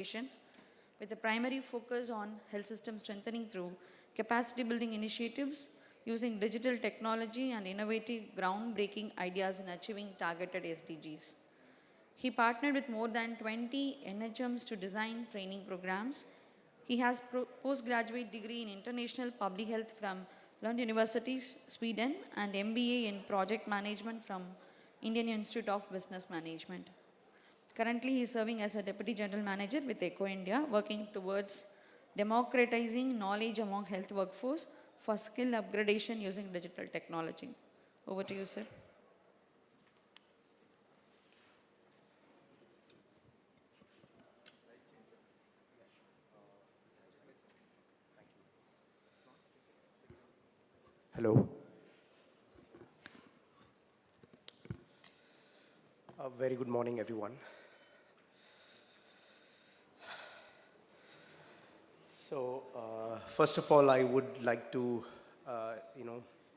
patients, with a primary focus on health system strengthening through capacity building initiatives using digital technology and innovative groundbreaking ideas in achieving targeted SDGs. He partnered with more than 20 NHMs to design training programs. He has postgraduate degree in international public health from Lund University, Sweden, and MBA in project management from Indian Institute of Business Management. Currently, he is serving as a Deputy General Manager with Echo India, working towards democratizing knowledge among health workforce for skill upgradation using digital technology. Over to you, sir. Hello. A very good morning, everyone. So, first of all, I would like to,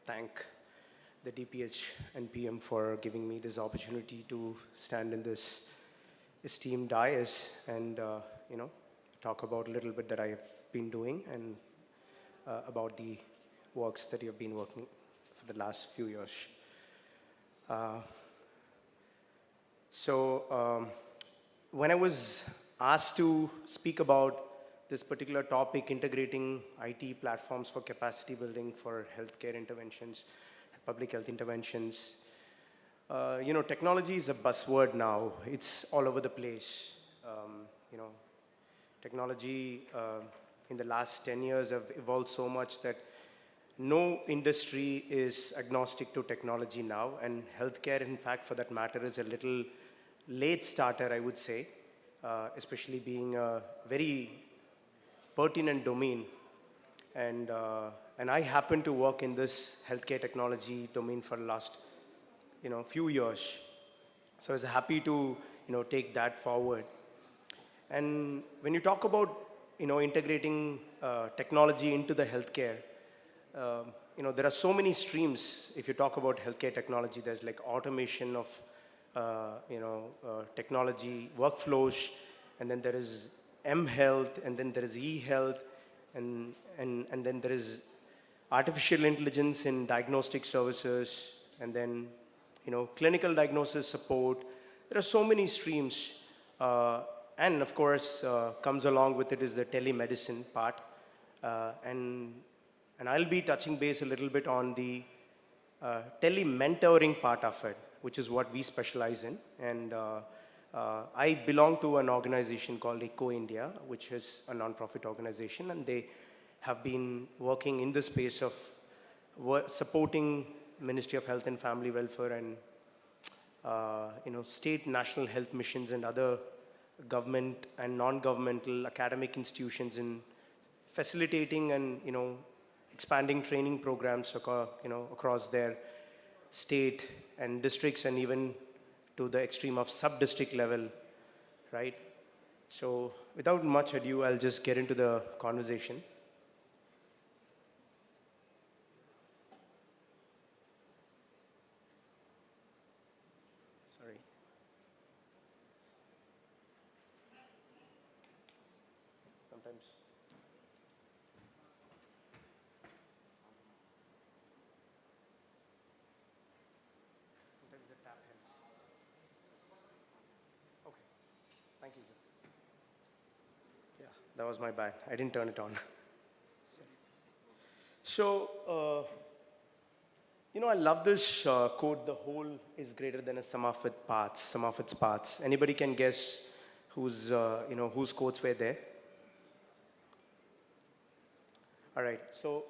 thank the DPH and PM for giving me this opportunity to stand in this esteemed dais and, talk about a little bit that I've been doing and about the works that you've been working for the last few years. When I was asked to speak about this particular topic, integrating IT platforms for capacity building for healthcare interventions, public health interventions, technology is a buzzword now. It's all over the place. Technology in the last 10 years have evolved so much that no industry is agnostic to technology now, and healthcare, in fact, for that matter, is a little late starter, I would say, especially being a very pertinent domain. And I happen to work in this healthcare technology domain for the last, few years. So I was happy to, take that forward. And when you talk about, integrating technology into the healthcare, there are so many streams. If you talk about healthcare technology, there's like automation of, technology workflows, and then there is M-Health, and then there is E-Health, and then there is artificial intelligence in diagnostic services, and then, clinical diagnosis support. There are so many streams. And of course, comes along with it is the telemedicine part. And I'll be touching base a little bit on the tele-mentoring part of it, which is what we specialize in. And I belong to an organization called Echo India, which is a non-profit organization, and they have been working in the space of supporting Ministry of Health and Family Welfare and state national health missions and other government and non-governmental academic institutions in facilitating and expanding training programs across their state and districts, and even to the extreme of sub-district level, right? So without much ado, I'll just get into the conversation. Sorry. Sometimes. Sometimes the tap helps. Okay. Thank you, sir. Yeah, that was my bad. I didn't turn it on. So, I love this quote, the whole is greater than a sum of its parts. Anybody can guess whose quotes were there? All right, so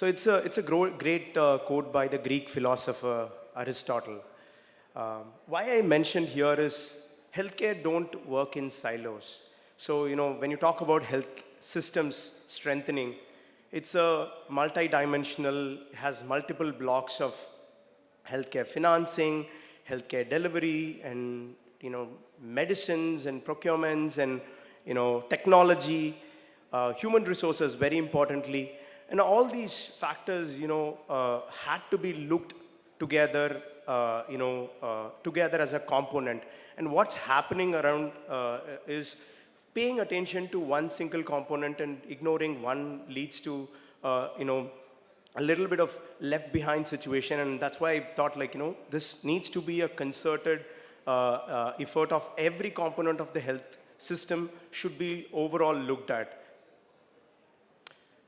it's a great quote by the Greek philosopher Aristotle. Why I mentioned here is healthcare don't work in silos. So, when you talk about health systems strengthening, it's a multi-dimensional, has multiple blocks of healthcare financing, healthcare delivery, and, medicines and procurements and, technology, human resources, very importantly. And all these factors, had to be looked together, together as a component. And what's happening around is paying attention to one single component and ignoring one leads to, a little bit of left behind situation. And that's why I thought this needs to be a concerted effort of every component of the health system should be overall looked at.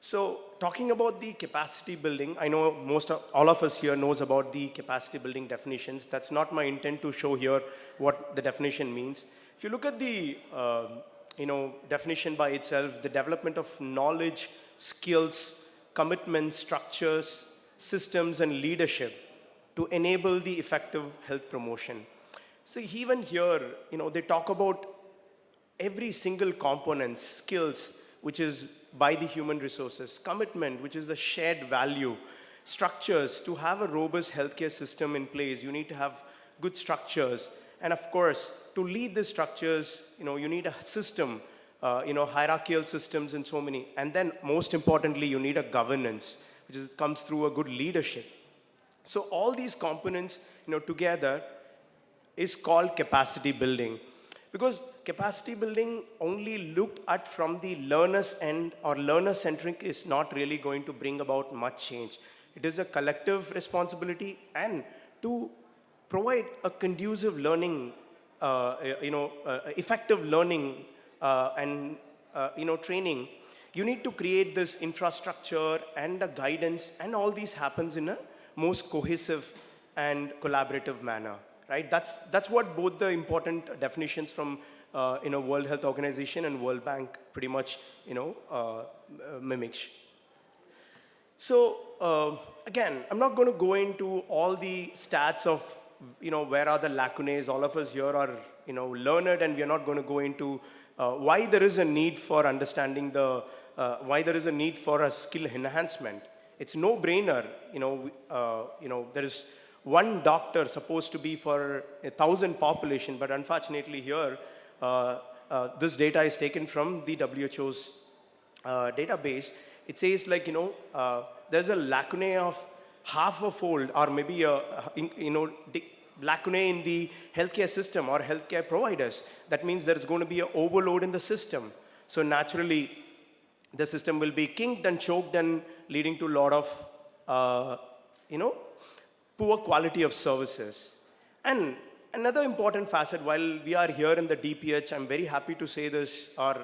So talking about the capacity building, I know all of us here knows about the capacity building definitions. That's not my intent to show here what the definition means. If you look at the definition by itself, the development of knowledge, skills, commitment, structures, systems, and leadership to enable the effective health promotion. So even here, they talk about every single component, skills, which is by the human resources, commitment, which is a shared value, structures. To have a robust healthcare system in place, you need to have good structures. And of course, to lead the structures, you need a system, hierarchical systems and so many. And then most importantly, you need a governance, which comes through a good leadership. So all these components, together is called capacity building. Because capacity building only looked at from the learner's end or learner-centric is not really going to bring about much change. It is a collective responsibility, and to provide a conducive learning, effective learning and training, you need to create this infrastructure and the guidance, and all these happens in a most cohesive and collaborative manner. Right? That's what both the important definitions from World Health Organization and World Bank pretty much mimics. So again, I'm not going to go into all the stats of where are the lacunae. All of us here are learned, and we are not going to go into why there is a need for understanding why there is a need for a skill enhancement. It's no brainer. There is one doctor supposed to be for 1,000 population, but unfortunately here, this data is taken from the WHO's database. It says there's a lacunae of half a fold, or maybe lacunae in the healthcare system or healthcare providers. That means there's going to be an overload in the system. So naturally, the system will be kinked and choked and leading to a lot of, poor quality of services. And another important facet, while we are here in the DPH, I'm very happy to say this, or,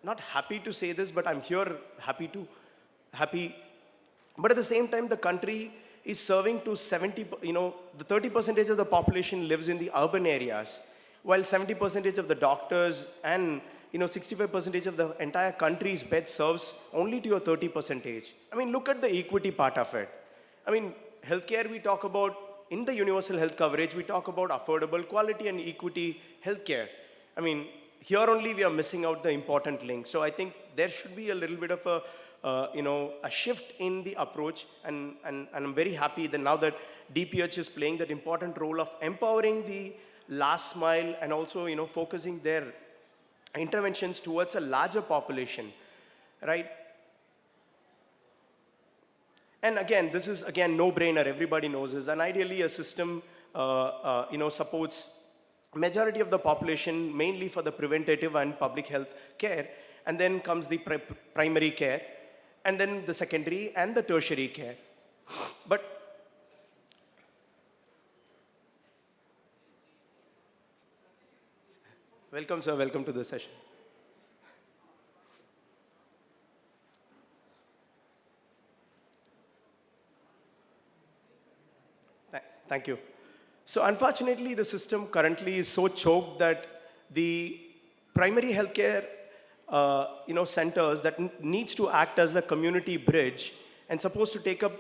not happy to say this, but I'm here happy. But at the same time, the country is serving to 70, the 30% of the population lives in the urban areas, while 70% of the doctors and 65% of the entire country's bed serves only to a 30%. I mean, look at the equity part of it. I mean, healthcare, we talk about, in the universal health coverage, we talk about affordable, quality, and equity healthcare. I mean, here only we are missing out the important link. So I think there should be a little bit of a shift in the approach, and I'm very happy that now that DPH is playing that important role of empowering the last mile and also, focusing their interventions towards a larger population, right? And again, this is no-brainer. Everybody knows this. And ideally, a system, supports majority of the population, mainly for the preventative and public health care. And then comes the primary care, and then the secondary and the tertiary care. But welcome, sir. Welcome to the session. Thank you. So unfortunately, the system currently is so choked that the primary healthcare centers that needs to act as a community bridge and supposed to take up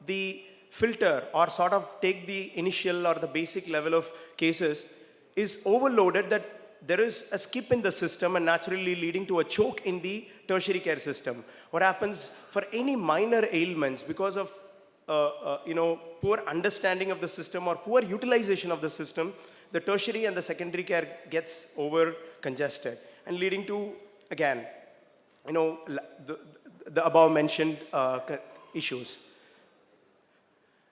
the filter or sort of take the initial or the basic level of cases is overloaded, that there is a skip in the system and naturally leading to a choke in the tertiary care system. What happens for any minor ailments because of poor understanding of the system or poor utilization of the system, the tertiary and the secondary care gets over congested and leading to, again, the above mentioned issues.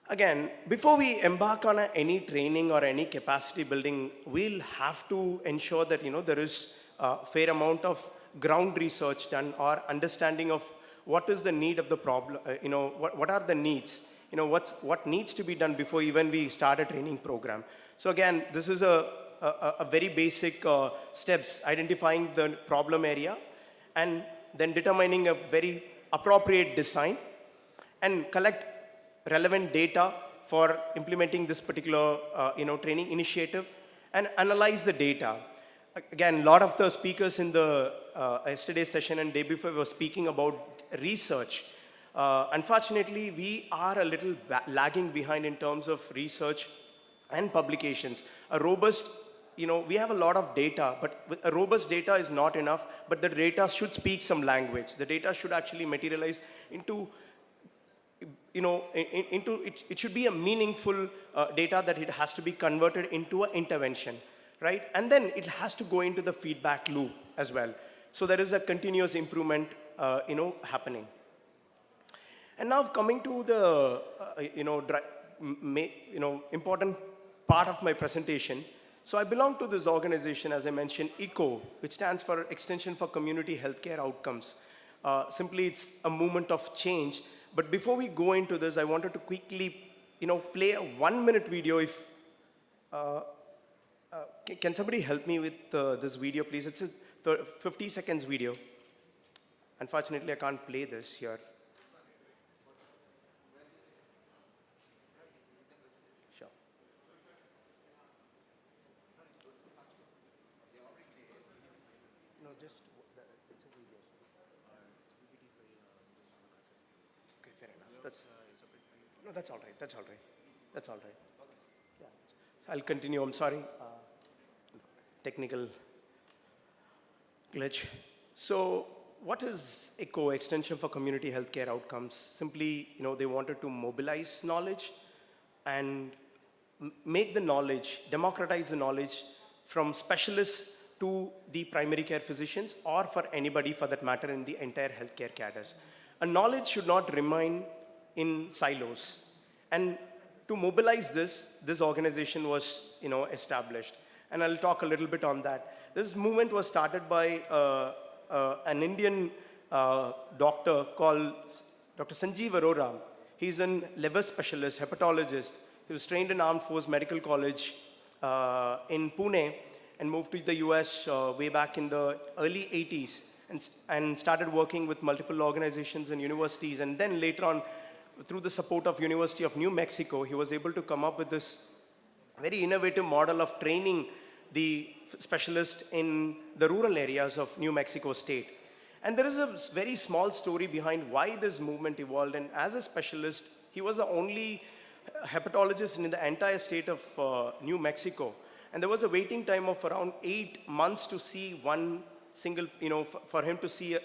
Again, before we embark on any training or any capacity building, we'll have to ensure that there is a fair amount of ground research done or understanding of what is the need of the problem. What are the needs? What needs to be done before even we start a training program. So again, this is a very basic steps: identifying the problem area, and then determining a very appropriate design, and collect relevant data for implementing this particular training initiative, and analyze the data. Again, a lot of the speakers in the yesterday's session and day before were speaking about research. Unfortunately, we are a little lagging behind in terms of research and publications. A robust, we have a lot of data, but a robust data is not enough, but the data should speak some language. The data should actually materialize into it should be a meaningful data, that it has to be converted into an intervention, right? And then it has to go into the feedback loop as well. So there is a continuous improvement, happening. And now coming to the, important part of my presentation. So I belong to this organization, as I mentioned, ECO, which stands for Extension for Community Healthcare Outcomes. Simply, it's a movement of change. But before we go into this, I wanted to quickly, play a 1-minute video. If can somebody help me with this video, please? It's a 50 seconds video. Unfortunately, I can't play this here. Sure. No, just it's a video. Okay, fair enough. That's all right. That's all right. That's all right. Yeah. So I'll continue. I'm sorry. Technical glitch. So what is ECO, Extension for Community Healthcare Outcomes? Simply, they wanted to mobilize knowledge and make the knowledge, democratize the knowledge from specialists to the primary care physicians, or for anybody for that matter in the entire healthcare cadres. A knowledge should not remain in silos. And to mobilize this organization was, established. And I'll talk a little bit on that. This movement was started by an Indian doctor called Dr. Sanjeev Arora. He's a liver specialist, hepatologist. He was trained in Armed Force Medical College in Pune and moved to the US way back in the early 80s and started working with multiple organizations and universities. And then later on, through the support of University of New Mexico, he was able to come up with this very innovative model of training the specialists in the rural areas of New Mexico State. And there is a very small story behind why this movement evolved. And as a specialist, he was the only hepatologist in the entire state of New Mexico. And there was a waiting time of around 8 months to see one single, for him to see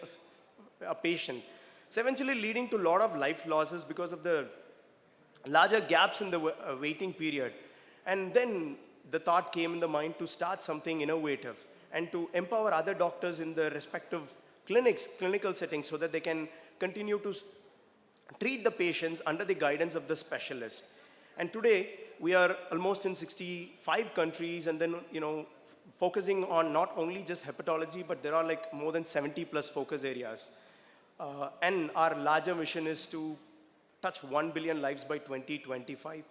a patient. So eventually leading to a lot of life losses because of the larger gaps in the waiting period. And then the thought came in the mind to start something innovative and to empower other doctors in the respective clinical settings so that they can continue to treat the patients under the guidance of the specialist. And today, we are almost in 65 countries, and then, focusing on not only just hepatology, but there are like more than 70 plus focus areas. And our larger mission is to touch 1 billion lives by 2025.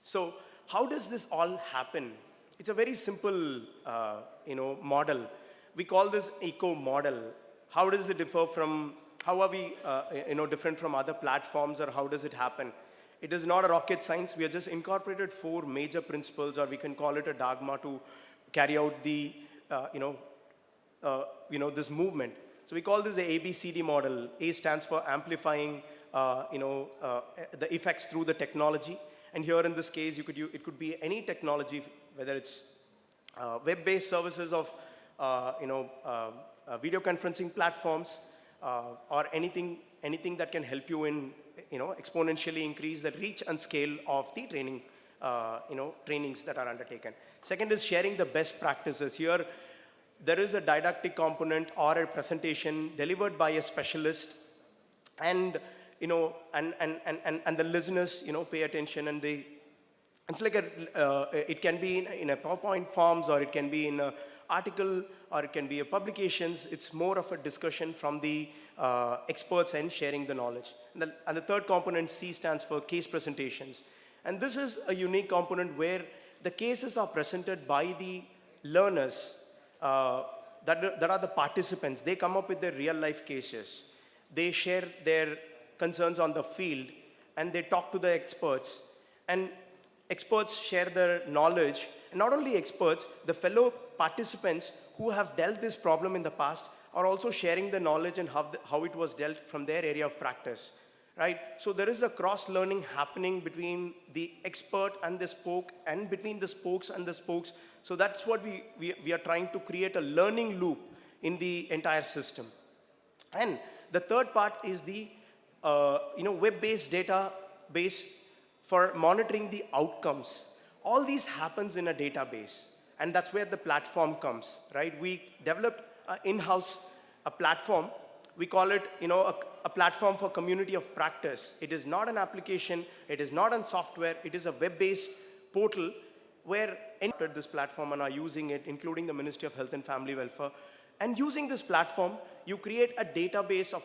So how does this all happen? It's a very simple, model. We call this ECO model. How does it differ from, how are we, different from other platforms, or how does it happen? It is not a rocket science. We have just incorporated 4 major principles, or we can call it a dogma, to carry out the, this movement. So we call this the ABCD model. A stands for amplifying, the effects through the technology. And here in this case, it could be any technology, whether it's web-based services of, video conferencing platforms, or anything that can help you in, exponentially increase the reach and scale of the training, trainings that are undertaken. Second is sharing the best practices. Here, there is a didactic component or a presentation delivered by a specialist, and and the listeners, pay attention, and it's like it can be in a PowerPoint forms, or it can be in an article, or it can be a publications. It's more of a discussion from the experts and sharing the knowledge. And the third component, C, stands for case presentations. And this is a unique component where the cases are presented by the learners that are the participants. They come up with their real life cases. They share their concerns on the field, and they talk to the experts. And experts share their knowledge. And not only experts, the fellow participants who have dealt this problem in the past are also sharing the knowledge and how it was dealt from their area of practice, right? So there is a cross-learning happening between the expert and the spoke, and between the spokes and the spokes. So that's what we are trying to create, a learning loop in the entire system. And the third part is the web-based database for monitoring the outcomes. All these happens in a database, and that's where the platform comes, right? We developed in-house a platform. We call it, a platform for community of practice. It is not an application. It is not a software. It is a web-based portal where entered this platform and are using it, including the Ministry of Health and Family Welfare. And using this platform, you create a database of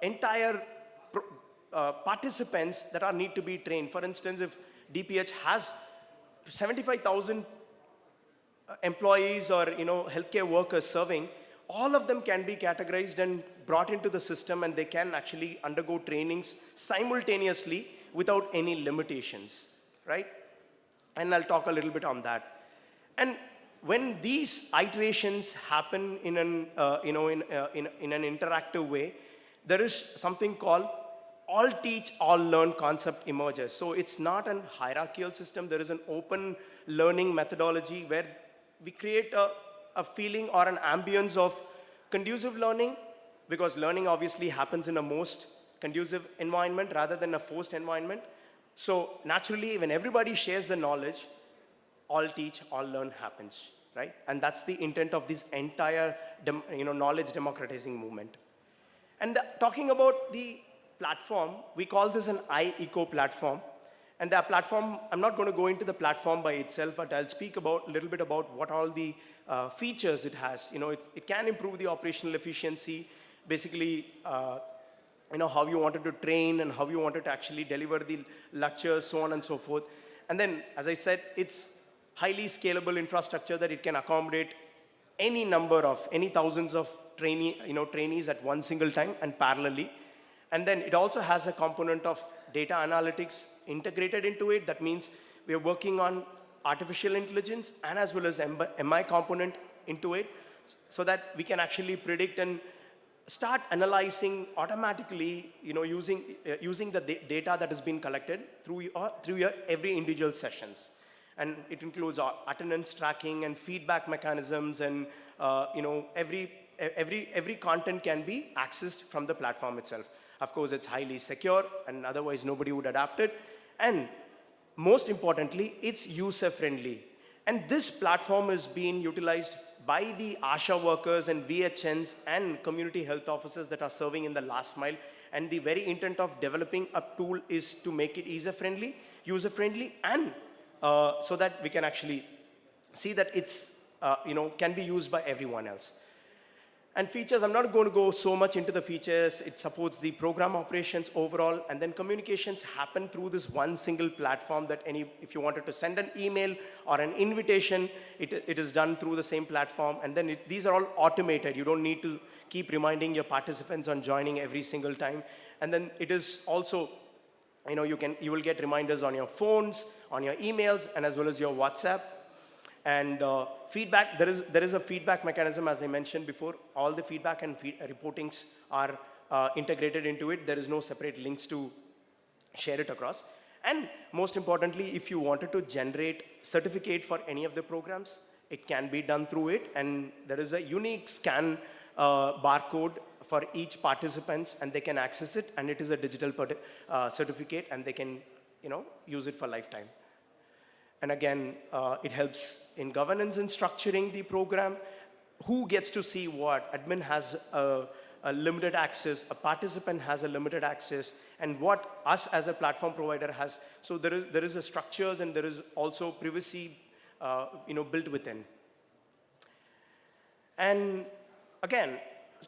entire participants that are need to be trained. For instance, if DPH has 75,000 employees or healthcare workers serving, all of them can be categorized and brought into the system, and they can actually undergo trainings simultaneously without any limitations, right? And I'll talk a little bit on that. And when these iterations happen in an interactive way, there is something called all teach, all learn concept emerges. So it's not an hierarchical system. There is an open learning methodology where we create a feeling or an ambience of conducive learning, because learning obviously happens in a most conducive environment rather than a forced environment. So naturally, when everybody shares the knowledge, all teach, all learn happens, right? And that's the intent of this entire knowledge democratizing movement. And talking about the platform, we call this an iEco platform. And that platform, I'm not going to go into the platform by itself, but I'll speak a little bit about what all the features it has. It can improve the operational efficiency, basically, how you wanted to train and how you wanted to actually deliver the lectures, so on and so forth. And then, as I said, it's highly scalable infrastructure that it can accommodate any thousands of trainees at one single time and parallelly. And then it also has a component of data analytics integrated into it. That means we are working on artificial intelligence and as well as MI component into it, so that we can actually predict and start analyzing automatically, using the data that has been collected through your every individual sessions. And it includes attendance tracking and feedback mechanisms, and every content can be accessed from the platform itself. Of course, it's highly secure, and otherwise nobody would adapt it. And most importantly, it's user-friendly. And this platform is being utilized by the ASHA workers and VHNs and community health officers that are serving in the last mile. And the very intent of developing a tool is to make it user-friendly, and so that we can actually see that it's, can be used by everyone else. And features, I'm not going to go so much into the features. It supports the program operations overall, and then communications happen through this one single platform that if you wanted to send an email or an invitation, it is done through the same platform. And then these are all automated. You don't need to keep reminding your participants on joining every single time. And then it is also, you will get reminders on your phones, on your emails, and as well as your WhatsApp. And feedback, there is a feedback mechanism, as I mentioned before. All the feedback and reportings are integrated into it. There is no separate links to share it across. And most importantly, if you wanted to generate certificate for any of the programs, it can be done through it. And there is a unique scan barcode for each participant, and they can access it. And it is a digital certificate, and they can use it for lifetime. And again, it helps in governance and structuring the program. who gets to see what. Admin has a limited access, a participant has a limited access, and what us as a platform provider has. So there is a structures and there is also privacy built within. And again,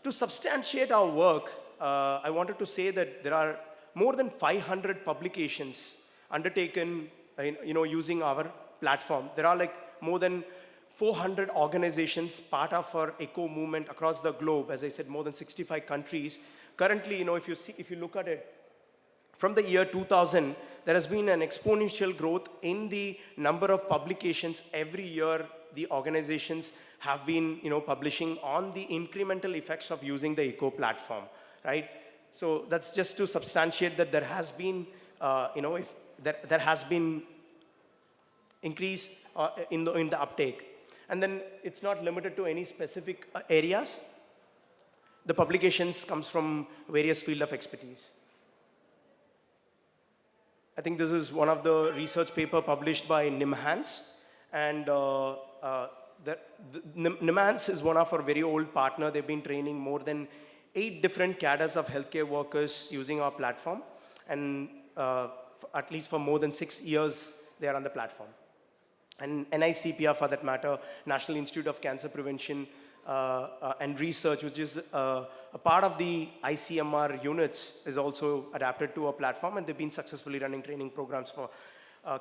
to substantiate our work, I wanted to say that there are more than 500 publications undertaken using our platform. There are like more than 400 organizations part of our eco movement across the globe. As I said, more than 65 countries. Currently, if you look at it, from the year 2000, there has been an exponential growth in the number of publications. Every year, the organizations have been publishing on the incremental effects of using the eco platform, right? So that's just to substantiate that there has been, if there has been increase in the uptake. And then it's not limited to any specific areas. The publications comes from various field of expertise. I think this is one of the research paper published by NIMHANS. And NIMHANS is one of our very old partner. They've been training more than 8 different cadres of healthcare workers using our platform. And at least for more than 6 years, they are on the platform. And NICPR, for that matter, National Institute of Cancer Prevention and Research, which is a part of the ICMR units, is also adapted to our platform, and they've been successfully running training programs for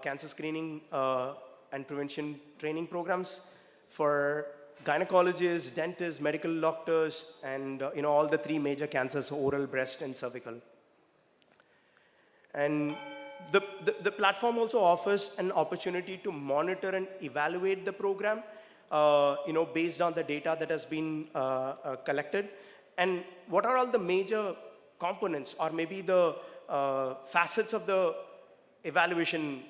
cancer screening and prevention training programs for gynecologists, dentists, medical doctors, and all the 3 major cancers: oral, breast, and cervical. And the platform also offers an opportunity to monitor and evaluate the program, based on the data that has been collected. And what are all the major components, or maybe the facets of the evaluation,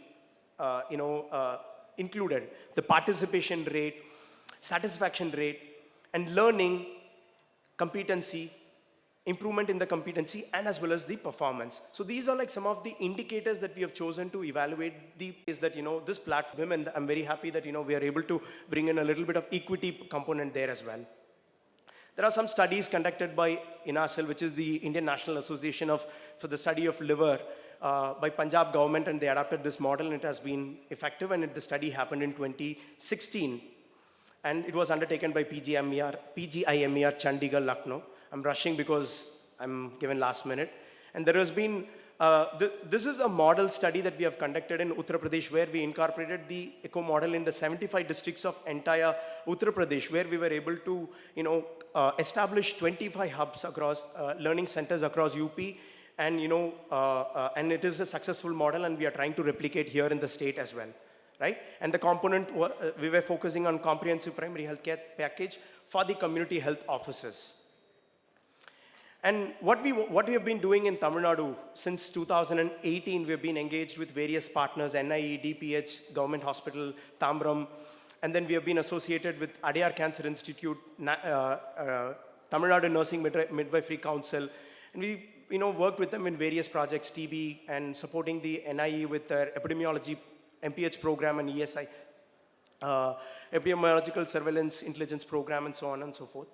included? The participation rate, satisfaction rate, and learning, competency, improvement in the competency, and as well as the performance. So these are like some of the indicators that we have chosen to evaluate is that, this platform, and I'm very happy that, we are able to bring in a little bit of equity component there as well. There are some studies conducted by INASIL, which is the Indian National Association for the Study of Liver, by Punjab government, and they adopted this model, and it has been effective, and the study happened in 2016. And it was undertaken by PGIMER Chandigarh, Lucknow. I'm rushing because I'm given last minute. And there has been, this is a model study that we have conducted in Uttar Pradesh, where we incorporated the eco model in the 75 districts of entire Uttar Pradesh, where we were able to, establish 25 hubs across, learning centers across UP. And, and it is a successful model, and we are trying to replicate here in the state as well, right? And the component, we were focusing on comprehensive primary healthcare package for the community health officers. And what we have been doing in Tamil Nadu since 2018, we have been engaged with various partners: NIE, DPH, Government Hospital, Tambram, and then we have been associated with Adyar Cancer Institute, Tamil Nadu Nursing Midwifery Council, and we worked with them in various projects, TB, and supporting the NIE with their epidemiology MPH program and ESI, epidemiological surveillance intelligence program, and so on and so forth.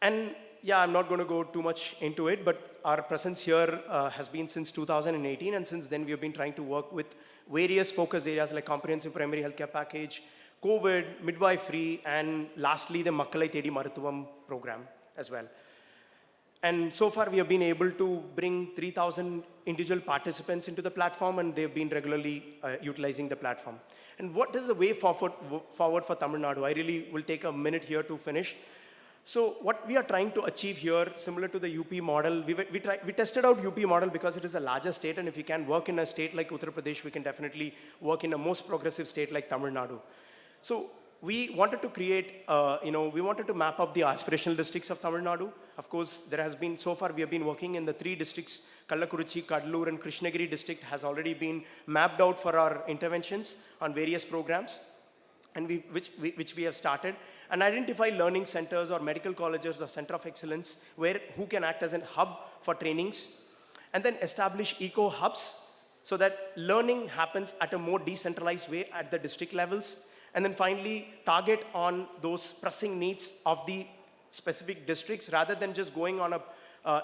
And yeah, I'm not going to go too much into it, but our presence here has been since 2018, and since then we have been trying to work with various focus areas like comprehensive primary healthcare package, COVID, midwifery, and lastly the Makkalai Thedi Maruthuvam program as well. And so far we have been able to bring 3,000 individual participants into the platform, and they've been regularly utilizing the platform. And what is the way forward for Tamil Nadu? I really will take a minute here to finish. So what we are trying to achieve here, similar to the UP model, we tested out UP model because it is a larger state, and if we can work in a state like Uttar Pradesh, we can definitely work in a most progressive state like Tamil Nadu. So we wanted to create, we wanted to map up the aspirational districts of Tamil Nadu. Of course, there has been, so far we have been working in the 3 districts: Kallakurichi, Kadalur, and Krishnagiri district has already been mapped out for our interventions on various programs, and which we have started, and identify learning centers or medical colleges or center of excellence who can act as a hub for trainings, and then establish eco hubs so that learning happens at a more decentralized way at the district levels, And then finally, target on those pressing needs of the specific districts rather than just going on a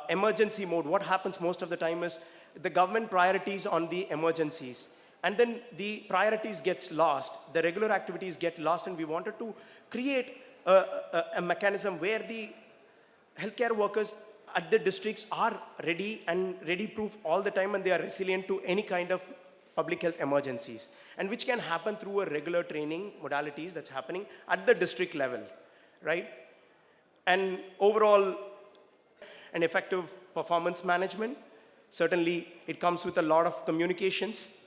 emergency mode. What happens most of the time is the government priorities on the emergencies, and then the priorities gets lost, the regular activities get lost, and we wanted to create a mechanism where the healthcare workers at the districts are ready and ready proof all the time, and they are resilient to any kind of public health emergencies, and which can happen through a regular training modalities that's happening at the district level, right? And overall, an effective performance management. Certainly, it comes with a lot of communications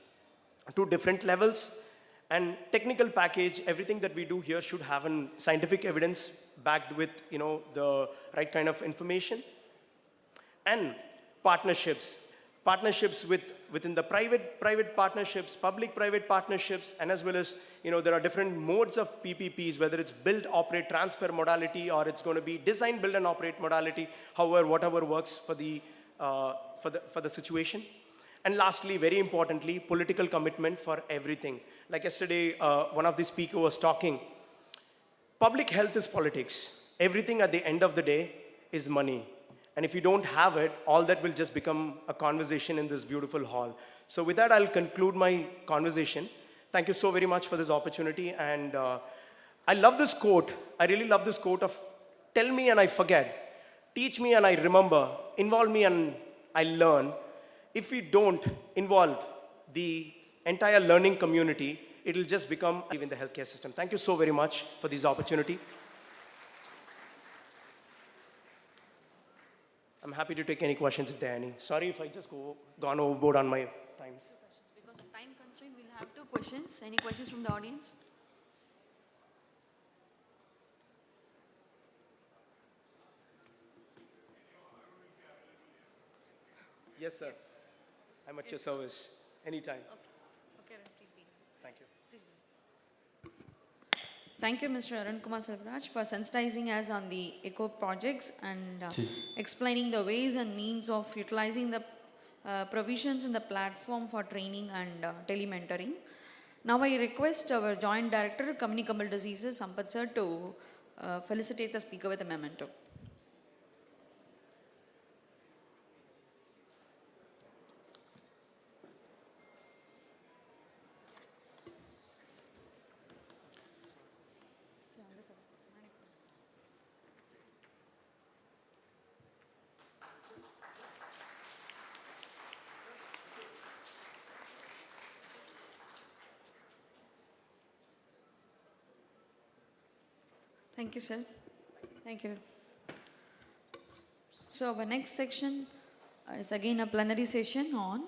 to different levels, and technical package. Everything that we do here should have an scientific evidence backed with, the right kind of information. And partnerships within the private partnerships, public-private partnerships, and as well as, there are different modes of PPPs, whether it's build, operate, transfer modality, or it's going to be design, build, and operate modality, however, whatever works for the situation. And lastly, very importantly, political commitment for everything. Like yesterday, one of the speakers was talking, public health is politics. Everything at the end of the day is money. And if you don't have it, all that will just become a conversation in this beautiful hall. So with that, I'll conclude my conversation. Thank you so very much for this opportunity. And I love this quote. I really love this quote of, tell me and I forget, teach me and I remember, involve me and I learn. If we don't involve the entire learning community, it'll just become in the healthcare system. Thank you so very much for this opportunity. I'm happy to take any questions if there are any. Sorry if I just gone overboard on my times. Because of time constraint, we'll have 2 questions. Any questions from the audience? Yes, sir. I'm at your service anytime. Okay, please be. Thank you. Thank you, Mr. Arun Kumar Selvaraj, for sensitizing us on the ECO projects and explaining the ways and means of utilizing the provisions in the platform for training and telementoring. Now I request our Joint Director, Communicable Diseases, Sampath sir, to felicitate the speaker with a memento. Thank you, sir. Thank you. So our next section is again a plenary session on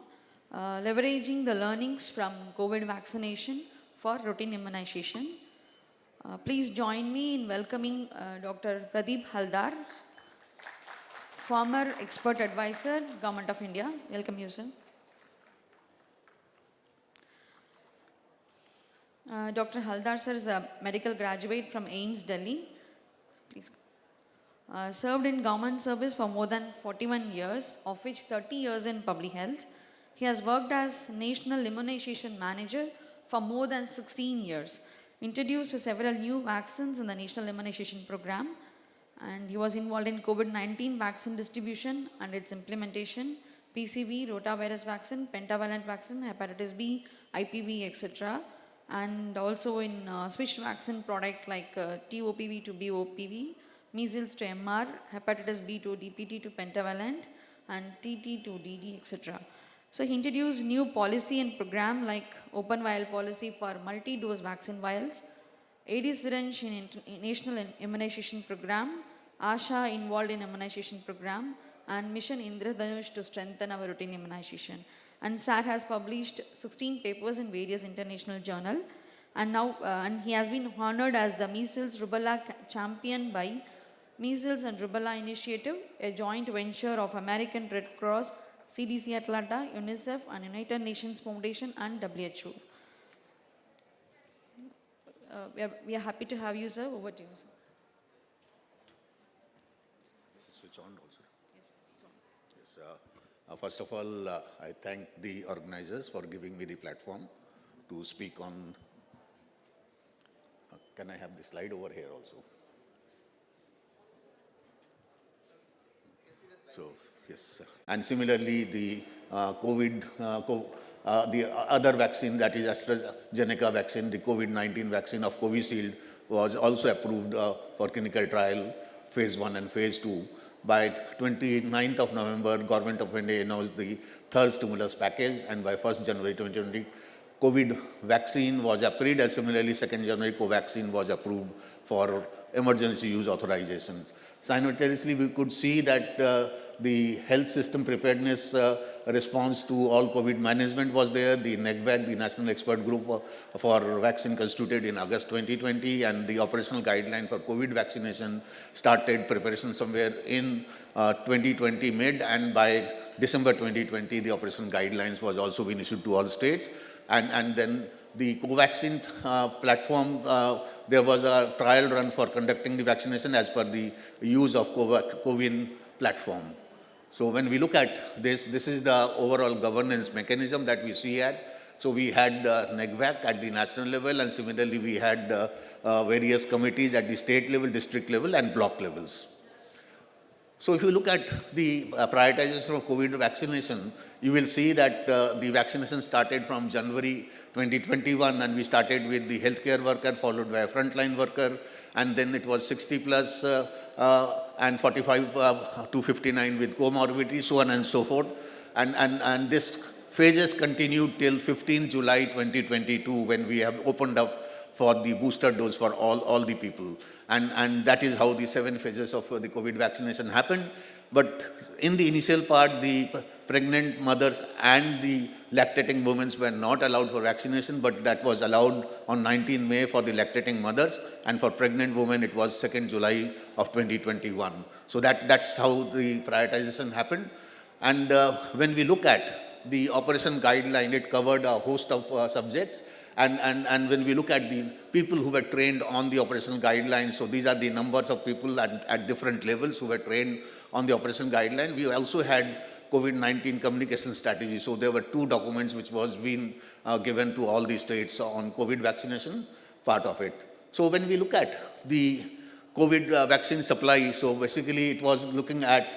leveraging the learnings from COVID vaccination for routine immunization. Please join me in welcoming Dr. Pradeep Haldar, former expert advisor, Government of India. Welcome you, sir. Dr. Haldar sir is a medical graduate from AIIMS, Delhi. Please. Served in government service for more than 41 years, of which 30 years in public health. He has worked as National Immunization Manager for more than 16 years. Introduced several new vaccines in the National Immunization Program, and he was involved in COVID-19 vaccine distribution and its implementation, PCV, rotavirus vaccine, pentavalent vaccine, hepatitis B, IPV, etc. And also in switched vaccine product like TOPV to BOPV, measles to MR, hepatitis B to DPT to pentavalent, and TT to DD, etc. So he introduced new policy and program like open vial policy for multi-dose vaccine vials, Aedes syringe in National Immunization Program, ASHA involved in immunization program, and Mission Indradhanush to strengthen our routine immunization. And SAR has published 16 papers in various international journals, and now and he has been honored as the Measles Rubella Champion by Measles and Rubella Initiative, a joint venture of American Red Cross, CDC Atlanta, UNICEF, and United Nations Foundation and WHO. We are happy to have you, sir. Over to you, sir. Switch on also. Yes, it's on. Yes, first of all, I thank the organizers for giving me the platform to speak on can I have the slide over here also? So, yes. And similarly, the the other vaccine, that is AstraZeneca vaccine, the COVID-19 vaccine of Covishield, was also approved for clinical trial, phase 1 and phase 2. By 29th of November, Government of India announced the third stimulus package, and by 1st January 2020, COVID vaccine was approved, and similarly 2nd January Covaxin was approved for emergency use authorization. Simultaneously, we could see that the health system preparedness response to all COVID management was there. The NECVAC, the National Expert Group for Vaccine, constituted in August 2020, and the operational guideline for COVID vaccination started preparation somewhere in 2020 mid, and by December 2020, the operational guidelines was also been issued to all states. And then the Covaxin platform, there was a trial run for conducting the vaccination as per the use of CoWIN platform. So when we look at this, this is the overall governance mechanism that we see at. So we had NECVAC at the national level, and similarly we had various committees at the state level, district level, and block levels. So if you look at the prioritization of COVID vaccination, you will see that the vaccination started from January 2021, and we started with the healthcare worker, followed by a frontline worker, and then it was 60 plus and 45 to 59 with comorbidity, so on and so forth. And this phases continued till 15 July 2022, when we have opened up for the booster dose for all the people. And that is how the 7 phases of the COVID vaccination happened. But in the initial part, the pregnant mothers and the lactating women were not allowed for vaccination, but that was allowed on 19 May for the lactating mothers, and for pregnant women it was 2nd July of 2021. So that's how the prioritization happened. And when we look at the operation guideline, it covered a host of subjects. And when we look at the people who were trained on the operational guidelines, so these are the numbers of people at different levels who were trained on the operation guideline. We also had COVID-19 communication strategy. So there were 2 documents which was being given to all the states on COVID vaccination, part of it. So when we look at the COVID vaccine supply, so basically it was looking at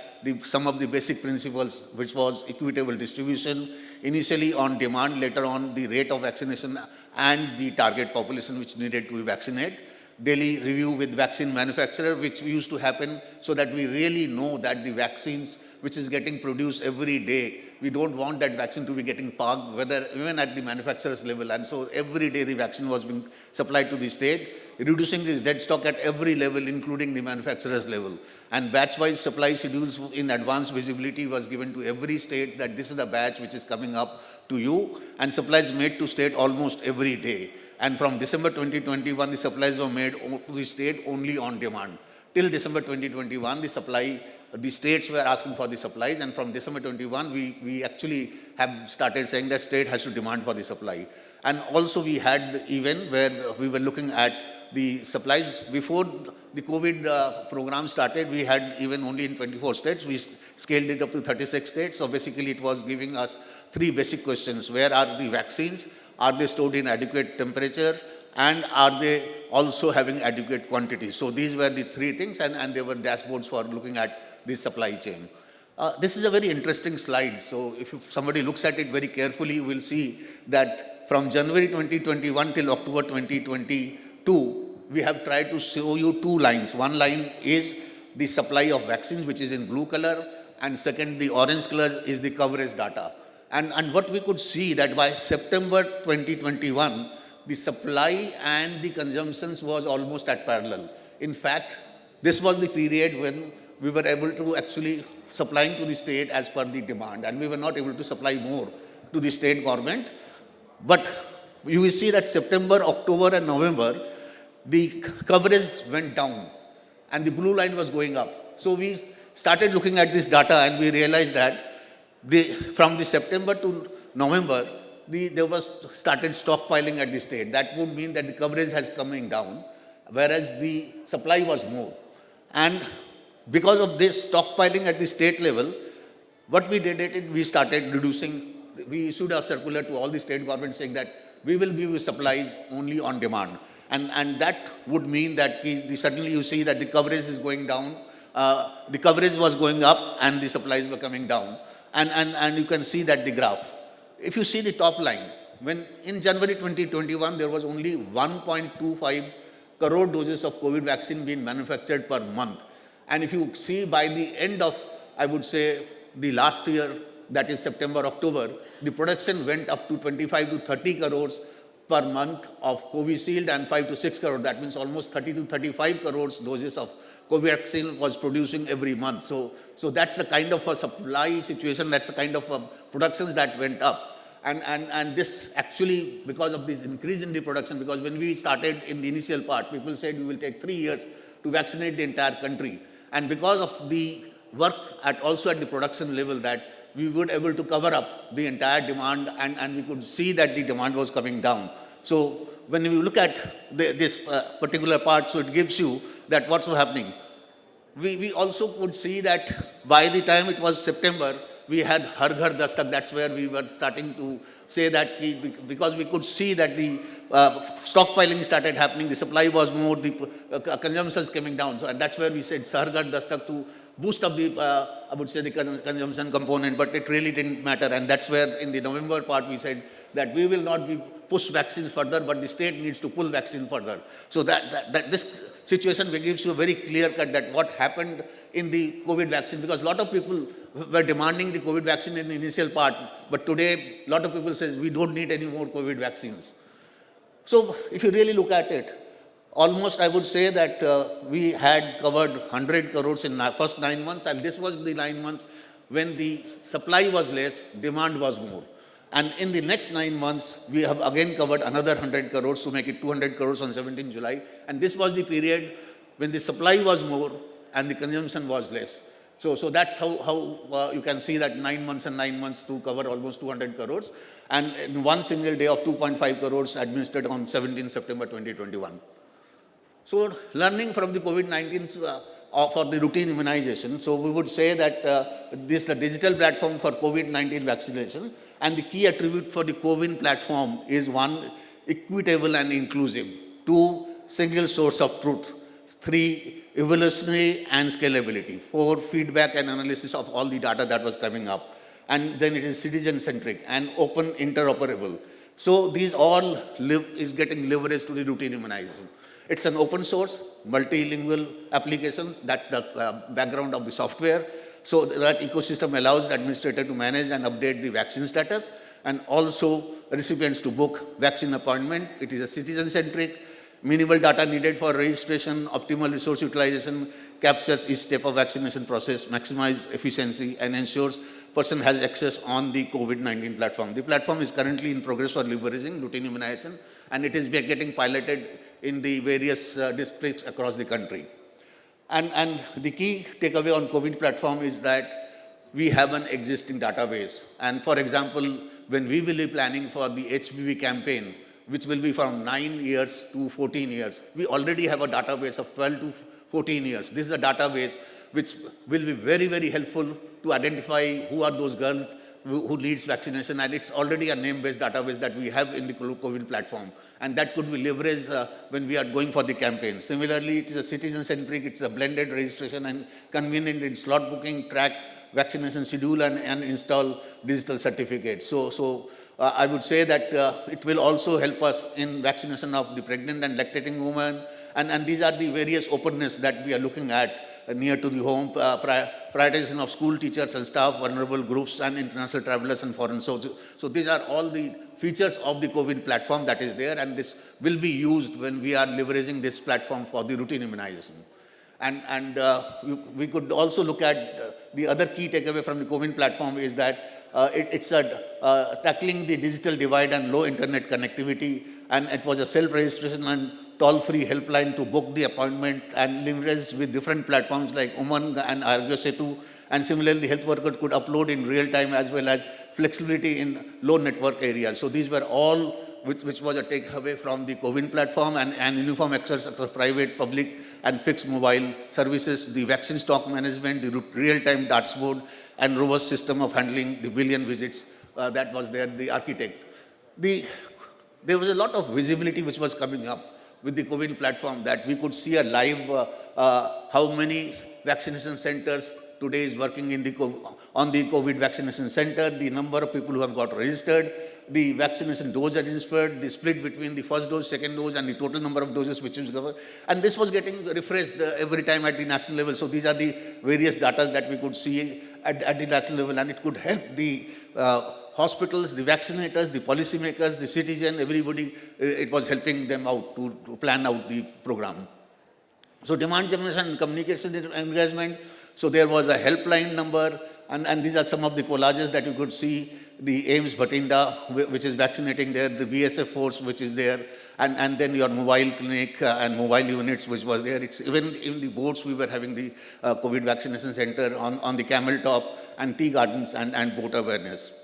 some of the basic principles, which was equitable distribution, initially on demand, later on the rate of vaccination and the target population which needed to be vaccinated. Daily review with vaccine manufacturer, which used to happen so that we really know that the vaccines which is getting produced every day, we don't want that vaccine to be getting parked, whether even at the manufacturer's level. And so every day the vaccine was being supplied to the state, reducing the dead stock at every level, including the manufacturer's level. And batch-wise supply schedules in advance visibility was given to every state, that this is the batch which is coming up to you, and supplies made to state almost every day. And from December 2021, the supplies were made to the state only on demand. Till December 2021, the states were asking for the supplies, and from December 21, we actually have started saying that state has to demand for the supply. And also we had even where we were looking at the supplies before the COVID program started, we had even only in 24 states, we scaled it up to 36 states. So basically it was giving us 3 basic questions. Where are the vaccines? Are they stored in adequate temperature? And are they also having adequate quantity? So these were the 3 things, and there were dashboards for looking at the supply chain. This is a very interesting slide. So if somebody looks at it very carefully, you will see that from January 2021 till October 2022, we have tried to show you 2 lines. One line is the supply of vaccines, which is in blue color, and second, the orange color is the coverage data. And what we could see that by September 2021, the supply and the consumptions was almost at parallel. In fact, this was the period when we were able to actually supplying to the state as per the demand, and we were not able to supply more to the state government. But you will see that September, October and November, the coverage went down and the blue line was going up. So we started looking at this data and we realized that from the September to November, there was started stockpiling at the state. That would mean that the coverage has coming down, whereas the supply was more. And because of this stockpiling at the state level, what we did it, we started reducing. We issued a circular to all the state governments saying that we will give you supplies only on demand. And that would mean that suddenly you see that the coverage is going down, the coverage was going up and the supplies were coming down. And you can see that the graph. If you see the top line, when in January 2021, there was only 1.25 crore doses of COVID vaccine being manufactured per month. And if you see by the end of, I would say, the last year, that is September, October, the production went up to 25 to 30 crores per month of Covishield and 5 to 6 crore. That means almost 30 to 35 crores doses of COVID vaccine was producing every month. So that's the kind of a supply situation, that's the kind of productions that went up. And this actually, because of this increase in the production, because when we started in the initial part, people said we will take 3 years to vaccinate the entire country. And because of the work also at the production level, that we were able to cover up the entire demand, and we could see that the demand was coming down. So when you look at this particular part, so it gives you that what's happening. We also could see that by the time it was September, we had Har Ghar Dastak. That's where we were starting to say that because we could see that the stockpiling started happening, the supply was more, the consumptions coming down. So, and that's where we said Har Ghar Dastak to boost up the, I would say, the consumption component, but it really didn't matter. And that's where in the November part we said that we will not be push vaccines further, but the state needs to pull vaccine further. So that this situation gives you a very clear cut that what happened in the COVID vaccine, because a lot of people were demanding the COVID vaccine in the initial part, but today a lot of people says we don't need any more COVID vaccines. So if you really look at it, almost I would say that we had covered 100 crores in the first 9 months, and this was the 9 months when the supply was less, demand was more. And in the next 9 months, we have again covered another 100 crores to make it 200 crores on 17 July. And this was the period when the supply was more and the consumption was less. So that's how you can see that 9 months and 9 months to cover almost 200 crores. And in one single day of 2.5 crores administered on 17 September 2021. So learning from the COVID-19 for the routine immunization, so we would say that this is a digital platform for COVID-19 vaccination. And the key attribute for the CoWIN platform is 1, equitable and inclusive. 2, single source of truth. 3, evolutionary and scalability. 4, feedback and analysis of all the data that was coming up. And then it is citizen-centric and open interoperable. So these all is getting leveraged to the routine immunization. It's an open source, multilingual application. That's the background of the software. So that ecosystem allows the administrator to manage and update the vaccine status, and also recipients to book vaccine appointment. It is a citizen-centric, minimal data needed for registration, optimal resource utilization, captures each step of vaccination process, maximize efficiency, and ensures person has access on the COVID-19 platform. The platform is currently in progress for leveraging routine immunization, and it is getting piloted in the various districts across the country. And the key takeaway on COVID platform is that we have an existing database. And for example, when we will be planning for the HPV campaign, which will be from 9 years to 14 years, we already have a database of 12 to 14 years. This is a database which will be very, very helpful to identify who are those girls who needs vaccination, and it's already a name-based database that we have in the COVID platform, and that could be leveraged when we are going for the campaign. Similarly, it is a citizen-centric, it's a blended registration and convenient in slot booking, track vaccination schedule, and install digital certificates. So I would say that it will also help us in vaccination of the pregnant and lactating women, and these are the various openness that we are looking at near to the home, prioritization of school teachers and staff, vulnerable groups, and international travelers and foreign. So these are all the features of the COVID platform that is there, and this will be used when we are leveraging this platform for the routine immunization. And we could also look at the other key takeaway from the COVID platform is that it's tackling the digital divide and low internet connectivity, and it was a self-registration and toll-free helpline to book the appointment, and leverage with different platforms like Umang and Arogya Setu. And similarly, health workers could upload in real time as well as flexibility in low network areas. So these were all which was a takeaway from the CoWIN platform, and uniform access across private, public, and fixed mobile services, the vaccine stock management, the real-time dashboard, and robust system of handling the billion visits that was there, the architect. There was a lot of visibility which was coming up with the COVID platform that we could see a live how many vaccination centers today is working in the on the COVID vaccination center, the number of people who have got registered, the vaccination dose administered, the split between the first dose, second dose, and the total number of doses which is covered. And this was getting refreshed every time at the national level. So these are the various data that we could see at the national level, and it could help the hospitals, the vaccinators, the policymakers, the citizen, everybody. It was helping them out to plan out the program. So demand generation and communication engagement. So there was a helpline number, and these are some of the collages that you could see. The AIMS Bhatinda, which is vaccinating there, the BSF force, which is there, and then your mobile clinic and mobile units, which was there. It's even in the boats, we were having the COVID vaccination center on the camel top, and tea gardens and boat awareness.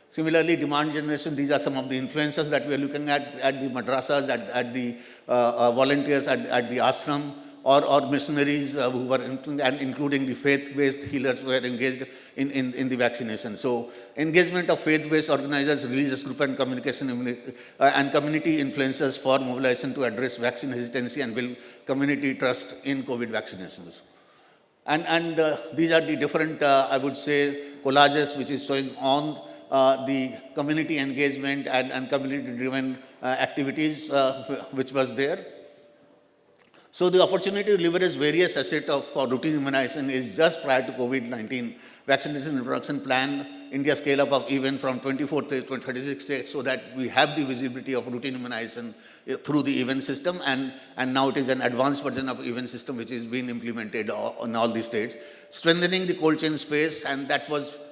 Similarly, demand generation, these are some of the influencers that we are looking at the madrasas, at the volunteers at the ashram, or missionaries who were, including the faith-based healers who were engaged in the vaccination. So engagement of faith-based organizers, religious group and communication and community influencers for mobilization to address vaccine hesitancy and build community trust in COVID vaccinations. And these are the different, I would say, collages which is showing on the community engagement and community-driven activities which was there. So the opportunity to leverage various assets for routine immunization is just prior to COVID-19 vaccination introduction plan, India scale up of even from 24 to 36 states, so that we have the visibility of routine immunization through the event system, and now it is an advanced version of event system which is being implemented on all the states. Strengthening the cold chain space, and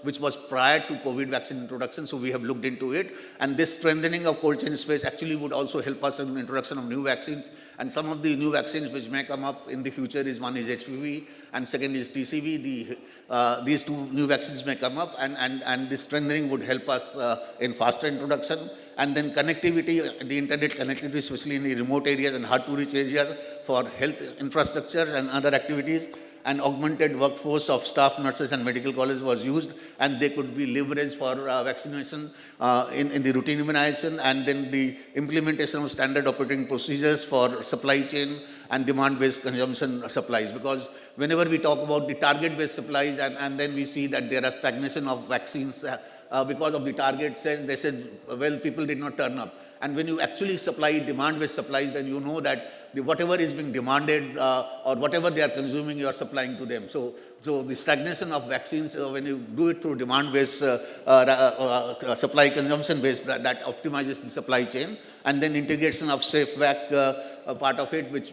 which was prior to COVID vaccine introduction, so we have looked into it. And this strengthening of cold chain space actually would also help us in the introduction of new vaccines. And some of the new vaccines which may come up in the future is one is HPV and second is TCV. These two new vaccines may come up, and this strengthening would help us in faster introduction. And then connectivity, the internet connectivity, especially in the remote areas and hard to reach areas for health infrastructure and other activities. An augmented workforce of staff, nurses, and medical college was used, and they could be leveraged for vaccination in the routine immunization, and then the implementation of standard operating procedures for supply chain and demand-based consumption supplies. Because whenever we talk about the target-based supplies, and then we see that there are stagnation of vaccines because of the target, they said, well, people did not turn up. And when you actually supply demand-based supplies, then you know that whatever is being demanded or whatever they are consuming, you are supplying to them. So the stagnation of vaccines, when you do it through demand-based supply consumption-based, that optimizes the supply chain. And then integration of SafeVac part of it, which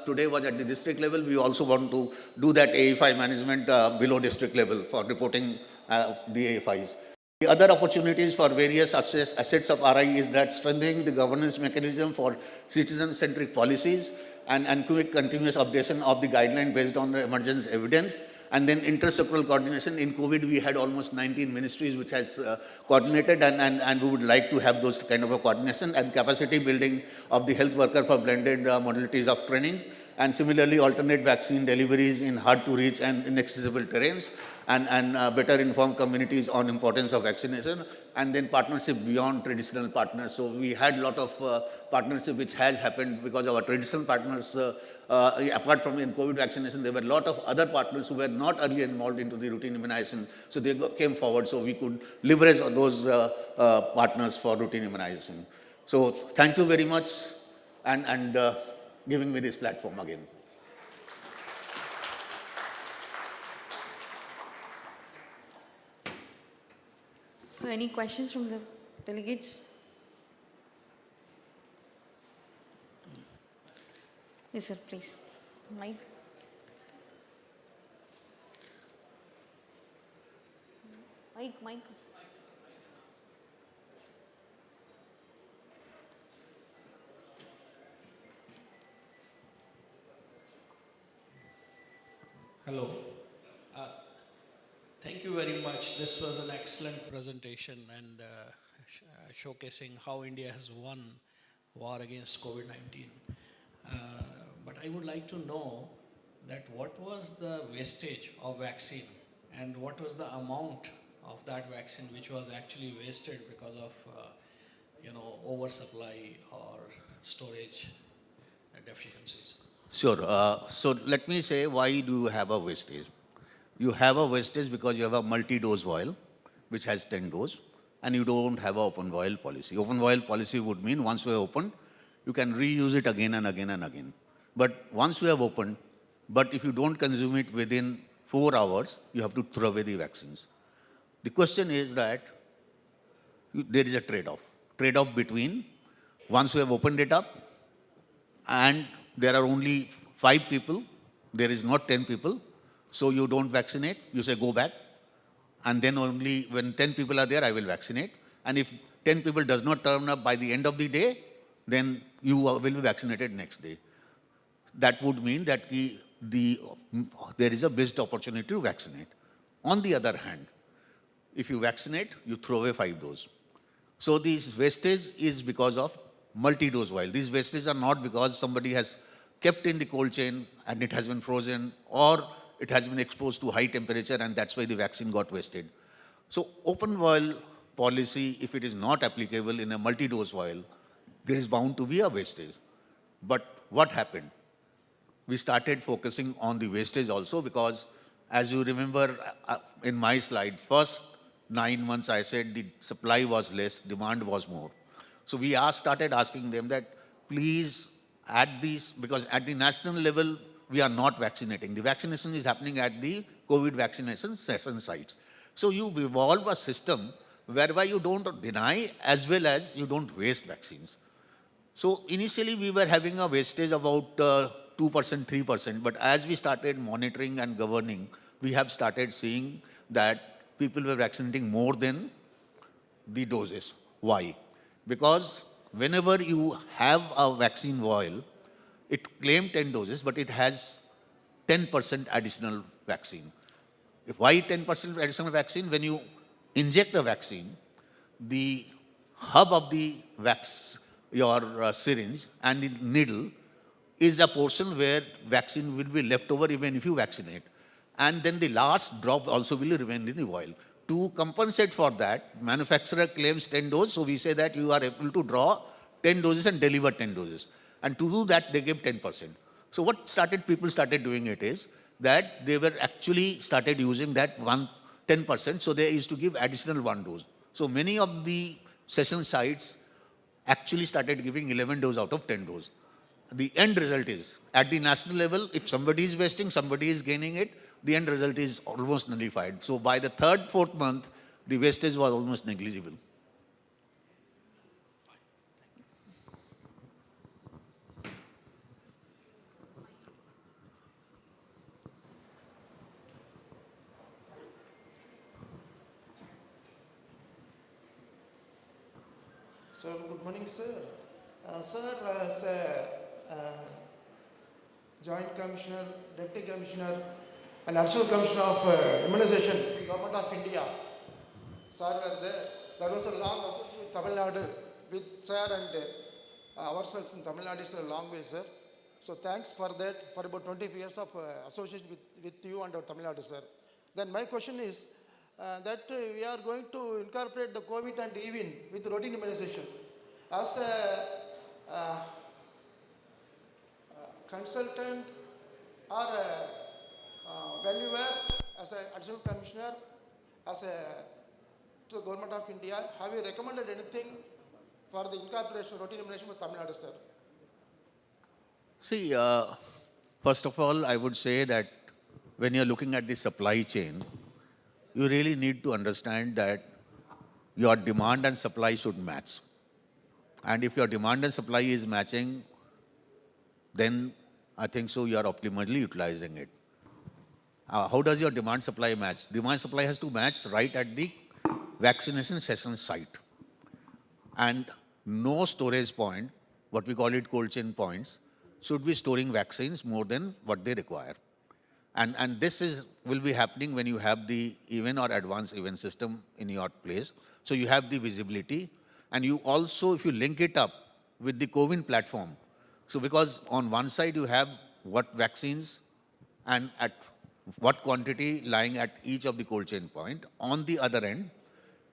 today was at the district level. We also want to do that AFI management below district level for reporting the AFIs. The other opportunities for various assets of RI is that strengthening the governance mechanism for citizen-centric policies and quick continuous updation of the guideline based on the emergence evidence, and then intersectoral coordination. In COVID, we had almost 19 ministries which has coordinated, and we would like to have those kind of a coordination, and capacity building of the health worker for blended modalities of training. And similarly, alternate vaccine deliveries in hard-to-reach and inaccessible terrains, and better informed communities on importance of vaccination, and then partnership beyond traditional partners. So we had a lot of partnership which has happened because our traditional partners, apart from in COVID vaccination, there were a lot of other partners who were not earlier involved into the routine immunization. So they came forward, so we could leverage on those partners for routine immunization. So thank you very much, and giving me this platform again. So any questions from the delegates? Yes, sir, please. Mike. Mike. Hello. Thank you very much. This was an excellent presentation and showcasing how India has won war against COVID-19. But I would like to know that what was the wastage of vaccine and what was the amount of that vaccine which was actually wasted because of oversupply or storage deficiencies? Sure. So let me say, why do you have a wastage? You have a wastage because you have a multi-dose vial, which has 10 doses, and you don't have an open vial policy. Open vial policy would mean once you have opened, you can reuse it again and again and again. But once you have opened, but if you don't consume it within 4 hours, you have to throw away the vaccines. The question is that there is a trade-off. Trade-off between once you have opened it up and there are only 5 people, there is not 10 people, so you don't vaccinate, you say go back, and then only when 10 people are there, I will vaccinate. And if 10 people does not turn up by the end of the day, then you will be vaccinated next day. That would mean that there is a missed opportunity to vaccinate. On the other hand, if you vaccinate, you throw away 5 doses. So this wastage is because of multi-dose vial. These wastages are not because somebody has kept in the cold chain and it has been frozen, or it has been exposed to high temperature and that's why the vaccine got wasted. So open vial policy, if it is not applicable in a multi-dose vial, there is bound to be a wastage. But what happened? We started focusing on the wastage also because, as you remember in my slide, first 9 months I said the supply was less, demand was more. So we started asking them that please add these, because at the national level, we are not vaccinating. The vaccination is happening at the COVID vaccination session sites. So you evolve a system whereby you don't deny as well as you don't waste vaccines. So initially we were having a wastage about 2%, 3%, but as we started monitoring and governing, we have started seeing that people were vaccinating more than the doses. Why? Because whenever you have a vaccine vial, it claims 10 doses, but it has 10% additional vaccine. Why 10% additional vaccine? When you inject a vaccine, the hub of the your syringe and the needle is a portion where vaccine will be left over even if you vaccinate. And then the last drop also will remain in the vial. To compensate for that, manufacturer claims 10 doses, so we say that you are able to draw 10 doses and deliver 10 doses. And to do that, they give 10%. So what people started doing it is that they were actually started using that 10%, so they used to give additional 1 dose. So many of the session sites actually started giving 11 doses out of 10 doses. The end result is, at the national level, if somebody is wasting, somebody is gaining it, the end result is almost nullified. So by the 3rd, 4th month, the wastage was almost negligible. So, good morning, sir. Sir, as a Joint Commissioner, Deputy Commissioner, and Additional Commissioner of Immunization, Government of India, sir, there was a long association with Tamil Nadu, with sir and ourselves in Tamil Nadu is a long way, sir. So, thanks for that, for about 20 years of association with you and Tamil Nadu, sir. Then my question is, that we are going to incorporate the COVID and even with routine immunization. As a consultant or when you were as an additional commissioner, to the Government of India, have you recommended anything for the incorporation of routine immunization with Tamil Nadu, sir? See, first of all, I would say that when you're looking at the supply chain, you really need to understand that your demand and supply should match. And if your demand and supply is matching, then I think so you are optimally utilizing it. How does your demand supply match? Demand supply has to match right at the vaccination session site. And no storage point, what we call it cold chain points, should be storing vaccines more than what they require. And this will be happening when you have the event or advanced event system in your place. So you have the visibility, and you also, if you link it up with the CoWIN platform, so because on one side you have what vaccines and at what quantity lying at each of the cold chain point, on the other end,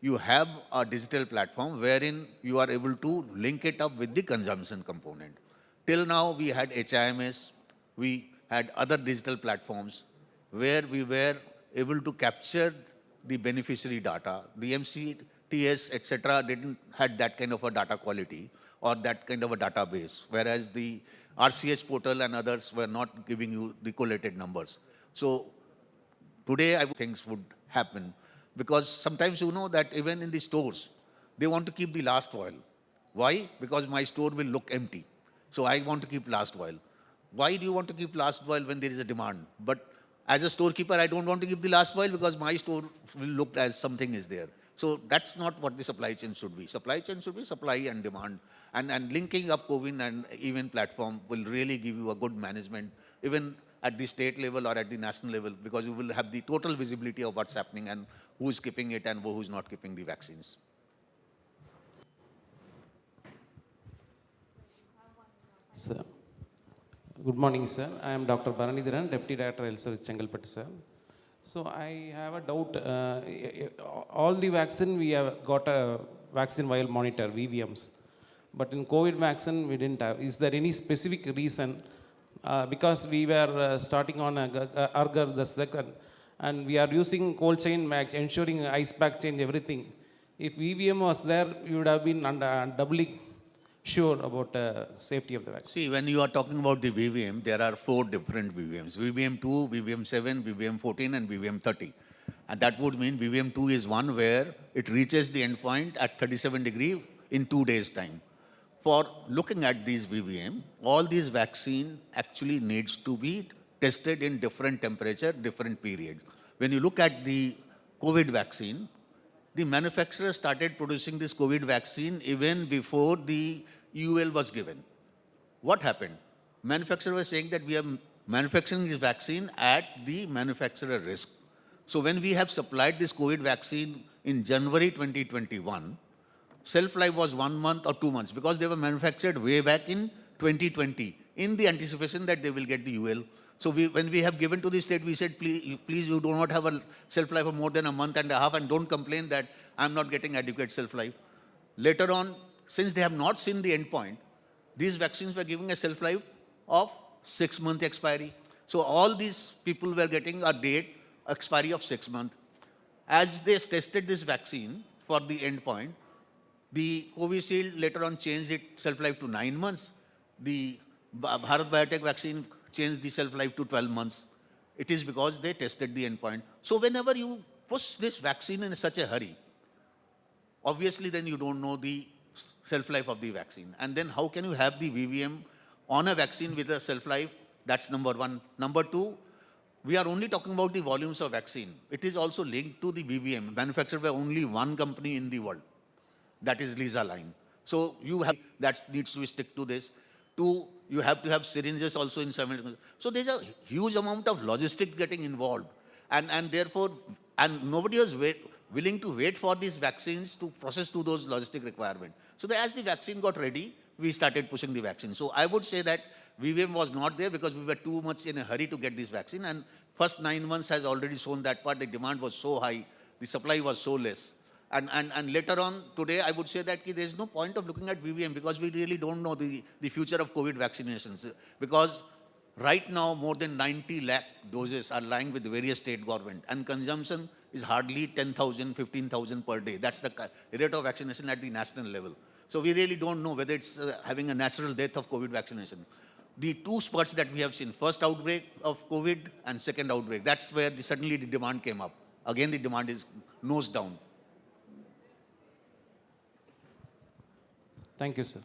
you have a digital platform wherein you are able to link it up with the consumption component. till now we had HIMS, we had other digital platforms where we were able to capture the beneficiary data. The MCTS, etc., didn't had that kind of a data quality or that kind of a database, whereas the RCH portal and others were not giving you the collated numbers. So today, things would happen because sometimes you know that even in the stores, they want to keep the last oil. Why? Because my store will look empty. So I want to keep last oil. Why do you want to keep last oil when there is a demand? But as a storekeeper, I don't want to keep the last oil because my store will look as something is there. So that's not what the supply chain should be. Supply chain should be supply and demand. And linking up CoWIN and event platform will really give you a good management, even at the state level or at the national level, because you will have the total visibility of what's happening and who is keeping it and who is not keeping the vaccines. Sir. Good morning, sir. I am Dr. Bharanidharan, Deputy Director, Health Service, Chengalpattu, sir. So I have a doubt. All the vaccine, we have got a vaccine vial monitor, VVMs. But in COVID vaccine, we didn't have. Is there any specific reason? Because we were starting on Argar, the second, and we are using cold chain max, ensuring ice pack change, everything. If VVM was there, we would have been doubly sure about safety of the vaccine. See, when you are talking about the VVM, there are 4 different VVMs. VVM 2, VVM 7, VVM 14 and VVM 30. And that would mean VVM 2 is one where it reaches the endpoint at 37 degree in 2 days' time. For looking at these VVM, all these vaccine actually needs to be tested in different temperature, different period. When you look at the COVID vaccine, the manufacturer started producing this COVID vaccine even before the UL was given. What happened? Manufacturer was saying that we are manufacturing this vaccine at the manufacturer risk. So when we have supplied this COVID vaccine in January 2021, shelf life was 1 month or 2 months because they were manufactured way back in 2020 in the anticipation that they will get the UL. So when we have given to the state, we said, please, you do not have a shelf life of more than a month and a half and don't complain that I'm not getting adequate shelf life. Later on, since they have not seen the endpoint, these vaccines were giving a shelf life of 6-month expiry. So all these people were getting a date expiry of 6 months. As they tested this vaccine for the endpoint, the Covishield later on changed its shelf life to 9 months. The Bharat Biotech vaccine changed the shelf life to 12 months. It is because they tested the endpoint. So whenever you push this vaccine in such a hurry, obviously then you don't know the shelf life of the vaccine. And then how can you have the VVM on a vaccine with a shelf life? That's number one. Number two, we are only talking about the volumes of vaccine. It is also linked to the VVM, manufactured by only one company in the world. That is Lisa Line. So you have, that needs to stick to this. Two, you have to have syringes also in some. So there's a huge amount of logistics getting involved. And therefore, and nobody was willing to wait for these vaccines to process to those logistic requirements. So as the vaccine got ready, we started pushing the vaccine. So I would say that VVM was not there because we were too much in a hurry to get this vaccine. And first 9 months has already shown that part. The demand was so high, the supply was so less. And later on, today, I would say that there is no point of looking at VVM because we really don't know the future of COVID vaccinations. Because right now, more than 90 lakh doses are lying with various state government. And consumption is hardly 10,000, 15,000 per day. That's the rate of vaccination at the national level. So we really don't know whether it's having a natural death of COVID vaccination. The 2 spots that we have seen, first outbreak of COVID and second outbreak, that's where suddenly the demand came up. Again, the demand is nose down. Thank you, sir.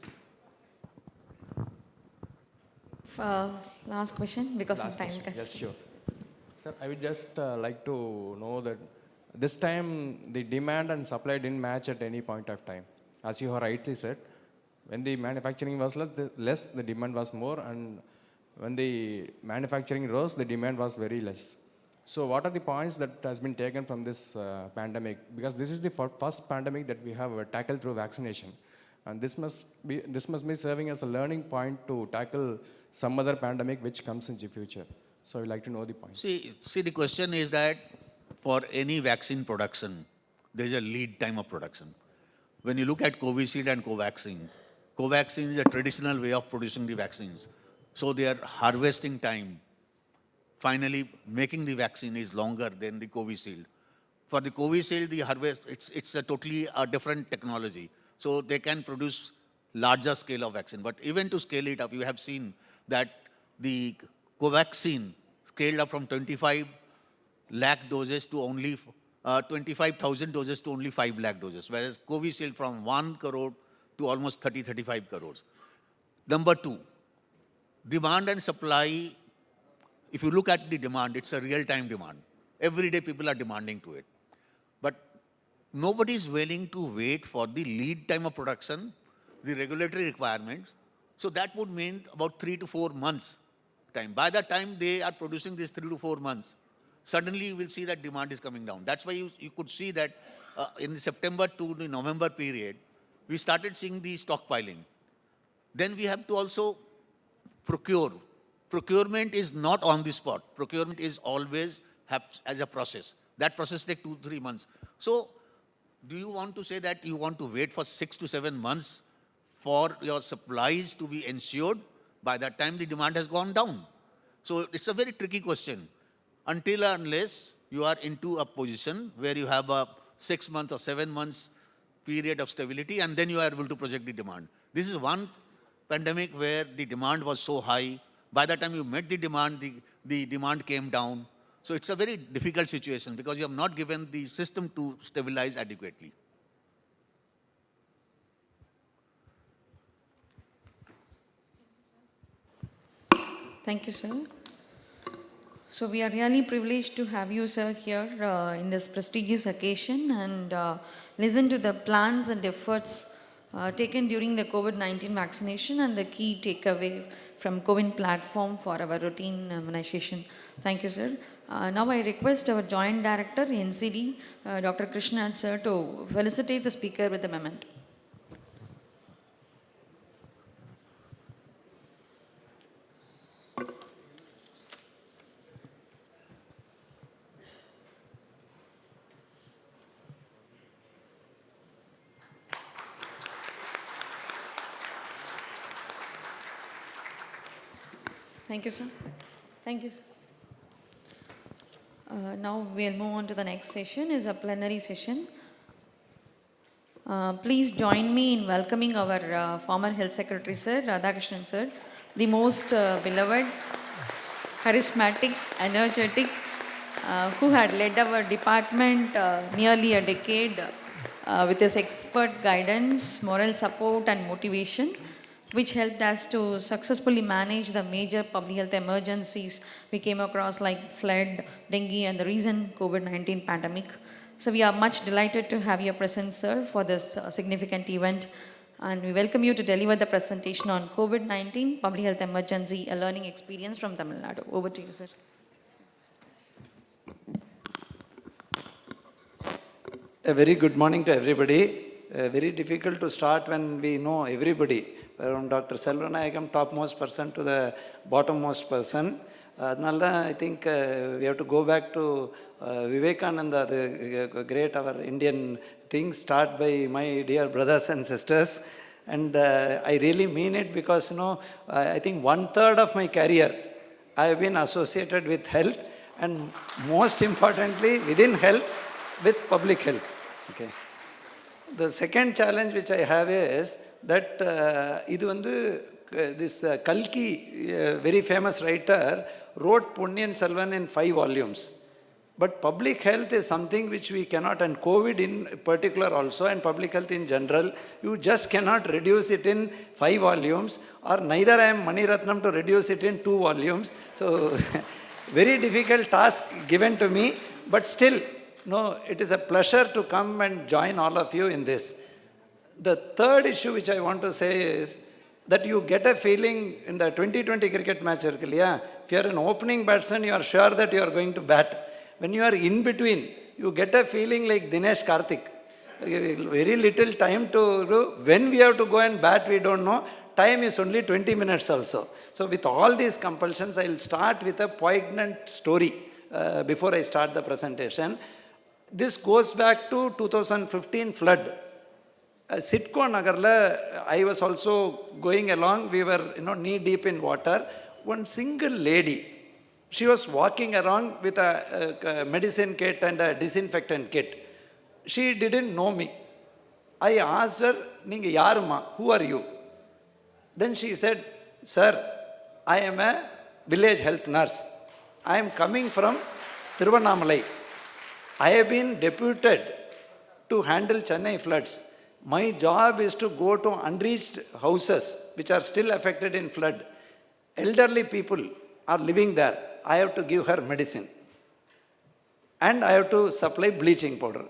Last question because of time Yes, constraints. sure. Sir, I would just like to know that this time the demand and supply didn't match at any point of time. As you have rightly said, when the manufacturing was less, the demand was more, and when the manufacturing rose, the demand was very less. So what are the points that has been taken from this pandemic? Because this is the first pandemic that we have tackled through vaccination. And this must be serving as a learning point to tackle some other pandemic which comes in the future. So I'd like to know the points. See, the question is that for any vaccine production, there's a lead time of production. When you look at Covishield and Covaxin, Covaxin is a traditional way of producing the vaccines. So their harvesting time, finally making the vaccine, is longer than the Covishield. For the Covishield, the harvest, it's a totally different technology. So they can produce larger scale of vaccine. But even to scale it up, you have seen that the Covaxin scaled up from 25 lakh doses to only 25,000 doses to only 5 lakh doses, whereas Covishield from 1 crore to almost 35 crores. Number two, demand and supply. If you look at the demand, it's a real-time demand. Every day people are demanding to it. But nobody is willing to wait for the lead time of production, the regulatory requirements. So that would mean about 3 to 4 months time. By the time they are producing this 3 to 4 months, suddenly you will see that demand is coming down. That's why you could see that in the September to the November period, we started seeing the stockpiling. Then we have to also procure. Procurement is not on the spot. Procurement is always as a process. That process takes 2 to 3 months. So do you want to say that you want to wait for 6 to 7 months for your supplies to be ensured by that time the demand has gone down? So it's a very tricky question. Until or unless you are into a position where you have a 6 months or 7 months period of stability, and then you are able to project the demand. This is one pandemic where the demand was so high. By the time you met the demand, the demand came down. So it's a very difficult situation because you have not given the system to stabilize adequately. Thank you, sir. So we are really privileged to have you, sir, here in this prestigious occasion and listen to the plans and efforts taken during the COVID-19 vaccination and the key takeaway from CoWIN platform for our routine immunization. Thank you, sir. Now I request our Joint Director, NCD, Dr. Krishnan, sir, to felicitate the speaker with a memento. Thank you, sir. Thank you, sir. Now we'll move on to the next session, is a plenary session. Please join me in welcoming our former Health Secretary, sir, Radhakrishnan, sir, the most beloved, charismatic, energetic, who had led our department nearly a decade with his expert guidance, moral support and motivation, which helped us to successfully manage the major public health emergencies we came across like flood, dengue and the recent COVID-19 pandemic. So we are much delighted to have your presence, sir, for this significant event. And we welcome you to deliver the presentation on COVID-19 public health emergency, a learning experience from Tamil Nadu. Over to you, sir. A very good morning to everybody. Very difficult to start when we know everybody. From Dr. Selvanayagam, topmost person, to the bottommost person. I think we have to go back to Vivekananda, the great, our Indian thing, start by my dear brothers and sisters. And I really mean it because, I think 1/3 of my career, I have been associated with health and most importantly, within health, with public health. Okay. The second challenge which I have is that this Kalki, very famous writer, wrote Ponniyin Selvan in 5 volumes. But public health is something which we cannot, and COVID in particular also, and public health in general, you just cannot reduce it in 5 volumes, or neither I am Mani Ratnam to reduce it in 2 volumes. So, very difficult task given to me, but still, it is a pleasure to come and join all of you in this. The third issue which I want to say is that you get a feeling in the 2020 cricket match, if you are an opening batsman, you are sure that you are going to bat. When you are in between, you get a feeling like Dinesh Karthik. Very little time to do. When we have to go and bat, we don't know. Time is only 20 minutes also. So with all these compulsions, I will start with a poignant story before I start the presentation. This goes back to 2015 flood. Sitco Nagarla, I was also going along, we were knee deep in water. One single lady, she was walking around with a medicine kit and a disinfectant kit. She didn't know me. I asked her, "Ninga yaruma? Who are you?" Then she said, "Sir, I am a village health nurse. I am coming from Thiruvannamalai. I have been deputed to handle Chennai floods. My job is to go to unreached houses which are still affected in flood. Elderly people are living there. I have to give her medicine. And I have to supply bleaching powder."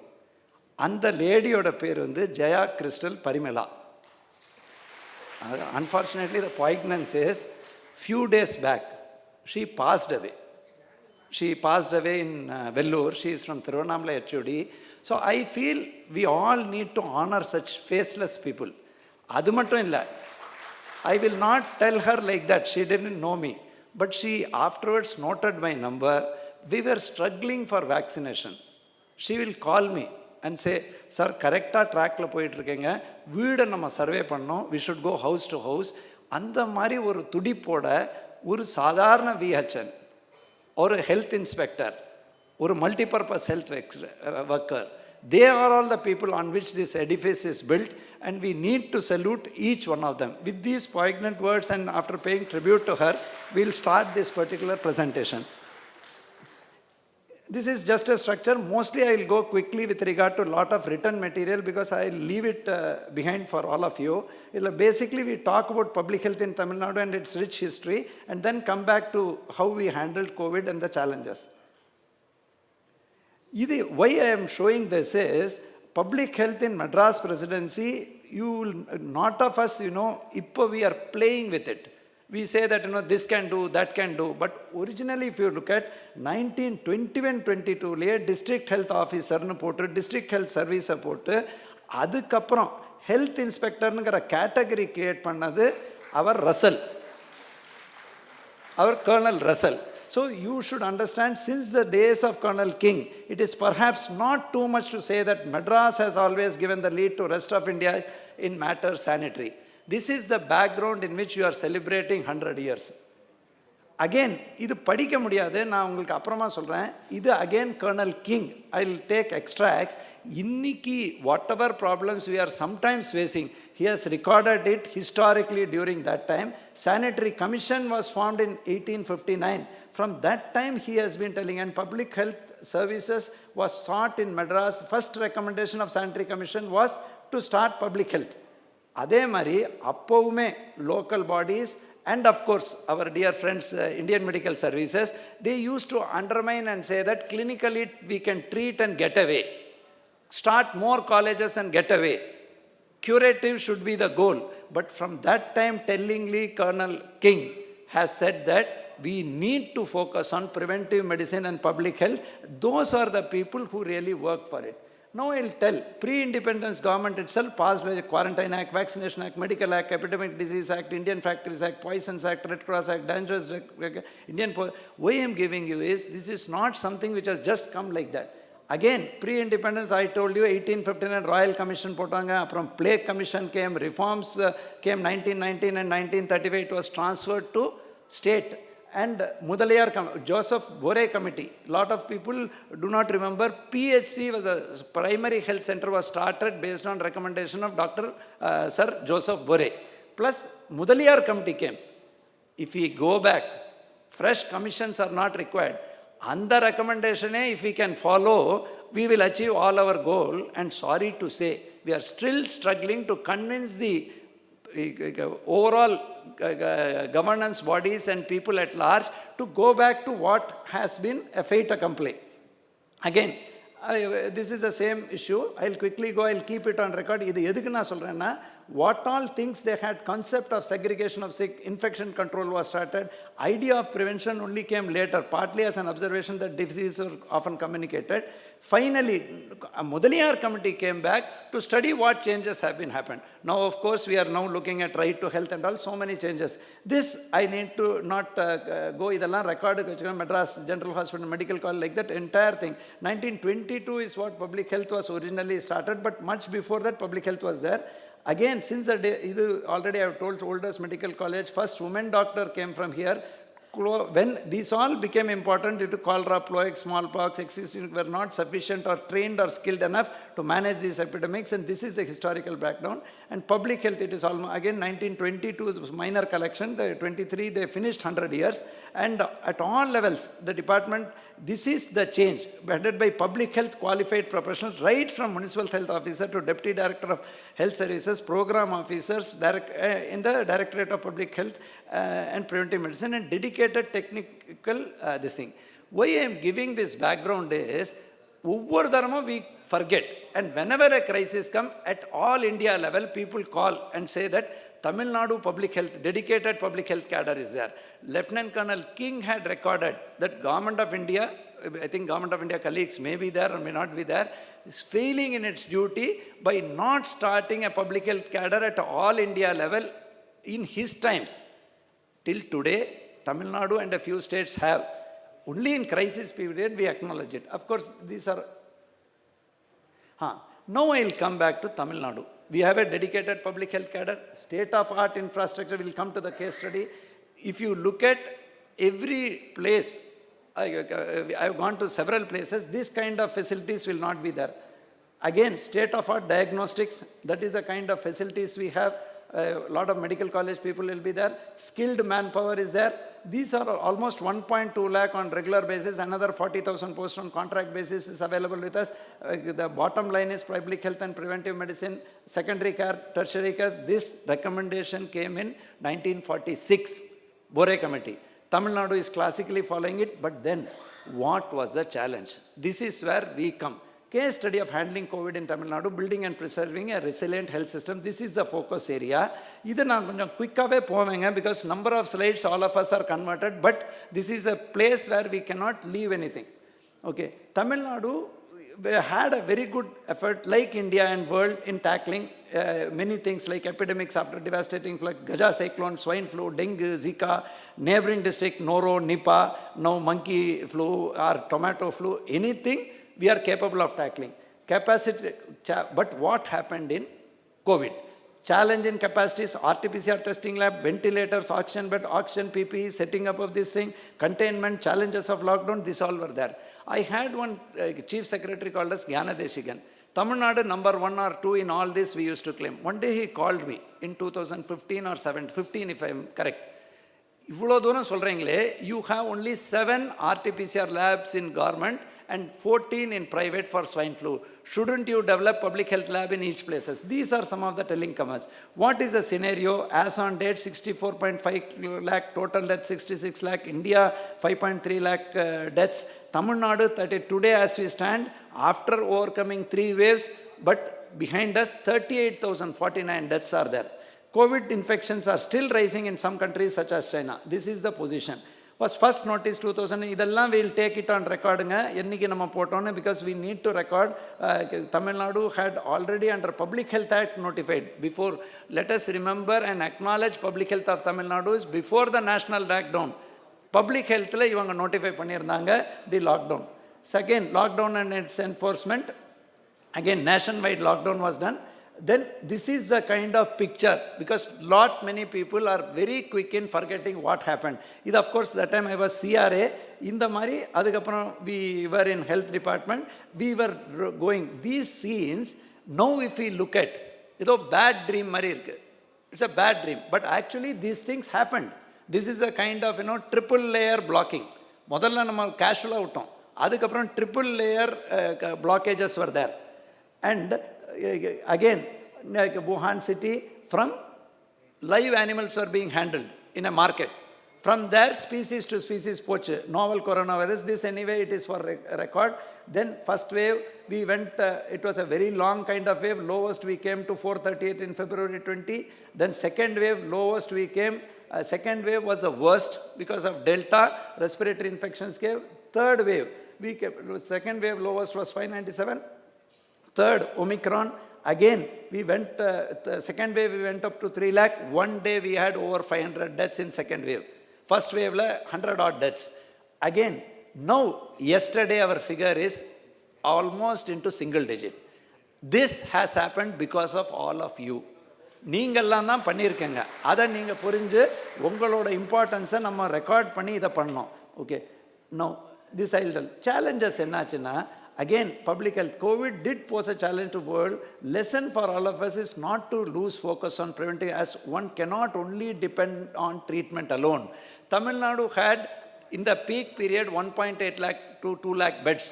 அந்த லேடியோட பேர் வந்து Jaya crystal Parimala. Unfortunately, the poignance is, few days back, she passed away. She passed away in Vellore. She is from Thiruvannamalai HOD. So I feel we all need to honor such faceless people. அது மட்டும் இல்லை, I will not tell her like that. She didn't know me. But she afterwards noted my number. We were struggling for vaccination. She will call me and say, "Sir, கரெக்டாக ட்ராக்ல போயிட்டுருக்கேங்க, வீடை நம்ம survey பண்ணோம், we should go house to house." அந்த மாதிரி ஒரு துடிப்போட ஒரு சாதாரண விஹெச்என், ஒரு ஹெல்த் இன்ஸ்பெக்டர், ஒரு multipurpose health worker, they are all the people on which this edifice is built, and we need to salute each one of them. With these poignant words and after paying tribute to her, we'll start this particular presentation. This is just a structure. Mostly I will go quickly with regard to a lot of written material because I will leave it behind for all of you. Basically, we talk about public health in Tamil Nadu and its rich history, and then come back to how we handled COVID and the challenges. Why I am showing this is, public health in Madras Presidency, you will, not of us, இப்போ we are playing with it. We say that, this can do, that can do. But originally, if you look at 1921-22, district health officer, district health service, அதுக்கப்புறம் health inspector category create பண்ணது our Russell, our Colonel Russell. So you should understand, since the days of Colonel King, it is perhaps not too much to say that Madras has always given the lead to rest of India in matters sanitary. This is the background in which you are celebrating 100 years. Again, இது படிக்க முடியாது, நான் உங்களுக்கு அப்புறமா சொல்கிறேன். இது again Colonel King. I will take extracts. இன்னைக்கு whatever problems we are sometimes facing, he has recorded it historically during that time. Sanitary Commission was formed in 1859. From that time he has been telling, and public health services was sought in Madras. First recommendation of Sanitary Commission was to start public health. அதே மாதிரி அப்போவுமே local bodies and of course our dear friends Indian Medical Services, they used to undermine and say that clinically we can treat and get away. Start more colleges and get away. Curative should be the goal. But from that time, tellingly, Colonel King has said that we need to focus on preventive medicine and public health. Those are the people who really work for it. Now I'll tell, pre-independence government itself passed the Quarantine Act, Vaccination Act, Medical Act, Epidemic Disease Act, Indian Factories Act, Poisons Act, Red Cross Act, Dangerous Indian... Why I am giving you is, this is not something which has just come like that. Again, pre-independence, I told you, 1859 Royal Commission potanga, from Plague Commission came, reforms came 1919 and 1935, it was transferred to state. And Mudaliar, Joseph Bore Committee, lot of people do not remember, PHC was a primary health center was started based on recommendation of Dr. Sir Joseph Bore. Plus, Mudaliar Committee came. If we go back, fresh commissions are not required. And the recommendation, if we can follow, we will achieve all our goal. And sorry to say, we are still struggling to convince the overall governance bodies and people at large to go back to what has been a fait accompli. Again, this is the same issue. I'll quickly go, I'll keep it on record. இது எதுக்கு நான் சொல்கிறேன்னா, what all things they had, concept of segregation of sick, infection control was started. Idea of prevention only came later, partly as an observation that diseases are often communicated. Finally, a Mudaliar committee came back to study what changes have been happened. Now, of course, we are now looking at right to health and all, so many changes. This, I need to not go, idallam record, Madras General Hospital, Medical College, like that entire thing. 1922 is what public health was originally started, but much before that, public health was there. Again, since the day, already I have told Oldest Medical College, first woman doctor came from here. When these all became important due to cholera, plague, smallpox, existing were not sufficient or trained or skilled enough to manage these epidemics, and this is the historical background. And public health, it is almost, again, 1922, it was minor collection, the 23, they finished 100 years, and at all levels, the department, this is the change, headed by public health qualified professionals, right from municipal health officer to deputy director of health services, program officers, in the Directorate of Public Health and Preventive Medicine, and dedicated technical this thing. Why I am giving this background is, we forget, and whenever a crisis comes, at all India level, people call and say that Tamil Nadu public health, dedicated public health cadre is there. Lieutenant Colonel King had recorded that Government of India, I think Government of India colleagues may be there or may not be there, is failing in its duty by not starting a public health cadre at all India level in his times. Till today, Tamil Nadu and a few states have. Only in crisis period we acknowledge it. Of course, these are... Now I will come back to Tamil Nadu. We have a dedicated public health cadre, state-of-art infrastructure, we will come to the case study. If you look at every place, I have gone to several places, this kind of facilities will not be there. Again, state-of-art diagnostics, that is the kind of facilities we have. A lot of medical college people will be there. Skilled manpower is there. These are almost 1.2 lakh on regular basis. Another 40,000 posts on contract basis is available with us. The bottom line is public health and preventive medicine, secondary care, tertiary care. This recommendation came in 1946, Bore Committee. Tamil Nadu is classically following it, but then what was the challenge? This is where we come. Case study of handling COVID in Tamil Nadu, building and preserving a resilient health system. This is the focus area. This I quickly because number of slides all of us are converted, but this is a place where we cannot leave anything. Okay, Tamil Nadu had a very good effort like India and world in tackling many things like epidemics after devastating flood, Gaja cyclone, swine flu, dengue, Zika, neighboring district, Noro, Nipah, now monkey flu or tomato flu, anything we are capable of tackling. Capacity, but what happened in COVID? Challenge in capacities, RT-PCR testing lab, ventilators, oxygen bed, oxygen PPE, setting up of this thing, containment, challenges of lockdown, this all were there. I had one chief secretary called as Gyana Deshigan. Tamil Nadu number 1 or 2 in all this we used to claim. One day he called me in 2015 or 15 if I am correct. You have only 7 RT-PCR labs in government and 14 in private for swine flu. Shouldn't you develop public health lab in each places? These are some of the telling comments. What is the scenario? As on date, 64.5 lakh, total deaths 66 lakh, India 5.3 lakh deaths, Tamil Nadu 30. Today as we stand, after overcoming 3 waves, but behind us 38,049 deaths are there. COVID infections are still rising in some countries such as China. This is the position. Was first noticed 2000, idallam we will take it on record because we need to record. Tamil Nadu had already under Public Health Act notified. Before, let us remember and acknowledge Public Health of Tamil Nadu is before the national lockdown. Public Health la ivanga notify panniranga the lockdown. Second, lockdown and its enforcement. Again, nationwide lockdown was done. Then this is the kind of picture, because many people are very quick in forgetting what happened. This, of course, that time I was CRA. In the Mari, we were in health department. We were going these scenes. Now, if we look at, it's a bad dream. It's a bad dream. But actually, these things happened. This is a kind of triple layer blocking. Modalla nama casual outom. Adukapram triple layer blockages were there. And again, Wuhan city, from live animals were being handled in a market. From there, species to species pochu. Novel coronavirus, this anyway, it is for record. Then first wave, we went, it was a very long kind of wave. Lowest we came to 438 in February 20. Then second wave, lowest we came. Second wave was the worst because of Delta, respiratory infections came. Third wave, we kept, second wave lowest was 597. Third, Omicron. Again, we went, the second wave we went up to 3 lakh. One day we had over 500 deaths in second wave. First wave, 100 odd deaths. Again, now, yesterday our figure is almost into single digit. This has happened because of all of you. நீங்கள்லாம் தான் பண்ணியிருக்கேங்க. அதை நீங்கள் புரிஞ்சு உங்களோட இம்பார்ட்டன்ஸை நம்ம record பண்ணி இதை பண்ணோம். Okay, no this I'll challenges என்னாச்சுன்னா, again, public health, COVID did pose a challenge to the world. Lesson for all of us is not to lose focus on preventing, as one cannot only depend on treatment alone. Tamil Nadu had, in the peak period, 1.8 lakh to 2 lakh beds.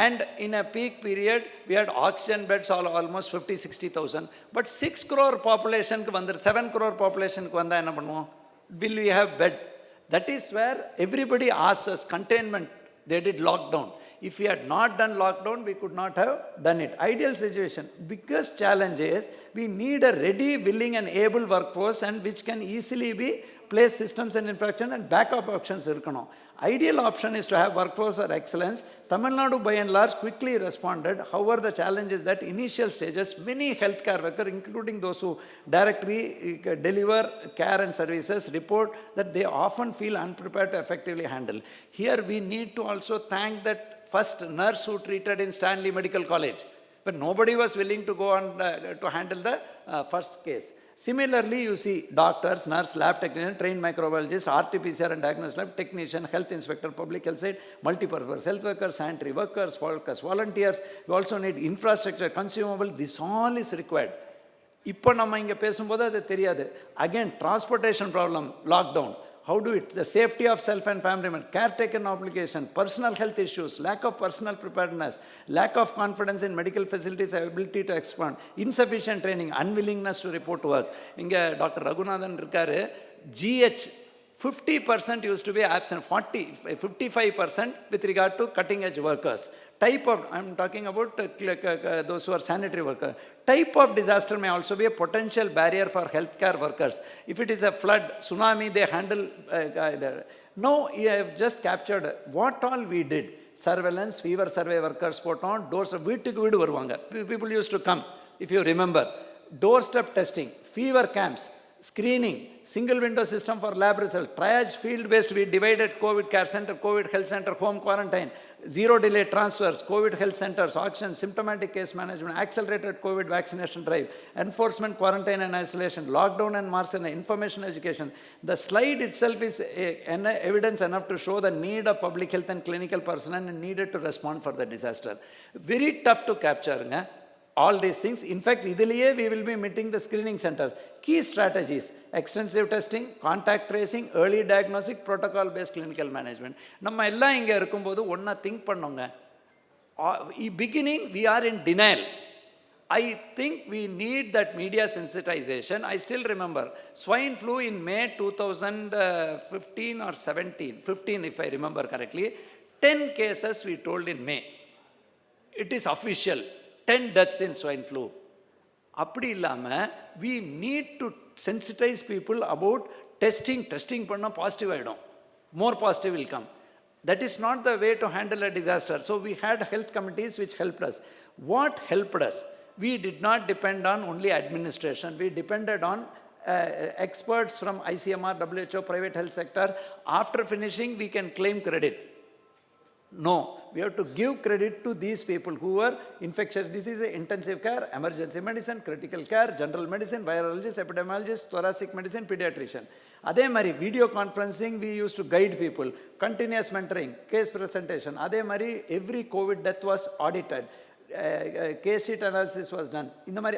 And in a peak period, we had oxygen beds almost 50-60,000. But 6 crore population, 7 crore population, will we have bed? That is where everybody asks us, containment, they did lockdown. If we had not done lockdown, we could not have done it. Ideal situation. Biggest challenge is we need a ready, willing and able workforce, and which can easily be place systems and infrastructure and backup options. Ideal option is to have workforce or excellence. Tamil Nadu by and large quickly responded. However, the challenge is that initial stages, many healthcare workers, including those who directly deliver care and services, report that they often feel unprepared to effectively handle. Here we need to also thank that first nurse who treated in Stanley Medical College, but nobody was willing to go on to handle the first case. Similarly, you see doctors, nurse, lab technician, trained microbiologist, RT-PCR and diagnostic lab technician, health inspector, public health side, multipurpose health workers, sanitary workers, volunteers. You also need infrastructure, consumable. This all is required. இப்போ நம்ம இங்கே பேசும்போது அது தெரியாது. Again, transportation problem, lockdown. How do it? The safety of self and family member, caretaker obligation, personal health issues, lack of personal preparedness, lack of confidence in medical facilities, ability to expand, insufficient training, unwillingness to report work. Inga Dr. Raghunathan irukkaru, GH 50% used to be absent, 55% with regard to cutting edge workers. Type of, I'm talking about those who are sanitary workers. Type of disaster may also be a potential barrier for healthcare workers. If it is a flood, tsunami, they handle. No, you have just captured what all we did. Surveillance, fever survey workers put on, doors of people used to come, if you remember. Doorstep testing, fever camps, screening, single window system for lab results, triage field-based, we divided COVID care center, COVID health center, home quarantine, zero delay transfers, COVID health centers, auction, symptomatic case management, accelerated COVID vaccination drive, enforcement, quarantine and isolation, lockdown and mask and information education. The slide itself is evidence enough to show the need of public health and clinical personnel and needed to respond for the disaster. Very tough to capture. All these things. In fact, we will be meeting the screening centers. Key strategies, extensive testing, contact tracing, early diagnostic, protocol-based clinical management. நம்ம எல்லாம் இங்கே இருக்கும்போது ஒன்றா think பண்ணோங்க. Beginning, we are in denial. I think we need that media sensitization. I still remember swine flu in May 2015 or 17, 15 if I remember correctly, 10 cases we told in May. It is official. 10 deaths in swine flu. அப்படி இல்லாமல் we need to sensitize people about testing பண்ணால் positive ஆகிடும். More positive will come. That is not the way to handle a disaster. So we had health committees which helped us. What helped us? We did not depend on only administration. We depended on experts from ICMR, WHO, private health sector. After finishing, we can claim credit. No, we have to give credit to these people who are infectious disease, intensive care, emergency medicine, critical care, general medicine, virologist, epidemiologist, thoracic medicine, pediatrician. Adhe mari video conferencing, we used to guide people, continuous mentoring, case presentation. Adhe mari every COVID death was audited. Case sheet analysis was done.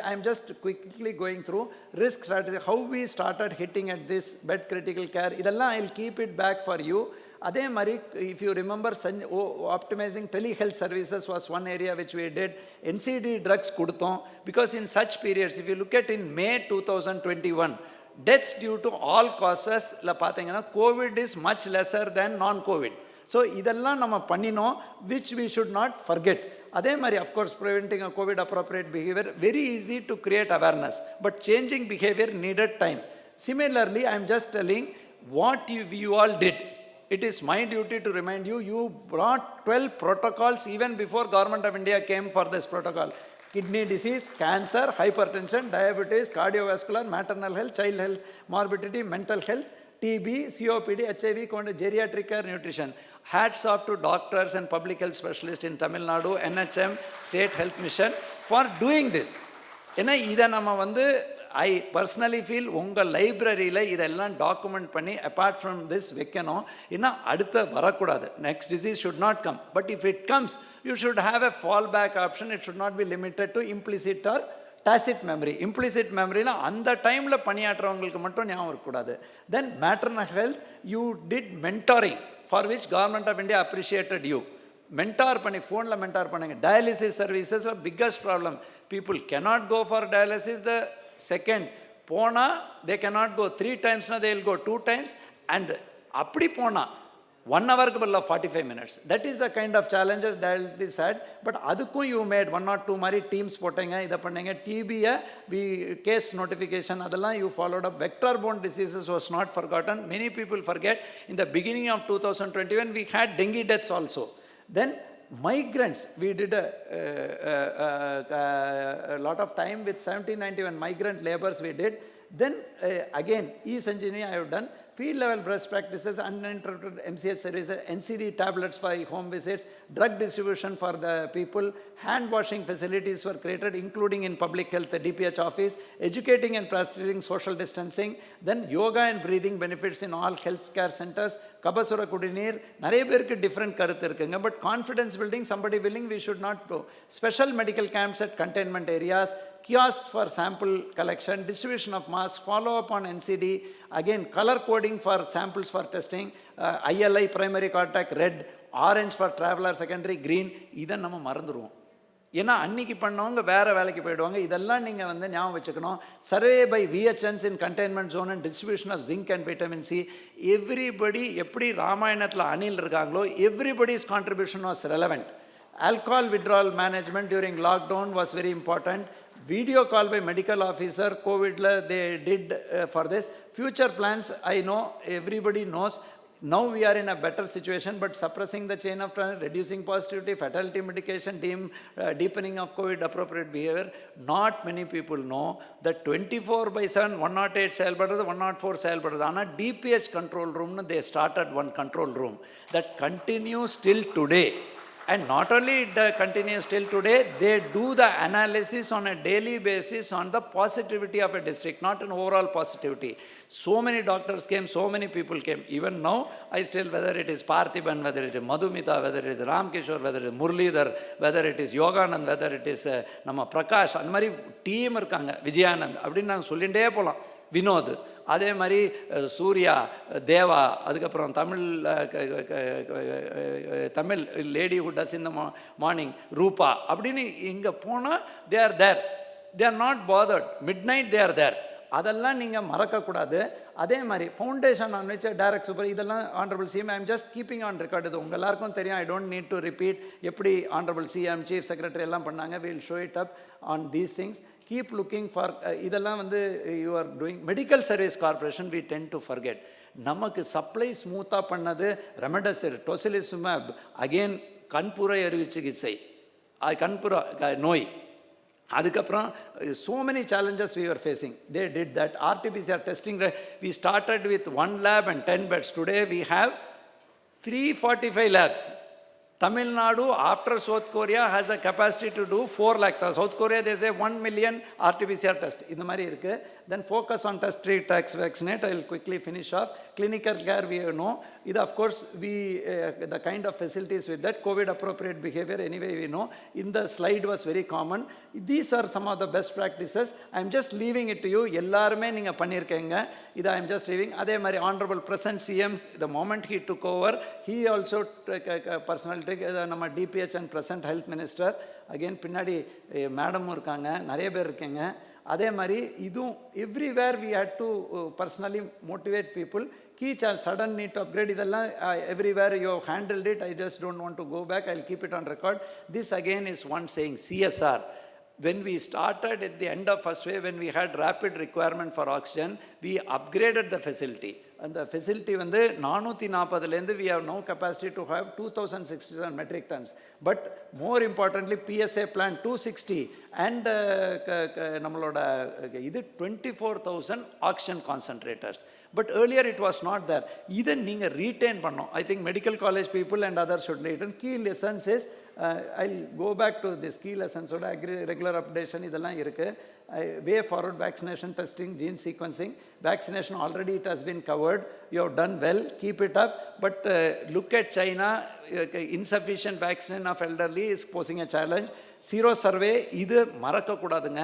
I am just quickly going through risk strategy, how we started hitting at this bed critical care. Idella I'll keep it back for you. Adhe mari, if you remember, optimizing telehealth services was one area which we did. NCD drugs kuduthom, because in such periods, if you look at in May 2021, deaths due to all causes la pathina COVID is much lesser than non-COVID. So இதெல்லாம் நம்ம பண்ணினோம், which we should not forget. அதே மாதிரி of course preventing a COVID appropriate behavior, very easy to create awareness, but changing behavior needed time. Similarly, I am just telling what you all did. It is my duty to remind you, you brought 12 protocols even before Government of India came for this protocol. Kidney disease, cancer, hypertension, diabetes, cardiovascular, maternal health, child health, morbidity, mental health, TB, COPD, HIV, geriatric care, nutrition. Hats off to doctors and public health specialists in Tamil Nadu, NHM, State Health Mission for doing this. ஏன்னா இதை நம்ம வந்து I personally feel உங்கள் லைப்ரரியில் இதெல்லாம் document பண்ணி apart from this வைக்கணும். ஏன்னா அடுத்த வரக்கூடாது. Next disease should not come. But if it comes, you should have a fallback option. It should not be limited to implicit or tacit memory. Implicit memoryனா அந்த டைமில் பணியாற்றுறவங்களுக்கு மட்டும் ஞாபகம் இருக்கக்கூடாது. Then maternal health, you did mentoring for which Government of India appreciated you. Mentor பண்ணி ஃபோனில் mentor பண்ணுங்க. Dialysis services are biggest problem. People cannot go for dialysis the second. போனா they cannot go 3 times, now they will go 2 times, and அப்படி போனா 1 hourக்கு பதிலாக 45 minutes. That is the kind of challenges dialysis had. But அதுக்கும் you made 1 or 2 மாதிரி teams போட்டீங்க, இதை பண்ணீங்க. TB-யை case notification அதெல்லாம் you followed up. Vector borne diseases was not forgotten. Many people forget. In the beginning of 2021 we had dengue deaths also. Then migrants, we did a lot of time with 1791 migrant laborers we did. Then again, e-Sanjeevani I have done. Field level best practices, uninterrupted MCH services, NCD tablets for home visits, drug distribution for the people, hand washing facilities were created, including in public health, the DPH office, educating and practicing social distancing, then yoga and breathing benefits in all health care centers, Kabasura Kudineer, நிறைய பேருக்கு different கருத்து இருக்குங்க, but confidence building, somebody willing, we should not do. Special medical camps at containment areas, kiosk for sample collection, distribution of masks, follow up on NCD, again color coding for samples for testing, ILI primary contact red, orange for traveler secondary, green. இதை நம்ம மறந்துடுவோம். ஏன்னா அன்னைக்கு பண்ணவங்க வேறு வேலைக்கு போயிடுவாங்க. இதெல்லாம் நீங்கள் வந்து ஞாபகம் வச்சுக்கணும். Survey by VHNs in containment zone and distribution of zinc and vitamin C. Everybody, எப்படி ராமாயணத்தில் அணில் இருக்காங்களோ, everybody's contribution was relevant. Alcohol withdrawal management during lockdown was very important. Video call by medical officer, COVID they did for this. Future plans, I know everybody knows. Now we are in a better situation, but suppressing the chain of transmission, reducing positivity, fatality medication, deepening of COVID appropriate behavior. Not many people know that 24/7, 108 செயல்படுறது, 104 செயல்படுறது. ஆனால் DPH control room, they started one control room that continues till today. And not only it continues till today, they do the analysis on a daily basis on the positivity of a district, not an overall positivity. So many doctors came, so many people came. Even now, I still, whether it is Parthiban, whether it is Madhumita, whether it is Ramkishore, whether it is Murlidhar, whether it is Yoganand, whether it is நம்ம பிரகாஷ், அந்த மாதிரி team இருக்காங்க, விஜயானந்த் அப்படின்னு நாங்கள் சொல்லிகிட்டே போகலாம். வினோத், அதே மாதிரி சூர்யா, தேவா, அதுக்கப்புறம் Tamil lady who does in the morning, Rupa அப்படின்னு இங்கே போனால் they are there. They are not bothered. Midnight they are there. அதெல்லாம் நீங்கள் மறக்கக்கூடாது. அதே மாதிரி foundation on which direct super, இதெல்லாம் honourable CM, I am just keeping on record. இது உங்கள் எல்லாருக்கும் தெரியும். I don't need to repeat எப்படி ஆனரபிள் சிஎம், சீஃப் செக்ரட்டரி எல்லாம் பண்ணாங்க. Will show it up on these things. Keep looking for இதெல்லாம் வந்து you are doing. Medical service corporation we tend to forget. நமக்கு சப்ளை ஸ்மூத்தாக பண்ணது ரெமடசிவிர், டொசிலிசுமேப், அகெயின் கண்புரை அறுவை சிகிச்சை, கண்புற நோய். அதுக்கப்புறம் so many challenges we were facing. They did that. RT-PCR testing, we started with 1 lab and 10 beds. Today we have 345 labs. Tamil Nadu, after South Korea, has a capacity to do 4 lakh. South Korea, they say 1 million RT-PCR test. In the mari irukku. Then focus on test, treat, tax, vaccinate. I will quickly finish off. Clinical care, we know. It, of course, we the kind of facilities with that. COVID appropriate behavior, anyway, we know. In the slide was very common. These are some of the best practices. I am just leaving it to you. எல்லாருமே நீங்கள் பண்ணியிருக்கீங்க. இதை I am just leaving. அதே மாதிரி honorable present CM, the moment he took over, he also personal நம்ம DPH and present health minister. Again பின்னாடி மேடமும் இருக்காங்க, நிறைய பேர் இருக்கீங்க. அதே மாதிரி இதுவும் everywhere we had to personally motivate people. Key sudden need to upgrade இதெல்லாம் everywhere you have handled it. I just don't want to go back. I'll keep it on record. This again is one saying, CSR. When we started at the end of first wave, when we had rapid requirement for oxygen, we upgraded the facility. And the facility வந்து 440 we have now capacity to have 2067 metric tons. But more importantly, PSA plant 260 and நம்மளோட இது 24,000 oxygen concentrators. But earlier it was not there. இதை நீங்க retain பண்ணோம். I think medical college people and others should retain. Key lessons is, I'll go back to this key lessons, regular updation இதெல்லாம் இருக்கு. Way forward vaccination testing, gene sequencing, vaccination already it has been covered. You have done well, keep it up. But look at China, insufficient vaccination of elderly is posing a challenge. Zero survey, இது மறக்க கூடாதுங்க.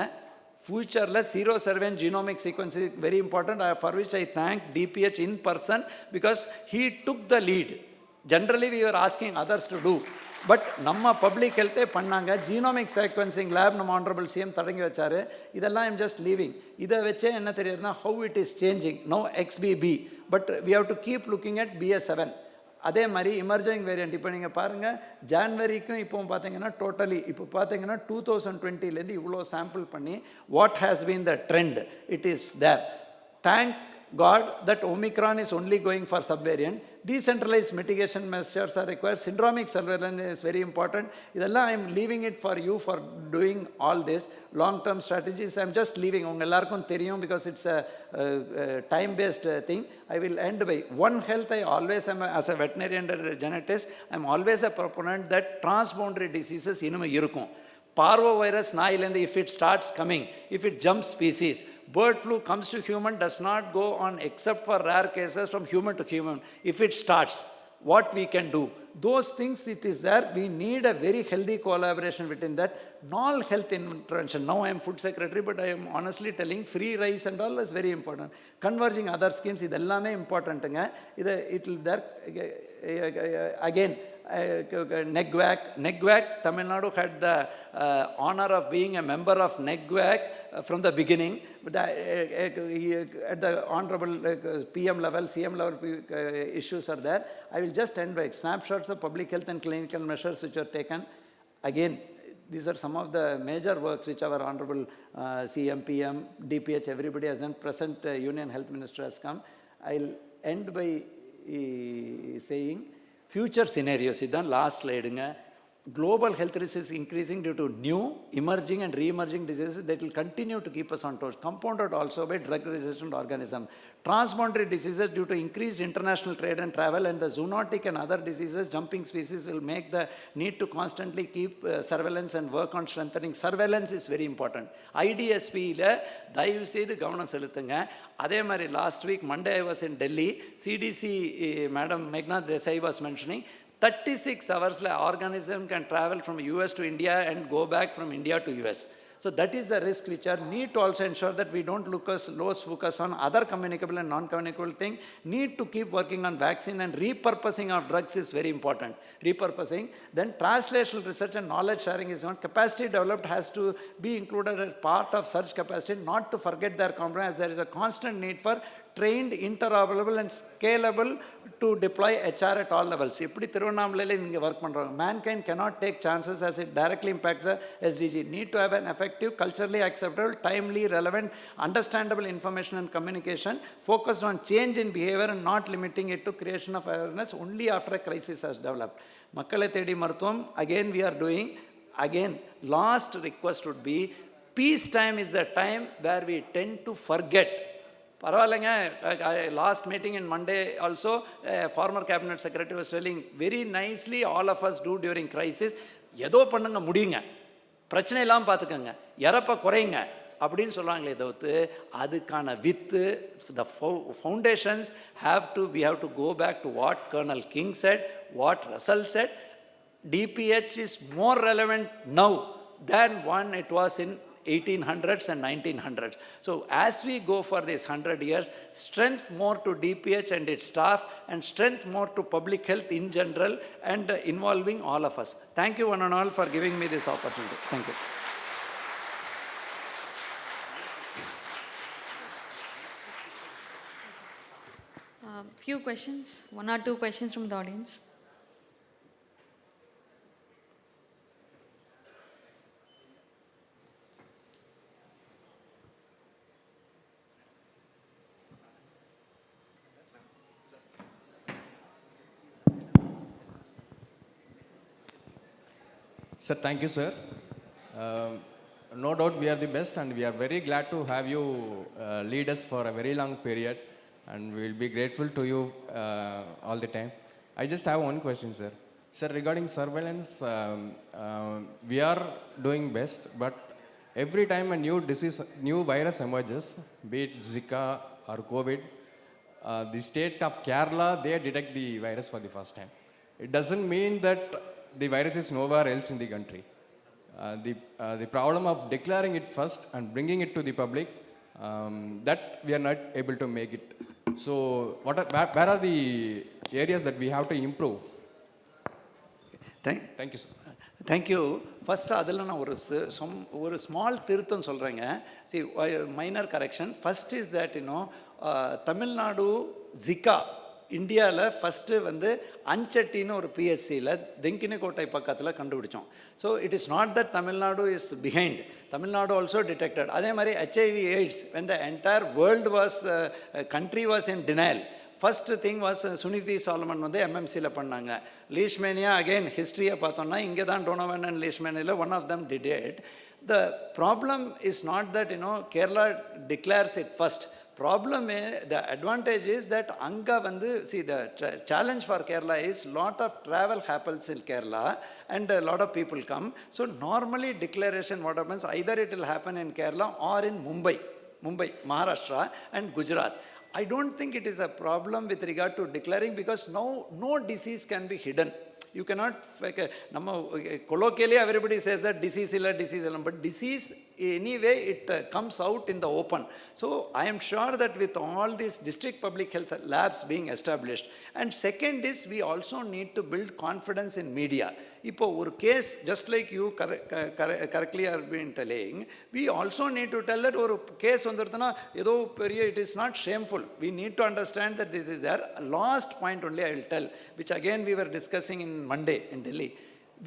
Future zero survey and genomic sequencing very important, for which I thank DPH in person because he took the lead. Generally we were asking others to do. But நம்ம public ஹெல்த்தே பண்ணாங்க. Genomic sequencing lab நம்ம honourable CM தொடங்கி வச்சார். இதெல்லாம் I'm just leaving. இதை வச்சே என்ன தெரியுதுன்னா how it is changing no XBB. But we have to keep looking at BA7. அதே மாதிரி எமர்ஜிங் வேரியண்ட் இப்போ நீங்கள் பாருங்கள், ஜான்வரிக்கும் இப்போ பார்த்தீங்கன்னா டோட்டலி இப்போ பார்த்தீங்கன்னா 2020 இவ்வளோ சாம்பிள் பண்ணி what has been the trend it is there. Thank God that Omicron is only going for subvariant. Decentralized mitigation measures are required. Syndromic surveillance is very important. Idella I am leaving it for you for doing all this long term strategies. I am just leaving unga ellarkum theriyum because it's a time based thing. I will end by one health. I always am as a veterinarian genetist, I am always a proponent that transboundary diseases inume irukum. Parvovirus nailende if it starts coming, if it jumps species, bird flu comes to human, does not go on except for rare cases from human to human. If it starts, what we can do? Those things it is there. We need a very healthy collaboration between that. All health intervention. Now I am food secretary, but I am honestly telling free rice and all is very important. Converging other schemes, idellame important. It will there again. NEGVAC, Tamil Nadu had the honor of being a member of NEGVAC from the beginning. At the honorable PM level, CM level issues are there. I will just end by snapshots of public health and clinical measures which are taken. Again, these are some of the major works which our honorable CM, PM, DPH, everybody has done. Present Union Health Minister has come. I'll end by saying, future scenarios, this is the last slide. Global health risk is increasing due to new, emerging and re-emerging diseases that will continue to keep us on toes, compounded also by drug-resistant organisms. Transboundary diseases due to increased international trade and travel, and the zoonotic and other diseases, jumping species will make the need to constantly keep surveillance and work on strengthening. Surveillance is very important. IDSP la dayavu seidu gavanam seluthunga. Adhe mari last week Monday I was in Delhi. CDC Madam Meghna Desai was mentioning 36 hours organism can travel from US to India and go back from India to US. So that is the risk which are need to also ensure that we don't lose focus on other communicable and non-communicable thing. Need to keep working on vaccine and repurposing of drugs is very important. Repurposing. Then translational research and knowledge sharing is on. Capacity developed has to be included as part of surge capacity, not to forget their compromise. There is a constant need for trained, interoperable and scalable to deploy HR at all levels. Eppadi Thiruvannamalai inga work pandranga. Mankind cannot take chances as it directly impacts the SDG. Need to have an effective, culturally acceptable, timely, relevant, understandable information and communication focused on change in behavior and not limiting it to creation of awareness only after a crisis has developed. Makkale Thedi Marthuvam, again we are doing. Again, last request would be, peace time is the time where we tend to forget. பரவாயில்லைங்க, last meeting in Monday also, former cabinet secretary was telling very nicely all of us do during crisis, ஏதோ பண்ணுங்க முடியுங்க, பிரச்சனை இல்லாமல் பார்த்துக்கோங்க, இறப்ப குறையுங்க அப்படின்னு சொல்லுவாங்களே தவிர்த்து அதுக்கான with the foundations we have to go back to what Colonel King said, what Russell said. DPH is more relevant now than when it was in 1800s and 1900s. So as we go for this 100 years, strength more to DPH and its staff and strength more to public health in general and involving all of us. Thank you one and all for giving me this opportunity. Thank you. Few questions, one or two questions from the audience. Sir, thank you, sir. No doubt we are the best, and we are very glad to have you lead us for a very long period, and we will be grateful to you all the time. I just have one question, sir. Sir, regarding surveillance, we are doing best, but every time a new disease, new virus emerges, be it Zika or COVID, the state of Kerala, they detect the virus for the first time. It doesn't mean that the virus is nowhere else in the country. The problem of declaring it first and bringing it to the public, that we are not able to make it. So, where are the areas that we have to improve? Thank you, sir. Thank you first அதில் நான் ஒரு small திருத்தம் சொல்கிறேங்க. See minor correction. First is that Tamil Nadu Zika இந்தியாவில் first வந்து அஞ்சட்டின்னு ஒரு பிஹெச்சியில் தெங்கினிக்கோட்டை பக்கத்தில் கண்டுபிடிச்சோம். So it is not that Tamil Nadu is behind. Tamil Nadu also detected. அதே மாதிரி HIV AIDS when the entire world was country was in denial. First thing was Suniti Solomon வந்து MMCயில் பண்ணாங்க. லீஷ்மேனியா அகெயின் ஹிஸ்ட்ரியை பார்த்தோம்னா இங்கே தான் டோனோவன் அண்ட் லீஷ்மேனியில் one of them did it. The problem is not that Kerala declares it first. Problem is, the advantage is that anga vandu, see the challenge for Kerala is lot of travel happens in Kerala and a lot of people come. So normally declaration what happens, either it will happen in Kerala or in Mumbai, Maharashtra and Gujarat. I don't think it is a problem with regard to declaring because now no disease can be hidden. You cannot, colloquially everybody says that disease, but disease anyway it comes out in the open. So I am sure that with all these district public health labs being established, and second is we also need to build confidence in media. இப்போ ஒரு case just like you correctly are been telling, we also need to tell that ஒரு case வந்துடுதுன்னா ஏதோ பெரிய it is not shameful. We need to understand that this is there. Last point only I will tell, which again we were discussing in Monday in Delhi.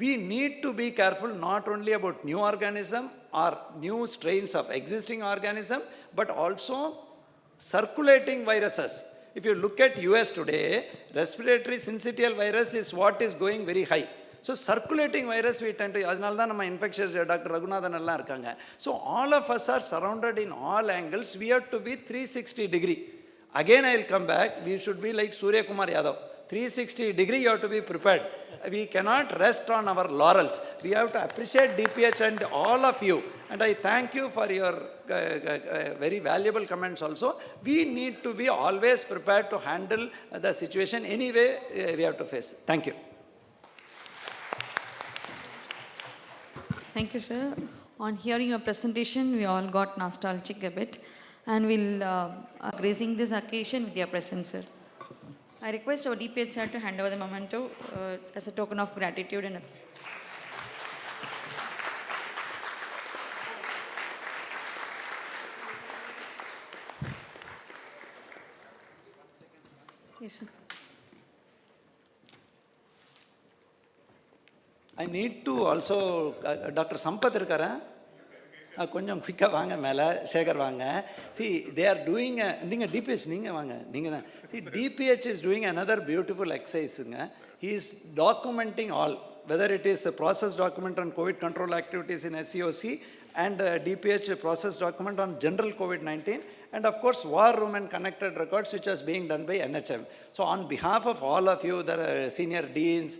We need to be careful not only about new organism or new strains of existing organism, but also circulating viruses. If you look at US today, respiratory syncytial virus is what is going very high. So circulating virus we tend to, அதனால தான் நம்ம infectious doctor Raghunathan எல்லாம் இருக்காங்க. So all of us are surrounded in all angles. We have to be 360 degree. Again I will come back, we should be like Surya Kumar Yadav. 360 degree you have to be prepared. We cannot rest on our laurels. We have to appreciate DPH and all of you. And I thank you for your very valuable comments also. We need to be always prepared to handle the situation anyway we have to face. Thank you. Thank you, sir. On hearing your presentation, we all got nostalgic a bit, and we'll gracing this occasion with your presence, sir. I request our DPH sir to hand over the memento as a token of gratitude and yes, sir. I need to also, Dr. Sampath இருக்காரா? கொஞ்சம் குயிக்காக வாங்க மேலே, சேகர் வாங்க. See, they are doing, நீங்கள் DPH நீங்கள் வாங்க, நீங்கள் தான். See, DPH is doing another beautiful exercise. He is documenting all, whether it is a process document on COVID control activities in SCOC and DPH process document on general COVID-19, and of course war room and connected records which is being done by NHM. So on behalf of all of you, the senior deans,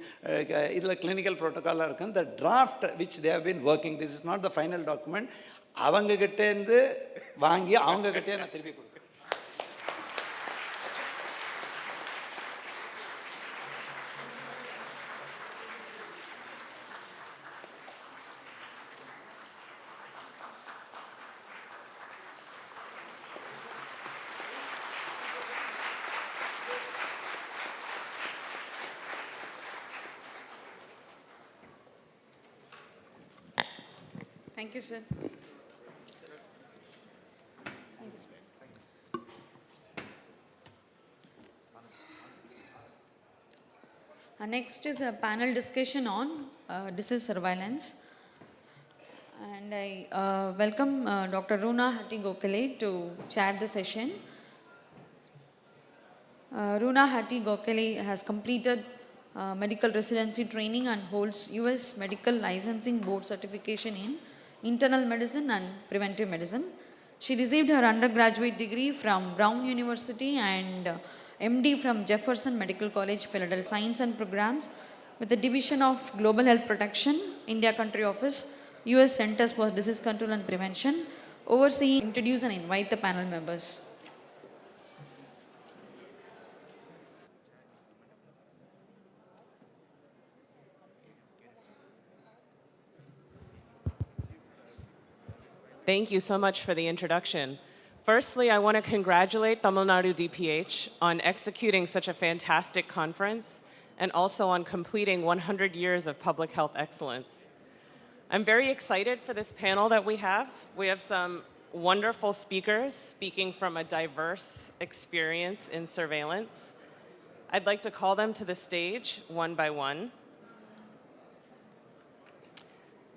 the clinical protocol, the draft which they have been working, this is not the final document. அவங்க கிட்டேருந்து வாங்கி அவங்க கிட்டே நான் திருப்பி கொடுக்குறேன். Thank you, sir. Thank you, sir. Next is a panel discussion on disease surveillance. And I welcome Dr. Runa Hatti-Gokhale to chair the session. Runa Hatti-Gokhale has completed medical residency training and holds US Medical Licensing Board certification in internal medicine and preventive medicine. She received her undergraduate degree from Brown University and MD from Jefferson Medical College, Philadelphia, Science and Programs with the Division of Global Health Protection, India Country Office, US Centers for Disease Control and Prevention, overseeing, introduce and invite the panel members. Thank you so much for the introduction. Firstly, I want to congratulate Tamil Nadu DPH on executing such a fantastic conference and also on completing 100 years of public health excellence. I'm very excited for this panel that we have. We have some wonderful speakers speaking from a diverse experience in surveillance. I'd like to call them to the stage one by one.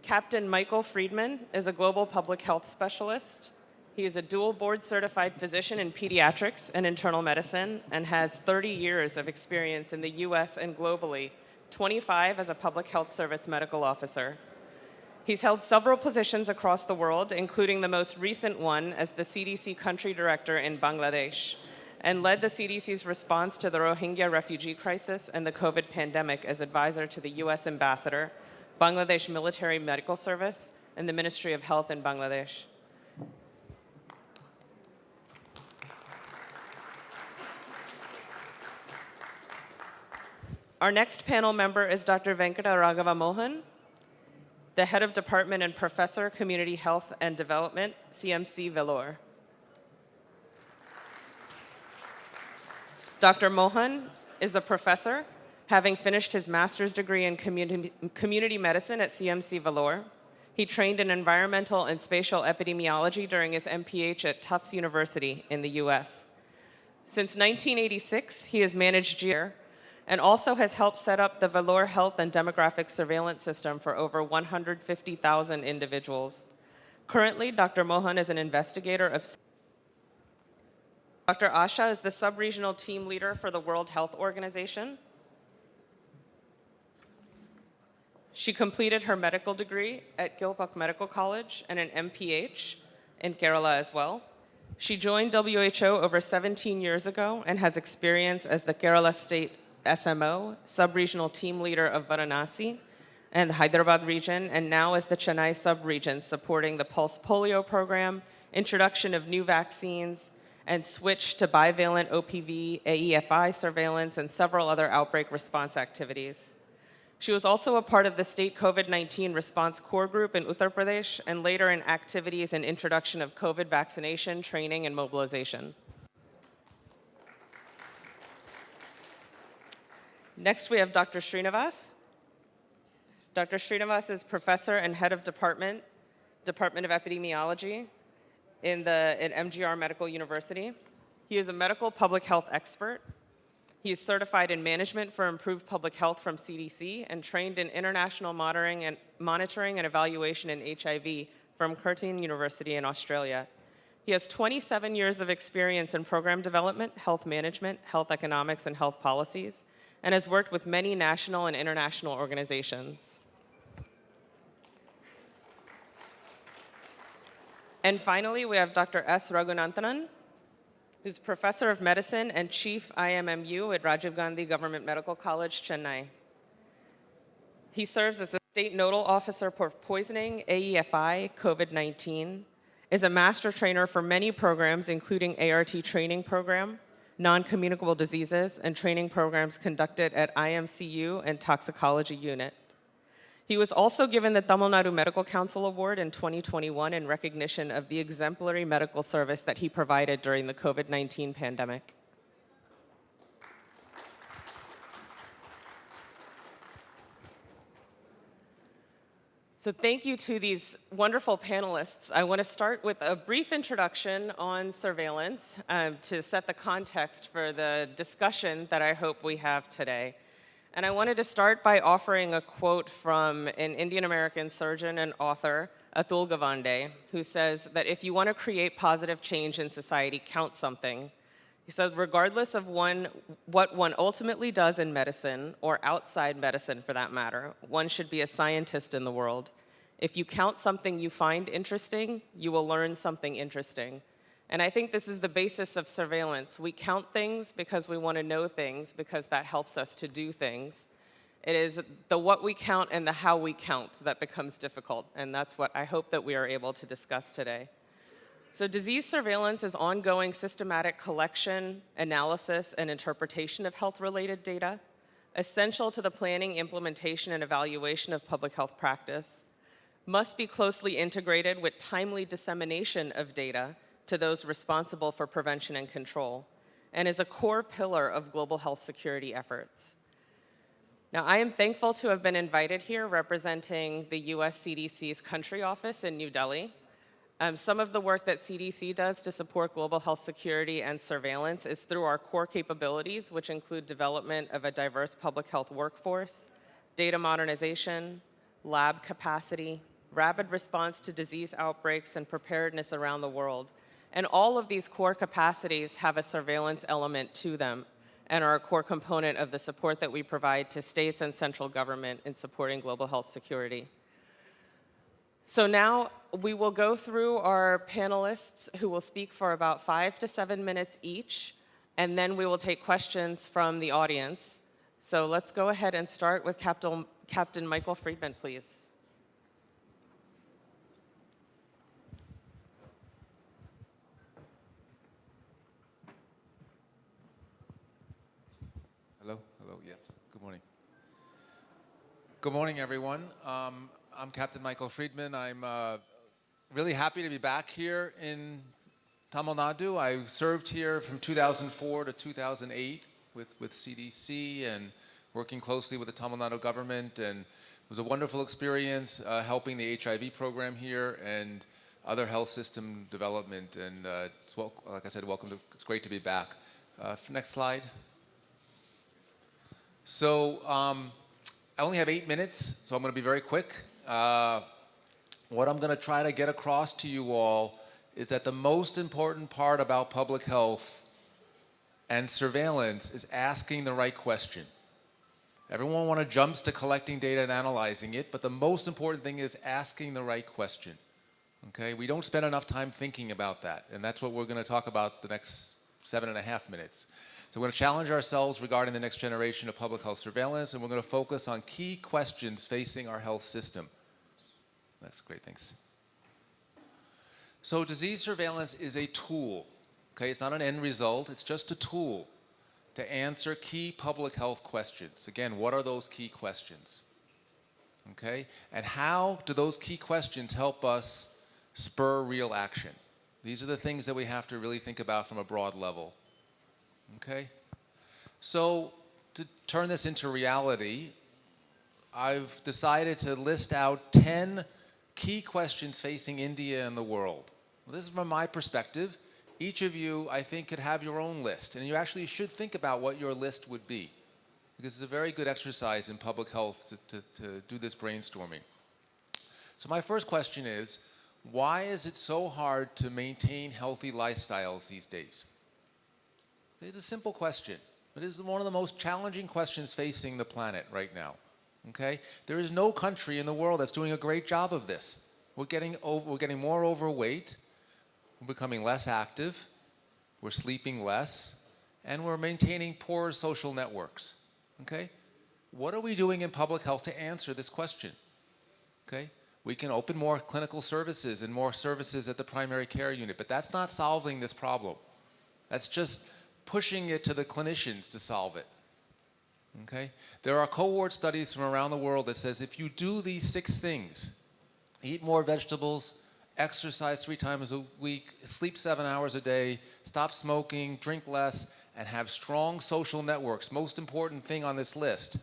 Captain Michael Friedman is a global public health specialist. He is a dual board certified physician in pediatrics and internal medicine and has 30 years of experience in the US and globally, 25 as a public health service medical officer. He's held several positions across the world, including the most recent one as the CDC country director in Bangladesh, and led the CDC's response to the Rohingya refugee crisis and the COVID pandemic as advisor to the US ambassador, Bangladesh Military Medical Service, and the Ministry of Health in Bangladesh. Our next panel member is Dr. Venkata Raghava Mohan, the head of department and professor, Community Health and Development, CMC Vellore. Dr. Mohan is a professor, having finished his master's degree in community medicine at CMC Vellore. He trained in environmental and spatial epidemiology during his MPH at Tufts University in the US. Since 1986, he has managed GEAR and also has helped set up the Vellore Health and Demographic Surveillance System for over 150,000 individuals. Currently, Dr. Mohan is an investigator of Dr. Asha is the sub-regional team leader for the World Health Organization. She completed her medical degree at Gilpak Medical College and an MPH in Kerala as well. She joined WHO over 17 years ago and has experience as the Kerala State SMO, sub-regional team leader of Varanasi and the Hyderabad region, and now as the Chennai sub-region supporting the Pulse Polio program, introduction of new vaccines, and switch to bivalent OPV, AEFI surveillance, and several other outbreak response activities. She was also a part of the state COVID-19 response core group in Uttar Pradesh, and later in activities and introduction of COVID vaccination, training, and mobilization. Next, we have Dr. Srinivas. Dr. Srinivas is professor and head of Department of Epidemiology at MGR Medical University. He is a medical public health expert. He is certified in management for improved public health from CDC and trained in international monitoring and evaluation in HIV from Curtin University in Australia. He has 27 years of experience in program development, health management, health economics, and health policies, and has worked with many national and international organizations. And finally, we have Dr. S. Raghunathanan, who's professor of medicine and chief IMMU at Rajiv Gandhi Government Medical College, Chennai. He serves as the state nodal officer for poisoning, AEFI, COVID-19, is a master trainer for many programs, including ART training program, non-communicable diseases, and training programs conducted at IMCU and toxicology unit. He was also given the Tamil Nadu Medical Council Award in 2021 in recognition of the exemplary medical service that he provided during the COVID-19 pandemic. So thank you to these wonderful panelists. I want to start with a brief introduction on surveillance to set the context for the discussion that I hope we have today. And I wanted to start by offering a quote from an Indian American surgeon and author, Atul Gawande, who says that if you want to create positive change in society, count something. He said, regardless of what one ultimately does in medicine, or outside medicine for that matter, one should be a scientist in the world. If you count something you find interesting, you will learn something interesting. And I think this is the basis of surveillance. We count things because we want to know things, because that helps us to do things. It is the what we count and the how we count that becomes difficult, and that's what I hope that we are able to discuss today. So disease surveillance is ongoing systematic collection, analysis, and interpretation of health-related data, essential to the planning, implementation, and evaluation of public health practice, must be closely integrated with timely dissemination of data to those responsible for prevention and control, and is a core pillar of global health security efforts. Now, I am thankful to have been invited here representing the US CDC's country office in New Delhi. Some of the work that CDC does to support global health security and surveillance is through our core capabilities, which include development of a diverse public health workforce, data modernization, lab capacity, rapid response to disease outbreaks, and preparedness around the world. And all of these core capacities have a surveillance element to them and are a core component of the support that we provide to states and central government in supporting global health security. So now we will go through our panelists who will speak for about 5 to 7 minutes each, and then we will take questions from the audience. So let's go ahead and start with Captain Michael Friedman, please. Hello, yes, good morning. Good morning, everyone. I'm Captain Michael Friedman. I'm really happy to be back here in Tamil Nadu. I served here from 2004 to 2008 with CDC and working closely with the Tamil Nadu government, and it was a wonderful experience helping the HIV program here and other health system development. And like I said, it's great to be back. Next slide. So I only have 8 minutes, so I'm going to be very quick. What I'm going to try to get across to you all is that the most important part about public health and surveillance is asking the right question. Everyone jumps to collecting data and analyzing it, but the most important thing is asking the right question. Okay? We don't spend enough time thinking about that, and that's what we're going to talk about the next 7.5 minutes. So we're going to challenge ourselves regarding the next generation of public health surveillance, and we're going to focus on key questions facing our health system. That's great, thanks. So disease surveillance is a tool, okay? It's not an end result, it's just a tool to answer key public health questions. Again, what are those key questions? Okay? And how do those key questions help us spur real action? These are the things that we have to really think about from a broad level. Okay? So to turn this into reality, I've decided to list out 10 key questions facing India and the world. This is from my perspective. Each of you, I think, could have your own list, and you actually should think about what your list would be, because it's a very good exercise in public health to do this brainstorming. So my first question is, why is it so hard to maintain healthy lifestyles these days? It's a simple question, but it is one of the most challenging questions facing the planet right now. Okay? There is no country in the world that's doing a great job of this. We're getting more overweight, we're becoming less active, we're sleeping less, and we're maintaining poorer social networks. Okay? What are we doing in public health to answer this question? Okay? We can open more clinical services and more services at the primary care unit, but that's not solving this problem. That's just pushing it to the clinicians to solve it. Okay? There are cohort studies from around the world that says if you do these 6 things, eat more vegetables, exercise 3 times a week, sleep 7 hours a day, stop smoking, drink less, and have strong social networks, most important thing on this list,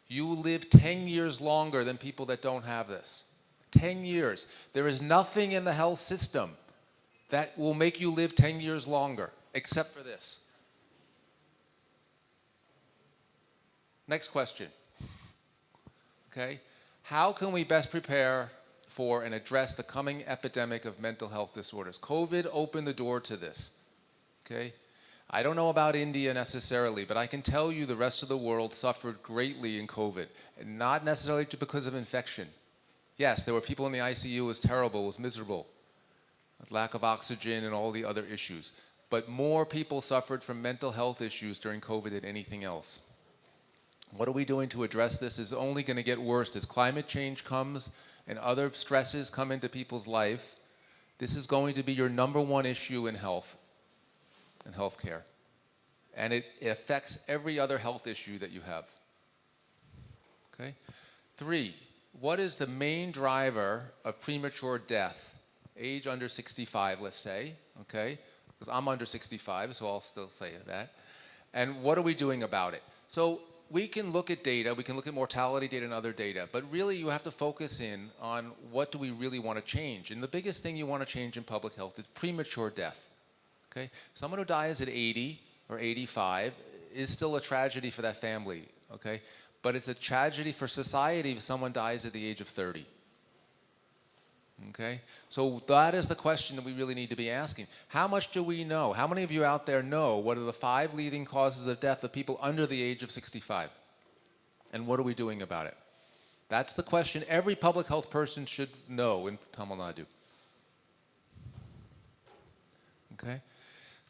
you will live 10 years longer than people that don't have this. 10 years. There is nothing in the health system that will make you live 10 years longer, except for this. Next question. Okay? How can we best prepare for and address the coming epidemic of mental health disorders? COVID opened the door to this. Okay? I don't know about India necessarily, but I can tell you the rest of the world suffered greatly in COVID, and not necessarily because of infection. Yes, there were people in the ICU, it was terrible, it was miserable, with lack of oxygen and all the other issues. But more people suffered from mental health issues during COVID than anything else. What are we doing to address this? It's only going to get worse as climate change comes and other stresses come into people's life. This is going to be your #1 issue in health and healthcare. And it affects every other health issue that you have. Okay? 3, what is the main driver of premature death? Age under 65, let's say, okay? Because I'm under 65, so I'll still say that. And what are we doing about it? So we can look at data, we can look at mortality data and other data, but really you have to focus in on what do we really want to change. And the biggest thing you want to change in public health is premature death. Okay? Someone who dies at 80 or 85 is still a tragedy for that family, okay? But it's a tragedy for society if someone dies at the age of 30. Okay? So that is the question that we really need to be asking. How much do we know? How many of you out there know what are the 5 leading causes of death of people under the age of 65? And what are we doing about it? That's the question every public health person should know in Tamil Nadu. Okay?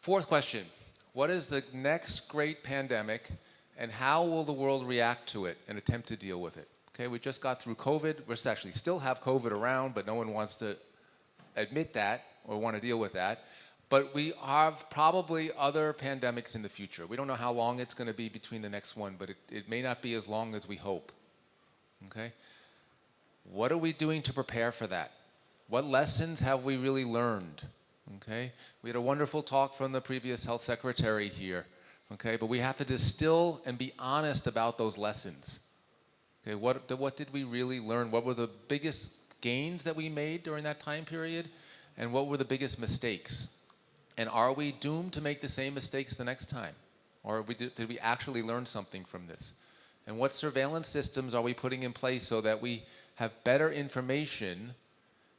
4th question, what is the next great pandemic and how will the world react to it and attempt to deal with it? Okay, we just got through COVID. We actually still have COVID around, but no one wants to admit that or want to deal with that. But we have probably other pandemics in the future. We don't know how long it's going to be between the next one, but it may not be as long as we hope. Okay? What are we doing to prepare for that? What lessons have we really learned? Okay? We had a wonderful talk from the previous health secretary here. Okay? But we have to distill and be honest about those lessons. Okay, what did we really learn? What were the biggest gains that we made during that time period? And what were the biggest mistakes? And are we doomed to make the same mistakes the next time? Or did we actually learn something from this? And what surveillance systems are we putting in place so that we have better information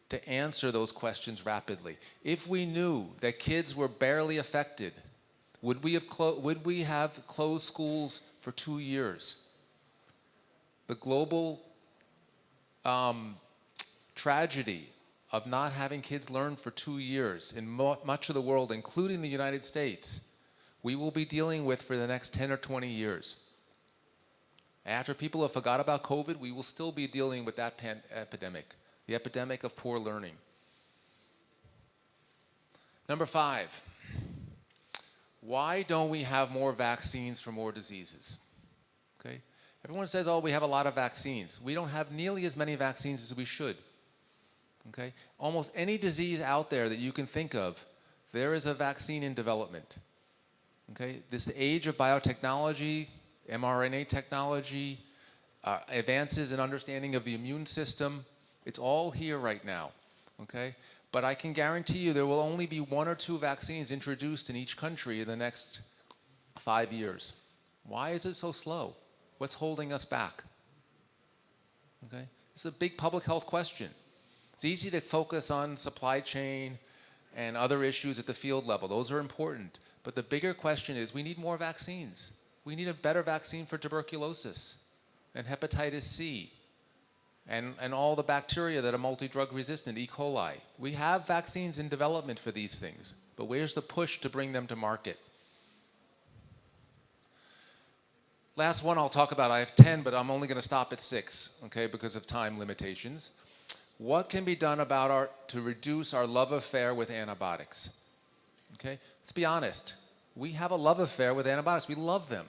to answer those questions rapidly? If we knew that kids were barely affected, would we have closed schools for 2 years? The global tragedy of not having kids learn for 2 years in much of the world, including the United States, we will be dealing with for the next 10 or 20 years. After people have forgot about COVID, we will still be dealing with that epidemic, the epidemic of poor learning. Number 5, why don't we have more vaccines for more diseases? Okay? Everyone says, oh, we have a lot of vaccines. We don't have nearly as many vaccines as we should. Okay? Almost any disease out there that you can think of, there is a vaccine in development. Okay? This age of biotechnology, mRNA technology, advances in understanding of the immune system, it's all here right now. Okay? But I can guarantee you there will only be 1 or 2 vaccines introduced in each country in the next 5 years. Why is it so slow? What's holding us back? Okay? It's a big public health question. It's easy to focus on supply chain and other issues at the field level. Those are important. But the bigger question is we need more vaccines. We need a better vaccine for tuberculosis and hepatitis C and all the bacteria that are multi-drug resistant, E. coli. We have vaccines in development for these things, but where's the push to bring them to market? Last one I'll talk about, I have 10, but I'm only going to stop at 6, okay, because of time limitations. What can be done to reduce our love affair with antibiotics? Okay, let's be honest. We have a love affair with antibiotics. We love them,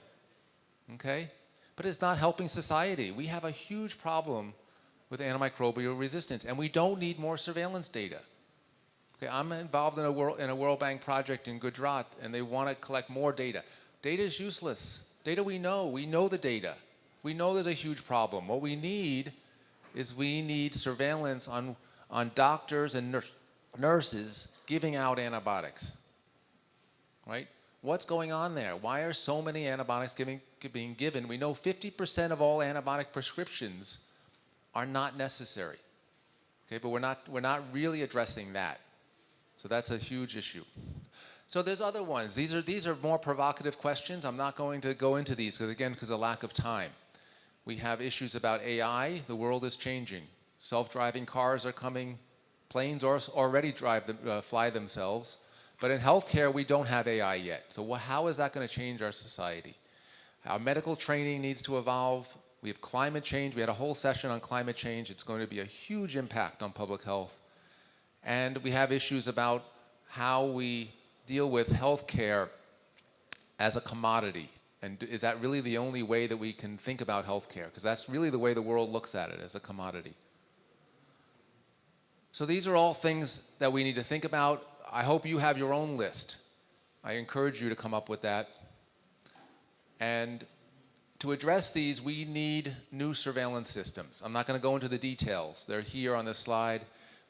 okay? But it's not helping society. We have a huge problem with antimicrobial resistance, and we don't need more surveillance data. Okay, I'm involved in a World Bank project in Gujarat, and they want to collect more data. Data is useless. Data we know the data. We know there's a huge problem. What we need is surveillance on doctors and nurses giving out antibiotics, right? What's going on there? Why are so many antibiotics being given. We know 50% of all antibiotic prescriptions are not necessary. Okay, but we're not really addressing that. So that's a huge issue. So there's other ones. These are more provocative questions. I'm not going to go into these because of lack of time. We have issues about AI. The world is changing. Self-driving cars are coming. Planes already fly themselves. But in healthcare, we don't have AI yet. So how is that going to change our society? Our medical training needs to evolve. We have climate change. We had a whole session on climate change. It's going to be a huge impact on public health. And we have issues about how we deal with healthcare as a commodity. And is that really the only way that we can think about healthcare? Because that's really the way the world looks at it, as a commodity. So these are all things that we need to think about. I hope you have your own list. I encourage you to come up with that. And to address these, we need new surveillance systems. I'm not going to go into the details. They're here on this slide.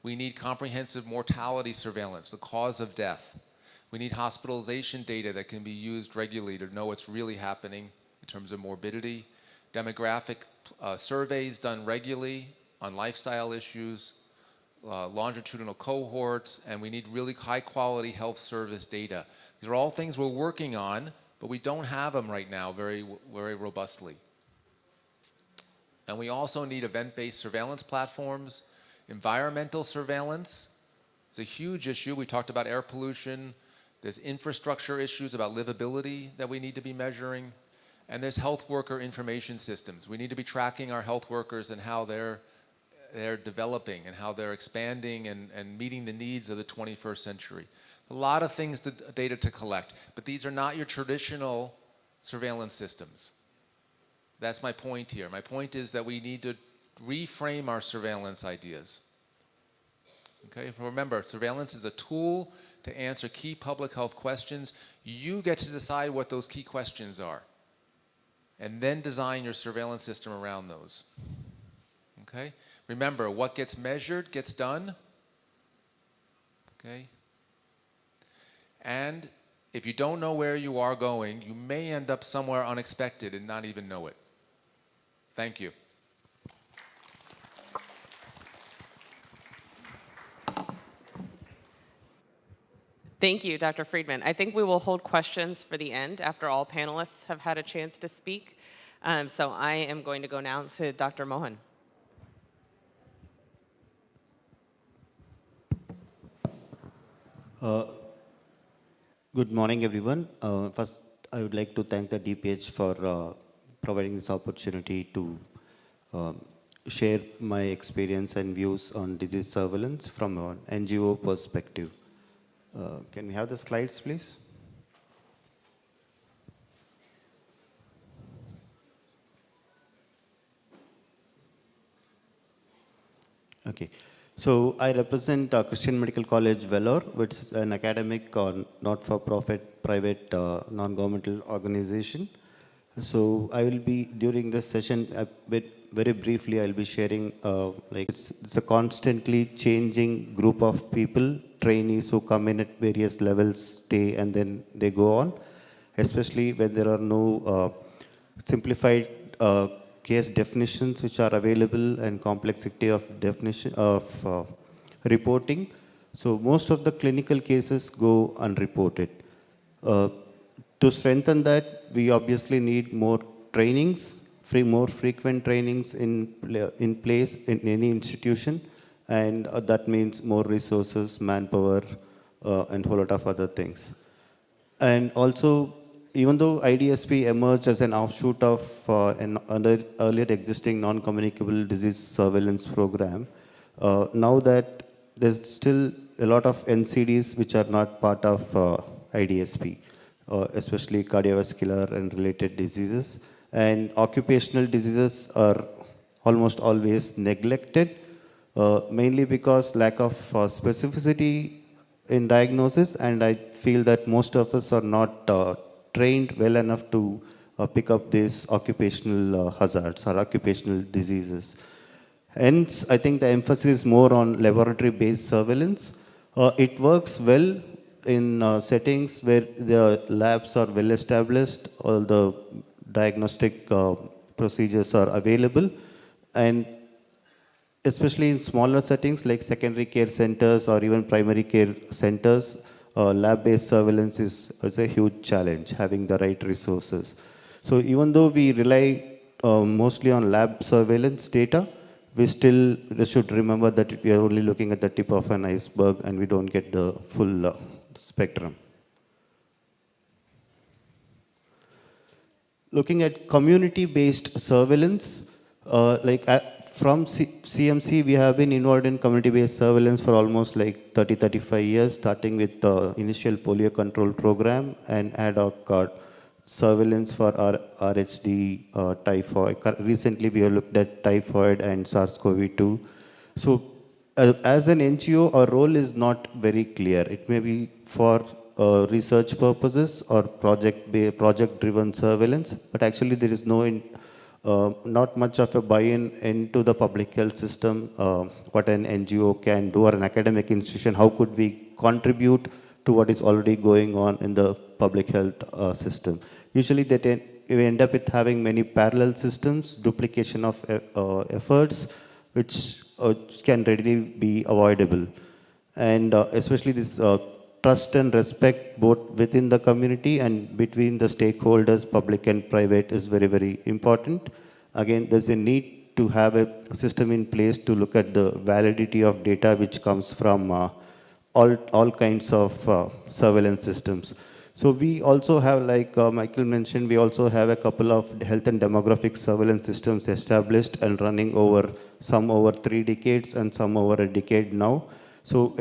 We need comprehensive mortality surveillance, the cause of death. We need hospitalization data that can be used regularly to know what's really happening in terms of morbidity. Demographic surveys done regularly on lifestyle issues, longitudinal cohorts, and we need really high quality health service data. These are all things we're working on, but we don't have them right now very, very robustly. And we also need event-based surveillance platforms, environmental surveillance. It's a huge issue. We talked about air pollution. There's infrastructure issues about livability that we need to be measuring. And there's health worker information systems. We need to be tracking our health workers and how they're developing and how they're expanding and meeting the needs of the 21st century. A lot of things, data to collect, but these are not your traditional surveillance systems. That's my point here. My point is that we need to reframe our surveillance ideas. Okay, remember, surveillance is a tool to answer key public health questions. You get to decide what those key questions are, and then design your surveillance system around those. Okay? Remember, what gets measured gets done. Okay? And if you don't know where you are going, you may end up somewhere unexpected and not even know it. Thank you. Thank you, Dr. Friedman. I think we will hold questions for the end after all panelists have had a chance to speak. So I am going to go now to Dr. Mohan. Good morning, everyone. First, I would like to thank the DPH for providing this opportunity to share my experience and views on disease surveillance from an NGO perspective. Can we have the slides, please? Okay. So I represent Christian Medical College, Vellore, which is an academic not-for-profit private non-governmental organization. So I will be, during this session, very briefly, I'll be sharing, it's a constantly changing group of people, trainees who come in at various levels, stay, and then they go on, especially when there are no simplified case definitions which are available and complexity of definition of reporting. So most of the clinical cases go unreported. To strengthen that, we obviously need more trainings, more frequent trainings in place in any institution, and that means more resources, manpower, and a whole lot of other things. And also, even though IDSP emerged as an offshoot of an earlier existing non-communicable disease surveillance program, now that there's still a lot of NCDs which are not part of IDSP, especially cardiovascular and related diseases. And occupational diseases are almost always neglected, mainly because lack of specificity in diagnosis, and I feel that most of us are not trained well enough to pick up these occupational hazards or occupational diseases. Hence, I think the emphasis is more on laboratory-based surveillance. It works well in settings where the labs are well established, or the diagnostic procedures are available, and especially in smaller settings like secondary care centers or even primary care centers, lab-based surveillance is a huge challenge, having the right resources. So even though we rely mostly on lab surveillance data, we still should remember that we are only looking at the tip of an iceberg and we don't get the full spectrum. Looking at community-based surveillance, from CMC, we have been involved in community-based surveillance for almost like 35 years, starting with the initial polio control program and ad hoc surveillance for our RHD, typhoid. Recently, we have looked at typhoid and SARS-CoV-2. So, as an NGO, our role is not very clear. It may be for research purposes or project-driven surveillance, but actually there is not much of a buy-in into the public health system, what an NGO can do or an academic institution, how could we contribute to what is already going on in the public health system. Usually we end up with having many parallel systems, duplication of efforts, which can readily be avoidable. And especially this trust and respect both within the community and between the stakeholders, public and private, is very, very important. Again, there's a need to have a system in place to look at the validity of data which comes from all kinds of surveillance systems. So we also have, like Michael mentioned, we also have a couple of health and demographic surveillance systems established and running some over 3 decades and some over a decade now. So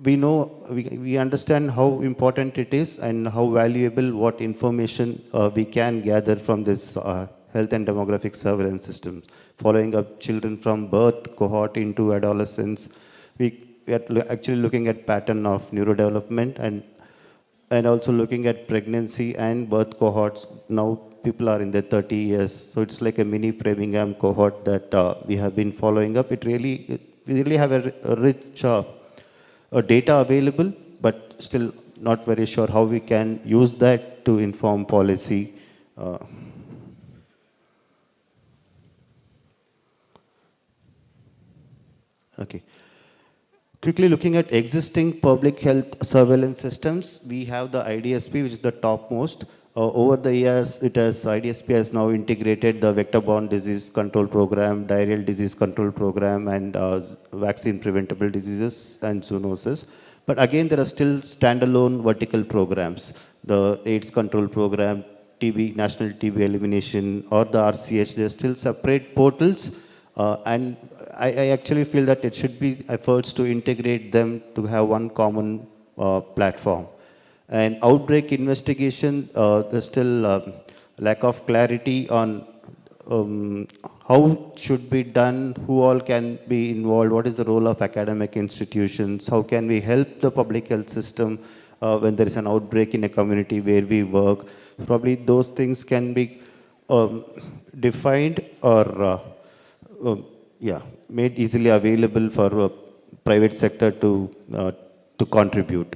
we understand how important it is and how valuable what information we can gather from this health and demographic surveillance systems. Following up children from birth cohort into adolescence, we are actually looking at pattern of neurodevelopment and also looking at pregnancy and birth cohorts. Now people are in their 30 years, so it's like a mini Framingham cohort that we have been following up. We really have a rich data available, but still not very sure how we can use that to inform policy. Okay. Quickly looking at existing public health surveillance systems, we have the IDSP, which is the topmost. Over the years, IDSP has now integrated the vector-borne disease control program, diarrheal disease control program, and vaccine preventable diseases and zoonosis. But again, there are still standalone vertical programs. The AIDS control program, TB, National TB Elimination, or the RCH, they're still separate portals. And I actually feel that it should be efforts to integrate them to have one common platform. And outbreak investigation, there's still lack of clarity on how should be done, who all can be involved, what is the role of academic institutions, how can we help the public health system when there is an outbreak in a community where we work. Probably those things can be defined or made easily available for private sector to contribute.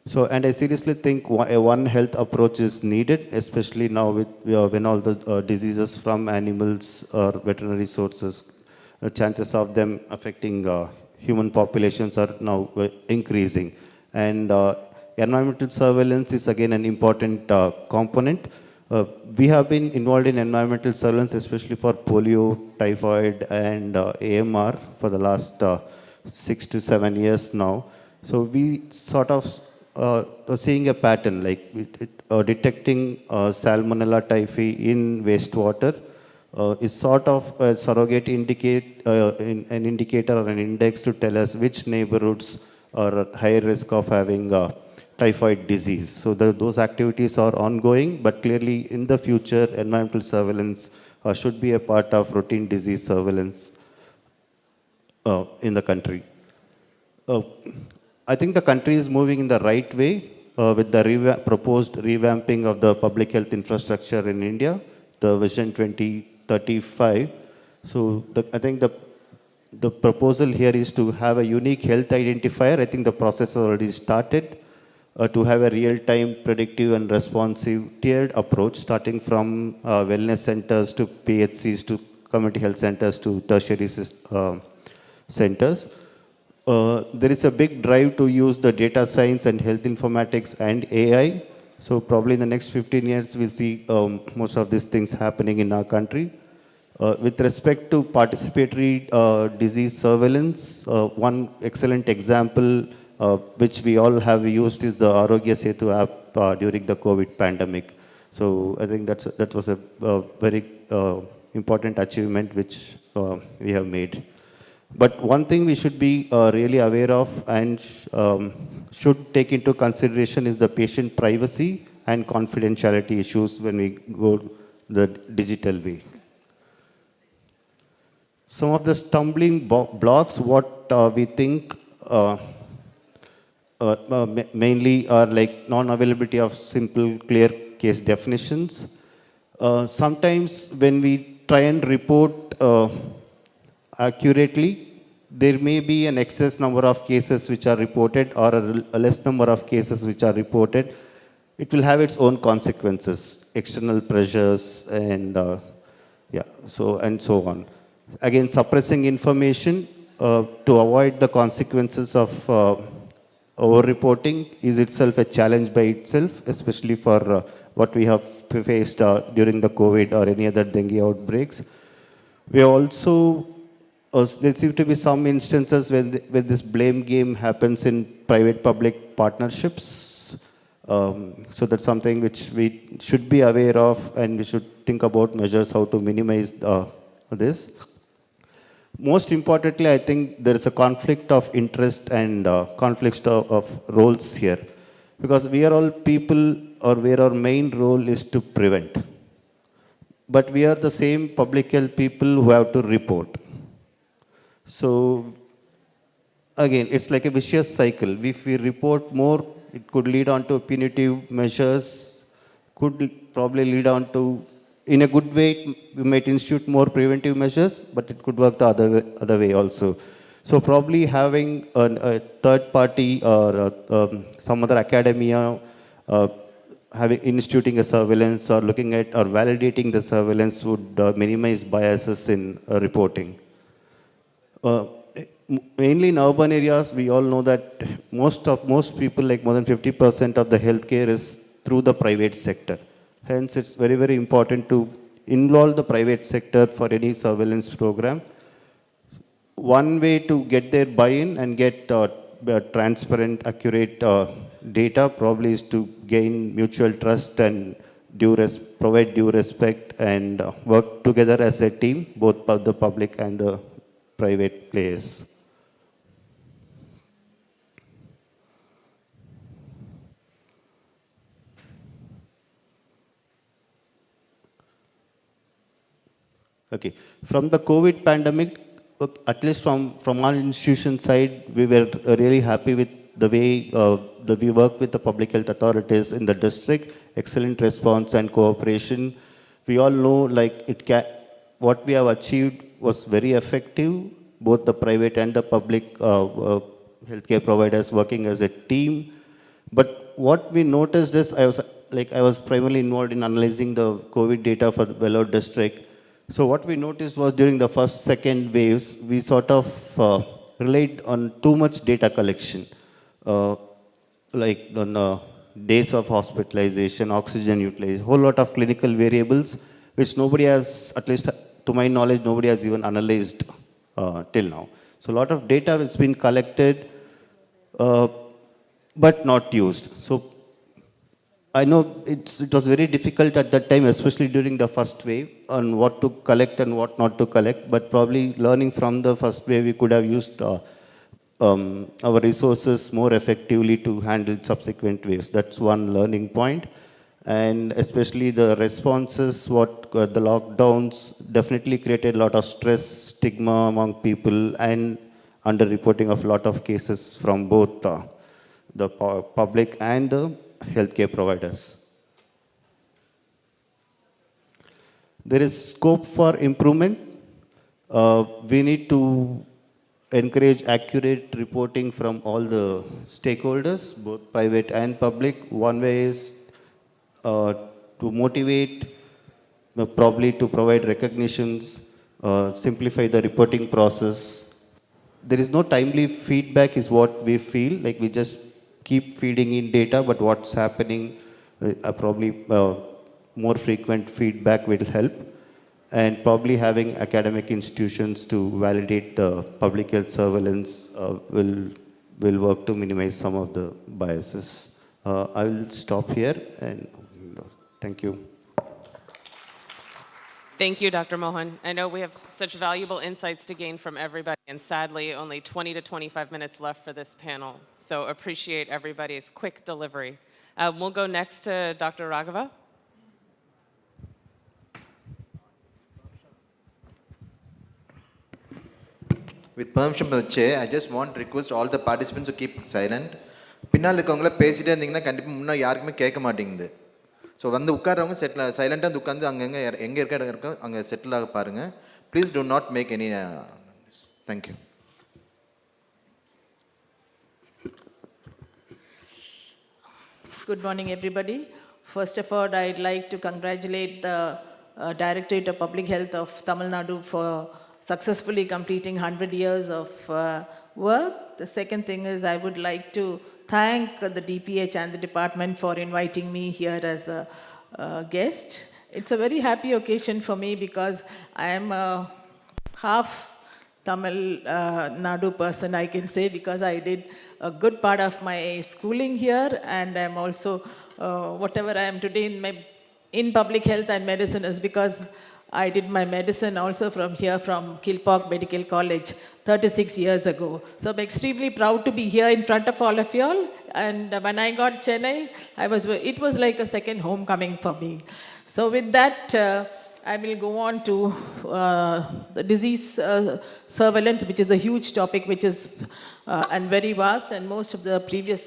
So, and I seriously think a One Health approach is needed, especially now with when all the diseases from animals or veterinary sources, the chances of them affecting human populations are now increasing. And environmental surveillance is again an important component. We have been involved in environmental surveillance, especially for polio, typhoid, and AMR for the last 6 to 7 years now. So we sort of seeing a pattern, like detecting Salmonella typhi in wastewater is sort of a surrogate an indicator or an index to tell us which neighborhoods are at higher risk of having typhoid disease. So those activities are ongoing, but clearly in the future, environmental surveillance should be a part of routine disease surveillance in the country. I think the country is moving in the right way with the proposed revamping of the public health infrastructure in India, the Vision 2035. So I think the proposal here is to have a unique health identifier. I think the process has already started. to have a real-time, predictive, and responsive tiered approach, starting from wellness centers to PHCs to community health centers to tertiary centers. There is a big drive to use the data science and health informatics and AI. So probably in the next 15 years, we'll see most of these things happening in our country. With respect to participatory disease surveillance, one excellent example which we all have used is the Arogya Setu app during the COVID pandemic. So I think that was a very important achievement which we have made. But one thing we should be really aware of and should take into consideration is the patient privacy and confidentiality issues when we go the digital way. Some of the stumbling blocks, what we think mainly are like non-availability of simple, clear case definitions. Sometimes when we try and report accurately, there may be an excess number of cases which are reported or a less number of cases which are reported. It will have its own consequences, external pressures and so on. Again, suppressing information to avoid the consequences of over-reporting is itself a challenge by itself, especially for what we have faced during the COVID or any other dengue outbreaks. We also, there seem to be some instances where this blame game happens in private-public partnerships. So that's something which we should be aware of, and we should think about measures how to minimize this. Most importantly, I think there is a conflict of interest and conflicts of roles here. Because we are all people, or where our main role is to prevent. But we are the same public health people who have to report. So again, it's like a vicious cycle. If we report more, it could lead on to punitive measures, could probably lead on to, in a good way, we might institute more preventive measures, but it could work the other way also. So probably having a third party or some other academia instituting a surveillance or looking at or validating the surveillance would minimize biases in reporting. Mainly in urban areas, we all know that most people, like more than 50% of the healthcare is through the private sector. Hence, it's very, very important to involve the private sector for any surveillance program. One way to get their buy-in and get transparent, accurate data probably is to gain mutual trust and provide due respect and work together as a team, both the public and the private players. Okay, from the COVID pandemic, at least from our institution side, we were really happy with the way we worked with the public health authorities in the district. Excellent response and cooperation. We all know what we have achieved was very effective, both the private and the public healthcare providers working as a team. But what we noticed is, I was primarily involved in analyzing the COVID data for the Vellore district. So what we noticed was during the first, second waves, we sort of relied on too much data collection, like on days of hospitalization, oxygen utilization, whole lot of clinical variables, which nobody has, at least to my knowledge, nobody has even analyzed till now. So a lot of data has been collected, but not used. So I know it was very difficult at that time, especially during the first wave, on what to collect and what not to collect. But probably learning from the first wave, we could have used our resources more effectively to handle subsequent waves. That's one learning point. And especially the responses, the lockdowns definitely created a lot of stress, stigma among people, and under-reporting of a lot of cases from both the public and the healthcare providers. There is scope for improvement. We need to encourage accurate reporting from all the stakeholders, both private and public. One way is to motivate, probably to provide recognitions, simplify the reporting process. There is no timely feedback is what we feel, like we just keep feeding in data, but what's happening, probably more frequent feedback will help. And probably having academic institutions to validate the public health surveillance will work to minimize some of the biases. I will stop here and thank you. Thank you, Dr. Mohan. I know we have such valuable insights to gain from everybody, and sadly, only 20 to 25 minutes left for this panel. So appreciate everybody's quick delivery. We'll go next to Dr. Raghava. With permission of the chair, I just want to request all the participants to keep silent. பின்னால் இருக்கவங்கள பேசிட்டே இருந்தீங்கன்னா கண்டிப்பாக முன்னாடி யாருக்குமே கேட்க மாட்டேங்குது. So வந்து உட்காரவங்க சைலண்டாக வந்து உட்காந்து அங்கங்கே எங்கே இருக்க இடம் இருக்கோ அங்கே செட்டில் ஆக பாருங்கள். Please do not make any thank you. Good morning, everybody. First of all, I'd like to congratulate the Directorate of Public Health of Tamil Nadu for successfully completing 100 years of work. The second thing is I would like to thank the DPH and the department for inviting me here as a guest. It's a very happy occasion for me because I am a half Tamil Nadu person, I can say, because I did a good part of my schooling here, and I'm also, whatever I am today in public health and medicine is because I did my medicine also from here, from Kilpauk Medical College, 36 years ago. So I'm extremely proud to be here in front of all of you all. And when I got Chennai, it was like a second homecoming for me. So with that, I will go on to the disease surveillance, which is a huge topic, which is and very vast, and most of the previous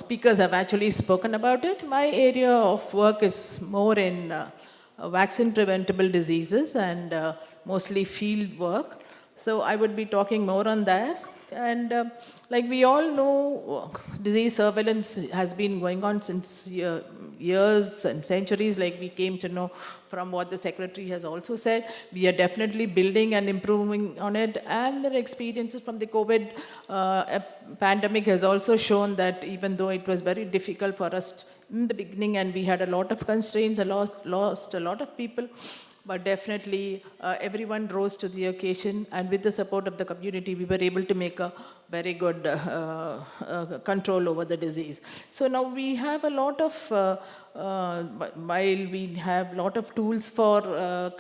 speakers have actually spoken about it. My area of work is more in vaccine preventable diseases and mostly field work. So I would be talking more on that. And like we all know, disease surveillance has been going on since years and centuries, like we came to know from what the Secretary has also said. We are definitely building and improving on it, and the experiences from the COVID pandemic has also shown that even though it was very difficult for us in the beginning and we had a lot of constraints, lost a lot of people, but definitely everyone rose to the occasion, and with the support of the community, we were able to make a very good control over the disease. So now we have a lot of, while we have a lot of tools for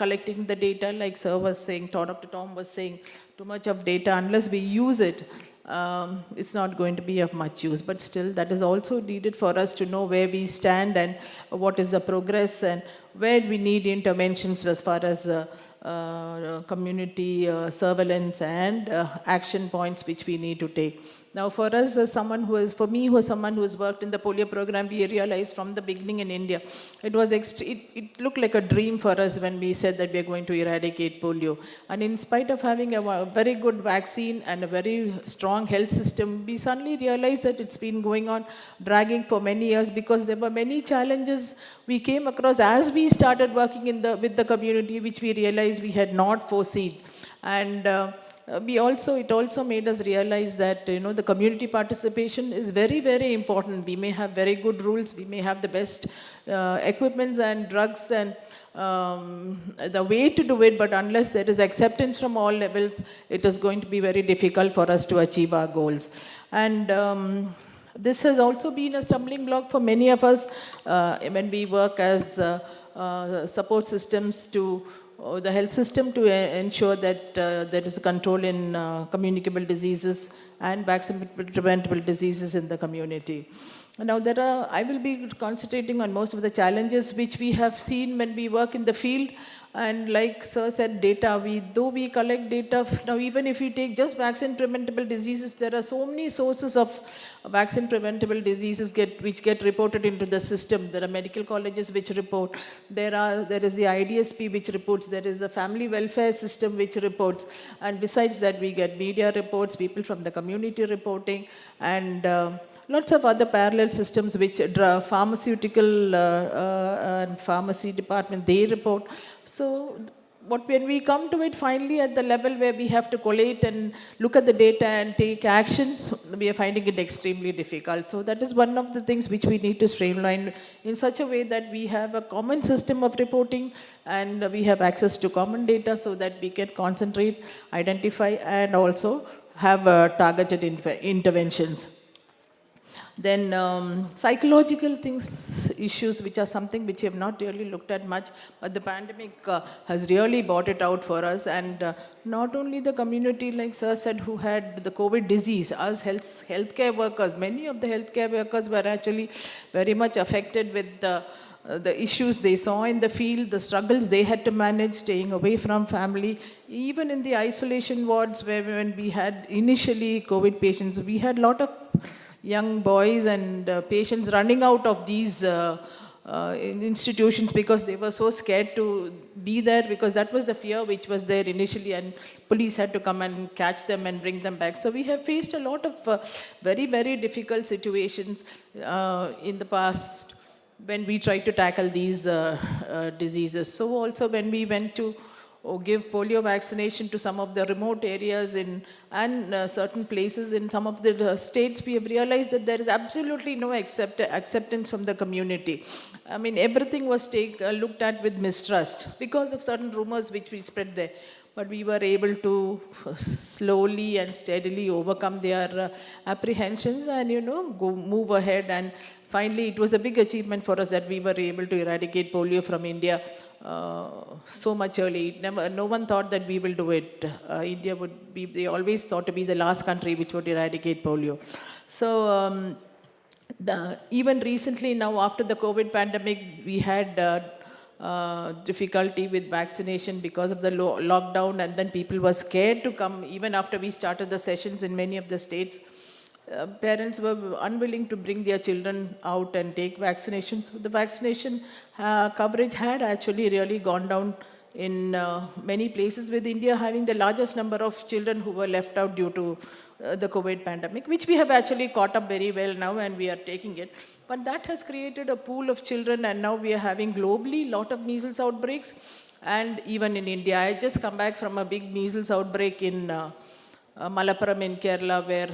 collecting the data, like Sir was saying, Dr. Tom was saying, too much of data, unless we use it, it's not going to be of much use. But still, that is also needed for us to know where we stand and what is the progress and where we need interventions as far as community surveillance and action points which we need to take. Now, for us, as someone who is, for me, who is someone who has worked in the polio program, we realized from the beginning in India, it was it looked like a dream for us when we said that we are going to eradicate polio. And in spite of having a very good vaccine and a very strong health system, we suddenly realized that it's been going on, dragging for many years because there were many challenges we came across as we started working with the community, which we realized we had not foreseen. And it also made us realize that, the community participation is very, very important. We may have very good rules, we may have the best equipments and drugs and the way to do it, but unless there is acceptance from all levels, it is going to be very difficult for us to achieve our goals. And this has also been a stumbling block for many of us when we work as support systems to the health system to ensure that there is control in communicable diseases and vaccine preventable diseases in the community. Now I will be concentrating on most of the challenges which we have seen when we work in the field. And like Sir said, data, though we collect data, now even if you take just vaccine preventable diseases, there are so many sources of vaccine preventable diseases which get reported into the system. There are medical colleges which report. There is the IDSP which reports. There is a family welfare system which reports. And besides that, we get media reports, people from the community reporting, and lots of other parallel systems which pharmaceutical and pharmacy department, they report. So when we come to it finally at the level where we have to collate and look at the data and take actions, we are finding it extremely difficult. So that is one of the things which we need to streamline in such a way that we have a common system of reporting and we have access to common data so that we can concentrate, identify, and also have targeted interventions. Then psychological issues, which are something which we have not really looked at much, but the pandemic has really brought it out for us. And not only the community, like Sir said, who had the COVID disease, us healthcare workers, many of the healthcare workers were actually very much affected with the issues they saw in the field, the struggles they had to manage, staying away from family. Even in the isolation wards where when we had initially COVID patients, we had a lot of young boys and patients running out of these institutions because they were so scared to be there, because that was the fear which was there initially, and police had to come and catch them and bring them back. So we have faced a lot of very, very difficult situations in the past when we tried to tackle these diseases. So also when we went to give polio vaccination to some of the remote areas and certain places in some of the states, we have realized that there is absolutely no acceptance from the community. I mean, everything was looked at with mistrust because of certain rumors which we spread there. But we were able to slowly and steadily overcome their apprehensions and, move ahead. And finally, it was a big achievement for us that we were able to eradicate polio from India so much early. No one thought that we will do it. India would be, they always thought to be the last country which would eradicate polio. So even recently now, after the COVID pandemic, we had difficulty with vaccination because of the lockdown, and then people were scared to come even after we started the sessions in many of the states. Parents were unwilling to bring their children out and take vaccinations. So the vaccination coverage had actually really gone down in many places, with India having the largest number of children who were left out due to the COVID pandemic, which we have actually caught up very well now and we are taking it. But that has created a pool of children, and now we are having globally a lot of measles outbreaks. And even in India, I just come back from a big measles outbreak in Malappuram in Kerala, where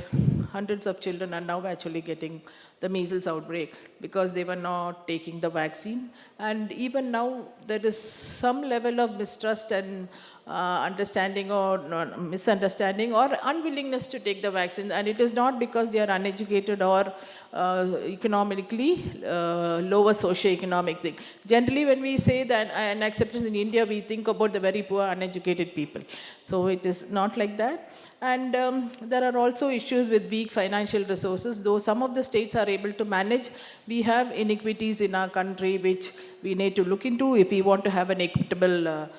hundreds of children are now actually getting the measles outbreak because they were not taking the vaccine. And even now, there is some level of mistrust and understanding or misunderstanding or unwillingness to take the vaccine. And it is not because they are uneducated or economically lower socioeconomic thing. Generally, when we say that an acceptance in India, we think about the very poor, uneducated people. So it is not like that. And there are also issues with weak financial resources. Though some of the states are able to manage, we have inequities in our country which we need to look into if we want to have an equitable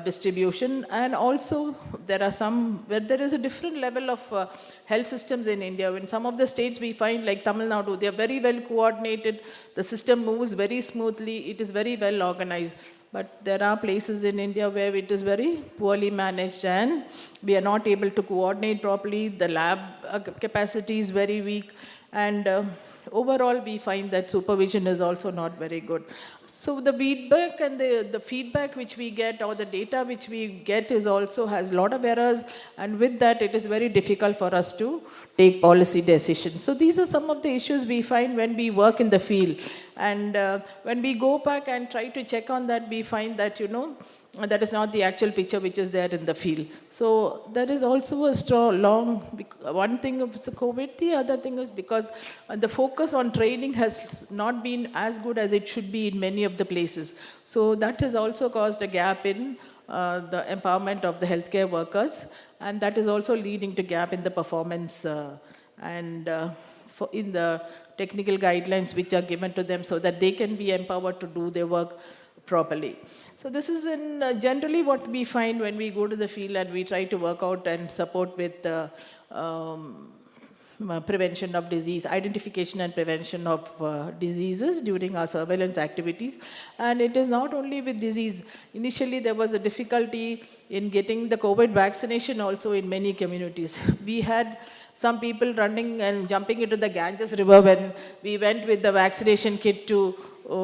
distribution. And also there are some where there is a different level of health systems in India. In some of the states we find, like Tamil Nadu, they are very well coordinated, the system moves very smoothly, it is very well organized. But there are places in India where it is very poorly managed and we are not able to coordinate properly, the lab capacity is very weak, and overall we find that supervision is also not very good. So the feedback and the feedback which we get, or the data which we get, is also has a lot of errors, and with that it is very difficult for us to take policy decisions. So these are some of the issues we find when we work in the field. And when we go back and try to check on that, we find that, that is not the actual picture which is there in the field. So there is also one thing of the COVID, the other thing is because the focus on training has not been as good as it should be in many of the places. So that has also caused a gap in the empowerment of the healthcare workers, and that is also leading to gap in the performance in the technical guidelines which are given to them so that they can be empowered to do their work properly. So this is generally what we find when we go to the field and we try to work out and support with prevention of disease, identification and prevention of diseases during our surveillance activities. And it is not only with disease. Initially, there was a difficulty in getting the COVID vaccination also in many communities. We had some people running and jumping into the Ganges River when we went with the vaccination kit to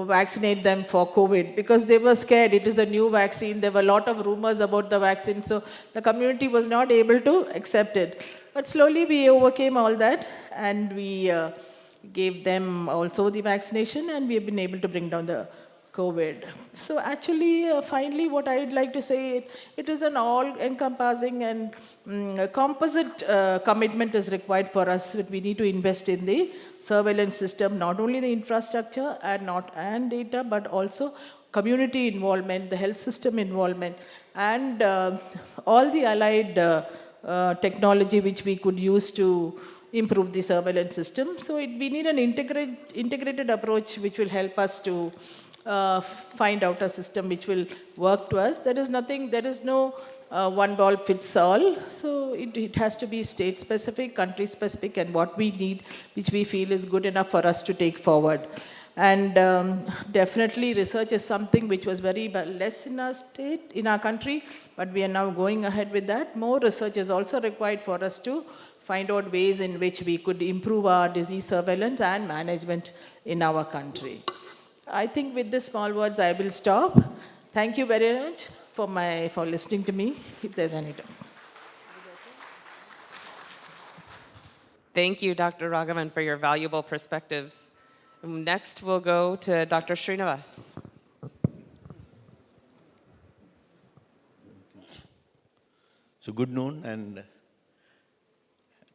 vaccinate them for COVID because they were scared. It is a new vaccine. There were a lot of rumors about the vaccine. So the community was not able to accept it. But slowly we overcame all that and we gave them also the vaccination and we have been able to bring down the COVID. So actually, finally, what I'd like to say, it is an all-encompassing and composite commitment is required for us. We need to invest in the surveillance system, not only the infrastructure and data, but also community involvement, the health system involvement, and all the allied technology which we could use to improve the surveillance system. So we need an integrated approach which will help us to find out a system which will work to us. There is no one ball fits all. So it has to be state specific, country specific, and what we need, which we feel is good enough for us to take forward. And definitely research is something which was very less in our country, but we are now going ahead with that. More research is also required for us to find out ways in which we could improve our disease surveillance and management in our country. I think with these small words I will stop. Thank you very much for listening to me, if there's any time. Thank you, Dr. Raghavan, for your valuable perspectives. Next, we'll go to Dr. Srinivas. So good noon, and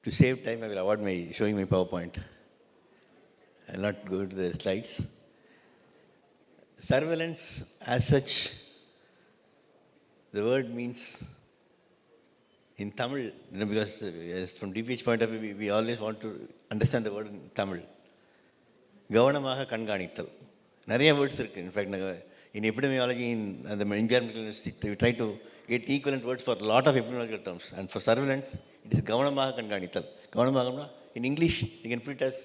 to save time, I will avoid showing my PowerPoint. I'll not go to the slides. Surveillance, as such, the word means in Tamil, because from DPH point of view, we always want to understand the word in Tamil. கவனமாக கண்காணித்தல் நிறைய words இருக்குது. In fact நாங்கள் in epidemiology அந்த MGR medical university try to get equivalent words for lot of epidemiological terms and for surveillance it is கவனமாக கண்காணித்தல். கவனமாகனா in English you can put it as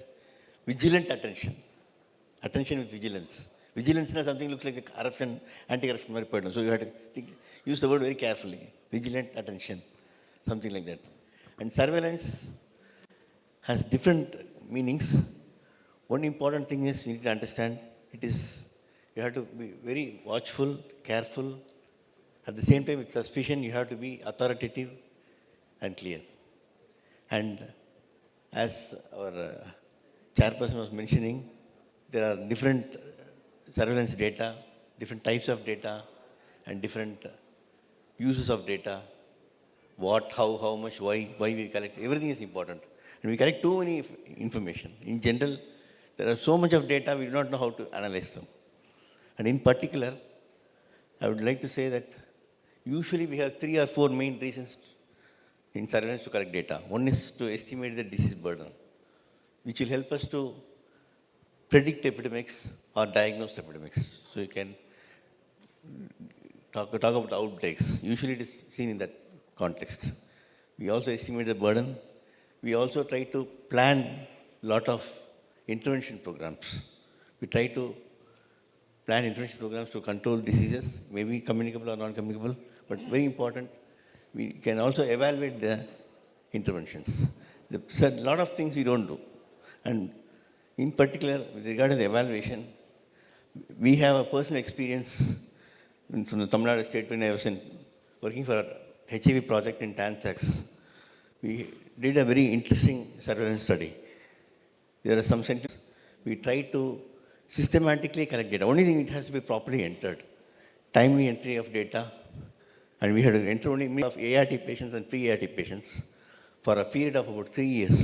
vigilant attention with vigilance. விஜிலன்ஸ்னால் something looks like corruption, anti corruption மாதிரி போய்டும். So you have to use the word very carefully. Vigilant attention, something like that. And surveillance has different meanings. One important thing is you need to understand you have to be very watchful, careful. At the same time, with suspicion, you have to be authoritative and clear. And as our chairperson was mentioning, there are different surveillance data, different types of data, and different uses of data. What, how much, why we collect. Everything is important. And we collect too many information. In general, there are so much of data, we do not know how to analyze them. And in particular, I would like to say that usually we have 3 or 4 main reasons in surveillance to collect data. One is to estimate the disease burden, which will help us to predict epidemics or diagnose epidemics. So you can talk about outbreaks. Usually it is seen in that context. We also estimate the burden. We also try to plan a lot of intervention programs. We try to plan intervention programs to control diseases, maybe communicable or non-communicable, but very important, we can also evaluate the interventions. There are a lot of things we don't do. And in particular, with regard to the evaluation, we have a personal experience from the Tamil Nadu state when I was working for a HIV project in TANSAX. We did a very interesting surveillance study. There are some centers we try to systematically collect data. Only thing, it has to be properly entered. Timely entry of data. And we had to enter only of ART patients and pre-ART patients for a period of about 3 years.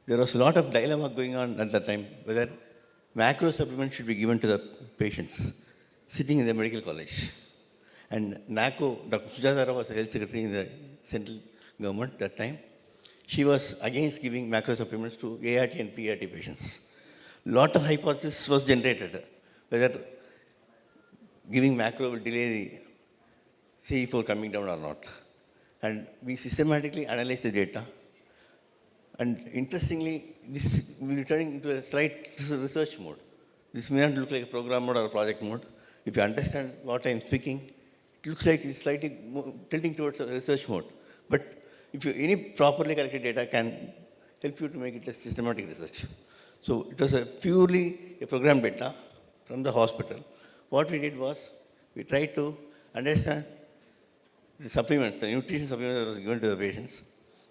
There was a lot of dilemma going on at that time, whether macro supplements should be given to the patients sitting in the medical college. And NACO, Dr. Sujata Rao was the health secretary in the central government at that time. she was against giving macro supplements to ART and PAT patients. Lot of hypothesis was generated whether giving macro will delay the CE4 coming down or not. And we systematically analyzed the data. And interestingly, this will be turning into a slight research mode. This may not look like a program mode or a project mode. If you understand what I'm speaking, it looks like it's slightly tilting towards a research mode. But if you any properly collected data can help you to make it a systematic research. So it was purely a program data from the hospital. What we did was we tried to understand the supplement, the nutrition supplement that was given to the patients.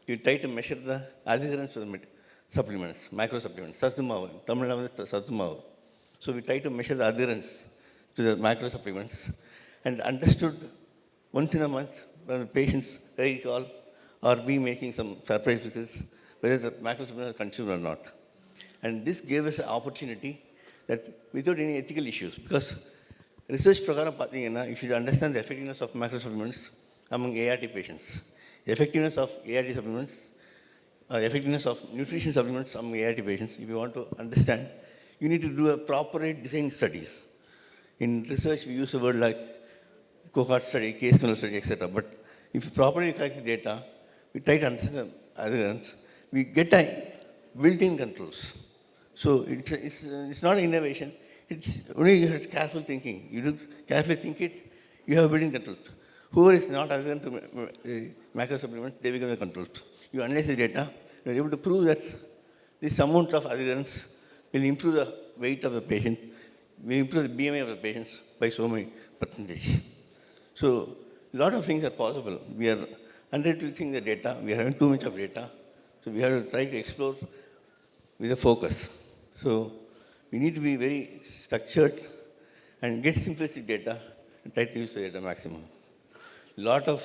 We tried to measure the adherence to the supplements, macro supplements, Sathumavu, Tamil Nadu Sathumavu. So we tried to measure the adherence to the macro supplements and understood once in a month when the patients recall or be making some surprise visits whether the macro supplements are consumed or not. And this gave us an opportunity that without any ethical issues, because research prakaram you should understand the effectiveness of macro supplements among ART patients. Effectiveness of ART supplements, effectiveness of nutrition supplements among ART patients, if you want to understand, you need to do a properly designed studies. In research, we use a word like cohort study, case control study, etc. But if you properly collect the data, we try to understand the adherence, we get a built-in controls. So it's not innovation, it's only you have careful thinking. You do carefully think it, you have built-in controls. Whoever is not adherent to macro supplements, they become the controls. You analyze the data, you are able to prove that this amount of adherence will improve the weight of the patient, will improve the BMI of the patients by so many percentage. So a lot of things are possible. We are undertaking the data, we are having too much of data, so we have to try to explore with a focus. So we need to be very structured and get simplistic data and try to use the data maximum. A lot of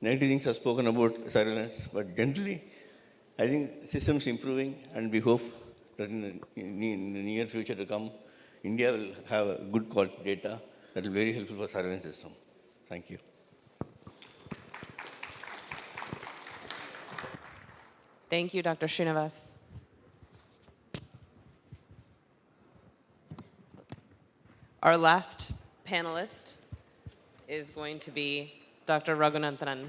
negative things are spoken about surveillance, but generally, I think systems improving, and we hope that in the near future to come, India will have a good quality data that will be very helpful for surveillance system. Thank you. Thank you, Dr. Srinivas. Our last panelist is going to be Dr. Raghunathan.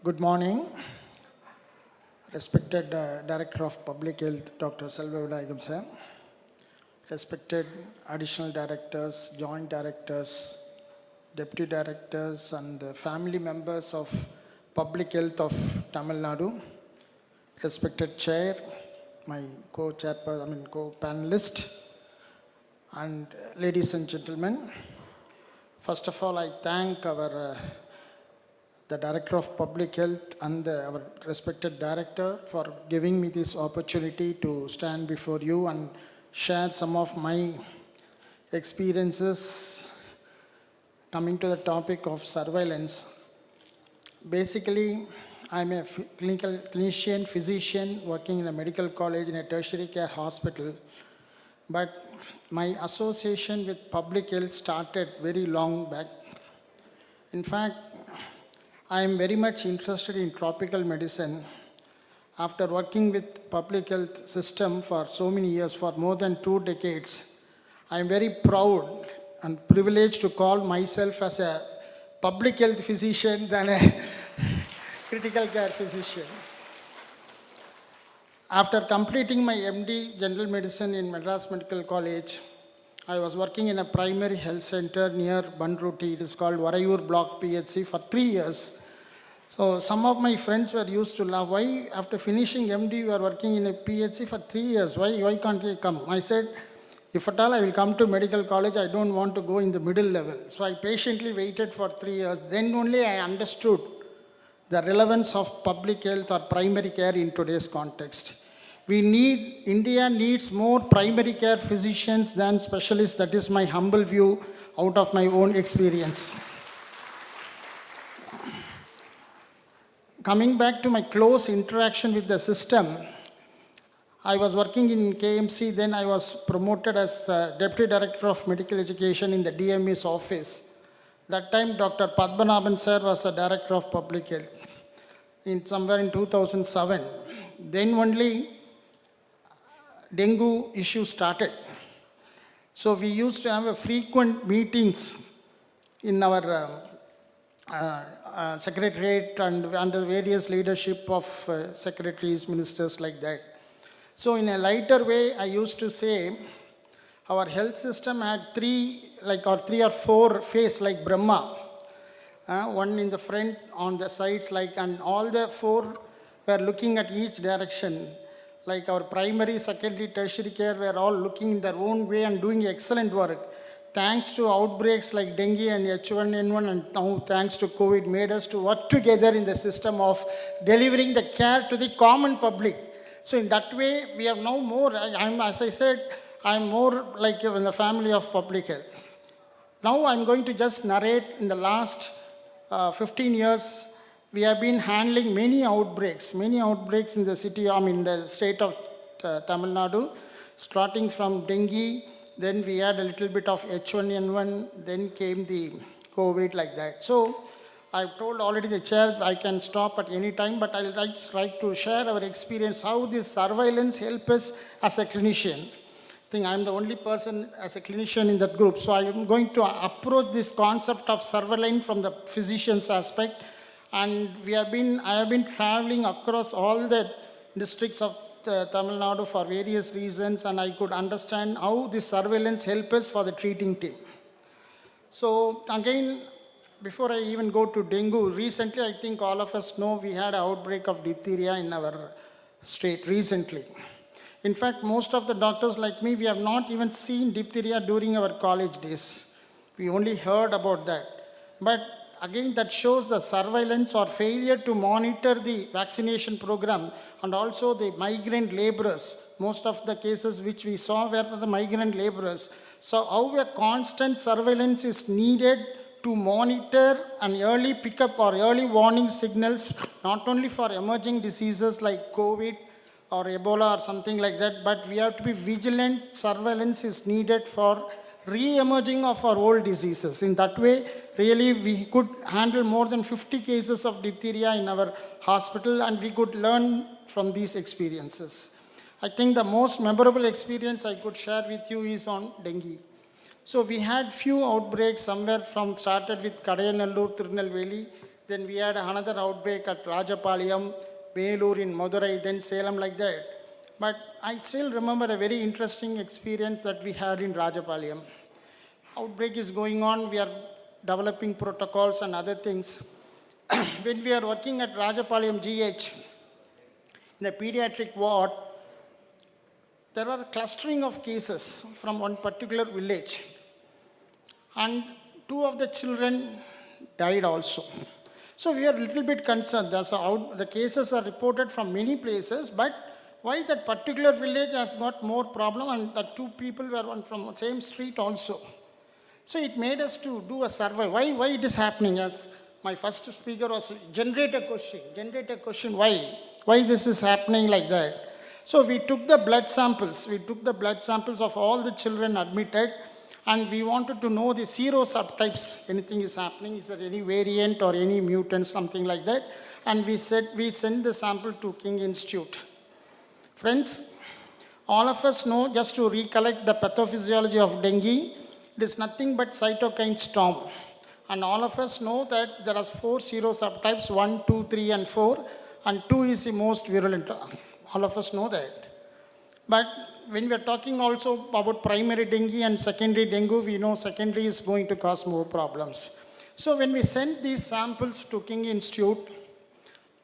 Good morning. Respected Director of Public Health, Dr. Selva Vinayagam sir. Respected additional directors, joint directors, deputy directors, and the family members of Public Health of Tamil Nadu. Respected chair, my co-panelist, and ladies and gentlemen. First of all, I thank our the Director of Public Health and our respected Director for giving me this opportunity to stand before you and share some of my experiences coming to the topic of surveillance. Basically, I'm a clinician, physician working in a medical college in a tertiary care hospital. But my association with public health started very long back. In fact, I am very much interested in tropical medicine. After working with public health system for so many years, for more than 2 decades, I am very proud and privileged to call myself as a public health physician than a critical care physician. After completing my MD General Medicine in Madras Medical College, I was working in a primary health center near Banruti. It is called Varayur Block PHC for 3 years. So some of my friends were used to laugh, why after finishing MD you are working in a PHC for 3 years, why can't you come? I said, if at all I will come to medical college, I don't want to go in the middle level. So I patiently waited for 3 years. Then only I understood the relevance of public health or primary care in today's context. India needs more primary care physicians than specialists. That is my humble view out of my own experience. Coming back to my close interaction with the system, I was working in KMC, then I was promoted as Deputy Director of Medical Education in the DME's office. That time, Dr. Padmanabhan sir was the Director of Public Health, somewhere in 2007. Then only dengue issue started. So we used to have frequent meetings in our secretariat and under various leadership of secretaries, ministers like that. So in a lighter way, I used to say our health system had three or four faces like Brahma. One in the front, on the sides, and all the four were looking at each direction. Like our primary, secondary, tertiary care were all looking in their own way and doing excellent work. Thanks to outbreaks like dengue and H1N1 and now thanks to COVID made us to work together in the system of delivering the care to the common public. So in that way, we are now more, as I said, I'm more like in the family of public health. Now I'm going to just narrate in the last 15 years, we have been handling many outbreaks in the city, in the state of Tamil Nadu, starting from dengue, then we had a little bit of H1N1, then came the COVID like that. So I've told already the chair I can stop at any time, but I'll like to share our experience, how this surveillance helps us as a clinician. I think I'm the only person as a clinician in that group. So I'm going to approach this concept of surveillance from the physician's aspect. And I have been traveling across all the districts of Tamil Nadu for various reasons, and I could understand how this surveillance helps us for the treating team. So again, before I even go to dengue, recently I think all of us know we had an outbreak of diphtheria in our state recently. In fact, most of the doctors like me, we have not even seen diphtheria during our college days. We only heard about that. But again, that shows the surveillance or failure to monitor the vaccination program and also the migrant laborers. Most of the cases which we saw were the migrant laborers. So how a constant surveillance is needed to monitor an early pickup or early warning signals, not only for emerging diseases like COVID or Ebola or something like that, but we have to be vigilant. Surveillance is needed for re-emerging of our old diseases. In that way, really we could handle more than 50 cases of diphtheria in our hospital, and we could learn from these experiences. I think the most memorable experience I could share with you is on dengue. So we had few outbreaks somewhere started with Kadayanallur, Tirunelveli, then we had another outbreak at Rajapalayam, Belur in Madurai, then Salem like that. But I still remember a very interesting experience that we had in Rajapalayam. Outbreak is going on, we are developing protocols and other things. When we are working at Rajapalayam GH, in the pediatric ward, there were a clustering of cases from one particular village. And 2 of the children died also. So we are a little bit concerned. The cases are reported from many places, but why that particular village has got more problem and the 2 people were from the same street also. So it made us to do a survey. Why it is happening? As my first speaker was, generate a question, why this is happening like that. So we took the blood samples. Of all the children admitted, and we wanted to know the sero subtypes. Anything is happening, is there any variant or any mutant, something like that. And we sent the sample to King Institute. Friends, all of us know, just to recollect the pathophysiology of dengue, it is nothing but cytokine storm. And all of us know that there are 4 sero subtypes, 1, 2, 3, and 4, and 2 is the most virulent. All of us know that. But when we are talking also about primary dengue and secondary dengue, we know secondary is going to cause more problems. So when we sent these samples to King Institute,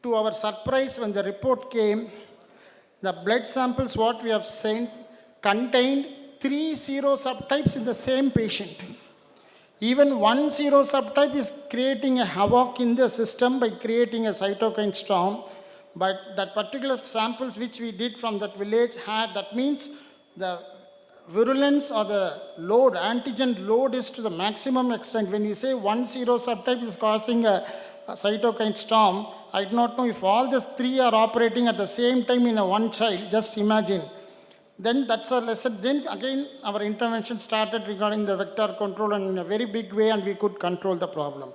to our surprise, when the report came, the blood samples what we have sent contained 3 sero subtypes in the same patient. Even 1 sero subtype is creating a havoc in the system by creating a cytokine storm. But that particular samples which we did from that village had, that means the virulence or the load, antigen load is to the maximum extent. When you say 1 subtype is causing a cytokine storm, I do not know if all the three are operating at the same time in a one child, just imagine. Then that's a lesson. Then again, our intervention started regarding the vector control and in a very big way, and we could control the problem.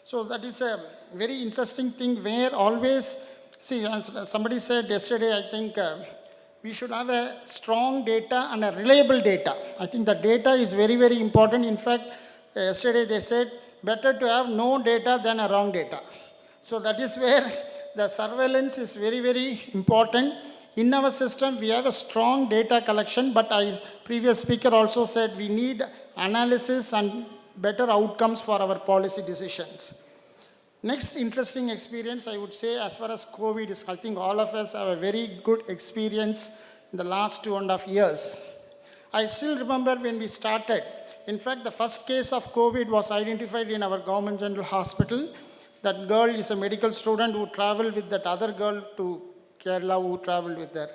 So that is a very interesting thing where always, see, as somebody said yesterday, I think we should have a strong data and a reliable data. I think the data is very, very important. In fact, yesterday they said, better to have no data than a wrong data. So that is where the surveillance is very, very important. In our system, we have a strong data collection, but previous speaker also said we need analysis and better outcomes for our policy decisions. Next interesting experience, I would say, as far as COVID is, I think all of us have a very good experience in the last 2.5 years. I still remember when we started. In fact, the first case of COVID was identified in our government general hospital. That girl is a medical student who traveled with that other girl to Kerala who traveled with her.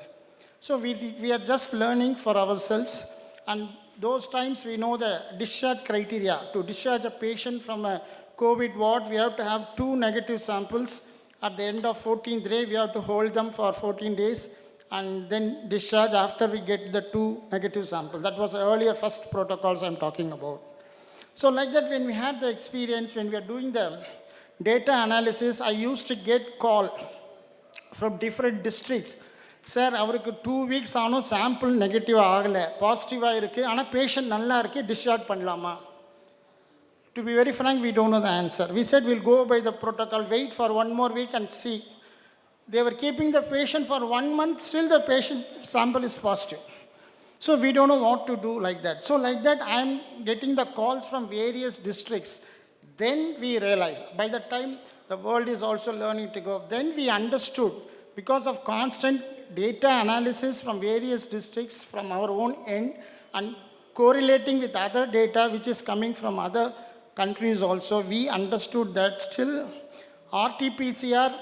So we are just learning for ourselves, and those times we know the discharge criteria. To discharge a patient from a COVID ward, we have to have 2 negative samples. At the end of 14th day, we have to hold them for 14 days and then discharge after we get the 2 negative samples. That was the earlier first protocols I'm talking about. So like that, when we had the experience, when we are doing the data analysis, I used to get call from different districts. Sir, avarukku 2 weeks aano sample negative agala, positive irukku, ana patient nalla irukku, discharge pannalama. To be very frank, we don't know the answer. We said we'll go by the protocol, wait for 1 more week and see. They were keeping the patient for 1 month, still the patient sample is positive. So we don't know what to do like that. So like that, I'm getting the calls from various districts. Then we realized, by the time the world is also learning to go, then we understood, because of constant data analysis from various districts from our own end and correlating with other data which is coming from other countries also, we understood that still RT-PCR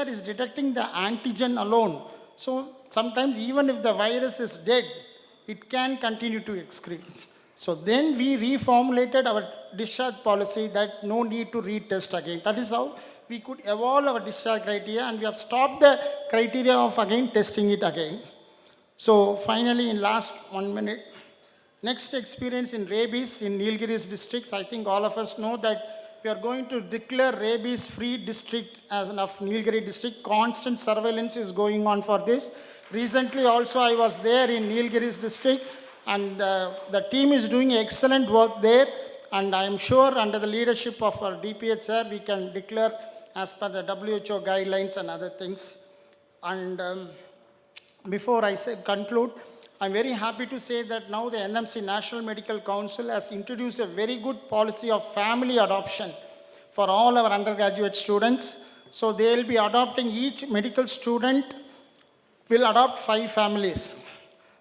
is detecting the antigen alone. So sometimes even if the virus is dead, it can continue to excrete. So then we reformulated our discharge policy that no need to retest again. That is how we could evolve our discharge criteria, and we have stopped the criteria of again testing it again. So finally, in last 1 minute, next experience in rabies in Nilgiris districts. I think all of us know that we are going to declare rabies-free district as of Nilgiri district. Constant surveillance is going on for this. Recently also I was there in Nilgiris district, and the team is doing excellent work there, and I am sure under the leadership of our DPH sir, we can declare as per the WHO guidelines and other things. And before I conclude, I'm very happy to say that now the NMC National Medical Council has introduced a very good policy of family adoption for all our undergraduate students. So they will be adopting, each medical student will adopt 5 families.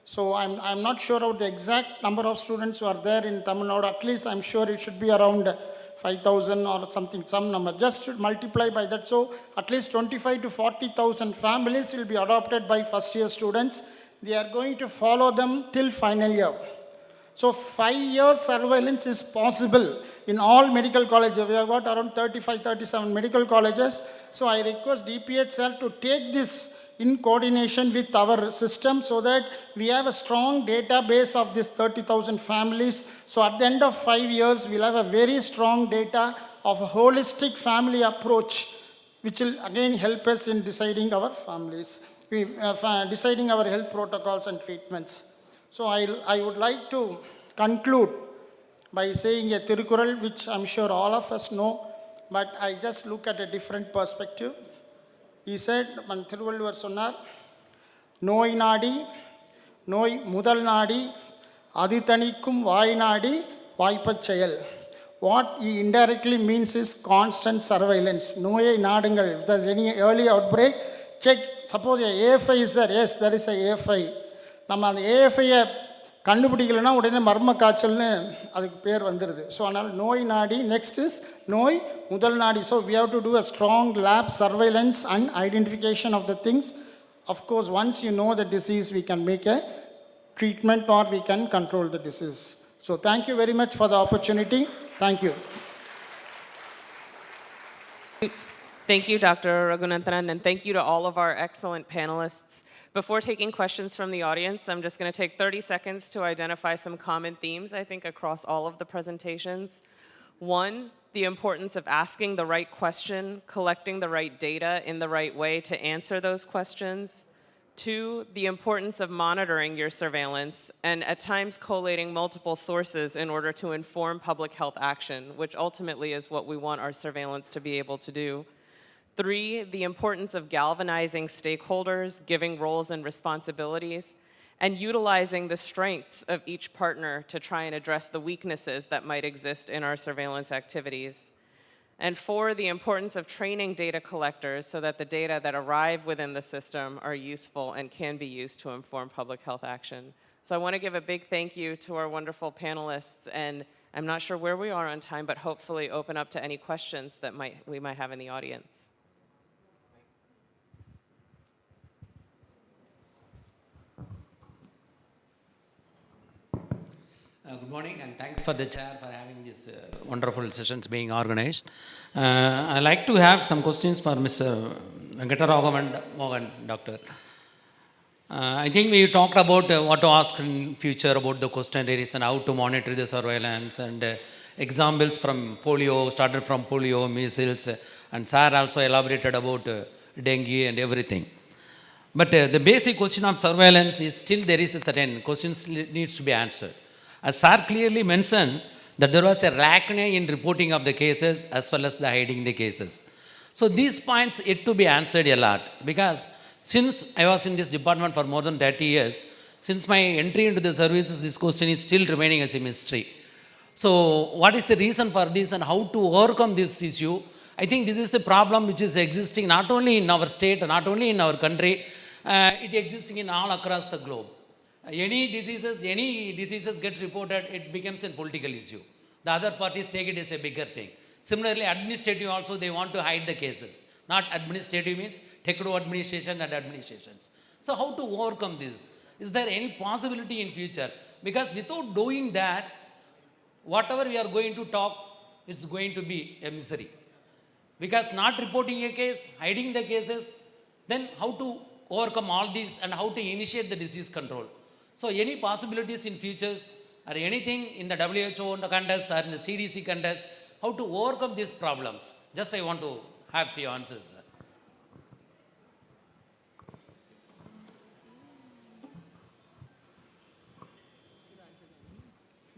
So I'm not sure of the exact number of students who are there in Tamil Nadu. At least I'm sure it should be around 5,000 or something, some number. Just to multiply by that. So at least 25 to 40,000 families will be adopted by first year students. They are going to follow them till final year. So 5 years surveillance is possible in all medical colleges. We have got around 35, 37 medical colleges. So I request DPH sir to take this in coordination with our system so that we have a strong database of this 30,000 families. So at the end of 5 years, we'll have a very strong data of a holistic family approach, which will again help us in deciding our families, deciding our health protocols and treatments. So I would like to conclude by saying a Tirukural, which I'm sure all of us know, but I just look at a different perspective. He said, Thiruvalluvar சொன்னார், நோய் நாடி, நோய் முதல் நாடி, அது தணிக்கும் வாய் நாடி, வாய்ப்பச் செயல். What he indirectly means is constant surveillance. நோயை நாடுங்கள். If there's any early outbreak, check. Suppose a AFI is there. Yes, there is a AFI. நம்ம அந்த AFI கண்டுபிடிக்கலைன்னா உடனே மர்ம காய்ச்சல்னு அதுக்கு பேர் வந்துடுது. ஸோ அதனால் நோய் நாடி, நெக்ஸ்ட் இஸ் நோய் முதல் நாடி. So we have to do a strong lab surveillance and identification of the things. Of course, once you know the disease, we can make a treatment or we can control the disease. So thank you very much for the opportunity. Thank you. Thank you, Dr. Raghunathan, and thank you to all of our excellent panelists. Before taking questions from the audience, I'm just going to take 30 seconds to identify some common themes, I think, across all of the presentations. One, the importance of asking the right question, collecting the right data in the right way to answer those questions. Two, the importance of monitoring your surveillance and at times collating multiple sources in order to inform public health action, which ultimately is what we want our surveillance to be able to do. Three, the importance of galvanizing stakeholders, giving roles and responsibilities, and utilizing the strengths of each partner to try and address the weaknesses that might exist in our surveillance activities. And four, the importance of training data collectors so that the data that arrive within the system are useful and can be used to inform public health action. So I want to give a big thank you to our wonderful panelists, and I'm not sure where we are on time, but hopefully open up to any questions that we might have in the audience. Good morning, and thanks for the chair for having these wonderful sessions being organized. I'd like to have some questions for Mr. Venkataraman Mohan, Doctor. I think we talked about what to ask in future about the questionnaires and how to monitor the surveillance, and examples from polio, started from polio, measles, and Sir also elaborated about dengue and everything. But the basic question of surveillance is still there is a certain questions needs to be answered. As Sir clearly mentioned that there was a lacuna in reporting of the cases as well as the hiding the cases. So these points yet to be answered a lot, because since I was in this department for more than 30 years, since my entry into the services, this question is still remaining as a mystery. So what is the reason for this and how to overcome this issue? I think this is the problem which is existing not only in our state, not only in our country, it existing in all across the globe. Any diseases get reported, it becomes a political issue. The other parties take it as a bigger thing. Similarly, administrative also, they want to hide the cases. Not administrative means techno administration and administrations. So how to overcome this? Is there any possibility in future? Because without doing that, whatever we are going to talk, it's going to be a misery. Because not reporting a case, hiding the cases, then how to overcome all these and how to initiate the disease control? So any possibilities in futures or anything in the WHO in the contest or in the CDC contest, how to overcome these problems? Just I want to have few answers, sir.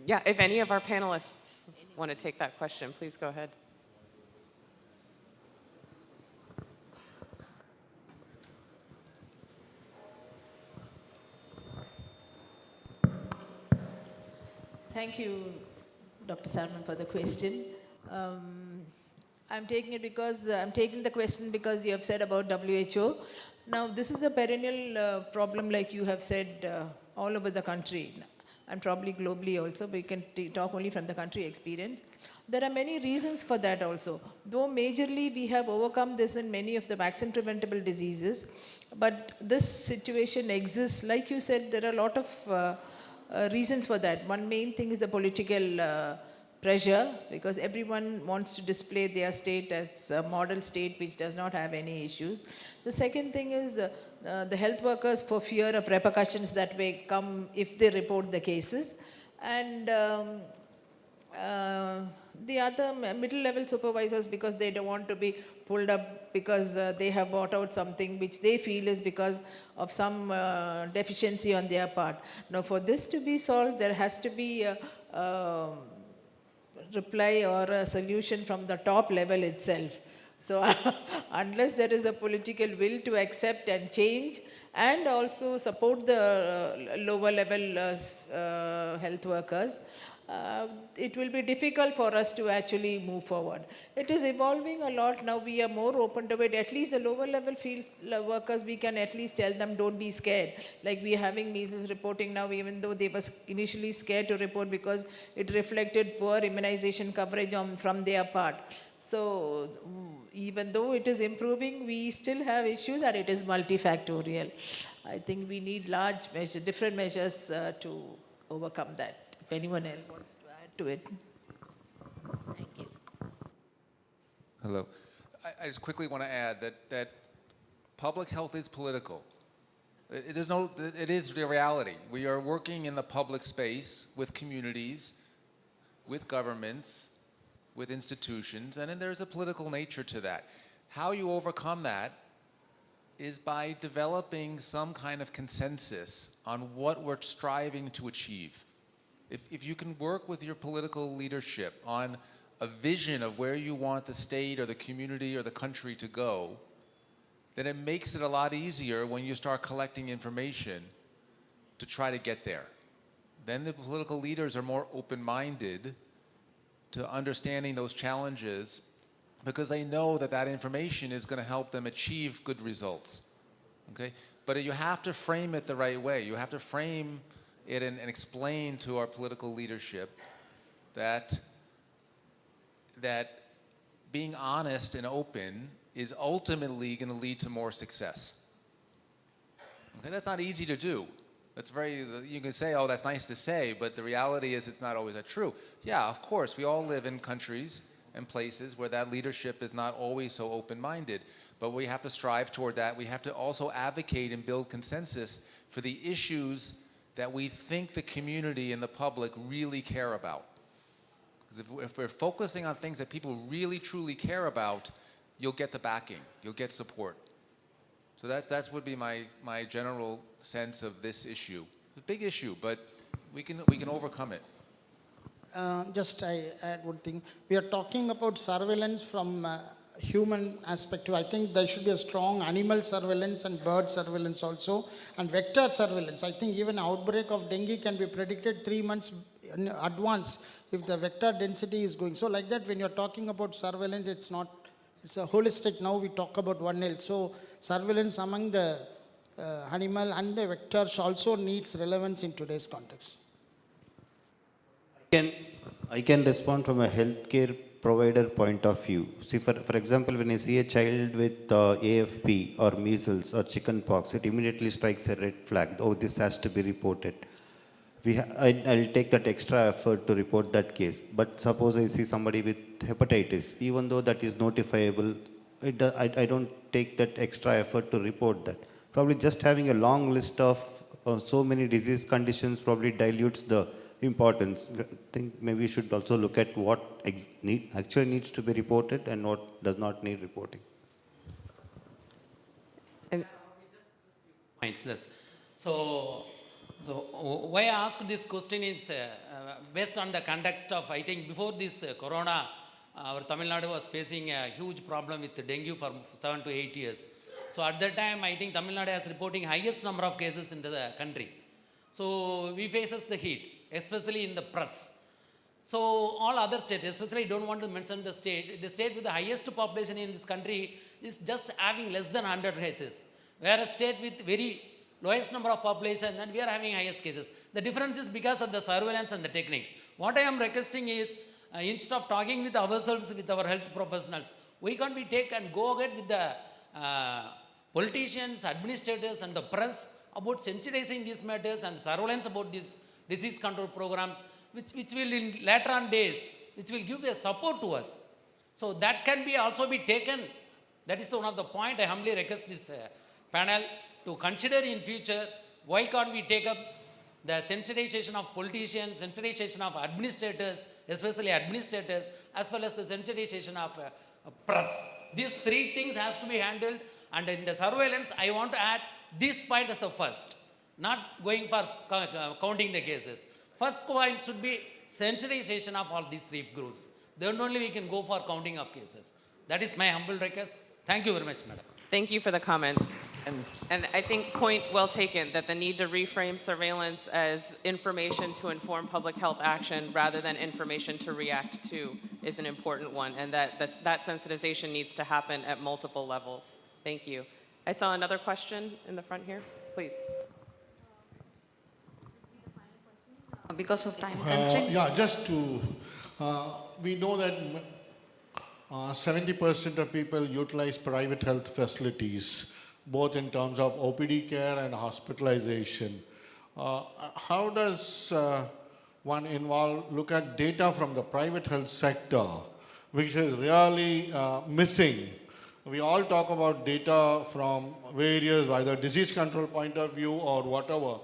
Yeah, if any of our panelists want to take that question, please go ahead. Thank you, Dr. Sarman, for the question. I'm taking it because I'm taking the question because you have said about WHO. Now, this is a perennial problem, like you have said, all over the country, and probably globally also. But we can talk only from the country experience. There are many reasons for that also. Though majorly we have overcome this in many of the vaccine-preventable diseases, but this situation exists. Like you said, there are a lot of reasons for that. One main thing is the political pressure, because everyone wants to display their state as a model state which does not have any issues. The second thing is the health workers, for fear of repercussions that may come if they report the cases. And the other middle level supervisors, because they don't want to be pulled up because they have bought out something which they feel is because of some deficiency on their part. Now, for this to be solved, there has to be a reply or a solution from the top level itself. So unless there is a political will to accept and change and also support the lower level health workers, it will be difficult for us to actually move forward. It is evolving a lot now. We are more open to it. At least the lower level field workers, we can at least tell them, don't be scared. Like we are having measles reporting now, even though they were initially scared to report because it reflected poor immunization coverage from their part. So even though it is improving, we still have issues and it is multifactorial. I think we need large measures, different measures to overcome that. If anyone else wants to add to it. Thank you. Hello. I just quickly want to add that public health is political. It is the reality. We are working in the public space with communities, with governments, with institutions, and then there's a political nature to that. How you overcome that is by developing some kind of consensus on what we're striving to achieve. If you can work with your political leadership on a vision of where you want the state or the community or the country to go, then it makes it a lot easier when you start collecting information to try to get there. Then the political leaders are more open-minded to understanding those challenges because they know that that information is going to help them achieve good results. Okay? But you have to frame it the right way. You have to frame it and explain to our political leadership that being honest and open is ultimately going to lead to more success. Okay? That's not easy to do. You can say, oh, that's nice to say, but the reality is it's not always that true. Yeah, of course, we all live in countries and places where that leadership is not always so open-minded, but we have to strive toward that. We have to also advocate and build consensus for the issues that we think the community and the public really care about. Because if we're focusing on things that people really, truly care about, you'll get the backing, you'll get support. So that would be my general sense of this issue. It's a big issue, but we can overcome it. Just I add one thing. We are talking about surveillance from human aspect too. I think there should be a strong animal surveillance and bird surveillance also, and vector surveillance. I think even outbreak of dengue can be predicted 3 months in advance if the vector density is going. So like that, when you're talking about surveillance, it's a holistic. Now we talk about One Health. So surveillance among the animal and the vectors also needs relevance in today's context. I can respond from a healthcare provider point of view. See, for example, when I see a child with AFP or measles or chickenpox, it immediately strikes a red flag. Oh, this has to be reported. I'll take that extra effort to report that case. But suppose I see somebody with hepatitis, even though that is notifiable, I don't take that extra effort to report that. Probably just having a long list of so many disease conditions probably dilutes the importance. I think maybe we should also look at what actually needs to be reported and what does not need reporting. So why I asked this question is based on the context of, I think before this corona, our Tamil Nadu was facing a huge problem with dengue for 7 to 8 years. So at that time, I think Tamil Nadu is reporting highest number of cases in the country. So we faces the heat, especially in the press. So all other states, especially I don't want to mention the state with the highest population in this country is just having less than 100 cases. Whereas state with very lowest number of population and we are having highest cases. The difference is because of the surveillance and the techniques. What I am requesting is, instead of talking with ourselves, with our health professionals, we can take and go ahead with the politicians, administrators and the press about sensitizing these matters and surveillance about these disease control programs, which will in later on days, which will give a support to us. So that can be also be taken. That is one of the point I humbly request this panel to consider in future. Why can't we take up the sensitization of politicians, sensitization of administrators, especially administrators, as well as the sensitization of press. These three things has to be handled, and in the surveillance, I want to add this point as the first, not going for counting the cases. First point should be sensitization of all these three groups. Then only we can go for counting of cases. That is my humble request. Thank you very much, madam. Thank you for the comment. And I think point well taken, that the need to reframe surveillance as information to inform public health action rather than information to react to is an important one, and that that sensitization needs to happen at multiple levels. Thank you. I saw another question in the front here. Please. Because of time constraint? Yeah, just to, we know that 70% of people utilize private health facilities, both in terms of OPD care and hospitalization. How does one look at data from the private health sector, which is really missing? We all talk about data from various, either disease control point of view or whatever.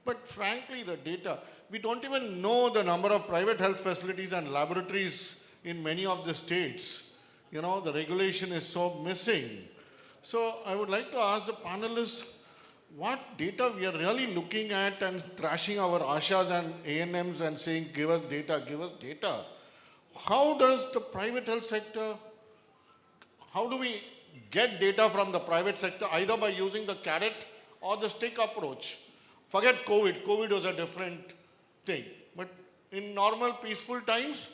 But frankly, the data, we don't even know the number of private health facilities and laboratories in many of the states. You know, the regulation is so missing. So I would like to ask the panelists, what data we are really looking at and thrashing our ASHAs and ANMs and saying, give us data, give us data. How does the private health sector, how do we get data from the private sector, either by using the carrot or the stick approach? Forget COVID. COVID was a different thing. But in normal, peaceful times,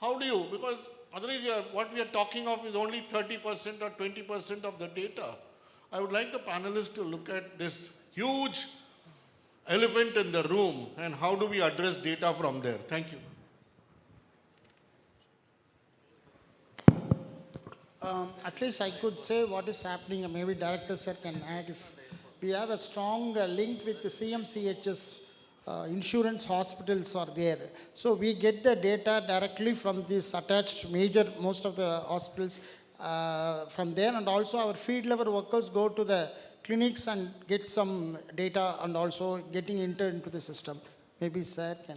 how do you? Because otherwise, what we are talking of is only 30% or 20% of the data. I would like the panelists to look at this huge elephant in the room and how do we address data from there. Thank you. At least I could say what is happening, and maybe Director Sir can add. If we have a strong link with the CMCHS, insurance hospitals are there. So we get the data directly from these attached most of the hospitals from there, and also our field level workers go to the clinics and get some data and also getting entered into the system. Maybe Sir can.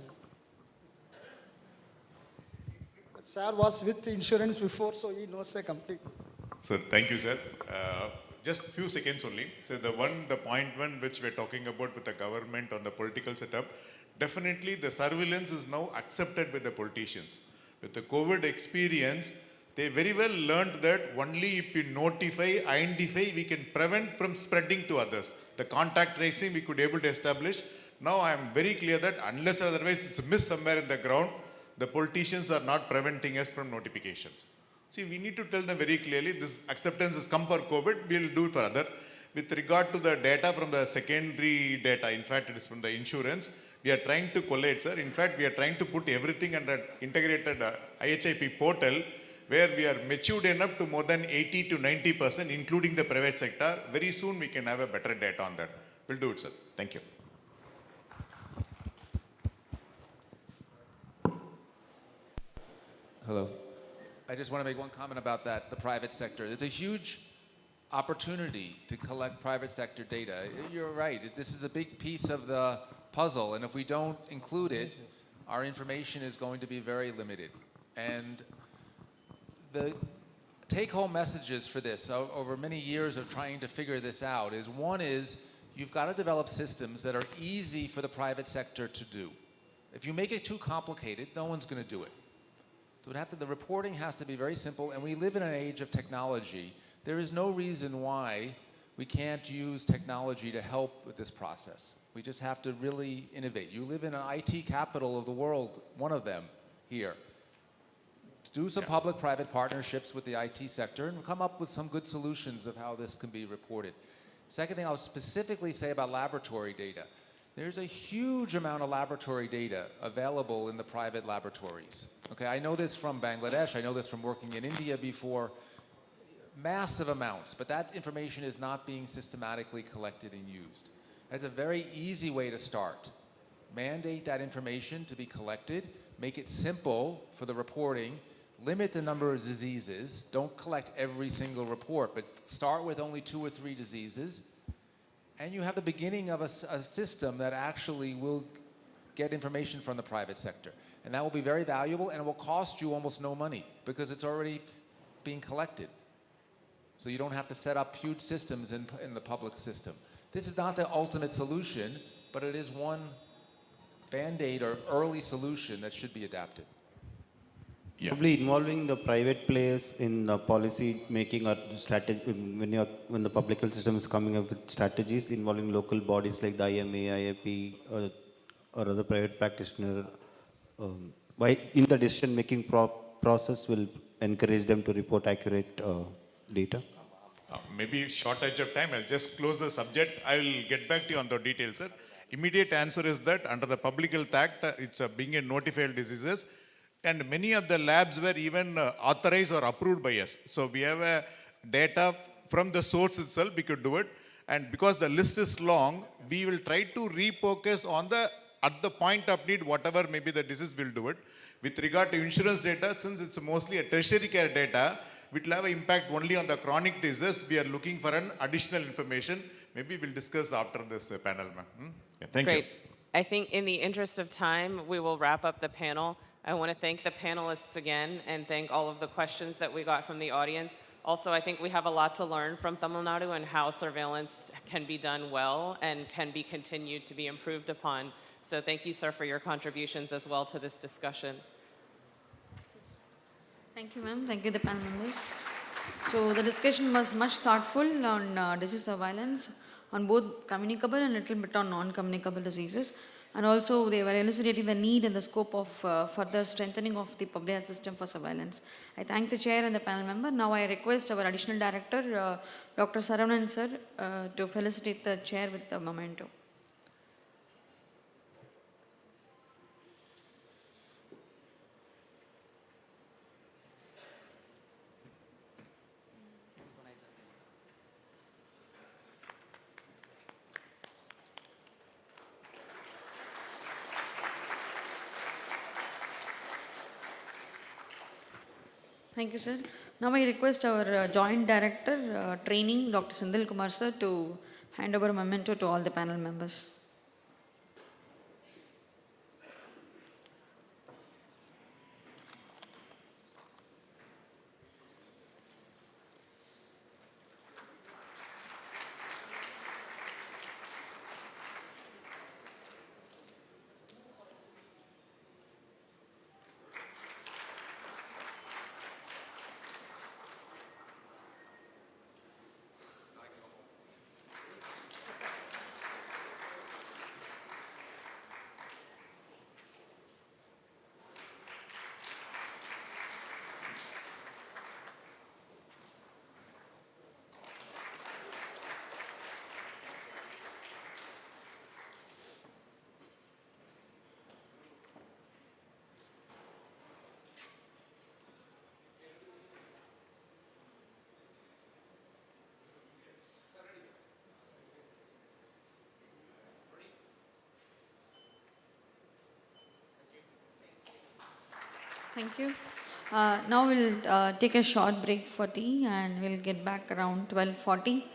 Sir was with insurance before, so he knows the complete. Sir, thank you, sir. Just a few seconds only. So the point one which we're talking about with the government on the political setup, definitely the surveillance is now accepted by the politicians. With the COVID experience, they very well learned that only if we notify, identify, we can prevent from spreading to others. The contact tracing we could able to establish. Now I am very clear that unless or otherwise it's missed somewhere in the ground, the politicians are not preventing us from notifications. See, we need to tell them very clearly, this acceptance has come for COVID, we'll do it for other. With regard to the data from the secondary data, in fact, it is from the insurance, we are trying to collate, sir. In fact, we are trying to put everything under integrated IHIP portal, where we are matured enough to more than 80 to 90%, including the private sector. Very soon we can have a better data on that. We'll do it, sir. Thank you. Hello. I just want to make one comment about that, the private sector. It's a huge opportunity to collect private sector data. You're right. This is a big piece of the puzzle, and if we don't include it, our information is going to be very limited. And the take-home messages for this over many years of trying to figure this out is, one is, you've got to develop systems that are easy for the private sector to do. If you make it too complicated, no one's going to do it. So the reporting has to be very simple, and we live in an age of technology. There is no reason why we can't use technology to help with this process. We just have to really innovate. You live in an IT capital of the world, one of them here. Do some public-private partnerships with the IT sector and come up with some good solutions of how this can be reported. Second thing I'll specifically say about laboratory data. There's a huge amount of laboratory data available in the private laboratories. Okay, I know this from Bangladesh, I know this from working in India before, massive amounts, but that information is not being systematically collected and used. That's a very easy way to start. Mandate that information to be collected, make it simple for the reporting, limit the number of diseases, don't collect every single report, but start with only 2 or 3 diseases, and you have the beginning of a system that actually will get information from the private sector. And that will be very valuable, and it will cost you almost no money because it's already being collected. So you don't have to set up huge systems in the public system. This is not the ultimate solution, but it is one Band-Aid or early solution that should be adapted. Yeah. Probably involving the private players in policy making or strategy when the public health system is coming up with strategies involving local bodies like the IMA, IIP, or other private practitioner. Why in the decision making process will encourage them to report accurate data? Maybe shortage of time, I'll just close the subject. I will get back to you on the details, sir. Immediate answer is that under the Public Health Act, it's being a notified diseases, and many of the labs were even authorized or approved by us. So we have a data from the source itself, we could do it. And because the list is long, we will try to refocus on at the point of need, whatever maybe the disease, will do it. With regard to insurance data, since it's mostly a tertiary care data, it will have an impact only on the chronic disease. We are looking for an additional information. Maybe we'll discuss after this panel, ma'am. Yeah, thank Great. you. I think in the interest of time, we will wrap up the panel. I want to thank the panelists again and thank all of the questions that we got from the audience. Also, I think we have a lot to learn from Tamil Nadu and how surveillance can be done well and can be continued to be improved upon. So thank you, sir, for your contributions as well to this discussion. Thank you, ma'am. Thank you, the panel members. So the discussion was much thoughtful on disease surveillance, on both communicable and a little bit on non-communicable diseases. And also they were elucidating the need and the scope of further strengthening of the public health system for surveillance. I thank the chair and the panel member. Now I request our additional director, Dr. Saravanan sir, to felicitate the chair with the memento. Thank you, sir. Now I request our Joint Director, Training, Dr. Sindhil Kumar, sir, to hand over a memento to all the panel members. Thank you. Now we'll take a short break for tea and we'll get back around 12:40.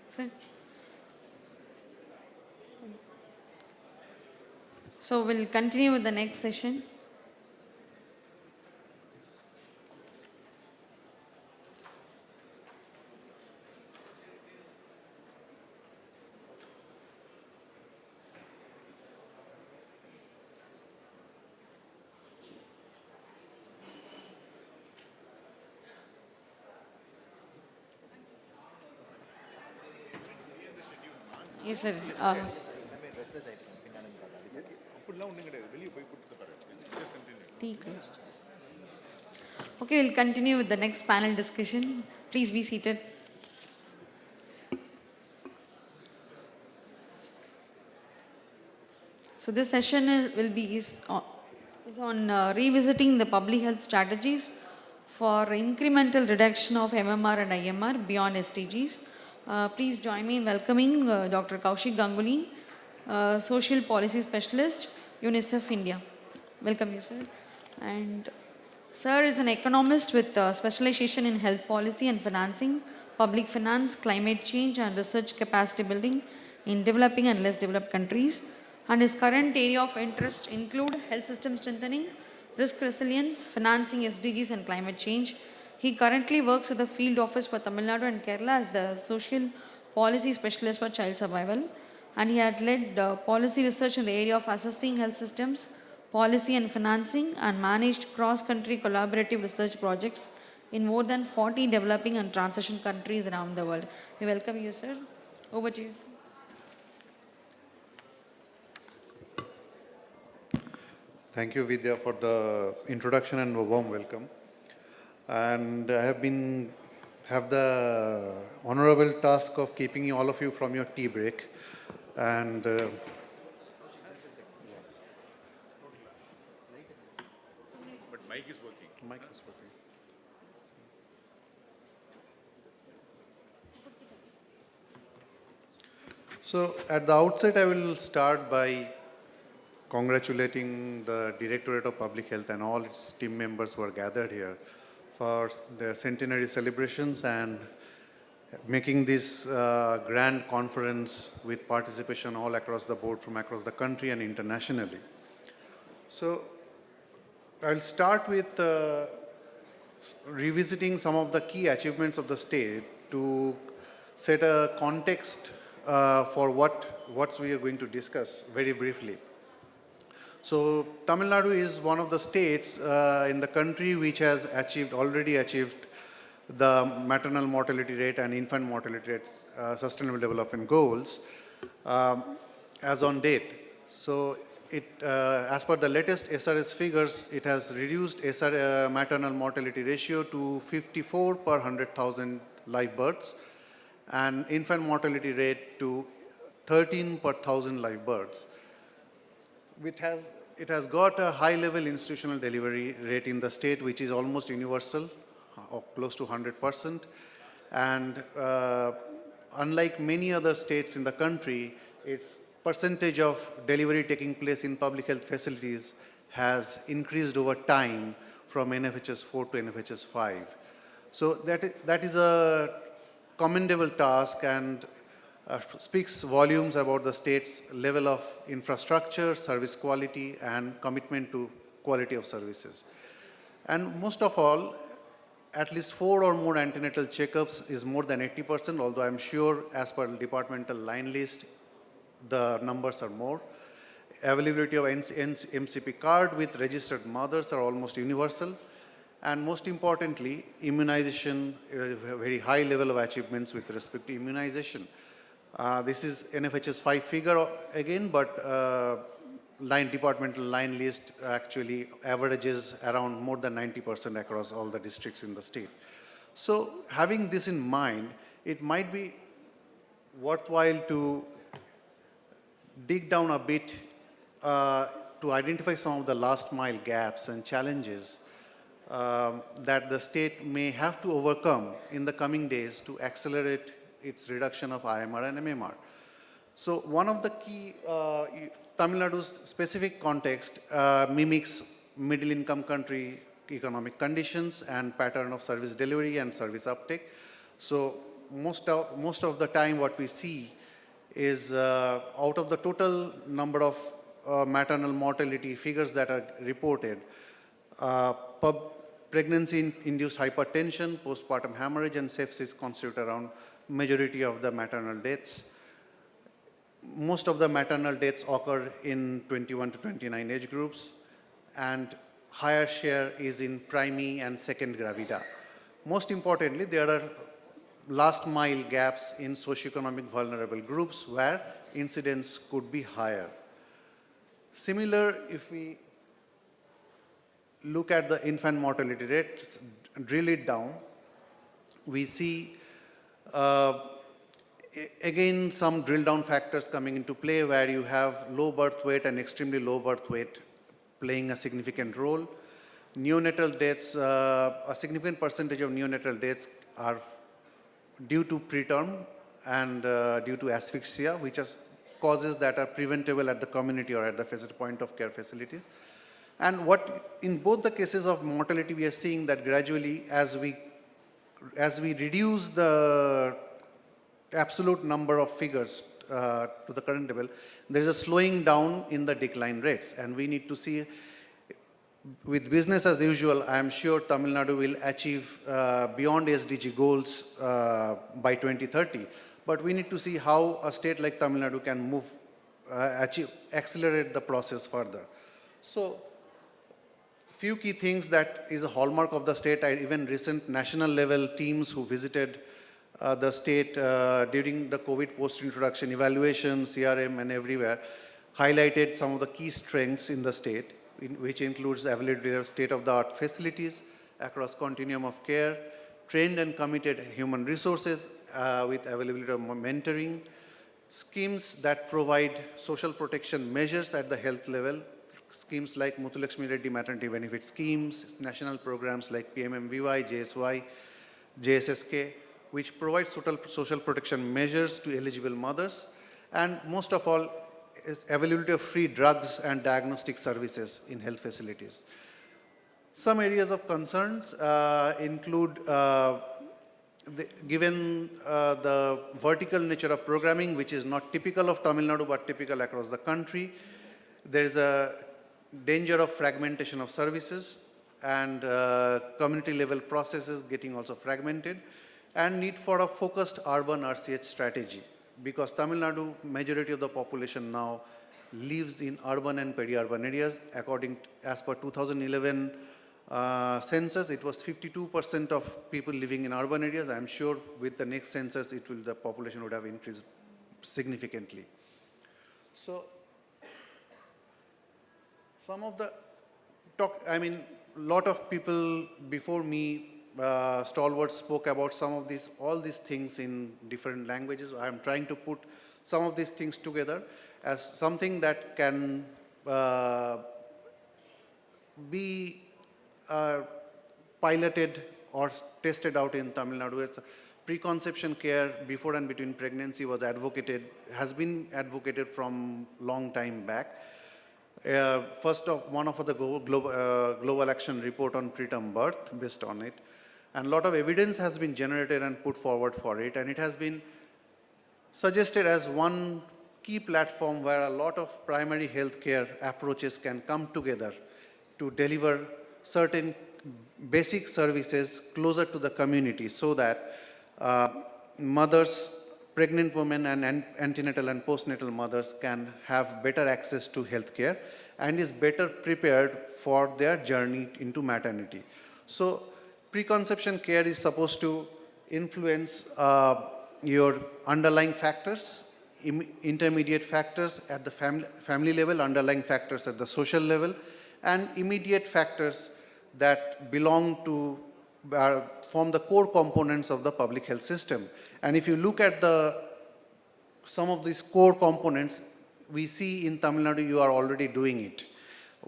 Sir? So we'll continue with the next session. Yes, sir. Tea closed. Okay, we'll continue with the next panel discussion. Please be seated. So this session is on revisiting the public health strategies for incremental reduction of MMR and IMR beyond SDGs. Please join me in welcoming Dr. Kaushik Ganguly, Social Policy Specialist, UNICEF India. Welcome you, sir. And sir is an economist with specialization in health policy and financing, public finance, climate change and research capacity building in developing and less developed countries. And his current area of interest include health system strengthening, risk resilience, financing SDGs and climate change. He currently works with the field office for Tamil Nadu and Kerala as the social policy specialist for child survival. And he had led policy research in the area of assessing health systems policy and financing, and managed cross-country collaborative research projects in more than 40 developing and transition countries around the world. We welcome you, sir. Over to you, sir. Thank you, Vidya, for the introduction and a warm welcome. And I have the honorable task of keeping all of you from your tea break. And But mic is working. mic is working. So at the outset, I will start by congratulating the Directorate of Public Health and all its team members who are gathered here for their centenary celebrations and making this grand conference with participation all across the board from across the country and internationally. So I'll start with revisiting some of the key achievements of the state to set a context for what we are going to discuss very briefly. So Tamil Nadu is one of the states in the country which has already achieved the maternal mortality rate and infant mortality rates sustainable development goals as on date. So as per the latest SRS figures, it has reduced maternal mortality ratio to 54 per 100,000 live births and infant mortality rate to 13 per 1,000 live births. It has got a high-level institutional delivery rate in the state, which is almost universal, or close to 100%. And unlike many other states in the country, its percentage of delivery taking place in public health facilities has increased over time from NFHS 4 to NFHS 5. So that is a commendable task and speaks volumes about the state's level of infrastructure, service quality, and commitment to quality of services. And most of all, at least 4 or more antenatal checkups is more than 80%, although I'm sure as per departmental line list, the numbers are more. Availability of MCP card with registered mothers are almost universal. And most importantly, immunization, a very high level of achievements with respect to immunization. This is NFHS 5 figure again, but departmental line list actually averages around more than 90% across all the districts in the state. So having this in mind, it might be worthwhile to dig down a bit to identify some of the last mile gaps and challenges that the state may have to overcome in the coming days to accelerate its reduction of IMR and MMR. So one of the key, Tamil Nadu's specific context mimics middle income country economic conditions and pattern of service delivery and service uptake. So most of the time what we see is out of the total number of maternal mortality figures that are reported, pregnancy-induced hypertension, postpartum hemorrhage, and sepsis constitute around majority of the maternal deaths. Most of the maternal deaths occur in 21 to 29 age groups, and higher share is in primary and second gravida. Most importantly, there are last mile gaps in socioeconomic vulnerable groups where incidence could be higher. Similar, if we look at the infant mortality rates, drill it down, we see again some drill down factors coming into play where you have low birth weight and extremely low birth weight playing a significant role. Neonatal deaths, a significant percentage of neonatal deaths are due to preterm and due to asphyxia, which are causes that are preventable at the community or at the point of care facilities. And what in both the cases of mortality, we are seeing that gradually as we reduce the absolute number of figures to the current level, there is a slowing down in the decline rates. And we need to see, with business as usual, I am sure Tamil Nadu will achieve beyond SDG goals by 2030. But we need to see how a state like Tamil Nadu can move, accelerate the process further. So, few key things that is a hallmark of the state. Even recent national level teams who visited the state during the COVID post-introduction evaluation, CRM and everywhere, highlighted some of the key strengths in the state, which includes availability of state-of-the-art facilities across continuum of care, trained and committed human resources with availability of mentoring, schemes that provide social protection measures at the health level, schemes like Muthulakshmi Reddy Maternity Benefit Schemes, national programs like PMMVY, JSY, JSSK, which provide social protection measures to eligible mothers, and most of all is availability of free drugs and diagnostic services in health facilities. Some areas of concerns include given the vertical nature of programming, which is not typical of Tamil Nadu but typical across the country, there is a danger of fragmentation of services and community level processes getting also fragmented, and need for a focused urban RCH strategy, because Tamil Nadu, majority of the population now lives in urban and peri-urban areas. As per 2011 census, it was 52% of people living in urban areas. I am sure with the next census, the population would have increased significantly. So, some of the lot of people before me, stalwarts, spoke about all these things in different languages. I am trying to put some of these things together as something that can be piloted or tested out in Tamil Nadu. It's preconception care before and between pregnancy has been advocated from long time back. One of the global action report on preterm birth based on it. And a lot of evidence has been generated and put forward for it. And it has been suggested as one key platform where a lot of primary healthcare approaches can come together to deliver certain basic services closer to the community, so that mothers, pregnant women and antenatal and postnatal mothers can have better access to healthcare and is better prepared for their journey into maternity. So preconception care is supposed to influence your underlying factors, intermediate factors at the family level, underlying factors at the social level, and immediate factors that belong to form the core components of the public health system. And if you look at some of these core components, we see in Tamil Nadu you are already doing it.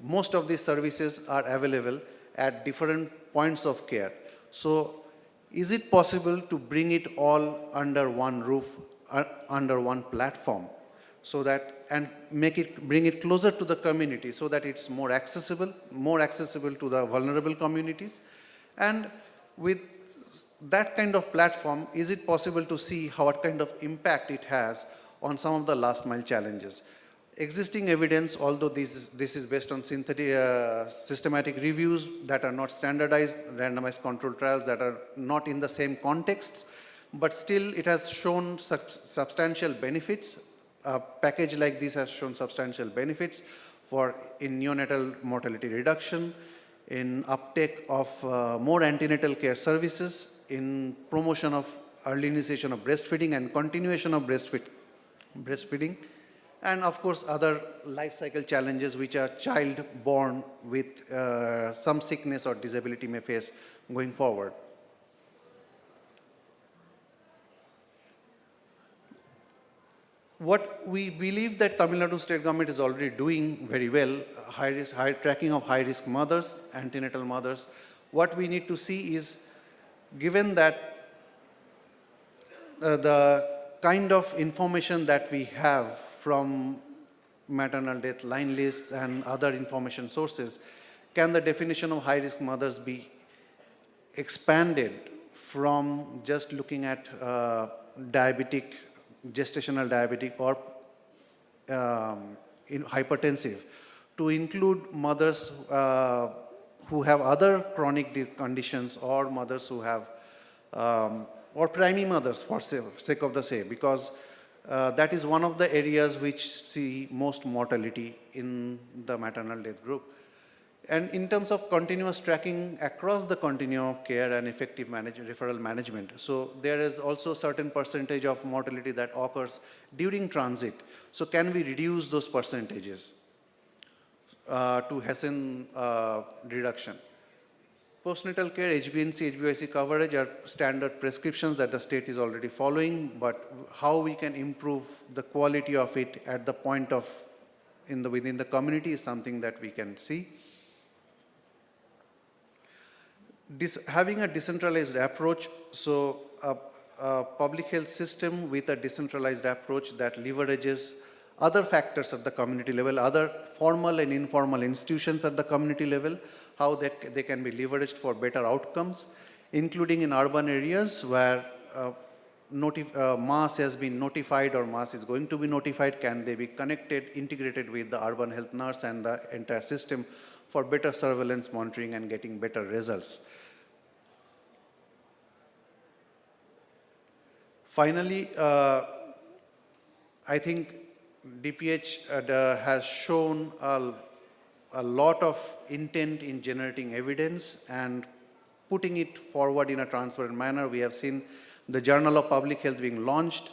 Most of these services are available at different points of care. So is it possible to bring it all under one roof, under one platform, so that, and bring it closer to the community so that it's more accessible to the vulnerable communities? And with that kind of platform, is it possible to see what kind of impact it has on some of the last mile challenges? Existing evidence, although this is based on systematic reviews that are not standardized, randomized controlled trials that are not in the same context, but still it has shown substantial benefits. A package like this has shown substantial benefits in neonatal mortality reduction, in uptake of more antenatal care services, in promotion of early initiation of breastfeeding and continuation of breastfeeding, and of course other life cycle challenges which a child born with some sickness or disability may face going forward. What we believe that Tamil Nadu state government is already doing very well, tracking of high-risk mothers, antenatal mothers. What we need to see is, given that the kind of information that we have from maternal death line lists and other information sources, can the definition of high-risk mothers be expanded from just looking at gestational diabetic or hypertensive, to include mothers who have other chronic conditions, or mothers who have, or primary mothers for sake of the say, because That is one of the areas which see most mortality in the maternal death group. And in terms of continuous tracking across the continuum of care and effective referral management, so there is also a certain percentage of mortality that occurs during transit. So can we reduce those percentages to hasten reduction? Postnatal care, HbA1c, HbA1c coverage are standard prescriptions that the state is already following, but how we can improve the quality of it at the point of within the community is something that we can see. Having a decentralized approach, so a public health system with a decentralized approach that leverages other factors at the community level, other formal and informal institutions at the community level, how they can be leveraged for better outcomes, including in urban areas where mass has been notified or mass is going to be notified, can they be connected, integrated with the urban health nurse and the entire system for better surveillance, monitoring, and getting better results. Finally, I think DPH has shown a lot of intent in generating evidence and putting it forward in a transparent manner. We have seen the Journal of Public Health being launched.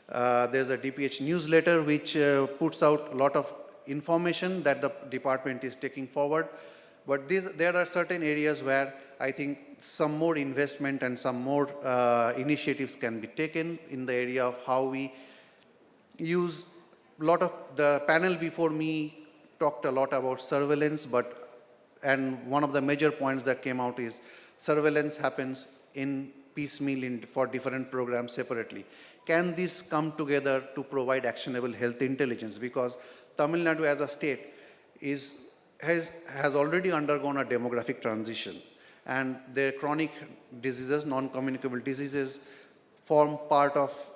There's a DPH newsletter which puts out a lot of information that the department is taking forward. But there are certain areas where I think some more investment and some more initiatives can be taken in the area of how we use a lot of the panel before me talked a lot about surveillance, and one of the major points that came out is surveillance happens in piecemeal for different programs separately. Can this come together to provide actionable health intelligence? Because Tamil Nadu as a state has already undergone a demographic transition, and their chronic diseases, non-communicable diseases, form part of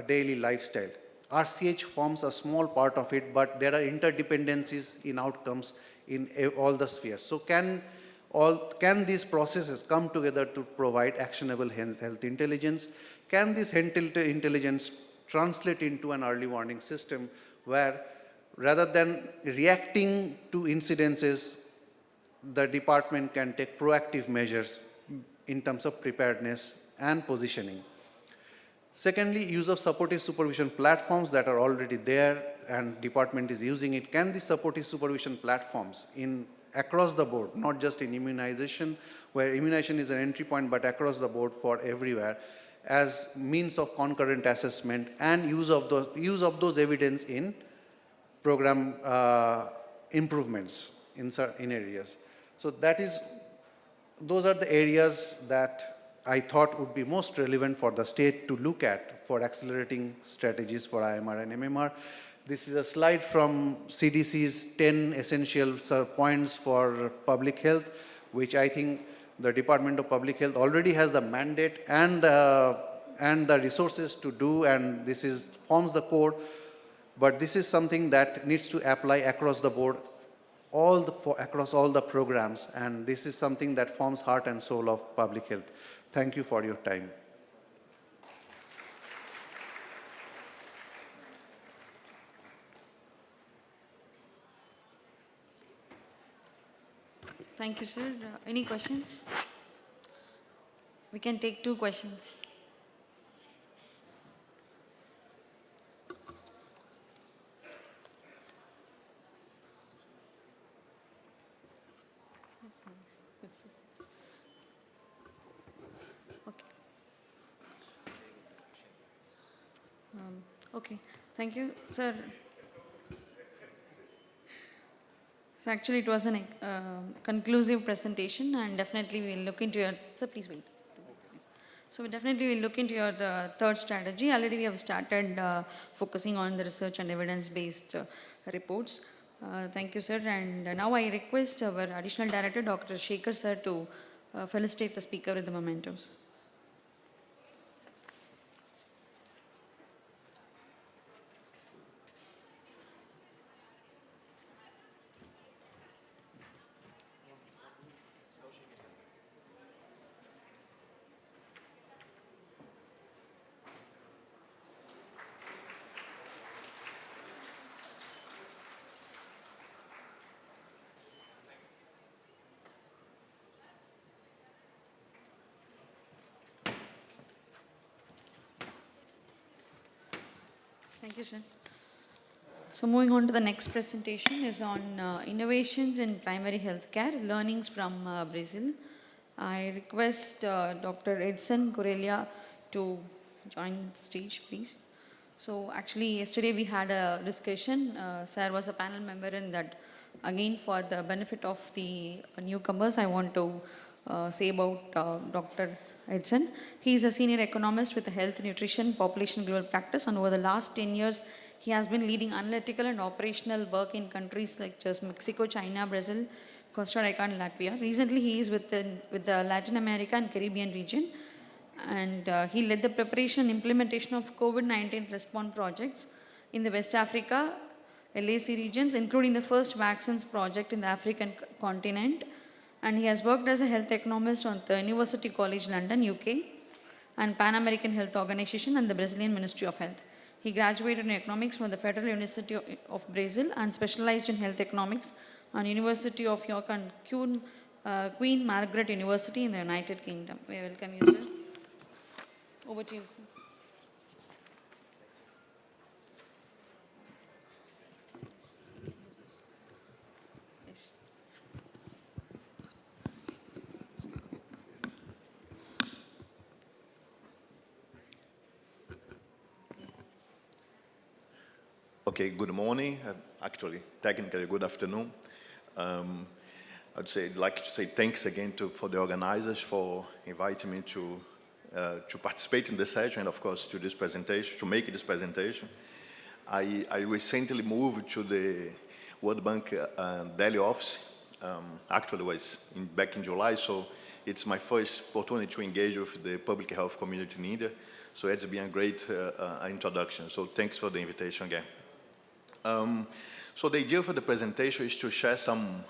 daily lifestyle. RCH forms a small part of it, but there are interdependencies in outcomes in all the spheres. So can these processes come together to provide actionable health intelligence? Can this health intelligence translate into an early warning system where rather than reacting to incidences, the department can take proactive measures in terms of preparedness and positioning? Secondly, use of supportive supervision platforms that are already there and department is using it. Can these supportive supervision platforms across the board, not just in immunization, where immunization is an entry point, but across the board for everywhere, as means of concurrent assessment and use of those evidence in program improvements in areas. So those are the areas that I thought would be most relevant for the state to look at for accelerating strategies for IMR and MMR. This is a slide from CDC's 10 essential points for public health, which I think the Department of Public Health already has the mandate and the resources to do, and this forms the core. But this is something that needs to apply across the board, across all the programs, and this is something that forms heart and soul of public health. Thank you for your time. Thank you, sir. Any questions? We can take 2 questions. Okay, thank you, sir. So actually, it was a conclusive presentation, and definitely we'll look into your. Sir, please wait. So we definitely will look into your third strategy. Already we have started focusing on the research and evidence-based reports. Thank you, sir. And now I request our Additional Director, Dr. Shekhar, sir, to felicitate the speaker with the mementos. Thank you, sir. So moving on to the next presentation is on innovations in primary health care, learnings from Brazil. I request Dr. Edson Correia to join the stage, please. So actually yesterday we had a discussion. Sir was a panel member in that. Again, for the benefit of the newcomers, I want to say about Dr. Edson. He is a senior economist with the health, nutrition, population global practice, and over the last 10 years, he has been leading analytical and operational work in countries like just Mexico, China, Brazil, Costa Rica, and Latvia. Recently, he is with the Latin America and Caribbean region, and he led the preparation and implementation of COVID-19 response projects in the West Africa, LAC regions, including the first vaccines project in the African continent. And he has worked as a health economist on the University College London, UK, and Pan American Health Organization and the Brazilian Ministry of Health. He graduated in economics from the Federal University of Brazil and specialized in health economics on University of York and Queen Margaret University in the United Kingdom. We welcome you, sir. Over to you, sir. Okay, good morning. Actually, technically, good afternoon. I'd like to say thanks again for the organizers for inviting me to participate in this session and, of course, to this presentation, to make this presentation. I recently moved to the World Bank Delhi office. Actually, was back in July, so it's my first opportunity to engage with the public health community in India. So it's been a great introduction. So thanks for the invitation again. So the idea for the presentation is to share some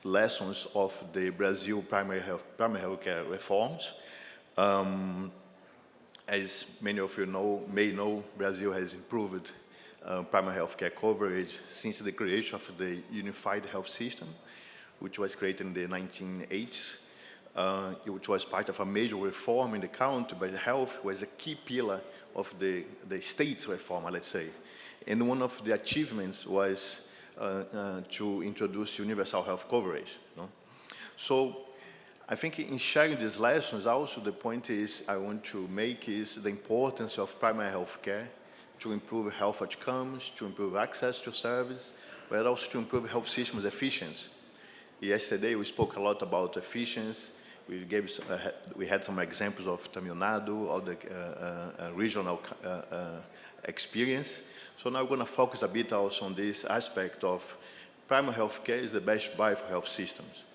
lessons of the Brazil primary health care reforms. As many of you may know, Brazil has improved primary health care coverage since the creation of the unified health system, which was created in the 1980s, which was part of a major reform in the country, but health was a key pillar of the state's reform, let's say. And one of the achievements was to introduce universal health coverage. So I think in sharing these lessons, also the point I want to make is the importance of primary health care to improve health outcomes, to improve access to service, but also to improve health systems efficiency. Yesterday we spoke a lot about efficiency. We had some examples of Tamil Nadu, or the regional experience. So now we're going to focus a bit also on this aspect of primary health care is the best buy for health systems.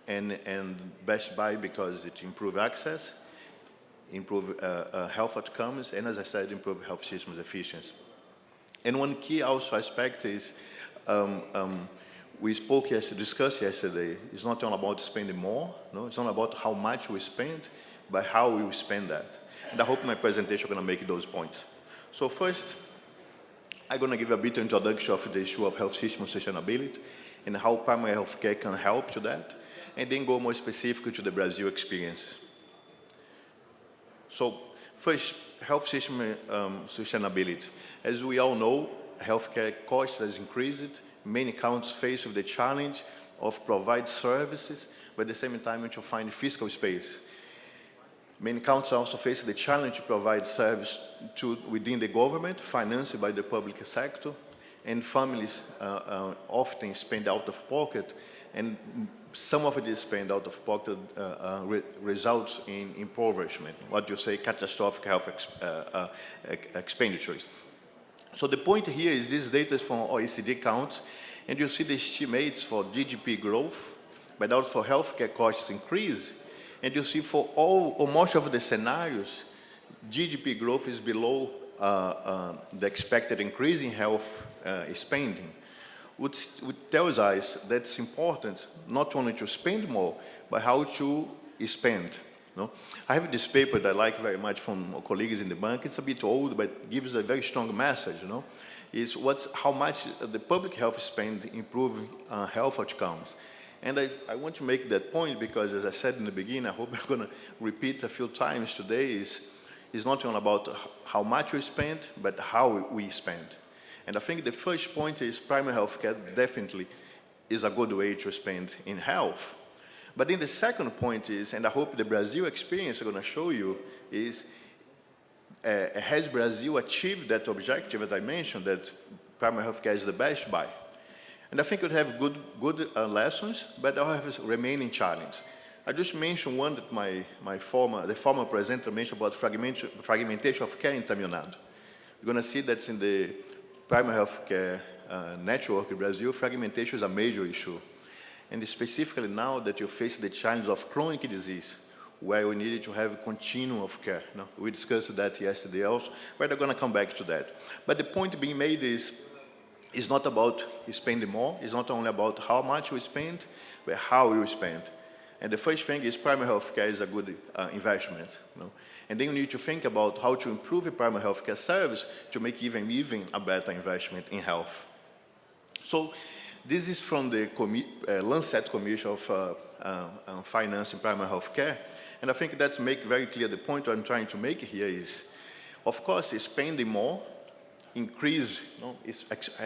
And best buy because it improves access, improve health outcomes, and as I said, improve health systems efficiency. And one key also aspect is we discussed yesterday, it's not all about spending more, it's not about how much we spend, but how we spend that. And I hope my presentation is going to make those points. So first, I'm going to give a bit of introduction of the issue of health system sustainability and how primary health care can help to that, and then go more specifically to the Brazil experience. So first, health system sustainability. As we all know, healthcare costs has increased. Many countries face with the challenge of provide services, but at the same time to find physical space. Many countries also face the challenge to provide service within the government, financed by the public sector, and families often spend out of pocket, and some of this spend out of pocket results in impoverishment, what you say catastrophic health expenditures. So the point here is this data is from OECD counts, and you see the estimates for GDP growth, but also for healthcare costs increase. And you see for all or most of the scenarios, GDP growth is below the expected increase in health spending, which tells us that it's important not only to spend more, but how to spend. I have this paper that I like very much from colleagues in the bank. It's a bit old, but gives a very strong message. Is how much the public health spend improve health outcomes. And I want to make that point because, as I said in the beginning, I hope I'm going to repeat a few times today, is It's not only about how much we spend, but how we spend. And I think the first point is primary health care definitely is a good way to spend in health. But then the second point is, and I hope the Brazil experience I'm going to show you, is has Brazil achieved that objective that I mentioned, that primary health care is the best buy? And I think it would have good lessons, but I have a remaining challenge. I just mentioned one that the former presenter mentioned about fragmentation of care in Tamil Nadu. You're going to see that in the primary health care network in Brazil, fragmentation is a major issue. And specifically now that you face the challenge of chronic disease, where we needed to have a continuum of care. No, we discussed that yesterday also, but I'm going to come back to that. But the point being made is, it's not about spending more. It's not only about how much we spend, but how we spend. And the first thing is primary health care is a good investment. No? And then you need to think about how to improve the primary health care service to make even a better investment in health. So this is from the Lancet Commission of Finance in Primary Health Care. And I think that makes very clear the point I'm trying to make here is, of course, spending more, increase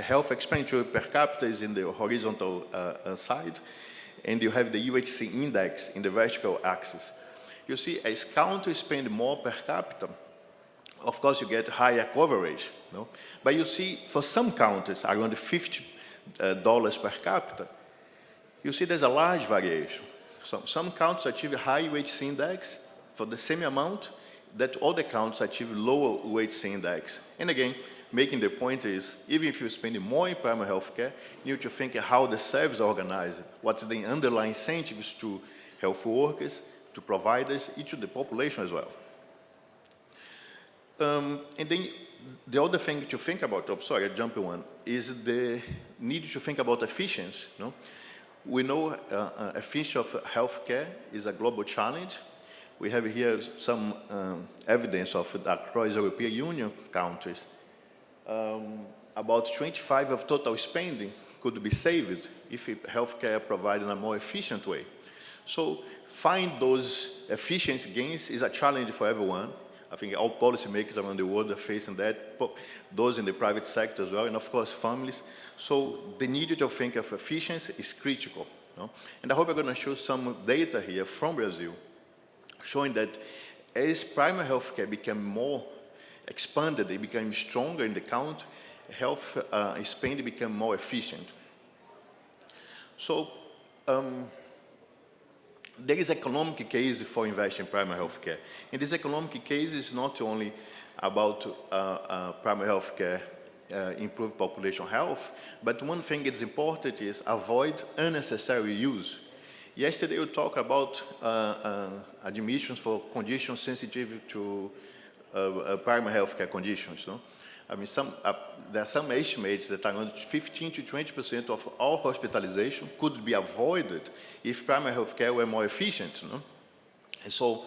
health expenditure per capita is in the horizontal side, and you have the UHC index in the vertical axis. You see, as countries spend more per capita, of course you get higher coverage. No? But you see, for some countries, around $50 per capita, you see there's a large variation. Some countries achieve a high UHC index for the same amount that other countries achieve lower UHC index. And again, making the point is, even if you're spending more in primary health care, you need to think how the service is organized, what's the underlying incentives to health workers, to providers, and to the population as well. And then the other thing to think about, sorry, I jumped one, is the need to think about efficiency. No? We know efficiency of healthcare is a global challenge. We have here some evidence of across European Union countries. About 25% of total spending could be saved if healthcare provided in a more efficient way. So find those efficiency gains is a challenge for everyone. I think all policymakers around the world are facing that, those in the private sector as well, and of course families. So the need to think of efficiency is critical. No? And I hope I'm going to show some data here from Brazil, showing that as primary health care became more expanded, it became stronger in the country, health spending became more efficient. So there is economic case for investing in primary health care. And this economic case is not only about primary health care, improve population health, but one thing that's important is avoid unnecessary use. Yesterday we talked about admissions for conditions sensitive to primary health care conditions. No? I mean, there are some estimates that around 15 to 20% of all hospitalization could be avoided if primary health care were more efficient. No? And so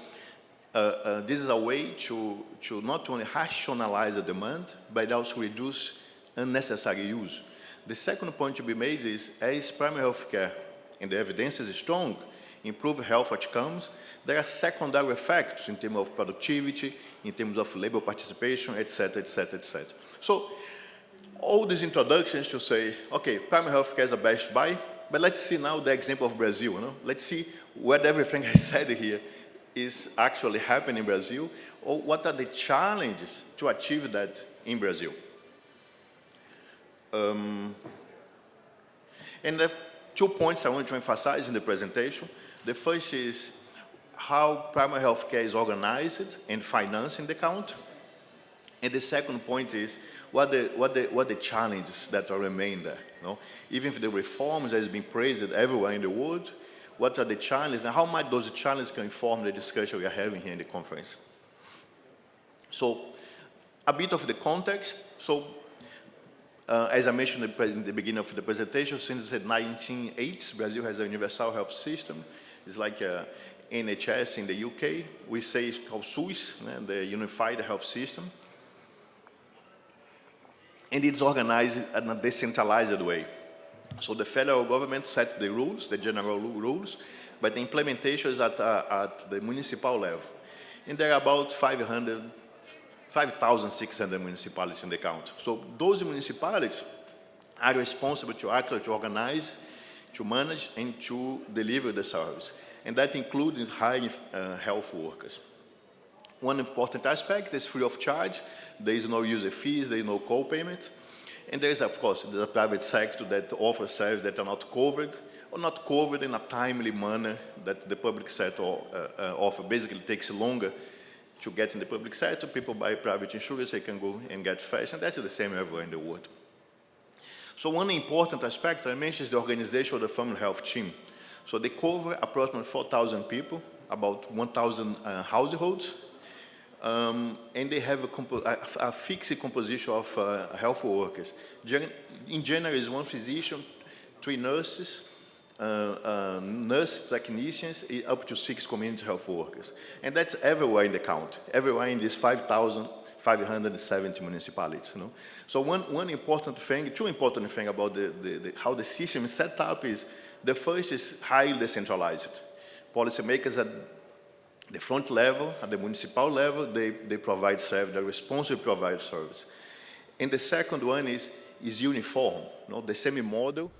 this is a way to not only rationalize the demand, but also reduce unnecessary use. The second point to be made is, as primary health care, and the evidence is strong, improve health outcomes, there are secondary effects in terms of productivity, in terms of labor participation, etc., etc., etc. So all these introductions to say, okay, primary health care is a best buy, but let's see now the example of Brazil. You know? Let's see whether everything I said here is actually happening in Brazil, or what are the challenges to achieve that in Brazil. And there are 2 points I want to emphasize in the presentation. The first is how primary health care is organized and financed in the country. And the second point is what the challenges that remain there. No? Even if the reforms has been praised everywhere in the world, what are the challenges and how might those challenges can inform the discussion we are having here in the conference. So a bit of the context. So as I mentioned in the beginning of the presentation, since the 1980s, Brazil has a universal health system. It's like NHS in the UK. We say it's called SUS, the Unified Health System. And it's organized in a decentralized way. So the federal government set the rules, the general rules, but the implementation is at the municipal level. And there are about 500 5,600 municipalities in the country. So those municipalities are responsible to actually to organize, to manage, and to deliver the service. And that includes hiring health workers. One important aspect is free of charge. There is no user fees, there is no co-payment. And there is, of course, the private sector that offers services that are not covered, or not covered in a timely manner that the public sector offers. Basically, it takes longer to get in the public sector. People buy private insurance, they can go and get fast, and that's the same everywhere in the world. So one important aspect I mentioned is the organization of the family health team. So they cover approximately 4,000 people, about 1,000 households, and they have a fixed composition of health workers. In general, is one physician, 3 nurses, nurse technicians, up to 6 community health workers. And that's everywhere in the country, everywhere in these 5,570 municipalities. You know? So one important thing, 2 important things about how the system is set up is, the first is highly decentralized. Policymakers at the front level, at the municipal level, they provide service, they're responsible to provide service. And the second one is uniform, you know, the same model.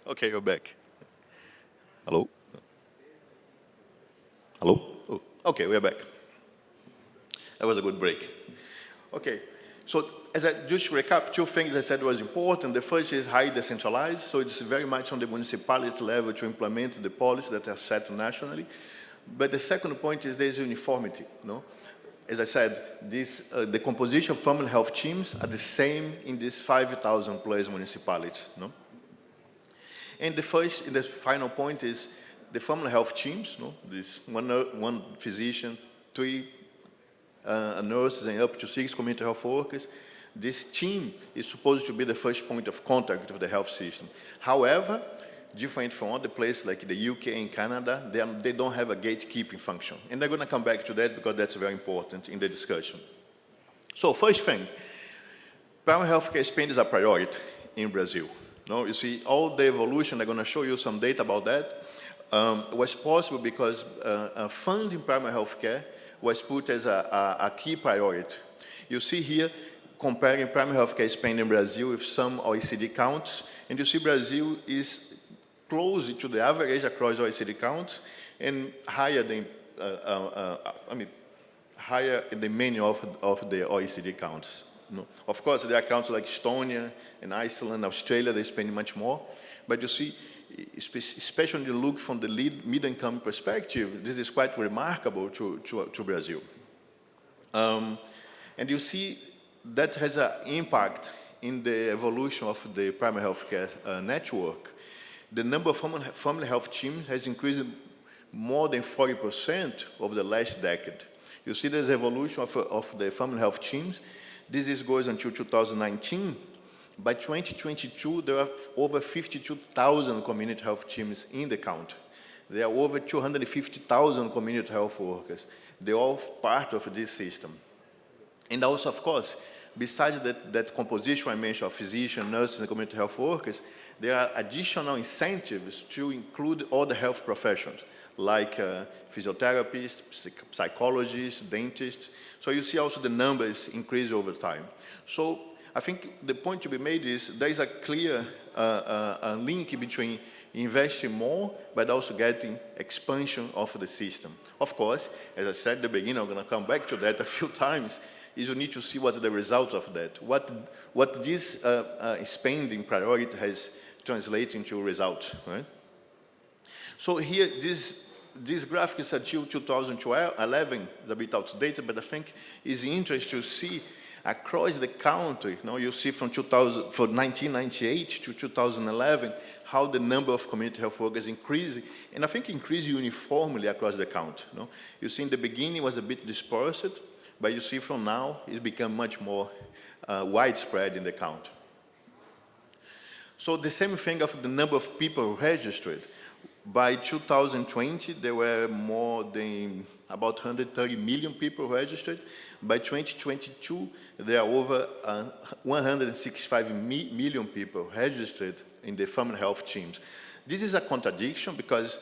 Okay, you're back. Hello? Hello? Oh, okay, we're back. That was a good break. Okay, so as I just recap, 2 things I said was important. The first is highly decentralized, so it's very much on the municipality level to implement the policies that are set nationally. But the second point is there's uniformity. No? As I said, the composition of family health teams are the same in these 5,000 plus municipalities. No? And the final point is the family health teams, no? This one physician, 3 nurses, and up to 6 community health workers. This team is supposed to be the first point of contact of the health system. However, different from other places like the UK and Canada, they don't have a gatekeeping function. And they're going to come back to that because that's very important in the discussion. So first thing, primary health care spend is a priority in Brazil. No, you see, all the evolution, I'm going to show you some data about that, was possible because funding primary health care was put as a key priority. You see here, comparing primary health care spending in Brazil with some OECD countries, and you see Brazil is close to the average across OECD countries and higher than, higher than many of the OECD countries. No. Of course, there are countries like Estonia and Iceland, Australia, they spend much more. But you see, especially when you look from the mid-income perspective, this is quite remarkable to Brazil. And you see that has an impact in the evolution of the primary health care network. The number of family health teams has increased more than 40% over the last decade. You see there's evolution of the family health teams. This goes until 2019. By 2022, there are over 52,000 community health teams in the country. There are over 250,000 community health workers. They're all part of this system. And also, of course, besides that composition I mentioned of physicians, nurses, and community health workers, there are additional incentives to include all the health professions, like physiotherapists, psychologists, dentists. So you see also the numbers increase over time. So I think the point to be made is there is a clear link between investing more, but also getting expansion of the system. Of course, as I said at the beginning, I'm going to come back to that a few times, is you need to see what's the results of that. What this spending priority has translated into results, right? So here, this graphic is until 2011, it's a bit outdated, but I think it's interesting to see across the country. Now you see from 1998 to 2011, how the number of community health workers increased, and I think increased uniformly across the country. You see in the beginning it was a bit dispersed, but you see from now it's become much more widespread in the country. So the same thing of the number of people registered. By 2020, there were more than about 130 million people registered. By 2022, there are over 165 million people registered in the family health teams. This is a contradiction because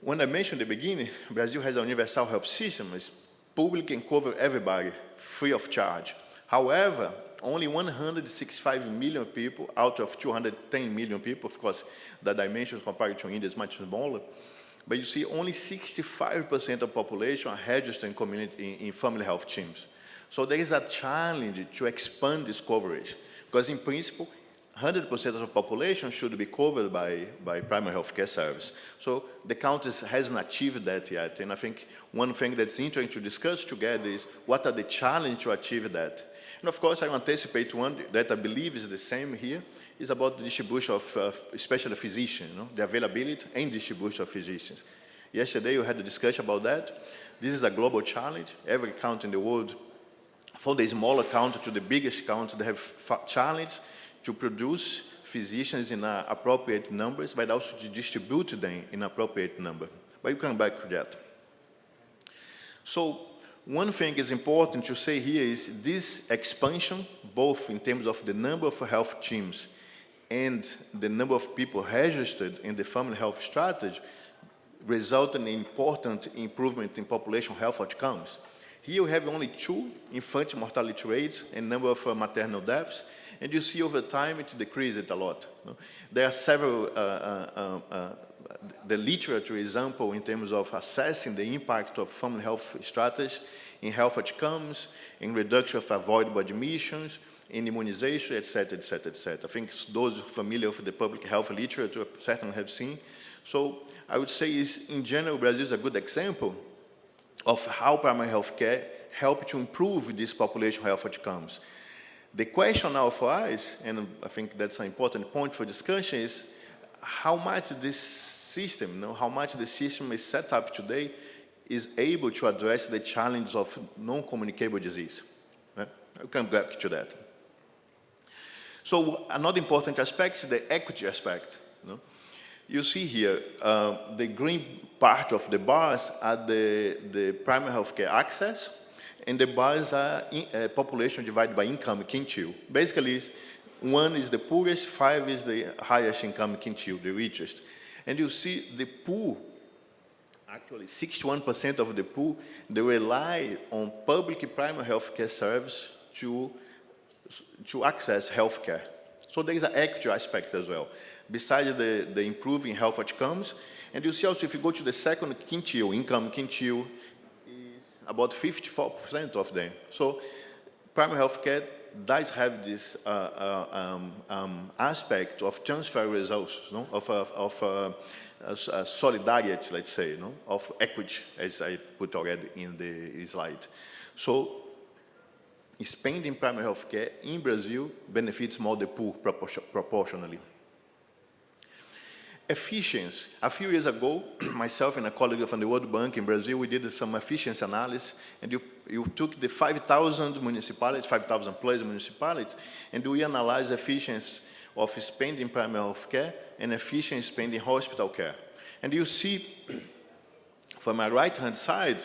when I mentioned at the beginning, Brazil has a universal health system. It's public and cover everybody free of charge. However, only 165 million people out of 210 million people, of course, the dimensions compared to India is much smaller, but you see only 65% of the population are registered in family health teams. So there is a challenge to expand this coverage, because in principle, 100% of the population should be covered by primary health care service. So the country hasn't achieved that yet, and I think one thing that's interesting to discuss together is what are the challenges to achieve that. And of course, I anticipate one that I believe is the same here, is about the distribution of especially physicians, the availability and distribution of physicians. Yesterday, we had a discussion about that. This is a global challenge. Every country in the world, from the smaller country to the biggest country, they have challenge to produce physicians in appropriate numbers, but also to distribute them in appropriate number. But you come back to that. So, one thing is important to say here is this expansion, both in terms of the number of health teams and the number of people registered in the family health strategy, result in important improvement in population health outcomes. Here we have only 2 infant mortality rates and number of maternal deaths, and you see over time it decreased a lot. There are several the literature example in terms of assessing the impact of family health strategies in health outcomes, in reduction of avoidable admissions, in immunization, etc., etc., etc. I think those familiar with the public health literature certainly have seen. So I would say in general, Brazil is a good example of how primary health care help to improve these population health outcomes. The question now for us, and I think that's an important point for discussion, is how much this system, how much the system is set up today is able to address the challenge of non-communicable disease. Right? I'll come back to that. So another important aspect is the equity aspect. You see here, the green part of the bars are the primary health care access, and the bars are population divided by income quintile. Basically, 1 is the poorest, 5 is the highest income quintile, the richest. And you see the poor, actually 61% of the poor, they rely on public primary health care service to access health care. So there is an equity aspect as well, besides the improving health outcomes. And you see also if you go to the second quintile, income quintile, about 54% of them. So primary health care does have this aspect of transfer results, of solidarity, let's say, of equity, as I put already in the slide. So spending primary health care in Brazil benefits more the poor proportionally. Efficiency. A few years ago, myself and a colleague from the World Bank in Brazil, we did some efficiency analysis, and you took the 5,000 municipalities, 5,000 plus municipalities, and we analyzed efficiency of spending primary health care and efficient spending hospital care. And you see, from my right-hand side,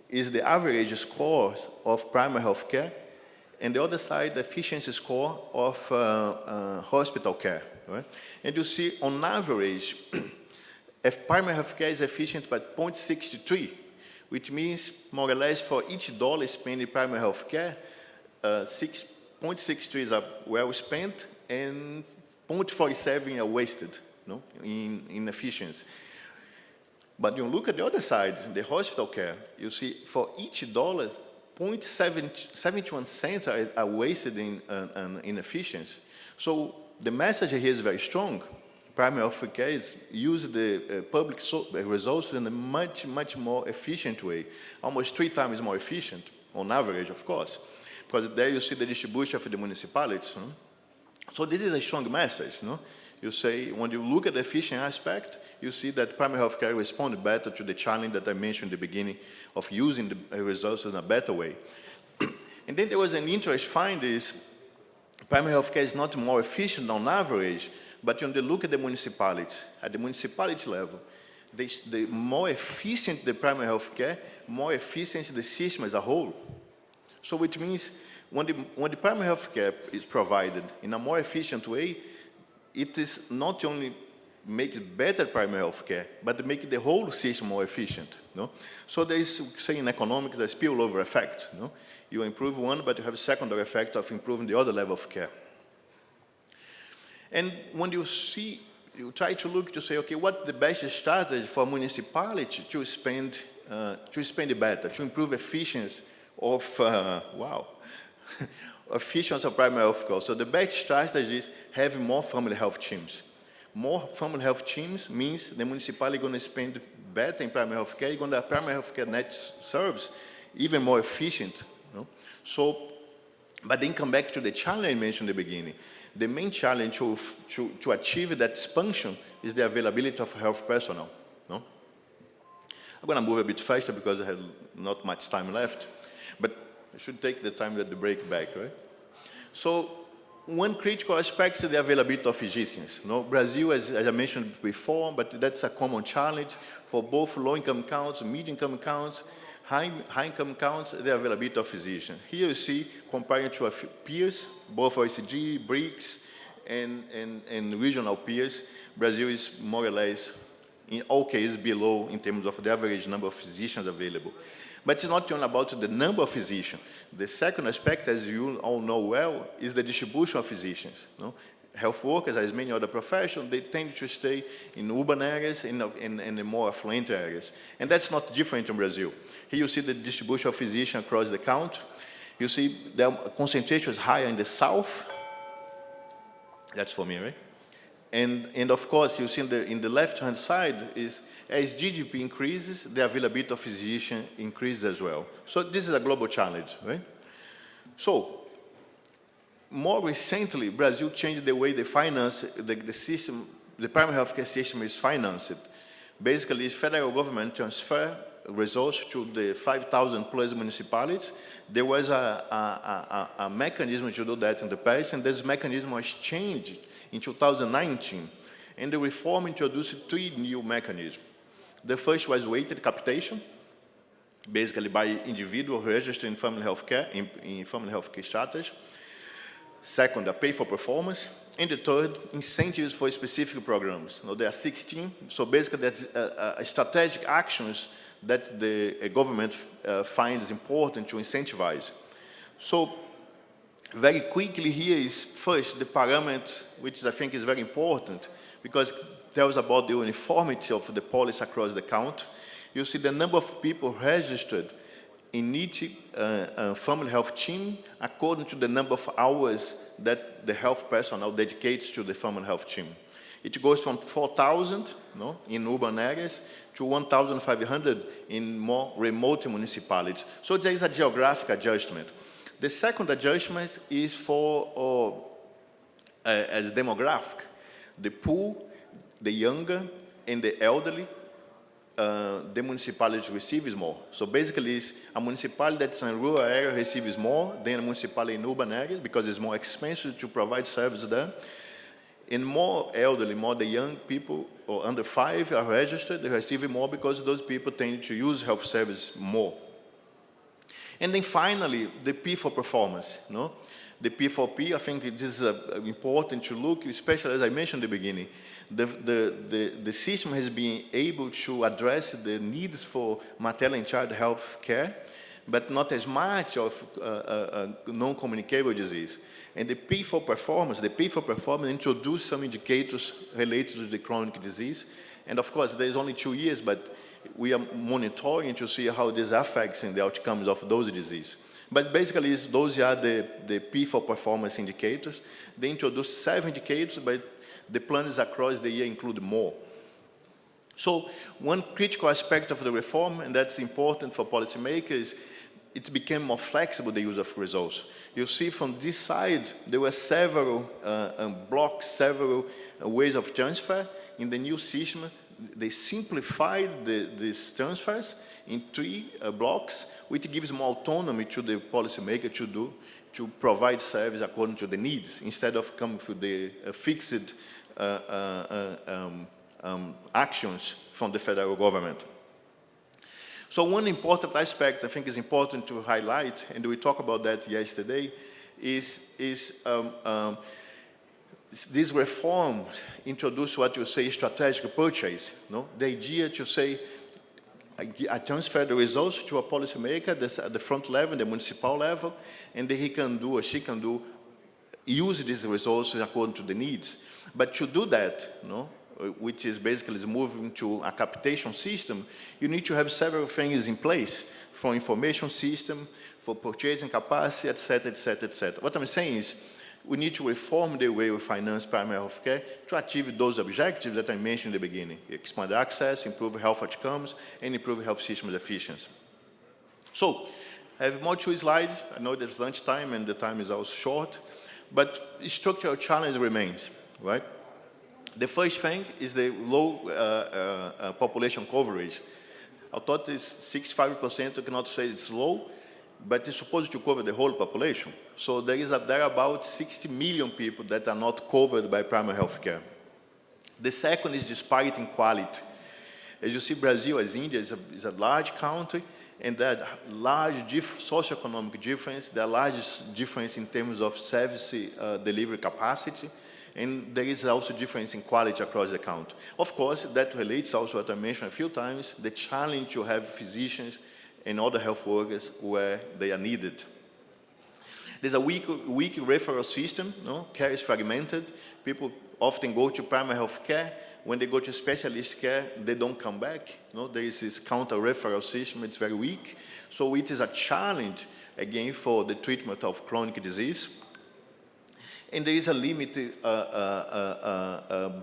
is the average score of primary health care, and the other side, the efficiency score of hospital care. Right? And you see, on average, if primary health care is efficient by 0.63, which means more or less for each dollar spent in primary health care, 6.63 is well spent and 0.47 are wasted. no, in efficiency. But you look at the other side, the hospital care, you see for each dollar, 0.71 cents are wasted in efficiency. So the message here is very strong. Primary health care is use the public resources in a much, much more efficient way, almost 3 times more efficient, on average, of course, because there you see the distribution of the municipalities. So this is a strong message. No? You say, when you look at the efficient aspect, you see that primary health care responded better to the challenge that I mentioned in the beginning of using the resources in a better way. And then there was an interesting find is primary health care is not more efficient on average, but when they look at the municipality, at the municipality level, the more efficient the primary health care, more efficient the system as a whole. So which means when the primary health care is provided in a more efficient way, it is not only makes better primary health care, but to make the whole system more efficient. No? So there is, say in economics, there's spillover effect. No? You improve one, but you have a secondary effect of improving the other level of care. And when you see, you try to look to say, okay, what the best strategy for municipality to spend better, to improve efficiency of, efficiency of primary health care. So the best strategy is having more family health teams. More family health teams means the municipality is going to spend better in primary health care, going to have primary health care net service even more efficient. No? So, but then come back to the challenge I mentioned in the beginning. The main challenge to achieve that expansion is the availability of health personnel. No? I'm going to move a bit faster because I have not much time left, but I should take the time at the break back, right? So, one critical aspect is the availability of physicians. No? Brazil, as I mentioned before, but that's a common challenge for both low-income counties, medium-income counties, high-income counties, the availability of physicians. Here you see, comparing to peers, both OECD, BRICS, and regional peers, Brazil is more or less, in all cases, below in terms of the average number of physicians available. But it's not only about the number of physicians. The second aspect, as you all know well, is the distribution of physicians. No? Health workers, as many other professions, they tend to stay in urban areas, in the more affluent areas. And that's not different in Brazil. Here you see the distribution of physicians across the country. You see the concentration is higher in the south. That's for me, right? And of course, you see in the left-hand side is, as GDP increases, the availability of physicians increases as well. So this is a global challenge, right? So, more recently, Brazil changed the way they finance the system, the primary healthcare system is financed. Basically, the federal government transfer resources to the 5,000 plus municipalities. There was a mechanism to do that in the past, and this mechanism was changed in 2019, and the reform introduced 3 new mechanisms. The first was weighted capitation, basically by individual registered in family health care, in family health care strategy. Second, a pay for performance. And the third, incentives for specific programs. Now, there are 16, so basically that's strategic actions that the government finds important to incentivize. So, very quickly here is first the parameter, which I think is very important because it tells about the uniformity of the policy across the country. You see the number of people registered in each family health team according to the number of hours that the health personnel dedicates to the family health team. It goes from 4,000 in urban areas to 1,500 in more remote municipalities. So there is a geographic adjustment. The second adjustment is for as demographic. The poor, the younger, and the elderly, the municipality receives more. So basically, it's a municipality that's in a rural area receives more than a municipality in urban areas because it's more expensive to provide service there. And more elderly, more the young people or under 5 are registered, they receive more because those people tend to use health service more. And then finally, the P for performance. No? The P4P, I think this is important to look, especially as I mentioned in the beginning. The system has been able to address the needs for maternal and child health care but not as much of non-communicable disease. And the P4 performance introduced some indicators related to the chronic disease. And of course, there's only 2 years, but we are monitoring to see how this affects in the outcomes of those diseases. But basically, those are the P4 performance indicators. They introduced 7 indicators, but the plans across the year include more. So one critical aspect of the reform, and that's important for policymakers, it became more flexible, the use of results. You see from this side, there were several blocks, several ways of transfer. In the new system, they simplified these transfers in 3 blocks, which gives more autonomy to the policymaker to provide service according to the needs, instead of coming with the fixed actions from the federal government. So one important aspect I think is important to highlight, and we talked about that yesterday, is this reform introduce what you say strategic purchase. No? The idea to say, I transfer the results to a policymaker that's at the front level, the municipal level, and then he can do or she can use these resources according to the needs. But to do that, no, which is basically moving to a capitation system, you need to have several things in place, for information system, for purchasing capacity, etc., etc., etc. What I'm saying is, we need to reform the way we finance primary health care to achieve those objectives that I mentioned in the beginning: expand access, improve health outcomes, and improve health systems efficiency. So, I have more 2 slides. I know there's lunchtime and the time is also short, but the structural challenge remains, right? The first thing is the low population coverage. I thought it's 65%, you cannot say it's low, but it's supposed to cover the whole population. So there are about 60 million people that are not covered by primary health care. The second is disparity in quality. As you see, Brazil, as India, is a large country, and there are large socioeconomic difference, there are large difference in terms of service delivery capacity, and there is also difference in quality across the country. Of course, that relates also what I mentioned a few times, the challenge to have physicians and other health workers where they are needed. There's a weak referral system, no? Care is fragmented. People often go to primary health care. When they go to specialist care, they don't come back. No? There is this counter-referral system, it's very weak. So it is a challenge, again, for the treatment of chronic disease. And there is a limited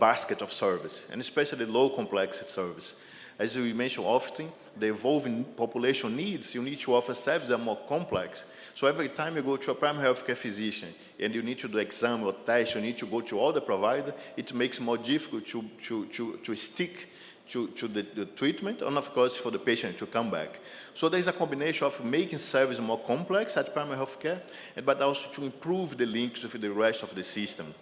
basket of service, and especially low complexity service. As we mention often, the evolving population needs, you need to offer services that are more complex. So every time you go to a primary health care physician and you need to do exam or test, you need to go to all the providers, it makes it more difficult to stick to the treatment, and of course for the patient to come back. So there's a combination of making service more complex at primary health care, but also to improve the links with the rest of the system.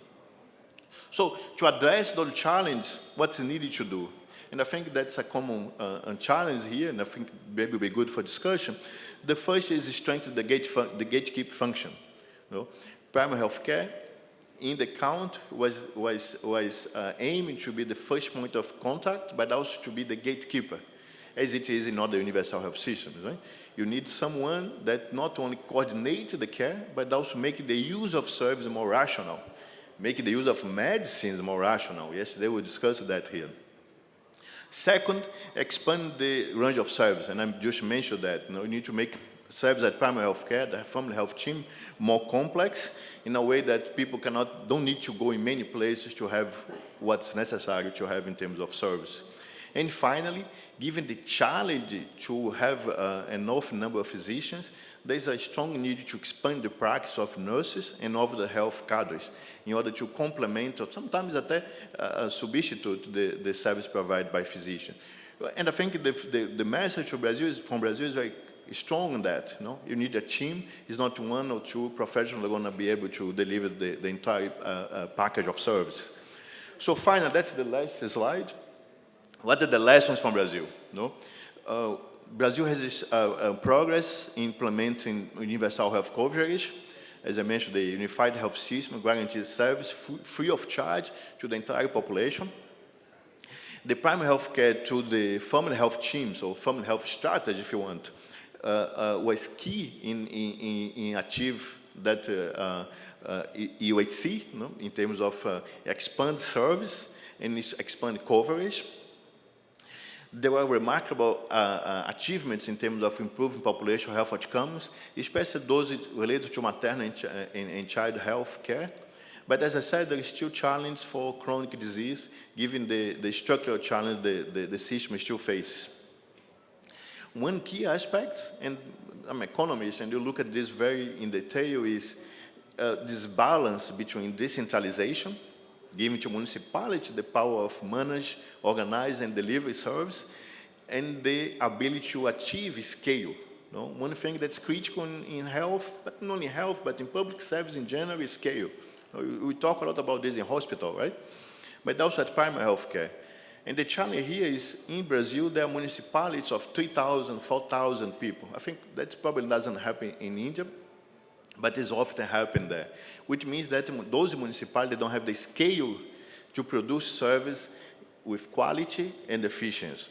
So to address those challenges, what's needed to do? And I think that's a common challenge here, and I think maybe will be good for discussion. The first is strengthen the gatekeep function. You know, primary health care in the count was aiming to be the first point of contact, but also to be the gatekeeper, as it is in other universal health systems. Right? You need someone that not only coordinates the care, but also make the use of service more rational, make the use of medicines more rational. Yesterday we discussed that here. Second, expand the range of service, and I just mentioned that. You need to make service at primary health care, the family health team, more complex in a way that people don't need to go in many places to have what's necessary to have in terms of service. And finally, given the challenge to have enough number of physicians, there's a strong need to expand the practice of nurses and of the health cadres in order to complement or sometimes substitute the service provided by physicians. And I think the message from Brazil is very strong on that. You know? You need a team. It's not 1 or 2 professionals going to be able to deliver the entire package of service. So finally, that's the last slide. What are the lessons from Brazil? No? Brazil has this progress in implementing universal health coverage. As I mentioned, the unified health system guarantees service free of charge to the entire population. The primary health care to the family health teams, or family health strategy, if you want, was key in achieve that UHC, in terms of expand service and expand coverage. There were remarkable achievements in terms of improving population health outcomes, especially those related to maternal and child health care. But as I said, there is still challenge for chronic disease, given the structural challenge the system still faces. One key aspect, and I'm an economist, and you look at this very in detail, is this balance between decentralization, giving to municipality the power of manage, organize, and deliver service, and the ability to achieve scale. One thing that's critical in health, but not only health, but in public service in general, is scale. We talk a lot about this in hospital, right? But also at primary health care. And the challenge here is, in Brazil, there are municipalities of 3,000, 4,000 people. I think that probably doesn't happen in India, but it's often happen there, which means that those municipalities don't have the scale to produce service with quality and efficiency.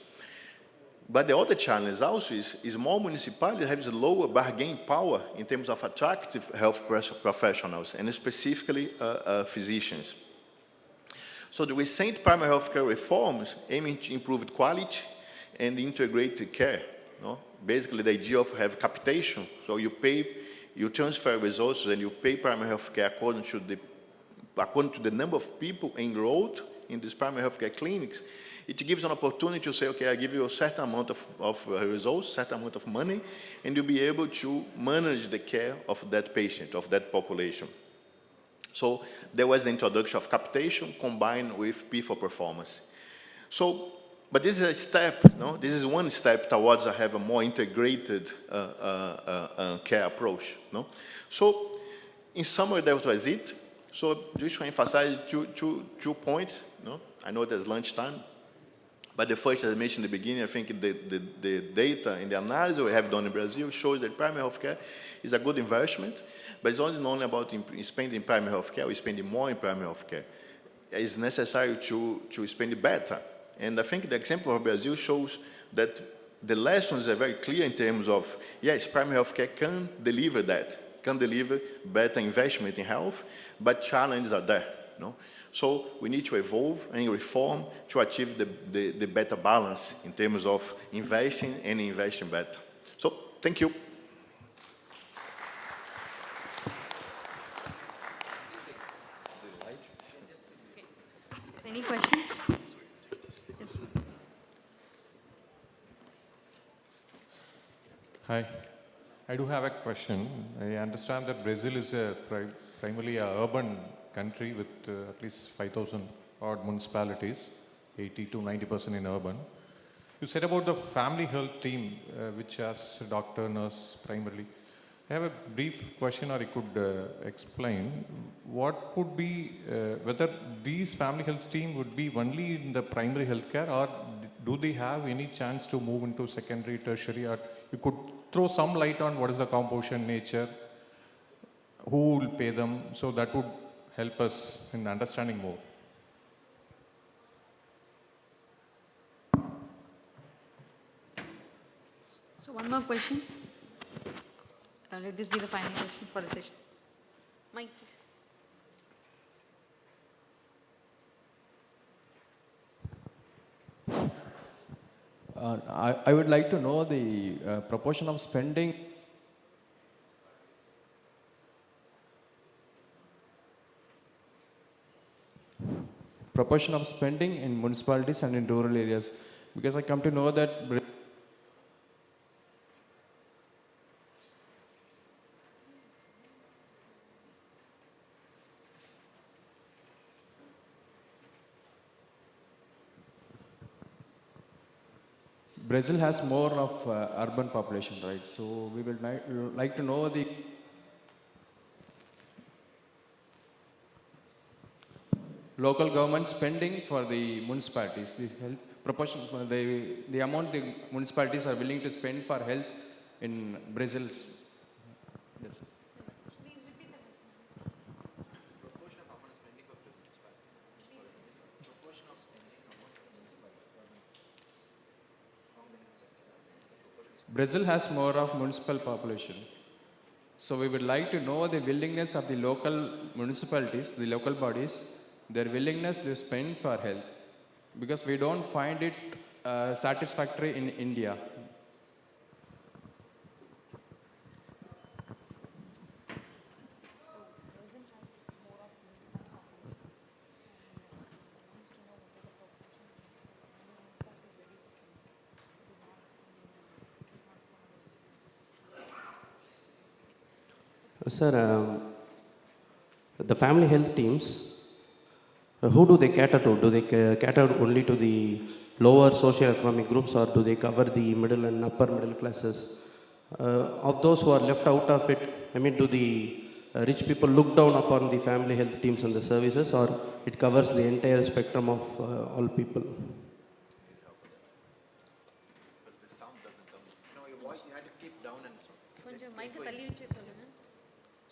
But the other challenge also is more municipalities have a lower bargaining power in terms of attractive health professionals, and specifically physicians. So the recent primary health care reforms aiming to improve quality and integrated care. Basically, the idea of have capitation, so you transfer resources and you pay primary health care according to the number of people enrolled in these primary health care clinics. It gives an opportunity to say, okay, I give you a certain amount of resources, certain amount of money, and you'll be able to manage the care of that patient, of that population. So there was the introduction of capitation combined with P for performance. So, but this is a step, this is one step towards have a more integrated care approach. So, in summary, that was it. So, just to emphasize two points. I know there's lunchtime, but the first, as I mentioned in the beginning, I think the data and the analysis we have done in Brazil shows that primary health care is a good investment, but it's not only about spending primary health care, we're spending more in primary health care. It's necessary to spend it better. And I think the example of Brazil shows that the lessons are very clear in terms of, yes, primary health care can deliver that, can deliver better investment in health, but challenges are there. So we need to evolve and reform to achieve the better balance in terms of investing and investing better. So thank you. Any questions? Hi. I do have a question. I understand that Brazil is primarily an urban country with at least 5,000 odd municipalities, 80 to 90% in urban. You said about the family health team, which has a doctor, nurse primarily. I have a brief question, or you could explain what would be, whether these family health team would be only in the primary health care, or do they have any chance to move into secondary, tertiary, or you could throw some light on what is the composition, nature, who will pay them, so that would help us in understanding more. So one more question. Let this be the final question for the session. Mike, please. I would like to know the proportion of spending in municipalities and in rural areas, because I come to know that Brazil has more of urban population, right? So we will like to know the local government spending for the municipalities, the health proportion, the amount the municipalities are willing to spend for health in Brazil. Yes. Brazil has more of municipal population. So we would like to know the willingness of the local municipalities, the local bodies, their willingness to spend for health. Because we don't find it satisfactory in India. Sir, the family health teams, who do they cater to? Do they cater only to the lower socioeconomic groups, or do they cover the middle and upper middle classes? Of those who are left out of it, I mean, do the rich people look down upon the family health teams and the services, or it covers the entire spectrum of all people?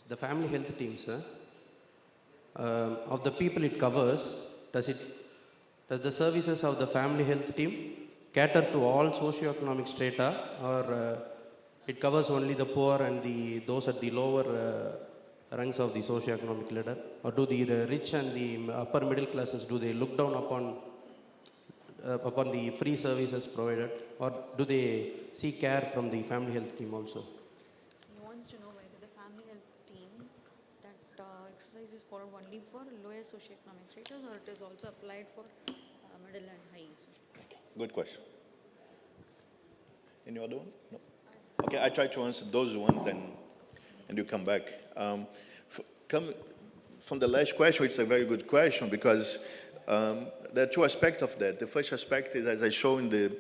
The family health team, sir, of the people it covers, does the services of the family health team cater to all socioeconomic strata, or it covers only the poor and those at the lower rungs of the socioeconomic ladder? Or do the rich and the upper middle classes, do they look down upon the free services provided, or do they seek care from the family health team also? He wants to know whether the family health team, that exercise is followed only for lower socioeconomic status, or it is also applied for middle and high. Good question. Any other one? No. Okay, I try to answer those ones and you come back. From the last question, it's a very good question because there are two aspects of that. The first aspect is, as I show in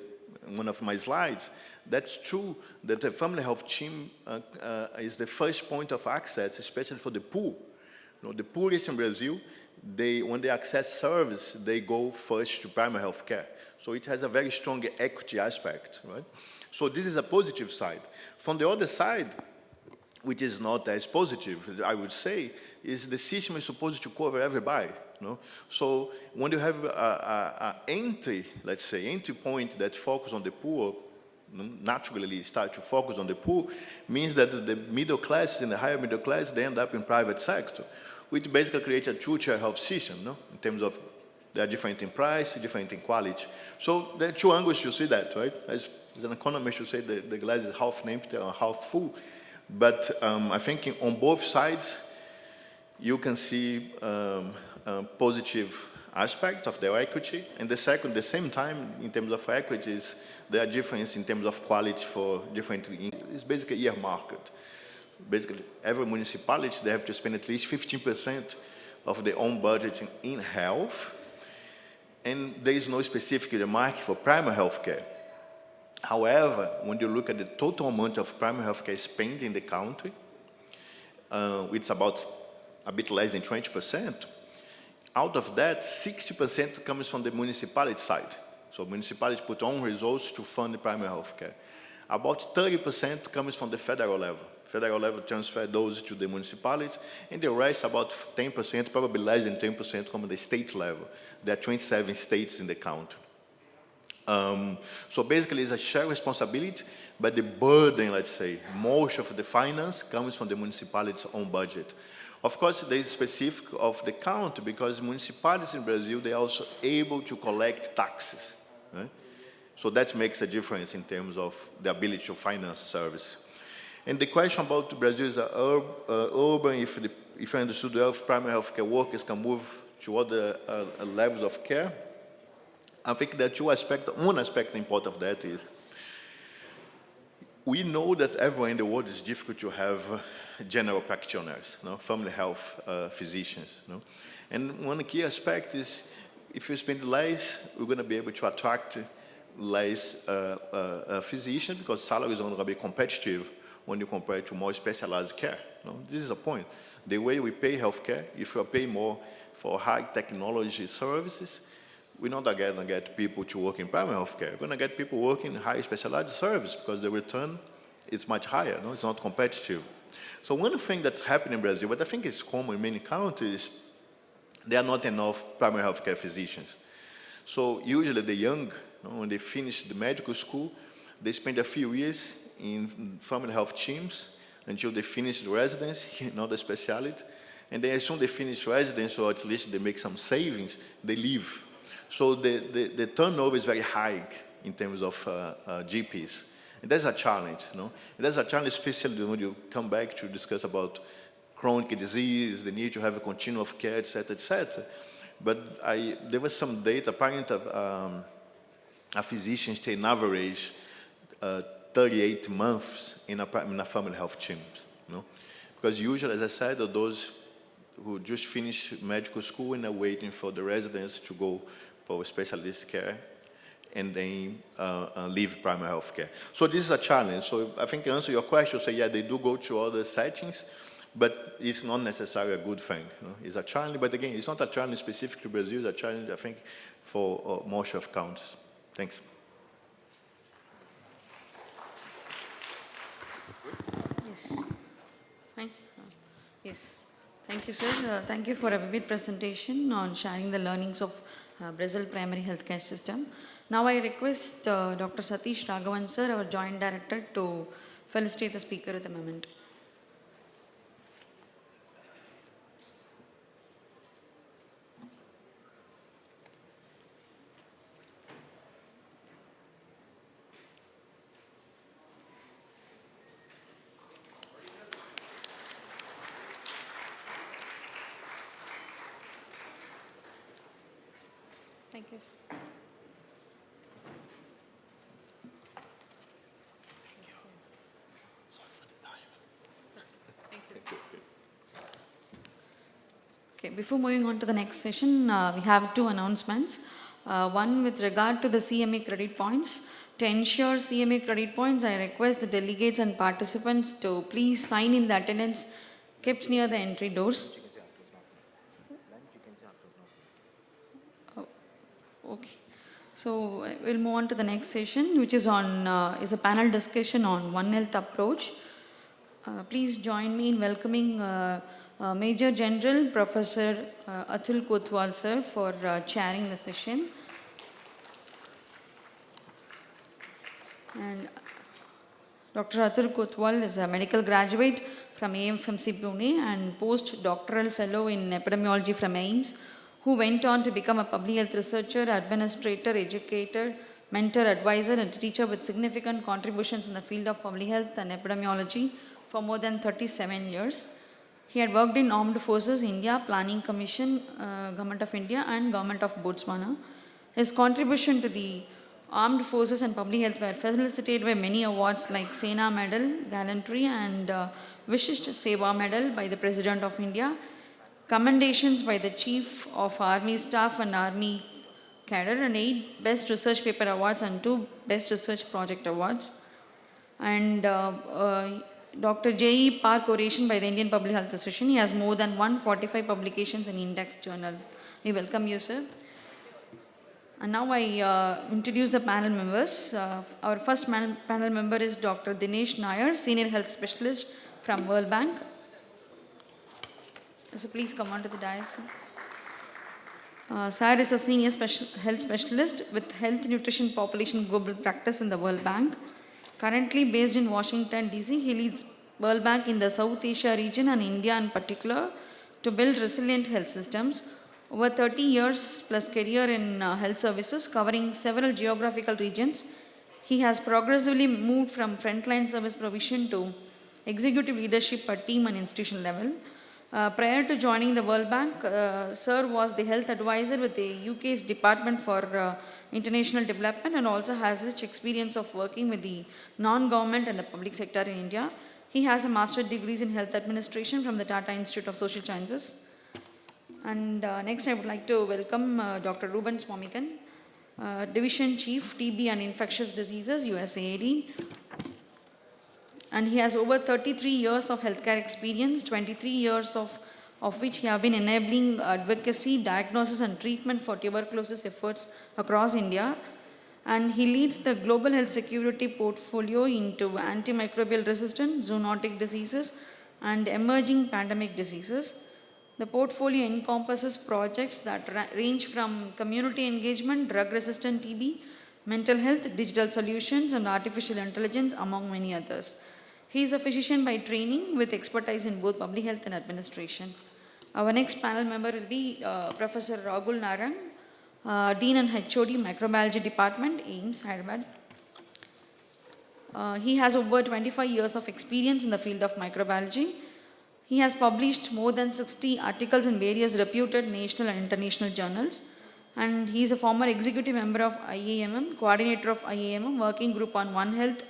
one of my slides, that's true that the family health team is the first point of access, especially for the poor. You know, the poorest in Brazil, when they access service, they go first to primary health care. So it has a very strong equity aspect, right? So this is a positive side. From the other side, which is not as positive, I would say, is the system is supposed to cover everybody. You know? So when you have an entry point that focuses on the poor, naturally start to focus on the poor, means that the middle class and the higher middle class, they end up in private sector, which basically creates a two-tier health system, no? In terms of they are different in price, different in quality. So there are two angles to see that, right? As an economist, you say the glass is half empty or half full. But I think on both sides, you can see positive aspect of their equity. And the same time, in terms of equities, there are differences in terms of quality for different, it's basically earmarked. Basically, every municipality, they have to spend at least 15% of their own budget in health. And there is no specific earmark for primary health care. However, when you look at the total amount of primary health care spent in the country, it's about a bit less than 20%. Out of that, 60% comes from the municipality side. So municipalities put own resources to fund the primary health care. About 30% comes from the federal level. Federal level transfer those to the municipalities, and the rest, about 10%, probably less than 10%, come at the state level. There are 27 states in the country. So basically, it's a shared responsibility, but the burden, let's say, most of the finance comes from the municipality's own budget. Of course, there is specific of the country, because municipalities in Brazil, they are also able to collect taxes. Right? So that makes a difference in terms of the ability to finance service. And the question about Brazil is urban, if I understood well, if primary health care workers can move to other levels of care. I think there are two aspects. One aspect important of that is we know that everywhere in the world it's difficult to have general practitioners, family health physicians. And one key aspect is if you spend less, we're going to be able to attract less physicians because salaries are going to be competitive when you compare it to more specialized care. This is a point. The way we pay healthcare, if you pay more for high technology services, we're not going to get people to work in primary healthcare. We're going to get people working in high specialized service because the return is much higher. It's not competitive. So one thing that's happening in Brazil, but I think it's common in many countries, there are not enough primary healthcare physicians. So usually the young, when they finish the medical school, they spend a few years in family health teams until they finish the residency, not the specialty. And then as soon as they finish residency, or at least they make some savings, they leave. So the turnover is very high in terms of GPs. And that's a challenge, you know. And that's a challenge, especially when you come back to discuss about chronic disease, the need to have a continuum of care, etc., etc. But there was some data, apparently a physician stay in average 38 months in a family health team, you know? Because usually, as I said, are those who just finish medical school and are waiting for the residents to go for specialist care and then leave primary health care. So this is a challenge. So I think to answer your question, say, yeah, they do go to other settings, but it's not necessarily a good thing. You know? It's a challenge, but again, it's not a challenge specific to Brazil, it's a challenge, I think, for most of countries. Thanks. Yes. Fine. Yes. Thank you, sir. Thank you for a vivid presentation on sharing the learnings of Brazil primary healthcare system. Now I request Dr. Satish Raghavan, sir, our Joint Director, to felicitate the speaker at the moment. Thank you. Okay, before moving on to the next session, we have two announcements. One with regard to the CMA credit points. To ensure CMA credit points, I request the delegates and participants to please sign in the attendance kept near the entry doors. Okay, so we'll move on to the next session, which is on is a panel discussion on One Health approach. Please join me in welcoming Major General Professor Atul Kotwal, sir, for chairing the session. And Dr. Atul Kotwal is a medical graduate from AFMC Pune and postdoctoral fellow in epidemiology from AIIMS, who went on to become a public health researcher, administrator, educator, mentor, advisor, and teacher with significant contributions in the field of public health and epidemiology for more than 37 years. He had worked in Armed Forces India, Planning Commission, Government of India, and Government of Botswana. His contribution to the Armed Forces and public health were felicitated by many awards like Sena Medal, Gallantry, and Vishisht Seva Medal by the President of India, commendations by the Chief of Army Staff and Army Cadre, and 8 Best Research Paper Awards and 2 Best Research Project Awards. And Dr. J.E. Park Oration by the Indian Public Health Association. He has more than 145 publications in Index Journal. We welcome you, sir. And now I introduce the panel members. Our first panel member is Dr. Dinesh Nair, Senior Health Specialist from World Bank. So please come on to the dais. Sir is a Senior Health Specialist with Health, Nutrition, Population Global Practice in the World Bank. Currently based in Washington, D.C., he leads World Bank in the South Asia region and India in particular to build resilient health systems. Over 30 years plus career in health services covering several geographical regions, he has progressively moved from frontline service provision to executive leadership at team and institution level. Prior to joining the World Bank, Sir was the health advisor with the UK's Department for International Development and also has rich experience of working with the non-government and the public sector in India. He has a master's degrees in health administration from the Tata Institute of Social Sciences. And next I would like to welcome Dr. Ruben Swamikan, Division Chief, TB and Infectious Diseases, USAID. And he has over 33 years of healthcare experience, 23 years of which he have been enabling advocacy, diagnosis and treatment for tuberculosis efforts across India. And he leads the global health security portfolio into antimicrobial resistant, zoonotic diseases and emerging pandemic diseases. The portfolio encompasses projects that range from community engagement, drug-resistant TB, mental health, digital solutions, and artificial intelligence, among many others. He is a physician by training with expertise in both public health and administration. Our next panel member will be Professor Rahul Narang, Dean and HOD, Microbiology Department, AIIMS, Hyderabad. He has over 25 years of experience in the field of microbiology. He has published more than 60 articles in various reputed national and international journals. And he is a former executive member of IAMM, coordinator of IAMM, working group on One Health,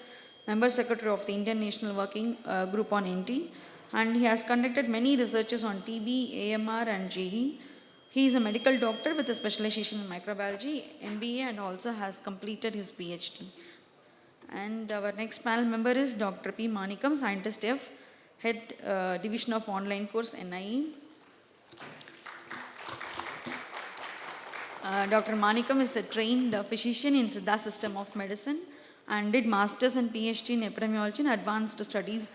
member secretary of the Indian National Working Group on NT. And he has conducted many researches on TB, AMR, and JE. He is a medical doctor with a specialization in microbiology, MBA, and also has completed his PhD. And our next panel member is Dr. P. Manikam, Scientist F, Head Division of Online Course, NIE. Dr. Manikam is a trained physician in Siddha System of Medicine and did Masters and PhD in Epidemiology and Advanced Studies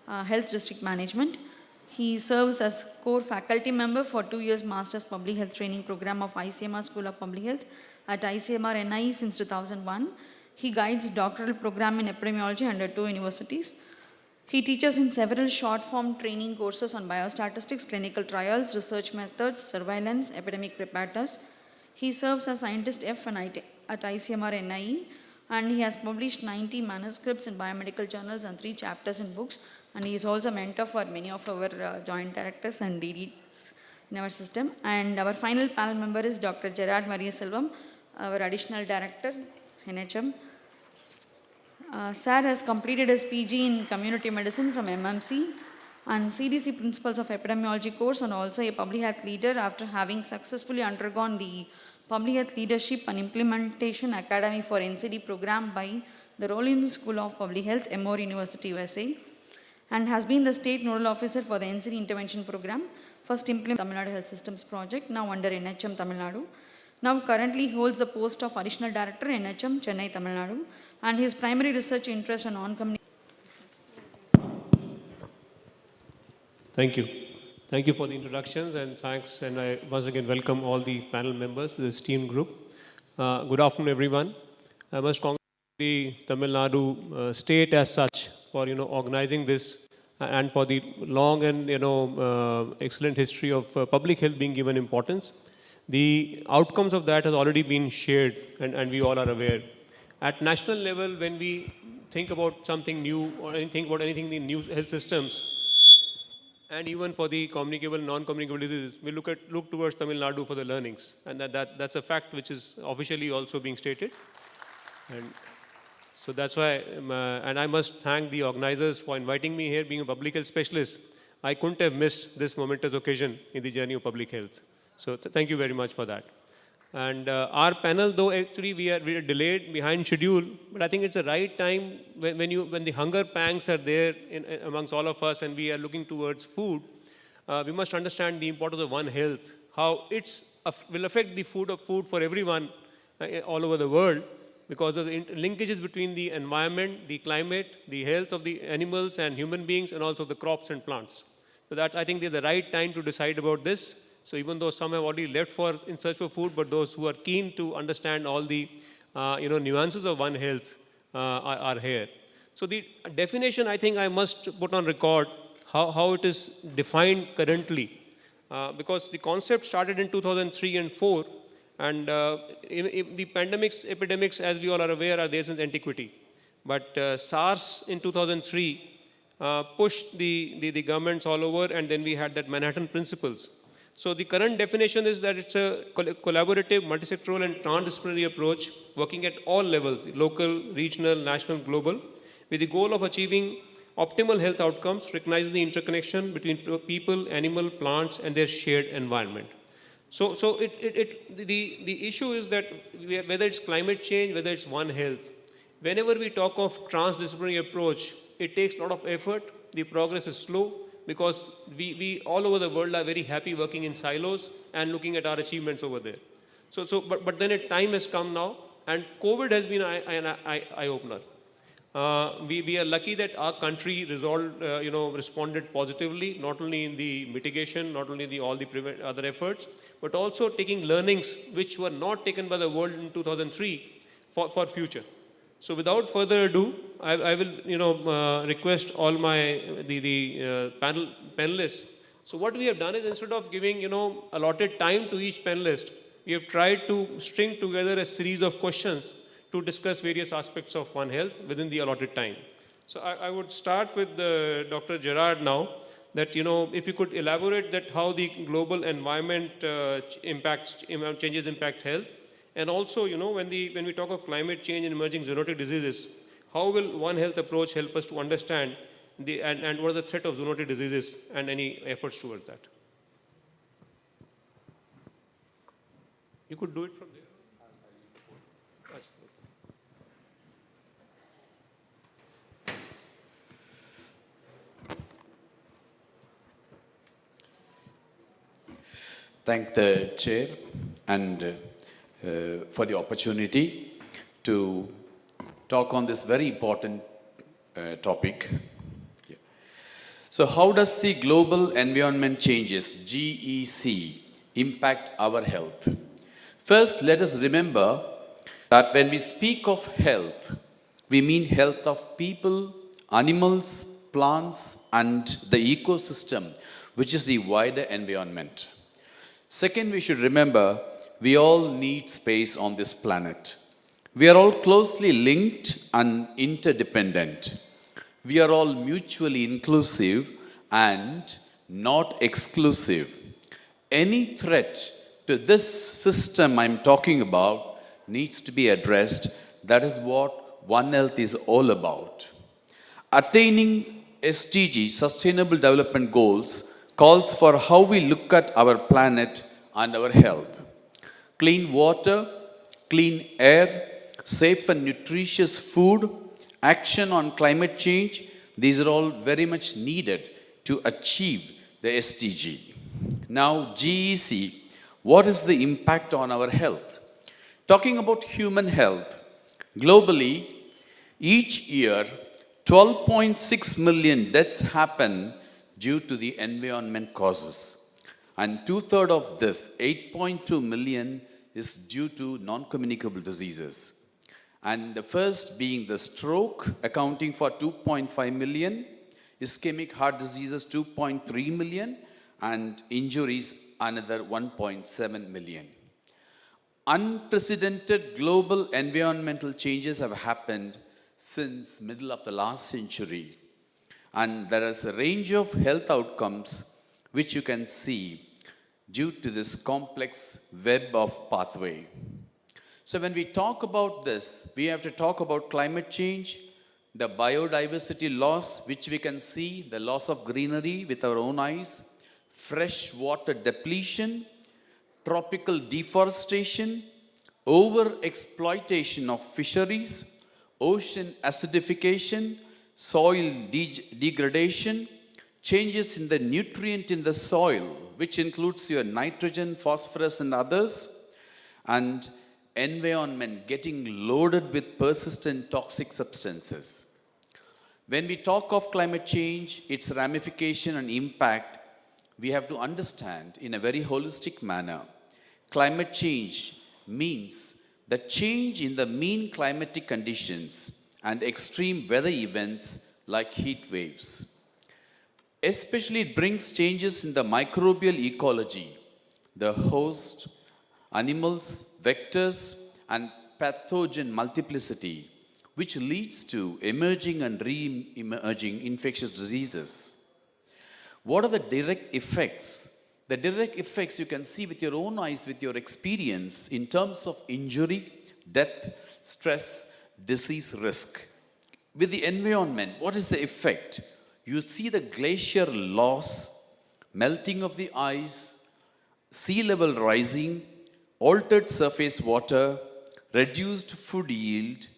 Health District Management. He serves as core faculty member for 2 years Masters Public Health Training Program of ICMR School of Public Health at ICMR NIE since 2001. He guides doctoral program in epidemiology under 2 universities. He teaches in several short-form training courses on biostatistics, clinical trials, research methods, surveillance, epidemic preparedness. He serves as Scientist F at ICMR NIE, and he has published 90 manuscripts in biomedical journals and 3 chapters in books. And he is also a mentor for many of our joint directors and DDs in our system. And our final panel member is Dr. Gerard Maria Selvam, our additional director, NHM. Sir has completed his PG in community medicine from MMC and CDC Principles of Epidemiology course, and also a public health leader after having successfully undergone the Public Health Leadership and Implementation Academy for NCD program by the Rollins School of Public Health, Emory University, USA, and has been the State Nodal Officer for the NCD Intervention Program, first implemented Tamil Nadu Health Systems Project, now under NHM Tamil Nadu. Now currently holds the post of Additional Director, NHM Chennai, Tamil Nadu, and his primary research interest on on-community. Thank you. Thank you for the introductions, and thanks, and I once again welcome all the panel members to this team group. Good afternoon, everyone. I must congratulate the Tamil Nadu state as such for organizing this and for the long and excellent history of public health being given importance. The outcomes of that has already been shared, and we all are aware. At national level, when we think about something new or think about anything in new health systems, and even for the communicable, non-communicable diseases, we look towards Tamil Nadu for the learnings, and that's a fact which is officially also being stated. And so that's why, and I must thank the organizers for inviting me here. Being a public health specialist, I couldn't have missed this momentous occasion in the journey of public health. So thank you very much for that. And our panel, though actually we are delayed behind schedule, but I think it's the right time when the hunger pangs are there amongst all of us and we are looking towards food, we must understand the importance of One Health, how it will affect the food for everyone all over the world, because of the linkages between the environment, the climate, the health of the animals and human beings, and also the crops and plants. So that I think they're the right time to decide about this. So even though some have already left in search for food, but those who are keen to understand all the nuances of One Health are here. So the definition, I think I must put on record how it is defined currently, because the concept started in 2003 and 4, and the epidemics, as we all are aware, are there since antiquity. But SARS in 2003 pushed the governments all over, and then we had that Manhattan Principles. So the current definition is that it's a collaborative, multisectoral and transdisciplinary approach working at all levels, local, regional, national, global, with the goal of achieving optimal health outcomes, recognizing the interconnection between people, animal, plants and their shared environment. So the issue is that whether it's climate change, whether it's One Health, whenever we talk of transdisciplinary approach, it takes a lot of effort, the progress is slow, because we all over the world are very happy working in silos and looking at our achievements over there. But then a time has come now, and COVID has been an eye-opener. We are lucky that our country responded positively, not only in the mitigation, not only in all the other efforts, but also taking learnings which were not taken by the world in 2003 for future. So without further ado, I will request all the panelists. So what we have done is, instead of giving allotted time to each panelist, we have tried to string together a series of questions to discuss various aspects of One Health within the allotted time. So I would start with Dr. Gerard now, that if you could elaborate that how the global environment changes impact health, and also when we talk of climate change and emerging zoonotic diseases, how will One Health approach help us to understand and what are the threat of zoonotic diseases and any efforts towards that? You could do it from there. Thank the chair and for the opportunity to talk on this very important topic. Yeah. So how does the global environment changes, GEC, impact our health? First, let us remember that when we speak of health, we mean health of people, animals, plants, and the ecosystem, which is the wider environment. Second, we should remember we all need space on this planet. We are all closely linked and interdependent. We are all mutually inclusive and not exclusive. Any threat to this system I'm talking about needs to be addressed. That is what One Health is all about. Attaining SDG, Sustainable Development Goals, calls for how we look at our planet and our health. Clean water, clean air, safe and nutritious food, action on climate change, these are all very much needed to achieve the SDG. Now, GEC, what is the impact on our health? Talking about human health, globally, each year, 12.6 million deaths happen due to the environment causes. And 2/3 of this, 8.2 million, is due to non-communicable diseases. And the first being the stroke, accounting for 2.5 million, ischemic heart diseases 2.3 million, and injuries another 1.7 million. Unprecedented global environmental changes have happened since middle of the last century. And there is a range of health outcomes which you can see due to this complex web of pathway. So when we talk about this, we have to talk about climate change, the biodiversity loss, which we can see, the loss of greenery with our own eyes, fresh water depletion, tropical deforestation, over-exploitation of fisheries, ocean acidification, soil degradation, changes in the nutrient in the soil, which includes your nitrogen, phosphorus, and others, and environment getting loaded with persistent toxic substances. When we talk of climate change, its ramification and impact, we have to understand in a very holistic manner. Climate change means the change in the mean climatic conditions and extreme weather events like heat waves. Especially it brings changes in the microbial ecology, the host, animals, vectors, and pathogen multiplicity, which leads to emerging and re-emerging infectious diseases. What are the direct effects? The direct effects you can see with your own eyes, with your experience in terms of injury, death, stress, disease risk. With the environment, what is the effect? You see the glacier loss, melting of the ice, sea level rising, altered surface water, reduced food yield,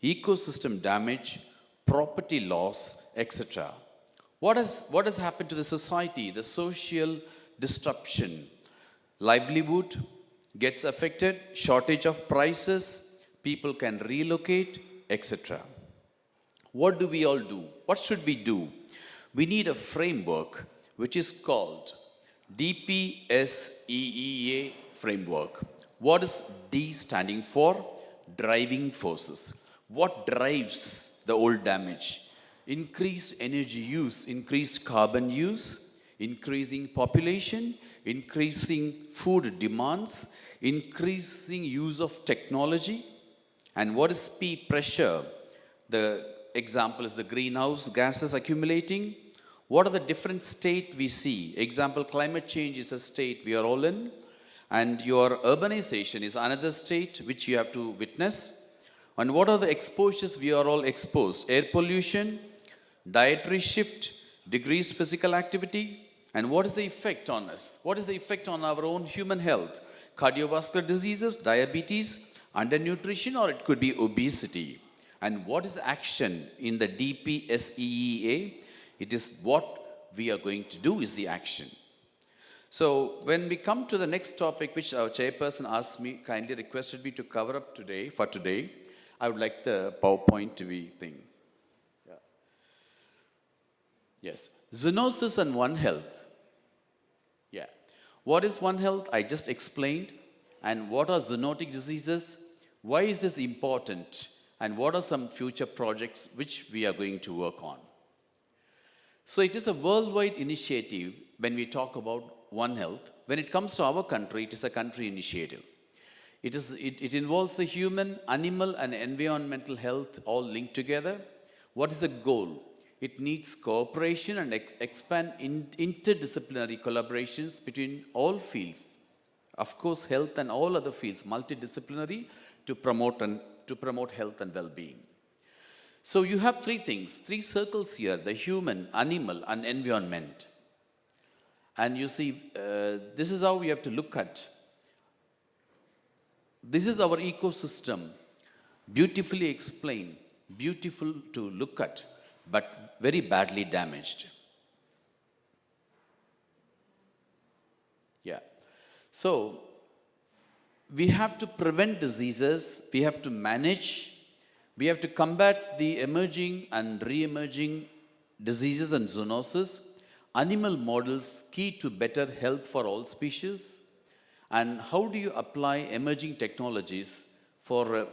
ecosystem damage, property loss, etc. What has happened to the society? The social disruption. Livelihood gets affected, shortage of prices, people can relocate, etc. What do we all do? What should we do? We need a framework which is called DPSEEA framework. What is D standing for? driving forces. What drives the old damage? Increased energy use, increased carbon use, increasing population, increasing food demands, increasing use of technology. And what is P? Pressure. The example is the greenhouse gases accumulating. What are the different states we see? Example, climate change is a state we are all in. And your urbanization is another state which you have to witness. And what are the exposures we are all exposed? Air pollution, dietary shift, decreased physical activity. And what is the effect on us? What is the effect on our own human health? Cardiovascular diseases, diabetes, undernutrition, or it could be obesity. And what is the action in the DPSEEA? It is what we are going to do is the action. So when we come to the next topic, which our chairperson asked me, kindly requested me to cover up today, I would like the PowerPoint to be thing. Yeah. Yes. Zoonosis and One Health. Yeah. What is One Health? I just explained. And what are zoonotic diseases? Why is this important? And what are some future projects which we are going to work on? So it is a worldwide initiative when we talk about One Health. When it comes to our country, it is a country initiative. It involves the human, animal, and environmental health all linked together. What is the goal? It needs cooperation and expand interdisciplinary collaborations between all fields. Of course, health and all other fields, multidisciplinary, to promote health and well-being. So you have three things, three circles here: the human, animal, and environment. And you see, this is how we have to look at. This is our ecosystem, beautifully explained, beautiful to look at, but very badly damaged. Yeah. So, we have to prevent diseases, we have to manage, we have to combat the emerging and re-emerging diseases and zoonosis, animal models key to better health for all species, and how do you apply emerging technologies for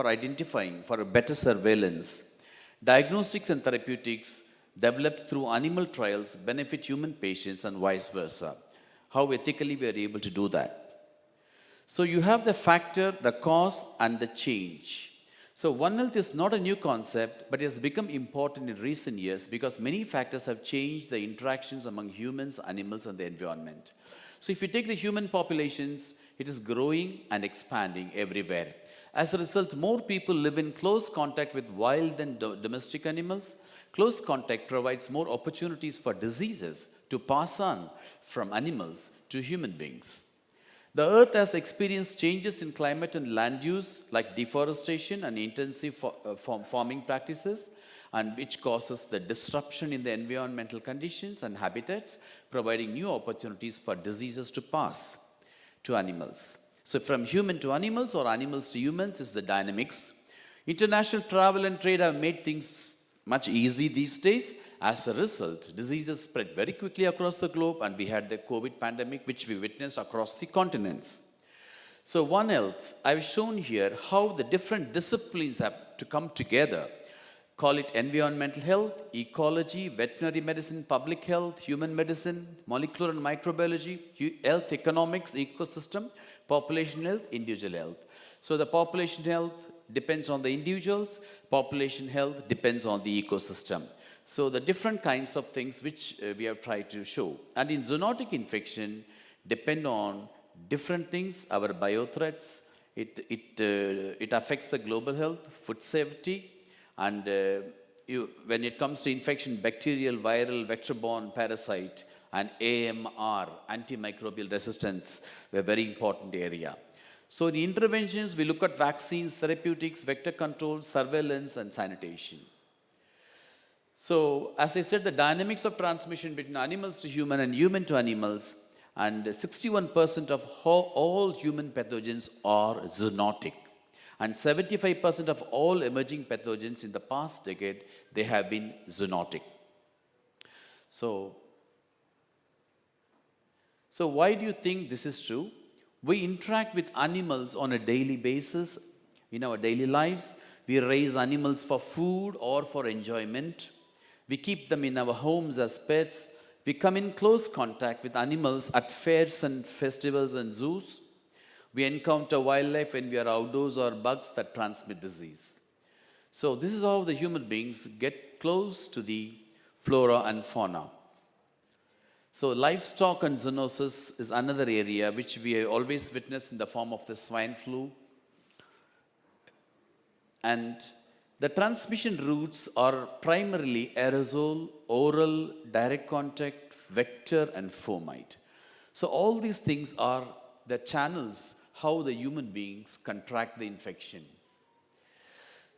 identifying, for a better surveillance. Diagnostics and therapeutics developed through animal trials benefit human patients and vice versa. How ethically we are able to do that. So you have the factor, the cause, and the change. So One Health is not a new concept, but it has become important in recent years because many factors have changed the interactions among humans, animals, and the environment. So if you take the human populations, it is growing and expanding everywhere. As a result, more people live in close contact with wild and domestic animals. Close contact provides more opportunities for diseases to pass on from animals to human beings. The earth has experienced changes in climate and land use, like deforestation and intensive farming practices, and which causes the disruption in the environmental conditions and habitats, providing new opportunities for diseases to pass to animals. So from human to animals or animals to humans is the dynamics. International travel and trade have made things much easy these days. As a result, diseases spread very quickly across the globe, and we had the COVID pandemic, which we witnessed across the continents. So One Health, I've shown here how the different disciplines have to come together. Call it environmental health, ecology, veterinary medicine, public health, human medicine, molecular and microbiology, health economics, ecosystem, population health, individual health. So the population health depends on the individuals, population health depends on the ecosystem. So the different kinds of things which we have tried to show. And in zoonotic infection, depend on different things, our biothreats, it affects the global health, food safety, and when it comes to infection, bacterial, viral, vector-borne parasite, and AMR, antimicrobial resistance, were a very important area. So in interventions, we look at vaccines, therapeutics, vector control, surveillance, and sanitation. So as I said, the dynamics of transmission between animals to human and human to animals, and 61% of all human pathogens are zoonotic. And 75% of all emerging pathogens in the past decade, they have been zoonotic. So why do you think this is true? We interact with animals on a daily basis in our daily lives. We raise animals for food or for enjoyment. We keep them in our homes as pets. We come in close contact with animals at fairs and festivals and zoos. We encounter wildlife when we are outdoors or bugs that transmit disease. So this is how the human beings get close to the flora and fauna. So livestock and zoonosis is another area which we have always witnessed in the form of the swine flu. And the transmission routes are primarily aerosol, oral, direct contact, vector, and fomite. So all these things are the channels how the human beings contract the infection.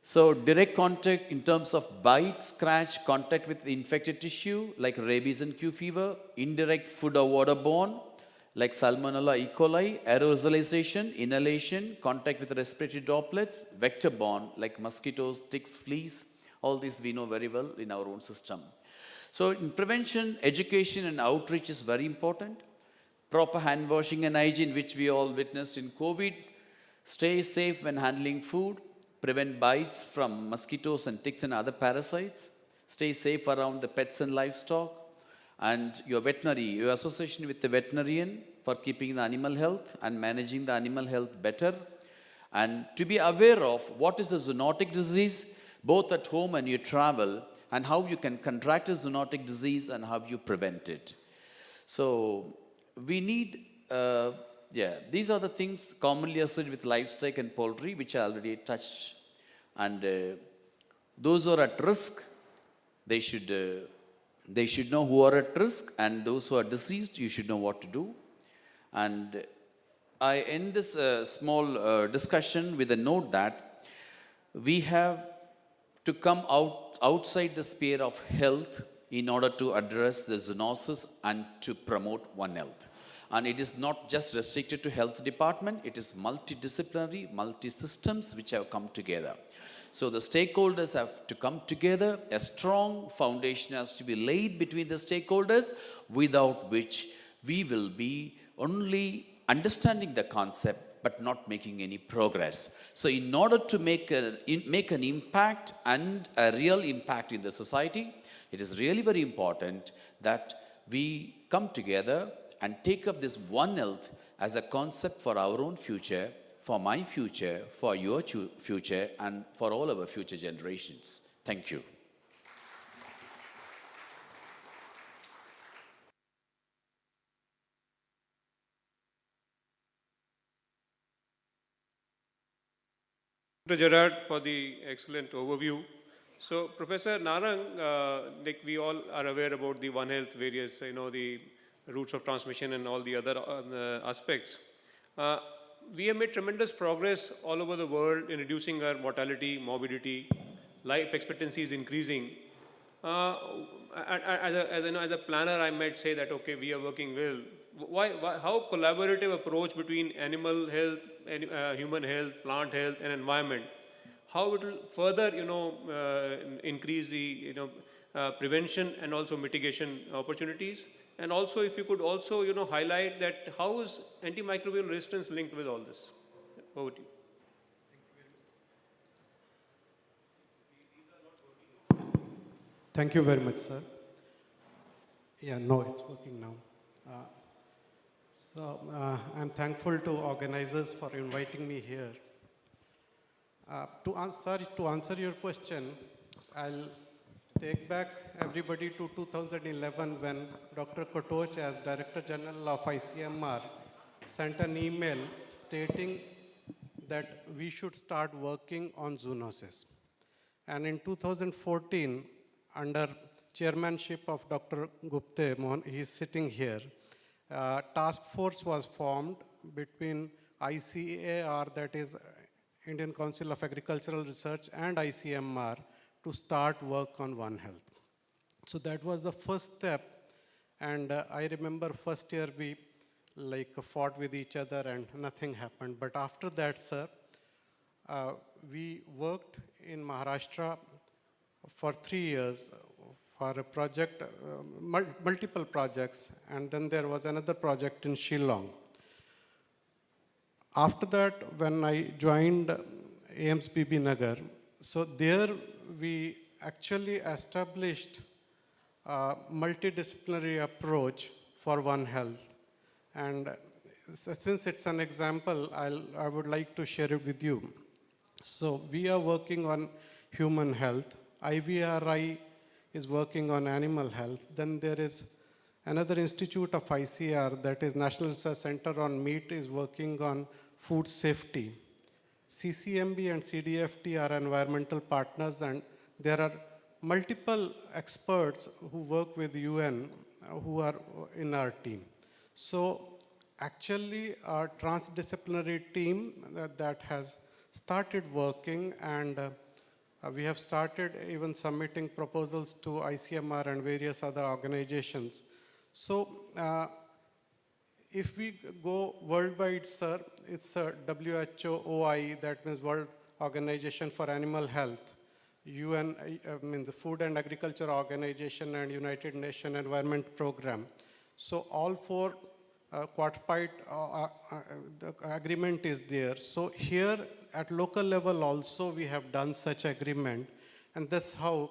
So direct contact in terms of bite, scratch, contact with the infected tissue like rabies and Q fever, indirect food or waterborne like Salmonella E. coli, aerosolization, inhalation, contact with respiratory droplets, vector-borne like mosquitoes, ticks, fleas. All these we know very well in our own system. So in prevention, education and outreach is very important. Proper hand washing and hygiene, which we all witnessed in COVID. Stay safe when handling food. Prevent bites from mosquitoes and ticks and other parasites. Stay safe around the pets and livestock. And your veterinary, your association with the veterinarian for keeping the animal health and managing the animal health better. And to be aware of what is a zoonotic disease, both at home and you travel, and how you can contract a zoonotic disease and how you prevent it. So we need, these are the things commonly associated with livestock and poultry, which I already touched. And those who are at risk, they should know who are at risk, and those who are deceased, you should know what to do. And I end this small discussion with a note that we have to come outside the sphere of health in order to address the zoonosis and to promote One Health. And it is not just restricted to health department, it is multidisciplinary, multi-systems which have come together. So the stakeholders have to come together. A strong foundation has to be laid between the stakeholders, without which we will be only understanding the concept but not making any progress. So in order to make an impact and a real impact in the society, it is really very important that we come together and take up this One Health as a concept for our own future, for my future, for your future, and for all our future generations. Thank you. Dr. Gerard for the excellent overview. So Professor Narang, like we all are aware about the One Health, various, the routes of transmission and all the other aspects. We have made tremendous progress all over the world in reducing our mortality, morbidity, life expectancy is increasing. As a planner, I might say that, okay, we are working well. How collaborative approach between animal health, human health, plant health, and environment? How it will further, increase the, prevention and also mitigation opportunities? And also, if you could also, highlight that how is antimicrobial resistance linked with all this? Over to you. Thank you very much, sir. Yeah, no, it's working now. I'm thankful to organizers for inviting me here. To answer your question, I'll take back everybody to 2011 when Dr. Kotoch, as Director General of ICMR, sent an email stating that we should start working on zoonosis. And in 2014, under chairmanship of Dr. Gupte, he's sitting here, task force was formed between ICAR, that is Indian Council of Agricultural Research, and ICMR to start work on One Health. So that was the first step. And I remember first year we fought with each other and nothing happened. But after that, sir, we worked in Maharashtra for 3 years for a project, multiple projects, and then there was another project in Shillong. After that, when I joined AIMS BB Nagar, so there we actually established a multidisciplinary approach for One Health. And since it's an example, I would like to share it with you. So we are working on human health. IVRI is working on animal health. Then there is another institute of ICR, that is National Research Center on Meat, is working on food safety. CCMB and CDFT are environmental partners, and there are multiple experts who work with UN who are in our team. So actually our transdisciplinary team that has started working, and we have started even submitting proposals to ICMR and various other organizations. So if we go worldwide, sir, it's a WHO OIE, that means World Organization for Animal Health, UN, means the Food and Agriculture Organization, and United Nations Environment Program. So all four quadripart the agreement is there. So here at local level also we have done such agreement, and that's how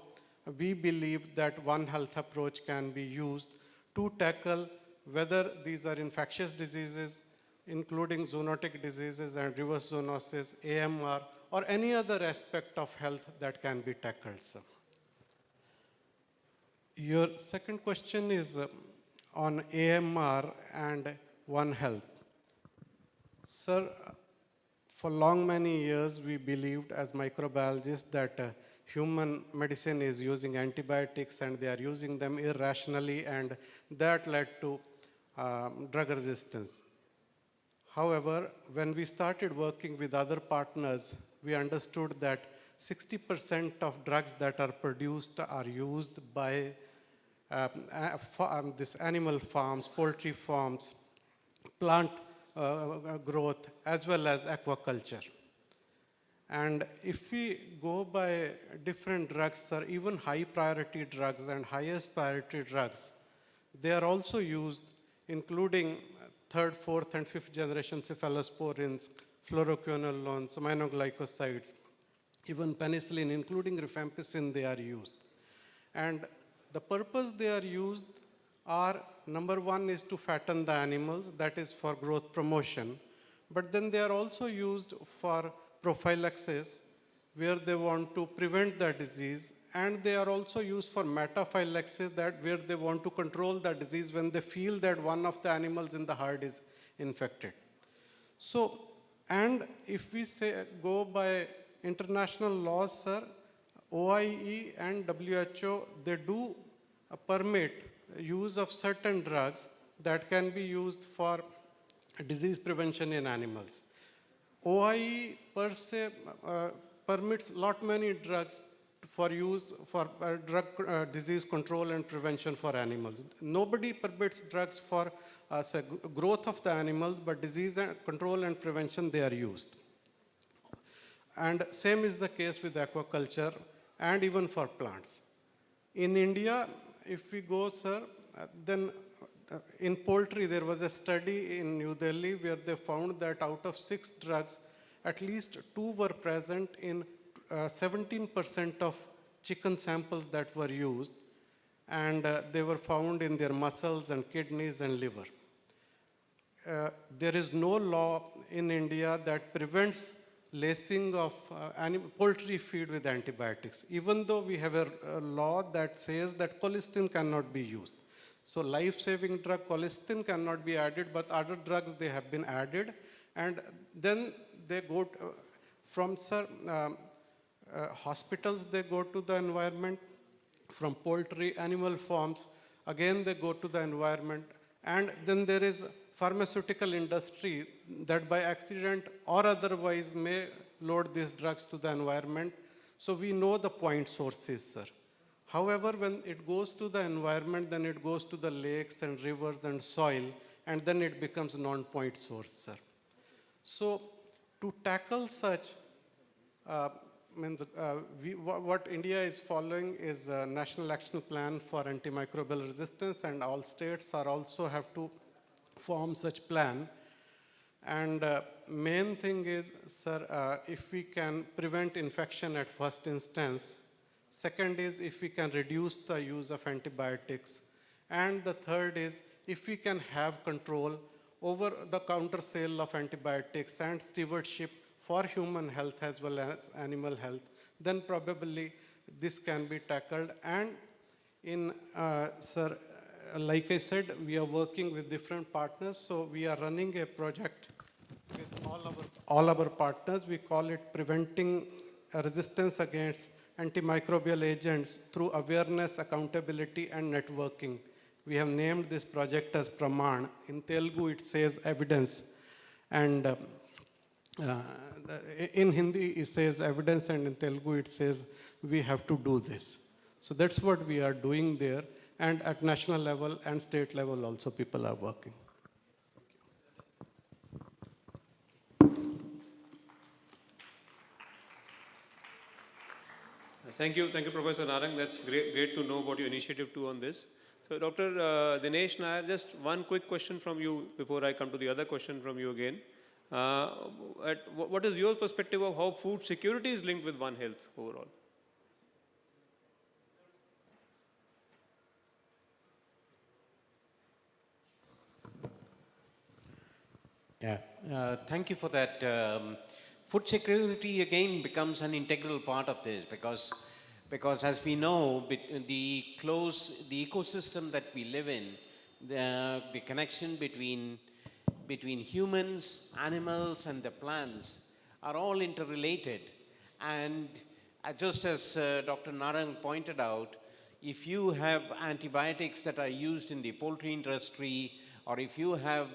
we believe that One Health approach can be used to tackle whether these are infectious diseases, including zoonotic diseases and reverse zoonosis, AMR, or any other aspect of health that can be tackled, sir. Your second question is on AMR and One Health. Sir, for long many years we believed as microbiologists that human medicine is using antibiotics and they are using them irrationally, and that led to drug resistance. However, when we started working with other partners, we understood that 60% of drugs that are produced are used by these animal farms, poultry farms, plant growth, as well as aquaculture. And if we go by different drugs, or even high priority drugs and highest priority drugs, they are also used, including third, fourth, and fifth generation cephalosporins, fluoroquinolones, aminoglycosides, even penicillin, including rifampicin, they are used. And the purpose they are used are, number one is to fatten the animals, that is for growth promotion. But then they are also used for prophylaxis, where they want to prevent the disease, and they are also used for metaphylaxis, that where they want to control the disease when they feel that one of the animals in the herd is infected. So, and if we say go by international laws, sir, OIE and WHO, they do permit use of certain drugs that can be used for disease prevention in animals. OIE per se permits lot many drugs for use for disease control and prevention for animals. Nobody permits drugs for say, growth of the animals, but disease control and prevention, they are used. And same is the case with aquaculture and even for plants. In India, if we go, sir, then in poultry, there was a study in New Delhi where they found that out of 6 drugs, at least 2 were present in 17% of chicken samples that were used, and they were found in their muscles and kidneys and liver. There is no law in India that prevents lacing of poultry feed with antibiotics, even though we have a law that says that colistin cannot be used. So life-saving drug colistin cannot be added, but other drugs, they have been added, and then they go from hospitals, they go to the environment, from poultry, animal farms, again they go to the environment, and then there is pharmaceutical industry that by accident or otherwise may load these drugs to the environment. So we know the point sources, sir. However, when it goes to the environment, then it goes to the lakes and rivers and soil, and then it becomes non-point source, sir. So to tackle such, what India is following is a National Action Plan for Antimicrobial Resistance, and all states are also have to form such plan. And main thing is, sir, if we can prevent infection at first instance. Second is if we can reduce the use of antibiotics. And the third is if we can have control over the counter sale of antibiotics and stewardship for human health as well as animal health, then probably this can be tackled. And in, sir, like I said, we are working with different partners. So we are running a project with all our partners. We call it Preventing Resistance Against Antimicrobial Agents Through Awareness, Accountability, and Networking. We have named this project as Praman. In Telugu, it says evidence. And in Hindi, it says evidence, and in Telugu, it says we have to do this. So that's what we are doing there. And at national level and state level also, people are working. Thank you, Professor Narang. That's great to know about your initiative too on this. So, Dr. Dinesh Nair, just one quick question from you before I come to the other question from you again. What is your perspective of how food security is linked with One Health overall? Yeah, thank you for that. Food security again becomes an integral part of this because as we know, the ecosystem that we live in, the connection between humans, animals, and the plants are all interrelated. And just as Dr. Narang pointed out, if you have antibiotics that are used in the poultry industry, or if you have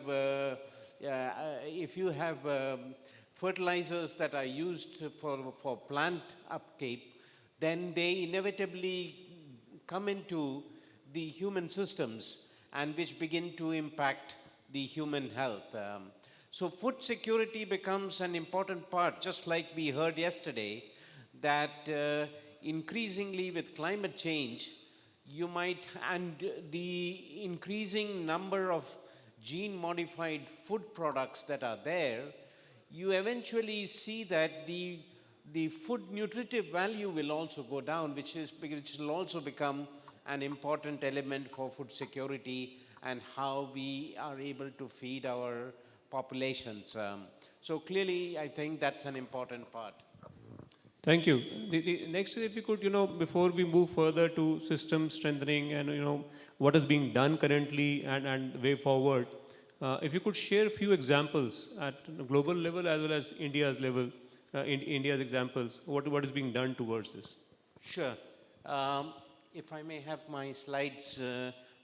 fertilizers that are used for plant upkeep, then they inevitably come into the human systems and which begin to impact the human health. So food security becomes an important part, just like we heard yesterday, that increasingly with climate change, and the increasing number of gene-modified food products that are there, you eventually see that the food nutritive value will also go down, which will also become an important element for food security and how we are able to feed our populations. So clearly, I think that's an important part. Thank you. The next is if you could, before we move further to system strengthening and, what is being done currently and way forward, if you could share a few examples at global level as well as India's level, India's examples, what is being done towards this? Sure. If I may have my slides,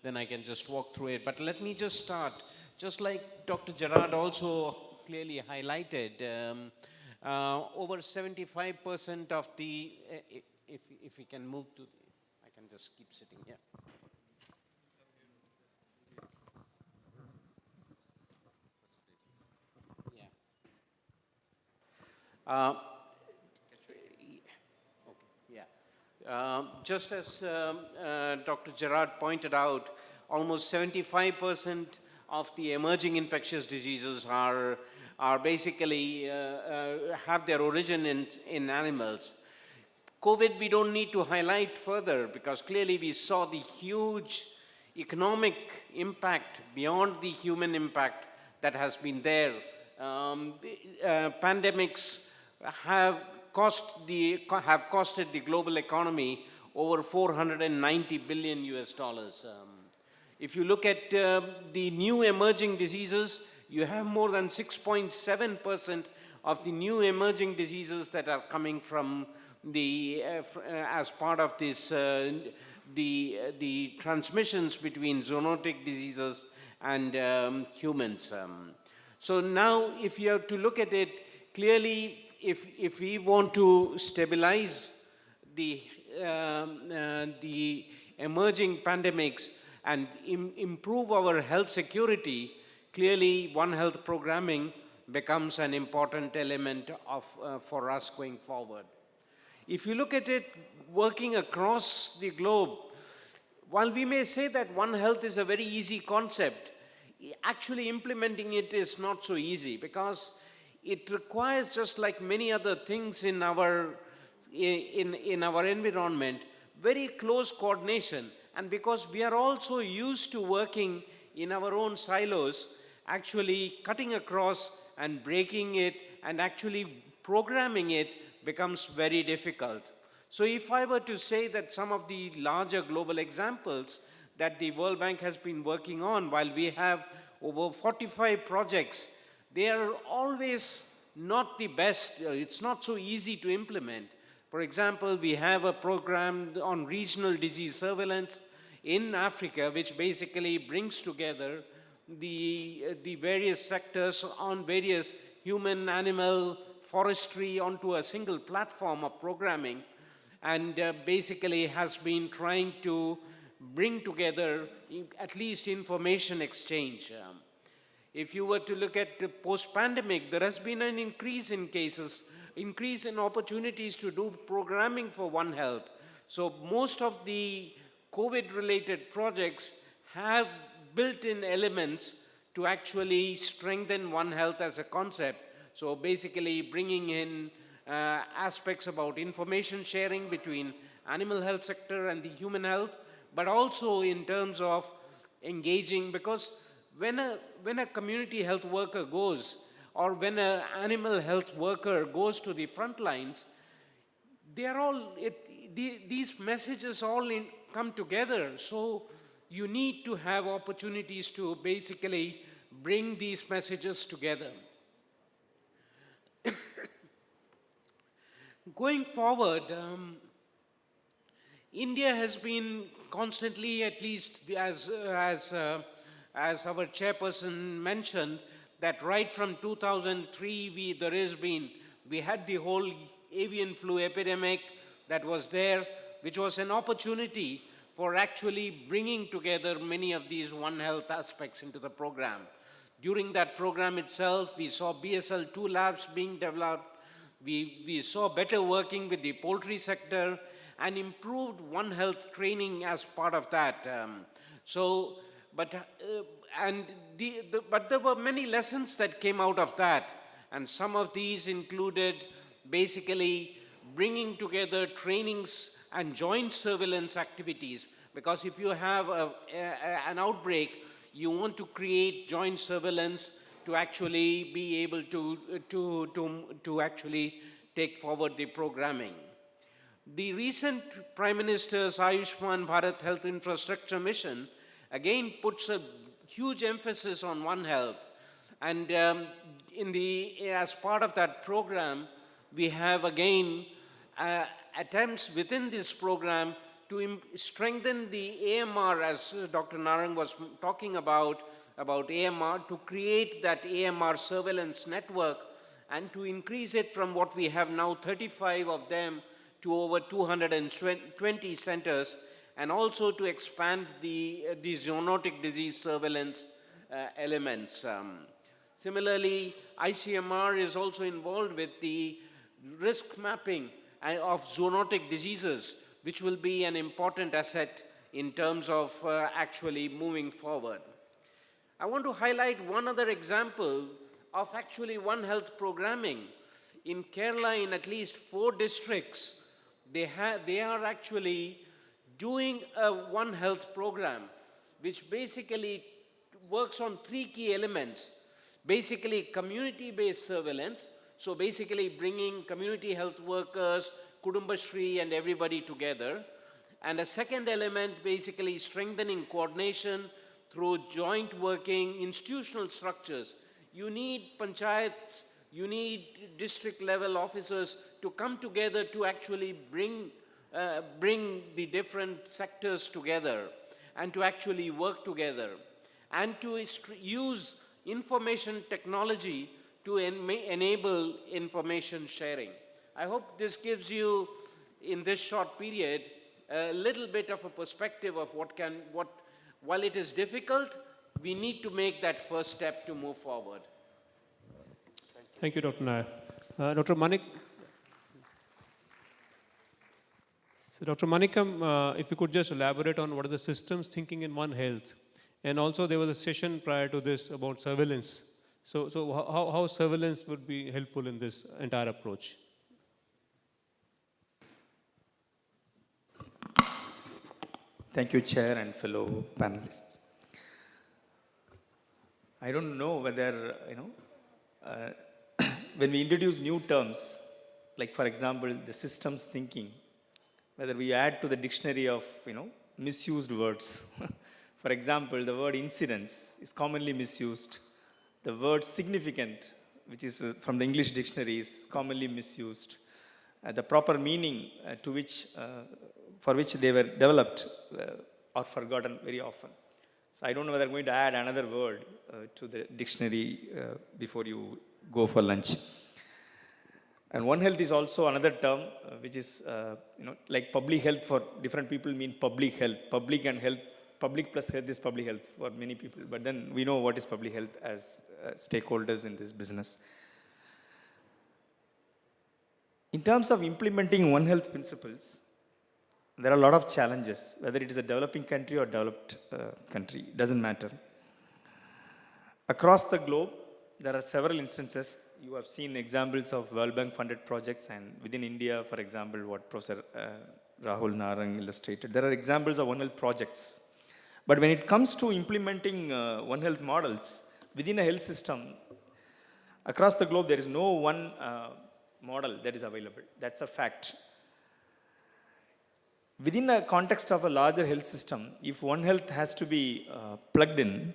then I can just walk through it. But let me just start. Just like Dr. Gerard also clearly highlighted, over 75% of the, if we can move to, I can just keep sitting here. Just as Dr. Gerard pointed out, almost 75% of the emerging infectious diseases are basically have their origin in animals. COVID, we don't need to highlight further because clearly we saw the huge economic impact beyond the human impact that has been there. Pandemics have costed the global economy over $490 billion US. If you look at the new emerging diseases, you have more than 6.7% of the new emerging diseases that are coming from as part of this, the transmissions between zoonotic diseases and humans. So now, if you have to look at it clearly, if we want to stabilize the emerging pandemics and improve our health security, clearly One Health programming becomes an important element for us going forward. If you look at it working across the globe, while we may say that One Health is a very easy concept, actually implementing it is not so easy, because it requires, just like many other things in our environment, very close coordination. And because we are also used to working in our own silos, actually cutting across and breaking it and actually programming it becomes very difficult. So if I were to say that some of the larger global examples that the World Bank has been working on, while we have over 45 projects, they are always not the best. It's not so easy to implement. For example, we have a program on regional disease surveillance in Africa, which basically brings together the various sectors on various human, animal, forestry onto a single platform of programming, and basically has been trying to bring together at least information exchange. If you were to look at the post-pandemic, there has been an increase in cases, increase in opportunities to do programming for One Health. So most of the COVID-related projects have built-in elements to actually strengthen One Health as a concept. So basically bringing in aspects about information sharing between animal health sector and the human health, but also in terms of engaging, because when a community health worker goes, or when an animal health worker goes to the front lines, they are all, these messages all come together. So you need to have opportunities to basically bring these messages together. Going forward, India has been constantly, at least as our chairperson mentioned, that right from 2003 we had the whole avian flu epidemic that was there, which was an opportunity for actually bringing together many of these One Health aspects into the program. During that program itself, we saw BSL-2 labs being developed. We saw better working with the poultry sector and improved One Health training as part of that. But there were many lessons that came out of that, and some of these included basically bringing together trainings and joint surveillance activities, because if you have an outbreak, you want to create joint surveillance to actually be able to actually take forward the programming. The recent Prime Minister's Ayushman Bharat Health Infrastructure Mission again puts a huge emphasis on One Health. And as part of that program, we have again attempts within this program to strengthen the AMR, as Dr. Narang was talking about AMR, to create that AMR surveillance network and to increase it from what we have now, 35 of them, to over 220 centers, and also to expand the zoonotic disease surveillance elements. Similarly, ICMR is also involved with the risk mapping of zoonotic diseases, which will be an important asset in terms of actually moving forward. I want to highlight one other example of actually One Health programming. In Kerala, in at least 4 districts, they are actually doing a One Health program, which basically works on 3 key elements. Basically, community-based surveillance, so basically bringing community health workers, Kudumbashri and everybody together. And a second element, basically strengthening coordination through joint working institutional structures. You need panchayats, you need district level officers to come together to actually bring the different sectors together and to actually work together and to use information technology to enable information sharing. I hope this gives you, in this short period, a little bit of a perspective of while it is difficult, we need to make that first step to move forward. Thank you, Dr. Nair. Dr. Manik. So Dr. Manikam, if you could just elaborate on what are the systems thinking in One Health, And also there was a session prior to this about surveillance. So how surveillance would be helpful in this entire approach? Thank you, Chair and fellow panelists. I don't know whether, when we introduce new terms, like for example, the systems thinking, whether we add to the dictionary of, misused words. For example, the word incidence is commonly misused. The word significant, which is from the English dictionary, is commonly misused. The proper meaning for which they were developed are forgotten very often. So I don't know whether I'm going to add another word to the dictionary before you go for lunch. And One Health is also another term which is, like public health for different people mean public health. Public and health, public plus health is public health for many people. But then we know what is public health as stakeholders in this business. In terms of implementing One Health principles, there are a lot of challenges, whether it is a developing country or developed country, doesn't matter. Across the globe, there are several instances. You have seen examples of World Bank funded projects, and within India, for example, what Professor Rahul Narang illustrated, there are examples of One Health projects. But when it comes to implementing One Health models within a health system, across the globe, there is no one model that is available. That's a fact. Within a context of a larger health system, if One Health has to be plugged in,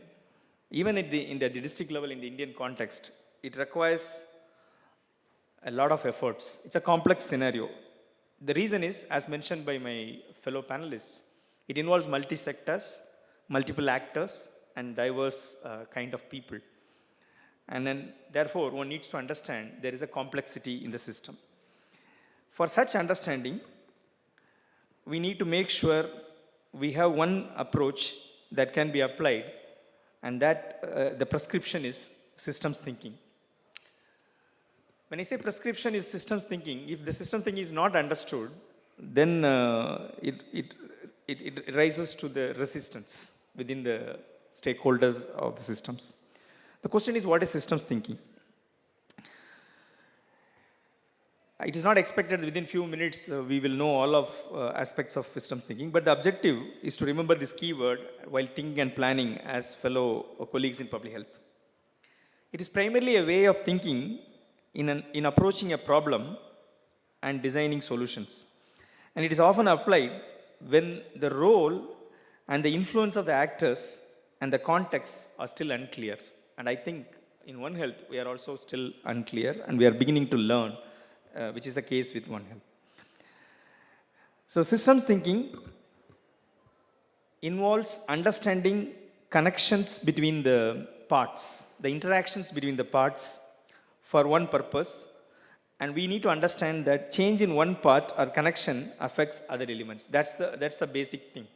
even at in the district level in the Indian context, it requires a lot of efforts. It's a complex scenario. The reason is, as mentioned by my fellow panelists, it involves multi-sectors, multiple actors, and diverse kind of people. And then, therefore, one needs to understand there is a complexity in the system. For such understanding, we need to make sure we have one approach that can be applied, and that the prescription is systems thinking. When I say prescription is systems thinking, if the system thinking is not understood, then it rises to the resistance within the stakeholders of the systems. The question is, what is systems thinking? It is not expected within few minutes we will know all of aspects of system thinking, but the objective is to remember this keyword while thinking and planning as fellow colleagues in public health. It is primarily a way of thinking in approaching a problem and designing solutions. And it is often applied when the role and the influence of the actors and the context are still unclear. And I think in One Health, we are also still unclear, and we are beginning to learn, which is the case with One Health. So systems thinking involves understanding connections between the parts, the interactions between the parts for one purpose, and we need to understand that change in one part or connection affects other elements. That's the basic thing.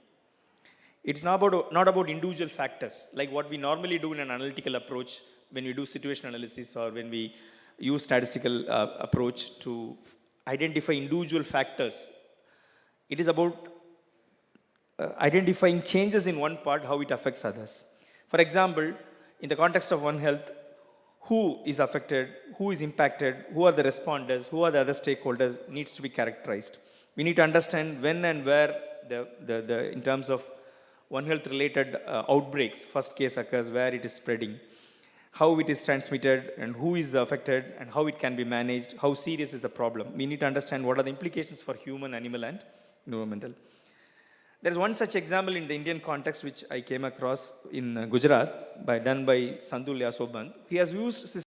It's not about individual factors, like what we normally do in an analytical approach when we do situation analysis or when we use statistical approach to identify individual factors. It is about identifying changes in one part, how it affects others. For example, in the context of One Health, who is affected, who is impacted, who are the responders, who are the other stakeholders needs to be characterized. We need to understand when and where in terms of One Health related outbreaks, first case occurs, where it is spreading, how it is transmitted and who is affected and how it can be managed, how serious is the problem. We need to understand what are the implications for human, animal and environmental. There is one such example in the Indian context which I came across in Gujarat done by Sandhu Lyasoband. He has used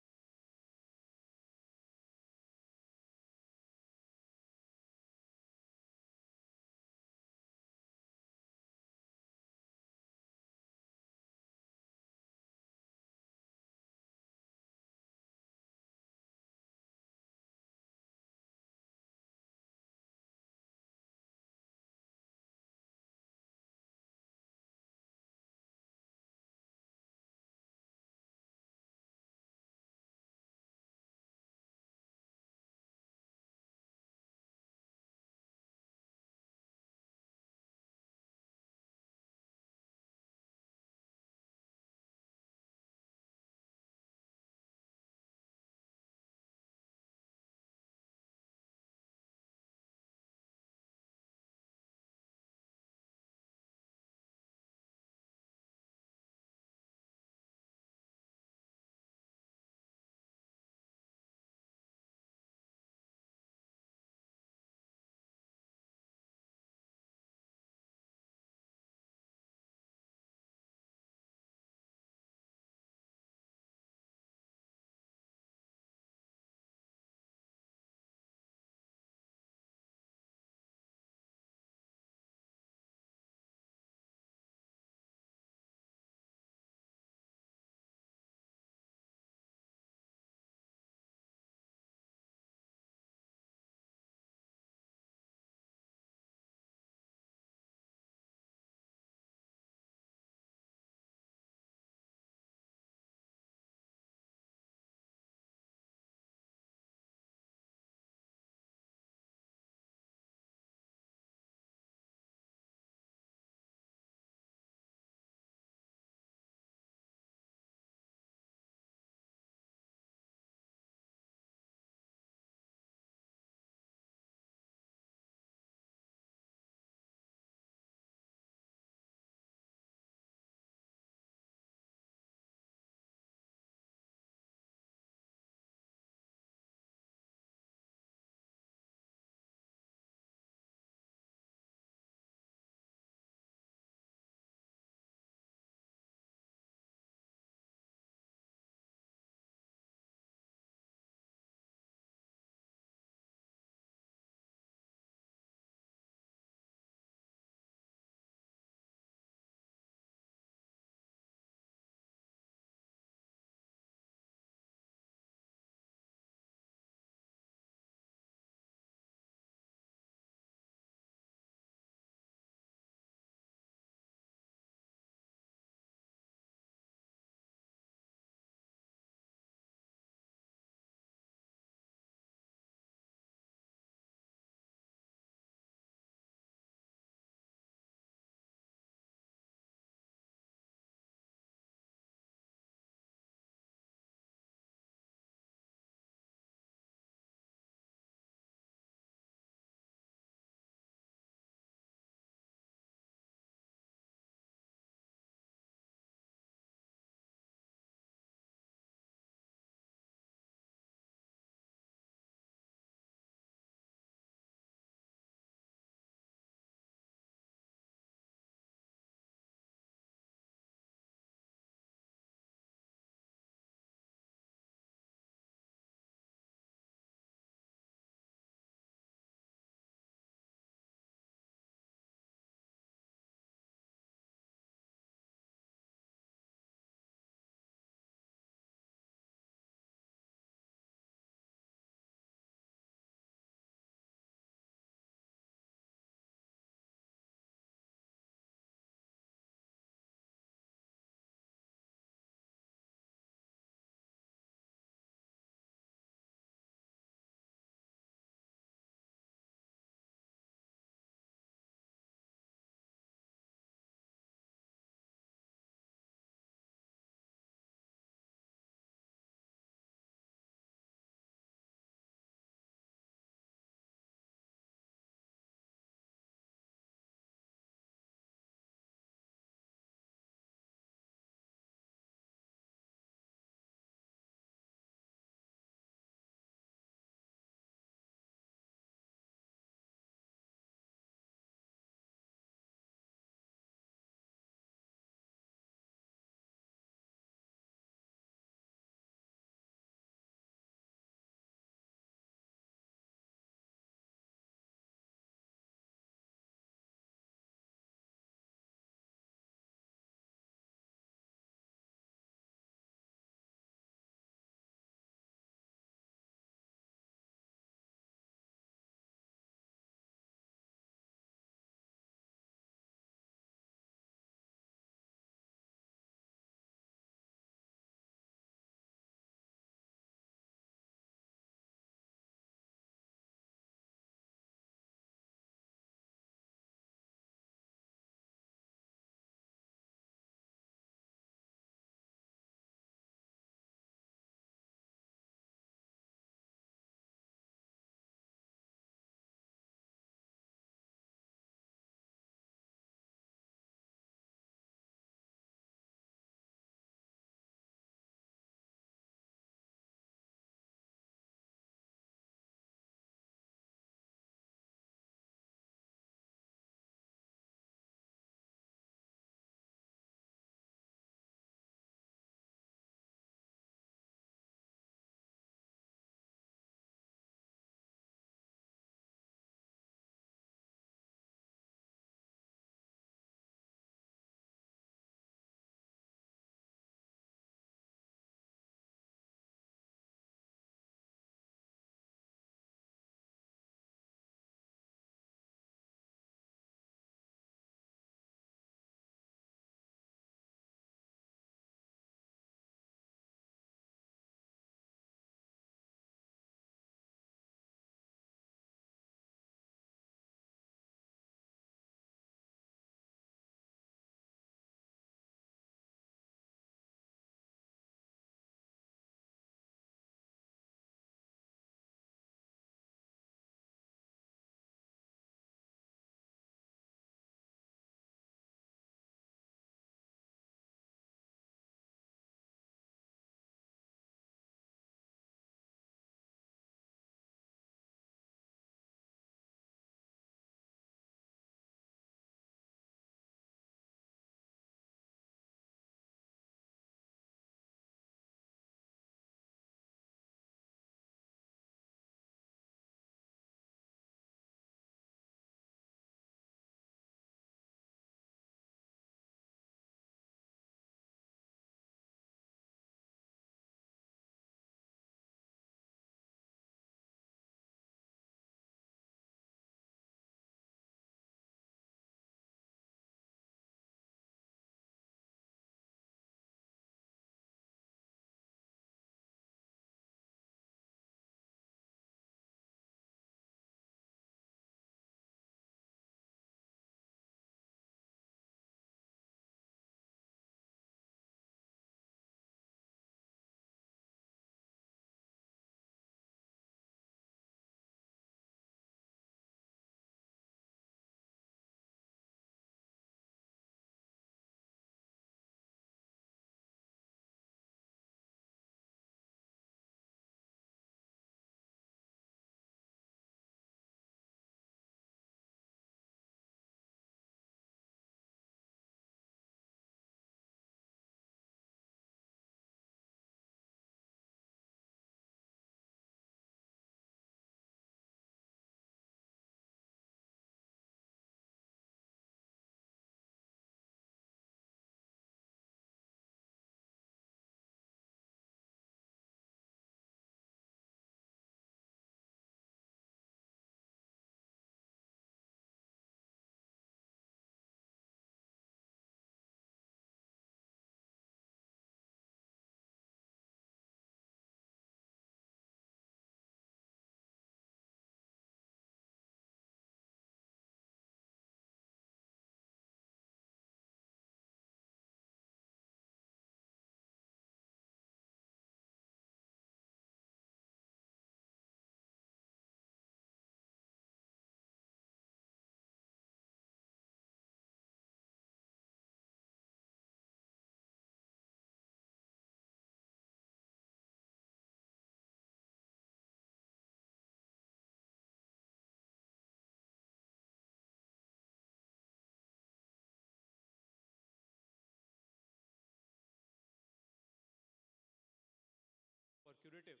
collaborative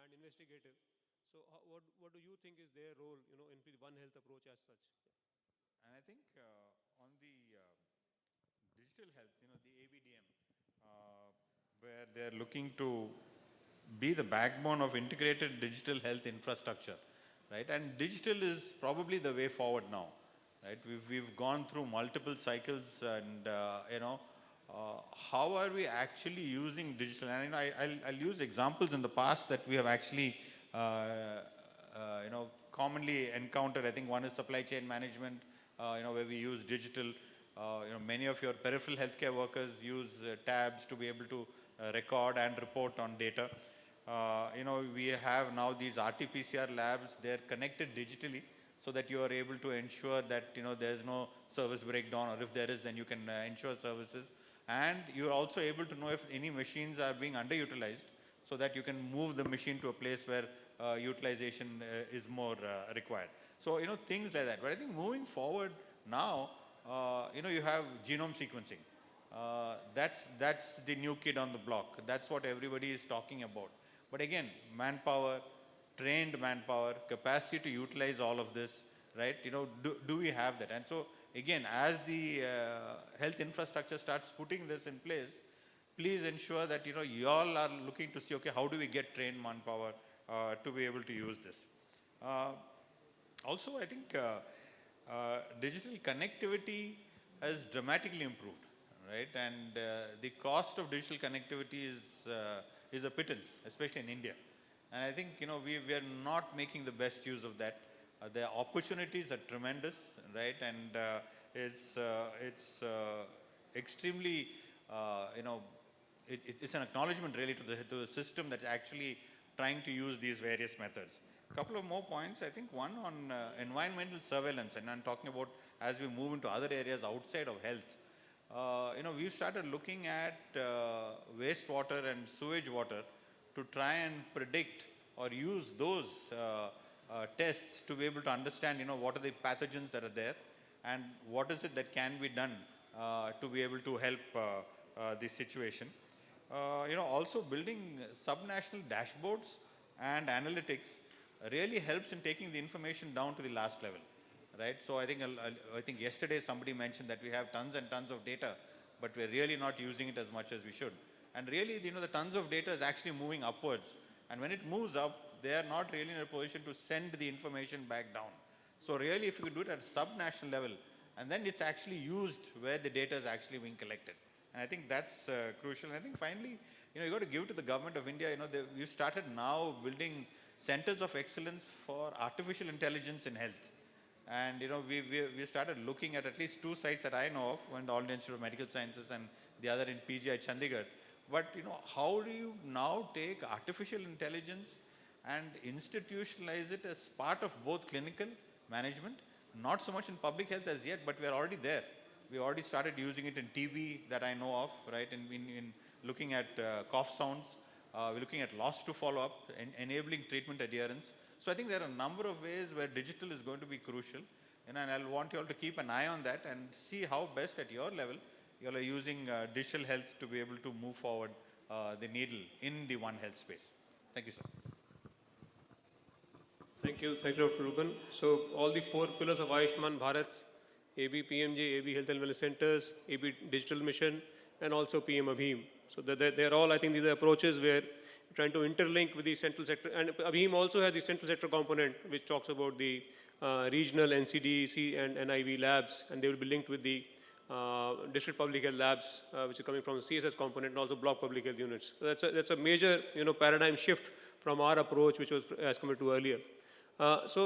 and investigative. So what do you think is their role, in the One Health approach as such? And I think on the digital health, the ABDM, where they're looking to be the backbone of integrated digital health infrastructure, right? And digital is probably the way forward now, right? We've gone through multiple cycles, and how are we actually using digital? And I'll use examples in the past that we have actually commonly encountered. I think one is supply chain management, where we use digital. Many of your peripheral healthcare workers use tabs to be able to record and report on data. We have now these RT-PCR labs. They're connected digitally so that you are able to ensure that there's no service breakdown, or if there is, then you can ensure services. And you're also able to know if any machines are being underutilized, so that you can move the machine to a place where utilization is more required. So, things like that. But I think moving forward now, you have genome sequencing. That's the new kid on the block. That's what everybody is talking about. But again, manpower, trained manpower, capacity to utilize all of this, right? Do we have that? And so again, as the health infrastructure starts putting this in place, please ensure that you all are looking to see, okay, how do we get trained manpower to be able to use this? Also, I think digital connectivity has dramatically improved, right? And the cost of digital connectivity is a pittance, especially in India. And I think we are not making the best use of that. The opportunities are tremendous, right? And it's extremely it's an acknowledgement really to the system that's actually trying to use these various methods. A couple of more points. I think one on environmental surveillance, and I'm talking about as we move into other areas outside of health. We've started looking at wastewater and sewage water to try and predict or use those tests to be able to understand, what are the pathogens that are there and what is it that can be done to be able to help the situation. Also building subnational dashboards and analytics really helps in taking the information down to the last level, right? So I think yesterday somebody mentioned that we have tons and tons of data, but we're really not using it as much as we should. And really, the tons of data is actually moving upwards. And when it moves up, they are not really in a position to send the information back down. So really, if you could do it at a subnational level, and then it's actually used where the data is actually being collected. And I think that's crucial. And I think finally, you got to give to the government of India, we've started now building centers of excellence for artificial intelligence in health. And we started looking at least two sites that I know of, one the All India Institute of Medical Sciences and the other in PGI Chandigarh. But how do you now take artificial intelligence and institutionalize it as part of both clinical management, not so much in public health as yet, but we are already there. We already started using it in TB that I know of, right? In looking at cough sounds, we're looking at loss to follow up, enabling treatment adherence. So I think there are a number of ways where digital is going to be crucial, and I'll want you all to keep an eye on that and see how best at your level you all are using digital health to be able to move forward the needle in the One Health space. Thank you, sir. Thank you, Dr. Ruben. So all the 4 pillars of Ayushman Bharat, AB PMJ, AB Health and Wellness Centers, AB Digital Mission, and also PM Abhim. So they're all, I think, these are approaches where we're trying to interlink with the central sector. And Abhim also has the central sector component, which talks about the regional NCDC and NIV labs, and they will be linked with the district public health labs, which are coming from the CSS component, and also block public health units. So that's a major, paradigm shift from our approach, which was as compared to earlier. As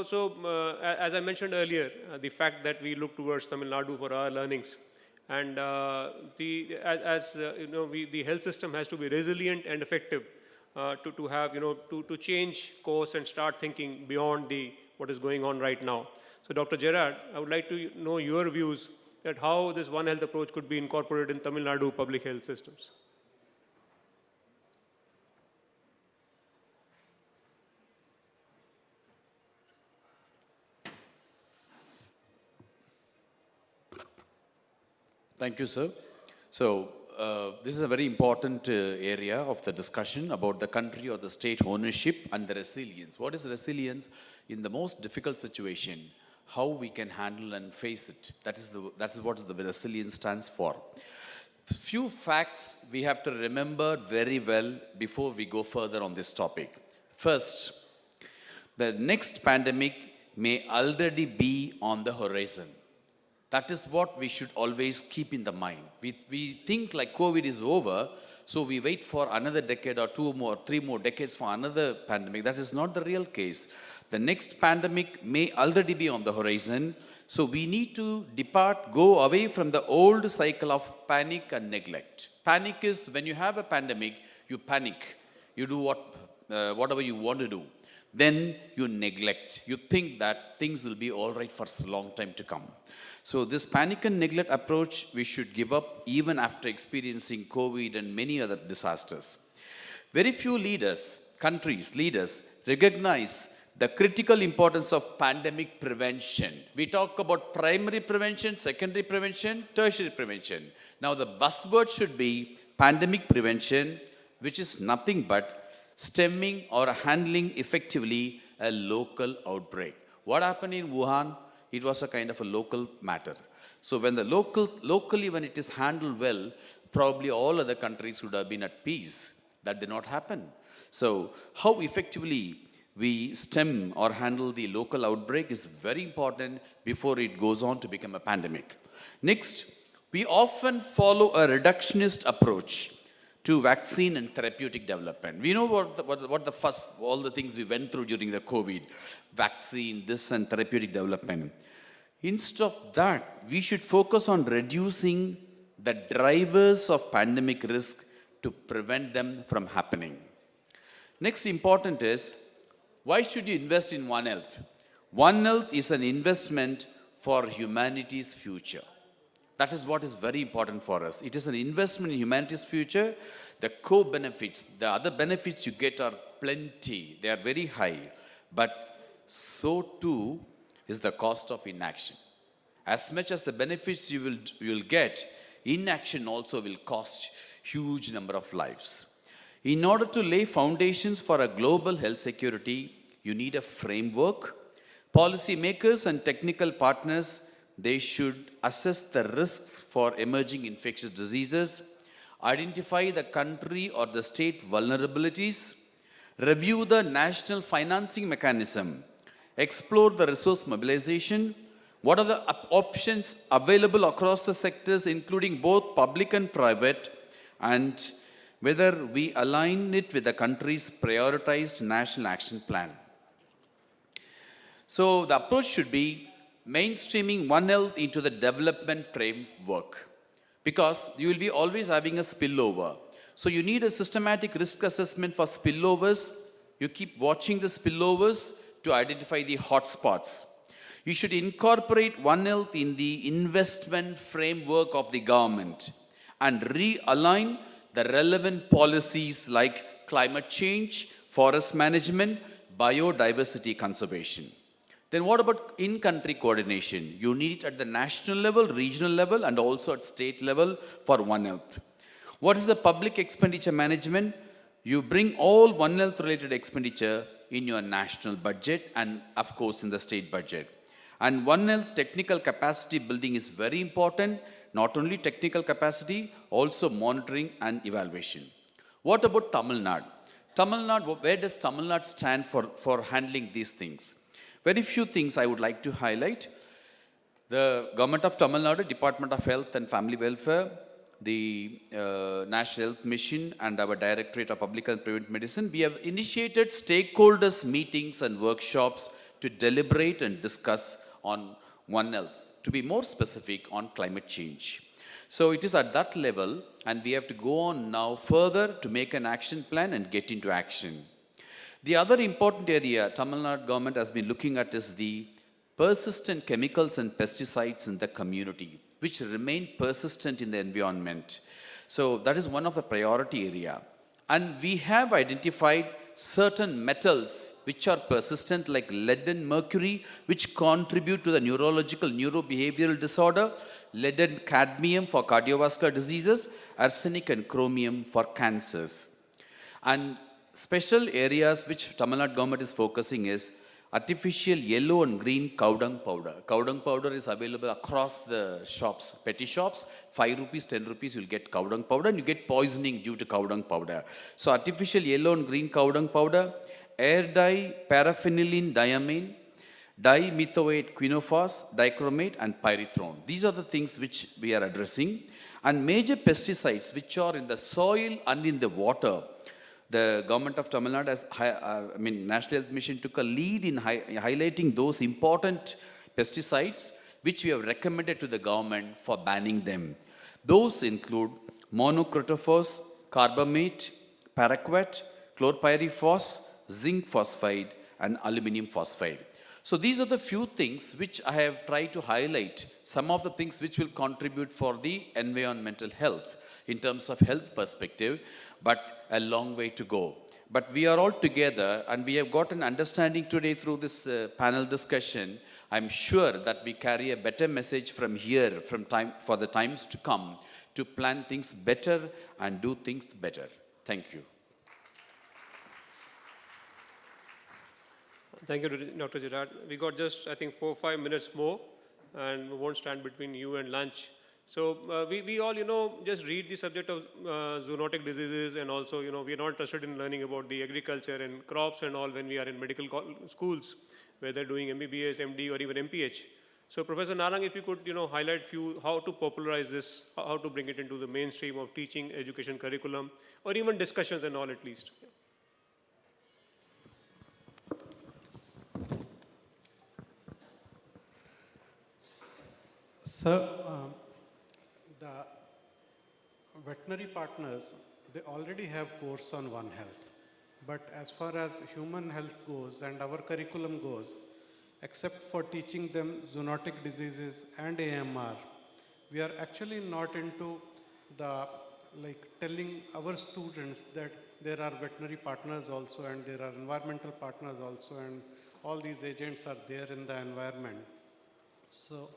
I mentioned earlier, the fact that we look towards Tamil Nadu for our learnings, and the health system has to be resilient and effective to have, to change course and start thinking beyond what is going on right now. So, Dr. Gerard, I would like to know your views that how this One Health approach could be incorporated in Tamil Nadu public health systems. Thank you, sir. So, this is a very important area of the discussion about the country or the state ownership and the resilience. What is resilience in the most difficult situation? How we can handle and face it. That is what the resilience stands for. Few facts we have to remember very well before we go further on this topic. First, the next pandemic may already be on the horizon. That is what we should always keep in the mind. We think like COVID is over, so we wait for another decade or 2 more, 3 more decades for another pandemic. That is not the real case. The next pandemic may already be on the horizon, so we need to go away from the old cycle of panic and neglect. Panic is when you have a pandemic, you panic. You do whatever you want to do. Then you neglect. You think that things will be all right for a long time to come. So this panic and neglect approach we should give up even after experiencing COVID and many other disasters. Very few countries, leaders recognize the critical importance of pandemic prevention. We talk about primary prevention, secondary prevention, tertiary prevention. Now the buzzword should be pandemic prevention, which is nothing but stemming or handling effectively a local outbreak. What happened in Wuhan? It was a kind of a local matter. So when locally when it is handled well, probably all other countries would have been at peace. That did not happen. So how effectively we stem or handle the local outbreak is very important before it goes on to become a pandemic. Next, we often follow a reductionist approach to vaccine and therapeutic development. We know all the things we went through during the COVID, vaccine, this and therapeutic development. Instead of that, we should focus on reducing the drivers of pandemic risk to prevent them from happening. Next important is, why should you invest in One Health? One Health is an investment for humanity's future. That is what is very important for us. It is an investment in humanity's future. The co-benefits, the other benefits you get are plenty. They are very high. But so too is the cost of inaction. As much as the benefits you will get, inaction also will cost huge number of lives. In order to lay foundations for a global health security, you need a framework. Policymakers and technical partners, they should assess the risks for emerging infectious diseases, identify the country or the state vulnerabilities, review the national financing mechanism, explore the resource mobilization, what are the options available across the sectors, including both public and private, and whether we align it with the country's prioritized national action plan. So the approach should be mainstreaming One Health into the development framework, because you will be always having a spillover. So you need a systematic risk assessment for spillovers. You keep watching the spillovers to identify the hotspots. You should incorporate One Health in the investment framework of the government and realign the relevant policies like climate change, forest management, biodiversity conservation. Then what about in-country coordination? You need it at the national level, regional level, and also at state level for One Health. What is the public expenditure management? You bring all One Health related expenditure in your national budget and of course in the state budget. And One Health technical capacity building is very important. Not only technical capacity, also monitoring and evaluation. What about Tamil Nadu? Tamil Nadu, where does Tamil Nadu stand for handling these things? Very few things I would like to highlight. The Government of Tamil Nadu, Department of Health and Family Welfare, the National Health Mission and our Directorate of Public and Private Medicine, we have initiated stakeholders meetings and workshops to deliberate and discuss on One Health. To be more specific, on climate change. So it is at that level, and we have to go on now further to make an action plan and get into action. The other important area Tamil Nadu government has been looking at is the persistent chemicals and pesticides in the community, which remain persistent in the environment. So that is one of the priority area. And we have identified certain metals which are persistent like lead and mercury, which contribute to the neurological neurobehavioral disorder, lead and cadmium for cardiovascular diseases, arsenic and chromium for cancers. And special areas which Tamil Nadu government is focusing is artificial yellow and green cow dung powder. Cow dung powder is available across the shops, petty shops. 5 rupees, 10 rupees, you'll get cow dung powder and you get poisoning due to cow dung powder. So artificial yellow and green cow dung powder, air dye, paraphenylene diamine, dimethoate quinophos, dichromate and pyrethron. These are the things which we are addressing. And major pesticides which are in the soil and in the water. The government of Tamil Nadu has, National Health Mission took a lead in highlighting those important pesticides which we have recommended to the government for banning them. Those include monocrotophos, carbamate, paraquat, chlorpyrifos, zinc phosphide and aluminum phosphide. So these are the few things which I have tried to highlight, some of the things which will contribute for the environmental health in terms of health perspective, but a long way to go. But we are all together and we have got an understanding today through this panel discussion. I'm sure that we carry a better message from here for the times to come to plan things better and do things better. Thank you. Thank you, Dr. Gerard. We got just, I think, 4 or 5 minutes more, and we won't stand between you and lunch. So we all, just read the subject of zoonotic diseases, and also, we are not interested in learning about the agriculture and crops and all when we are in medical schools, where they're doing MBBS, MD, or even MPH. So Professor Narang, if you could, highlight how to popularize this, how to bring it into the mainstream of teaching, education curriculum, or even discussions and all at least. Sir, the veterinary partners, they already have course on One Health. But as far as human health goes and our curriculum goes, except for teaching them zoonotic diseases and AMR, we are actually not into telling our students that there are veterinary partners also and there are environmental partners also, and all these agents are there in the environment. So,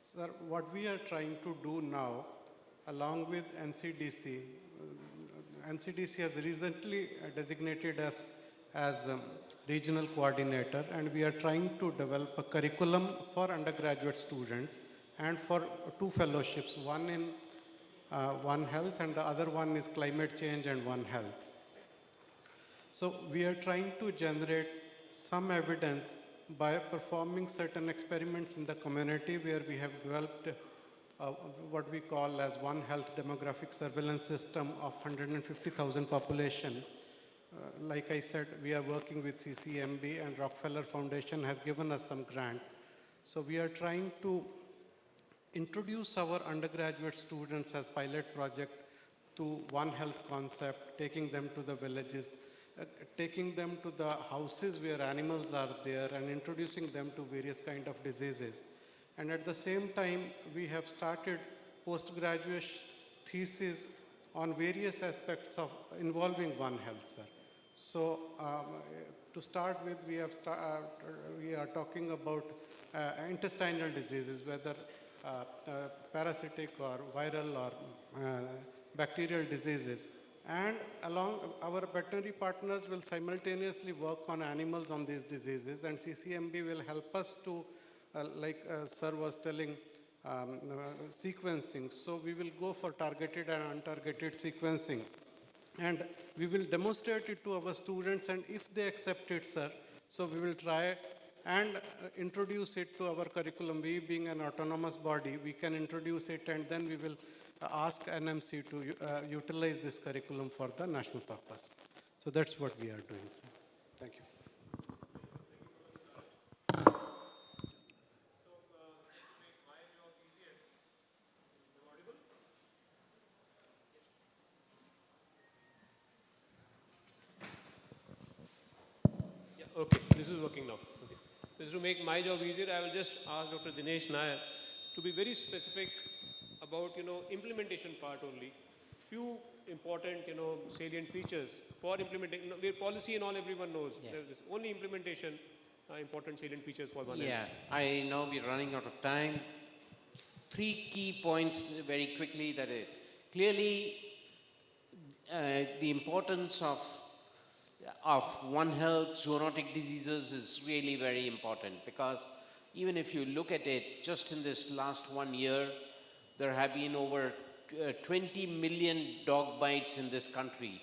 sir, what we are trying to do now, along with NCDC, NCDC has recently designated us as regional coordinator, and we are trying to develop a curriculum for undergraduate students and for 2 fellowships, one in One Health and the other one is climate change and One Health. So we are trying to generate some evidence by performing certain experiments in the community where we have developed what we call as One Health demographic surveillance system of 150,000 population. Like I said, we are working with CCMB, and Rockefeller Foundation has given us some grant. So we are trying to introduce our undergraduate students as pilot project to One Health concept, taking them to the villages, taking them to the houses where animals are there and introducing them to various kind of diseases. And at the same time, we have started postgraduate thesis on various aspects of involving One Health, sir. So to start with, we are talking about intestinal diseases, whether parasitic or viral or bacterial diseases. And along our veterinary partners will simultaneously work on animals on these diseases, and CCMB will help us to, like sir was telling, sequencing. So we will go for targeted and untargeted sequencing. And we will demonstrate it to our students, and if they accept it, sir, so we will try and introduce it to our curriculum. We being an autonomous body, we can introduce it, and then we will ask NMC to utilize this curriculum for the national purpose. So that's what we are doing, sir. Thank you. Okay, this is working now. Okay. This is to make my job easier. I will just ask Dr. Dinesh Nair to be very specific about, implementation part only. Few important, salient features for implementing. Where policy and all everyone knows. There's only implementation, important salient features for One Yeah, Health. I know we're running out of time. 3 key points very quickly that clearly the importance of One Health, zoonotic diseases is really very important, because even if you look at it, just in this last 1 year, there have been over 20 million dog bites in this country,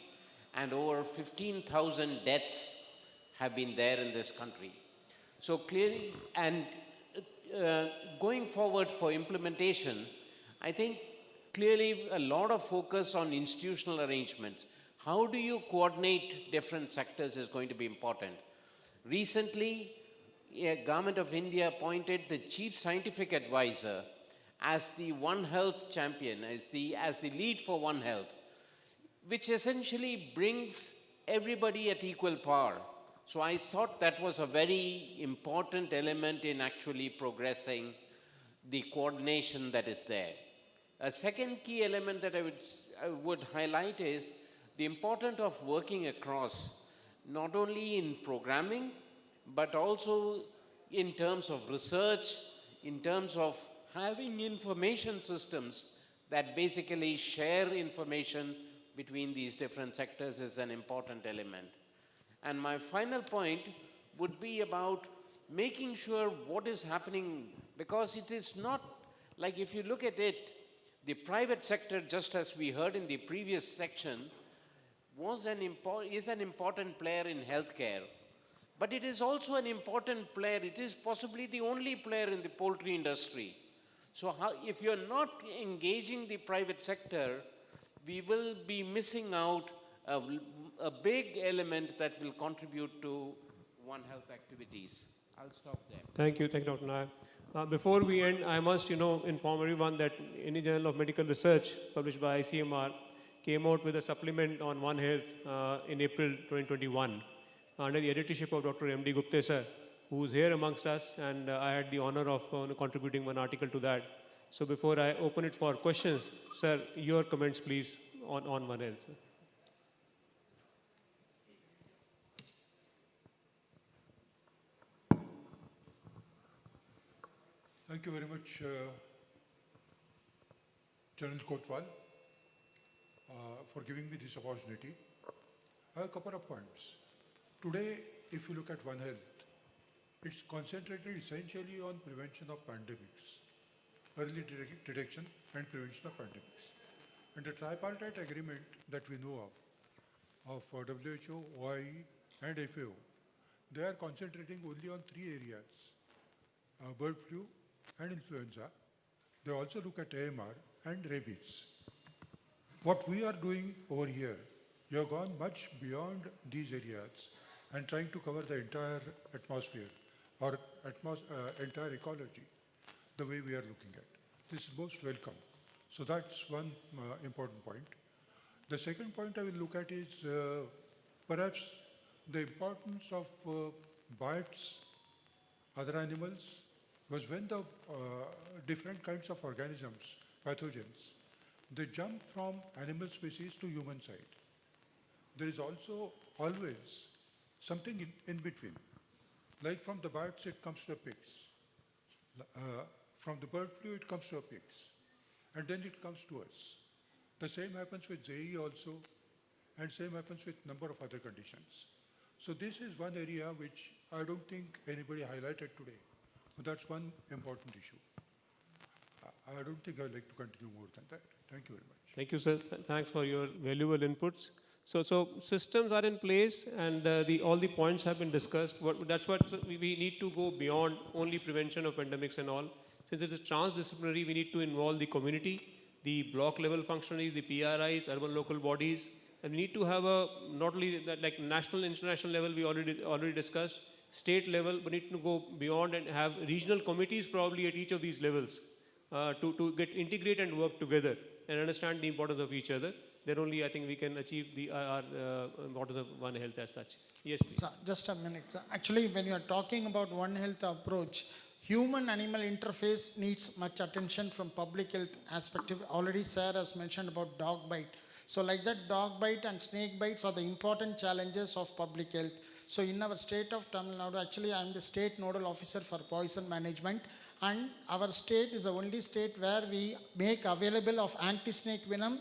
and over 15,000 deaths have been there in this country. So clearly, and going forward for implementation, I think clearly a lot of focus on institutional arrangements. How do you coordinate different sectors is going to be important. Recently, Government of India appointed the Chief Scientific Advisor as the One Health champion, as the lead for One Health, which essentially brings everybody at equal power. So I thought that was a very important element in actually progressing the coordination that is there. A second key element that I would highlight is the importance of working across, not only in programming, but also in terms of research, in terms of having information systems that basically share information between these different sectors is an important element. And my final point would be about making sure what is happening, because it is not like, if you look at it, the private sector, just as we heard in the previous section, is an important player in healthcare. But it is also an important player. It is possibly the only player in the poultry industry. So if you're not engaging the private sector, we will be missing out a big element that will contribute to One Health activities. I'll stop there. Thank you, Dr. Nayak. Before we end, I must, inform everyone that Indian Journal of Medical Research, published by ICMR, came out with a supplement on One Health in April 2021, under the editorship of Dr. M.D. Gupte sir, who is here amongst us, and I had the honor of contributing one article to that. So before I open it for questions, sir, your comments please on One Health. Sir. Thank you very much, General Kotwal, for giving me this opportunity. I have a couple of points. Today, if you look at One Health, it's concentrated essentially on prevention of pandemics, early detection and prevention of pandemics. And the tripartite agreement that we know of WHO, OIE and FAO, they are concentrating only on 3 areas, bird flu and influenza. They also look at AMR and rabies. What we are doing over here, you have gone much beyond these areas and trying to cover the entire atmosphere or entire ecology, the way we are looking at. This is most welcome. So that's one important point. The second point I will look at is perhaps the importance of bites, other animals, because when the different kinds of organisms, pathogens, they jump from animal species to human side, there is also always something in between. Like from the birds, it comes to the pigs. From the bird flu, it comes to the pigs. And then it comes to us. The same happens with ZAE also, and same happens with number of other conditions. So this is one area which I don't think anybody highlighted today. But that's one important issue. I don't think I'd like to continue more than that. Thank you very much. Thank you, sir. Thanks for your valuable inputs. So systems are in place, and all the points have been discussed. That's what we need to go beyond only prevention of pandemics and all. Since it is transdisciplinary, we need to involve the community, the block level functionaries, the PRIs, urban local bodies, and we need to have not only that, like national, international level we already discussed, state level, but need to go beyond and have regional committees probably at each of these levels to get integrate and work together and understand the importance of each other. Then only I think we can achieve our importance of One Health as such. Yes, please. Sir, just a minute. Sir. Actually, when you are talking about One Health approach, human-animal interface needs much attention from public health perspective. Already, sir has mentioned about dog bite. So like that, dog bite and snake bites are the important challenges of public health. So in our state of Tamil Nadu, actually I am the state nodal officer for poison management, and our state is the only state where we make available of anti-snake venom,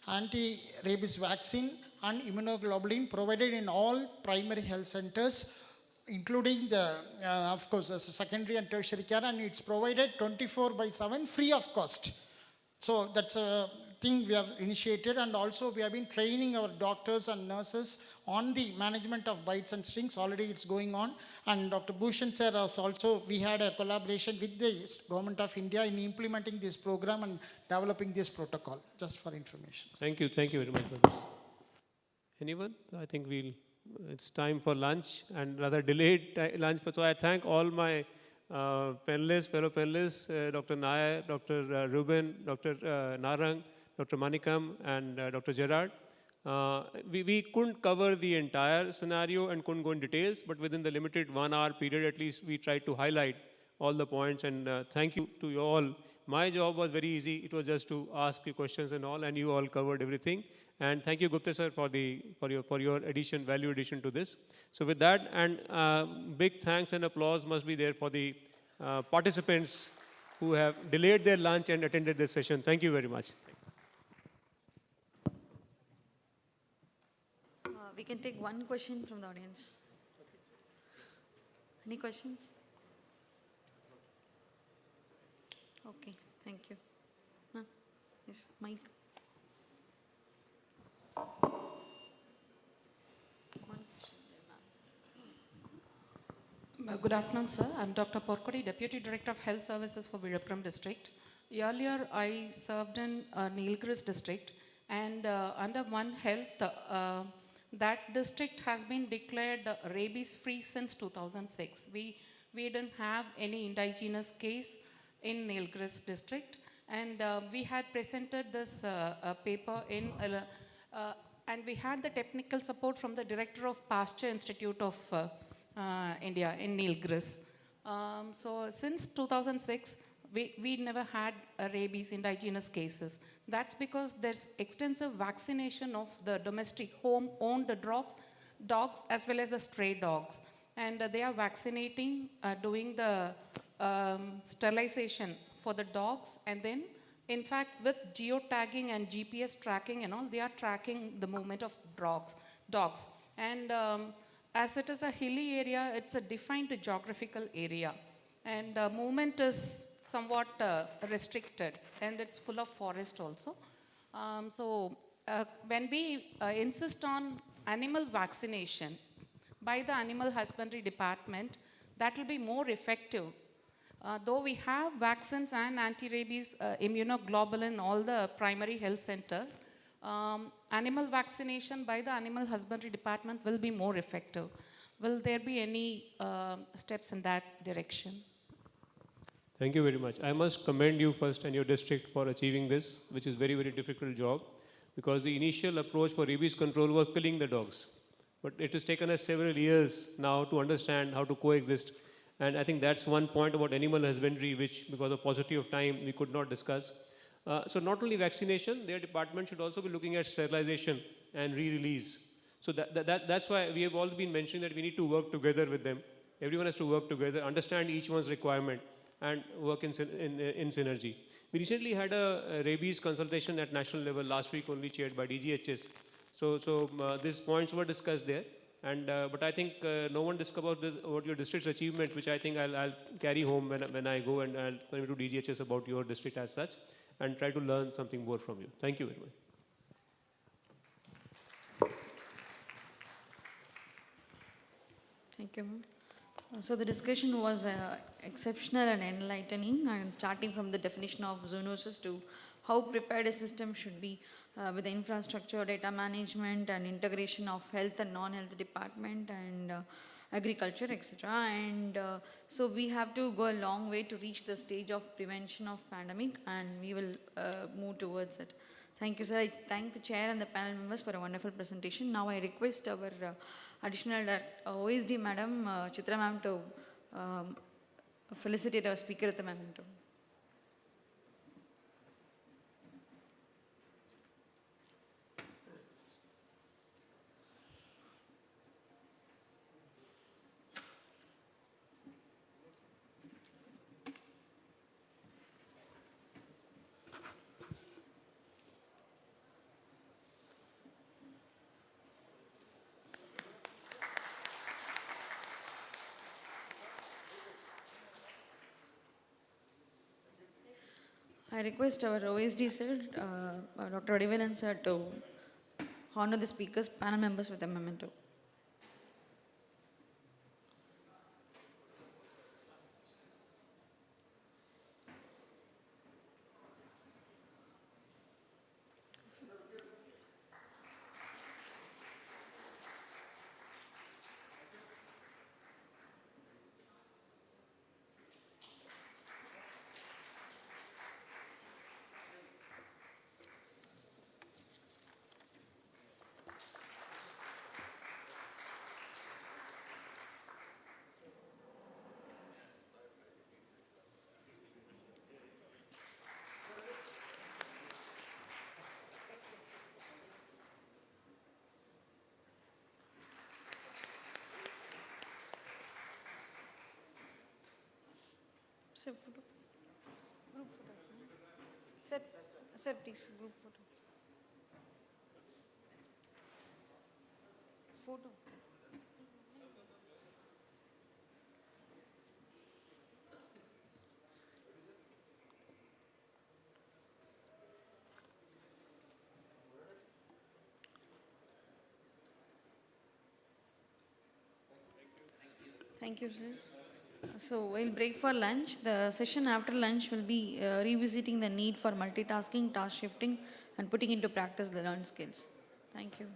anti-rabies vaccine and immunoglobulin provided in all primary health centers, including the, of course, the secondary and tertiary care, and it's provided 24/7 free of cost. So that's a thing we have initiated, and also we have been training our doctors and nurses on the management of bites and stings. Already it's going on, and Dr. Bhushan sir has also, we had a collaboration with the Government of India in implementing this program and developing this protocol, just for information. Thank you very much for this. Anyone? I think it's time for lunch, and rather delayed lunch. So I thank all my panelists, fellow panelists, Dr. Nair, Dr. Ruben, Dr. Narang, Dr. Manikam, and Dr. Gerard. We couldn't cover the entire scenario and couldn't go in details, but within the limited 1 hour period, at least we tried to highlight all the points, and thank you to you all. My job was very easy. It was just to ask you questions and all, and you all covered everything. And thank you, Gupta sir, for your addition, value addition to this. So with that, and big thanks and applause must be there for the participants who have delayed their lunch and attended this session. Thank you very much. We can take one question from the audience. Any questions? Okay, thank you. Yes, Mike. Good afternoon, sir. I'm Dr. Porkodi, Deputy Director of Health Services for Villupuram District. Earlier, I served in Nilgiris District, and under One Health, that district has been declared rabies-free since 2006. We didn't have any indigenous case in Nilgiris District, and we had presented this paper in, and we had the technical support from the Director of Pasture Institute of India in Nilgiris. So since 2006, we never had rabies indigenous cases. That's because there's extensive vaccination of the domestic home-owned dogs as well as the stray dogs. And they are vaccinating, doing the sterilization for the dogs, and then in fact with geotagging and GPS tracking and all, they are tracking the movement of dogs. And as it is a hilly area, it's a defined geographical area, and movement is somewhat restricted, and it's full of forest also. So when we insist on animal vaccination by the Animal Husbandry Department, that will be more effective. Though we have vaccines and anti-rabies immunoglobulin in all the primary health centers, animal vaccination by the Animal Husbandry Department will be more effective. Will there be any steps in that direction? Thank you very much. I must commend you first and your district for achieving this, which is very, very difficult job, because the initial approach for rabies control was killing the dogs. But it has taken us several years now to understand how to coexist. And I think that's one point about animal husbandry, which because of paucity of time, we could not discuss. So not only vaccination, their department should also be looking at sterilization and re-release. So that's why we have all been mentioning that we need to work together with them. Everyone has to work together, understand each one's requirement, and work in synergy. We recently had a rabies consultation at national level last week, only chaired by DGHS. So these points were discussed there. And but I think no one discovered about your district's achievement, which I think I'll carry home when I go, and I'll come to DGHS about your district as such, and try to learn something more from you. Thank you very much. Thank you, ma'am. So the discussion was exceptional and enlightening, and starting from the definition of zoonosis to how prepared a system should be with the infrastructure, data management, and integration of health and non-health department and agriculture, etc. And so we have to go a long way to reach the stage of prevention of pandemic, and we will move towards it. Thank you, sir. I thank the chair and the panel members for a wonderful presentation. Now I request our additional OSD madam, Chitra ma'am, to felicitate our speaker at the memento. I request our OSD sir, Dr. Vadivelan sir, to honor the speakers, panel members with a memento. Sir, photo. Group photo. Sir, please, group photo. Photo. Thank you, sir. So we'll break for lunch. The session after lunch will be revisiting the need for multitasking, task shifting, and putting into practice the learned skills. Thank you.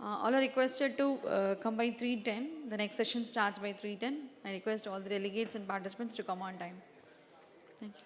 All are requested to come by 3:10. The next session starts by 3:10. I request all the delegates and participants to come on time. Thank you.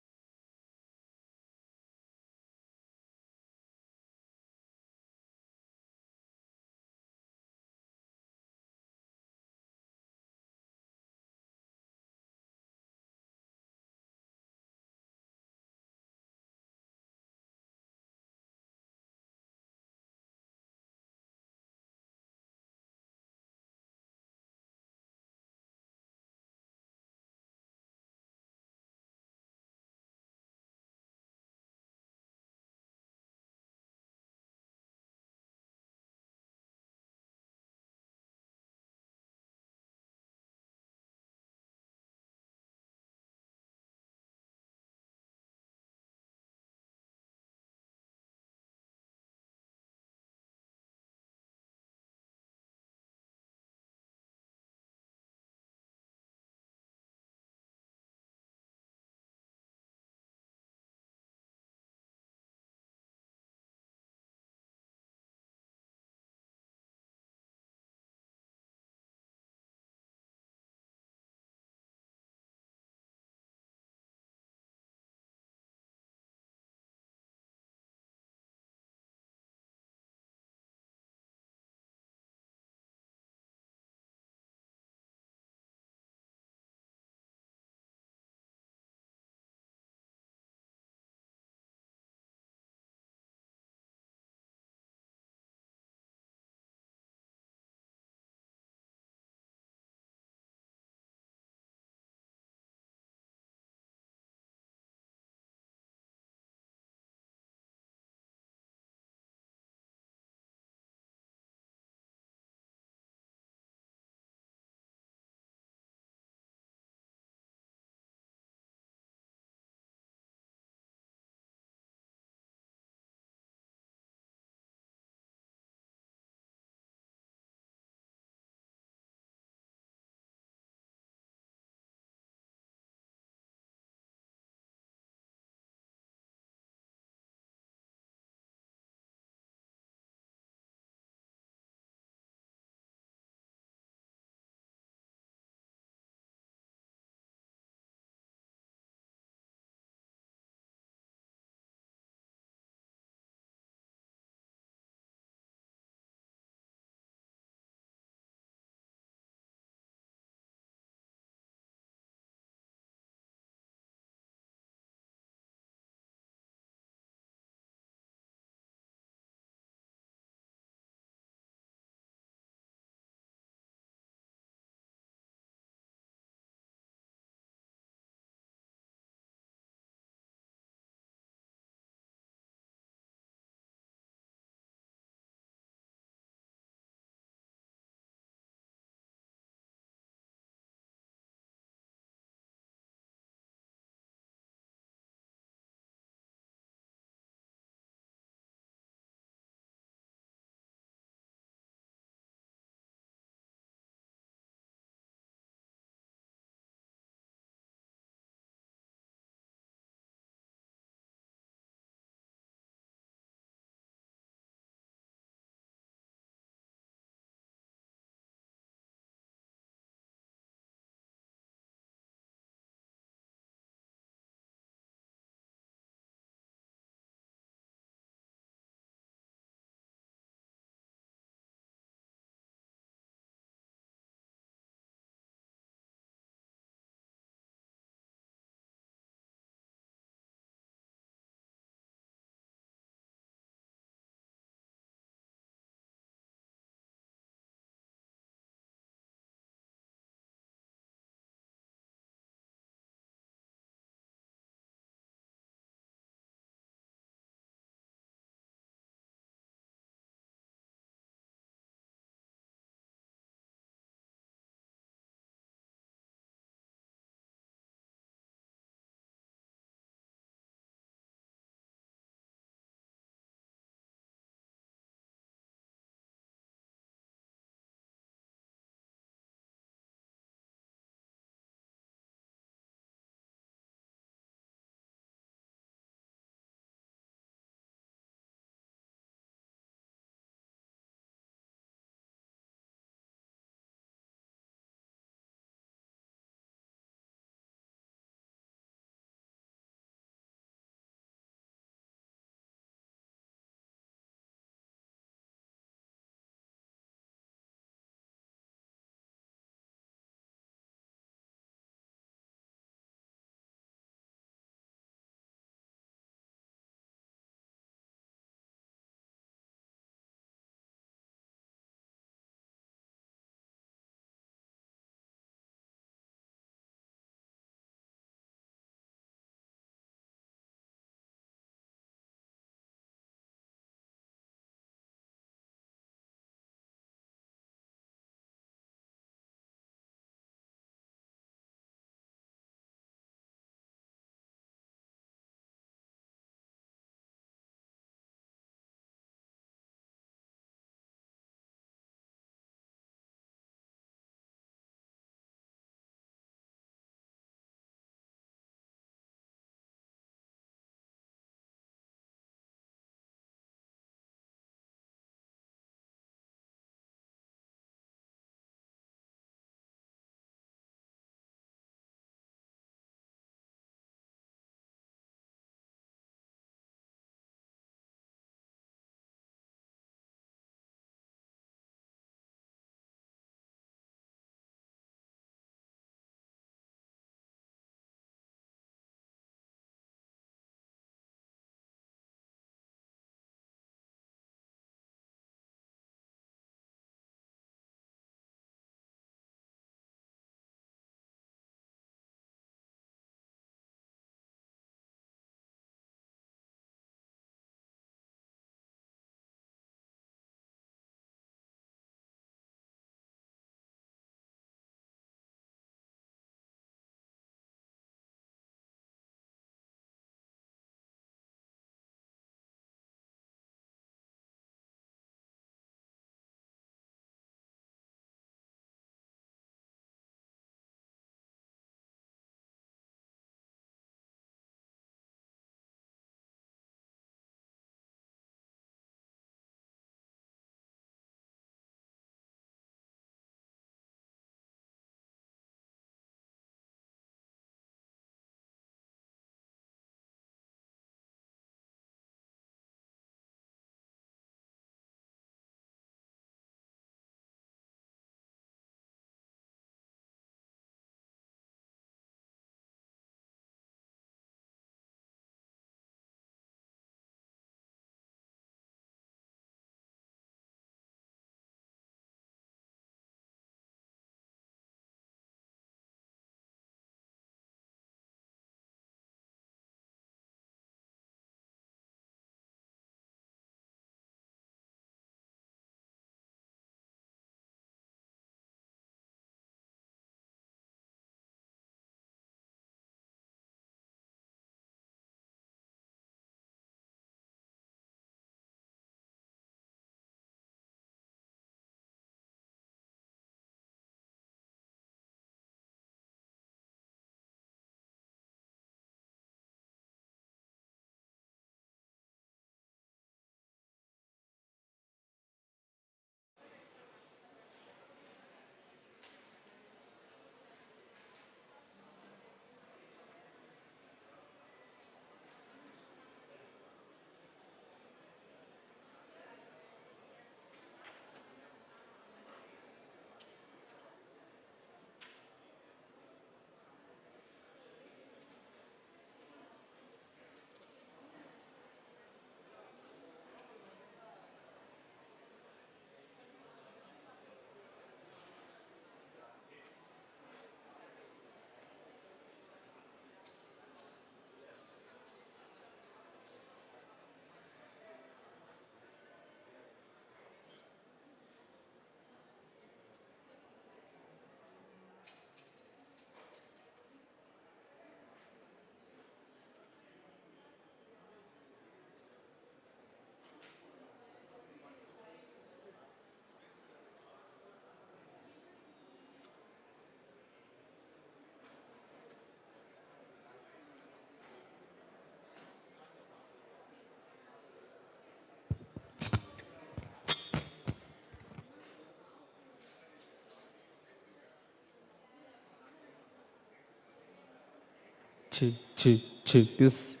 This. This.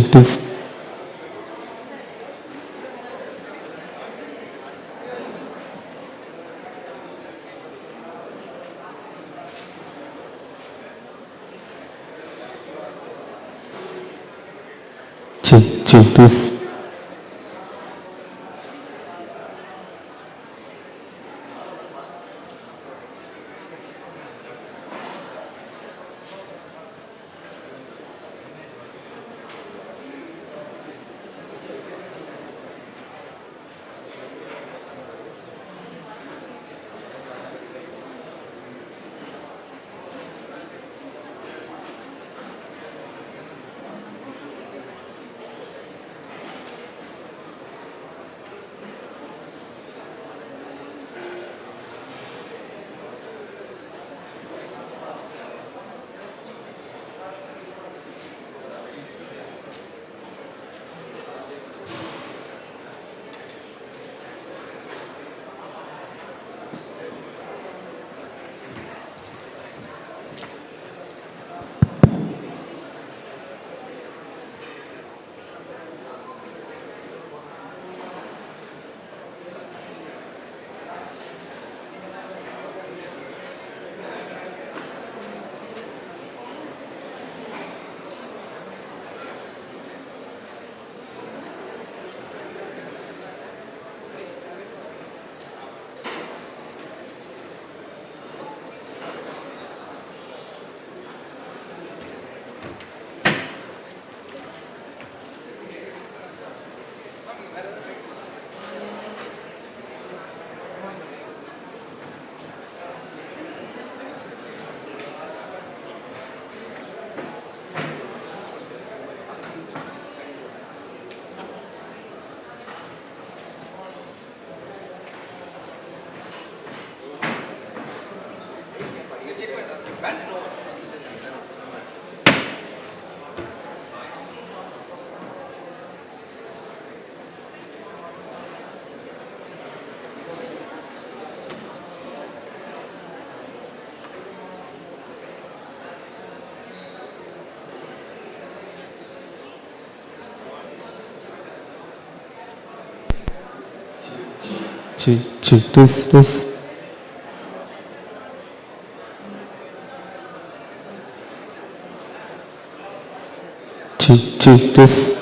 This. This. This.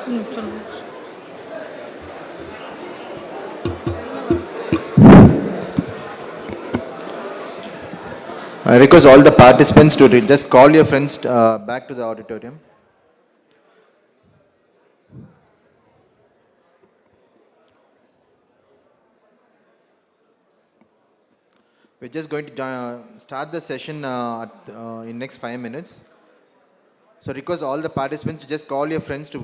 I request all the participants to just call your friends back to the auditorium. We're just going to start the session in next 5 minutes. So request all the participants to just call your friends to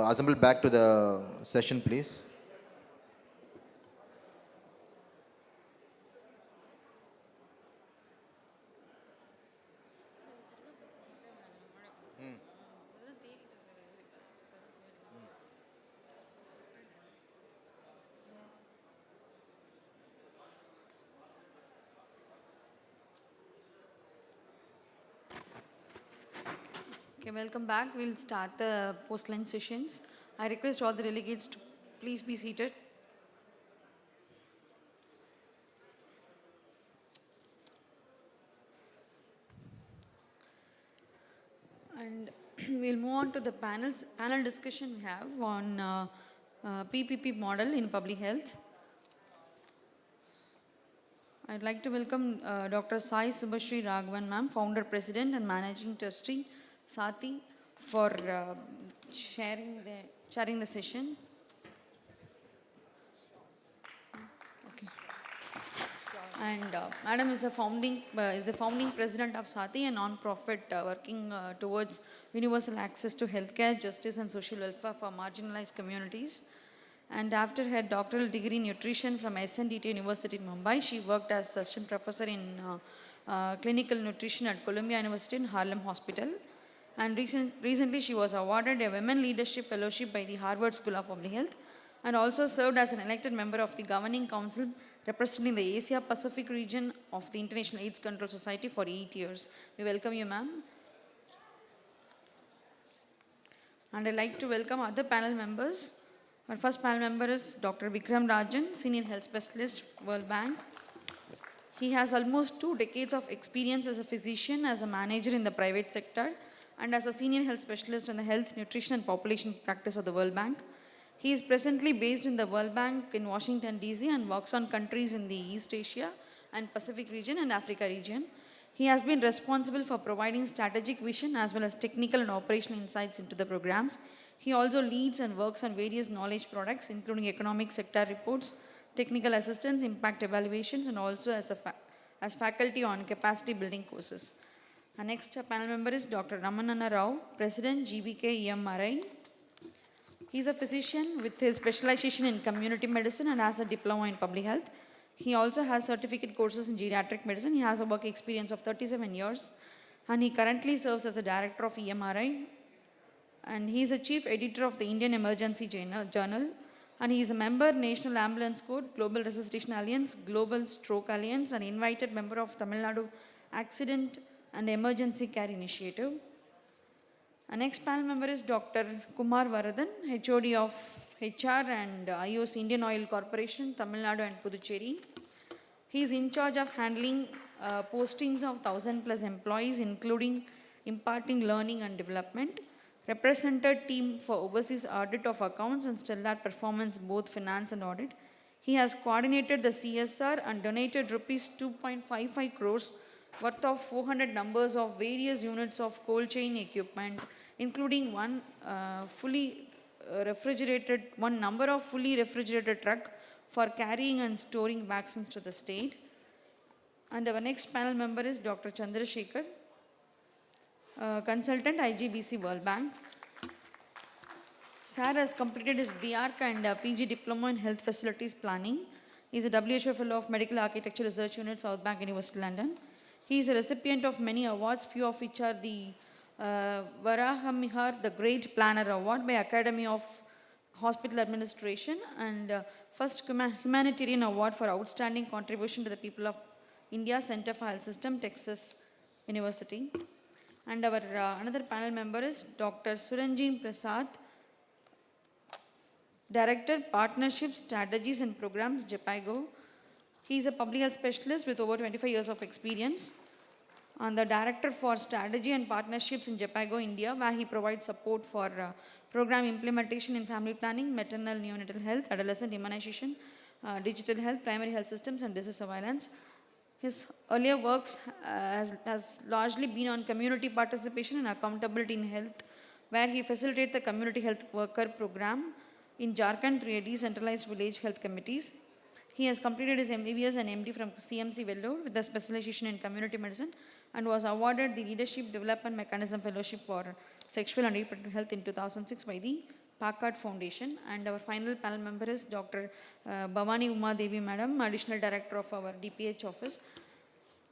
assemble back to the session, please. Okay, welcome back. We'll start the post-lunch sessions. I request all the delegates to please be seated. And we'll move on to the panel discussion we have on PPP model in public health. I'd like to welcome Dr. Sai Subhashri Raghavan ma'am, founder, president and managing trustee, Sati, for sharing the session. Okay. And Madam is the founding president of Sati, a non-profit working towards universal access to healthcare, justice and social welfare for marginalized communities. And after her doctoral degree in nutrition from SNDT University in Mumbai, she worked as assistant professor in clinical nutrition at Columbia University in Harlem Hospital. And recently she was awarded a Women Leadership Fellowship by the Harvard School of Public Health, and also served as an elected member of the Governing Council representing the Asia Pacific region of the International AIDS Control Society for 8 years. We welcome you, ma'am. And I'd like to welcome other panel members. Our first panel member is Dr. Vikram Rajan, Senior Health Specialist, World Bank. He has almost 2 decades of experience as a physician, as a manager in the private sector, and as a Senior Health Specialist in the Health, Nutrition and Population Practice of the World Bank. He is presently based in the World Bank in Washington, D.C. and works on countries in the East Asia and Pacific region and Africa region. He has been responsible for providing strategic vision as well as technical and operational insights into the programs. He also leads and works on various knowledge products, including economic sector reports, technical assistance, impact evaluations, and also as faculty on capacity building courses. Our next panel member is Dr. Ramanana Rao, President, GBK EMRI. He is a physician with his specialization in community medicine and has a diploma in public health. He also has certificate courses in geriatric medicine. He has a work experience of 37 years, and he currently serves as a director of EMRI. And he is a chief editor of the Indian Emergency Journal, and he is a member National Ambulance Code, Global Resuscitation Alliance, Global Stroke Alliance, and invited member of Tamil Nadu Accident and Emergency Care Initiative. Our next panel member is Dr. Kumar Varadan, HOD of HR and IOS Indian Oil Corporation, Tamil Nadu and Puducherry. He is in charge of handling postings of 1,000+ employees, including imparting learning and development, represented team for overseas audit of accounts and stellar performance, both finance and audit. He has coordinated the CSR and donated rupees 2.55 crores worth of 400 numbers of various units of cold chain equipment, including one number of fully refrigerated truck for carrying and storing vaccines to the state. And our next panel member is Dr. Chandrasekhar, consultant, IGBC World Bank. Sir has completed his BArch and PG Diploma in Health Facilities Planning. He is a WHO Fellow of Medical Architecture Research Unit, South Bank University, London. He is a recipient of many awards, few of which are the Varahamihar, the Great Planner Award by Academy of Hospital Administration, and first Humanitarian Award for Outstanding Contribution to the People of India, Center for Health System, Texas University. And our another panel member is Dr. Suranjin Prasad, Director, Partnership, Strategies and Programs, JPIGO. He is a public health specialist with over 25 years of experience. and the Director for Strategy and Partnerships in Japago, India, where he provides support for program implementation in family planning, maternal neonatal health, adolescent immunization, digital health, primary health systems, and disease surveillance. His earlier works has largely been on community participation and accountability in health, where he facilitates the community health worker program in Jharkhand through a decentralized village health committees. He has completed his MBBS and MD from CMC Vellore with a specialization in community medicine and was awarded the Leadership Development Mechanism Fellowship for Sexual and Reproductive Health in 2006 by the Packard Foundation. And our final panel member is Dr. Bhavani Uma Devi Madam, Additional Director of our DPH office.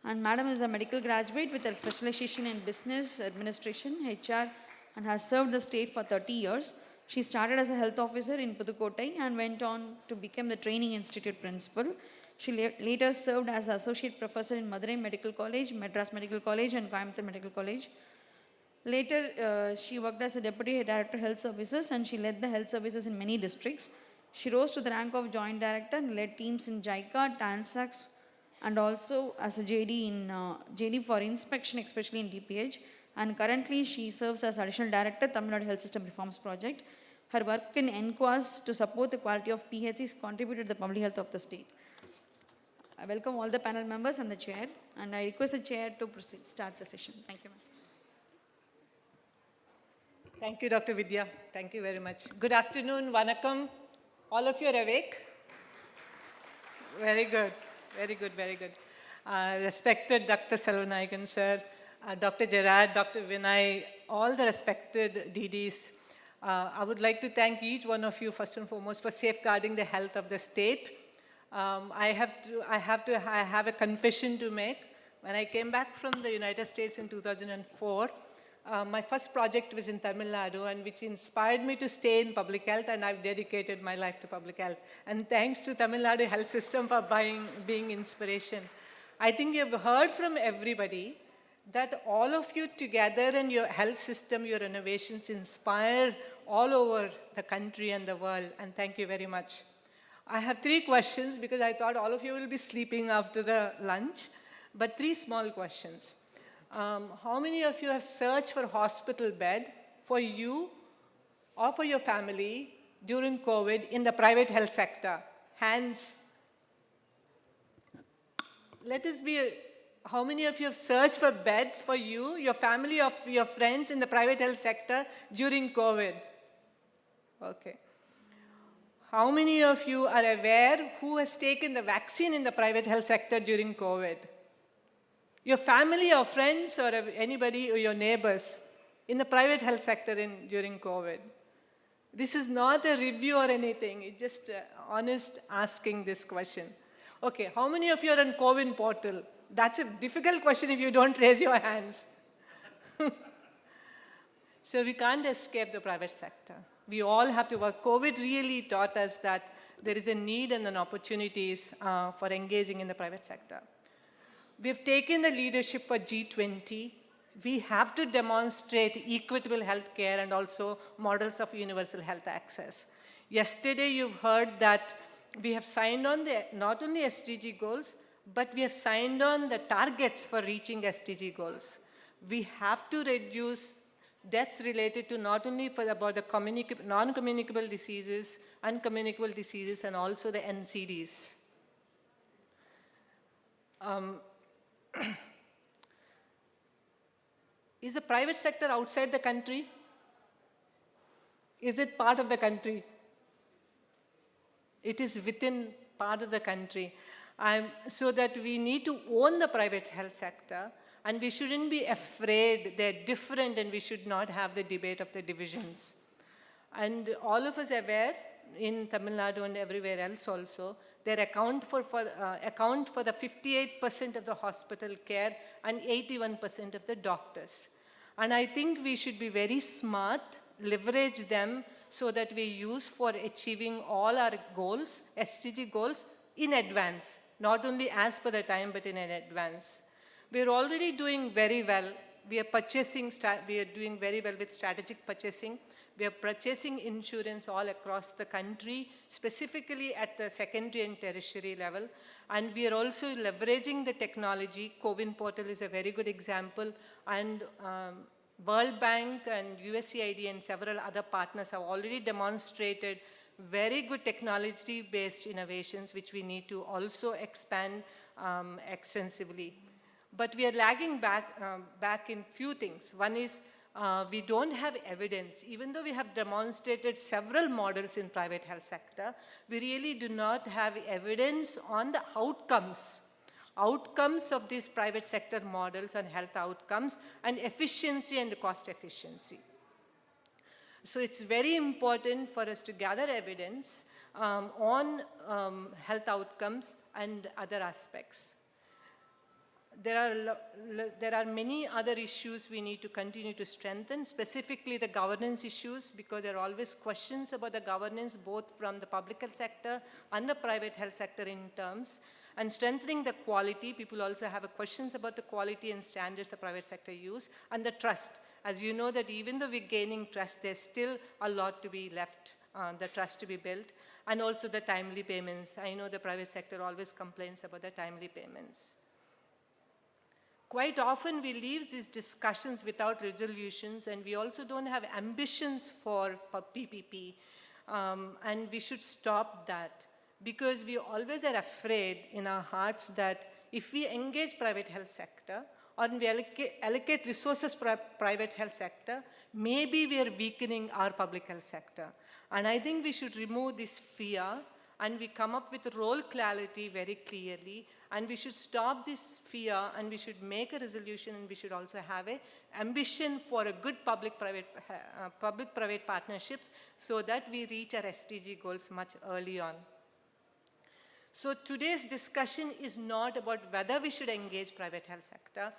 And Madam is a medical graduate with a specialization in business administration, HR, and has served the state for 30 years. She started as a health officer in Pudukkottai and went on to become the Training Institute principal. She later served as associate professor in Madurai Medical College, Madras Medical College, and Coimbatore Medical College. Later, she worked as a deputy director of health services, and she led the health services in many districts. She rose to the rank of joint director and led teams in JICA, TANSACS, and also as a JD for inspection, especially in DPH. And currently, she serves as additional director, Tamil Nadu Health System Reforms Project. Her work in NQAS to support the quality of PHCs contributed to the public health of the state. I welcome all the panel members and the chair, and I request the chair to start the session. Thank you, ma'am. Thank you, Dr. Vidya. Thank you very much. Good afternoon, Vanakkam. All of you are awake? Very good, very good, very good. Respected Dr. Selvanayagan, sir, Dr. Gerard, Dr. Vinay, all the respected DDs. I would like to thank each one of you, first and foremost, for safeguarding the health of the state. I have a confession to make. When I came back from the United States in 2004, my first project was in Tamil Nadu, and which inspired me to stay in public health, and I've dedicated my life to public health. And thanks to Tamil Nadu Health System for being inspiration. I think you've heard from everybody that all of you together and your health system, your innovations inspire all over the country and the world, and thank you very much. I have 3 questions because I thought all of you will be sleeping after the lunch, but 3 small questions. How many of you have searched for hospital bed for you or for your family during COVID in the private health sector? Hands. Let us be, how many of you have searched for beds for you, your family, or your friends in the private health sector during COVID? Okay. How many of you are aware who has taken the vaccine in the private health sector during COVID? Your family or friends or anybody or your neighbors in the private health sector during COVID. This is not a review or anything, it's just honest asking this question. Okay, how many of you are on COVID portal? That's a difficult question if you don't raise your hands. So we can't escape the private sector. We all have to work. COVID really taught us that there is a need and an opportunities for engaging in the private sector. We've taken the leadership for G20. We have to demonstrate equitable healthcare and also models of universal health access. Yesterday, you've heard that we have signed on not only SDG goals, but we have signed on the targets for reaching SDG goals. We have to reduce deaths related to not only about the non-communicable diseases, uncommunicable diseases, and also the NCDs. Is the private sector outside the country? Is it part of the country? It is within part of the country. So that we need to own the private health sector, and we shouldn't be afraid they're different, and we should not have the debate of the divisions. And all of us are aware, in Tamil Nadu and everywhere else also, they account for the 58% of the hospital care and 81% of the doctors. And I think we should be very smart, leverage them so that we use for achieving all our goals, SDG goals, in advance, not only as per the time, but in advance. We're already doing very well. We are doing very well with strategic purchasing. We are purchasing insurance all across the country, specifically at the secondary and tertiary level. And we are also leveraging the technology. CoWIN portal is a very good example. And World Bank and USAID and several other partners have already demonstrated very good technology-based innovations, which we need to also expand extensively. But we are lagging back in few things. One is we don't have evidence. Even though we have demonstrated several models in private health sector, we really do not have evidence on the outcomes of these private sector models on health outcomes and efficiency and cost efficiency. So it's very important for us to gather evidence on health outcomes and other aspects. There are many other issues we need to continue to strengthen, specifically the governance issues, because there are always questions about the governance both from the public health sector and the private health sector in terms. And strengthening the quality, people also have questions about the quality and standards the private sector use, and the trust. As you know that even though we're gaining trust, there's still a lot to be left, the trust to be built, and also the timely payments. I know the private sector always complains about the timely payments. Quite often we leave these discussions without resolutions, and we also don't have ambitions for PPP, and we should stop that, because we always are afraid in our hearts that if we engage private health sector or we allocate resources for our private health sector, maybe we are weakening our public health sector. And I think we should remove this fear, and we come up with role clarity very clearly, and we should stop this fear, and we should make a resolution, and we should also have an ambition for a good public-private partnerships so that we reach our SDG goals much early on. So today's discussion is not about whether we should engage private health sector,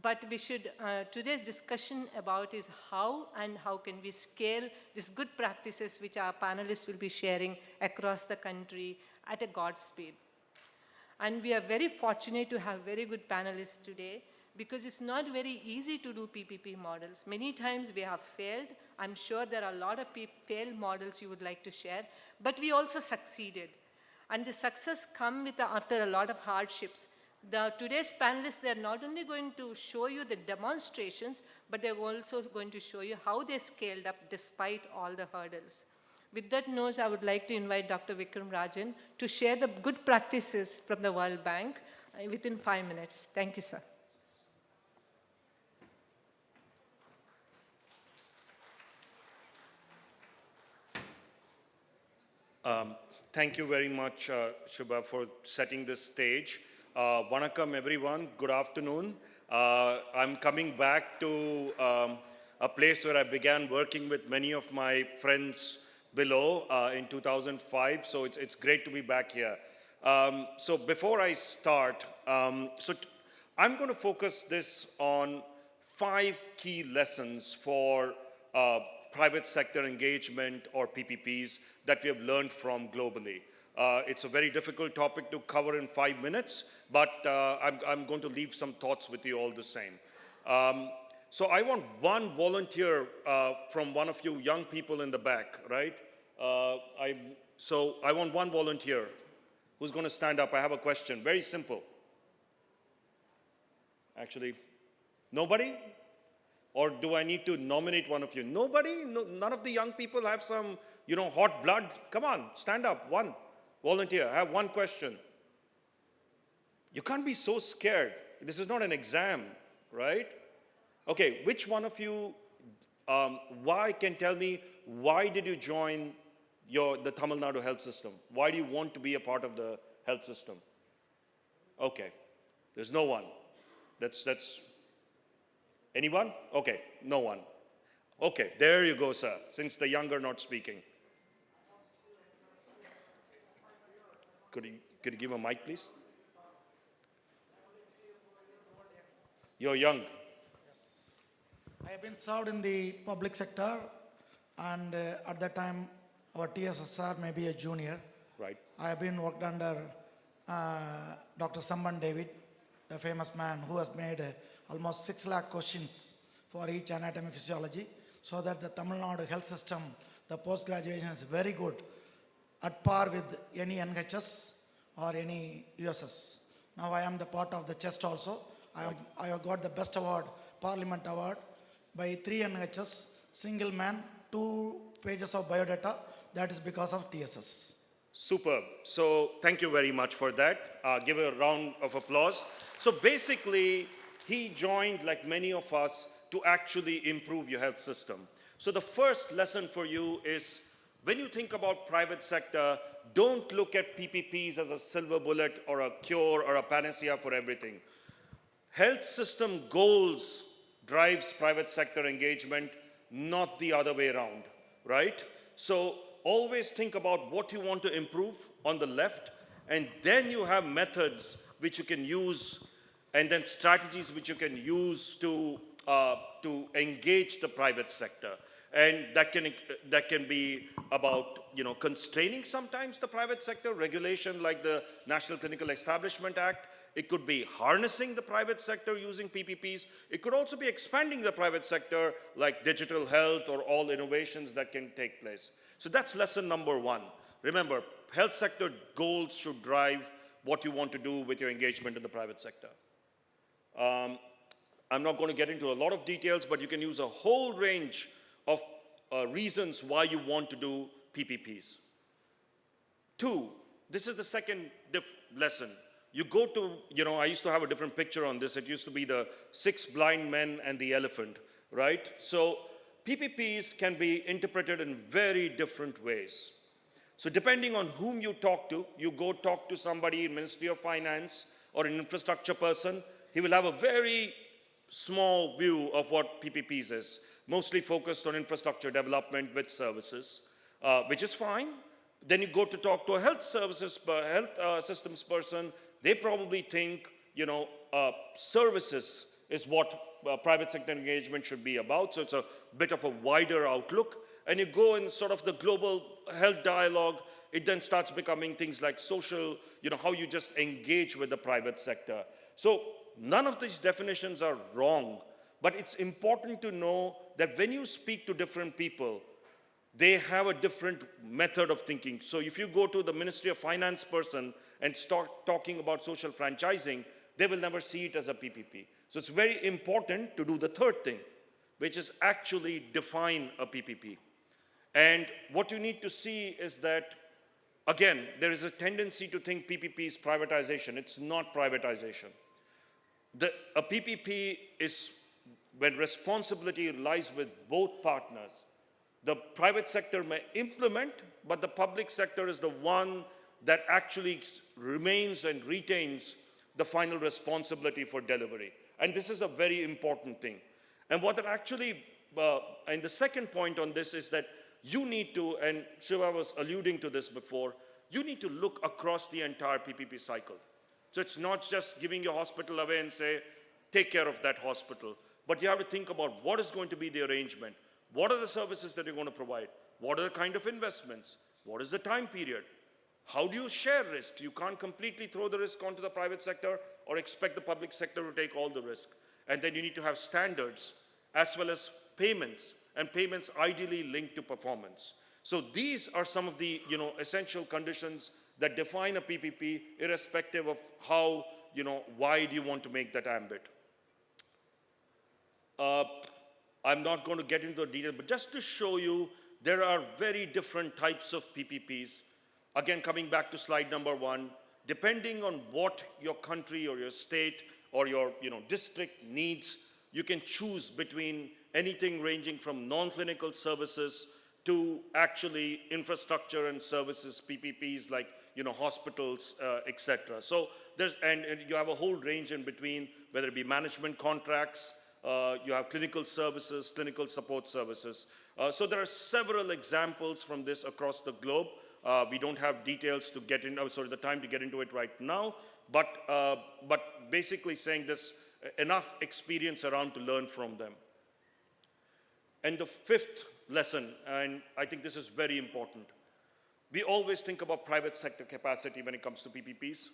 but we should, today's discussion about is how and how can we scale these good practices which our panelists will be sharing across the country at a God's speed. And we are very fortunate to have very good panelists today, because it's not very easy to do PPP models. Many times we have failed. I'm sure there are a lot of failed models you would like to share, but we also succeeded. And the success comes after a lot of hardships. Today's panelists, they're not only going to show you the demonstrations, but they're also going to show you how they scaled up despite all the hurdles. With that note, I would like to invite Dr. Vikram Rajan to share the good practices from the World Bank within 5 minutes. Thank you, sir. Thank you very much, Shubha, for setting this stage. Vanakkam, everyone. Good afternoon. I'm coming back to a place where I began working with many of my friends below in 2005, so it's great to be back here. So before I start, I'm going to focus this on 5 key lessons for private sector engagement or PPPs that we have learned from globally. It's a very difficult topic to cover in 5 minutes, but I'm going to leave some thoughts with you all the same. So I want one volunteer from one of you young people in the back, right? So I want one volunteer who's going to stand up. I have a question, very simple. Actually, nobody? Or do I need to nominate one of you? Nobody? No, none of the young people have some, hot blood? Come on, stand up, one. Volunteer, I have one question. You can't be so scared. This is not an exam, right? Okay, which one of you, can tell me, why did you join the Tamil Nadu health system? Why do you want to be a part of the health system? Okay, there's no one. That's anyone? Okay, no one. Okay, there you go, sir, since the young are not speaking. Could you give a mic, please? You're young. I have been served in the public sector, and at that time, our TSSR may be a junior. Right. I have been worked under Dr. Samban David, a famous man who has made almost 6 lakh questions for each anatomy physiology. so that the Tamil Nadu health system, the post-graduation is very good, at par with any NHS or any USS. Now I am the part of the chest also. I have got the best award, Parliament Award, by 3 NHS, single man, 2 pages of biodata. That is because of TSS. Superb. So thank you very much for that. Give a round of applause. So basically, he joined, like many of us, to actually improve your health system. So the first lesson for you is, when you think about private sector, don't look at PPPs as a silver bullet or a cure or a panacea for everything. Health system goals drives private sector engagement, not the other way around, right? So always think about what you want to improve on the left, and then you have methods which you can use, and then strategies which you can use to engage the private sector. And that can be about, constraining sometimes the private sector, regulation like the National Clinical Establishment Act. It could be harnessing the private sector using PPPs. It could also be expanding the private sector like digital health or all innovations that can take place. So that's lesson number 1. Remember, health sector goals should drive what you want to do with your engagement in the private sector. I'm not going to get into a lot of details, but you can use a whole range of reasons why you want to do PPPs. 2, this is the second lesson. You go to, I used to have a different picture on this. It used to be the 6 blind men and the elephant, right? So PPPs can be interpreted in very different ways. So depending on whom you talk to, you go talk to somebody in Ministry of Finance or an infrastructure person, he will have a very small view of what PPPs is, mostly focused on infrastructure development with services, which is fine. Then you go to talk to a health systems person, they probably think, services is what private sector engagement should be about. So it's a bit of a wider outlook. And you go in sort of the global health dialogue, it then starts becoming things like social, how you just engage with the private sector. So none of these definitions are wrong, but it's important to know that when you speak to different people, they have a different method of thinking. So if you go to the Ministry of Finance person and start talking about social franchising, they will never see it as a PPP. So it's very important to do the third thing, which is actually define a PPP. And what you need to see is that, again, there is a tendency to think PPP is privatization. It's not privatization. A PPP is when responsibility lies with both partners. The private sector may implement, but the public sector is the one that actually remains and retains the final responsibility for delivery. And this is a very important thing. And what that actually, and the second point on this is that you need to, and Shiva was alluding to this before, you need to look across the entire PPP cycle. So it's not just giving your hospital away and say, take care of that hospital. But you have to think about what is going to be the arrangement. What are the services that you're going to provide? What are the kind of investments? What is the time period? How do you share risk? You can't completely throw the risk onto the private sector or expect the public sector to take all the risk. And then you need to have standards as well as payments, and payments ideally linked to performance. So these are some of the essential conditions that define a PPP, irrespective of how wide you want to make that ambit. I'm not going to get into the detail, but just to show you, there are very different types of PPPs. Again, coming back to slide number 1, depending on what your country or your state or your district needs, you can choose between anything ranging from non-clinical services to actually infrastructure and services, PPPs like hospitals, etc. So and you have a whole range in between, whether it be management contracts, you have clinical services, clinical support services. So there are several examples from this across the globe. We don't have details to get in, the time to get into it right now, but basically saying this, enough experience around to learn from them. And the fifth lesson, and I think this is very important, we always think about private sector capacity when it comes to PPPs.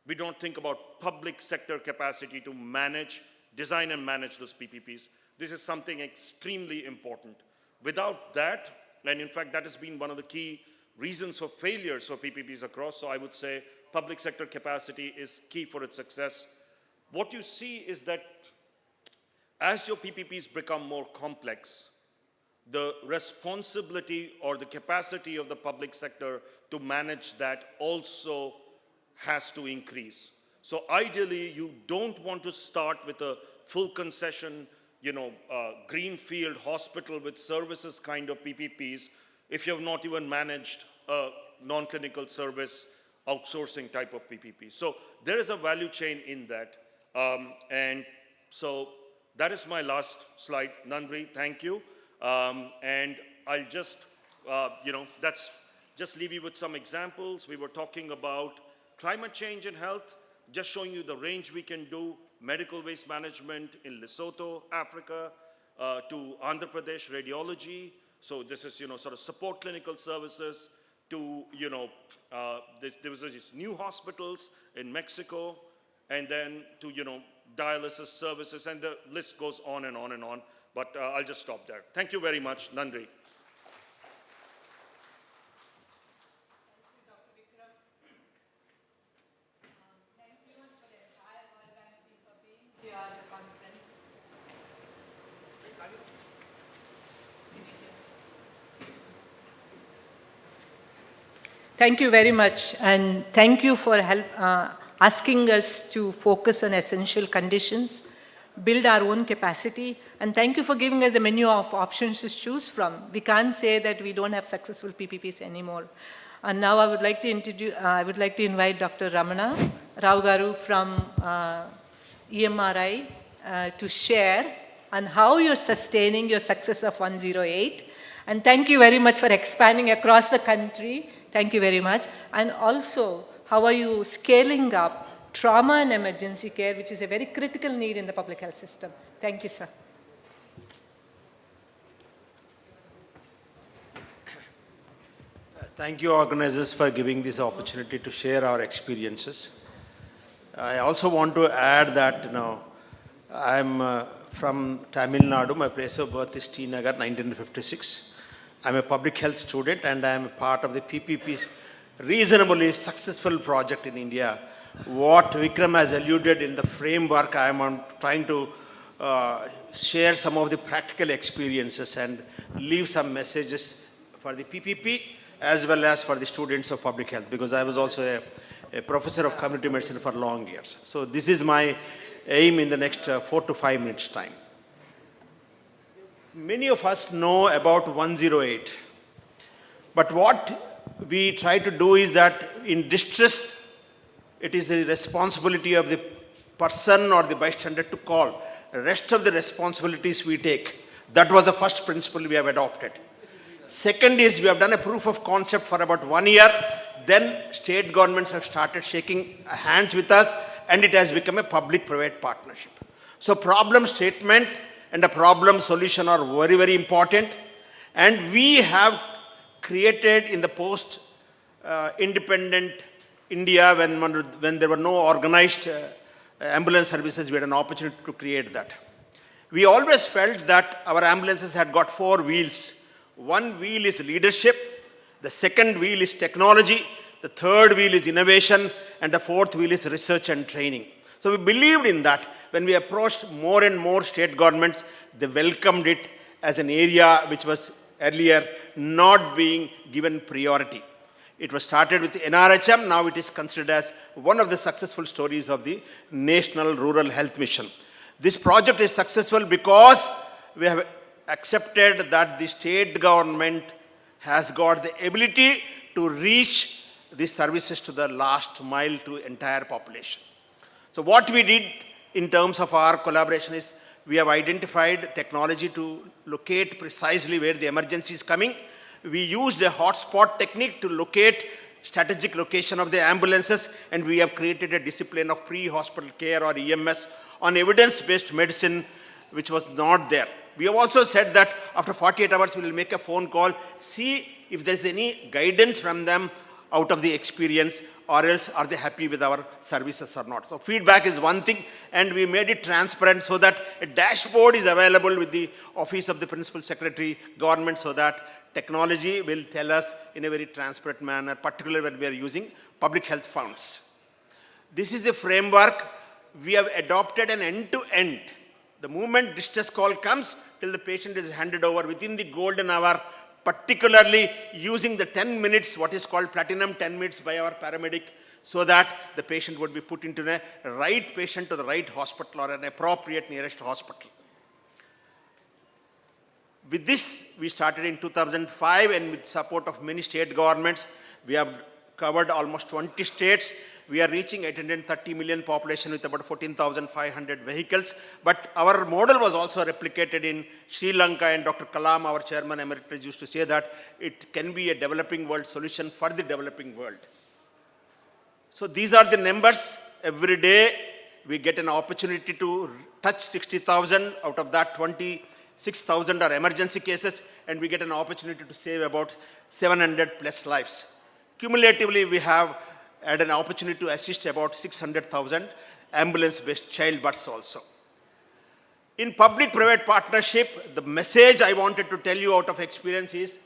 We don't think about public sector capacity to manage, design and manage those PPPs. This is something extremely important. Without that, and in fact that has been one of the key reasons for failures for PPPs across, so I would say public sector capacity is key for its success. What you see is that as your PPPs become more complex, the responsibility or the capacity of the public sector to manage that also has to increase. So ideally, you don't want to start with a full concession, greenfield hospital with services kind of PPPs if you have not even managed a non-clinical service outsourcing type of PPP. So there is a value chain in that. And so that is my last slide. Nandri, thank you. And I'll just, just leave you with some examples. We were talking about climate change in health, just showing you the range we can do, medical waste management in Lesotho, Africa, to Andhra Pradesh radiology. So this is, sort of support clinical services to, there was these new hospitals in Mexico, and then to, dialysis services, and the list goes on and on and on. But I'll just stop there. Thank you very much, Nandri. Thank you very much, and thank you for asking us to focus on essential conditions, build our own capacity, and thank you for giving us the menu of options to choose from. We can't say that we don't have successful PPPs anymore. And now I would like to invite Dr. Ramana Rao Garu from EMRI to share on how you're sustaining your success of 108. And thank you very much for expanding across the country. Thank you very much. And also, how are you scaling up trauma and emergency care, which is a very critical need in the public health system? Thank you, sir. Thank you, organizers, for giving this opportunity to share our experiences. I also want to add that, I'm from Tamil Nadu. My place of birth is T Nagar, 1956. I'm a public health student, and I'm a part of the PPP's reasonably successful project in India. What Vikram has alluded in the framework, I'm trying to share some of the practical experiences and leave some messages for the PPP as well as for the students of public health, because I was also a professor of community medicine for long years. So this is my aim in the next 4 to 5 minutes time. Many of us know about 108, but what we try to do is that in distress, it is the responsibility of the person or the bystander to call. The rest of the responsibilities we take. That was the first principle we have adopted. Second is we have done a proof of concept for about 1 year. Then state governments have started shaking hands with us, and it has become a public-private partnership. So problem statement and a problem solution are very, very important. And we have created in the post-independent India, when there were no organized ambulance services, we had an opportunity to create that. We always felt that our ambulances had got 4 wheels. One wheel is leadership, the second wheel is technology, the third wheel is innovation, and the fourth wheel is research and training. So we believed in that. When we approached more and more state governments, they welcomed it as an area which was earlier not being given priority. It was started with NRHM, now it is considered as one of the successful stories of the National Rural Health Mission. This project is successful because we have accepted that the state government has got the ability to reach these services to the last mile to entire population. So what we did in terms of our collaboration is we have identified technology to locate precisely where the emergency is coming. We used a hotspot technique to locate strategic location of the ambulances, and we have created a discipline of pre-hospital care or EMS on evidence-based medicine, which was not there. We have also said that after 48 hours, we will make a phone call, see if there is any guidance from them out of the experience, or else are they happy with our services or not. So feedback is one thing, and we made it transparent so that a dashboard is available with the Office of the Principal Secretary, government, so that technology will tell us in a very transparent manner, particularly when we are using public health funds. This is a framework we have adopted an end-to-end. The moment distress call comes till the patient is handed over within the golden hour, particularly using the 10 minutes, what is called platinum 10 minutes by our paramedic, so that the patient would be put into the right patient to the right hospital or an appropriate nearest hospital. With this, we started in 2005, and with support of many state governments, we have covered almost 20 states. We are reaching 830 million population with about 14,500 vehicles. But our model was also replicated in Sri Lanka, and Dr. Kalam, our chairman emeritus, used to say that it can be a developing world solution for the developing world. So these are the numbers. Every day we get an opportunity to touch 60,000. Out of that, 26,000 are emergency cases, and we get an opportunity to save about 700 plus lives. Cumulatively, we have had an opportunity to assist about 600,000 ambulance-based childbirths also. In public-private partnership, the message I wanted to tell you out of experience is,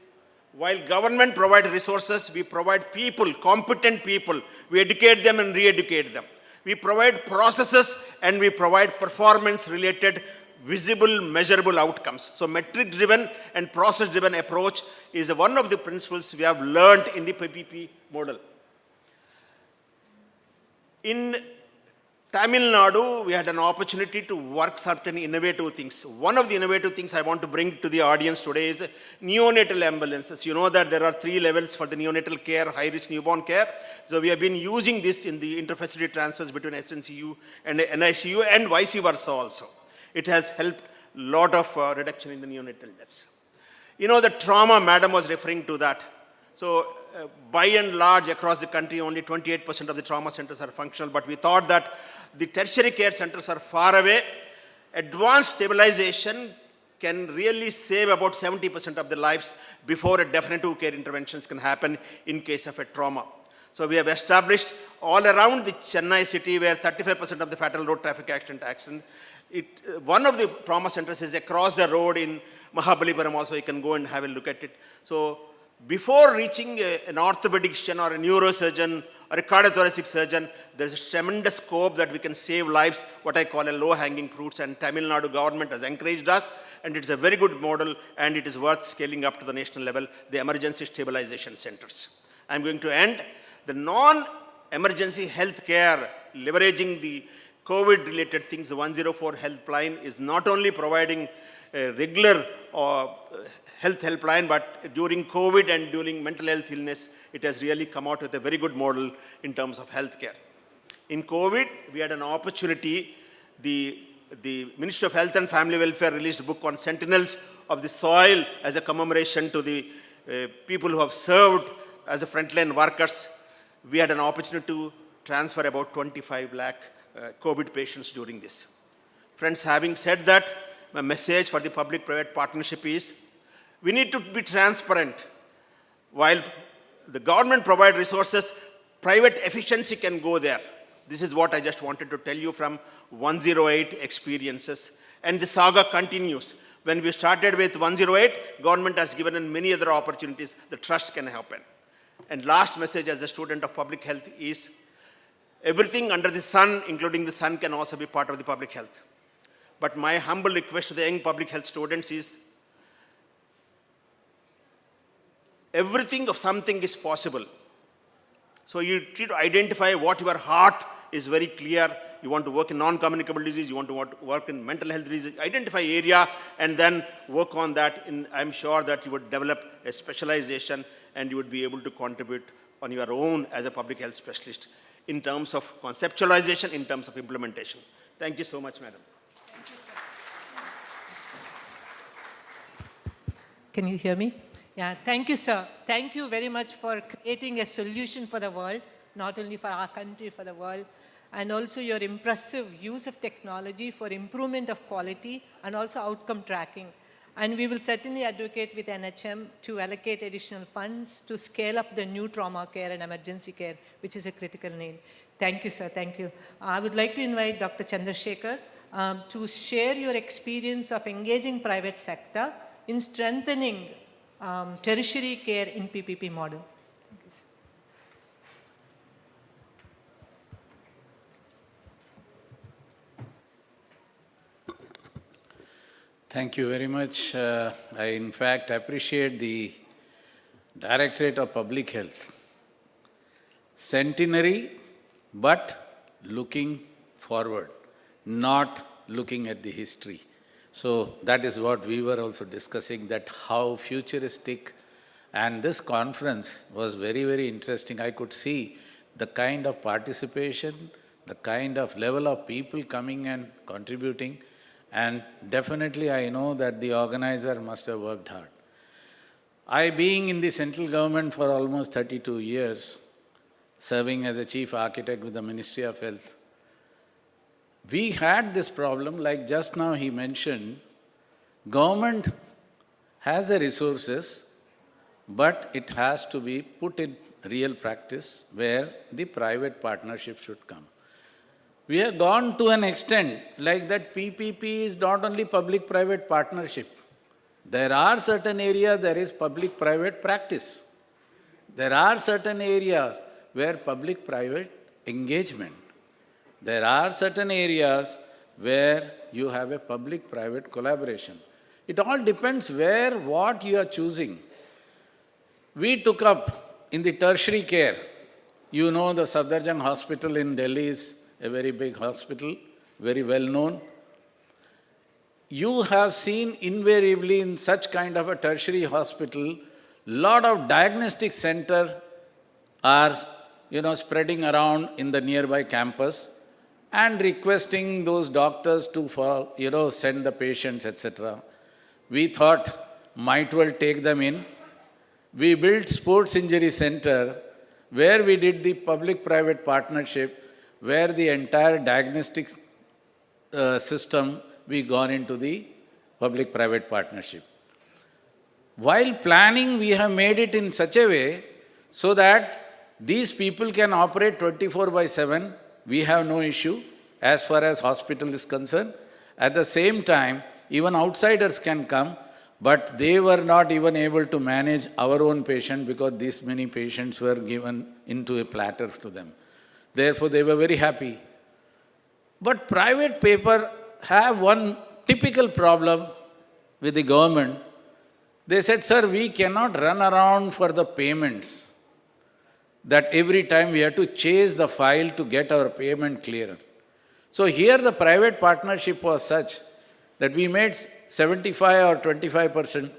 while government provides resources, we provide people, competent people. We educate them and re-educate them. We provide processes, and we provide performance-related visible, measurable outcomes. So metric-driven and process-driven approach is one of the principles we have learned in the PPP model. In Tamil Nadu, we had an opportunity to work certain innovative things. One of the innovative things I want to bring to the audience today is neonatal ambulances. You know that there are 3 levels for the neonatal care, high-risk newborn care. So we have been using this in the interfacility transfers between SNCU and NICU, and vice versa also. It has helped a lot of reduction in the neonatal deaths. You know, the trauma, madam was referring to that. So by and large, across the country, only 28% of the trauma centers are functional, but we thought that the tertiary care centers are far away. Advanced stabilization can really save about 70% of the lives before a definitive care interventions can happen in case of a trauma. So we have established all around the Chennai city, where 35% of the fatal road traffic accident. One of the trauma centers is across the road in Mahabalipuram also. You can go and have a look at it. So before reaching an orthopedician or a neurosurgeon or a cardiothoracic surgeon, there is a tremendous scope that we can save lives, what I call a low-hanging fruits, and Tamil Nadu government has encouraged us, and it's a very good model, and it is worth scaling up to the national level, the emergency stabilization centers. I'm going to end. The non-emergency health care, leveraging the COVID-related things, the 104 helpline is not only providing a regular health helpline, but during COVID and during mental health illness, it has really come out with a very good model in terms of healthcare. In COVID, we had an opportunity. The Ministry of Health and Family Welfare released a book on Sentinels of the Soil as a commemoration to the people who have served as a frontline workers. We had an opportunity to transfer about 25 lakh COVID patients during this. Friends, having said that, my message for the public-private partnership is, we need to be transparent. While the government provides resources, private efficiency can go there. This is what I just wanted to tell you from 108 experiences. And the saga continues. When we started with 108, government has given us many other opportunities. The trust can happen. And last message as a student of public health is, everything under the sun, including the sun, can also be part of the public health. But my humble request to the young public health students is, everything of something is possible. So you try to identify what your heart is very clear. You want to work in non-communicable disease, you want to work in mental health disease, identify area and then work on that. I'm sure that you would develop a specialization and you would be able to contribute on your own as a public health specialist in terms of conceptualization, in terms of implementation. Thank you so much, madam. Thank you, sir. Can you hear me? Yeah, thank you, sir. Thank you very much for creating a solution for the world, not only for our country, for the world, and also your impressive use of technology for improvement of quality and also outcome tracking. And we will certainly advocate with NHM to allocate additional funds to scale up the new trauma care and emergency care, which is a critical need. Thank you, sir. Thank you. I would like to invite Dr. Chandrasekhar to share your experience of engaging private sector in strengthening tertiary care in PPP model. Thank you, sir. Thank you very much. I, in fact, appreciate the Directorate of Public Health. Centenary, but looking forward, not looking at the history. So that is what we were also discussing, that how futuristic, and this conference was very, very interesting. I could see the kind of participation, the kind of level of people coming and contributing, and definitely I know that the organizer must have worked hard. I, being in the central government for almost 32 years, serving as a chief architect with the Ministry of Health, we had this problem, like just now he mentioned, government has the resources, but it has to be put in real practice where the private partnership should come. We have gone to an extent like that PPP is not only public-private partnership. There are certain areas there is public-private practice. There are certain areas where public-private engagement. There are certain areas where you have a public-private collaboration. It all depends where, what you are choosing. We took up in the tertiary care. You know the Safdarjung Hospital in Delhi is a very big hospital, very well known. You have seen invariably in such kind of a tertiary hospital, lot of diagnostic centers are spreading around in the nearby campus and requesting those doctors to send the patients, etc. We thought, might well take them in. We built sports injury center where we did the public-private partnership, where the entire diagnostic system, we gone into the public-private partnership. While planning, we have made it in such a way so that these people can operate 24/7. We have no issue as far as hospital is concerned. At the same time, even outsiders can come, but they were not even able to manage our own patient because these many patients were given into a platter to them. Therefore, they were very happy. But private paper have one typical problem with the government. They said, sir, we cannot run around for the payments, that every time we have to chase the file to get our payment clearer. So here the private partnership was such that we made 75 or 25%,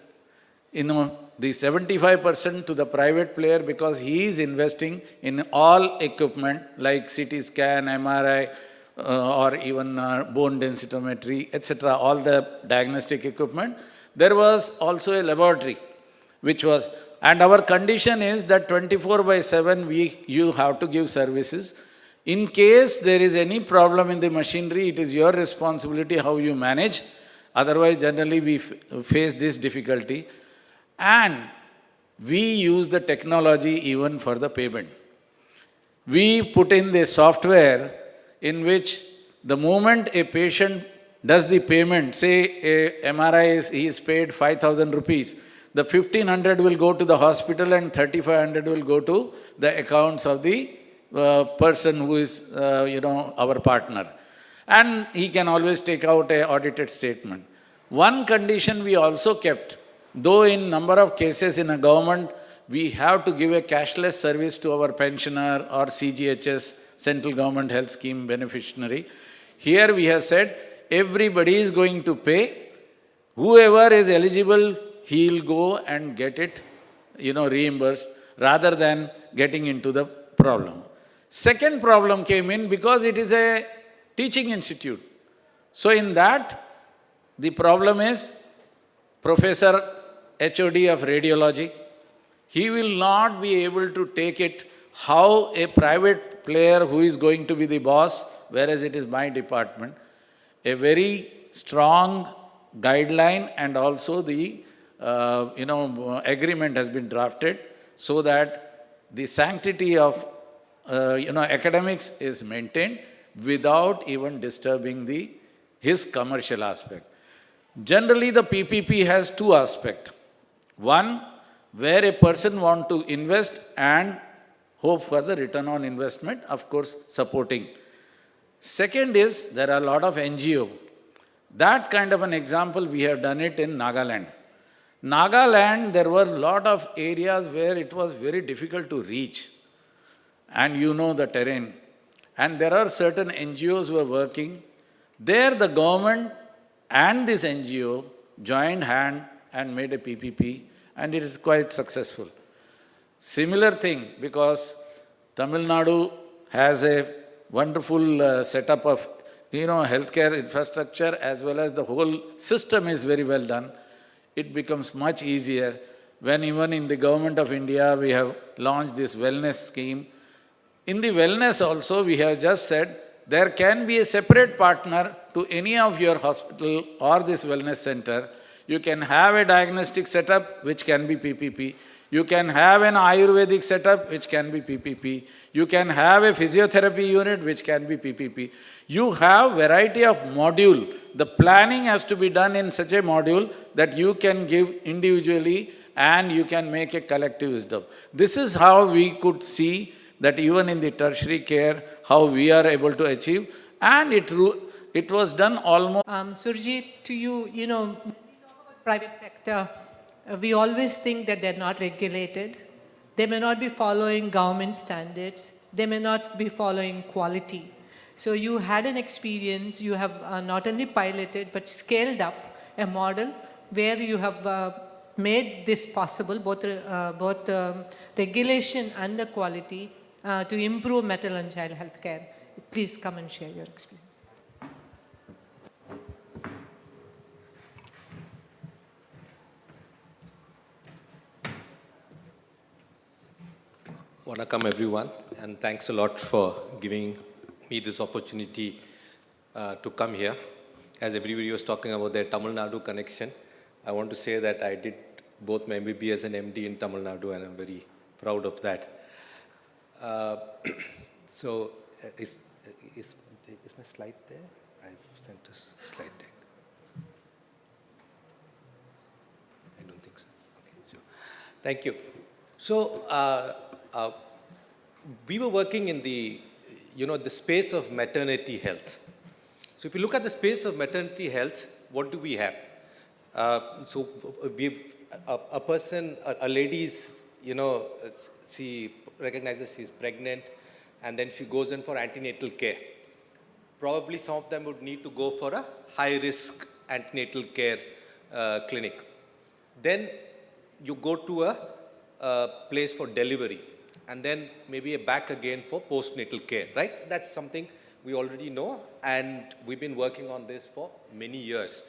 the 75% to the private player because he is investing in all equipment like CT scan, MRI, or even bone densitometry, etc., all the diagnostic equipment. There was also a laboratory, which was, and our condition is that 24/7 you have to give services. In case there is any problem in the machinery, it is your responsibility how you manage. Otherwise, generally we face this difficulty. And we use the technology even for the payment. We put in the software in which the moment a patient does the payment, say a MRI he is paid 5,000 rupees, the 1,500 will go to the hospital and 3,500 will go to the accounts of the person who is, our partner. And he can always take out an audited statement. One condition we also kept, though in number of cases in a government, we have to give a cashless service to our pensioner or CGHS, Central Government Health Scheme beneficiary. Here we have said, everybody is going to pay. Whoever is eligible, he'll go and get it, reimbursed, rather than getting into the problem. Second problem came in because it is a teaching institute. So in that, the problem is Professor HOD of radiology, he will not be able to take it how a private player who is going to be the boss, whereas it is my department, a very strong, guideline and also the agreement has been drafted so that the sanctity of academics is maintained without even disturbing his commercial aspect. Generally, the PPP has two aspects. One, where a person wants to invest and hope for the return on investment, of course, supporting. Second is, there are a lot of NGO. That kind of an example, we have done it in Nagaland. Nagaland, there were a lot of areas where it was very difficult to reach. And you know the terrain. And there are certain NGOs who are working. There the government and this NGO joined hand and made a PPP, and it is quite successful. Similar thing, because Tamil Nadu has a wonderful setup of healthcare infrastructure, as well as the whole system is very well done. It becomes much easier when even in the government of India we have launched this wellness scheme. In the wellness also, we have just said there can be a separate partner to any of your hospital or this wellness center. You can have a diagnostic setup which can be PPP. You can have an Ayurvedic setup which can be PPP. You can have a physiotherapy unit which can be PPP. You have variety of module. The planning has to be done in such a module that you can give individually and you can make a collective wisdom. This is how we could see that even in the tertiary care, how we are able to achieve, and it was done almost. Surjit, to you, private sector, we always think that they're not regulated. They may not be following government standards. They may not be following quality. So you had an experience, you have not only piloted, but scaled up a model where you have made this possible, both regulation and the quality, to improve maternal and child health care. Please come and share your experience. Welcome everyone, and thanks a lot for giving me this opportunity to come here. As everybody was talking about their Tamil Nadu connection, I want to say that I did both my MBBS and MD in Tamil Nadu, and I'm very proud of that. So, is my slide there? I've sent a slide deck. I don't think so. Okay, so thank you. So, we were working in the space of maternity health. So if you look at the space of maternity health, what do we have? So a person, a lady's, she recognizes she's pregnant, and then she goes in for antenatal care. Probably some of them would need to go for a high-risk antenatal care clinic. Then you go to a place for delivery, and then maybe back again for postnatal care, right? That's something we already know, and we've been working on this for many years,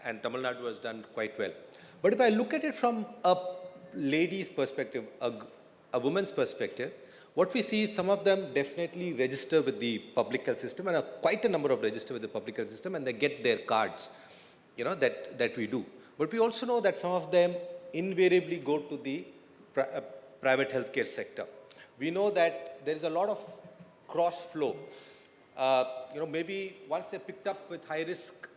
and Tamil Nadu has done quite well. But if I look at it from a lady's perspective, a woman's perspective, what we see is some of them definitely register with the public health system, and quite a number of register with the public health system, and they get their cards, that we do. But we also know that some of them invariably go to the private healthcare sector. We know that there is a lot of cross flow. Maybe once they're picked up with high risk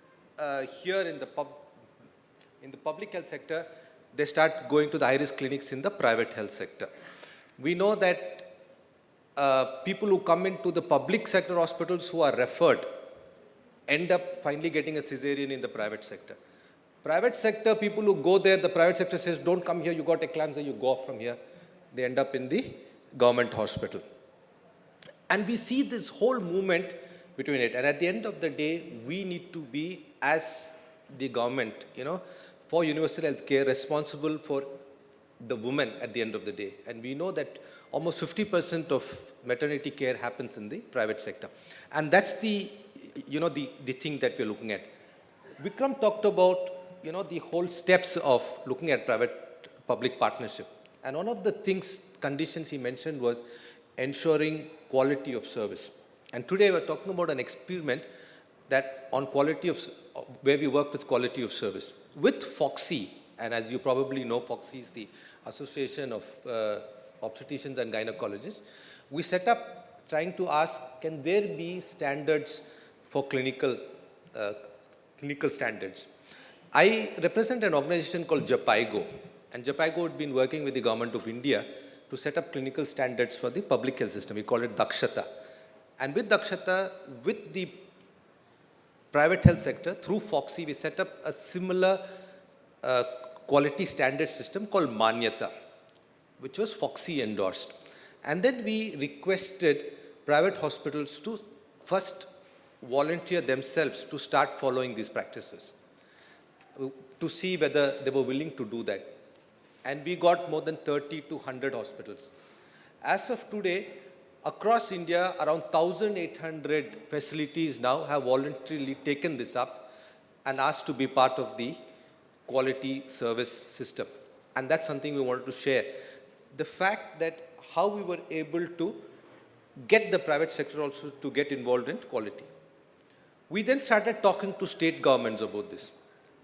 here in the public health sector, they start going to the high risk clinics in the private health sector. We know that people who come into the public sector hospitals who are referred end up finally getting a cesarean in the private sector. Private sector, people who go there, the private sector says, don't come here, you got eclampsia, you go off from here. They end up in the government hospital. And we see this whole movement between it. And at the end of the day, we need to be, as the government, for universal health care, responsible for the woman at the end of the day. And we know that almost 50% of maternity care happens in the private sector. And that's the thing that we're looking at. Vikram talked about, the whole steps of looking at private-public partnership. And one of the conditions he mentioned was ensuring quality of service. And today we're talking about an experiment that on quality of, where we work with quality of service. With FOXY, and as you probably know, FOXY is the Association of Obstetricians and Gynecologists, we set up trying to ask, can there be standards for clinical standards? I represent an organization called JAPIGO, and JAPIGO had been working with the government of India to set up clinical standards for the public health system. We call it Dakshata. And with Dakshata, with the private health sector, through FOXY, we set up a similar quality standard system called Manyata, which was FOXY endorsed. And then we requested private hospitals to first volunteer themselves to start following these practices, to see whether they were willing to do that. And we got more than 30 to 100 hospitals. As of today, across India, around 1,800 facilities now have voluntarily taken this up and asked to be part of the quality service system. And that's something we wanted to share. The fact that how we were able to get the private sector also to get involved in quality. We then started talking to state governments about this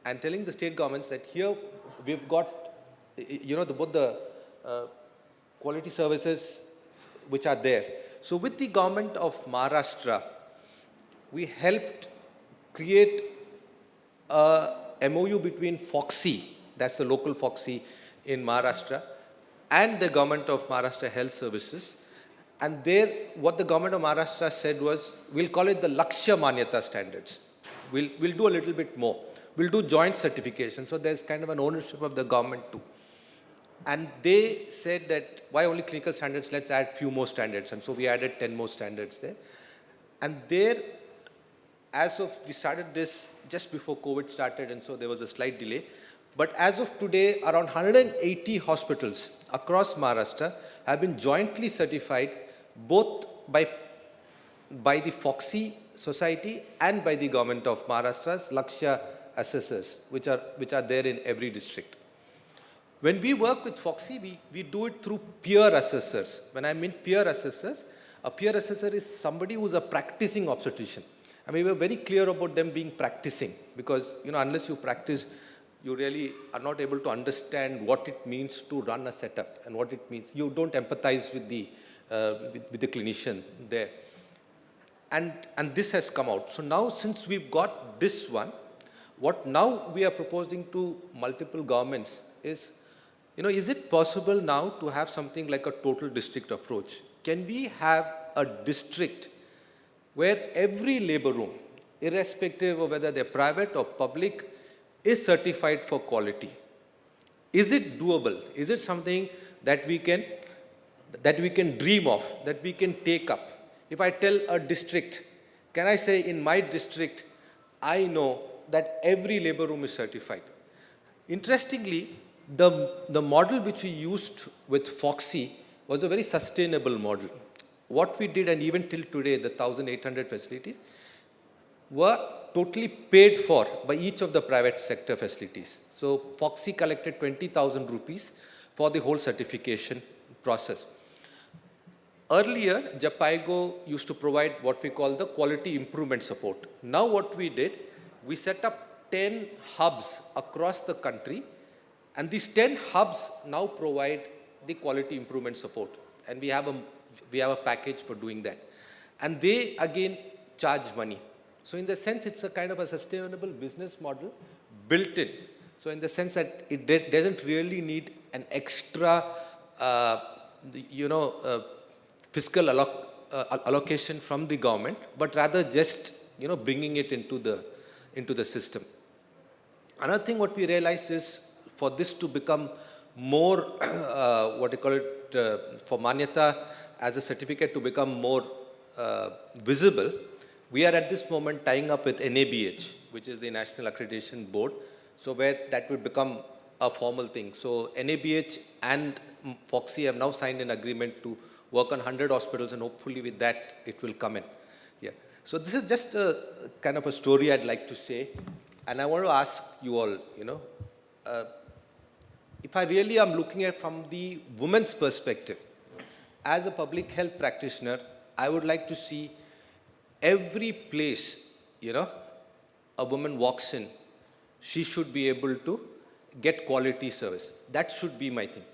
and telling the state governments that here we've got, both the quality services which are there. So with the government of Maharashtra, we helped create a MOU between FOXY, that's the local FOXY in Maharashtra, and the government of Maharashtra Health Services. And there, what the government of Maharashtra said was, we'll call it the Lakshya Manyata standards. We'll do a little bit more. We'll do joint certification. So there's kind of an ownership of the government too. And they said that, why only clinical standards? Let's add few more standards. And so we added 10 more standards there. And there, we started this just before COVID started, and so there was a slight delay. But as of today, around 180 hospitals across Maharashtra have been jointly certified both by the FOXY Society and by the government of Maharashtra's Lakshya assessors, which are there in every district. When we work with FOXY, we do it through peer assessors. When I mean peer assessors, a peer assessor is somebody who's a practicing obstetrician. I mean, we were very clear about them being practicing because, unless you practice, you really are not able to understand what it means to run a setup and what it means. You don't empathize with the clinician there. And this has come out. So now, since we've got this one, what now we are proposing to multiple governments is, is it possible now to have something like a total district approach? Can we have a district where every labor room, irrespective of whether they're private or public, is certified for quality? Is it doable? Is it something that we can dream of, that we can take up? If I tell a district, can I say in my district, I know that every labor room is certified? Interestingly, the model which we used with FOXY was a very sustainable model. What we did, and even till today, the 1,800 facilities were totally paid for by each of the private sector facilities. So FOXY collected 20,000 rupees for the whole certification process. Earlier, JAPIGO used to provide what we call the quality improvement support. Now what we did, we set up 10 hubs across the country, and these 10 hubs now provide the quality improvement support. And we have a package for doing that. And they again charge money. So in the sense, it's a kind of a sustainable business model built in. So in the sense that it doesn't really need an extra, fiscal allocation from the government, but rather just, bringing it into the system. Another thing what we realized is for this to become more, for Manyata as a certificate to become more visible, we are at this moment tying up with NABH, which is the National Accreditation Board, so where that would become a formal thing. So NABH and FOXY have now signed an agreement to work on 100 hospitals, and hopefully with that it will come in. Yeah. So this is just a kind of a story I'd like to say, and I want to ask you all, if I really am looking at from the woman's perspective, as a public health practitioner, I would like to see every place a woman walks in, she should be able to get quality service. That should be my thing.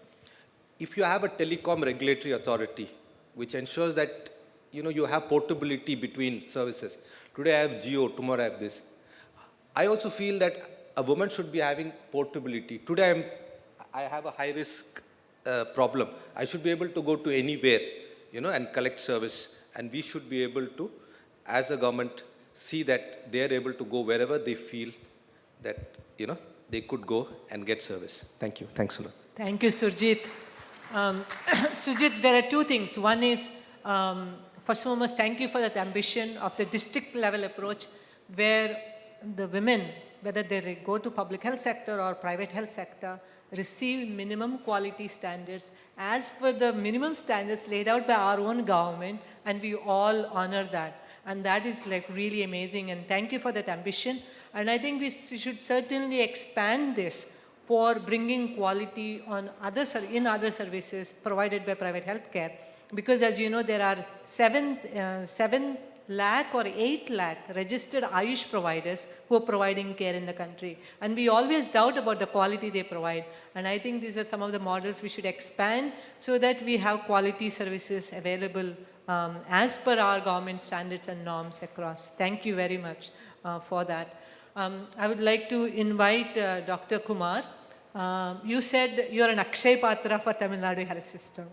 If you have a telecom regulatory authority, which ensures that you have portability between services. Today I have Jio, tomorrow I have this. I also feel that a woman should be having portability. Today I have a high risk problem. I should be able to go to anywhere, and collect service. And we should be able to, as a government, see that they are able to go wherever they feel that, they could go and get service. Thank you. Thanks a lot. Thank you, Surjit. Surjit, there are two things. One is, first and foremost, thank you for that ambition of the district level approach where the women, whether they go to public health sector or private health sector, receive minimum quality standards as per the minimum standards laid out by our own government, and we all honor that. And that is like really amazing, and thank you for that ambition. And I think we should certainly expand this for bringing quality on in other services provided by private healthcare. Because as you know, there are 7 lakh or 8 lakh registered Ayush providers who are providing care in the country. And we always doubt about the quality they provide. And I think these are some of the models we should expand so that we have quality services available as per our government standards and norms across. Thank you very much for that. I would like to invite Dr. Kumar. You said you're an Akshay Patra for Tamil Nadu health system.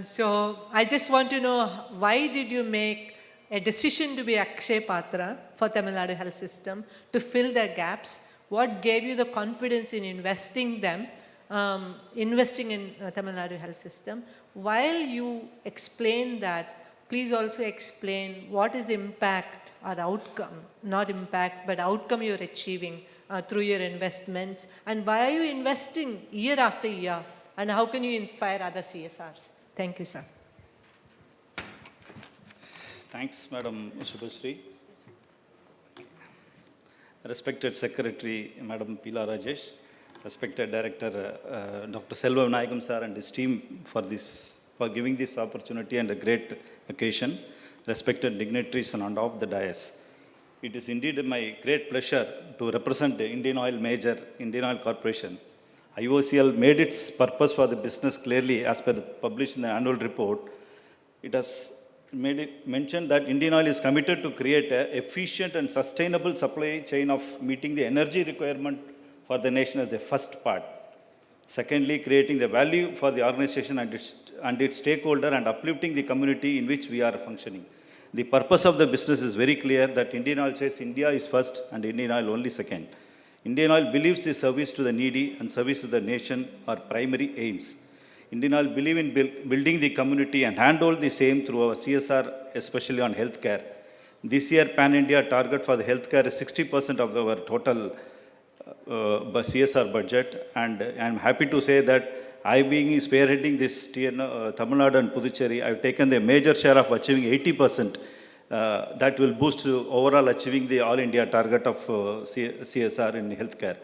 So I just want to know, why did you make a decision to be Akshay Patra for Tamil Nadu health system to fill the gaps? What gave you the confidence in investing in Tamil Nadu health system? While you explain that, please also explain what is the impact or outcome, not impact, but outcome you're achieving through your investments, and why are you investing year after year, and how can you inspire other CSRs? Thank you, sir. Thanks, Madam Subhasri. Respected Secretary, Madam Pila Rajesh, respected Director Dr. Selva Vinayagam sir and his team for giving this opportunity and a great occasion, respected dignitaries and on off the dais. It is indeed my great pleasure to represent Indian Oil Major, Indian Oil Corporation. IOCL made its purpose for the business clearly as per published in the annual report. It has mentioned that Indian Oil is committed to create an efficient and sustainable supply chain of meeting the energy requirement for the nation as the first part. Secondly, creating the value for the organization and its stakeholder and uplifting the community in which we are functioning. The purpose of the business is very clear that Indian Oil says India is first and Indian Oil only second. Indian Oil believes the service to the needy and service to the nation are primary aims. Indian Oil believe in building the community and handhold the same through our CSR, especially on healthcare. This year, Pan-India target for the healthcare is 60% of our total CSR budget, and I'm happy to say that I being spearheading this Tamil Nadu and Puducherry, I've taken the major share of achieving 80%. That will boost overall achieving the All India target of CSR in healthcare.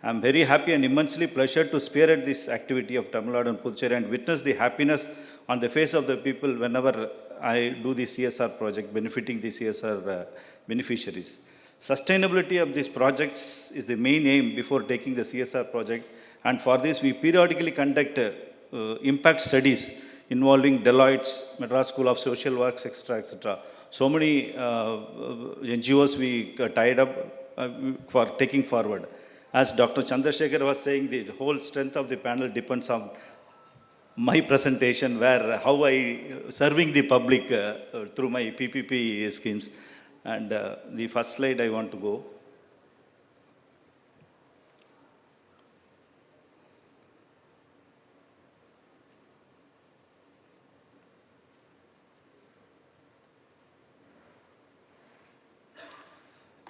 I'm very happy and immensely pleasured to spearhead this activity of Tamil Nadu and Puducherry and witness the happiness on the face of the people whenever I do the CSR project, benefiting the CSR beneficiaries. Sustainability of these projects is the main aim before taking the CSR project, and for this we periodically conduct impact studies involving Deloitte's Madras School of Social Works, etc., etc. So many NGOs we tied up for taking forward. As Dr. Chandrasekhar was saying, the whole strength of the panel depends on my presentation, where how I serving the public through my PPP schemes. And the first slide I want to go.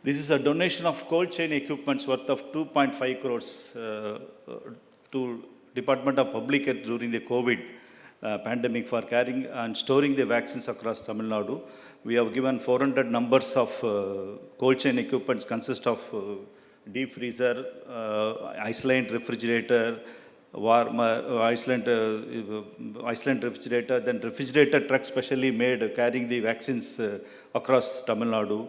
This is a donation of cold chain equipments worth of 2.5 crores to Department of Public Health during the COVID pandemic for carrying and storing the vaccines across Tamil Nadu. We have given 400 numbers of cold chain equipments consist of deep freezer, Iceland refrigerator, Iceland refrigerator, then refrigerator truck specially made carrying the vaccines across Tamil Nadu.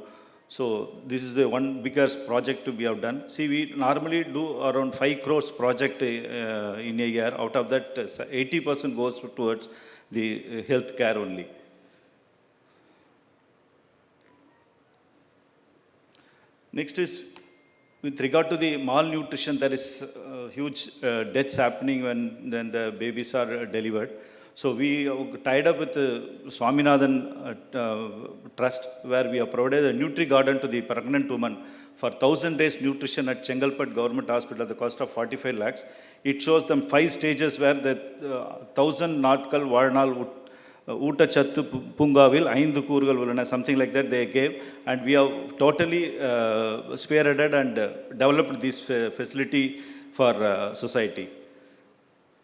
So this is the one biggest project we have done. See, we normally do around 5 crores project in a year. Out of that, 80% goes towards the health care only. Next is with regard to the malnutrition, there is huge deaths happening when the babies are delivered. So we tied up with the Swaminathan Trust, where we have provided a Nutri Garden to the pregnant woman for 1,000 days nutrition at Chengalpet Government Hospital at the cost of 45 lakhs. It shows them 5 stages where the 1,000 Natkal Varnal Utachattu Pungavil, Aindu Kurgal Vulana, something like that they gave. And we have totally spearheaded and developed this facility for society.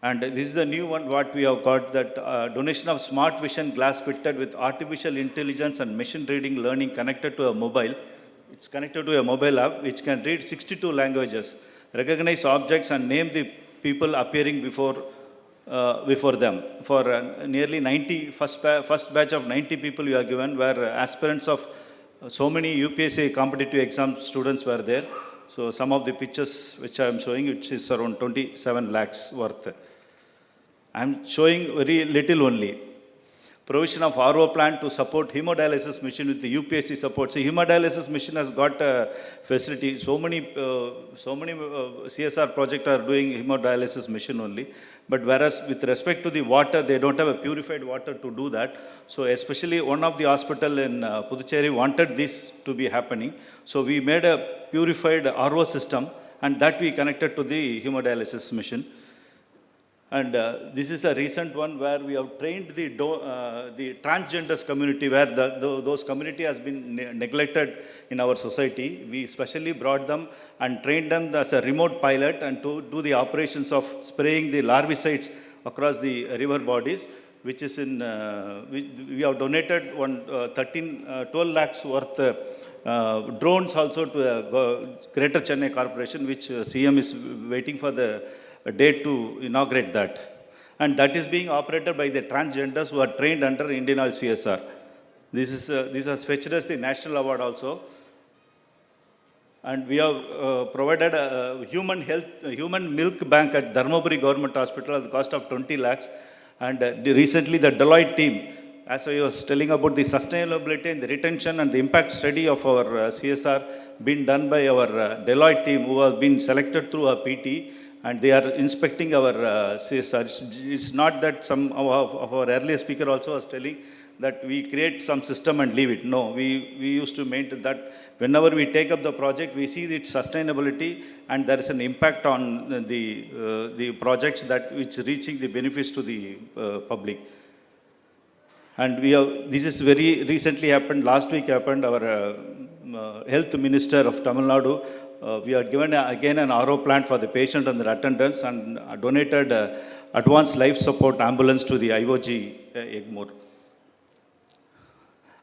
And this is the new one, what we have got, that donation of smart vision glass fitted with artificial intelligence and machine reading learning connected to a mobile. It's connected to a mobile app which can read 62 languages, recognize objects and name the people appearing before them. For nearly 90, first batch of 90 people we are given, where aspirants of so many UPSC competitive exam students were there. So some of the pictures which I am showing, which is around 27 lakhs worth. I am showing very little only. Provision of RO plant to support hemodialysis machine with the UPSC support. See, hemodialysis machine has got a facility. So many CSR projects are doing hemodialysis machine only. But whereas with respect to the water, they don't have a purified water to do that. So especially one of the hospital in Puducherry wanted this to be happening. So we made a purified RO system, and that we connected to the hemodialysis machine. And this is a recent one where we have trained the transgenders community, where those community has been neglected in our society. We specially brought them and trained them as a remote pilot and to do the operations of spraying the larvicides across the river bodies, which is in, we have donated 12 lakhs worth drones also to Greater Chennai Corporation, which CM is waiting for the date to inaugurate that. And that is being operated by the transgenders who are trained under Indian Oil CSR. This has fetched us the national award also. And we have provided a human milk bank at Dharmaburi Government Hospital at the cost of 20 lakhs. And recently the Deloitte team, as I was telling about the sustainability and the retention and the impact study of our CSR, been done by our Deloitte team, who have been selected through a PT. And they are inspecting our CSR. It's not that some of our earlier speaker also was telling that we create some system and leave it. No, we used to maintain that whenever we take up the project, we see its sustainability and there is an impact on the projects which reaching the benefits to the public. And this is very recently happened, last week happened, our health minister of Tamil Nadu, we are given again an RO plant for the patient and their attendants, and donated advanced life support ambulance to the IOG Egmore.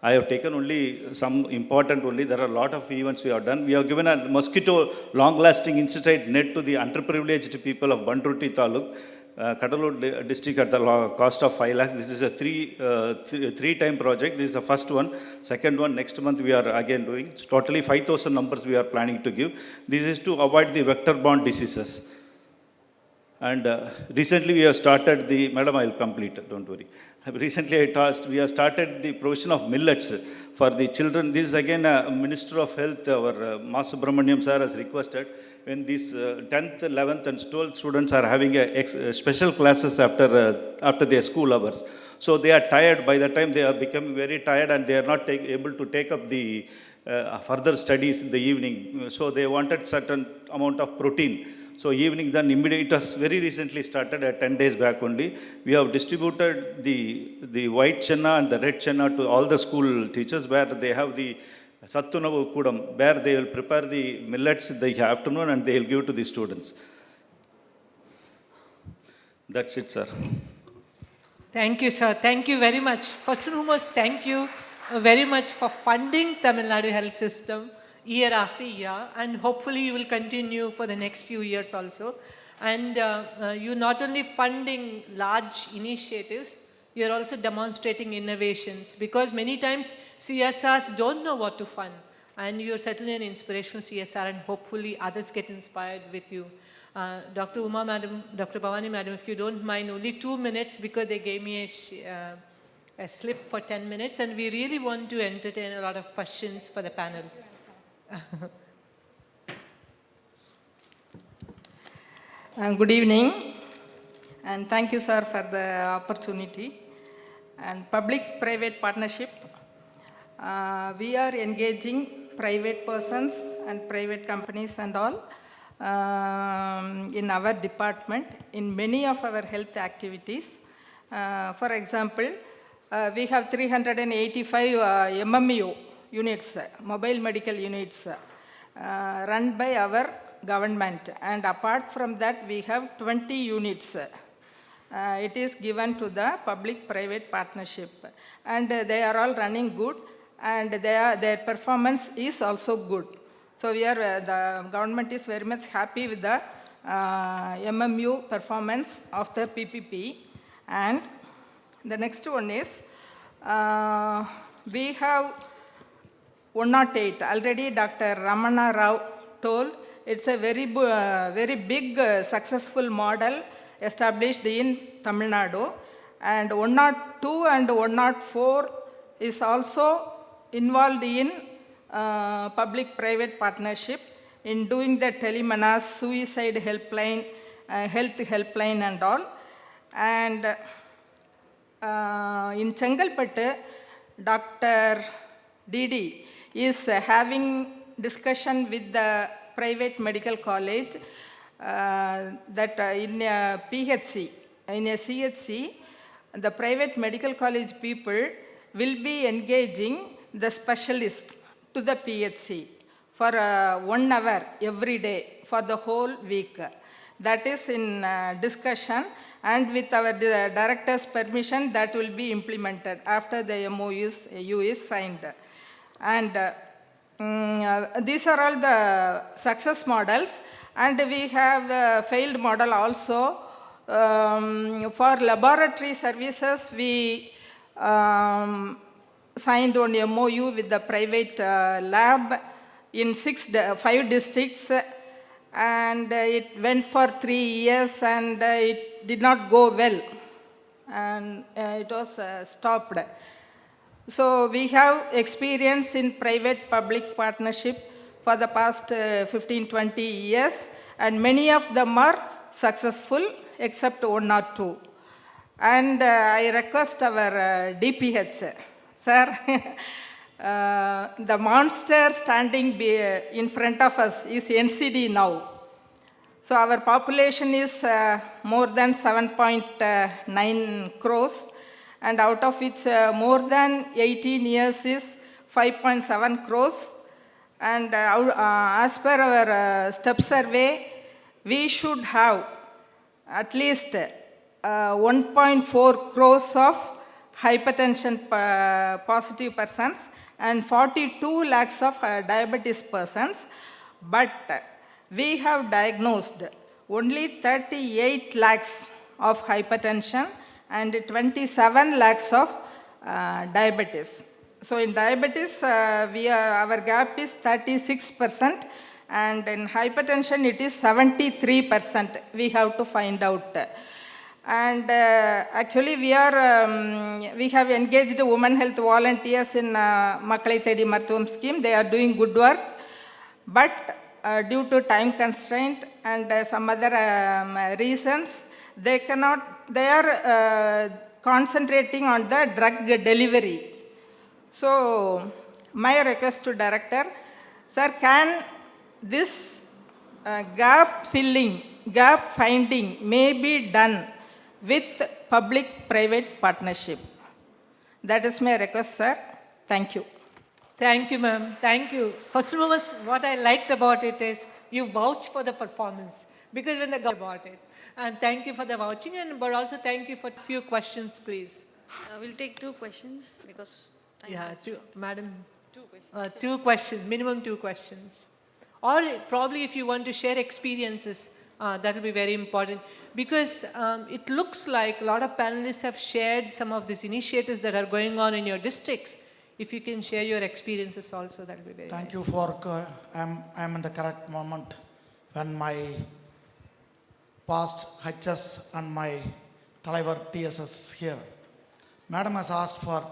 I have taken only some important only. There are a lot of events we have done. We have given a mosquito long-lasting insecticide net to the underprivileged people of Bandruti Taluk, Kadalur district at the cost of 5 lakhs. This is a three-time project. This is the first one. Second one, next month we are again doing. It's totally 5,000 numbers we are planning to give. This is to avoid the vector-borne diseases. And recently we have started madam, I will complete, don't worry. Recently we have started the provision of millets for the children. This is again Minister of Health, our Mas Subramaniam sir has requested, when these 10th, 11th and 12th students are having special classes after their school hours. So they are tired. By the time they are becoming very tired and they are not able to take up the further studies in the evening. So they wanted certain amount of protein. So evening then immediately, it was very recently started 10 days back only. We have distributed the white chenna and the red chenna to all the school teachers, where they have the Sattunavu Kudam, where they will prepare the millets in the afternoon and they will give to the students. That's it, sir. Thank you, sir. Thank you very much. First and foremost, thank you very much for funding Tamil Nadu health system year after year, and hopefully you will continue for the next few years also. And you not only funding large initiatives, you're also demonstrating innovations, because many times CSRs don't know what to fund. And you're certainly an inspirational CSR, and hopefully others get inspired with you. Dr. Uma Madam, Dr. Bhavani Madam, if you don't mind, only 2 minutes, because they gave me a slip for 10 minutes, and we really want to entertain a lot of questions for the panel. Good evening, and thank you, sir, for the opportunity. And public-private partnership, we are engaging private persons and private companies and all in our department in many of our health activities. For example, we have 385 MMU units, mobile medical units, run by our government, and apart from that we have 20 units. It is given to the public-private partnership, and they are all running good, and their performance is also good. So the government is very much happy with the MMU performance of the PPP. And the next one is, we have 108, already Dr. Ramana Rao told, it's a very big successful model established in Tamil Nadu, and 102 and 104 is also involved in public-private partnership in doing the telemenas, suicide helpline, health helpline and all. And in Chengalpattu, Dr. Didi is having discussion with the private medical college that in a PHC, in a CHC, the private medical college people will be engaging the specialist to the PHC for 1 hour every day for the whole week. That is in discussion, and with our director's permission, that will be implemented after the MOU is signed. And these are all the success models, and we have a failed model also. For laboratory services, we signed on MOU with the private lab in 5 districts, and it went for 3 years, and it did not go well, and it was stopped. So we have experience in private-public partnership for the past 15-20 years, and many of them are successful except 1 or 2. And I request our DPH, sir, the monster standing in front of us is NCD now. So our population is more than 7.9 crores, and out of which more than 18 years is 5.7 crores. And as per our STEP survey, we should have at least 1.4 crores of hypertension positive persons and 42 lakhs of diabetes persons. But we have diagnosed only 38 lakhs of hypertension and 27 lakhs of diabetes. So in diabetes, our gap is 36%, and in hypertension it is 73%. We have to find out. And actually we have engaged women health volunteers in Makkalai Thedi Marthuvam scheme. They are doing good work, but due to time constraint and some other reasons, they are concentrating on the drug delivery. So my request to director, sir, can this gap finding may be done with public-private partnership? That is my request, sir. Thank you. Thank you, ma'am. Thank you. First of all, what I liked about it is you vouch for the performance, because when they got about it. And thank you for the vouching, but also thank you for a few questions, please. We'll take 2 questions because time has Madam. 2 questions. 2 questions, minimum 2 questions. Or probably if you want to share experiences, that will be very important, because it looks like a lot of panelists have shared some of these initiatives that are going on in your districts. If you can share your experiences also, that will be very Thank nice. you for, I'm in the correct moment when my past HS and my Talavar TSS here. Madam has asked for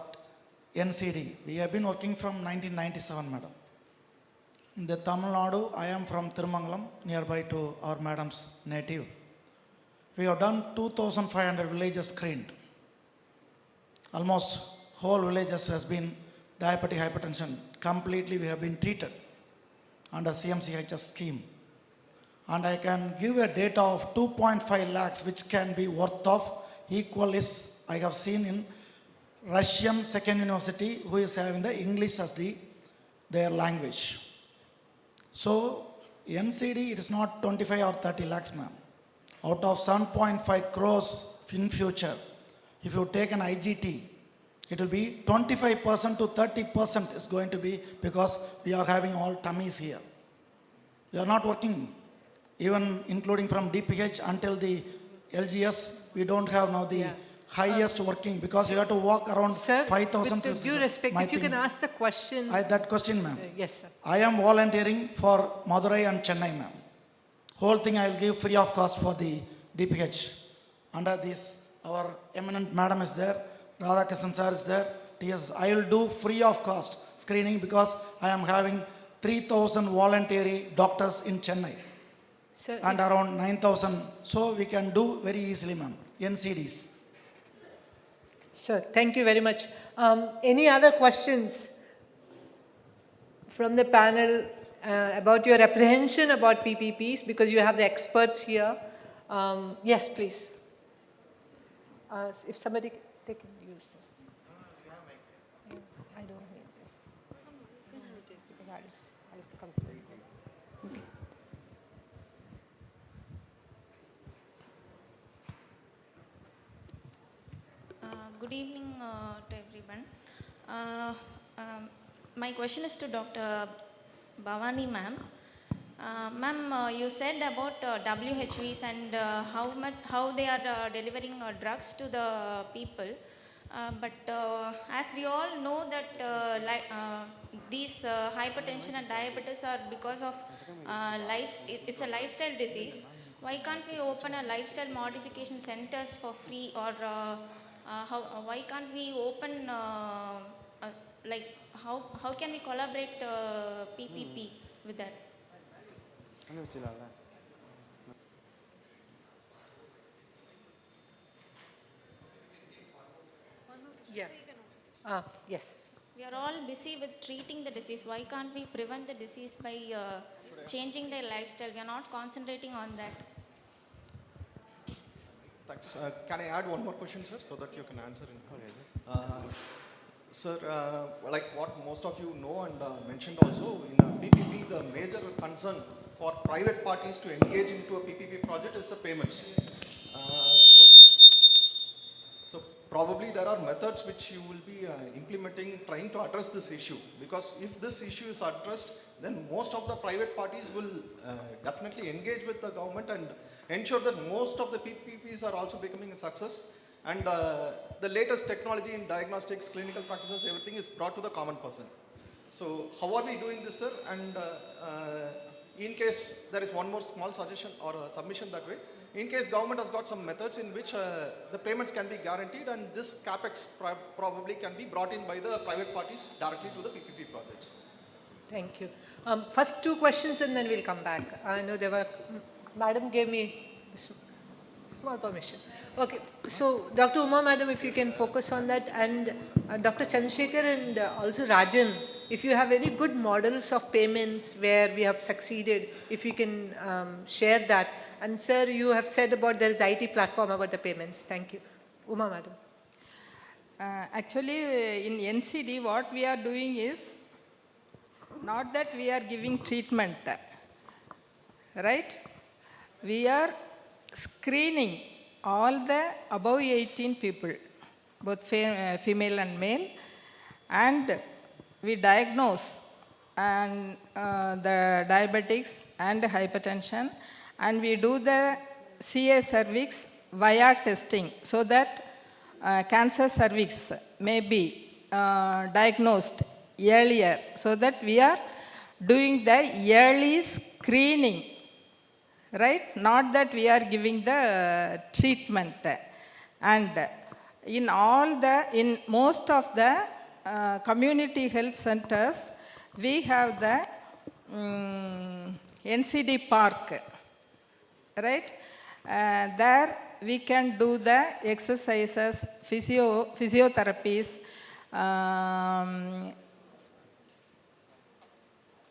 NCD. We have been working from 1997, madam. In the Tamil Nadu, I am from Thirumangalam, nearby to our madam's native. We have done 2,500 villages screened. Almost whole villages has been diabetic hypertension. Completely we have been treated under CMCHS scheme. And I can give a data of 2.5 lakhs which can be worth of equal is I have seen in Russian second university who is having the English as their language. So NCD it is not 25 or 30 lakhs ma'am. Out of 7.5 crores in future, if you take an IGT, it will be 25% to 30% is going to be because we are having all tummies here. We are not working, even including from DPH until the LGS, we don't have now the highest working because you have to walk around 5,000. With due respect, if you can ask the question. That question, ma'am. Yes, sir. I am volunteering for Madurai and Chennai, ma'am. Whole thing I will give free of cost for the DPH. Under this, our eminent madam is there, Radhakrishnan sir is there, TS. I will do free of cost screening because I am having 3,000 voluntary doctors in Chennai. Sir, And around 9,000. So we can do very easily, ma'am. NCDs. Sir, thank you very much. Any other questions from the panel about your apprehension about PPPs, because you have the experts here? Yes, please. If somebody, they can use this. I don't need this. Because I'll come to it. Okay. Good evening to everyone. My question is to Dr. Bhavani ma'am. Ma'am, you said about WHVs and how they are delivering drugs to the people. But as we all know that these hypertension and diabetes are because of it's a lifestyle disease. Why can't we open a lifestyle modification centers for free, or why can't we open how can we collaborate PPP with that? Yeah. Yes. We are all busy with treating the disease. Why can't we prevent the disease by changing their lifestyle? We are not concentrating on that. Thanks. Can I add one more question, sir, so that you can answer? Sir, like what most of you know and mentioned also, in PPP, the major concern for private parties to engage into a PPP project is the payments. So probably there are methods which you will be implementing, trying to address this issue. Because if this issue is addressed, then most of the private parties will definitely engage with the government and ensure that most of the PPPs are also becoming a success. And the latest technology in diagnostics, clinical practices, everything is brought to the common person. So how are we doing this, sir? And in case there is one more small suggestion or submission that way, in case government has got some methods in which the payments can be guaranteed and this capex probably can be brought in by the private parties directly to the PPP projects. Thank you. First two questions and then we'll come back. I know there were, Madam gave me small permission. Okay, so Dr. Uma Madam, if you can focus on that, and Dr. Chandrasekhar and also Rajan, if you have any good models of payments where we have succeeded, if you can share that. And sir, you have said about there is IT platform about the payments. Thank you. Uma Madam. Actually, in NCD, what we are doing is not that we are giving treatment, right? We are screening all the above 18 people, both female and male, and we diagnose and the diabetics and hypertension, and we do the CA cervix via testing so that cancer cervix may be diagnosed earlier, so that we are doing the early screening, right? Not that we are giving the treatment. And in most of the community health centers, we have the NCD park, right? There we can do the exercises, physiotherapies.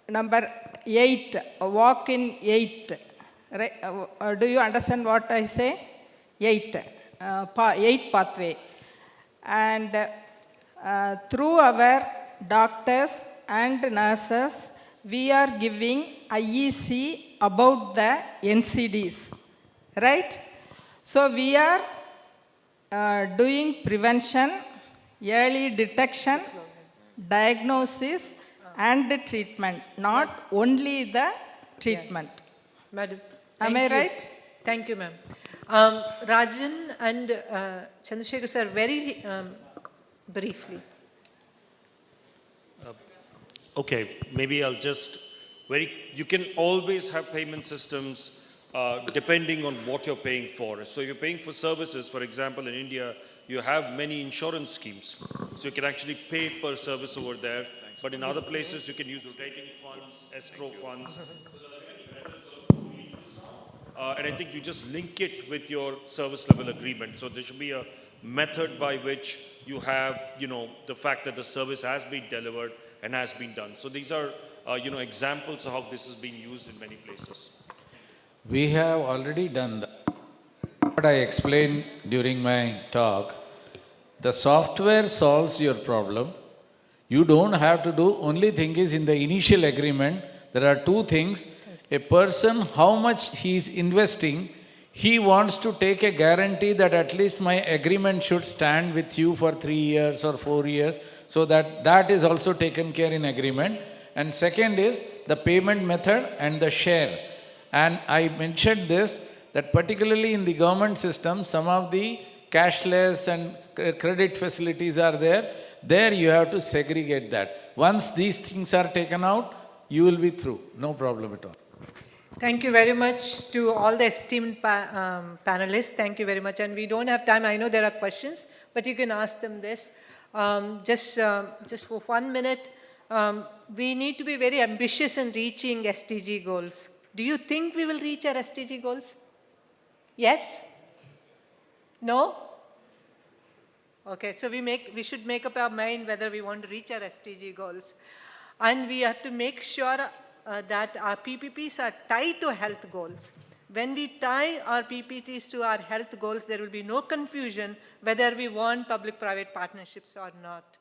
Number 8, walk in 8. Right? Do you understand what I say? 8 pathway. And through our doctors and nurses, we are giving IEC about the NCDs, right? So we are doing prevention, early detection, diagnosis, and treatment, not only the treatment. Madam. Am I right? Thank you, ma'am. Rajan and Chandrasekhar sir, very briefly. Okay, maybe I'll just you can always have payment systems depending on what you're paying for. So if you're paying for services, for example, in India, you have many insurance schemes. So you can actually pay per service over there. But in other places, you can use rotating funds, escrow funds. And I think you just link it with your service level agreement. So there should be a method by which you have, the fact that the service has been delivered and has been done. So these are, examples of how this is being used in many places. We have already done that. What I explained during my talk, the software solves your problem. You don't have to do, only thing is in the initial agreement, there are two things. A person, how much he is investing, he wants to take a guarantee that at least my agreement should stand with you for 3 years or 4 years, so that is also taken care in agreement. And second is the payment method and the share. And I mentioned this, that particularly in the government system, some of the cashless and credit facilities are there. There you have to segregate that. Once these things are taken out, you will be through. No problem at all. Thank you very much to all the esteemed panelists. Thank you very much. And we don't have time. I know there are questions, but you can ask them this. Just for 1 minute, we need to be very ambitious in reaching SDG goals. Do you think we will reach our SDG goals? Yes? No? Okay, so we should make up our mind whether we want to reach our SDG goals. And we have to make sure that our PPPs are tied to health goals. When we tie our PPPs to our health goals, there will be no confusion whether we want public-private partnerships or not.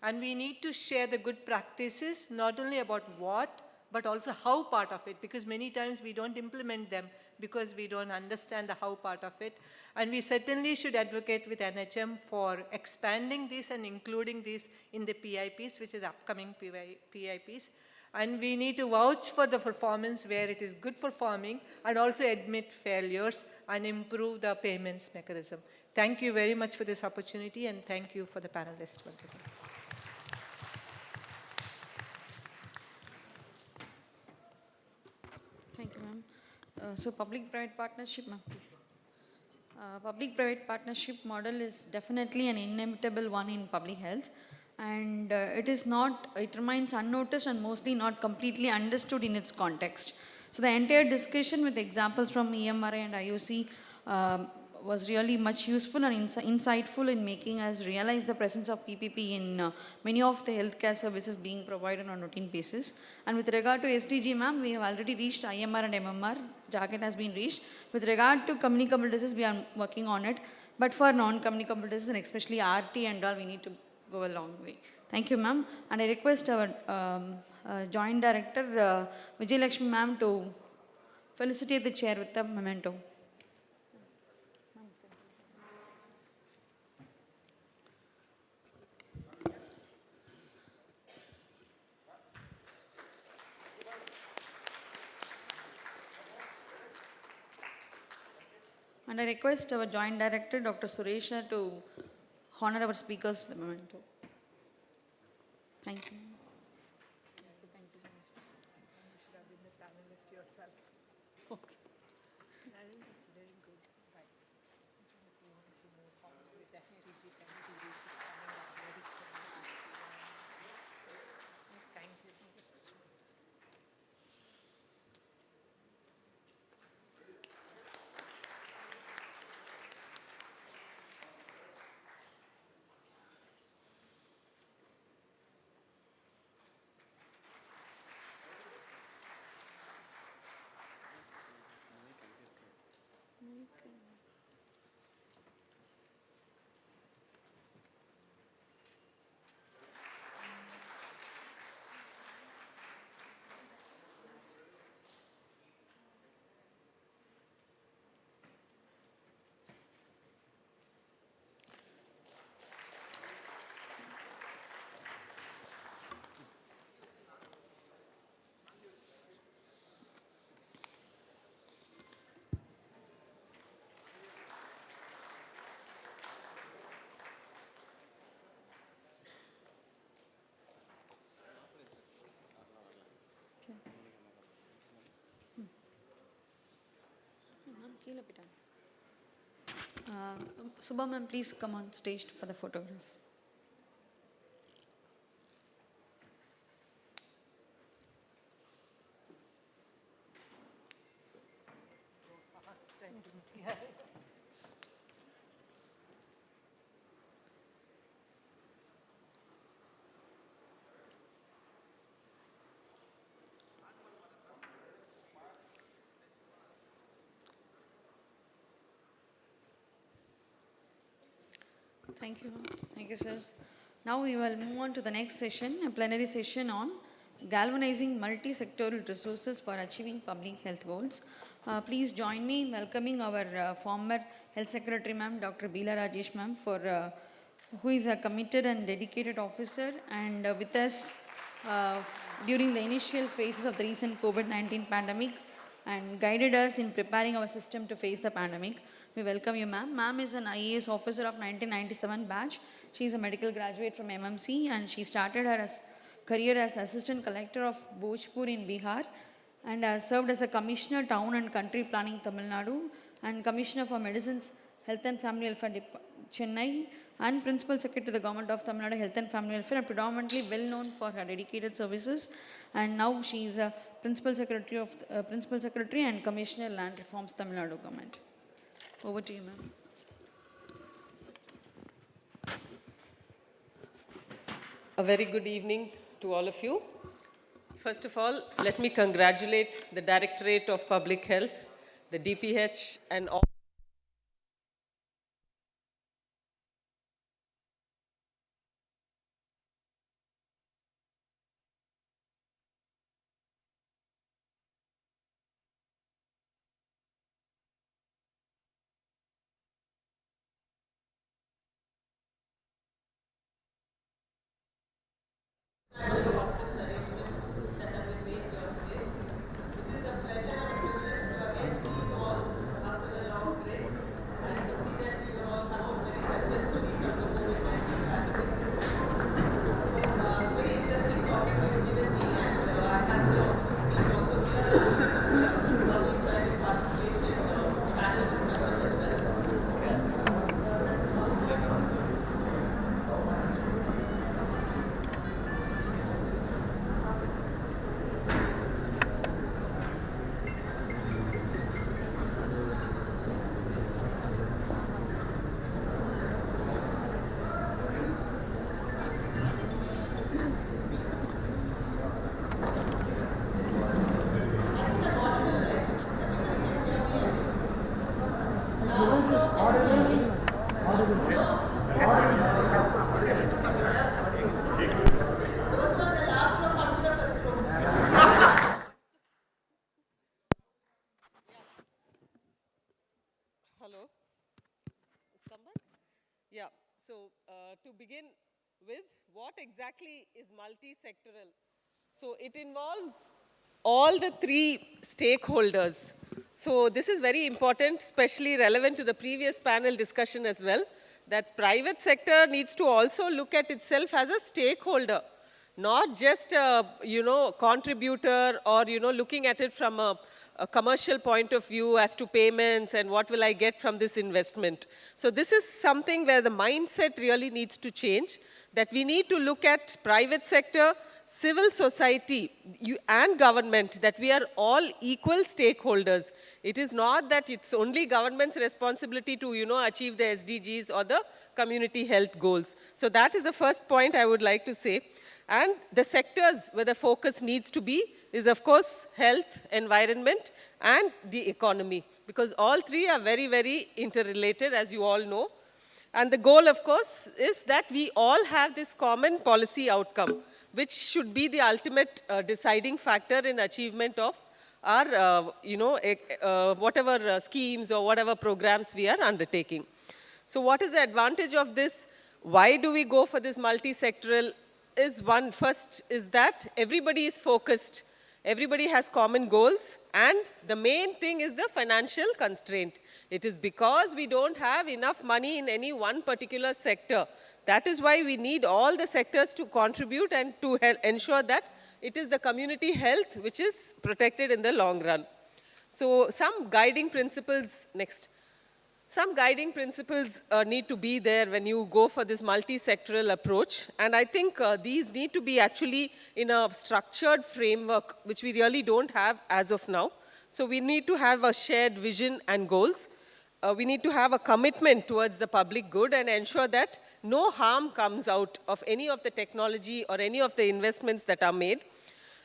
And we need to share the good practices, not only about what, but also how part of it, because many times we don't implement them because we don't understand the how part of it. And we certainly should advocate with NHM for expanding this and including this in the PIPs, which is upcoming PIPs. And we need to vouch for the performance where it is good performing and also admit failures and improve the payments mechanism. Thank you very much for this opportunity, and thank you for the panelists once again. Thank you, ma'am. So public-private partnership, ma'am, please. Public-private partnership model is definitely an inevitable one in public health. And it remains unnoticed and mostly not completely understood in its context. So the entire discussion with examples from EMRA and IOC was really much useful and insightful in making us realize the presence of PPP in many of the healthcare services being provided on routine basis. And with regard to SDG, ma'am, we have already reached IMR and MMR. Target has been reached. With regard to communicable disease, we are working on it. But for non-communicable disease and especially RT and all, we need to go a long way. Thank you, ma'am. And I request our Joint Director, Vijay Lakshmi ma'am, to felicitate the chair with the memento. And I request our Joint Director, Dr. Suresh, to honor our speakers with the memento. Thank you. Subha ma'am, please come on stage for the photograph. Thank you. Thank you, sir. Now we will move on to the next session, a plenary session on galvanizing multi-sectoral resources for achieving public health goals. Please join me in welcoming our former Health Secretary, ma'am, Dr. Bila Rajesh, ma'am, who is a committed and dedicated officer and with us during the initial phases of the recent COVID-19 pandemic and guided us in preparing our system to face the pandemic. We welcome you, ma'am. Ma'am is an IAS officer of 1997 batch. She is a medical graduate from MMC and she started her career as Assistant Collector of Bhojpur in Bihar and has served as a Commissioner Town and Country Planning Tamil Nadu and Commissioner for Medicines, Health and Family Welfare Chennai and Principal Secretary to the Government of Tamil Nadu Health and Family Welfare, and predominantly well known for her dedicated services. And now she is a Principal Secretary and Commissioner Land Reforms Tamil Nadu Government. Over to you, ma'am. A very good evening to all of you. First of all, let me congratulate the Directorate of Public Health, the DPH, and all. Hello, it's come back? Yeah, so to begin with, what exactly is multi-sectoral? So it involves all the three stakeholders. So this is very important, especially relevant to the previous panel discussion as well, that private sector needs to also look at itself as a stakeholder. not just a, contributor or, looking at it from a commercial point of view as to payments and what will I get from this investment. So this is something where the mindset really needs to change, that we need to look at private sector, civil society and government, that we are all equal stakeholders. It is not that it's only government's responsibility to, achieve the SDGs or the community health goals. So that is the first point I would like to say. And the sectors where the focus needs to be is, of course, health, environment, and the economy, because all three are very, very interrelated, as you all know. And the goal, of course, is that we all have this common policy outcome, which should be the ultimate deciding factor in achievement of our, whatever schemes or whatever programs we are undertaking. So what is the advantage of this? Why do we go for this multi-sectoral? First is that everybody is focused, everybody has common goals, and the main thing is the financial constraint. It is because we don't have enough money in any one particular sector. That is why we need all the sectors to contribute and to ensure that it is the community health which is protected in the long run. So some guiding principles, next. Some guiding principles need to be there when you go for this multi-sectoral approach. And I think these need to be actually in a structured framework, which we really don't have as of now. So we need to have a shared vision and goals. We need to have a commitment towards the public good and ensure that no harm comes out of any of the technology or any of the investments that are made.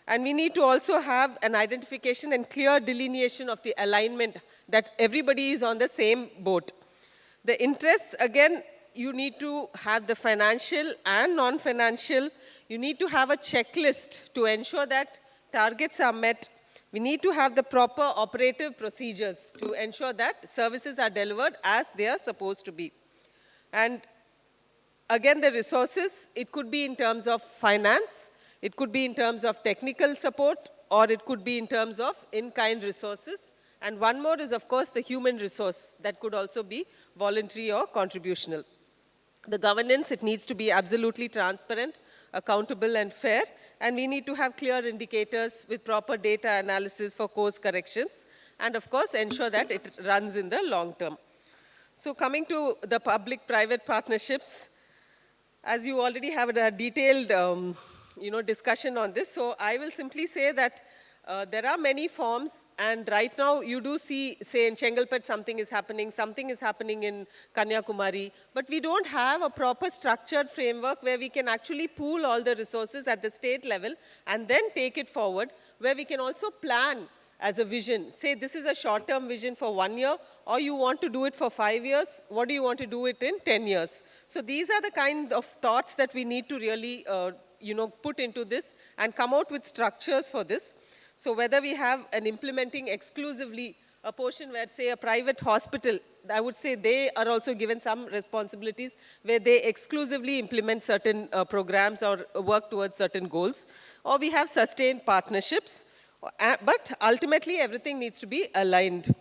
And we need to also have an identification and clear delineation of the alignment, that everybody is on the same boat. The interests, again, you need to have the financial and non-financial. You need to have a checklist to ensure that targets are met. We need to have the proper operative procedures to ensure that services are delivered as they are supposed to be. And again, the resources, it could be in terms of finance, it could be in terms of technical support, or it could be in terms of in-kind resources. And one more is, of course, the human resource that could also be voluntary or contributional. The governance, it needs to be absolutely transparent, accountable, and fair. And we need to have clear indicators with proper data analysis for course corrections. And, of course, ensure that it runs in the long term. So coming to the public-private partnerships, as you already have a detailed discussion on this. So I will simply say that there are many forms, and right now you do see, say in Chengalpet something is happening in Kanyakumari, but we don't have a proper structured framework where we can actually pool all the resources at the state level and then take it forward, where we can also plan as a vision. Say this is a short-term vision for 1 year, or you want to do it for 5 years, what do you want to do it in 10 years? So these are the kind of thoughts that we need to really put into this and come out with structures for this. So whether we have an implementing exclusively a portion where, say, a private hospital, I would say they are also given some responsibilities where they exclusively implement certain programs or work towards certain goals, or we have sustained partnerships, but ultimately everything needs to be aligned.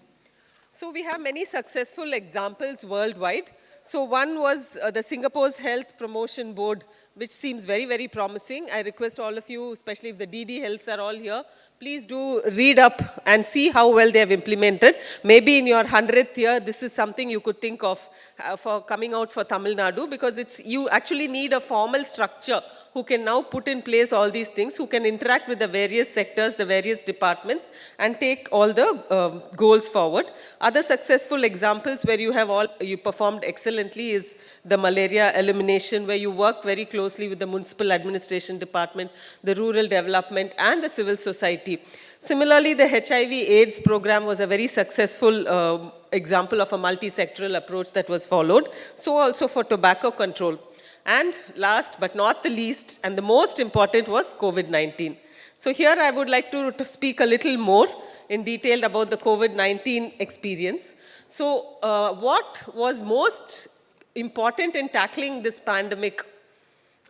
So we have many successful examples worldwide. So one was the Singapore's Health Promotion Board, which seems very, very promising. I request all of you, especially if the DD Healths are all here, please do read up and see how well they have implemented. Maybe in your 100th year, this is something you could think of for coming out for Tamil Nadu, because you actually need a formal structure who can now put in place all these things, who can interact with the various sectors, the various departments, and take all the goals forward. Other successful examples where you performed excellently is the malaria elimination, where you worked very closely with the municipal administration department, the rural development, and the civil society. Similarly, the HIV/AIDS program was a very successful example of a multi-sectoral approach that was followed. So also for tobacco control. And last but not the least, and the most important, was COVID-19. So here I would like to speak a little more in detail about the COVID-19 experience. So what was most important in tackling this pandemic?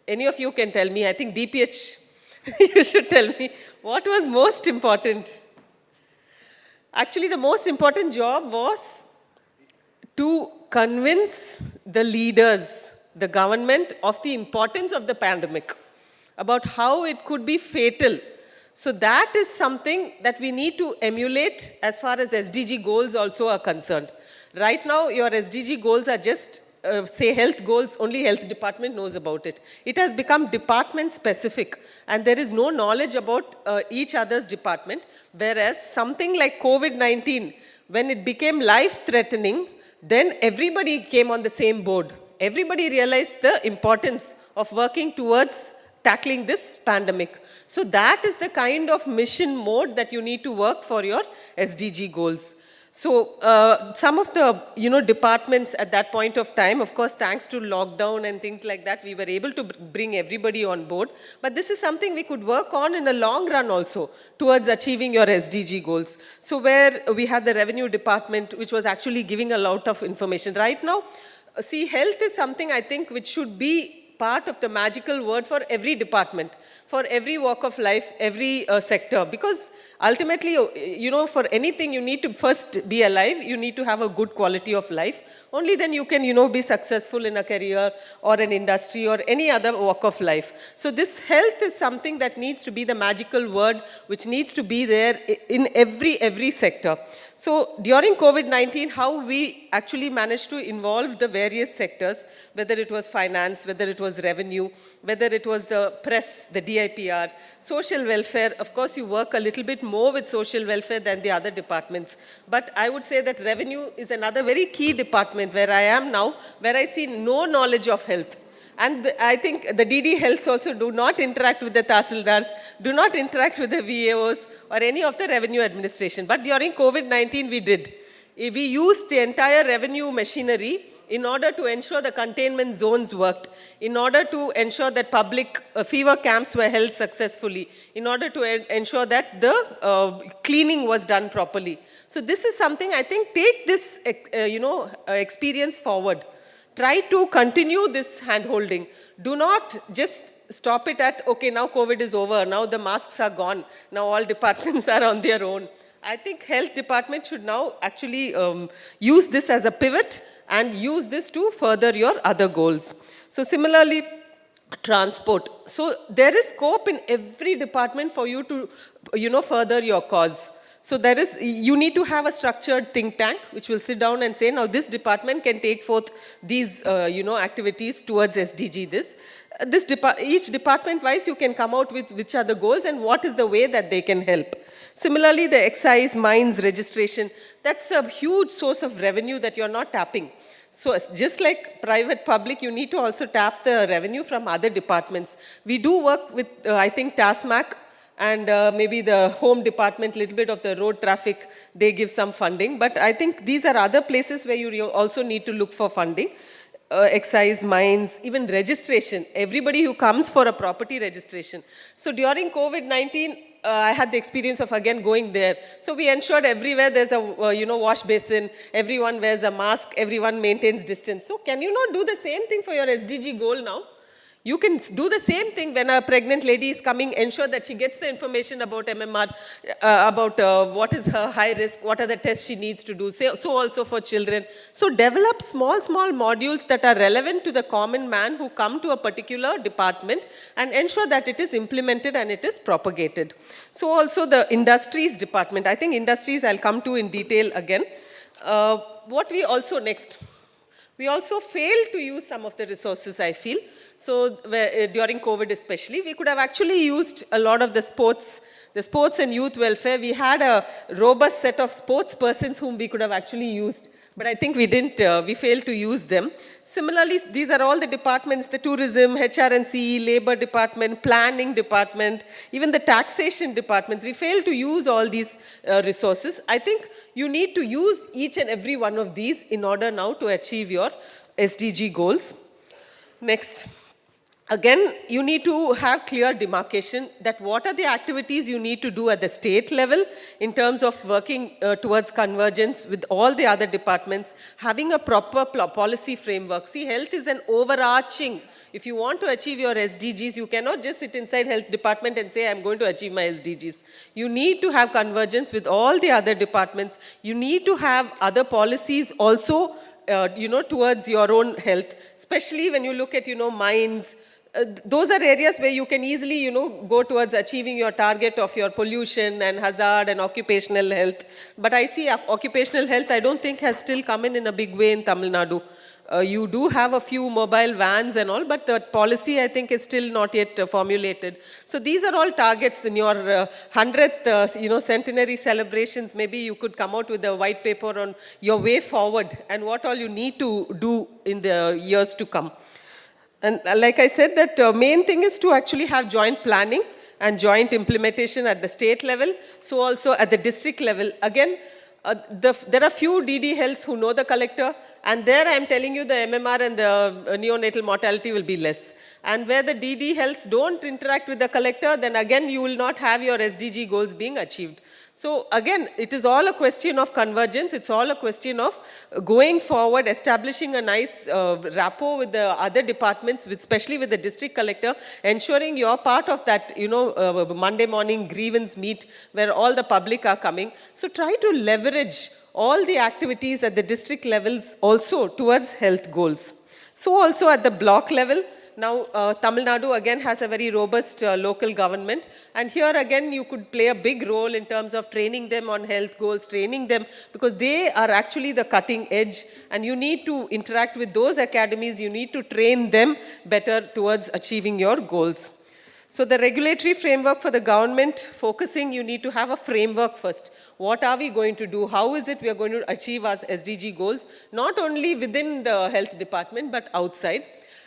Any of you can tell me. I think DPH, you should tell me. What was most important? Actually, the most important job was to convince the leaders, the government, of the importance of the pandemic. about how it could be fatal. So that is something that we need to emulate as far as SDG goals also are concerned. Right now, your SDG goals are just, say, health goals, only health department knows about it. It has become department specific, and there is no knowledge about each other's department, whereas something like COVID-19, when it became life-threatening, then everybody came on the same board. Everybody realized the importance of working towards tackling this pandemic. So that is the kind of mission mode that you need to work for your SDG goals. So some of the departments at that point of time, of course, thanks to lockdown and things like that, we were able to bring everybody on board. But this is something we could work on in a long run also towards achieving your SDG goals. So where we had the revenue department, which was actually giving a lot of information. Right now, see, health is something I think which should be part of the magical word for every department, for every walk of life, every sector. Because ultimately, for anything, you need to first be alive. You need to have a good quality of life. Only then you can, be successful in a career or an industry or any other walk of life. So this health is something that needs to be the magical word, which needs to be there in every sector. So during COVID-19, how we actually managed to involve the various sectors, whether it was finance, whether it was revenue, whether it was the press, the DIPR, social welfare. Of course, you work a little bit more with social welfare than the other departments. But I would say that revenue is another very key department where I am now, where I see no knowledge of health. And I think the DD Healths also do not interact with the Tahsildars, do not interact with the VAOs or any of the revenue administration. But during COVID-19, we did. We used the entire revenue machinery in order to ensure the containment zones worked, in order to ensure that public fever camps were held successfully, in order to ensure that the cleaning was done properly. So this is something, I think, take this experience forward. Try to continue this hand-holding. Do not just stop it at, okay, now COVID is over, now the masks are gone, now all departments are on their own. I think health department should now actually use this as a pivot and use this to further your other goals. So similarly, transport. So there is scope in every department for you to, further your cause. So you need to have a structured think tank which will sit down and say, now this department can take forth these, activities towards SDG this. Each department-wise, you can come out with which are the goals and what is the way that they can help. Similarly, the excise, mines, registration, that's a huge source of revenue that you're not tapping. So just like private, public, you need to also tap the revenue from other departments. We do work with, I think, TASMAC, and maybe the home department, little bit of the road traffic, they give some funding. But I think these are other places where you also need to look for funding. Excise, mines, even registration. Everybody who comes for a property registration. So during COVID-19, I had the experience of again going there. So we ensured everywhere there's a wash basin, everyone wears a mask, everyone maintains distance. So can you not do the same thing for your SDG goal now? You can do the same thing when a pregnant lady is coming, ensure that she gets the information about MMR, about what is her high risk, what are the tests she needs to do, so also for children. So develop small modules that are relevant to the common man who come to a particular department and ensure that it is implemented and it is propagated. So also the industries department, I think industries I'll come to in detail again. What we also next? We also failed to use some of the resources, I feel. So during COVID especially, we could have actually used a lot of the sports and youth welfare. We had a robust set of sports persons whom we could have actually used. But I think we didn't, we failed to use them. Similarly, these are all the departments, the tourism, HR&CE, labor department, planning department, even the taxation departments. We failed to use all these resources. I think you need to use each and every one of these in order now to achieve your SDG goals. Next. Again, you need to have clear demarcation that what are the activities you need to do at the state level in terms of working towards convergence with all the other departments, having a proper policy framework. See, health is an overarching. If you want to achieve your SDGs, you cannot just sit inside health department and say, I'm going to achieve my SDGs. You need to have convergence with all the other departments. You need to have other policies also, towards your own health, especially when you look at, mines, those are areas where you can easily, go towards achieving your target of your pollution and hazard and occupational health. But I see occupational health, I don't think has still come in a big way in Tamil Nadu. You do have a few mobile vans and all, but the policy, I think, is still not yet formulated. So these are all targets in your 100th, centenary celebrations. Maybe you could come out with a white paper on your way forward and what all you need to do in the years to come. And like I said, that main thing is to actually have joint planning and joint implementation at the state level, so also at the district level. Again, there are few DD Healths who know the collector, and there I am telling you the MMR and the neonatal mortality will be less. And where the DD Healths don't interact with the collector, then again you will not have your SDG goals being achieved. So again, it is all a question of convergence. It's all a question of going forward, establishing a nice rapport with the other departments, especially with the district collector, ensuring you're part of that, Monday morning grievance meet where all the public are coming. So try to leverage all the activities at the district levels also towards health goals. So also at the block level, now, Tamil Nadu again has a very robust local government, and here again you could play a big role in terms of training them on health goals, training them, because they are actually the cutting edge, and you need to interact with those academies, you need to train them better towards achieving your goals. So the regulatory framework for the government focusing, you need to have a framework first. What are we going to do? How is it we are going to achieve our SDG goals? Not only within the health department, but outside.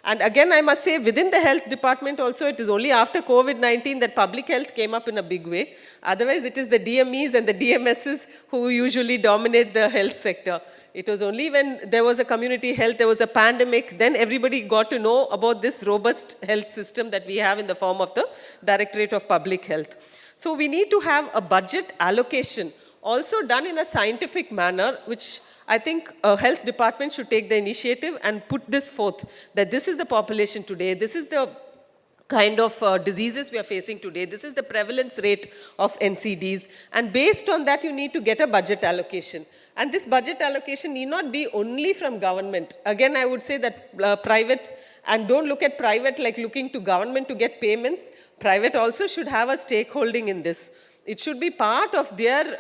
And again, I must say, within the health department also, it is only after COVID-19 that public health came up in a big way. Otherwise, it is the DMEs and the DMSs who usually dominate the health sector. It was only when there was a community health, there was a pandemic, then everybody got to know about this robust health system that we have in the form of the Directorate of Public Health. So we need to have a budget allocation also done in a scientific manner, which I think a health department should take the initiative and put this forth, that this is the population today, this is the kind of diseases we are facing today, this is the prevalence rate of NCDs, and based on that you need to get a budget allocation. And this budget allocation need not be only from government. Again, I would say that private, and don't look at private like looking to government to get payments, private also should have a stakeholding in this. It should be part of their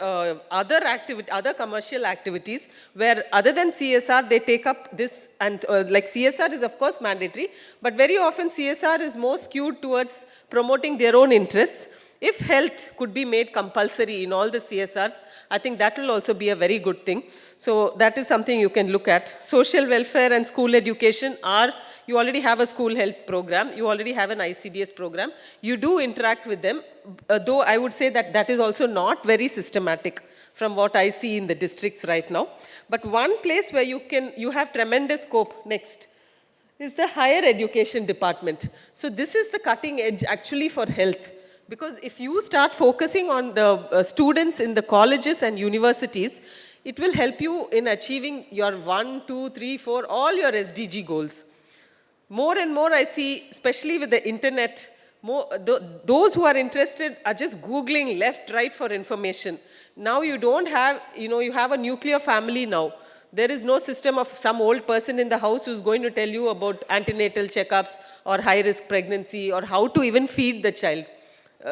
other commercial activities where other than CSR, they take up this, and like CSR is of course mandatory, but very often CSR is more skewed towards promoting their own interests. If health could be made compulsory in all the CSRs, I think that will also be a very good thing. So that is something you can look at. Social welfare and school education are, you already have a school health program, you already have an ICDS program, you do interact with them, though I would say that that is also not very systematic from what I see in the districts right now. But one place where you have tremendous scope next is the higher education department. So this is the cutting edge actually for health. Because if you start focusing on the students in the colleges and universities, it will help you in achieving your 1, 2, 3, 4, all your SDG goals. More and more I see, especially with the internet, those who are interested are just Googling left, right for information. Now you don't have, you have a nuclear family now. There is no system of some old person in the house who's going to tell you about antenatal checkups or high-risk pregnancy or how to even feed the child.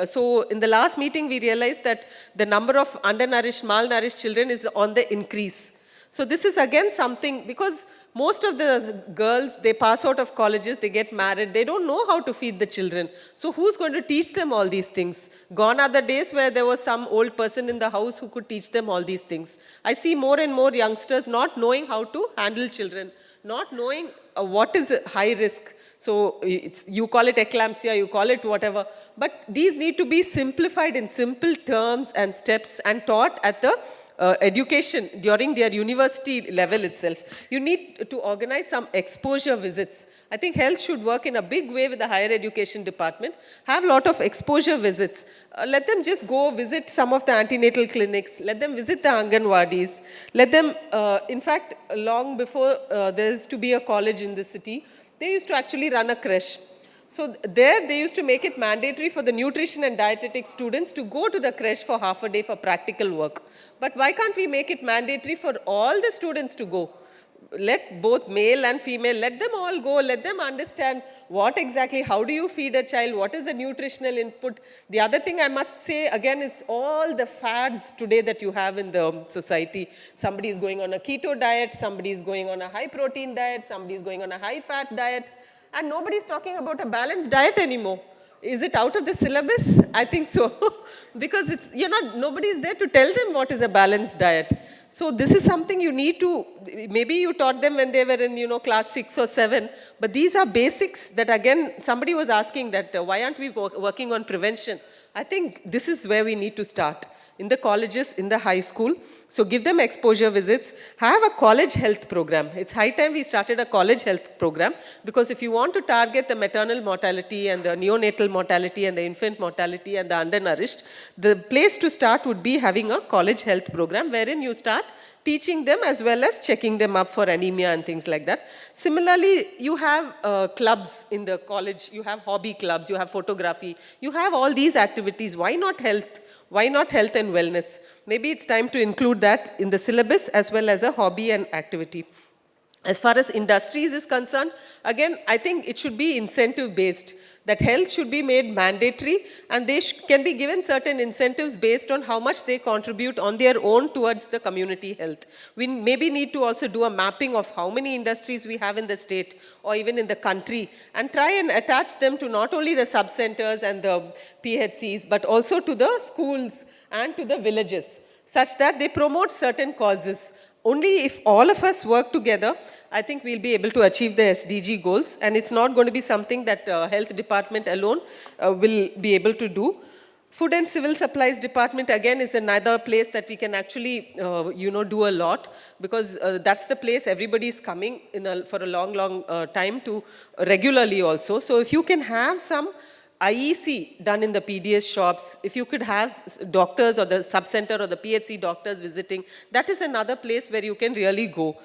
So in the last meeting, we realized that the number of undernourished, malnourished children is on the increase. So this is again something, because most of the girls, they pass out of colleges, they get married, they don't know how to feed the children. So who's going to teach them all these things? Gone are the days where there was some old person in the house who could teach them all these things. I see more and more youngsters not knowing how to handle children, not knowing what is high risk. So you call it eclampsia, you call it whatever. But these need to be simplified in simple terms and steps and taught at the education during their university level itself. You need to organize some exposure visits. I think health should work in a big way with the higher education department. Have a lot of exposure visits. Let them just go visit some of the antenatal clinics. Let them visit the Anganwadis. Let them, in fact, long before there is to be a college in the city, they used to actually run a creche. So there they used to make it mandatory for the nutrition and dietetic students to go to the creche for half a day for practical work. But why can't we make it mandatory for all the students to go? let both male and female, let them all go, let them understand what exactly, how do you feed a child, what is the nutritional input. The other thing I must say again is all the fads today that you have in the society. Somebody is going on a keto diet, somebody is going on a high protein diet, somebody is going on a high fat diet, and nobody is talking about a balanced diet anymore. Is it out of the syllabus? I think so. Because it's, nobody is there to tell them what is a balanced diet. So this is something you need to, maybe you taught them when they were in, class 6 or 7, but these are basics that again, somebody was asking that why aren't we working on prevention? I think this is where we need to start. In the colleges, in the high school. So give them exposure visits. Have a college health program. It's high time we started a college health program, because if you want to target the maternal mortality and the neonatal mortality and the infant mortality and the undernourished, the place to start would be having a college health program wherein you start teaching them as well as checking them up for anemia and things like that. Similarly, you have clubs in the college, you have hobby clubs, you have photography, you have all these activities. Why not health? Why not health and wellness? Maybe it's time to include that in the syllabus as well as a hobby and activity. As far as industries is concerned, again, I think it should be incentive based. That health should be made mandatory, and they can be given certain incentives based on how much they contribute on their own towards the community health. We maybe need to also do a mapping of how many industries we have in the state or even in the country, and try and attach them to not only the sub-centers and the PHCs, but also to the schools and to the villages, such that they promote certain causes. Only if all of us work together, I think we'll be able to achieve the SDG goals, and it's not going to be something that health department alone will be able to do. Food and Civil Supplies Department again is another place that we can actually do a lot, because that's the place everybody is coming for a long time to regularly also. So if you can have some IEC done in the PDS shops, if you could have doctors or the sub-center or the PHC doctors visiting, that is another place where you can really go.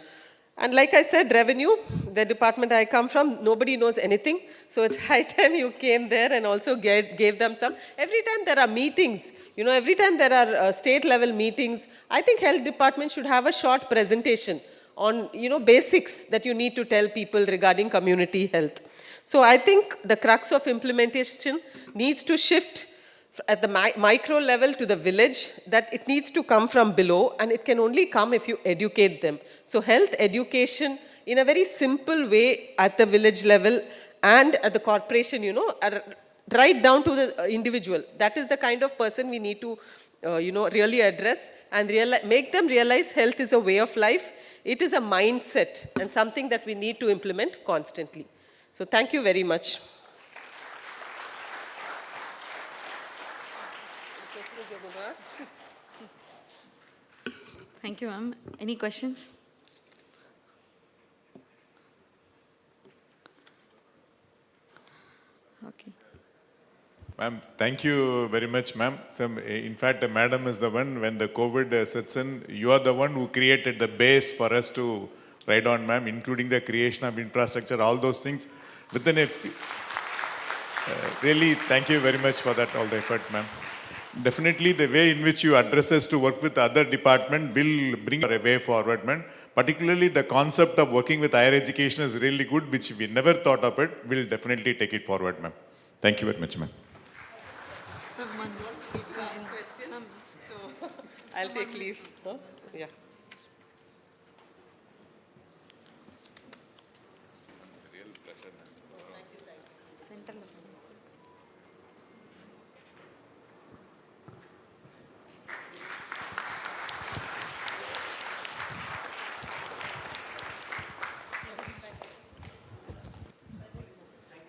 And like I said, revenue, the department I come from, nobody knows anything. So it's high time you came there and also gave them some. Every time there are meetings, every time there are state level meetings, I think health department should have a short presentation on, basics that you need to tell people regarding community health. So I think the crux of implementation needs to shift at the micro level to the village, that it needs to come from below, and it can only come if you educate them. So health education in a very simple way at the village level and at the corporation, right down to the individual. That is the kind of person we need to, really address and make them realize health is a way of life. It is a mindset and something that we need to implement constantly. So thank you very much. Thank you, ma'am. Any questions? Okay. Ma'am, thank you very much, ma'am. So, in fact, madam is the one, when the COVID sets in, you are the one who created the base for us to ride on, ma'am, including the creation of infrastructure, all those things. Within a, really, thank you very much for that, all the effort, ma'am. Definitely, the way in which you address us to work with other department will bring a way forward, ma'am. Particularly, the concept of working with higher education is really good, which we never thought of it. We'll definitely take it forward, ma'am. Thank you very much, ma'am. I'll take leave. Huh? Yeah.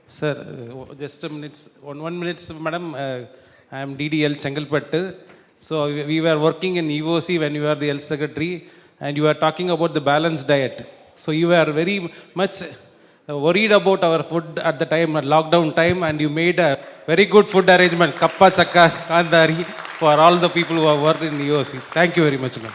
Sir, just a minute, one minute, madam. I am DDL Chengalpattu. So we were working in EOC when you were the health secretary, and you were talking about the balanced diet. So you were very much worried about our food at the time, lockdown time, and you made a very good food arrangement, kappa, chakka, kandari, for all the people who have worked in EOC. Thank you very much, ma'am.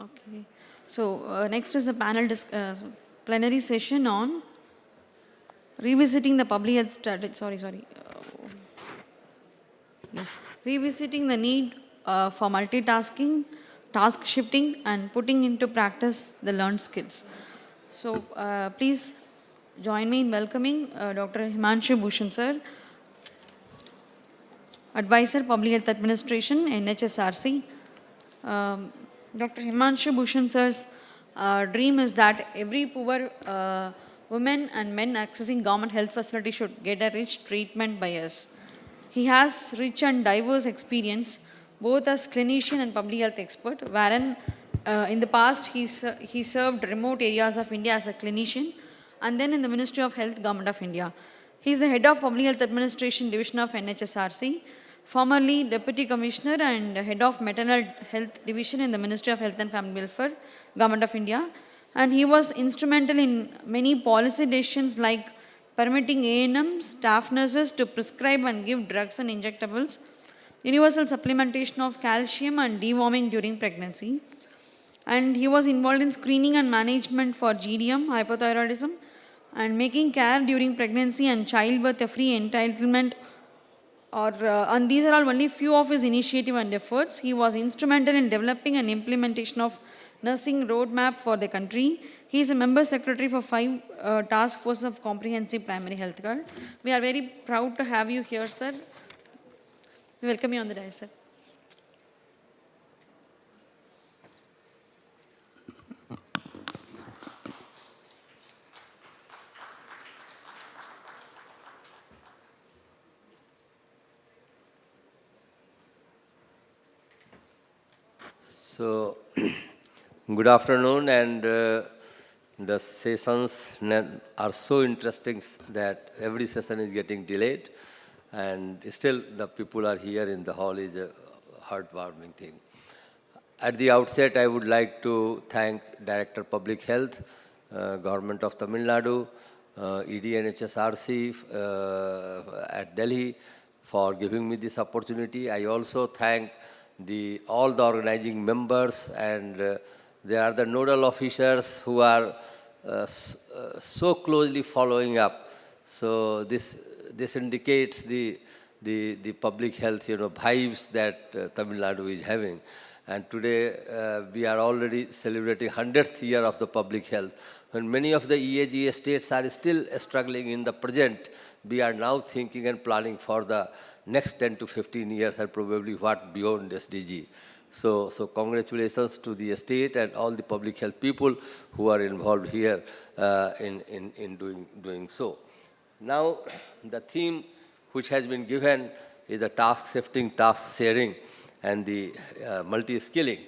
Okay. So next is the plenary session on revisiting the public health strategy. Yes, revisiting the need for multitasking, task shifting, and putting into practice the learned skills. So please join me in welcoming Dr. Himanshu Bhushan sir, Advisor Public Health Administration, NHSRC. Dr. Himanshu Bhushan sir's dream is that every poor women and men accessing government health facility should get a rich treatment by us. He has rich and diverse experience, both as clinician and public health expert, wherein in the past he served remote areas of India as a clinician, and then in the Ministry of Health, Government of India. He is the head of Public Health Administration Division of NHSRC, formerly Deputy Commissioner and head of Maternal Health Division in the Ministry of Health and Family Welfare, Government of India. And he was instrumental in many policy decisions like permitting A&M staff nurses to prescribe and give drugs and injectables, universal supplementation of calcium and deworming during pregnancy. And he was involved in screening and management for GDM, hypothyroidism, and making care during pregnancy and childbirth a free entitlement. And these are all only few of his initiative and efforts. He was instrumental in developing and implementation of nursing roadmap for the country. He is a member secretary for 5 task forces of comprehensive primary health care. We are very proud to have you here, sir. We welcome you on the dais, sir. So, good afternoon, and the sessions are so interesting that every session is getting delayed, and still the people are here in the hall is a heartwarming thing. At the outset, I would like to thank Director Public Health, Government of Tamil Nadu, EDNHSRC at Delhi for giving me this opportunity. I also thank all the organizing members, and they are the nodal officers who are so closely following up. So this indicates the public health vibes that Tamil Nadu is having. And today we are already celebrating 100th year of the public health. When many of the EAGA states are still struggling in the present, we are now thinking and planning for the next 10 to 15 years and probably what beyond SDG. So congratulations to the state and all the public health people who are involved here in doing so. Now, the theme which has been given is the task shifting, task sharing, and the multi-skilling.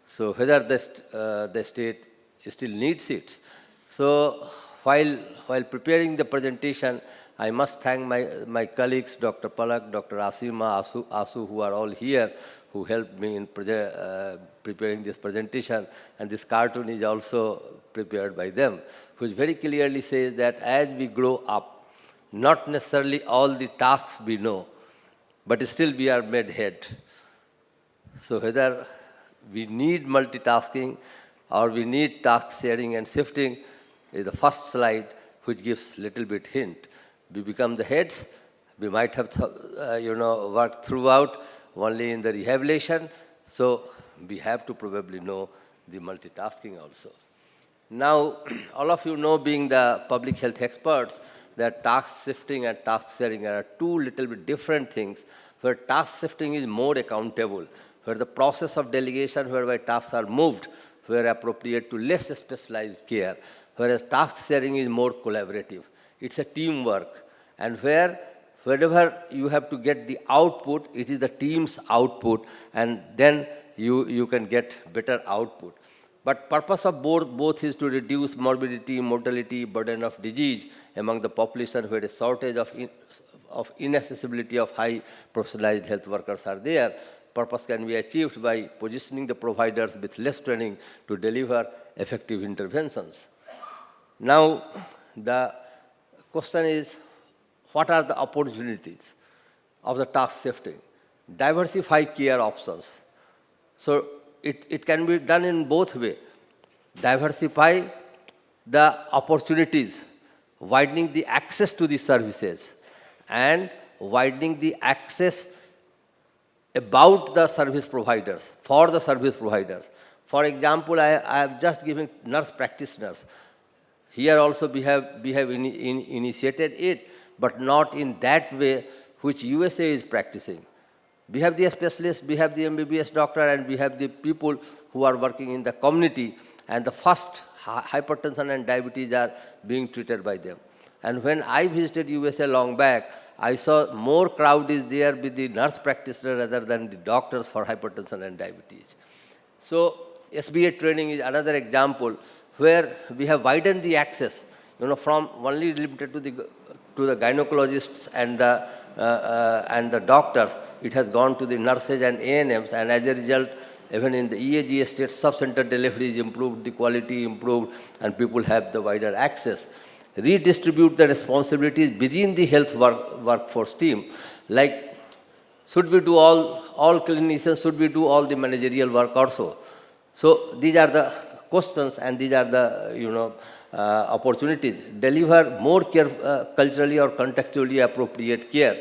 So whether the state still needs it. So while preparing the presentation, I must thank my colleagues, Dr. Palak, Dr. Asima, Asu, who are all here, who helped me in preparing this presentation. And this cartoon is also prepared by them, which very clearly says that as we grow up, not necessarily all the tasks we know, but still we are made head. So whether we need multitasking or we need task sharing and shifting is the first slide, which gives little bit hint. We become the heads. We might have, worked throughout only in the rehabilitation. So we have to probably know the multitasking also. Now, all of you know, being the public health experts, that task shifting and task sharing are two little bit different things, where task shifting is more accountable, where the process of delegation whereby tasks are moved where appropriate to less specialized care, whereas task sharing is more collaborative. It's a teamwork. And wherever you have to get the output, it is the team's output, and then you can get better output. But purpose of both is to reduce morbidity, mortality, burden of disease among the population where a shortage of inaccessibility of high professionalized health workers are there. Purpose can be achieved by positioning the providers with less training to deliver effective interventions. Now, the question is, what are the opportunities of the task shifting? Diversify care options. So it can be done in both ways. Diversify the opportunities, widening the access to the services, and widening the access about the service providers, for the service providers. For example, I am just giving nurse practitioners. Here also we have initiated it, but not in that way which USA is practicing. We have the specialists, we have the MBBS doctor, and we have the people who are working in the community, and the first hypertension and diabetes are being treated by them. And when I visited USA long back, I saw more crowd is there with the nurse practitioner rather than the doctors for hypertension and diabetes. So SBA training is another example where we have widened the access, from only limited to the gynecologists and the doctors. It has gone to the nurses and ANMs, and as a result, even in the EAG state, sub-center delivery is improved, the quality improved, and people have the wider access. Redistribute the responsibilities within the health workforce team. Like, should we do all clinicians, should we do all the managerial work also? So these are the questions, and these are the, opportunities. Deliver more care, culturally or contextually appropriate care.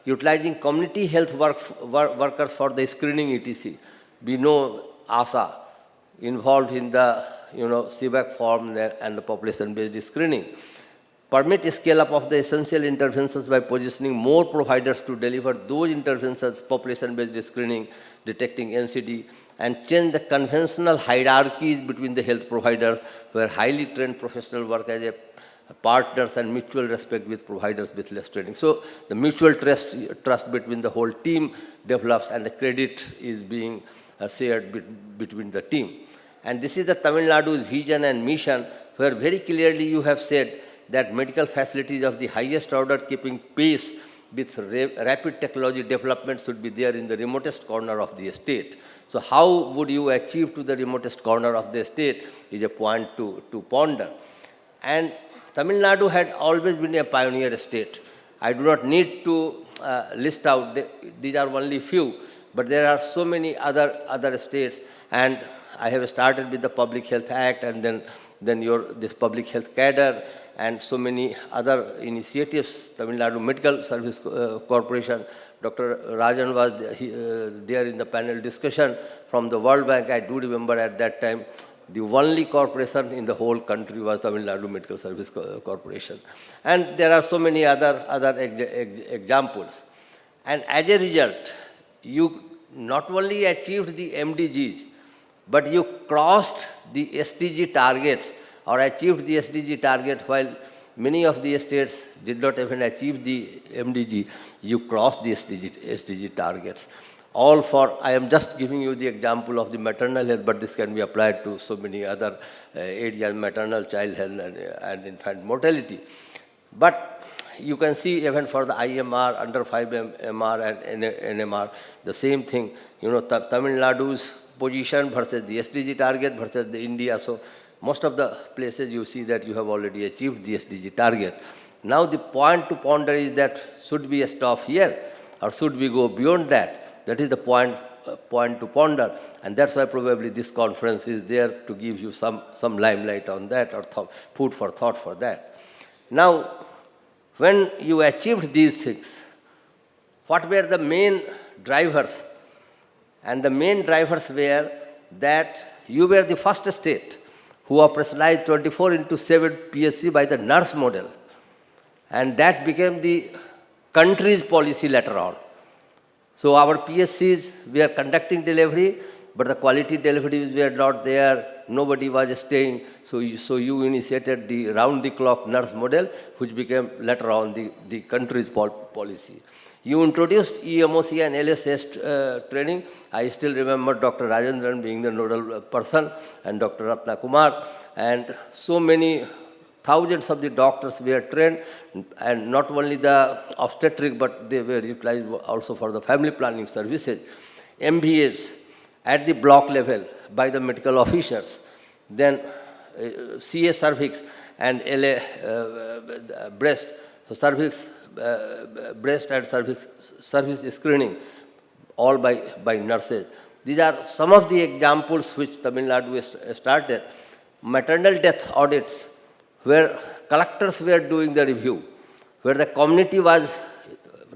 Utilizing community health workers for the screening etc. We know ASA involved in the CVAC form and the population-based screening. Permit scale-up of the essential interventions by positioning more providers to deliver those interventions, population-based screening, detecting NCD, and change the conventional hierarchies between the health providers, where highly trained professionals work as partners and mutual respect with providers with less training. So the mutual trust between the whole team develops, and the credit is being shared between the team. And this is the Tamil Nadu's vision and mission, where very clearly you have said that medical facilities of the highest order keeping pace with rapid technology development should be there in the remotest corner of the state. So how would you achieve to the remotest corner of the state is a point to ponder. And Tamil Nadu had always been a pioneer state. I do not need to list out, these are only few, but there are so many other states, and I have started with the Public Health Act, and then this public health cadre, and so many other initiatives. Tamil Nadu Medical Service Corporation, Dr. Rajan was there in the panel discussion from the World Bank. I do remember at that time, the only corporation in the whole country was Tamil Nadu Medical Service Corporation. And there are so many other examples. And as a result, you not only achieved the MDGs, but you crossed the SDG targets, or achieved the SDG target, while many of the states did not even achieve the MDG. You crossed the SDG targets. All for, I am just giving you the example of the maternal health, but this can be applied to so many other areas, maternal, child health, and infant mortality. But you can see even for the IMR, under 5 MR and NMR, the same thing. Tamil Nadu's position versus the SDG target versus the India. So most of the places you see that you have already achieved the SDG target. Now the point to ponder is that should we stop here, or should we go beyond that? That is the point to ponder, and that's why probably this conference is there to give you some limelight on that, or food for thought for that. Now, when you achieved these things, what were the main drivers? And the main drivers were that you were the first state who operationalized 24/7 PSC by the nurse model. And that became the country's policy later on. So our PSCs were conducting delivery, but the quality deliveries were not there. Nobody was staying. So you initiated the round-the-clock nurse model, which became later on the country's policy. You introduced EMOC and LSS training. I still remember Dr. Rajendran being the nodal person, and Dr. Ratna Kumar, and so many thousands of the doctors were trained, and not only the obstetric, but they were utilized also for the family planning services. MBAs at the block level by the medical officers. Then CA cervix and LA breast. So cervix, breast and cervix screening, all by nurses. These are some of the examples which Tamil Nadu started. Maternal death audits, where collectors were doing the review, where the community was,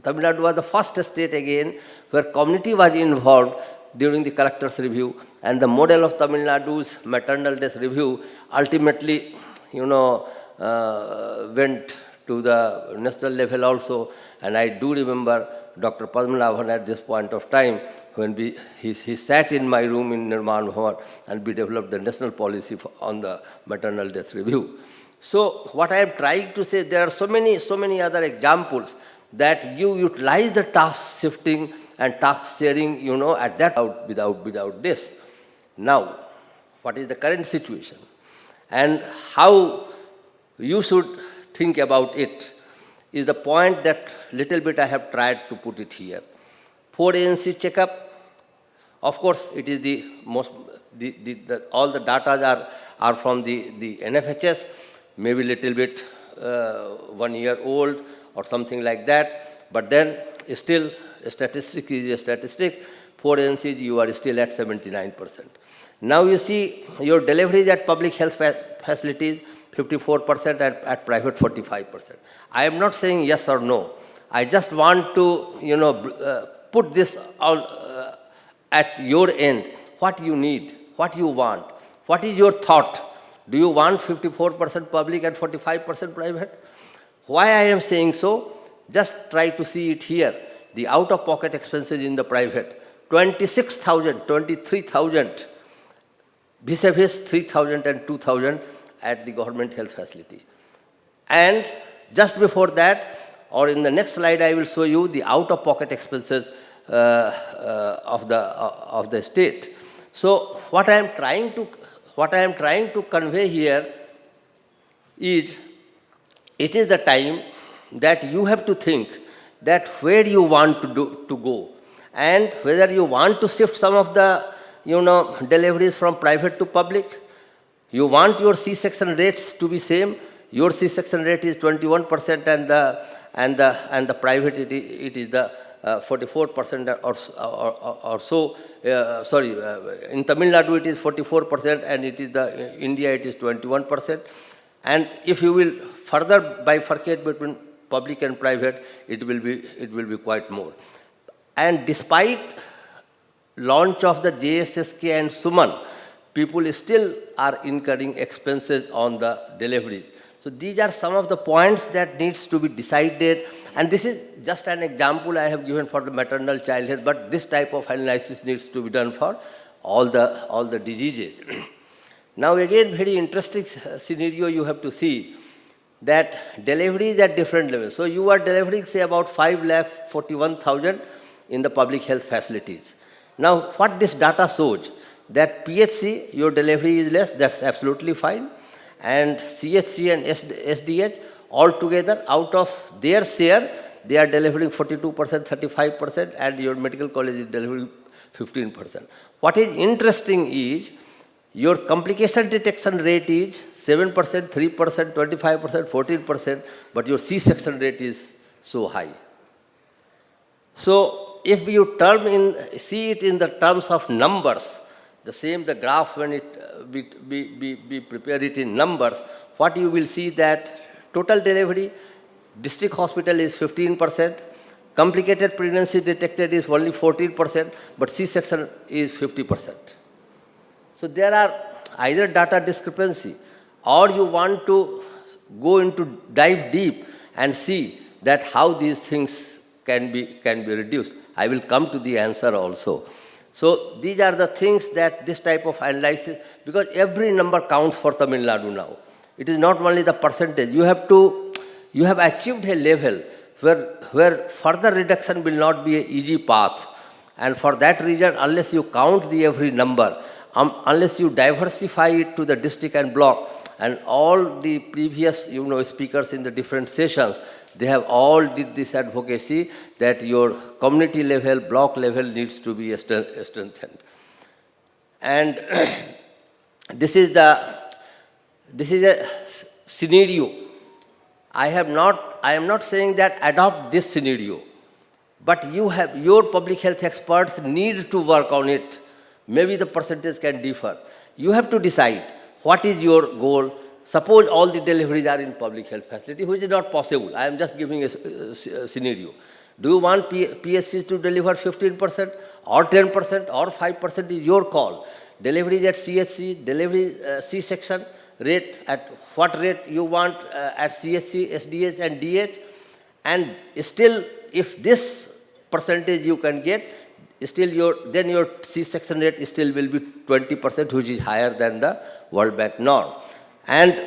Tamil Nadu was the first state again, where community was involved during the collector's review, and the model of Tamil Nadu's maternal death review ultimately, went to the national level also. And I do remember Dr. Padmanabhan at this point of time, when he sat in my room in Nirman Bhavan, and we developed the national policy on the maternal death review. So what I am trying to say, there are so many other examples that you utilize the task shifting and task sharing, at that without this. Now, what is the current situation and how you should think about it is the point that little bit I have tried to put it here. 4 ANC checkup, of course, it is the most, all the data are from the NFHS, maybe little bit 1 year old or something like that, but then still a statistic is a statistic. 4 ANC, you are still at 79%. Now you see your deliveries at public health facilities, 54%, at private 45%. I am not saying yes or no. I just want to, put this at your end, what you need, what you want, what is your thought. Do you want 54% public and 45% private? Why I am saying so? Just try to see it here. The out-of-pocket expenses in the private, 26,000, 23,000, vis-a-vis 3,000 and 2,000 at the government health facility. And just before that, or in the next slide, I will show you the out-of-pocket expenses of the state. So what I am trying to convey here is, it is the time that you have to think that where you want to go, and whether you want to shift some of the deliveries from private to public. You want your C-section rates to be same. Your C-section rate is 21%, and the private it is the 44% or so. Sorry, in Tamil Nadu it is 44%, and it is India it is 21%. And if you will further bifurcate between public and private, it will be quite more. And despite launch of the JSSK and Suman, people still are incurring expenses on the delivery. So these are some of the points that needs to be decided. And this is just an example I have given for the maternal child health, but this type of analysis needs to be done for all the diseases. Now again, very interesting scenario you have to see, that deliveries at different levels. So you are delivering, say, about 5,41,000 in the public health facilities. Now what this data shows, that PHC, your delivery is less, that's absolutely fine. And CHC and SDH, altogether, out of their share, they are delivering 42%, 35%, and your medical college is delivering 15%. What is interesting is, your complication detection rate is 7%, 3%, 25%, 14%, but your C-section rate is so high. So if you see it in the terms of numbers, the graph when we prepare it in numbers, what you will see that total delivery, district hospital is 15%, complicated pregnancy detected is only 14%, but C-section is 50%. So there are either data discrepancy, or you want to dive deep and see that how these things can be reduced. I will come to the answer also. So these are the things that this type of analysis, because every number counts for Tamil Nadu now. It is not only the percentage. You have achieved a level where further reduction will not be an easy path. And for that reason, unless you count the every number, unless you diversify it to the district and block, and all the previous speakers in the different sessions, they have all did this advocacy that your community level, block level needs to be strengthened. And this is a scenario. I am not saying that adopt this scenario, but your public health experts need to work on it. Maybe the percentage can differ. You have to decide what is your goal. Suppose all the deliveries are in public health facility, which is not possible. I am just giving a scenario. Do you want PSCs to deliver 15% or 10% or 5% is your call. Deliveries at CHC, delivery C-section rate, at what rate you want at CHC, SDH and DH. And still, if this percentage you can get, still then your C-section rate still will be 20%, which is higher than the World Bank norm. And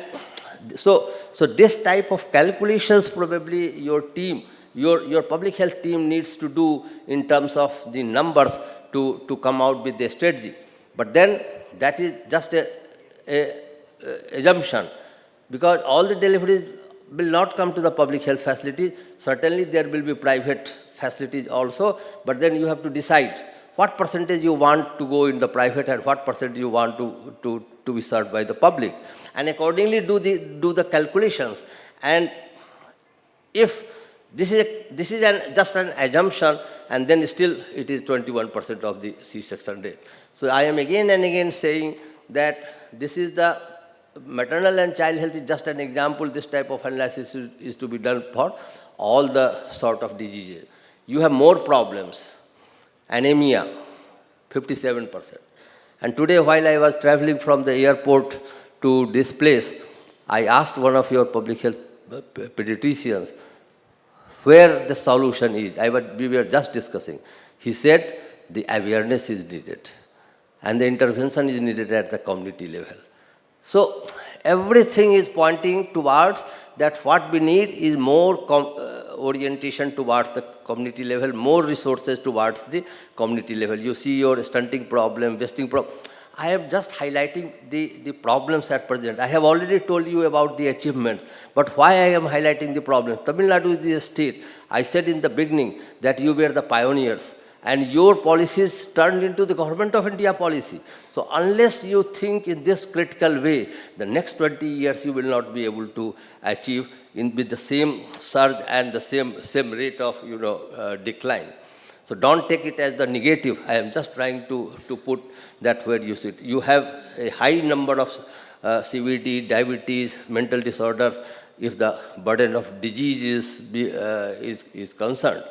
so this type of calculations probably your team, your public health team needs to do in terms of the numbers to come out with the strategy. But then that is just a assumption, because all the deliveries will not come to the public health facilities. Certainly there will be private facilities also, but then you have to decide what percentage you want to go in the private and what percentage you want to be served by the public. And accordingly do the calculations. And if this is just an assumption, and then still it is 21% of the C-section rate. So I am again and again saying that this is the maternal and child health is just an example. This type of analysis is to be done for all the sort of diseases. You have more problems. Anemia, 57%. And today while I was traveling from the airport to this place, I asked one of your public health pediatricians where the solution is. We were just discussing. He said the awareness is needed and the intervention is needed at the community level. So everything is pointing towards that what we need is more orientation towards the community level, more resources towards the community level. You see your stunting problem, wasting problem. I am just highlighting the problems at present. I have already told you about the achievements, but why I am highlighting the problems? Tamil Nadu is the state. I said in the beginning that you were the pioneers, and your policies turned into the Government of India policy. So unless you think in this critical way, the next 20 years you will not be able to achieve with the same surge and the same rate of decline. So don't take it as the negative. I am just trying to put that where you sit. You have a high number of CVD, diabetes, mental disorders, if the burden of disease is concerned.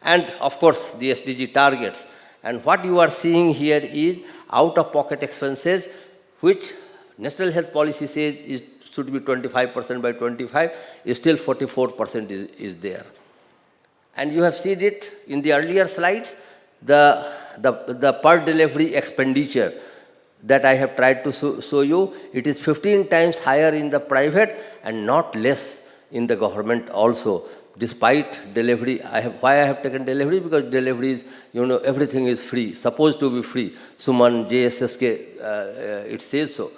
And of course, the SDG targets. And what you are seeing here is out-of-pocket expenses, which National Health Policy says should be 25% by 25, still 44% is there. And you have seen it in the earlier slides, the per delivery expenditure that I have tried to show you, it is 15 times higher in the private and not less in the government also. Despite delivery, why I have taken delivery? Because delivery is, everything is free, supposed to be free. Suman, JSSK, it says so.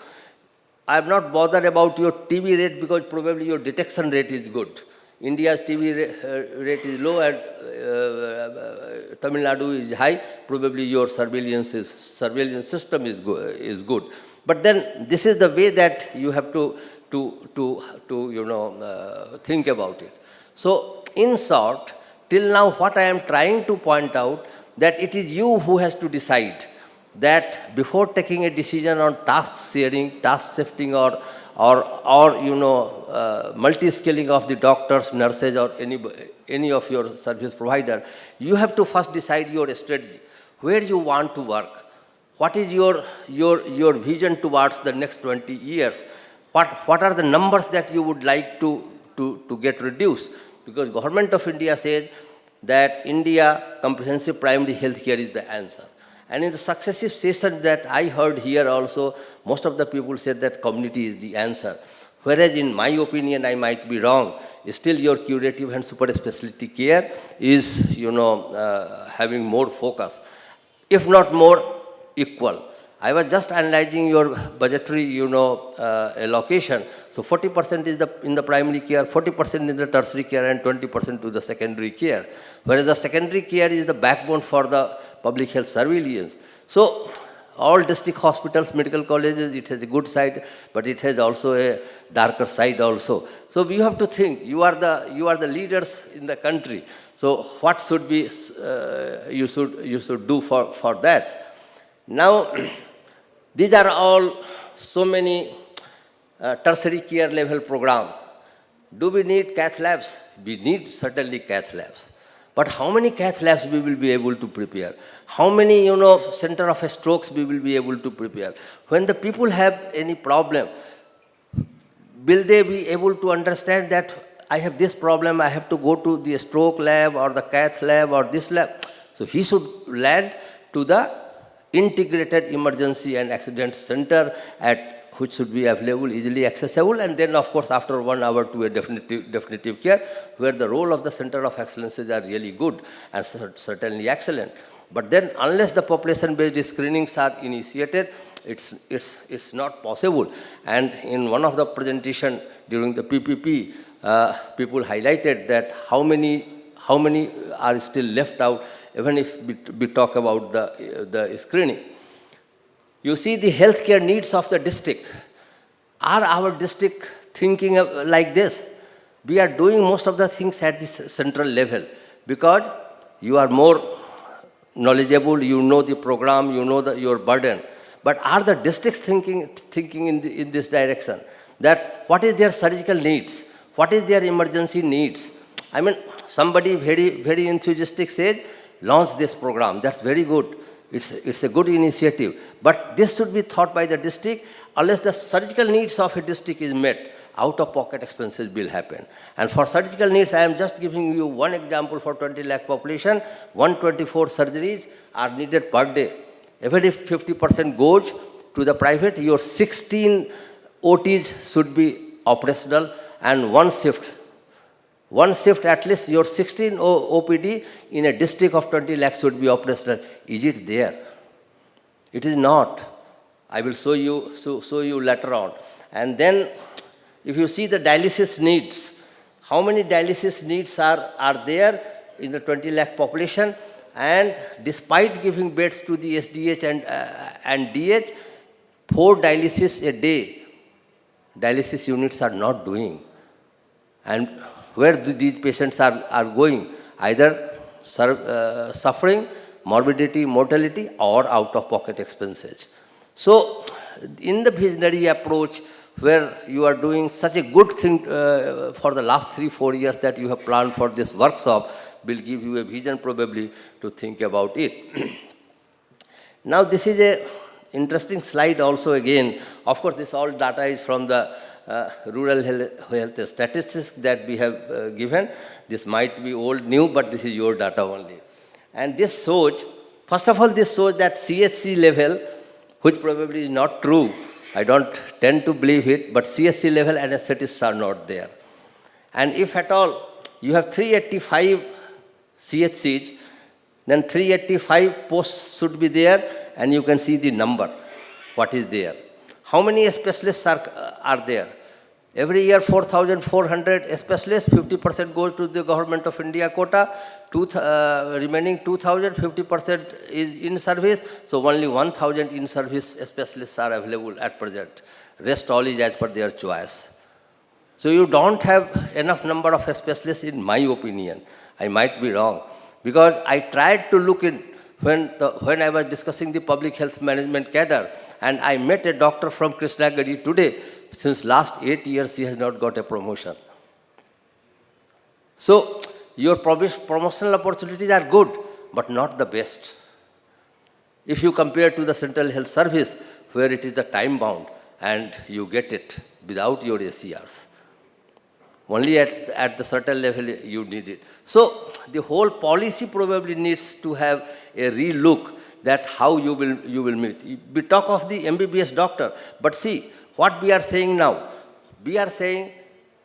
I am not bothered about your TB rate because probably your detection rate is good. India's TB rate is low and Tamil Nadu is high. Probably your surveillance system is good. But then this is the way that you have to think about it. So in short, till now what I am trying to point out that it is you who has to decide that before taking a decision on task sharing, task shifting or multi-skilling of the doctors, nurses or any of your service provider, you have to first decide your strategy, where you want to work, what is your vision towards the next 20 years, what are the numbers that you would like to get reduced, because Government of India says that India comprehensive primary health care is the answer. And in the successive sessions that I heard here also, most of the people said that community is the answer. Whereas in my opinion, I might be wrong. Still your curative and super specialty care is, having more focus, if not more equal. I was just analyzing your budgetary, allocation. So 40% is in the primary care, 40% in the tertiary care, and 20% to the secondary care. Whereas the secondary care is the backbone for the public health surveillance. So all district hospitals, medical colleges, it has a good side, but it has also a darker side also. So you have to think, you are the leaders in the country. So what should be, you should do for that. Now, these are all so many tertiary care level program. Do we need cath labs? We need certainly cath labs. But how many cath labs we will be able to prepare? How many, center of strokes we will be able to prepare? When the people have any problem, will they be able to understand that I have this problem, I have to go to the stroke lab or the cath lab or this lab? So he should land to the integrated emergency and accident center which should be available, easily accessible, and then of course after 1 hour to a definitive care, where the role of the center of excellences are really good and certainly excellent. But then unless the population-based screenings are initiated, it's not possible. And in one of the presentation during the PPP, people highlighted that how many are still left out, even if we talk about the screening. You see the healthcare needs of the district. Are our district thinking like this? We are doing most of the things at this central level because you are more knowledgeable, you know the program, you know your burden. But are the districts thinking in this direction? That what is their surgical needs? What is their emergency needs? I mean, somebody very, very enthusiastic says, launch this program. That's very good. It's a good initiative. But this should be thought by the district. Unless the surgical needs of a district is met, out-of-pocket expenses will happen. And for surgical needs, I am just giving you one example for 20 lakh population. 124 surgeries are needed per day. Even if 50% goes to the private, your 16 OTs should be operational and one shift at least, your 16 OPD in a district of 20 lakhs should be operational. Is it there? It is not. I will show you later on. And then, if you see the dialysis needs, how many dialysis needs are there in the 20 lakh population? And despite giving beds to the SDH and DH, 4 dialysis a day, dialysis units are not doing. And where these patients are going, either suffering, morbidity, mortality, or out-of-pocket expenses. So, in the visionary approach, where you are doing such a good thing for the last 3-4 years that you have planned for this workshop, will give you a vision probably to think about it. Now, this is a interesting slide also again. Of course, this all data is from the rural health statistics that we have given. This might be old, new, but this is your data only. And this shows, first of all, this shows that CHC level, which probably is not true. I don't tend to believe it, but CHC level anesthetists are not there. And if at all, you have 385 CHCs, then 385 posts should be there, and you can see the number, what is there. How many specialists are there? Every year 4,400 specialists, 50% goes to the Government of India quota, remaining 2,000, 50% is in service, so only 1,000 in service specialists are available at present. Rest all is as per their choice. So you don't have enough number of specialists in my opinion. I might be wrong. Because I tried to look in when I was discussing the public health management cadre, and I met a doctor from Krishnagiri today. Since last 8 years, he has not got a promotion. So, your promotional opportunities are good, but not the best. If you compare to the Central Health Service, where it is the time bound, and you get it without your ACRs. Only at the certain level you need it. So, the whole policy probably needs to have a relook that how you will meet. We talk of the MBBS doctor, but see, what we are saying now, we are saying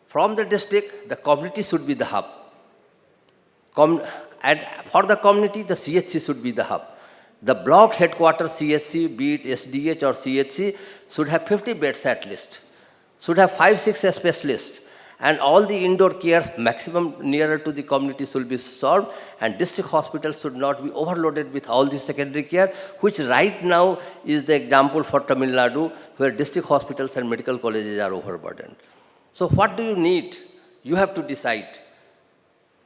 from the district, the community should be the hub. And for the community, the CHC should be the hub. The block headquarters CHC, be it SDH or CHC, should have 50 beds at least, should have 5-6 specialists. And all the indoor cares maximum nearer to the community should be solved, and district hospitals should not be overloaded with all the secondary care, which right now is the example for Tamil Nadu, where district hospitals and medical colleges are overburdened. So what do you need? You have to decide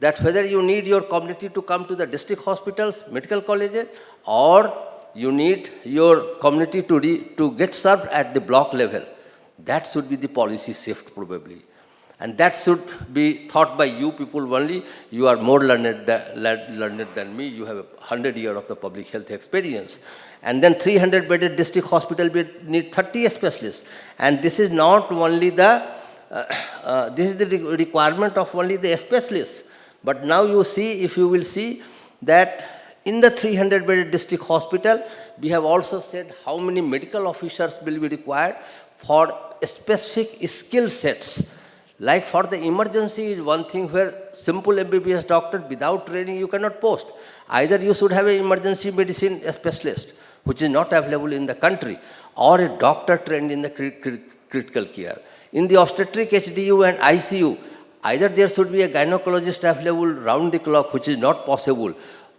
that whether you need your community to come to the district hospitals, medical colleges, or you need your community to get served at the block level. That should be the policy shift probably. And that should be thought by you people only. You are more learned than me. You have 100 years of the public health experience. And then 300-bedded district hospital will need 30 specialists. And this is not only the, this is the requirement of only the specialists. But now you see, if you will see that in the 300-bedded district hospital, we have also said how many medical officers will be required for specific skill sets. Like for the emergency is one thing where simple MBBS doctor without training you cannot post. Either you should have an emergency medicine specialist, which is not available in the country, or a doctor trained in the critical care. In the obstetric HDU and ICU, either there should be a gynecologist available round the clock, which is not possible,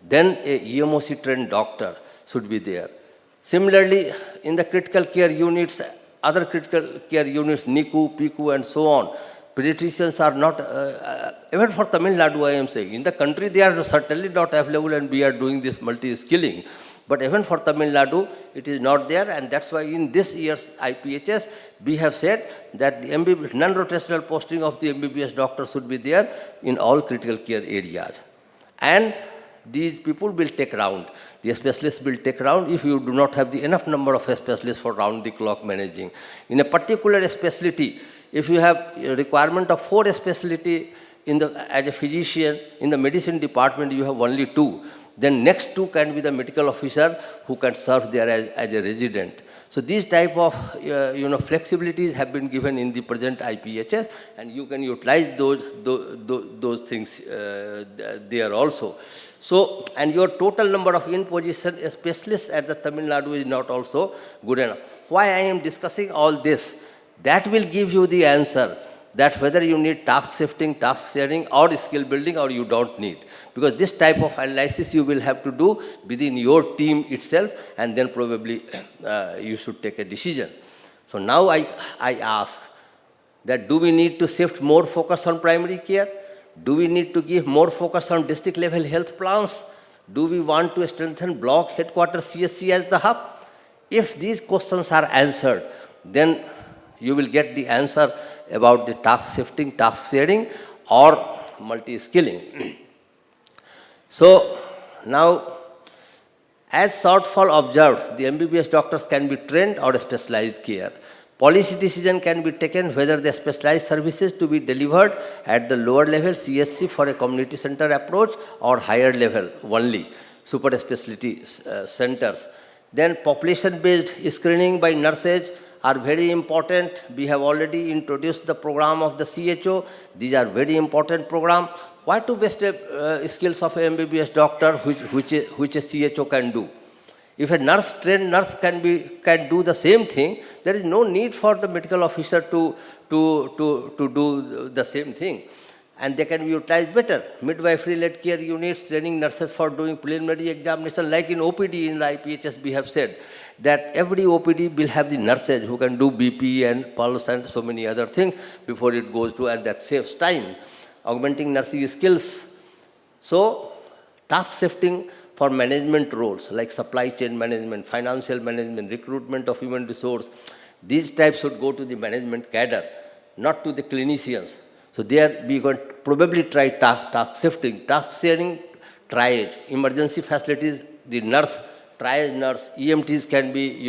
then a EMOC trained doctor should be there. Similarly, in the critical care units, other critical care units, NICU, PICU and so on, pediatricians are not, even for Tamil Nadu I am saying, in the country they are certainly not available and we are doing this multi-skilling. But even for Tamil Nadu, it is not there, and that's why in this year's IPHS, we have said that the non-rotational posting of the MBBS doctor should be there in all critical care areas. And these people will take round. The specialists will take round if you do not have the enough number of specialists for round-the-clock managing. In a particular specialty, if you have a requirement of 4 specialty as a physician, in the medicine department you have only 2. Then next 2 can be the medical officer who can serve there as a resident. So these type of flexibilities have been given in the present IPHS, and you can utilize those things there also. So, and your total number of in-position specialists at the Tamil Nadu is not also good enough. Why I am discussing all this? That will give you the answer that whether you need task shifting, task sharing, or skill building, or you don't need. Because this type of analysis you will have to do within your team itself, and then probably you should take a decision. So now I ask that do we need to shift more focus on primary care? Do we need to give more focus on district level health plans? Do we want to strengthen block headquarters CSC as the hub? If these questions are answered, then you will get the answer about the task shifting, task sharing, or multi-skilling. So now, as shortfall observed, the MBBS doctors can be trained or specialized care. Policy decision can be taken whether the specialized services to be delivered at the lower level CSC for a community center approach or higher level only, super specialty centers. Then population-based screening by nurses are very important. We have already introduced the program of the CHO. These are very important program. Why to waste skills of an MBBS doctor which a CHO can do? If a trained nurse can do the same thing, there is no need for the medical officer to do the same thing. And they can be utilized better. Midwifery-led care units, training nurses for doing preliminary examination, like in OPD in the IPHS we have said, that every OPD will have the nurses who can do BP and pulse and so many other things before it goes to, and that saves time. Augmenting nursing skills. So, task shifting for management roles like supply chain management, financial management, recruitment of human resource, these types should go to the management cadre, not to the clinicians. So there we going to probably try task shifting, task sharing, triage, emergency facilities, the nurse, triage nurse, EMTs can be,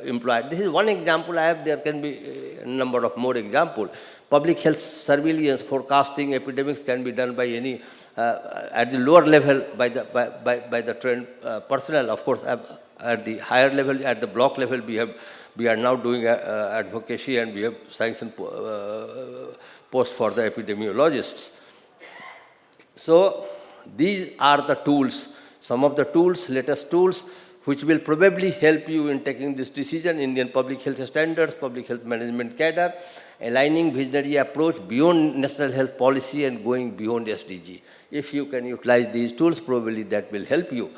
employed. This is one example I have, there can be a number of more examples. Public health surveillance, forecasting, epidemics can be done by any, at the lower level by the trained personnel. Of course, at the higher level, at the block level, we are now doing advocacy, and we have sanctioned posts for the epidemiologists. So these are the tools, some of the tools, latest tools, which will probably help you in taking this decision. Indian public health standards, public health management cadre, aligning visionary approach beyond national health policy and going beyond SDG. If you can utilize these tools, probably that will help you.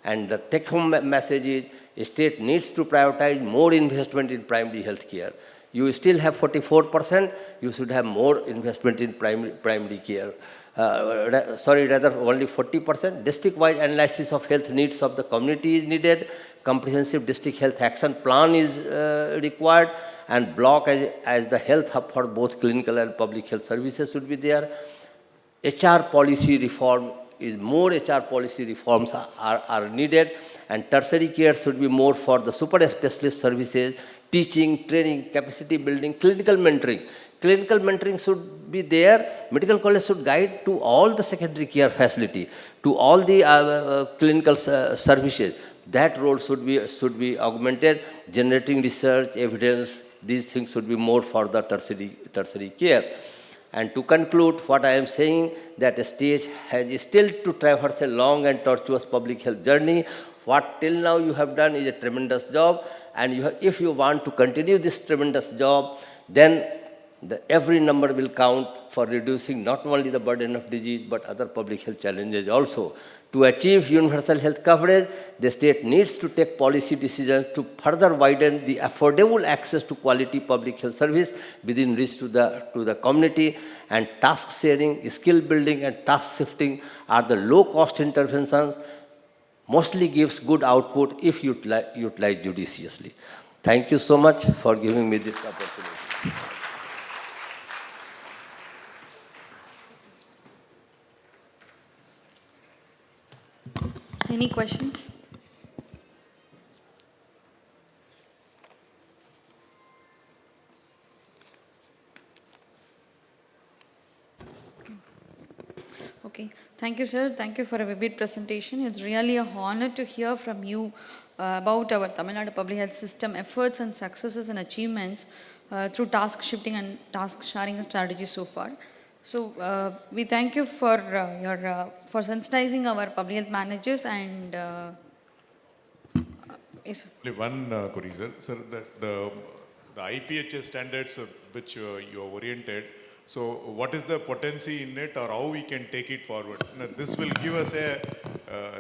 And the take-home message is, state needs to prioritize more investment in primary health care. You still have 44%, you should have more investment in primary care. Rather only 40%. District-wide analysis of health needs of the community is needed. Comprehensive district health action plan is required, and block as the health hub for both clinical and public health services should be there. HR policy reform is more HR policy reforms are needed, and tertiary care should be more for the super specialist services, teaching, training, capacity building, clinical mentoring. Clinical mentoring should be there. Medical college should guide to all the secondary care facility, to all the clinical services. That role should be augmented. Generating research, evidence, these things should be more for the tertiary care. And to conclude, what I am saying, that the state has still to traverse a long and tortuous public health journey. What till now you have done is a tremendous job, and if you want to continue this tremendous job, then every number will count for reducing not only the burden of disease, but other public health challenges also. To achieve universal health coverage, the state needs to take policy decisions to further widen the affordable access to quality public health service within reach to the community, and task sharing, skill building, and task shifting are the low-cost interventions, mostly gives good output if utilized judiciously. Thank you so much for giving me this opportunity. Any questions? Okay. Thank you, sir. Thank you for a vivid presentation. It's really an honor to hear from you about our Tamil Nadu public health system efforts and successes and achievements through task shifting and task sharing strategies so far. So we thank you for for sensitizing our public health managers and yes, sir. Only one query, sir. Sir, the IPHS standards of which you are oriented, so what is the potency in it, or how we can take it forward? Now, this will give us a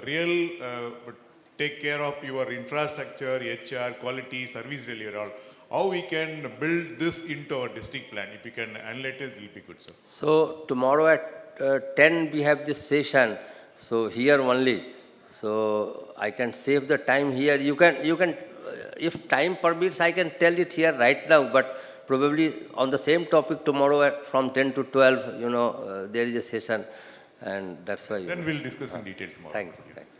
real take care of your infrastructure, HR, quality, service delivery, all. How we can build this into our district plan? If you can analyze it, it will be good, sir. So tomorrow at 10 we have this session. So here only. So I can save the time here. You can, if time permits, I can tell it here right now. But probably on the same topic tomorrow from 10 to 12, there is a session, and that's why. Then we'll discuss in detail tomorrow. Thank you. Thank you.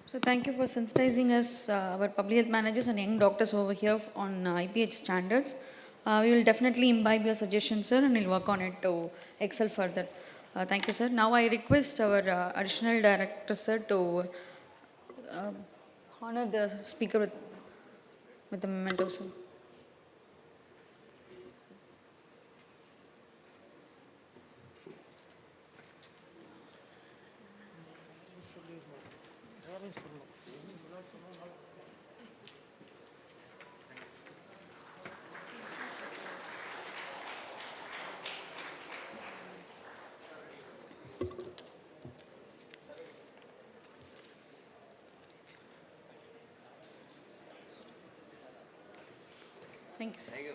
So thank you for sensitizing us, our public health managers and young doctors over here on IPH standards. We will definitely imbibe your suggestions, sir, and we'll work on it to excel further. Thank you, sir. Now I request our additional director, sir, to honor the speaker with the memento, sir. Thanks. Thank you.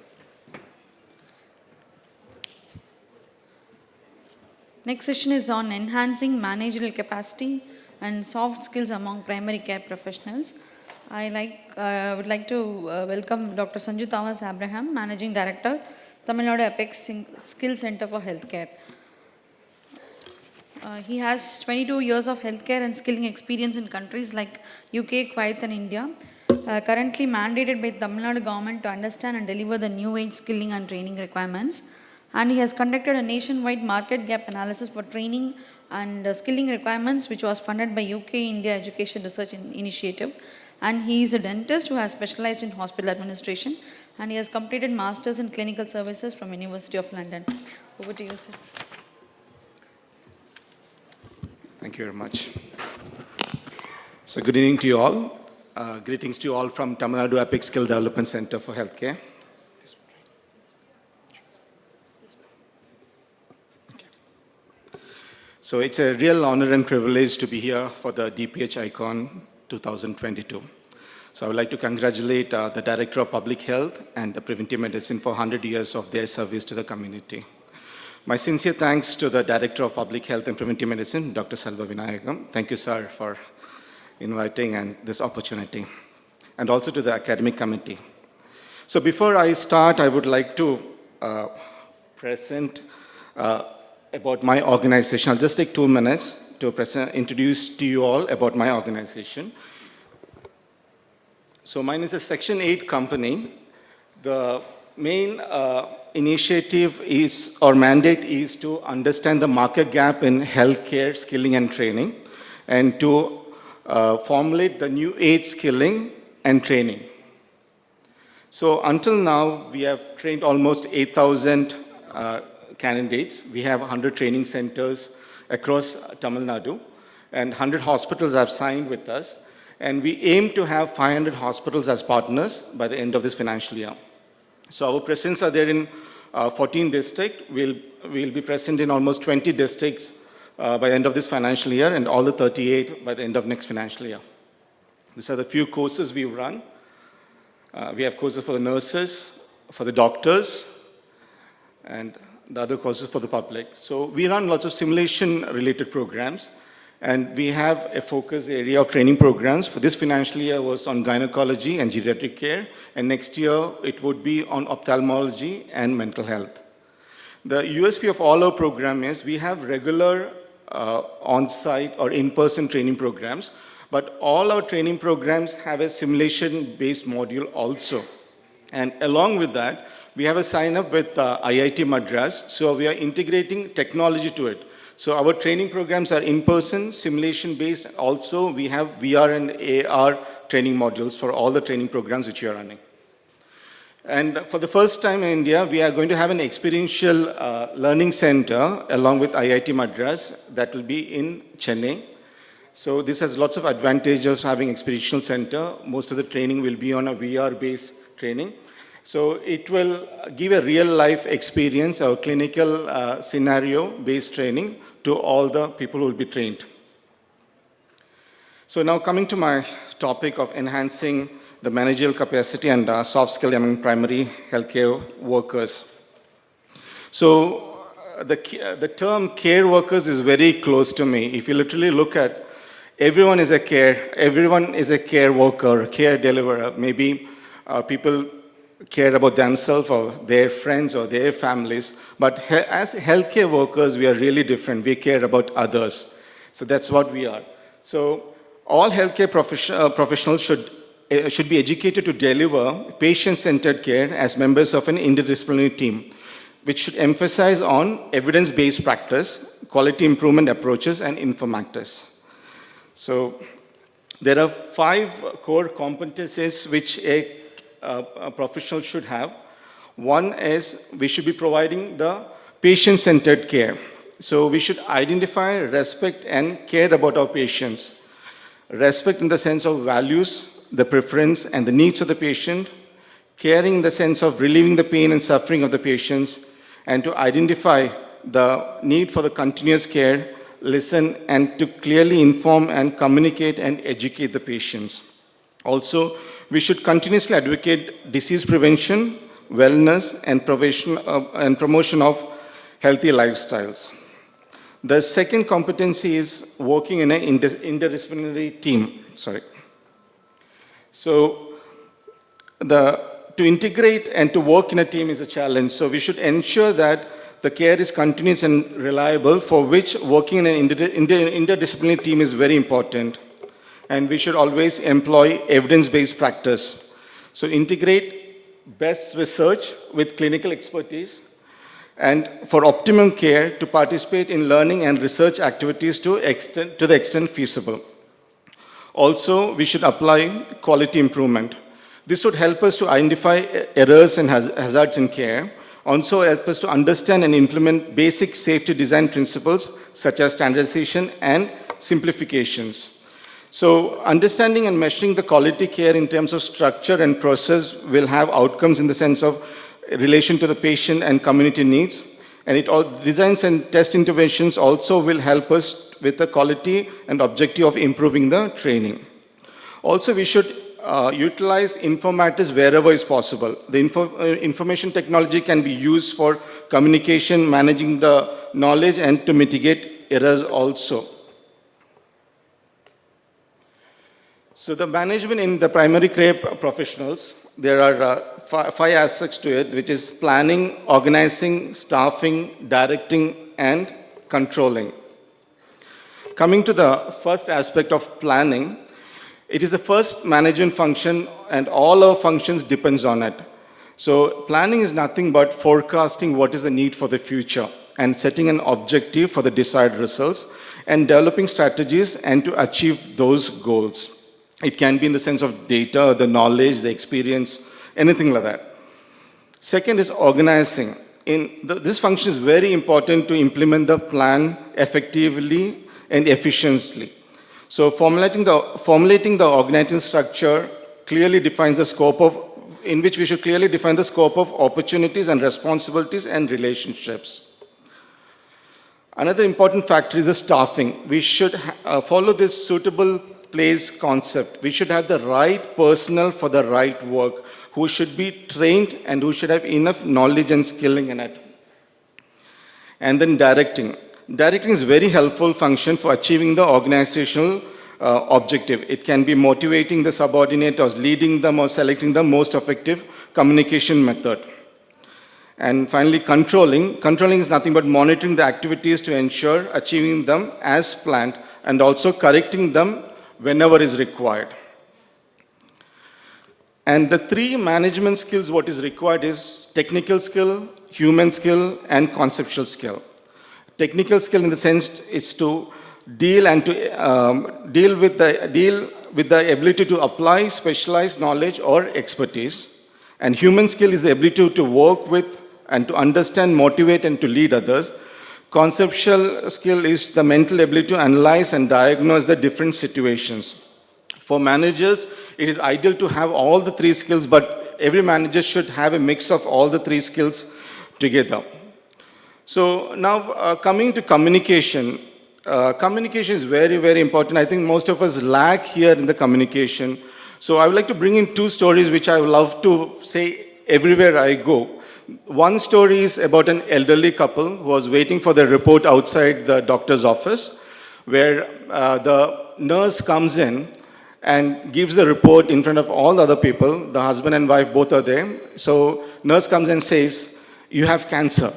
Next session is on enhancing managerial capacity and soft skills among primary care professionals. I would like to welcome Dr. Sanju Thomas Abraham, Managing Director, Tamil Nadu Apex Skill Center for Healthcare. He has 22 years of healthcare and skilling experience in countries like UK, Kuwait and India. Currently mandated by the Tamil Nadu government to understand and deliver the new age skilling and training requirements. And he has conducted a nationwide market gap analysis for training and skilling requirements, which was funded by UK India Education Research Initiative. And he is a dentist who has specialized in hospital administration, and he has completed masters in clinical services from University of London. Over to you, sir. Thank you very much. So good evening to you all. Greetings to you all from Tamil Nadu Epic Skill Development Center for Healthcare. Okay. So it's a real honor and privilege to be here for the DPH Icon 2022. So I would like to congratulate the Director of Public Health and the Preventive Medicine for 100 years of their service to the community. My sincere thanks to the Director of Public Health and Preventive Medicine, Dr. Selva Vinayagam. Thank you, sir, for inviting and this opportunity. And also to the academic committee. So before I start, I would like to present about my organization. I'll just take 2 minutes to introduce to you all about my organization. So mine is a Section 8 company. The main initiative is, or mandate is to understand the market gap in healthcare skilling and training, and to formulate the new age skilling and training. So until now, we have trained almost 8,000 candidates. We have 100 training centers across Tamil Nadu, and 100 hospitals have signed with us. And we aim to have 500 hospitals as partners by the end of this financial year. So our presence are there in 14 districts. We'll be present in almost 20 districts by the end of this financial year, and all the 38 by the end of next financial year. These are the few courses we run. We have courses for the nurses, for the doctors, and the other courses for the public. So we run lots of simulation-related programs, and we have a focus area of training programs. For this financial year was on gynecology and geriatric care, and next year it would be on ophthalmology and mental health. The USP of all our program is we have regular on-site or in-person training programs, but all our training programs have a simulation-based module also. And along with that, we have a sign-up with IIT Madras, so we are integrating technology to it. So our training programs are in-person, simulation-based. Also, we have VR and AR training modules for all the training programs which we are running. And for the first time in India, we are going to have an experiential learning center along with IIT Madras that will be in Chennai. So this has lots of advantages having experiential center. Most of the training will be on a VR-based training. So it will give a real-life experience, a clinical scenario-based training to all the people who will be trained. So now coming to my topic of enhancing the managerial capacity and soft skill among primary healthcare workers. So the term care workers is very close to me. If you literally look at everyone is a care worker, care deliverer. Maybe people care about themselves or their friends or their families. But as healthcare workers, we are really different. We care about others. So that's what we are. So all healthcare professionals should be educated to deliver patient-centered care as members of an interdisciplinary team, which should emphasize on evidence-based practice, quality improvement approaches, and informatics. So there are 5 core competencies which a professional should have. One is we should be providing the patient-centered care. So we should identify, respect, and care about our patients. Respect in the sense of values, the preference, and the needs of the patient. Caring in the sense of relieving the pain and suffering of the patients, and to identify the need for the continuous care, listen, and to clearly inform and communicate and educate the patients. Also, we should continuously advocate disease prevention, wellness, and promotion of healthy lifestyles. The second competency is working in an interdisciplinary team. So to integrate and to work in a team is a challenge. So we should ensure that the care is continuous and reliable, for which working in an interdisciplinary team is very important. And we should always employ evidence-based practice. So integrate best research with clinical expertise, and for optimum care, to participate in learning and research activities to the extent feasible. Also, we should apply quality improvement. This would help us to identify errors and hazards in care. Also help us to understand and implement basic safety design principles such as standardization and simplifications. So understanding and measuring the quality care in terms of structure and process will have outcomes in the sense of relation to the patient and community needs. And designs and test interventions also will help us with the quality and objective of improving the training. Also, we should utilize informatics wherever is possible. The information technology can be used for communication, managing the knowledge, and to mitigate errors also. So the management in the primary care professionals, there are five aspects to it, which is planning, organizing, staffing, directing, and controlling. Coming to the first aspect of planning, it is the first management function and all our functions depends on it. So planning is nothing but forecasting what is the need for the future and setting an objective for the desired results and developing strategies and to achieve those goals. It can be in the sense of data, the knowledge, the experience, anything like that. Second is organizing. This function is very important to implement the plan effectively and efficiently. So formulating the organizing structure clearly defines the scope in which we should clearly define the scope of opportunities and responsibilities and relationships. Another important factor is the staffing. We should follow this suitable place concept. We should have the right personnel for the right work, who should be trained and who should have enough knowledge and skilling in it. And then directing. Directing is a very helpful function for achieving the organizational objective. It can be motivating the subordinate or leading them or selecting the most effective communication method. And finally, controlling. Controlling is nothing but monitoring the activities to ensure achieving them as planned and also correcting them whenever is required. And the three management skills what is required is technical skill, human skill, and conceptual skill. Technical skill in the sense is to deal with the ability to apply specialized knowledge or expertise. And human skill is the ability to work with and to understand, motivate, and to lead others. Conceptual skill is the mental ability to analyze and diagnose the different situations. For managers, it is ideal to have all the three skills, but every manager should have a mix of all the three skills together. So now coming to communication. Communication is very, very important. I think most of us lack here in the communication. So I would like to bring in two stories which I would love to say everywhere I go. One story is about an elderly couple who was waiting for the report outside the doctor's office, where the nurse comes in and gives the report in front of all the other people. The husband and wife both are there. So nurse comes and says, "You have cancer."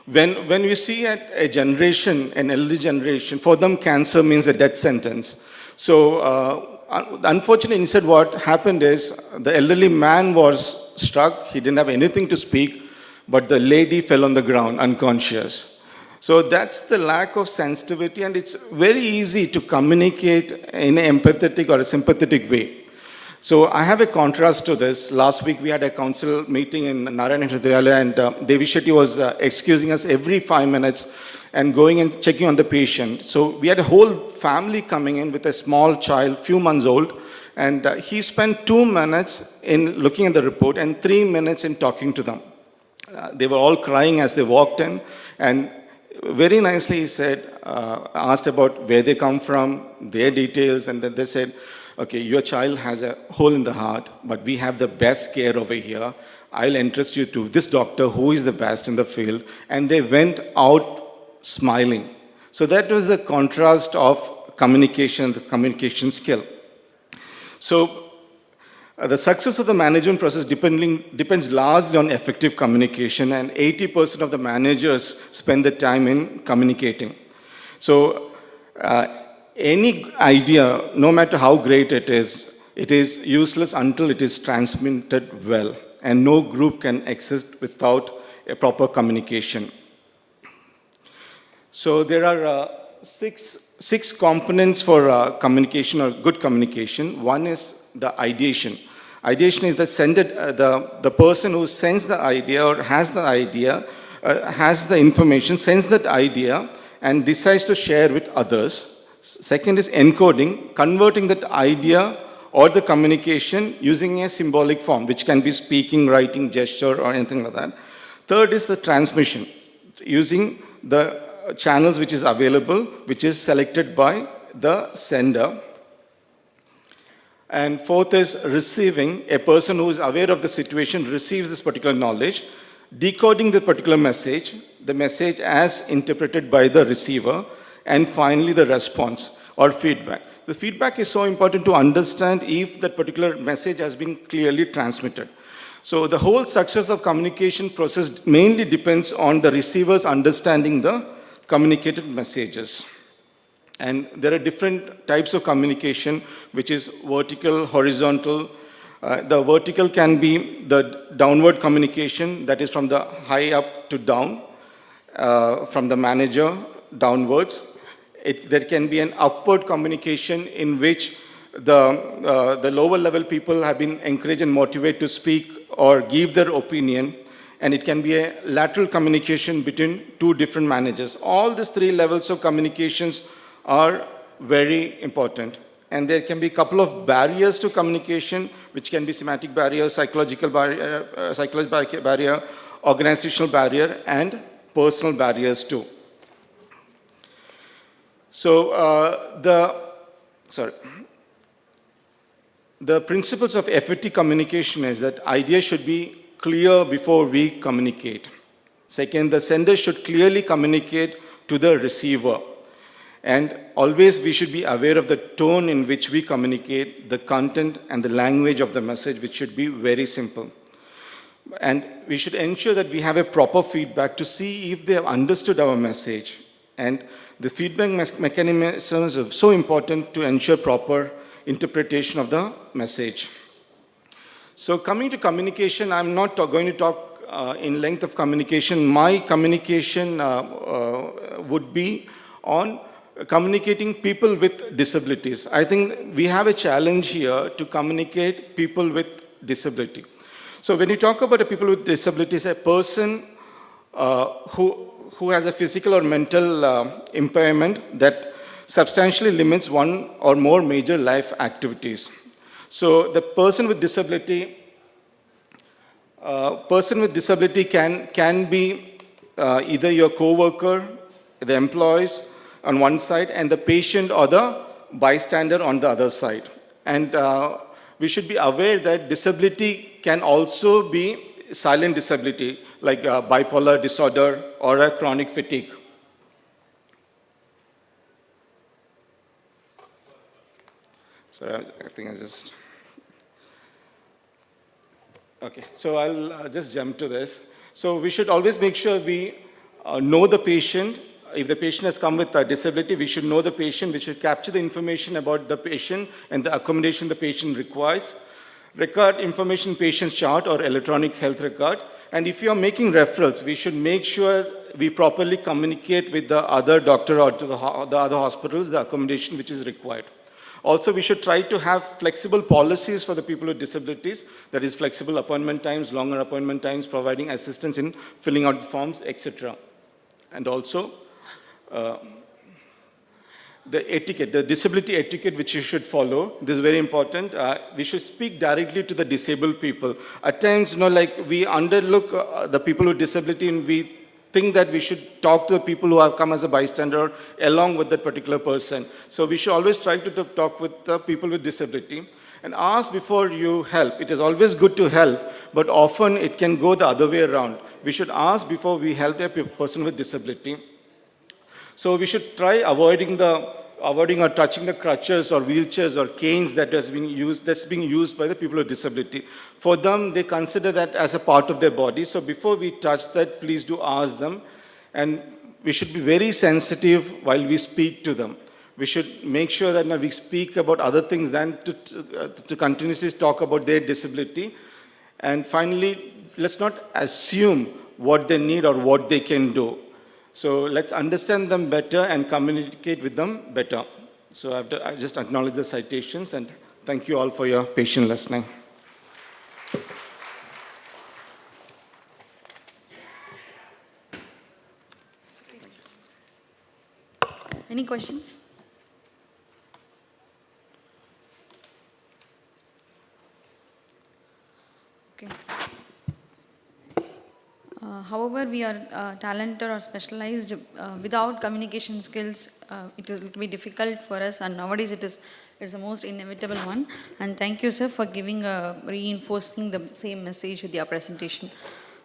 When we see a generation, an elderly generation, for them cancer means a death sentence. So unfortunately, instead what happened is the elderly man was struck. He didn't have anything to speak, but the lady fell on the ground unconscious. So that's the lack of sensitivity, and it's very easy to communicate in an empathetic or a sympathetic way. So I have a contrast to this. Last week we had a council meeting in Narayana Hridayalaya, and Devi Shetty was excusing us every 5 minutes and going and checking on the patient. So we had a whole family coming in with a small child, few months old, and he spent 2 minutes in looking at the report and 3 minutes in talking to them. They were all crying as they walked in, and very nicely he said, asked about where they come from, their details, and then they said, "Okay, your child has a hole in the heart, but we have the best care over here. I'll entrust you to this doctor who is the best in the field." And they went out smiling. So that was the contrast of communication, the communication skill. So the success of the management process depends largely on effective communication, and 80% of the managers spend the time in communicating. So any idea, no matter how great it is useless until it is transmitted well, and no group can exist without a proper communication. So there are six components for communication or good communication. One is the ideation. Ideation is the person who sends the idea or has the idea, has the information, sends that idea and decides to share with others. Second is encoding, converting that idea or the communication using a symbolic form, which can be speaking, writing, gesture, or anything like that. Third is the transmission, using the channels which is available, which is selected by the sender. And fourth is receiving. A person who is aware of the situation receives this particular knowledge, decoding the particular message, the message as interpreted by the receiver, and finally the response or feedback. The feedback is so important to understand if that particular message has been clearly transmitted. So the whole success of communication process mainly depends on the receivers understanding the communicated messages. And there are different types of communication, which is vertical, horizontal. The vertical can be the downward communication, that is from the high up to down, from the manager downwards. There can be an upward communication in which the lower level people have been encouraged and motivated to speak or give their opinion. And it can be a lateral communication between two different managers. All these three levels of communications are very important. And there can be a couple of barriers to communication, which can be semantic barrier, psychological barrier, organizational barrier, and personal barriers too. So the principles of effective communication is that ideas should be clear before we communicate. Second, the sender should clearly communicate to the receiver. And always we should be aware of the tone in which we communicate, the content and the language of the message, which should be very simple. And we should ensure that we have a proper feedback to see if they have understood our message. And the feedback mechanisms are so important to ensure proper interpretation of the message. So coming to communication, I'm not going to talk in length of communication. My communication would be on communicating people with disabilities. I think we have a challenge here to communicate people with disability. So when you talk about people with disabilities, a person who has a physical or mental impairment that substantially limits one or more major life activities. So the person with disability can be either your co-worker, the employees on one side, and the patient or the bystander on the other side. And we should be aware that disability can also be silent disability, like bipolar disorder or a chronic fatigue. So I think I just... Okay, so I'll just jump to this. So we should always make sure we know the patient. If the patient has come with a disability, we should know the patient. We should capture the information about the patient and the accommodation the patient requires. Record information patient's chart or electronic health record. And if you are making referrals, we should make sure we properly communicate with the other doctor or to the other hospitals, the accommodation which is required. Also, we should try to have flexible policies for the people with disabilities, that is flexible appointment times, longer appointment times, providing assistance in filling out forms, etc. And also, the etiquette, the disability etiquette which you should follow, this is very important. We should speak directly to the disabled people. At times, like we underlook the people with disability and we think that we should talk to the people who have come as a bystander along with that particular person. So we should always try to talk with the people with disability and ask before you help. It is always good to help, but often it can go the other way around. We should ask before we help a person with disability. So we should try avoiding or touching the crutches or wheelchairs or canes that's being used by the people with disability. For them, they consider that as a part of their body. So before we touch that, please do ask them. And we should be very sensitive while we speak to them. We should make sure that we speak about other things than to continuously talk about their disability. And finally, let's not assume what they need or what they can do. So let's understand them better and communicate with them better. So I just acknowledge the citations and thank you all for your patient listening. Any questions? Okay. However, we are talented or specialized without communication skills, it will be difficult for us, and nowadays it is It's the most inevitable one. And thank you, sir, for reinforcing the same message with your presentation.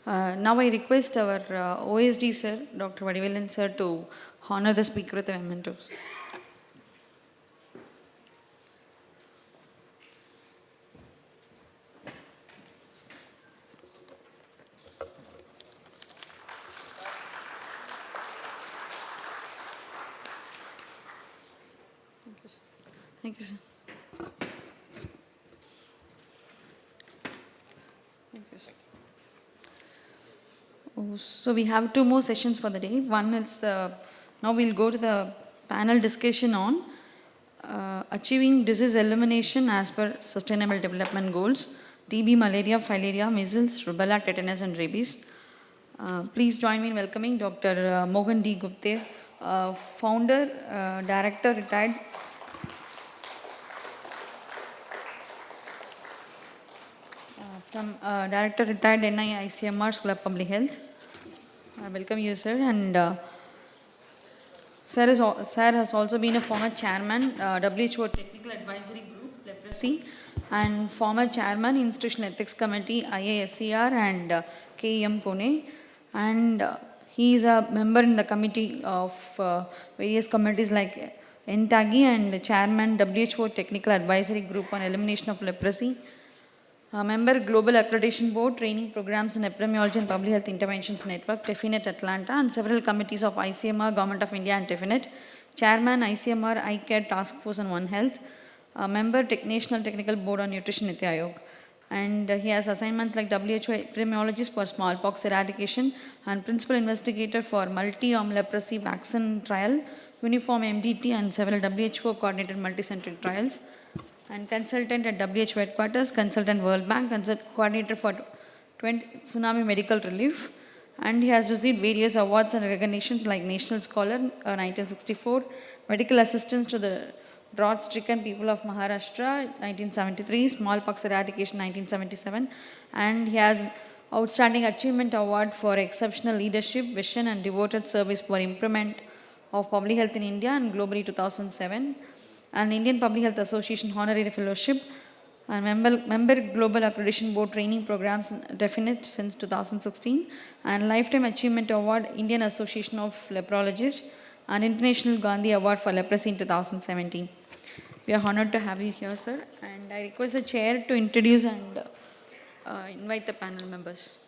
Now I request our OSD, sir, Dr. Vadivelan, sir, to honor the speaker with the mementos. Thank you, sir. Thank you, sir. Oh, so we have 2 more sessions for the day. One is, now we'll go to the panel discussion on achieving disease elimination as per Sustainable Development Goals, TB, malaria, filaria, measles, rubella, tetanus and rabies. Please join me in welcoming Dr. Mohan D. Gupte, founder, director, retired. From Director Retired NI ICMR School of Public Health. I welcome you, sir. And sir has also been a former chairman, WHO Technical Advisory Group, Leprosy, and former chairman, Institutional Ethics Committee, IASCR and KEM Pune. And he is a member in the committee of various committees like NTAGI and chairman, WHO Technical Advisory Group on Elimination of Leprosy. Member Global Accreditation Board, Training Programs in Epidemiology and Public Health Interventions Network, TEFINET Atlanta, and several committees of ICMR, Government of India and TEFINET. Chairman, ICMR iCare Task Force on One Health. Member, National Technical Board on Nutrition, Niti Aayog. And he has assignments like WHO Epidemiologist for Smallpox Eradication and Principal Investigator for Multi-Arm Leprosy Vaccine Trial, Uniform MDT and several WHO Coordinated Multicentric Trials. And consultant at WHO Headquarters, consultant World Bank, coordinator for Tsunami Medical Relief. And he has received various awards and recognitions like National Scholar 1964, Medical Assistance to the Drought-Stricken People of Maharashtra 1973, Smallpox Eradication 1977. And he has Outstanding Achievement Award for Exceptional Leadership, Vision and Devoted Service for Improvement of Public Health in India and globally 2007. And Indian Public Health Association Honorary Fellowship, and member Global Accreditation Board Training Programs Definite since 2016, and Lifetime Achievement Award, Indian Association of Leprologists, and International Gandhi Award for Leprosy in 2017. We are honored to have you here, sir, and I request the chair to introduce and invite the panel members.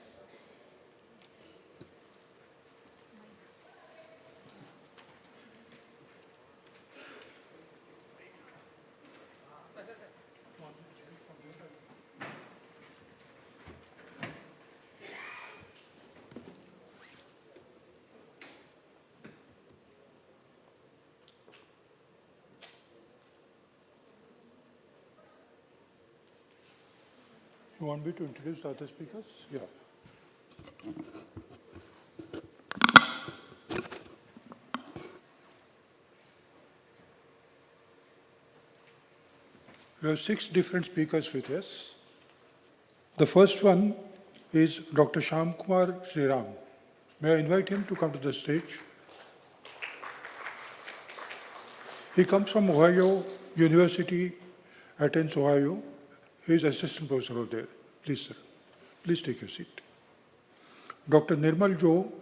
You want me to introduce the other speakers? Yeah. We have 6 different speakers with us. The first one is Dr. Shyam Kumar Sriram. May I invite him to come to the stage? He comes from Ohio University, Athens, Ohio. He is assistant professor over there. Please, sir. Please take your seat. Dr. Nirmal Jo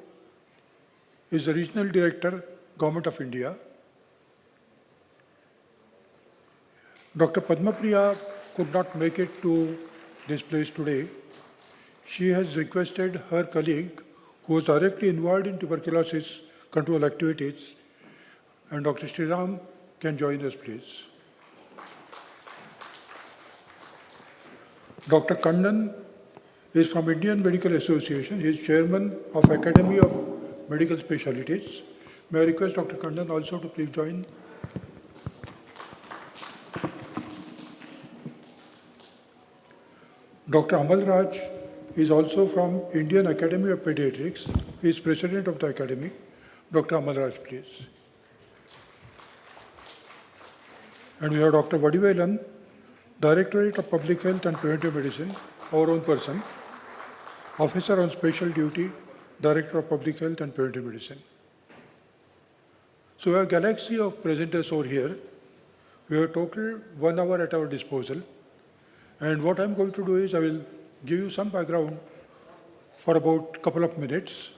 is the regional director, Government of India. Dr. Padma Priya could not make it to this place today. She has requested her colleague, who was directly involved in tuberculosis control activities, and Dr. Sriram can join us, please. Dr. Kannan is from Indian Medical Association. He is chairman of Academy of Medical Specialties. May I request Dr. Kannan also to please join? Dr. Amal Raj is also from Indian Academy of Pediatrics. He is president of the academy. Dr. Amal Raj, please. And we have Dr. Vadivelan, Directorate of Public Health and Preventive Medicine, our own person, Officer on Special Duty, Director of Public Health and Preventive Medicine. So we have a galaxy of presenters over here. We have total 1 hour at our disposal. And what I'm going to do is I will give you some background for about a couple of minutes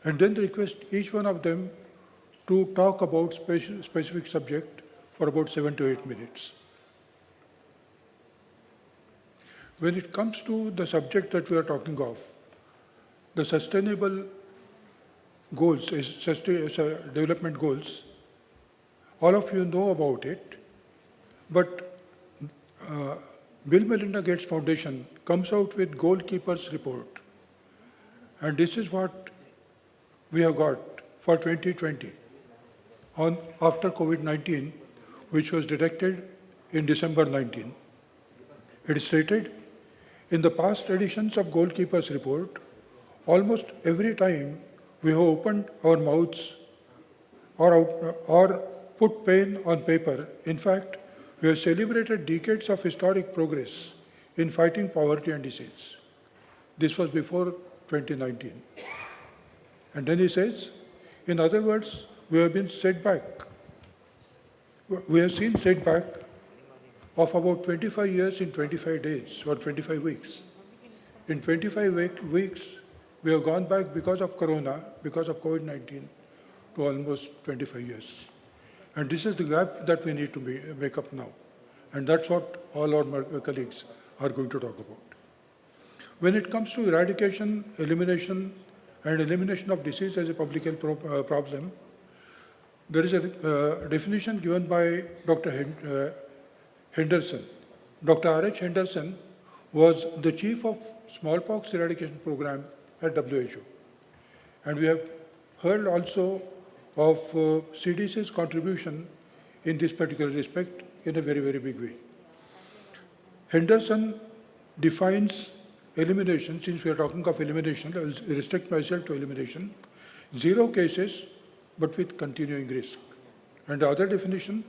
and then request each one of them to talk about specific subject for about 7 to 8 minutes. When it comes to the subject that we are talking of, the sustainable goals, development goals, all of you know about it, but Bill Melinda Gates Foundation comes out with Goalkeepers Report. And this is what we have got for 2020 after COVID-19, which was detected in December 19. It is stated, in the past editions of Goalkeepers Report, almost every time we have opened our mouths or put pen on paper, in fact, we have celebrated decades of historic progress in fighting poverty and disease. This was before 2019. And then he says, in other words, we have been set back. We have seen setback of about 25 years in 25 days or 25 weeks. In 25 weeks, we have gone back because of Corona, because of COVID-19, to almost 25 years. And this is the gap that we need to make up now. And that's what all our colleagues are going to talk about. When it comes to eradication, elimination of disease as a public health problem, there is a definition given by Dr. Henderson. Dr. R.H. Henderson was the chief of smallpox eradication program at WHO. And we have heard also of CDC's contribution in this particular respect in a very, very big way. Henderson defines elimination, since we are talking of elimination, I will restrict myself to elimination, 0 cases but with continuing risk. And the other definition,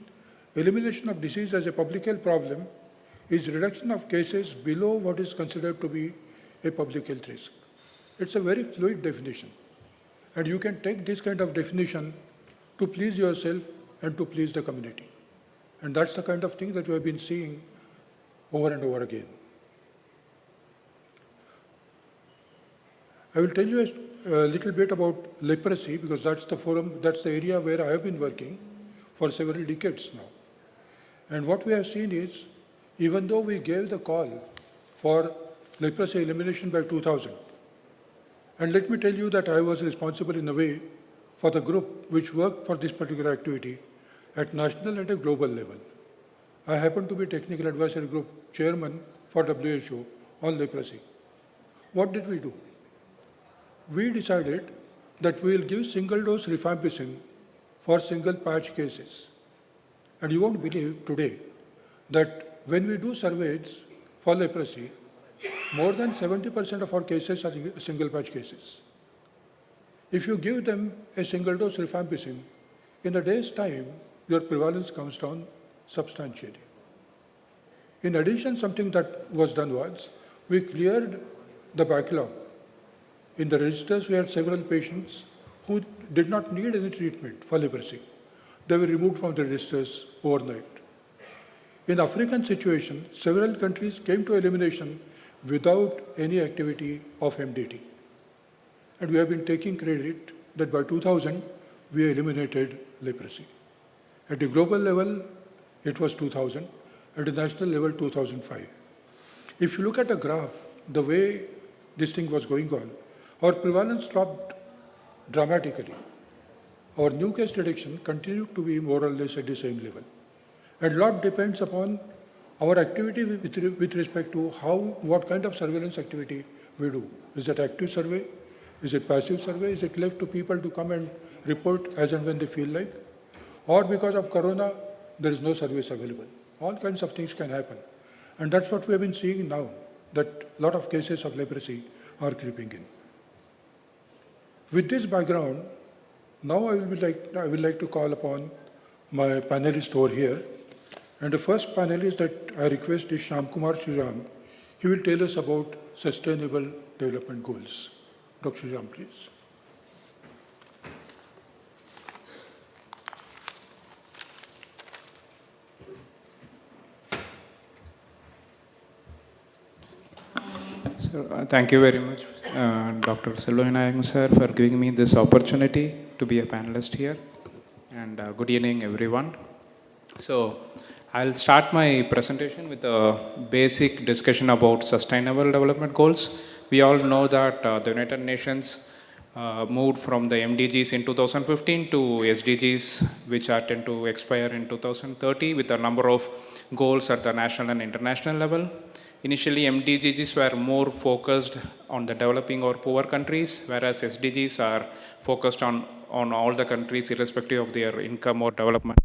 elimination of disease as a public health problem is reduction of cases below what is considered to be a public health risk. It's a very fluid definition. And you can take this kind of definition to please yourself and to please the community. And that's the kind of thing that we have been seeing over and over again. I will tell you a little bit about leprosy because that's the area where I have been working for several decades now. And what we have seen is, even though we gave the call for leprosy elimination by 2000, and let me tell you that I was responsible in a way for the group which worked for this particular activity at national and a global level. I happen to be Technical Advisory Group Chairman for WHO on leprosy. What did we do? We decided that we will give single-dose rifampicin for single-patch cases. And you won't believe today that when we do surveys for leprosy, more than 70% of our cases are single-patch cases. If you give them a single-dose rifampicin, in a day's time, your prevalence comes down substantially. In addition, something that was done was, we cleared the backlog. In the registers, we had several patients who did not need any treatment for leprosy. They were removed from the registers overnight. In African situation, several countries came to elimination without any activity of MDT. And we have been taking credit that by 2000, we eliminated leprosy. At the global level, it was 2000. At the national level, 2005. If you look at the graph, the way this thing was going on, our prevalence dropped dramatically. Our new case detection continued to be more or less at the same level. And a lot depends upon our activity with respect to what kind of surveillance activity we do. Is it active survey? Is it passive survey? Is it left to people to come and report as and when they feel like? Or because of Corona, there is no service available. All kinds of things can happen. And that's what we have been seeing now, that a lot of cases of leprosy are creeping in. With this background, now I will like to call upon my panelists over here. And the first panelist that I request is Shyam Kumar Sriram. He will tell us about Sustainable Development Goals. Dr. Sriram, please. Thank you very much, Dr. Selvavinayagan sir, for giving me this opportunity to be a panelist here. And good evening, everyone. So, I'll start my presentation with a basic discussion about sustainable development goals. We all know that the United Nations moved from the MDGs in 2015 to SDGs, which are tend to expire in 2030 with a number of goals at the national and international level. Initially, MDGs were more focused on the developing or poor countries, whereas SDGs are focused on all the countries irrespective of their income or development.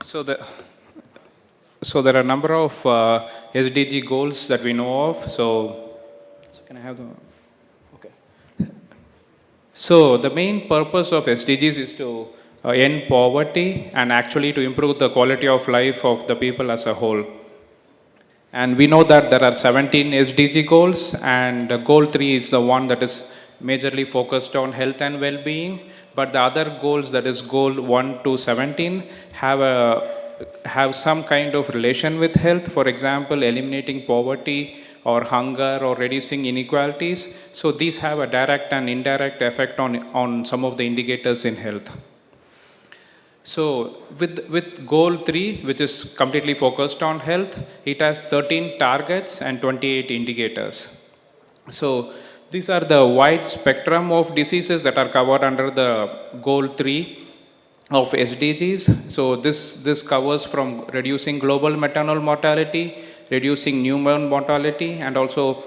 So there are a number of SDG goals that we know of. So can I have the, okay. So the main purpose of SDGs is to end poverty and actually to improve the quality of life of the people as a whole. And we know that there are 17 SDG goals, and goal 3 is the one that is majorly focused on health and well-being. But the other goals, that is goal 1 to 17, have some kind of relation with health. For example, eliminating poverty or hunger or reducing inequalities. So these have a direct and indirect effect on some of the indicators in health. So with goal 3, which is completely focused on health, it has 13 targets and 28 indicators. So these are the wide spectrum of diseases that are covered under the goal 3 of SDGs. So this covers from reducing global maternal mortality, reducing newborn mortality, and also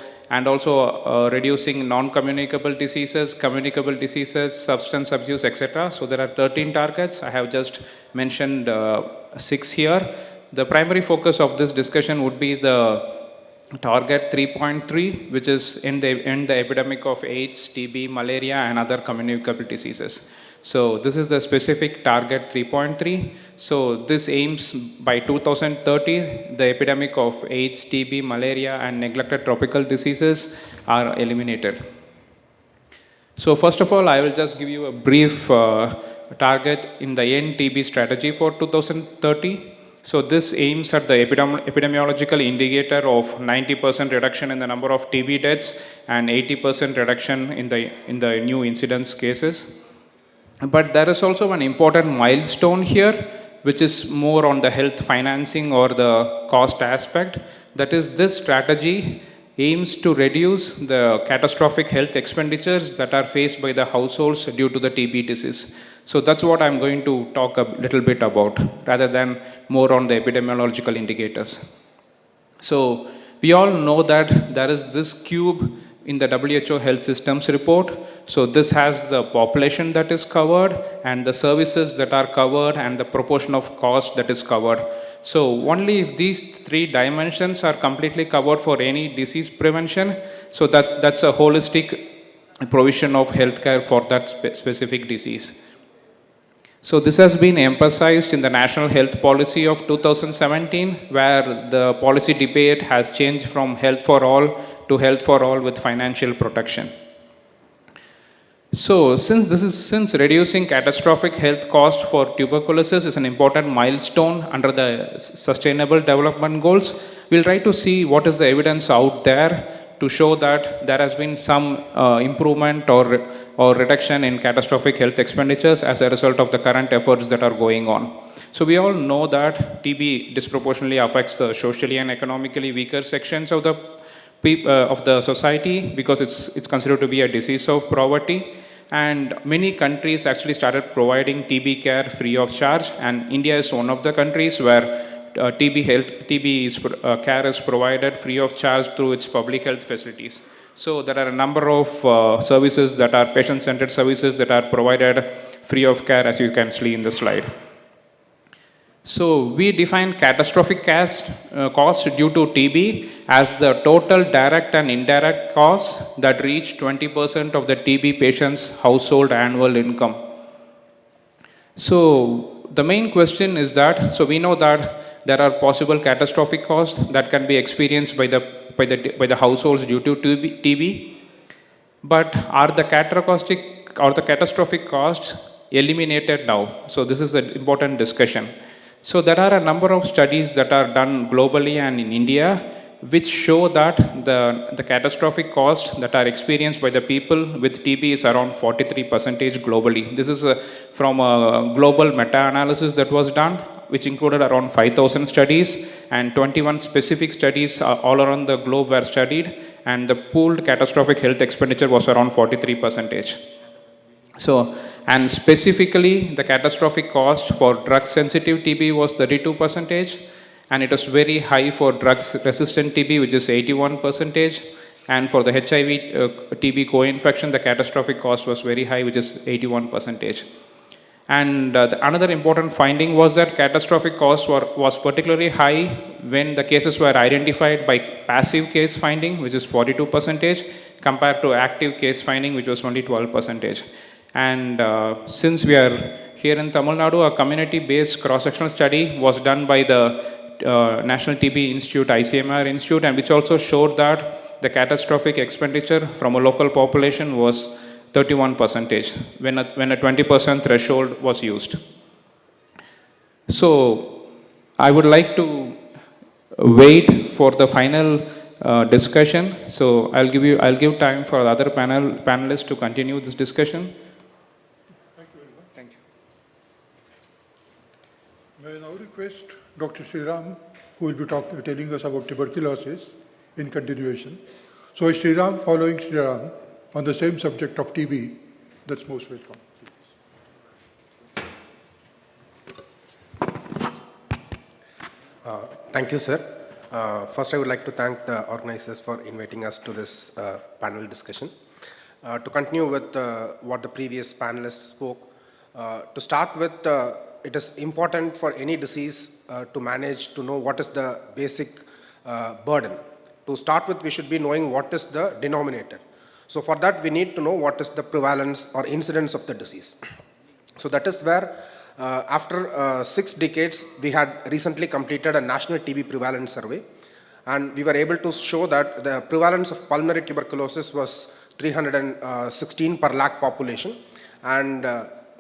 reducing non-communicable diseases, communicable diseases, substance abuse, etc. So there are 13 targets. I have just mentioned 6 here. The primary focus of this discussion would be the target 3.3, which is end the epidemic of AIDS, TB, malaria, and other communicable diseases. So this is the specific target 3.3. So this aims by 2030, the epidemic of AIDS, TB, malaria, and neglected tropical diseases are eliminated. So first of all, I will just give you a brief target in the end TB strategy for 2030. So this aims at the epidemiological indicator of 90% reduction in the number of TB deaths and 80% reduction in the new incidence cases. But there is also an important milestone here, which is more on the health financing or the cost aspect. That is, this strategy aims to reduce the catastrophic health expenditures that are faced by the households due to the TB disease. So that's what I'm going to talk a little bit about, rather than more on the epidemiological indicators. So we all know that there is this cube in the WHO Health Systems report. So this has the population that is covered and the services that are covered and the proportion of cost that is covered. So only if these 3 dimensions are completely covered for any disease prevention, so that's a holistic provision of healthcare for that specific disease. So this has been emphasized in the National Health Policy of 2017, where the policy debate has changed from health for all to health for all with financial protection. So since reducing catastrophic health cost for tuberculosis is an important milestone under the Sustainable Development Goals, we'll try to see what is the evidence out there to show that there has been some improvement or reduction in catastrophic health expenditures as a result of the current efforts that are going on. So we all know that TB disproportionately affects the socially and economically weaker sections of the society because it's considered to be a disease of poverty. And many countries actually started providing TB care free of charge, and India is one of the countries where TB care is provided free of charge through its public health facilities. So there are a number of services that are patient-centered services that are provided free of care, as you can see in the slide. So we define catastrophic cost due to TB as the total direct and indirect costs that reach 20% of the TB patient's household annual income. So the main question is that, so we know that there are possible catastrophic costs that can be experienced by the households due to TB, but are the catastrophic costs eliminated now? So this is an important discussion. So there are a number of studies that are done globally and in India which show that the catastrophic costs that are experienced by the people with TB is around 43% globally. This is from a global meta-analysis that was done, which included around 5,000 studies, and 21 specific studies all around the globe were studied, and the pooled catastrophic health expenditure was around 43%. So, and specifically the catastrophic cost for drug-sensitive TB was 32%, and it was very high for drugs-resistant TB, which is 81%, and for the HIV TB co-infection, the catastrophic cost was very high, which is 81%. And another important finding was that catastrophic cost was particularly high when the cases were identified by passive case finding, which is 42%, compared to active case finding, which was only 12%. And since we are here in Tamil Nadu, a community-based cross-sectional study was done by the National TB Institute, ICMR Institute, and which also showed that the catastrophic expenditure from a local population was 31% when a 20% threshold was used. So I would like to wait for the final discussion. So I'll give time for the other panelists to continue this discussion. Thank you. May I now request Dr. Sriram, who will be telling us about tuberculosis in continuation. So Sriram, following Sriram, on the same subject of TB, that's most welcome. Thank you, sir. First, I would like to thank the organizers for inviting us to this panel discussion. To continue with what the previous panelists spoke, to start with, it is important for any disease to manage to know what is the basic burden. To start with, we should be knowing what is the denominator. So for that, we need to know what is the prevalence or incidence of the disease. So that is where, after 6 decades, we had recently completed a national TB prevalence survey, and we were able to show that the prevalence of pulmonary tuberculosis was 316 per lakh population. And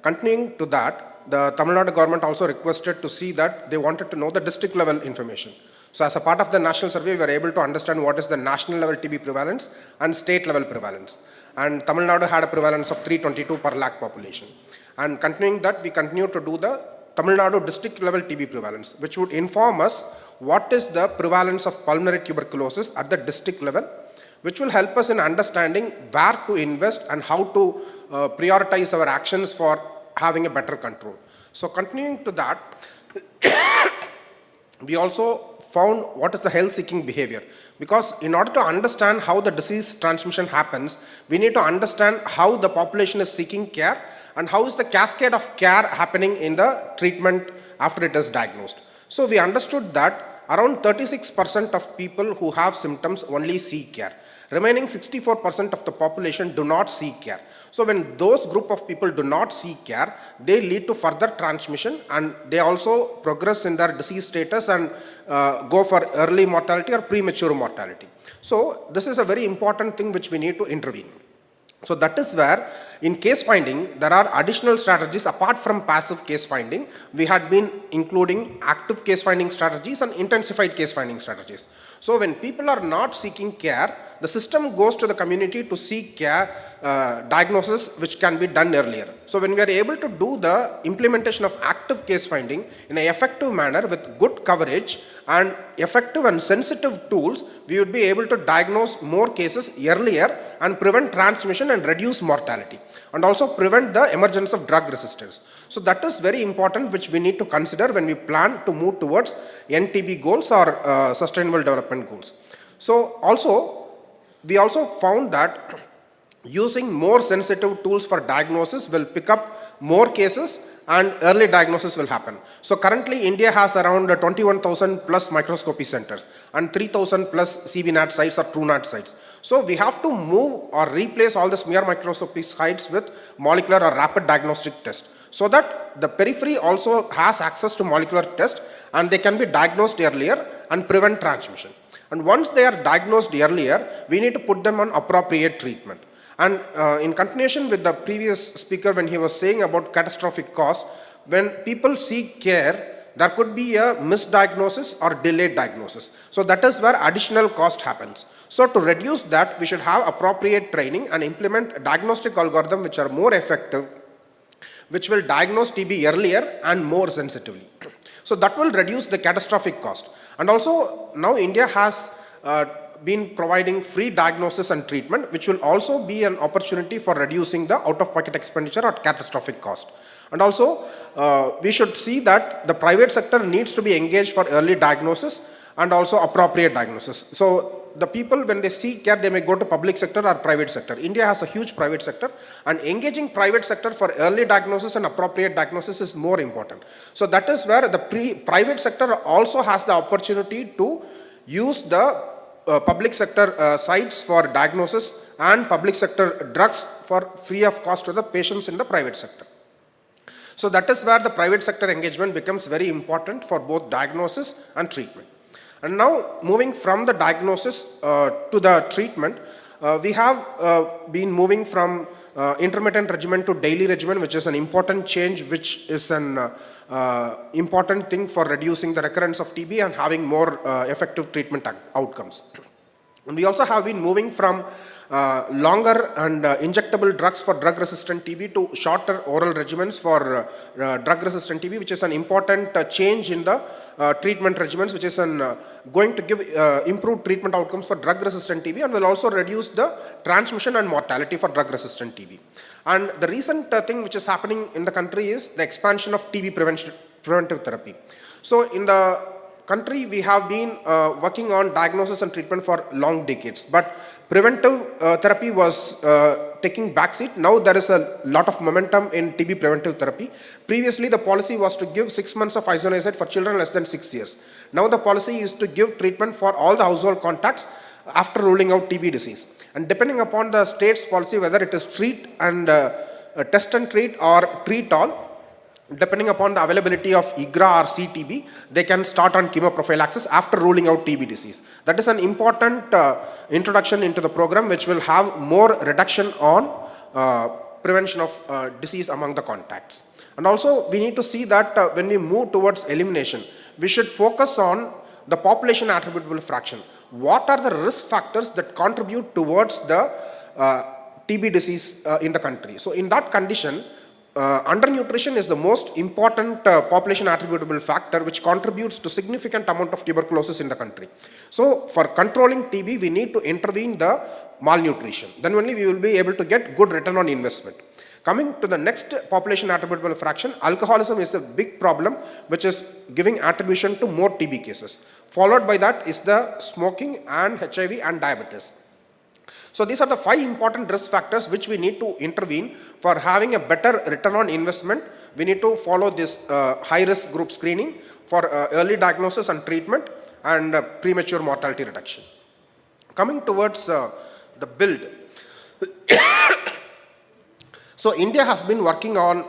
continuing to that, the Tamil Nadu government also requested to see that they wanted to know the district level information. So as a part of the national survey, we were able to understand what is the national level TB prevalence and state level prevalence. And Tamil Nadu had a prevalence of 322 per lakh population. And continuing that, we continue to do the Tamil Nadu district level TB prevalence, which would inform us what is the prevalence of pulmonary tuberculosis at the district level, which will help us in understanding where to invest and how to prioritize our actions for having a better control. So continuing to that, we also found what is the health-seeking behavior. Because in order to understand how the disease transmission happens, we need to understand how the population is seeking care and how is the cascade of care happening in the treatment after it is diagnosed. So we understood that around 36% of people who have symptoms only seek care. Remaining 64% of the population do not seek care. So when those group of people do not seek care, they lead to further transmission, and they also progress in their disease status and go for early mortality or premature mortality. So this is a very important thing which we need to intervene. So that is where in case finding, there are additional strategies apart from passive case finding. We had been including active case finding strategies and intensified case finding strategies. So when people are not seeking care, the system goes to the community to seek care, diagnosis which can be done earlier. So when we are able to do the implementation of active case finding in an effective manner with good coverage and effective and sensitive tools, we would be able to diagnose more cases earlier and prevent transmission and reduce mortality, and also prevent the emergence of drug resistance. So that is very important, which we need to consider when we plan to move towards NTB goals or Sustainable Development Goals. So also, we also found that using more sensitive tools for diagnosis will pick up more cases and early diagnosis will happen. So currently India has around 21,000 plus microscopy centers and 3,000 plus CBNAT sites or TrueNAT sites. So we have to move or replace all the smear microscopy sites with molecular or rapid diagnostic tests, so that the periphery also has access to molecular tests and they can be diagnosed earlier and prevent transmission. And once they are diagnosed earlier, we need to put them on appropriate treatment. And in continuation with the previous speaker, when he was saying about catastrophic costs, when people seek care, there could be a misdiagnosis or delayed diagnosis. So that is where additional cost happens. So to reduce that, we should have appropriate training and implement a diagnostic algorithm which are more effective, which will diagnose TB earlier and more sensitively. So that will reduce the catastrophic cost. And also now India has been providing free diagnosis and treatment, which will also be an opportunity for reducing the out-of-pocket expenditure or catastrophic cost. And also, we should see that the private sector needs to be engaged for early diagnosis and also appropriate diagnosis. So the people, when they seek care, they may go to public sector or private sector. India has a huge private sector, and engaging private sector for early diagnosis and appropriate diagnosis is more important. So that is where the private sector also has the opportunity to use the public sector sites for diagnosis and public sector drugs for free of cost to the patients in the private sector. So that is where the private sector engagement becomes very important for both diagnosis and treatment. And now moving from the diagnosis to the treatment, we have been moving from intermittent regimen to daily regimen, which is an important change, which is an important thing for reducing the recurrence of TB and having more effective treatment outcomes. And we also have been moving from longer and injectable drugs for drug-resistant TB to shorter oral regimens for drug-resistant TB, which is an important change in the treatment regimens, which is going to give improved treatment outcomes for drug-resistant TB and will also reduce the transmission and mortality for drug-resistant TB. And the recent thing which is happening in the country is the expansion of TB preventive therapy. So in the country, we have been working on diagnosis and treatment for long decades, but preventive therapy was taking backseat. Now there is a lot of momentum in TB preventive therapy. Previously, the policy was to give 6 months of isoniazid for children less than 6 years. Now the policy is to give treatment for all the household contacts after ruling out TB disease. And depending upon the state's policy, whether it is treat and test and treat or treat all, depending upon the availability of IGRA or CTB, they can start on chemoprophylaxis after ruling out TB disease. That is an important introduction into the program, which will have more reduction on prevention of disease among the contacts. And also, we need to see that when we move towards elimination, we should focus on the population attributable fraction. What are the risk factors that contribute towards the TB disease in the country? So in that condition, undernutrition is the most important population attributable factor, which contributes to significant amount of tuberculosis in the country. So for controlling TB, we need to intervene the malnutrition. Then only we will be able to get good return on investment. Coming to the next population attributable fraction, alcoholism is the big problem, which is giving attribution to more TB cases. Followed by that is the smoking and HIV and diabetes. So these are the 5 important risk factors which we need to intervene for having a better return on investment. We need to follow this high risk group screening for early diagnosis and treatment and premature mortality reduction. Coming towards the build. So India has been working on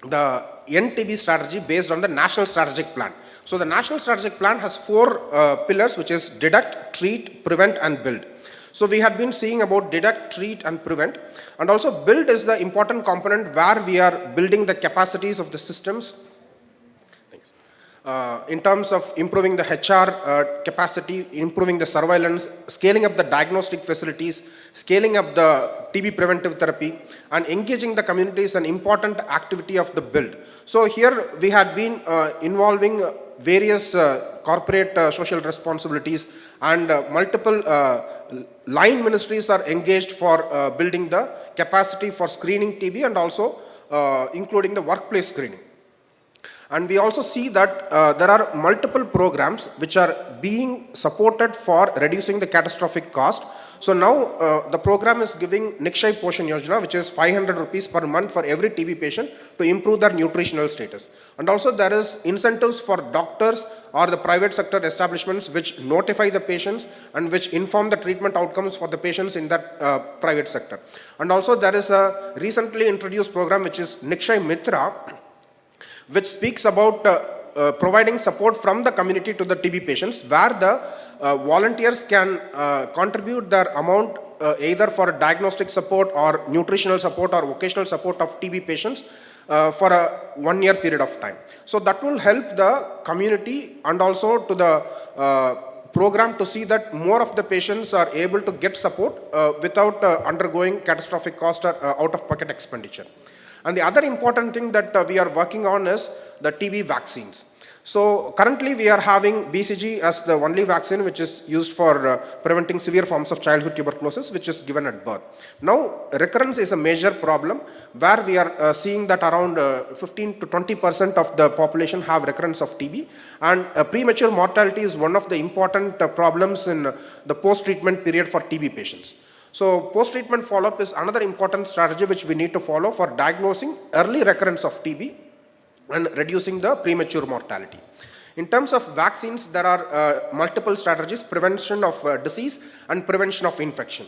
the NTB strategy based on the National Strategic Plan. So the National Strategic Plan has 4 pillars, which is detect, treat, prevent and build. So we had been seeing about detect, treat and prevent, and also build is the important component where we are building the capacities of the systems in terms of improving the HR capacity, improving the surveillance, scaling up the diagnostic facilities, scaling up the TB preventive therapy, and engaging the community is an important activity of the build. So here we had been involving various corporate social responsibilities, and multiple line ministries are engaged for building the capacity for screening TB and also including the workplace screening. And we also see that there are multiple programs which are being supported for reducing the catastrophic cost. So now the program is giving Nikshay Poshan Yojana, which is 500 rupees per month for every TB patient to improve their nutritional status. And also there is incentives for doctors or the private sector establishments which notify the patients and which inform the treatment outcomes for the patients in that private sector. And also there is a recently introduced program which is Nikshay Mitra, which speaks about providing support from the community to the TB patients, where the volunteers can contribute their amount either for diagnostic support or nutritional support or vocational support of TB patients for a 1 year period of time. So that will help the community and also to the program to see that more of the patients are able to get support without undergoing catastrophic cost or out-of-pocket expenditure. And the other important thing that we are working on is the TB vaccines. So currently we are having BCG as the only vaccine which is used for preventing severe forms of childhood tuberculosis, which is given at birth. Now recurrence is a major problem where we are seeing that around 15 to 20% of the population have recurrence of TB, and premature mortality is one of the important problems in the post-treatment period for TB patients. So post-treatment follow-up is another important strategy which we need to follow for diagnosing early recurrence of TB and reducing the premature mortality. In terms of vaccines, there are multiple strategies: prevention of disease and prevention of infection.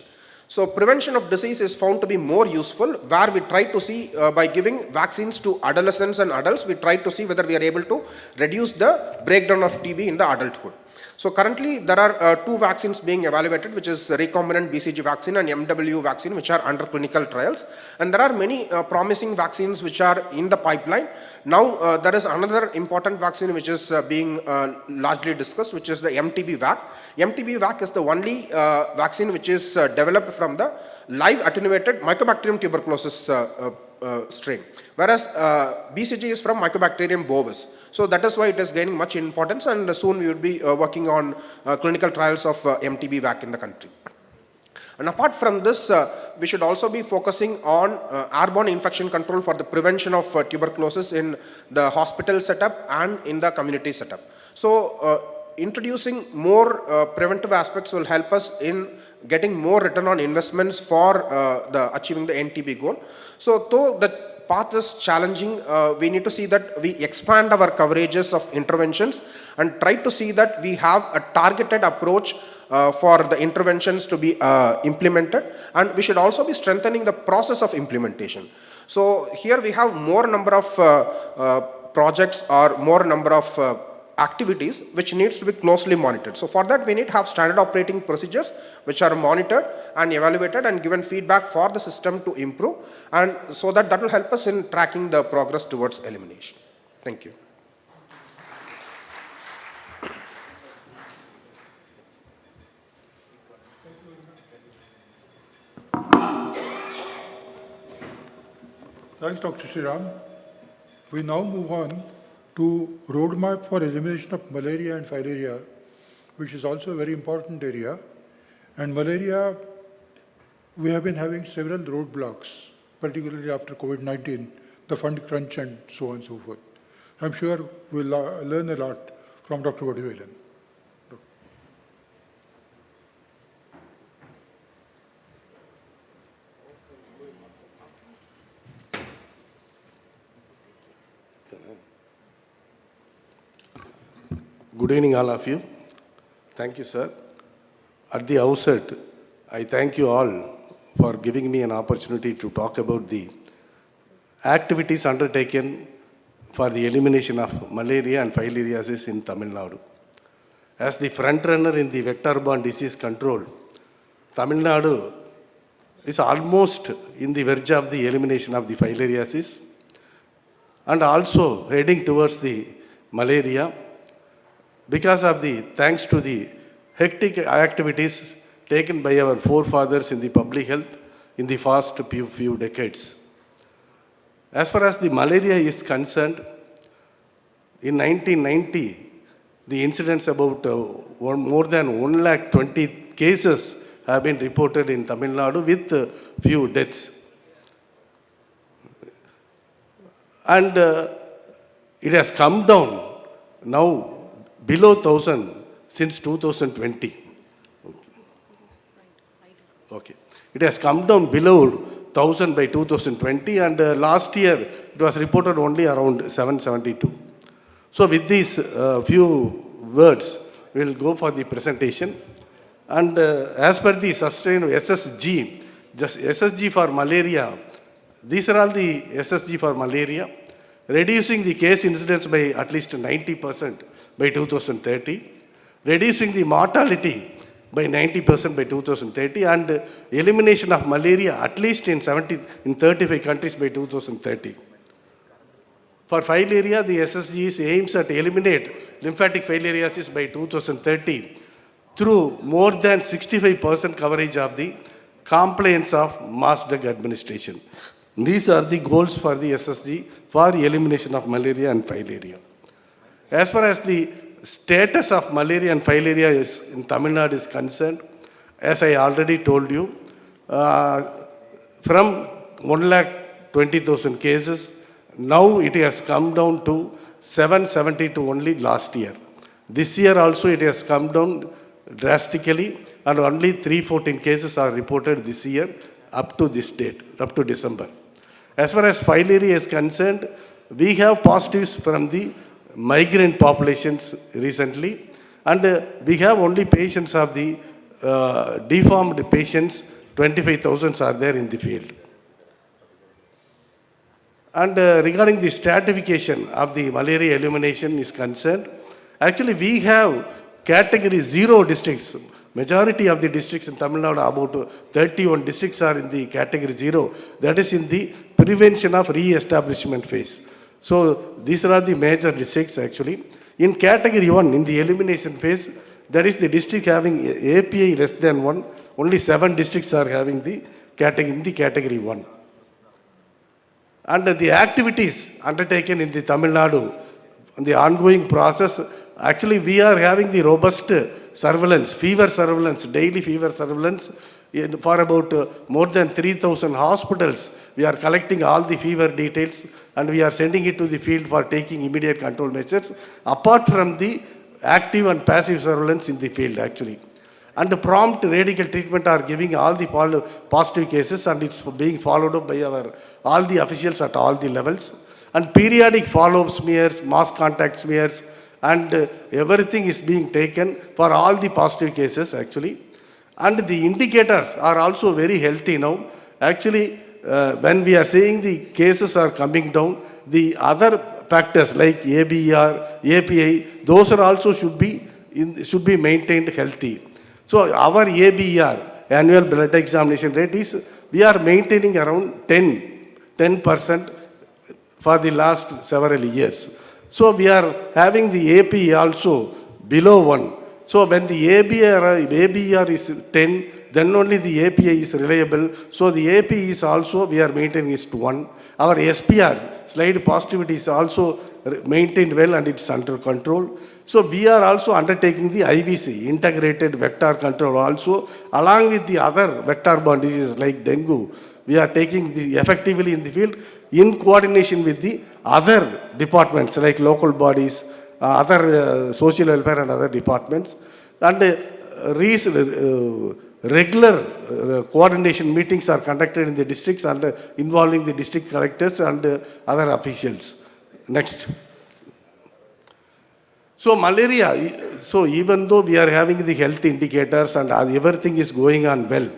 So prevention of disease is found to be more useful, where we try to see by giving vaccines to adolescents and adults, we try to see whether we are able to reduce the breakdown of TB in the adulthood. So currently there are two vaccines being evaluated, which is recombinant BCG vaccine and MW vaccine, which are under clinical trials. And there are many promising vaccines which are in the pipeline. Now there is another important vaccine which is being largely discussed, which is the MTB vac. MTB vac is the only vaccine which is developed from the live attenuated Mycobacterium tuberculosis strain, whereas BCG is from Mycobacterium bovis. So that is why it is gaining much importance, and soon we will be working on clinical trials of MTB vac in the country. And apart from this, we should also be focusing on airborne infection control for the prevention of tuberculosis in the hospital setup and in the community setup. So introducing more preventive aspects will help us in getting more return on investments for achieving the NTB goal. So though the path is challenging, we need to see that we expand our coverages of interventions and try to see that we have a targeted approach for the interventions to be implemented, and we should also be strengthening the process of implementation. So here we have more number of projects or more number of activities which needs to be closely monitored. So for that we need to have standard operating procedures which are monitored and evaluated and given feedback for the system to improve, and so that will help us in tracking the progress towards elimination. Thank you. Thanks, Dr. Sriram. We now move on to roadmap for elimination of malaria and filaria, which is also a very important area. And malaria, we have been having several roadblocks, particularly after COVID-19, the fund crunch and so on and so forth. I'm sure we'll learn a lot from Dr. Vadivelan. Good evening, all of you. Thank you, sir. At the outset, I thank you all for giving me an opportunity to talk about the activities undertaken for the elimination of malaria and filariasis in Tamil Nadu. As the front runner in the vector-borne disease control, Tamil Nadu is almost in the verge of the elimination of the filariasis and also heading towards the malaria, because of thanks to the hectic activities taken by our forefathers in the public health in the past few decades. As far as the malaria is concerned, in 1990, the incidence about more than 120,000 cases have been reported in Tamil Nadu with few deaths. And it has come down now below 1,000 since 2020. Okay. It has come down below 1,000 by 2020, and last year it was reported only around 772. So with these few words, we will go for the presentation. And as per the sustainable SSG, just SSG for malaria, these are all the SSG for malaria, reducing the case incidence by at least 90% by 2030, reducing the mortality by 90% by 2030, and elimination of malaria at least in 35 countries by 2030. For filaria, the SSG aims at eliminate lymphatic filariasis by 2030 through more than 65% coverage of the compliance of mass drug administration. These are the goals for the SSG for elimination of malaria and filaria. As far as the status of malaria and filaria is in Tamil Nadu is concerned, as I already told you, from 1,20,000 cases, now it has come down to 772 only last year. This year also it has come down drastically, and only 314 cases are reported this year up to this date, up to December. As far as filaria is concerned, we have positives from the migrant populations recently, and we have only patients of the deformed patients, 25,000 are there in the field. And regarding the stratification of the malaria elimination is concerned, actually we have category 0 districts. Majority of the districts in Tamil Nadu, about 31 districts are in the category 0. That is in the prevention of re-establishment phase. So these are the major districts actually. In category 1, in the elimination phase, that is the district having API less than 1, only 7 districts are having the category 1. And the activities undertaken in the Tamil Nadu, the ongoing process, actually we are having the robust surveillance, fever surveillance, daily fever surveillance for about more than 3,000 hospitals. We are collecting all the fever details and we are sending it to the field for taking immediate control measures, apart from the active and passive surveillance in the field actually. And the prompt radical treatment are giving all the positive cases, and it's being followed up by all the officials at all the levels. And periodic follow-up smears, mass contact smears, and everything is being taken for all the positive cases actually. And the indicators are also very healthy now. Actually, when we are saying the cases are coming down, the other factors like ABR, API, those are also should be maintained healthy. So our ABR, annual blood examination rate, is we are maintaining around 10% for the last several years. So we are having the API also below 1. So when the ABR is 10, then only the API is reliable. So the API is also, we are maintaining is to 1. Our SPR, slide positivity, is also maintained well and it's under control. So we are also undertaking the IVC, integrated vector control also, along with the other vector-borne diseases like dengue. We are taking the effectively in the field in coordination with the other departments like local bodies, other social welfare and other departments. And regular coordination meetings are conducted in the districts and involving the district collectors and other officials. Next. So malaria, so even though we are having the health indicators and everything is going on well,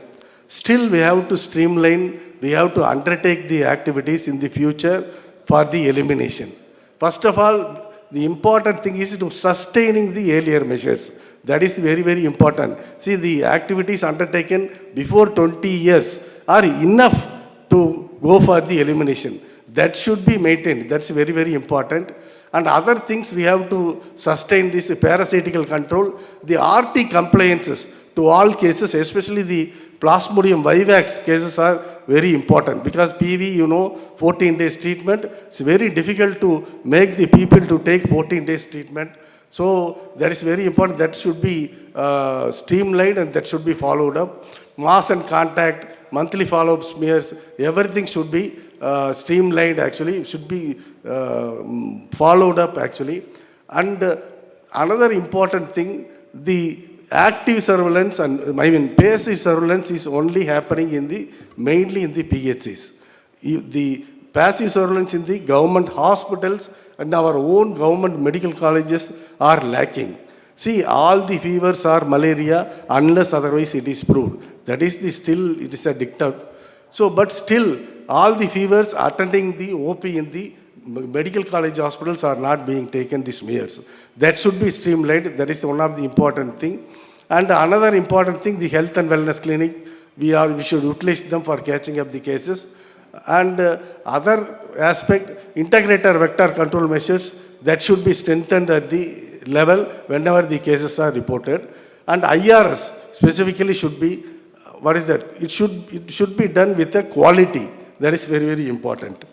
still we have to streamline, we have to undertake the activities in the future for the elimination. First of all, the important thing is to sustaining the earlier measures. That is very, very important. See, the activities undertaken before 20 years are enough to go for the elimination. That should be maintained. That's very, very important. And other things we have to sustain this parasitical control. The RT compliances to all cases, especially the Plasmodium vivax cases, are very important because PV, 14 days treatment. It's very difficult to make the people to take 14 days treatment. So that is very important. That should be streamlined and that should be followed up. Mass and contact, monthly follow-up smears, everything should be streamlined actually, should be followed up actually. And another important thing, the active surveillance and passive surveillance is only happening mainly in the PHCs. The passive surveillance in the government hospitals and our own government medical colleges are lacking. See, all the fevers are malaria unless otherwise it is proved. That is it is a dictum. So, but still, all the fevers attending the OP in the medical college hospitals are not being taken these measures. That should be streamlined. That is one of the important thing. And another important thing, the health and wellness clinic, we should utilize them for catching up the cases. And other aspect, integrated vector control measures, that should be strengthened at the level whenever the cases are reported. And IRS specifically should be, what is that? It should be done with a quality. That is very, very important.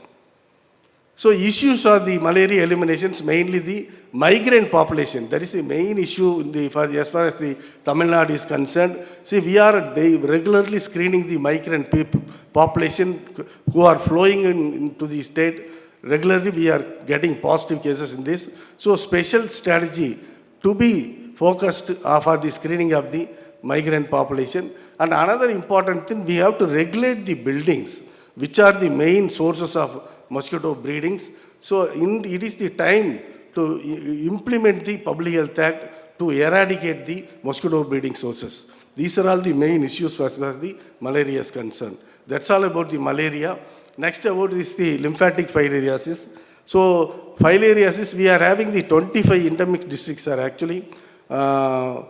So issues are the malaria eliminations, mainly the migrant population. That is the main issue as far as the Tamil Nadu is concerned. See, we are regularly screening the migrant population who are flowing into the state. Regularly we are getting positive cases in this. So special strategy to be focused for the screening of the migrant population. And another important thing, we have to regulate the buildings, which are the main sources of mosquito breedings. So it is the time to implement the Public Health Act to eradicate the mosquito breeding sources. These are all the main issues as far as the malaria is concerned. That's all about the malaria. Next about is the lymphatic filariasis. So filariasis, we are having the 25 endemic districts are actually around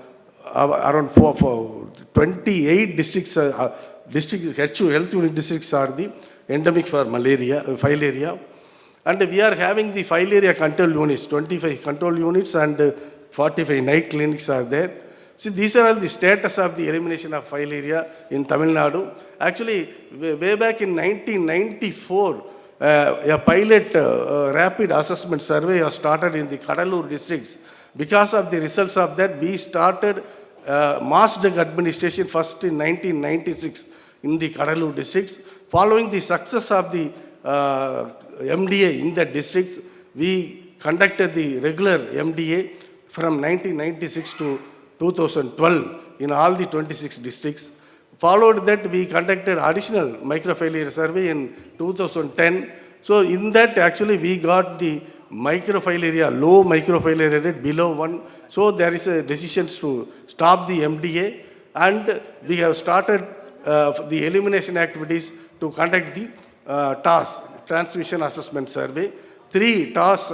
28 districts, district health unit districts are the endemic for filaria. And we are having the filaria control units, 25 control units and 45 night clinics are there. See, these are all the status of the elimination of filaria in Tamil Nadu. Actually, way back in 1994, a pilot rapid assessment survey was started in the Kadalur districts. Because of the results of that, we started mass drug administration first in 1996 in the Kadalur districts. Following the success of the MDA in the districts, we conducted the regular MDA from 1996 to 2012 in all the 26 districts. Followed that, we conducted additional microfilaria survey in 2010. So in that, actually, we got the microfilaria, low microfilaria rate below 1. So there is a decision to stop the MDA, and we have started the elimination activities to conduct the TAS, Transmission Assessment Survey. 3 TAS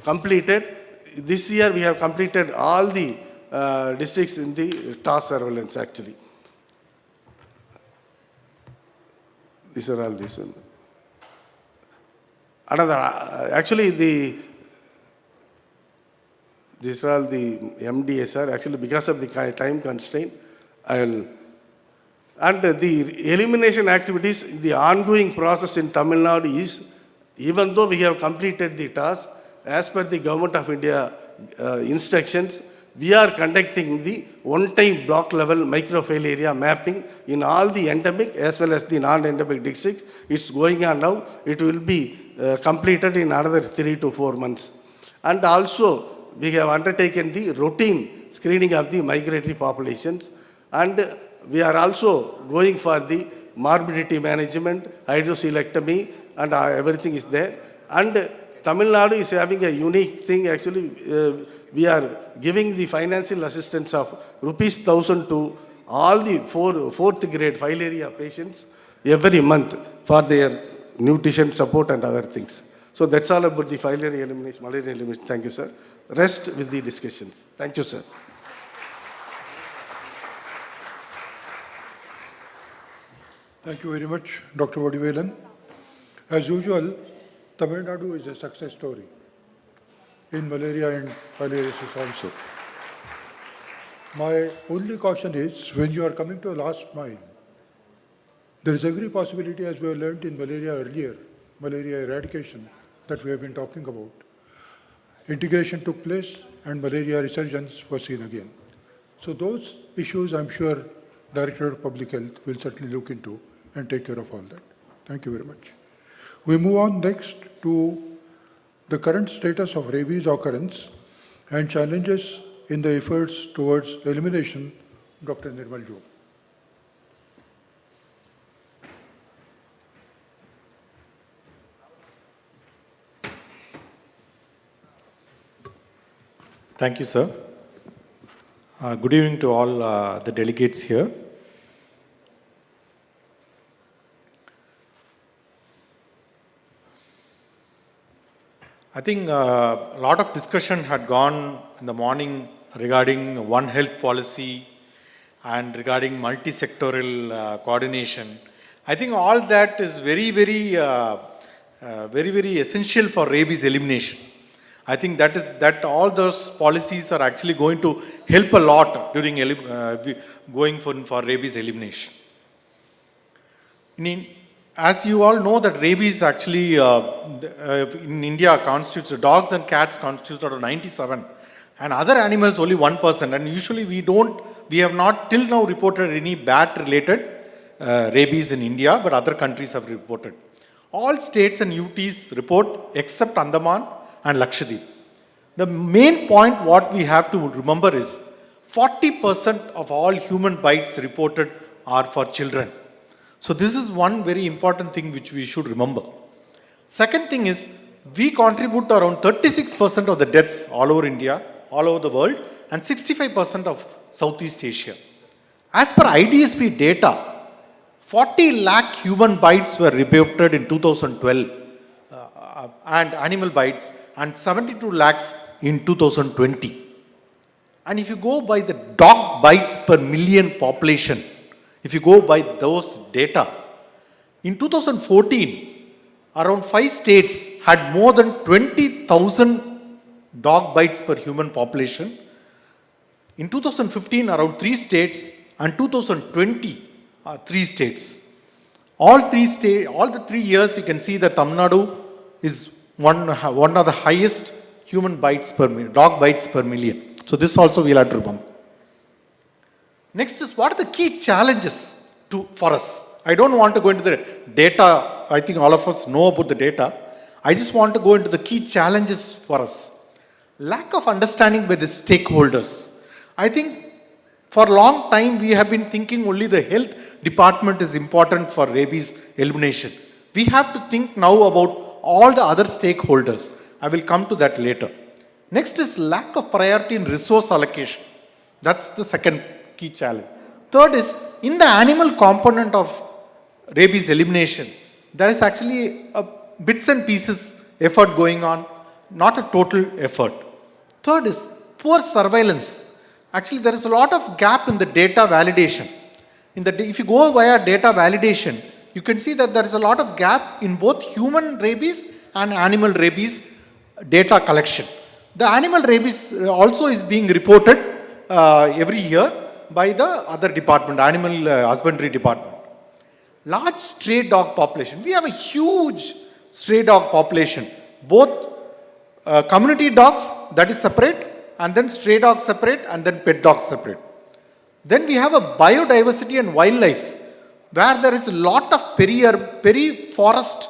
completed. This year we have completed all the districts in the TAS surveillance actually. These are all this one. Another, actually these are all the MDAs are actually because of the time constraint. And the elimination activities, the ongoing process in Tamil Nadu is, even though we have completed the task, as per the Government of India instructions, we are conducting the one-time block level microfilaria mapping in all the endemic as well as the non-endemic districts. It's going on now. It will be completed in another 3 to 4 months. And also, we have undertaken the routine screening of the migratory populations. And we are also going for the morbidity management, hydrocoelectomy, and everything is there. And Tamil Nadu is having a unique thing. Actually, we are giving the financial assistance of ₹1,000 to all the fourth grade filaria patients every month for their nutrition support and other things. So that's all about the filaria elimination, malaria elimination. Thank you, sir. Rest with the discussions. Thank you, sir. Thank you very much, Dr. Vadivelan. As usual, Tamil Nadu is a success story in malaria and filariasis also. My only caution is, when you are coming to a last mile, there is every possibility, as we have learned in malaria earlier, malaria eradication that we have been talking about. Integration took place and malaria resurgence was seen again. So those issues, I'm sure, Director of Public Health will certainly look into and take care of all that. Thank you very much. We move on next to the current status of rabies occurrence and challenges in the efforts towards elimination. Dr. Nirmal Jog. Thank you, sir. Good evening to all the delegates here. I think a lot of discussion had gone in the morning regarding One Health policy and regarding multi-sectoral coordination. I think all that is very, very essential for rabies elimination. I think that all those policies are actually going to help a lot during going for rabies elimination. As you all know that rabies actually in India constitutes, dogs and cats constitute out of 97 and other animals only 1%, and usually we have not till now reported any bat related rabies in India, but other countries have reported. All states and UTs report except Andaman and Lakshadweep. The main point what we have to remember is 40% of all human bites reported are for children. So this is one very important thing which we should remember. Second thing is we contribute around 36% of the deaths all over India, all over the world, and 65% of Southeast Asia. As per IDSP data, 40 lakh human bites were reported in 2012 and animal bites, and 72 lakhs in 2020. And if you go by the dog bites per million population, if you go by those data, in 2014, around 5 states had more than 20,000 dog bites per human population. In 2015, around 3 states, and 2020, 3 states. All the 3 years, you can see that Tamil Nadu is one of the highest human bites per million, dog bites per million. So this also we'll have to remember. Next is what are the key challenges for us? I don't want to go into the data. I think all of us know about the data. I just want to go into the key challenges for us. Lack of understanding by the stakeholders. I think for a long time we have been thinking only the health department is important for rabies elimination. We have to think now about all the other stakeholders. I will come to that later. Next is lack of priority in resource allocation. That's the second key challenge. Third is in the animal component of rabies elimination, there is actually a bits and pieces effort going on, not a total effort. Third is poor surveillance. Actually, there is a lot of gap in the data validation. If you go via data validation, you can see that there is a lot of gap in both human rabies and animal rabies data collection. The animal rabies also is being reported every year by the other department, animal husbandry department. Large stray dog population. We have a huge stray dog population. Both community dogs, that is separate, and then stray dogs separate, and then pet dogs separate. Then we have a biodiversity and wildlife, where there is a lot of peri-forest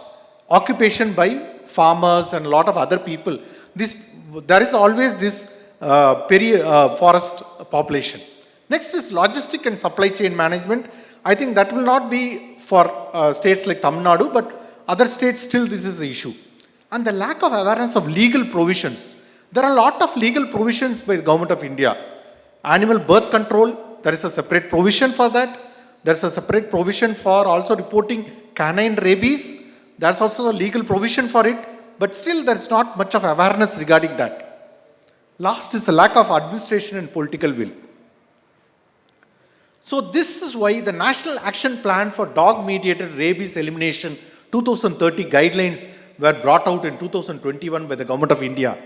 occupation by farmers and a lot of other people. There is always this forest population. Next is logistic and supply chain management. I think that will not be for states like Tamil Nadu, but other states still this is the issue. And the lack of awareness of legal provisions. There are a lot of legal provisions by the Government of India. Animal birth control, there is a separate provision for that. There is a separate provision for also reporting canine rabies. There is also a legal provision for it, but still there is not much of awareness regarding that. Last is the lack of administration and political will. So this is why the National Action Plan for Dog-Mediated Rabies Elimination 2030 guidelines were brought out in 2021 by the Government of India,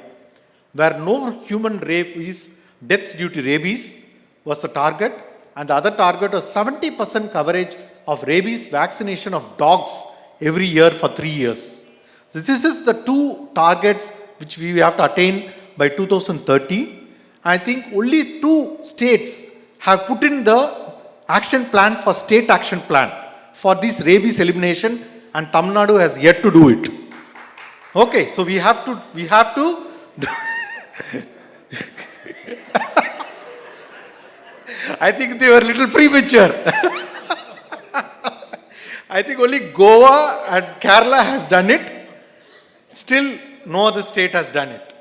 where no human rabies, deaths due to rabies was the target, and the other target was 70% coverage of rabies vaccination of dogs every year for 3 years. So this is the 2 targets which we have to attain by 2030. I think only 2 states have put in the action plan for state action plan for this rabies elimination, and Tamil Nadu has yet to do it. Okay, so we have to I think they were a little premature. I think only Goa and Kerala has done it. Still, no other state has done it.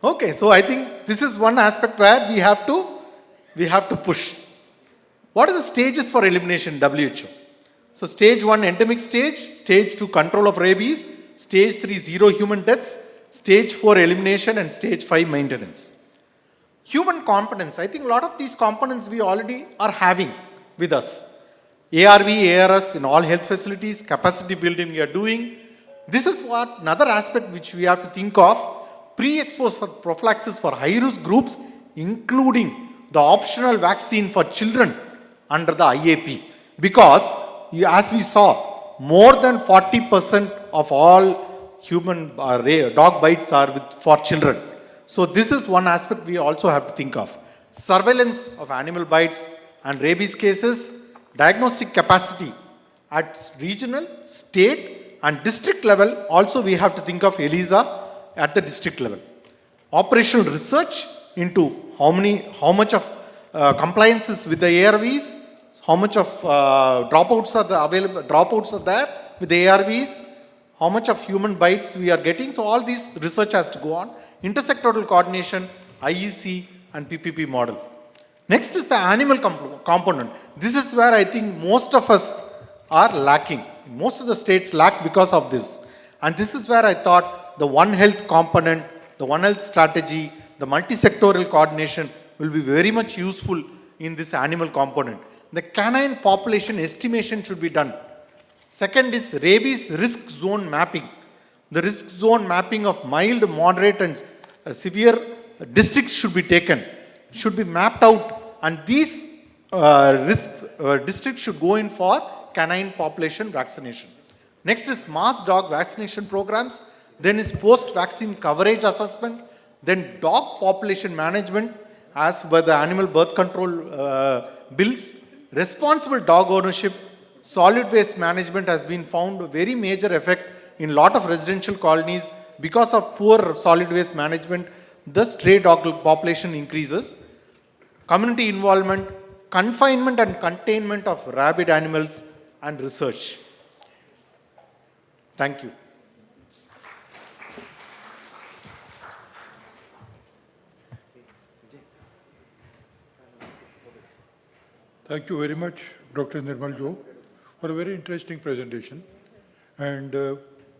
Okay, so I think this is one aspect where we have to push. What are the stages for elimination, WHO? So stage 1, endemic stage. Stage 2, control of rabies. Stage 3, 0 human deaths. Stage 4, elimination. And stage 5, maintenance. Human components. I think a lot of these components we already are having with us. ARV, ARS in all health facilities, capacity building we are doing. This is what another aspect which we have to think of. Pre-exposure prophylaxis for high-risk groups, including the optional vaccine for children under the IAP. Because as we saw, more than 40% of all human dog bites are for children. So this is one aspect we also have to think of. Surveillance of animal bites and rabies cases, diagnostic capacity at regional, state and district level. Also we have to think of ELISA at the district level. Operational research into how much of compliances with the ARVs, how much of dropouts are there with the ARVs, how much of human bites we are getting. So all these research has to go on. Intersectoral coordination, IEC and PPP model. Next is the animal component. This is where I think most of us are lacking. Most of the states lack because of this. And this is where I thought the One Health component, the One Health strategy, the multi-sectoral coordination will be very much useful in this animal component. The canine population estimation should be done. Second is rabies risk zone mapping. The risk zone mapping of mild, moderate and severe districts should be taken, should be mapped out, and these districts should go in for canine population vaccination. Next is mass dog vaccination programs, then is post-vaccine coverage assessment, then dog population management as per the animal birth control bills, responsible dog ownership, solid waste management has been found a very major effect in lot of residential colonies. Because of poor solid waste management, the stray dog population increases. Community involvement, confinement and containment of rabid animals and research. Thank you. Thank you very much, Dr. Nirmal Jo, for a very interesting presentation and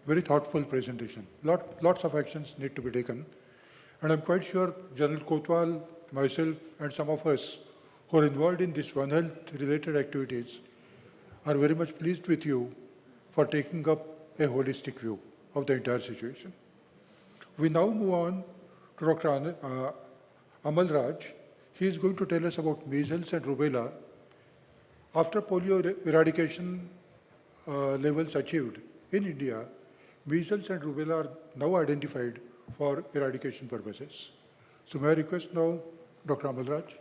very thoughtful presentation. Lots of actions need to be taken. And I'm quite sure General Kotwal, myself, and some of us who are involved in this One Health related activities are very much pleased with you for taking up a holistic view of the entire situation. We now move on to Dr. Amal Raj. He is going to tell us about measles and rubella. After polio eradication levels achieved in India, measles and rubella are now identified for eradication purposes. So may I request now Dr. Amal Raj.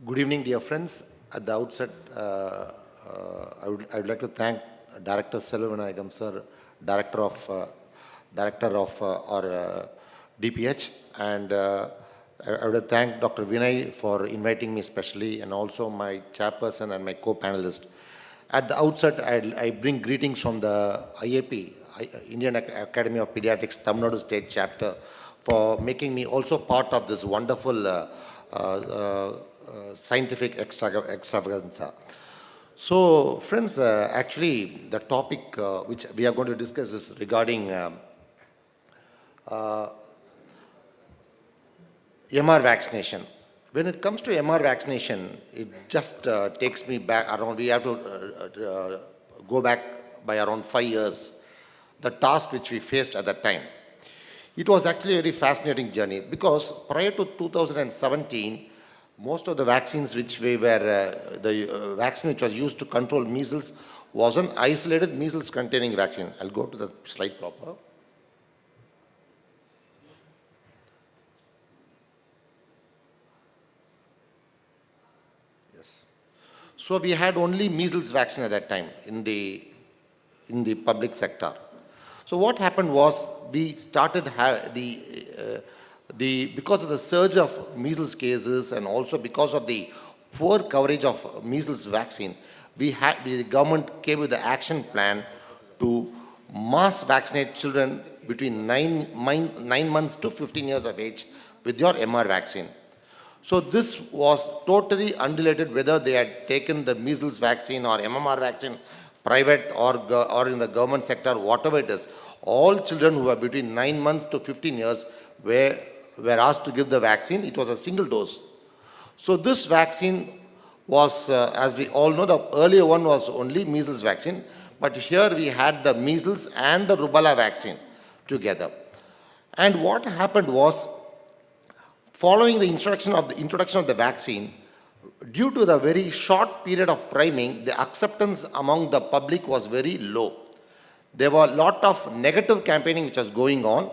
Good evening, dear friends. At the outset, I would like to thank Director Selvanayagam sir, Director of our DPH, and I would thank Dr. Vinay for inviting me especially, and also my chairperson and my co-panelist. At the outset, I bring greetings from the IAP, Indian Academy of Pediatrics, Tamil Nadu State Chapter, for making me also part of this wonderful scientific extravaganza. So, friends, actually, the topic which we are going to discuss is regarding MR vaccination. When it comes to MR vaccination, it just takes me back around, we have to go back by around 5 years, the task which we faced at that time. It was actually a very fascinating journey because prior to 2017, Most of the vaccines which we were, the vaccine which was used to control measles was an isolated measles containing vaccine. I'll go to the slide proper. Yes. So we had only measles vaccine at that time in the public sector. So what happened was we started because of the surge of measles cases and also because of the poor coverage of measles vaccine, the government came with the action plan to mass vaccinate children between 9 months to 15 years of age with your MR vaccine. So this was totally unrelated whether they had taken the measles vaccine or MMR vaccine, private or in the government sector, whatever it is. All children who were between 9 months to 15 years were asked to give the vaccine. It was a single dose. So this vaccine was, as we all know, the earlier one was only measles vaccine, but here we had the measles and the rubella vaccine together. And what happened was, following the introduction of the vaccine, due to the very short period of priming, the acceptance among the public was very low. There were a lot of negative campaigning which was going on,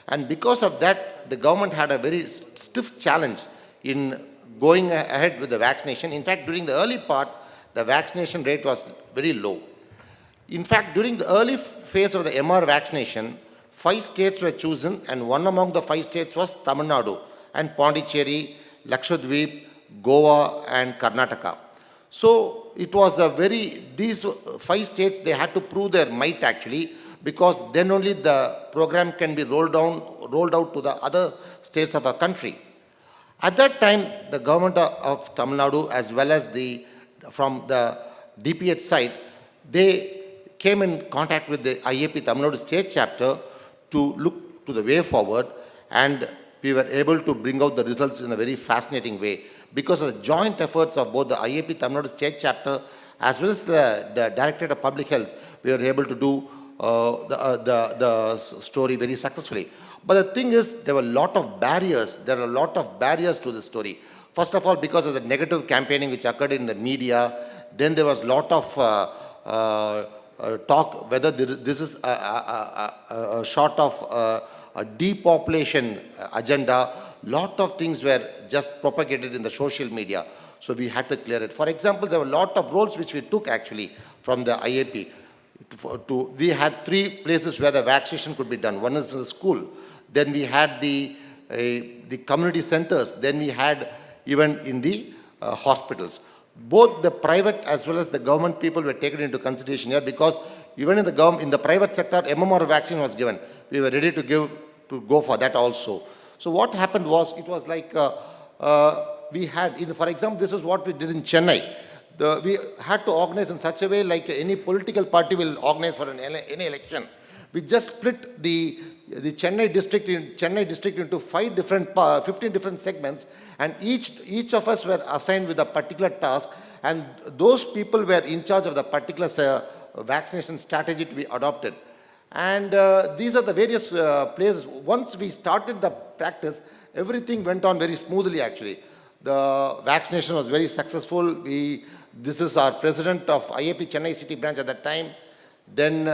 and because of that, the government had a very stiff challenge in going ahead with the vaccination. In fact, during the early part, the vaccination rate was very low. In fact, during the early phase of the MR vaccination, 5 states were chosen, and one among the 5 states was Tamil Nadu, and Pondicherry, Lakshadweep, Goa, and Karnataka. So it was these 5 states, they had to prove their might actually, because then only the program can be rolled out to the other states of our country. At that time, the government of Tamil Nadu, as well as from the DPH side, they came in contact with the IAP Tamil Nadu state chapter to look to the way forward, and we were able to bring out the results in a very fascinating way. Because of the joint efforts of both the IAP Tamil Nadu state chapter as well as the Directorate of Public Health, we were able to do the story very successfully. But the thing is, there were a lot of barriers. There are a lot of barriers to the story. First of all, because of the negative campaigning which occurred in the media, then there was a lot of talk whether this is a sort of a depopulation agenda. Lot of things were just propagated in the social media. So we had to clear it. For example, there were a lot of roles which we took actually from the IAP. We had 3 places where the vaccination could be done. One is in the school. Then we had the community centers. Then we had even in the hospitals. Both the private as well as the government people were taken into consideration here, because even in the private sector, MMR vaccine was given. We were ready to go for that also. So what happened was, it was like we had, for example, this is what we did in Chennai. We had to organize in such a way like any political party will organize for any election. We just split the Chennai district into 15 different segments, and each of us were assigned with a particular task, and those people were in charge of the particular vaccination strategy to be adopted. And these are the various places. Once we started the practice, everything went on very smoothly actually. The vaccination was very successful. This is our president of IAP Chennai City branch at that time. Then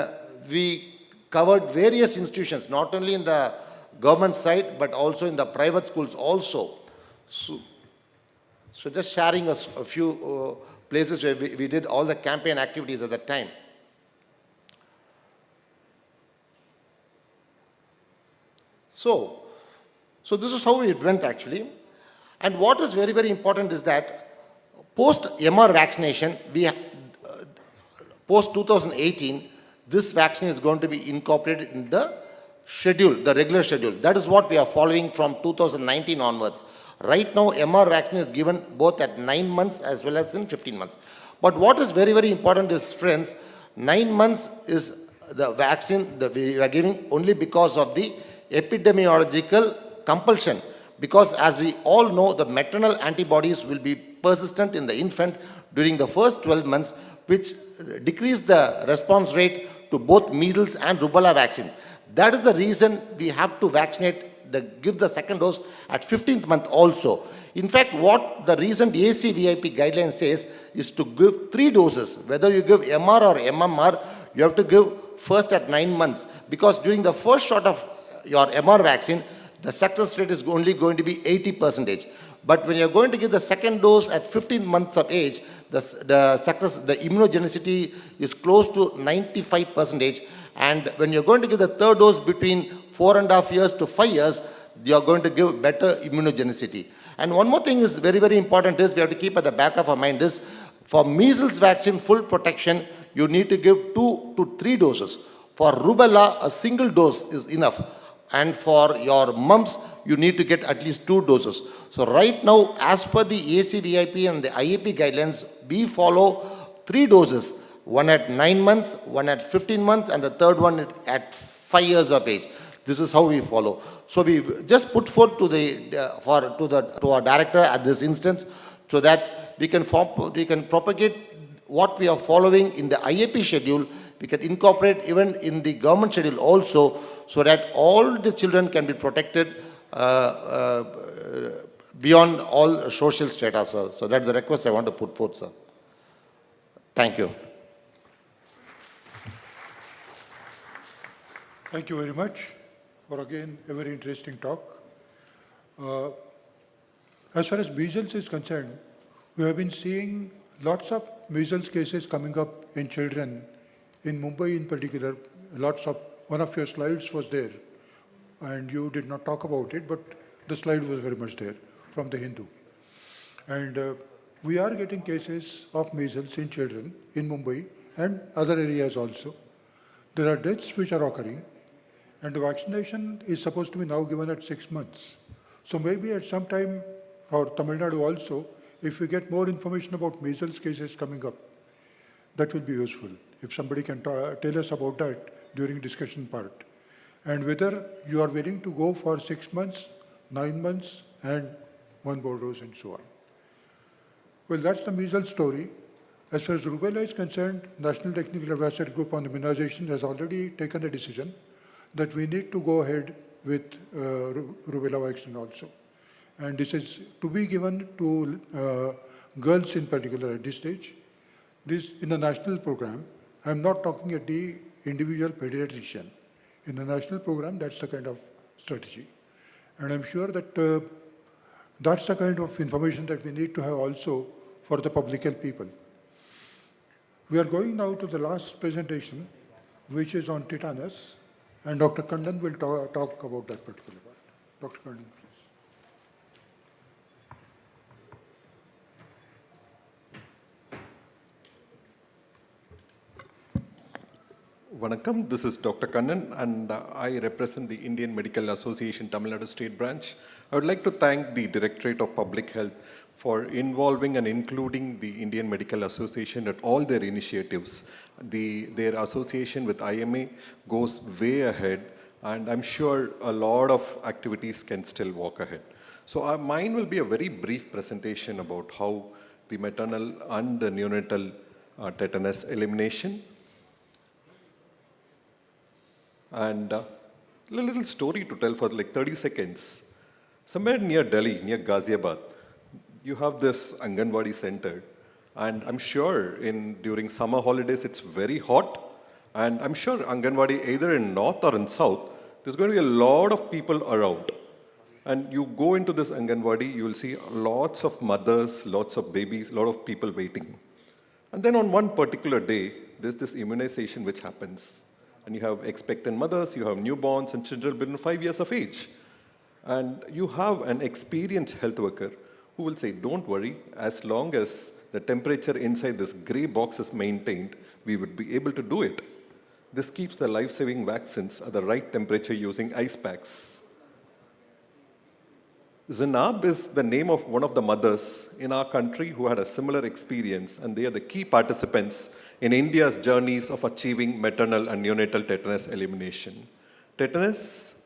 we covered various institutions, not only in the government side, but also in the private schools also. So just sharing a few places where we did all the campaign activities at that time. So this is how it went actually. And what is very, very important is that post-MR vaccination, post-2018, this vaccine is going to be incorporated in the schedule, the regular schedule. That is what we are following from 2019 onwards. Right now, MR vaccine is given both at 9 months as well as in 15 months. But what is very, very important is, friends, 9 months is the vaccine that we are giving only because of the epidemiological compulsion. Because as we all know, the maternal antibodies will be persistent in the infant during the first 12 months, which decrease the response rate to both measles and rubella vaccine. That is the reason we have to give the second dose at 15th month also. In fact, what the recent ACVIP guideline says is to give 3 doses. Whether you give MR or MMR, you have to give first at 9 months. Because during the first shot of your MR vaccine, the success rate is only going to be 80%. But when you're going to give the second dose at 15 months of age, the immunogenicity is close to 95%. And when you're going to give the third dose between 4.5 years to 5 years, you're going to give better immunogenicity. And one more thing is very, very important is we have to keep at the back of our mind is for measles vaccine full protection, you need to give 2 to 3 doses. For rubella, a single dose is enough. And for your mumps, you need to get at least 2 doses. So right now, as per the ACVIP and the IAP guidelines, we follow 3 doses. One at 9 months, one at 15 months, and the third one at 5 years of age. This is how we follow. So we just put forth to our director at this instance, so that we can propagate what we are following in the IAP schedule. We can incorporate even in the government schedule also, so that all the children can be protected beyond all social strata, sir. So that's the request I want to put forth, sir. Thank you. Thank you very much for again a very interesting talk. As far as measles is concerned, we have been seeing lots of measles cases coming up in children. In Mumbai in particular, one of your slides was there, and you did not talk about it, but the slide was very much there from the Hindu. And we are getting cases of measles in children in Mumbai and other areas also. There are deaths which are occurring, and the vaccination is supposed to be now given at 6 months. So maybe at some time, or Tamil Nadu also, if we get more information about measles cases coming up, that will be useful. If somebody can tell us about that during discussion part. And whether you are willing to go for 6 months, 9 months, and 1 more dose and so on. Well, that's the measles story. As far as rubella is concerned, National Technical Advisory Group on Immunization has already taken a decision that we need to go ahead with rubella vaccine also. And this is to be given to girls in particular at this stage. This in the national program. I'm not talking at the individual pediatrician. In the national program, that's the kind of strategy. And I'm sure that that's the kind of information that we need to have also for the public health people. We are going now to the last presentation, which is on tetanus, and Dr. Kannan will talk about that particular part. Dr. Kannan, please. Vanakkam, this is Dr. Kannan, and I represent the Indian Medical Association Tamil Nadu State Branch. I would like to thank the Directorate of Public Health for involving and including the Indian Medical Association at all their initiatives. Their association with IMA goes way ahead, and I'm sure a lot of activities can still walk ahead. So mine will be a very brief presentation about how the maternal and the neonatal tetanus elimination. And a little story to tell for like 30 seconds. Somewhere near Delhi, near Ghaziabad, you have this Anganwadi center. And I'm sure during summer holidays, it's very hot. And I'm sure Anganwadi, either in north or in south, there's going to be a lot of people around. And you go into this Anganwadi, you will see lots of mothers, lots of babies, a lot of people waiting. And then on one particular day, there's this immunization which happens. And you have expectant mothers, you have newborns and children within 5 years of age. And you have an experienced health worker who will say, don't worry, as long as the temperature inside this gray box is maintained, we would be able to do it. This keeps the life-saving vaccines at the right temperature using ice packs. Zainab is the name of one of the mothers in our country who had a similar experience, and they are the key participants in India's journeys of achieving maternal and neonatal tetanus elimination. Tetanus,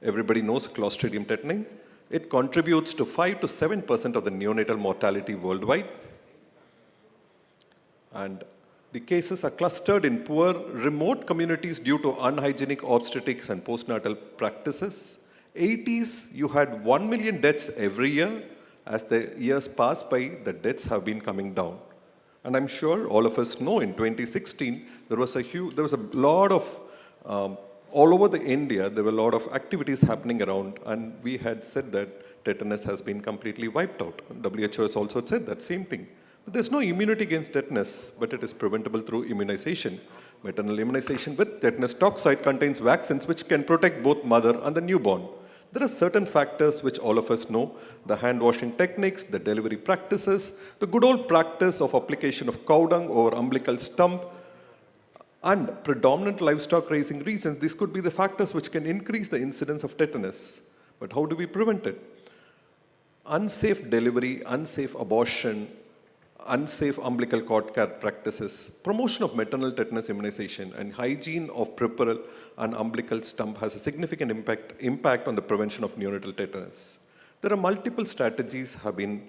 everybody knows Clostridium tetani. It contributes to 5 to 7% of the neonatal mortality worldwide. And the cases are clustered in poor, remote communities due to unhygienic obstetrics and postnatal practices. 80s, you had 1 million deaths every year, As the years pass by, the deaths have been coming down. And I'm sure all of us know in 2016, there was a lot of, all over the India, there were a lot of activities happening around, and we had said that tetanus has been completely wiped out. WHO has also said that same thing. But there's no immunity against tetanus, but it is preventable through immunization. Maternal immunization with tetanus toxoid contains vaccines which can protect both mother and the newborn. There are certain factors which all of us know, the hand washing techniques, the delivery practices, the good old practice of application of cow dung over umbilical stump, and predominant livestock raising reasons. These could be the factors which can increase the incidence of tetanus. But how do we prevent it? Unsafe delivery, unsafe abortion, unsafe umbilical cord care practices, promotion of maternal tetanus immunization, and hygiene of peripheral and umbilical stump has a significant impact on the prevention of neonatal tetanus. There are multiple strategies have been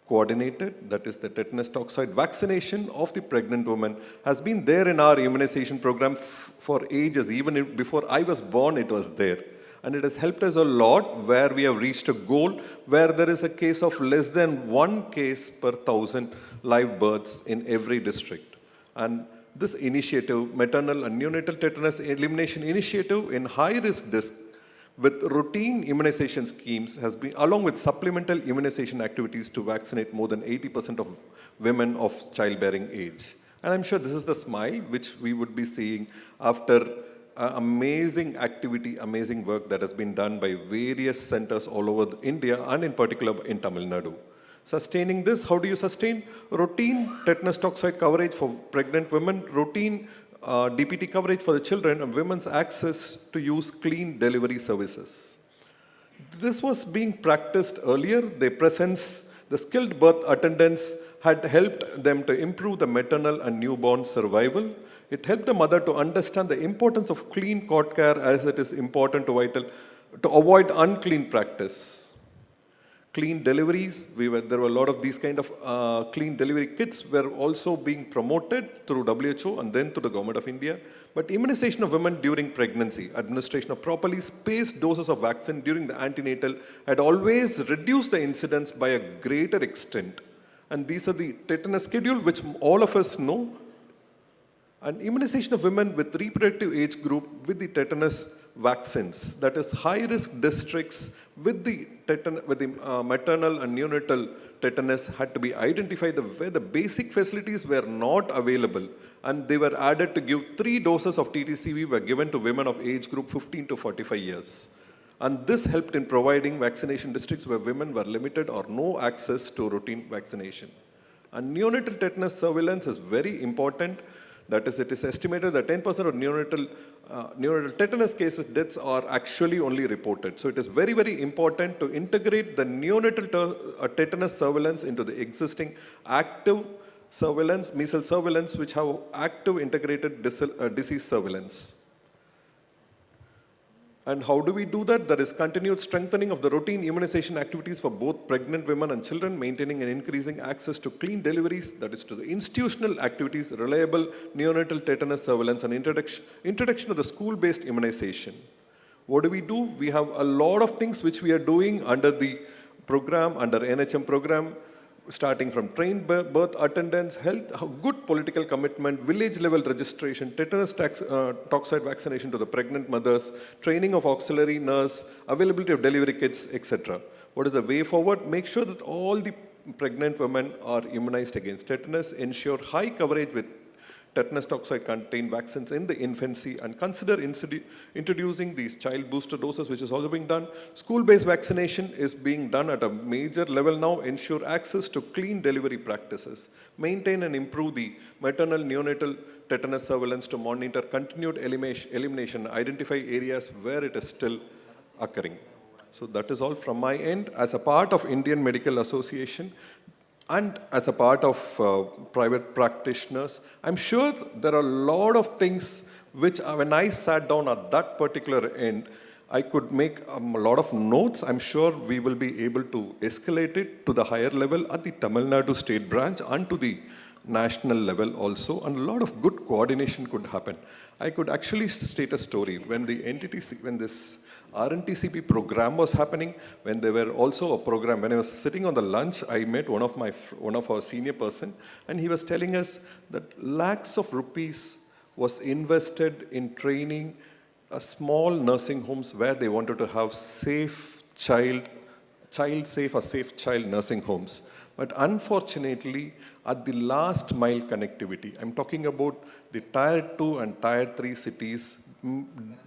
coordinated, that is the tetanus toxoid vaccination of the pregnant woman has been there in our immunization program for ages. Even before I was born, it was there. And it has helped us a lot where we have reached a goal where there is a case of less than 1 case per 1,000 live births in every district. And this initiative, maternal and neonatal tetanus elimination initiative in high-risk districts with routine immunization schemes has been, along with supplemental immunization activities to vaccinate more than 80% of women of childbearing age. And I'm sure this is the smile which we would be seeing after amazing activity, amazing work that has been done by various centers all over India and in particular in Tamil Nadu. Sustaining this, how do you sustain? Routine tetanus toxoid coverage for pregnant women, routine DPT coverage for the children, and women's access to use clean delivery services. This was being practiced earlier. Their presence, the skilled birth attendants had helped them to improve the maternal and newborn survival. It helped the mother to understand the importance of clean cord care as it is important to avoid unclean practice. Clean deliveries, there were a lot of these kind of clean delivery kits were also being promoted through WHO and then to the government of India. But immunization of women during pregnancy, administration of properly spaced doses of vaccine during the antenatal had always reduced the incidence by a greater extent. And these are the tetanus schedule which all of us know. And immunization of women with reproductive age group with the tetanus vaccines, that is high-risk districts with the maternal and neonatal tetanus had to be identified where the basic facilities were not available, and they were added to give 3 doses of TTCV were given to women of age group 15 to 45 years. And this helped in providing vaccination districts where women were limited or no access to routine vaccination. And neonatal tetanus surveillance is very important. That is, it is estimated that 10% of neonatal tetanus cases deaths are actually only reported. So it is very, very important to integrate the neonatal tetanus surveillance into the existing active surveillance, measles surveillance, which have active integrated disease surveillance. And how do we do that? There is continued strengthening of the routine immunization activities for both pregnant women and children, maintaining and increasing access to clean deliveries, that is to the institutional activities, reliable neonatal tetanus surveillance, and introduction of the school-based immunization. What do? We have a lot of things which we are doing under the program, under NHM program, starting from trained birth attendants, health, good political commitment, village level registration, tetanus toxoid vaccination to the pregnant mothers, training of auxiliary nurse, availability of delivery kits, etc. What is the way forward? Make sure that all the pregnant women are immunized against tetanus, ensure high coverage with tetanus toxoid contained vaccines in the infancy, and consider introducing these child booster doses, which is also being done. School-based vaccination is being done at a major level now. Ensure access to clean delivery practices. Maintain and improve the maternal neonatal tetanus surveillance to monitor continued elimination, identify areas where it is still occurring. So that is all from my end. As a part of Indian Medical Association, and as a part of private practitioners, I'm sure there are a lot of things which when I sat down at that particular end, I could make a lot of notes. I'm sure we will be able to escalate it to the higher level at the Tamil Nadu state branch and to the national level also, and a lot of good coordination could happen. I could actually state a story when the NTTC, when this RNTCP program was happening, when there were also a program, when I was sitting on the lunch, I met one of our senior person, and he was telling us that lakhs of rupees was invested in training small nursing homes where they wanted to have safe child safe or safe child nursing homes. But unfortunately, at the last mile connectivity, I'm talking about the tier 2 and tier 3 cities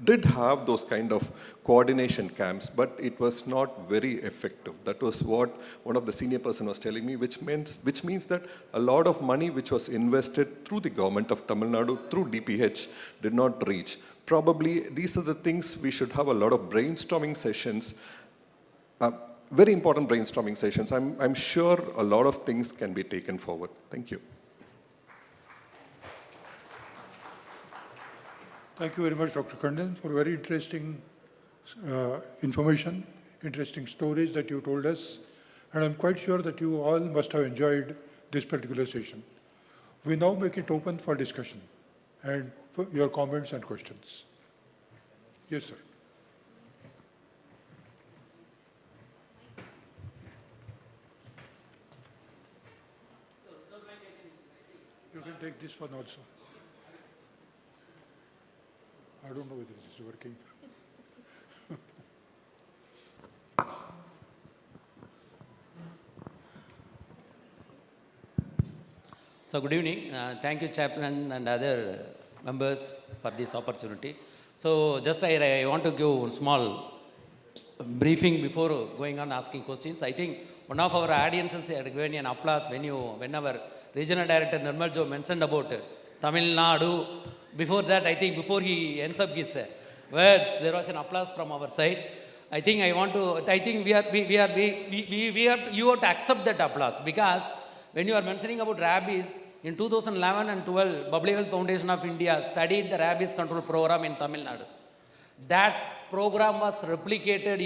did have those kind of coordination camps, but it was not very effective. That was what one of the senior person was telling me, which means that a lot of money which was invested through the government of Tamil Nadu, through DPH, did not reach. Probably these are the things we should have a lot of brainstorming sessions, very important brainstorming sessions. I'm sure a lot of things can be taken forward. Thank you. Thank you very much, Dr. Kandan, for very interesting information, interesting stories that you told us. And I'm quite sure that you all must have enjoyed this particular session. We now make it open for discussion and for your comments and questions. Yes, sir. You can take this one also. I don't know whether this is working. So good evening. Thank you, Chaplain and other members for this opportunity. So just I want to give a small briefing before going on asking questions. I think one of our audiences had given an applause when our Regional Director Nirmal Jo mentioned about Tamil Nadu. Before that, I think before he ends up his words, there was an applause from our side. I think you have to accept that applause, because when you are mentioning about rabies, in 2011 and 12, Public Health Foundation of India studied the rabies control program in Tamil Nadu. That program was replicated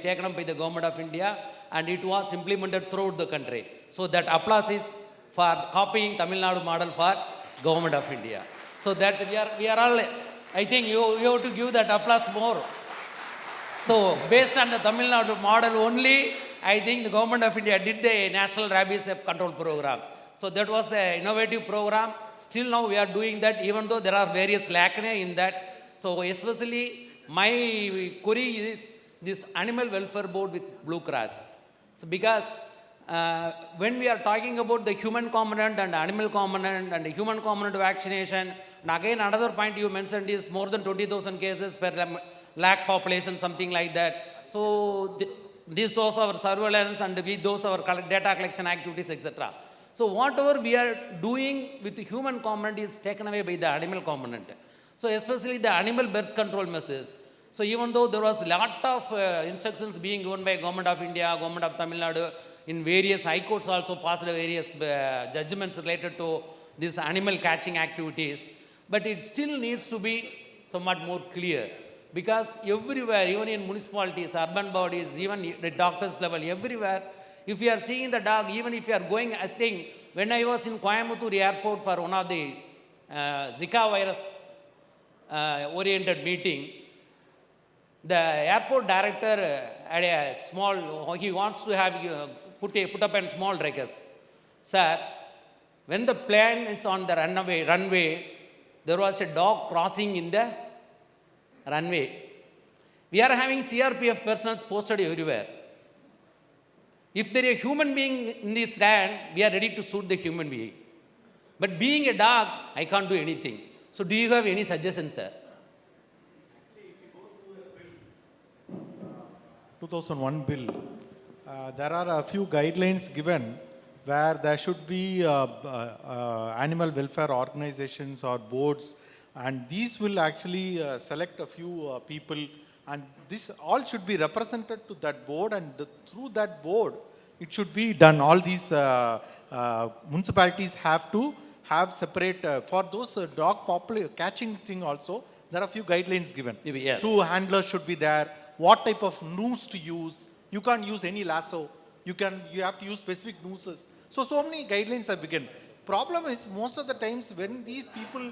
taken up by the government of India, and it was implemented throughout the country. So that applause is for copying Tamil Nadu model for government of India. So that we are all, I think you have to give that applause more. So based on the Tamil Nadu model only, I think the government of India did the National Rabies Control Program. So that was the innovative program. Still now we are doing that, even though there are various lacunae in that. So especially my query is this Animal Welfare Board with Blue Cross. So because when we are talking about the human component and animal component and the human component vaccination, and again another point you mentioned is more than 20,000 cases per lakh population, something like that. So this was our surveillance and those our data collection activities, etc. So whatever we are doing with the human component is taken away by the animal component. So especially the animal birth control measures. So even though there was a lot of instructions being given by Government of India, Government of Tamil Nadu, in various high courts also passed various judgments related to these animal catching activities, but it still needs to be somewhat more clear, because everywhere, even in municipalities, urban bodies, even the doctors level, everywhere, if you are seeing the dog, even if you are going, I think, when I was in Coimbatore airport for one of the Zika virus oriented meeting, the airport director had a small, he wants to have put up a small request. Sir, when the plane is on the runway, there was a dog crossing in the runway. We are having CRPF personnel posted everywhere. If there is a human being in this land, we are ready to shoot the human being. But being a dog, I can't do anything. So do you have any suggestions, sir? 2001 bill, there are a few guidelines given where there should be animal welfare organizations or boards, and these will actually select a few people, and this all should be represented to that board, and through that board it should be done. All these municipalities have to have separate, for those dog catching thing also, there are a few guidelines given. Yes. 2 handlers should be there, what type of noose to use. You can't use any lasso. You have to use specific nooses. So many guidelines are given. problem is most of the times when these people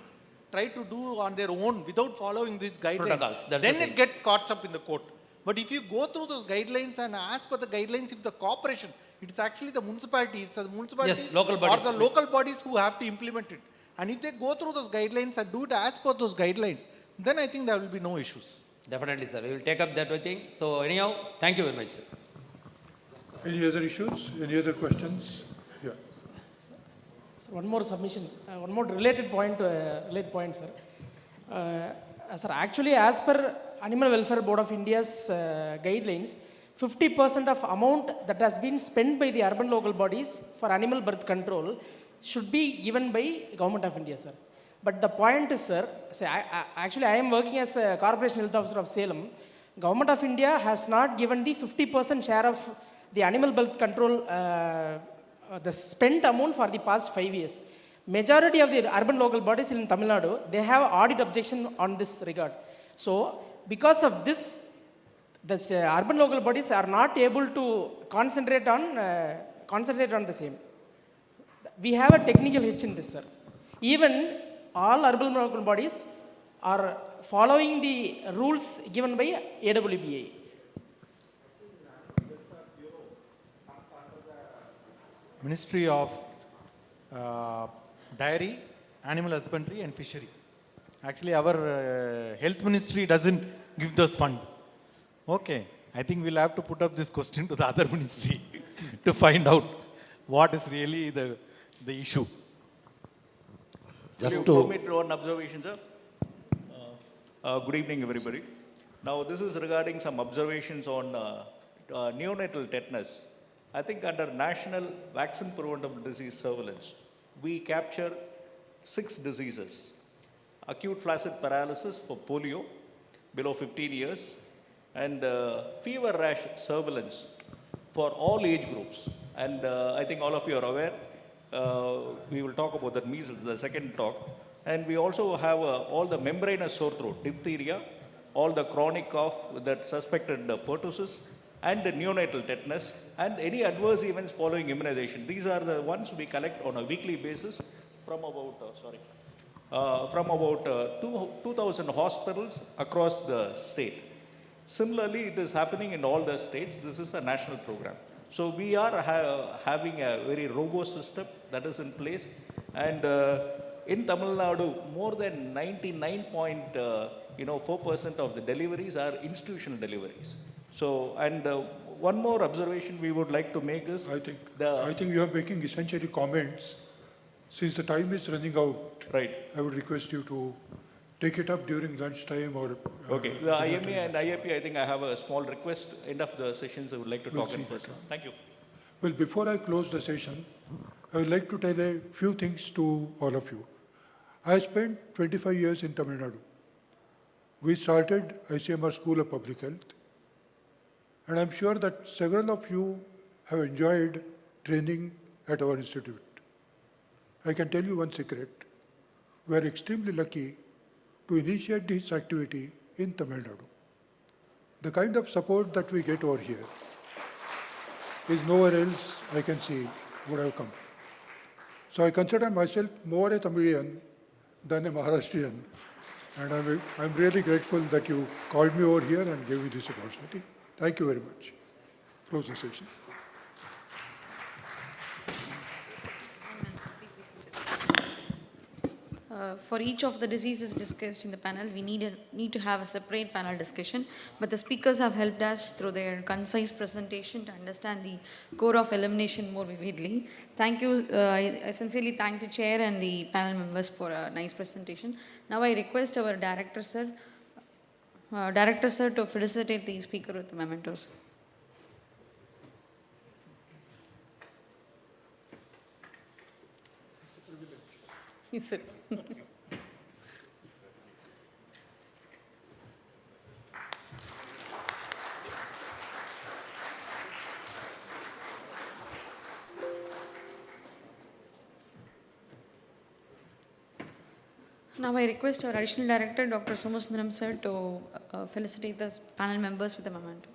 try to do on their own without following these guidelines, Protocols, that's then the it thing. gets caught up in the court. But if you go through those guidelines and as per the guidelines, if the corporation, it's actually the municipalities, local or bodies. the local bodies who have to implement it. And if they go through those guidelines and do it as per those guidelines, then I think there will be no issues. Definitely, sir. We will take up that thing. So anyhow, thank you very much, sir. Any other issues? Any other questions? Yeah. So one more submission, one more related point, sir. Sir, actually, as per Animal Welfare Board of India's guidelines, 50% of amount that has been spent by the urban local bodies for animal birth control should be given by Government of India, sir. But the point is, sir, say, actually I am working as a Corporation Health Officer of Salem. Government of India has not given the 50% share of the animal birth control, the spent amount for the past 5 years. Majority of the urban local bodies in Tamil Nadu, they have audit objection on this regard. So, because of this, the urban local bodies are not able to concentrate on the same. We have a technical hitch in this, sir. Even all urban local bodies are following the rules given by AWBA. Ministry of Dairy, Animal Husbandry and Fishery. Actually, our health ministry doesn't give those funds. Okay, I think we'll have to put up this question to the other ministry to find out what is really the issue. Just to permit one observation, sir. Good evening, everybody. Now, this is regarding some observations on neonatal tetanus. I think under National Vaccine Preventable Disease Surveillance, we capture 6 diseases. Acute flaccid paralysis for polio below 15 years and fever rash surveillance for all age groups. And I think all of you are aware, we will talk about that measles, the second talk. And we also have all the membranous sore throat, diphtheria, all the chronic cough with that suspected pertussis, and the neonatal tetanus, and any adverse events following immunization. These are the ones we collect on a weekly basis from about, 2,000 hospitals across the state. Similarly, it is happening in all the states. This is a national program. So we are having a very robust system that is in place. And in Tamil Nadu, more than 99.4% of the deliveries are institutional deliveries. So, and one more observation we would like to make is I think you are making essentially comments. Since the time is running out, right, I would request you to take it up during lunchtime or. Okay, the IMA and IAP, I think I have a small request. End of the sessions, I would like to talk in person. Thank you. Well, before I close the session, I would like to tell a few things to all of you. I spent 25 years in Tamil Nadu. We started ICMR School of Public Health. And I'm sure that several of you have enjoyed training at our institute. I can tell you one secret. We are extremely lucky to initiate this activity in Tamil Nadu. The kind of support that we get over here is nowhere else I can see would have come. So I consider myself more a Tamilian than a Maharashtrian. And I'm really grateful that you called me over here and gave me this opportunity. Thank you very much. Close the session. For each of the diseases discussed in the panel, we need to have a separate panel discussion, but the speakers have helped us through their concise presentation to understand the core of elimination more vividly. Thank you. I sincerely thank the chair and the panel members for a nice presentation. Now I request our director, sir, to felicitate the speaker with the mementos. Yes, sir. Now I request our additional director, Dr. Somasundaram sir, to felicitate the panel members with a memento.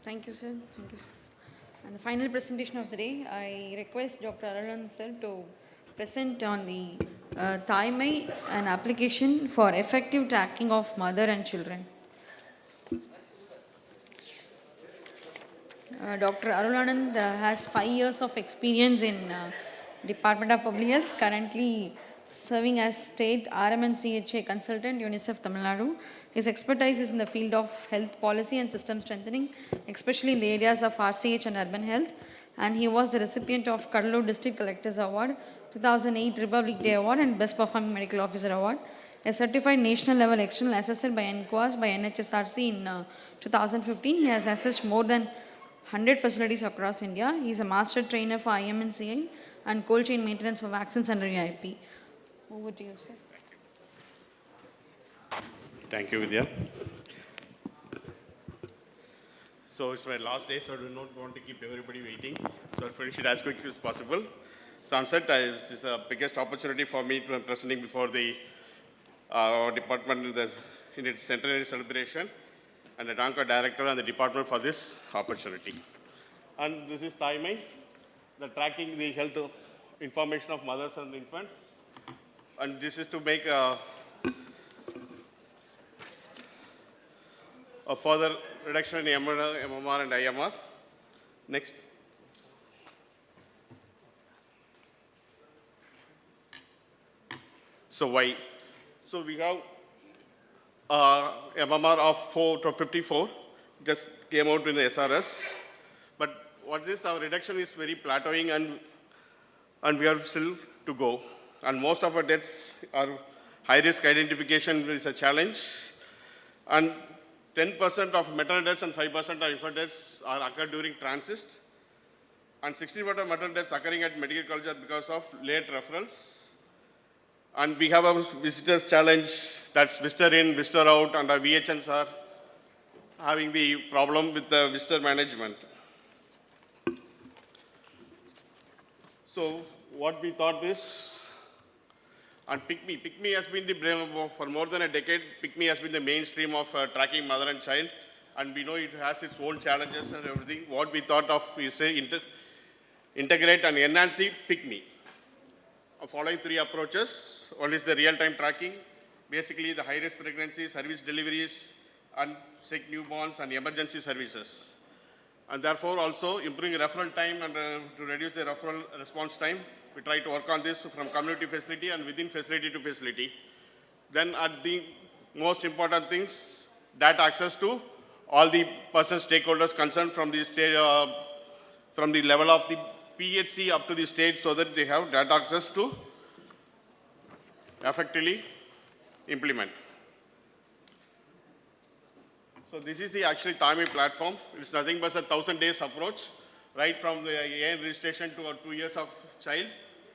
Thank you, sir. Thank you, sir. And the final presentation of the day, I request Dr. Aralan sir to present on the Thaimai, an application for effective tracking of mother and children. Dr. Arulanand has 5 years of experience in Department of Public Health, currently serving as State RMNCHA Consultant, UNICEF Tamil Nadu. His expertise is in the field of health policy and system strengthening, especially in the areas of RCH and urban health. And he was the recipient of Cuddalore District Collectors Award, 2008 Republic Day Award and Best Performing Medical Officer Award. A certified national level external assessor by NQAS by NHSRC in 2015. He has assessed more than 100 facilities across India. He is a master trainer for IMNCI and cold chain maintenance for vaccines under UIP. Over to you, sir. Thank you, Vidya. So it's my last day, so I do not want to keep everybody waiting. So I'll finish it as quick as possible. So on set, this is the biggest opportunity for me to be presenting before the department in its centenary celebration. And I thank our director and the department for this opportunity. And this is Thaimai, the tracking the health information of mothers and infants. And this is to make a further reduction in MMR and IMR. Next. So why? So we have MMR of 4 to 54, just came out in the SRS. But what is our reduction is very plateauing and we are still to go. And most of our deaths are high risk identification is a challenge. And 10% of maternal deaths and 5% of infant deaths are occurred during transit. And 60% of maternal deaths occurring at medical college are because of late referrals. And we have a visitor challenge, that's visitor in, visitor out, and our VHNs are having the problem with the visitor management. So what we thought is, and PICME has been for more than a decade, PICME has been the mainstream of tracking mother and child, and we know it has its own challenges and everything. What we thought of is integrate and enhance the PICME. Following 3 approaches. One is the real-time tracking, basically the high-risk pregnancies, service deliveries, and sick newborns and emergency services. And therefore also improving referral time and to reduce the referral response time. We try to work on this from community facility and within facility to facility. Then at the most important things, data access to all the persons, stakeholders concerned from the state, from the level of the PHC up to the state so that they have data access to effectively implement. So this is the actually Thaimai platform. It's nothing but a 1,000 days approach, right from the AN registration to 2 years of child.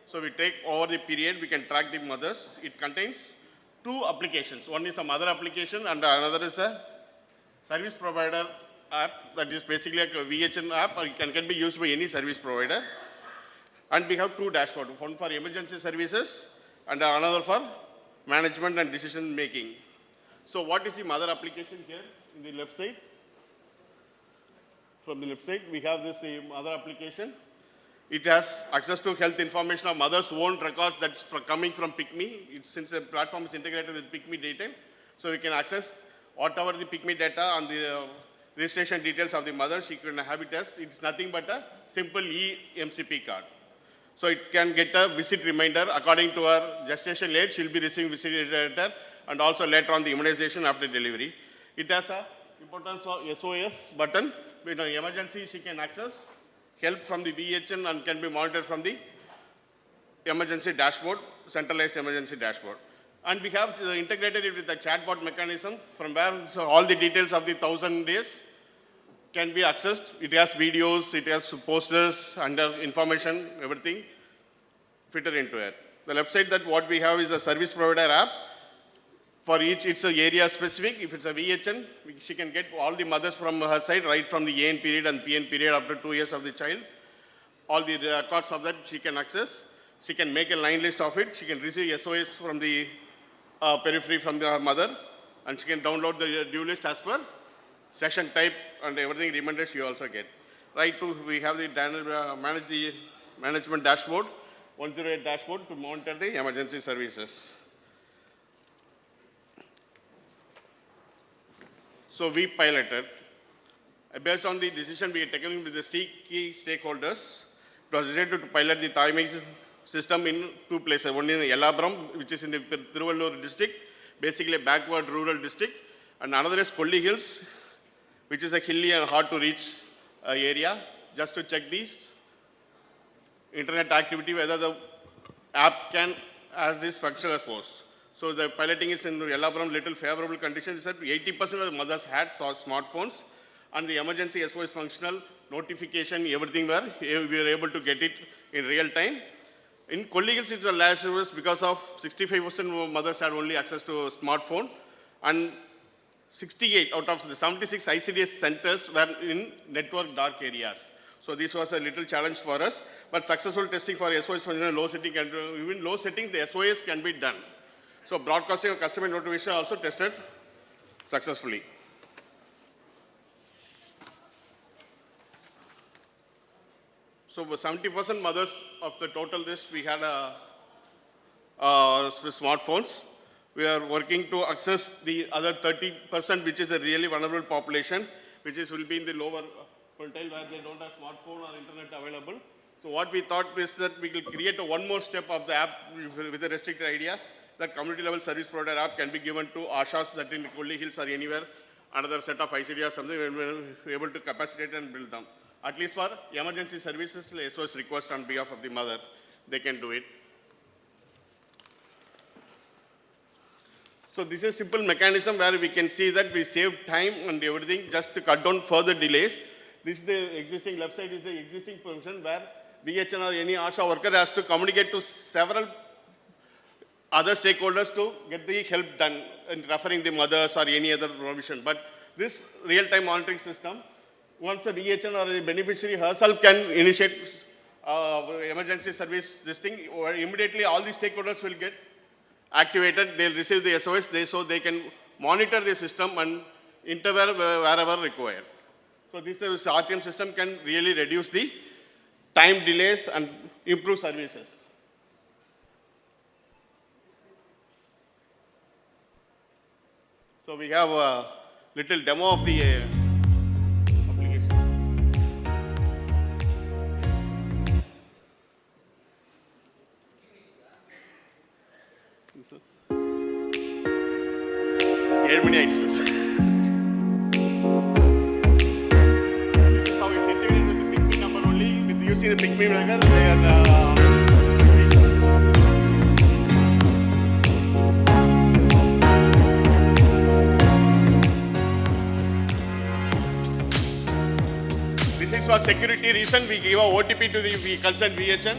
So we take over the period, we can track the mothers. It contains 2 applications. One is a mother application and another is a service provider app that is basically a VHN app or it can be used by any service provider. And we have 2 dashboards, one for emergency services and another for management and decision making. So what is the mother application here in the left side? From the left side, we have this the mother application. It has access to health information of mother's own records that's coming from PICME. Since the platform is integrated with PICME data, so we can access whatever the PICME data and the registration details of the mother, she can have it as, it's nothing but a simple eMCP card. So it can get a visit reminder according to her gestation age, she'll be receiving visit reminder and also later on the immunization after delivery. It has a importance of SOS button. With an emergency, she can access help from the VHN and can be monitored from the emergency dashboard, centralized emergency dashboard. And we have integrated it with the chatbot mechanism from where all the details of the 1,000 days can be accessed. It has videos, it has posters, and information, everything fitted into it. The left side that what we have is the service provider app. For each, it's a area specific. If it's a VHN, she can get all the mothers from her side, right from the AN period and PN period up to 2 years of the child. All the records of that she can access. She can make a line list of it. She can receive SOS from the periphery from the mother, and she can download the due list as per session type and everything reminders you also get. Right to, we have the management dashboard, 108 dashboard to monitor the emergency services. So we piloted. Based on the decision we had taken with the key stakeholders, it was decided to pilot the timing system in two places. One in Yellabram, which is in the Thiruvallur district, basically a backward rural district, and another is Kolli Hills, which is a hilly and hard to reach area, just to check the internet activity, whether the app can have this function as possible. So the piloting is in Yellabram, little favorable conditions. 80% of the mothers had smartphones, and the emergency SOS functional notification, everything we were able to get it in real time. In Kolli Hills, it's the last years because of 65% of mothers had only access to a smartphone, and 68 out of the 76 ICDS centers were in network dark areas. So this was a little challenge for us, but successful testing for SOS function low setting, and even low setting, the SOS can be done. So broadcasting of customer notification also tested successfully. So 70% mothers of the total list, we had smartphones. We are working to access the other 30%, which is a really vulnerable population, which will be in the lower quintile where they don't have smartphone or internet available. So what we thought is that we will create one more step of the app with a restricted idea. The community level service provider app can be given to ASHAs that in Kolli Hills or anywhere, another set of ICD or something, we're able to capacitate and build them. At least for emergency services, SOS request on behalf of the mother, they can do it. So this is a simple mechanism where we can see that we save time and everything just to cut down further delays. This is the existing, left side is the existing permission where BHN or any ASHA worker has to communicate to several other stakeholders to get the help done in referring the mothers or any other provision. But this real-time monitoring system, once a BHN or the beneficiary herself can initiate emergency service, this thing, or immediately all the stakeholders will get activated. They'll receive the SOS, so they can monitor the system and intervene wherever required. So this RTM system can really reduce the time delays and improve services. So we have a little demo of the application. This is how it's integrated with the PICME number only. With using the PICME tracker, they are for security reason, we give a OTP to the concerned VHN.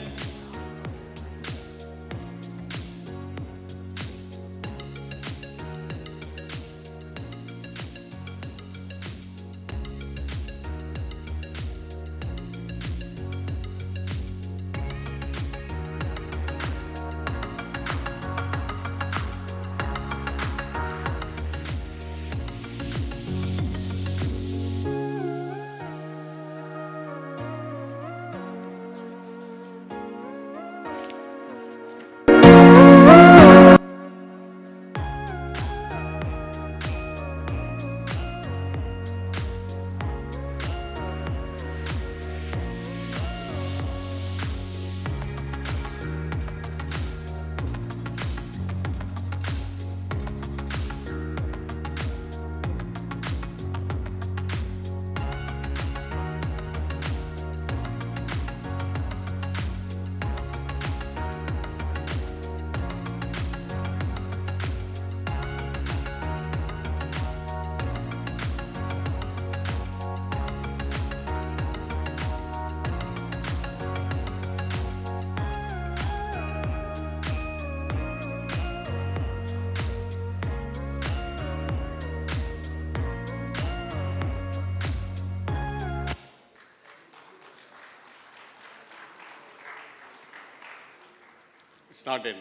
It's not in.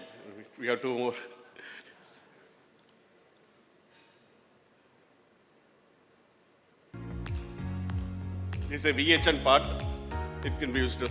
We have two more. This is a VHN part. It can be used to.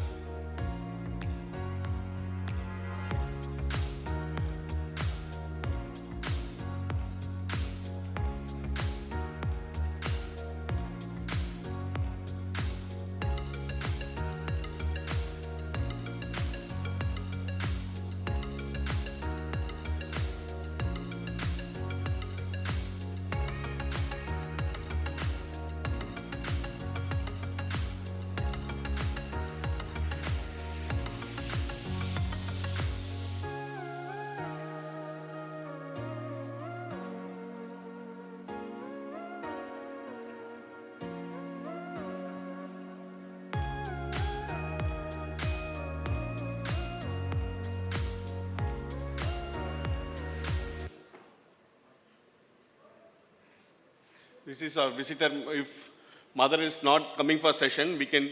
This is our visitor. If mother is not coming for session, we can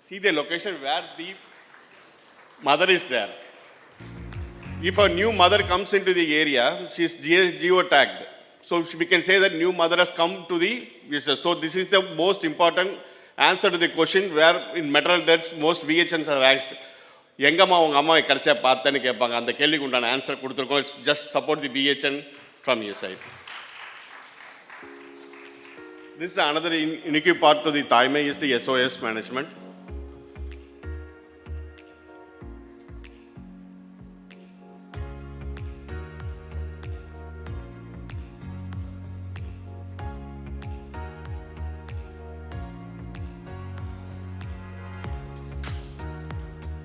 see the location where the mother is there. If a new mother comes into the area, she is geo-tagged. So we can say that new mother has come to the visitor. So this is the most important answer to the question where in maternal deaths most VHNs are asked. எங்கம்மா உங்க அம்மா கடைசியா பார்த்தேன்னு கேட்பாங்க. அந்த கேள்விக்கு உண்டான answer கொடுத்துருக்கோம். Just support the VHN from your side. This is another unique part to the Thaimai is the SOS management.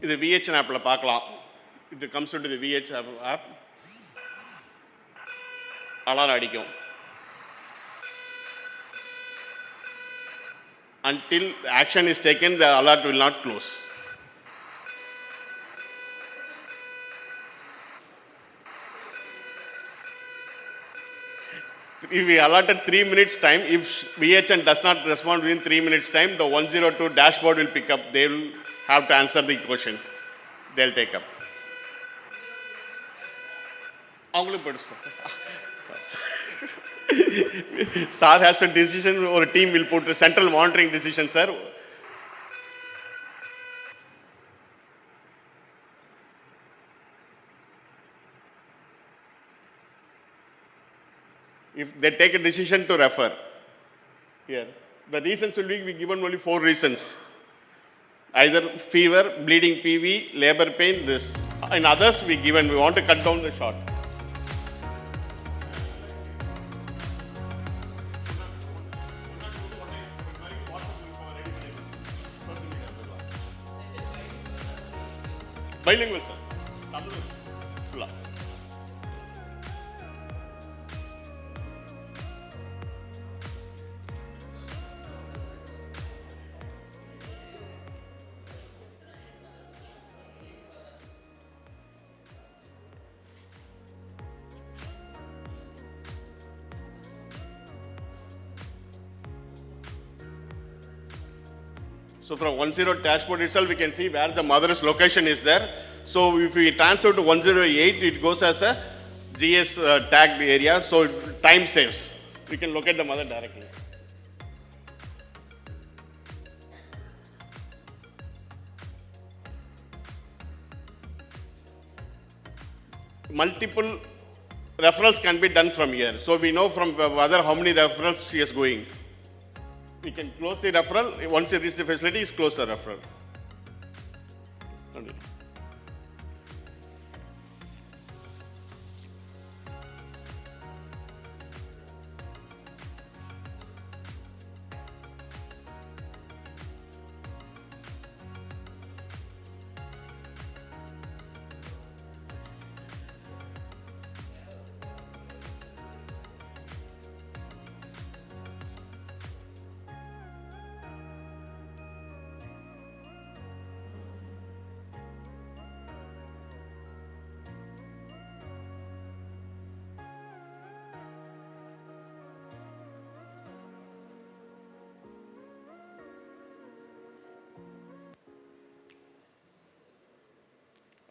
இது VHN ஆப்ல பார்க்கலாம். It comes into the VHN app. Alarm அடிக்கும். Until action is taken, the alert will not close. If we allotted 3 minutes time, if VHN does not respond within 3 minutes time, the 102 dashboard will pick up. They will have to answer the question. They'll take up. அவங்களும் படிச்சு Sir has a decision or a team will put the central monitoring decision, sir. If they take a decision to refer, here, the reasons will be given only 4 reasons. Either fever, bleeding PV, labor pain, this. In others, we want to cut down the shot. Bilingual, sir. Tamil, full. So from 10 dashboard itself, we can see where the mother's location is there. So if we transfer to 108, it goes as a GS tagged area, so time saves. We can locate the mother directly. Multiple referrals can be done from here. So we know from mother how many referrals she is going. We can close the referral. Once you reach the facility, close the referral.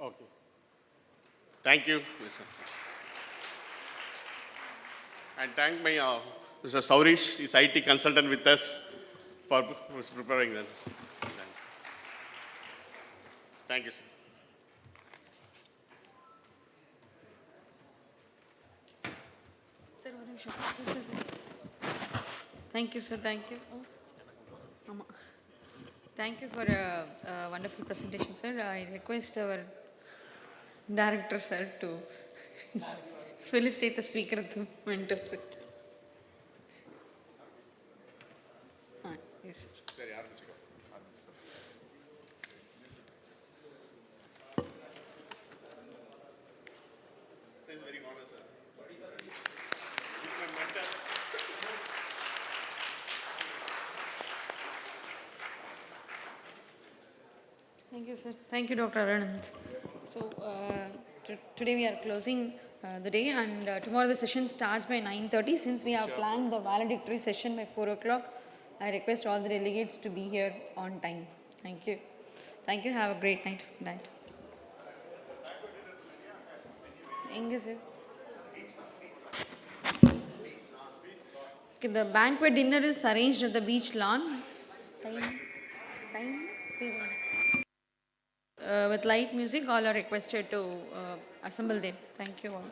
Okay. Thank you, Mr. And thank my Mr. Saurish, his IT consultant with us for preparing them. Thank you, sir. Sir, one nimisham. Sir. Thank you, sir. Thank you. Oh. Amma. Thank you for a wonderful presentation, sir. I request our director, sir, to felicitate the speaker of the mentor, sir. Yes, sir. Thank you, sir. Thank you, Dr. Aranand. So, today we are closing the day, and tomorrow the session starts by 9:30. Since we have planned the valedictory session by 4 o'clock, I request all the delegates to be here on time. Thank you. Thank you. Have a great night. Night. Enga, sir. Okay, the banquet dinner is arranged at the beach lawn. Time? With light music, all are requested to assemble there. Thank you all.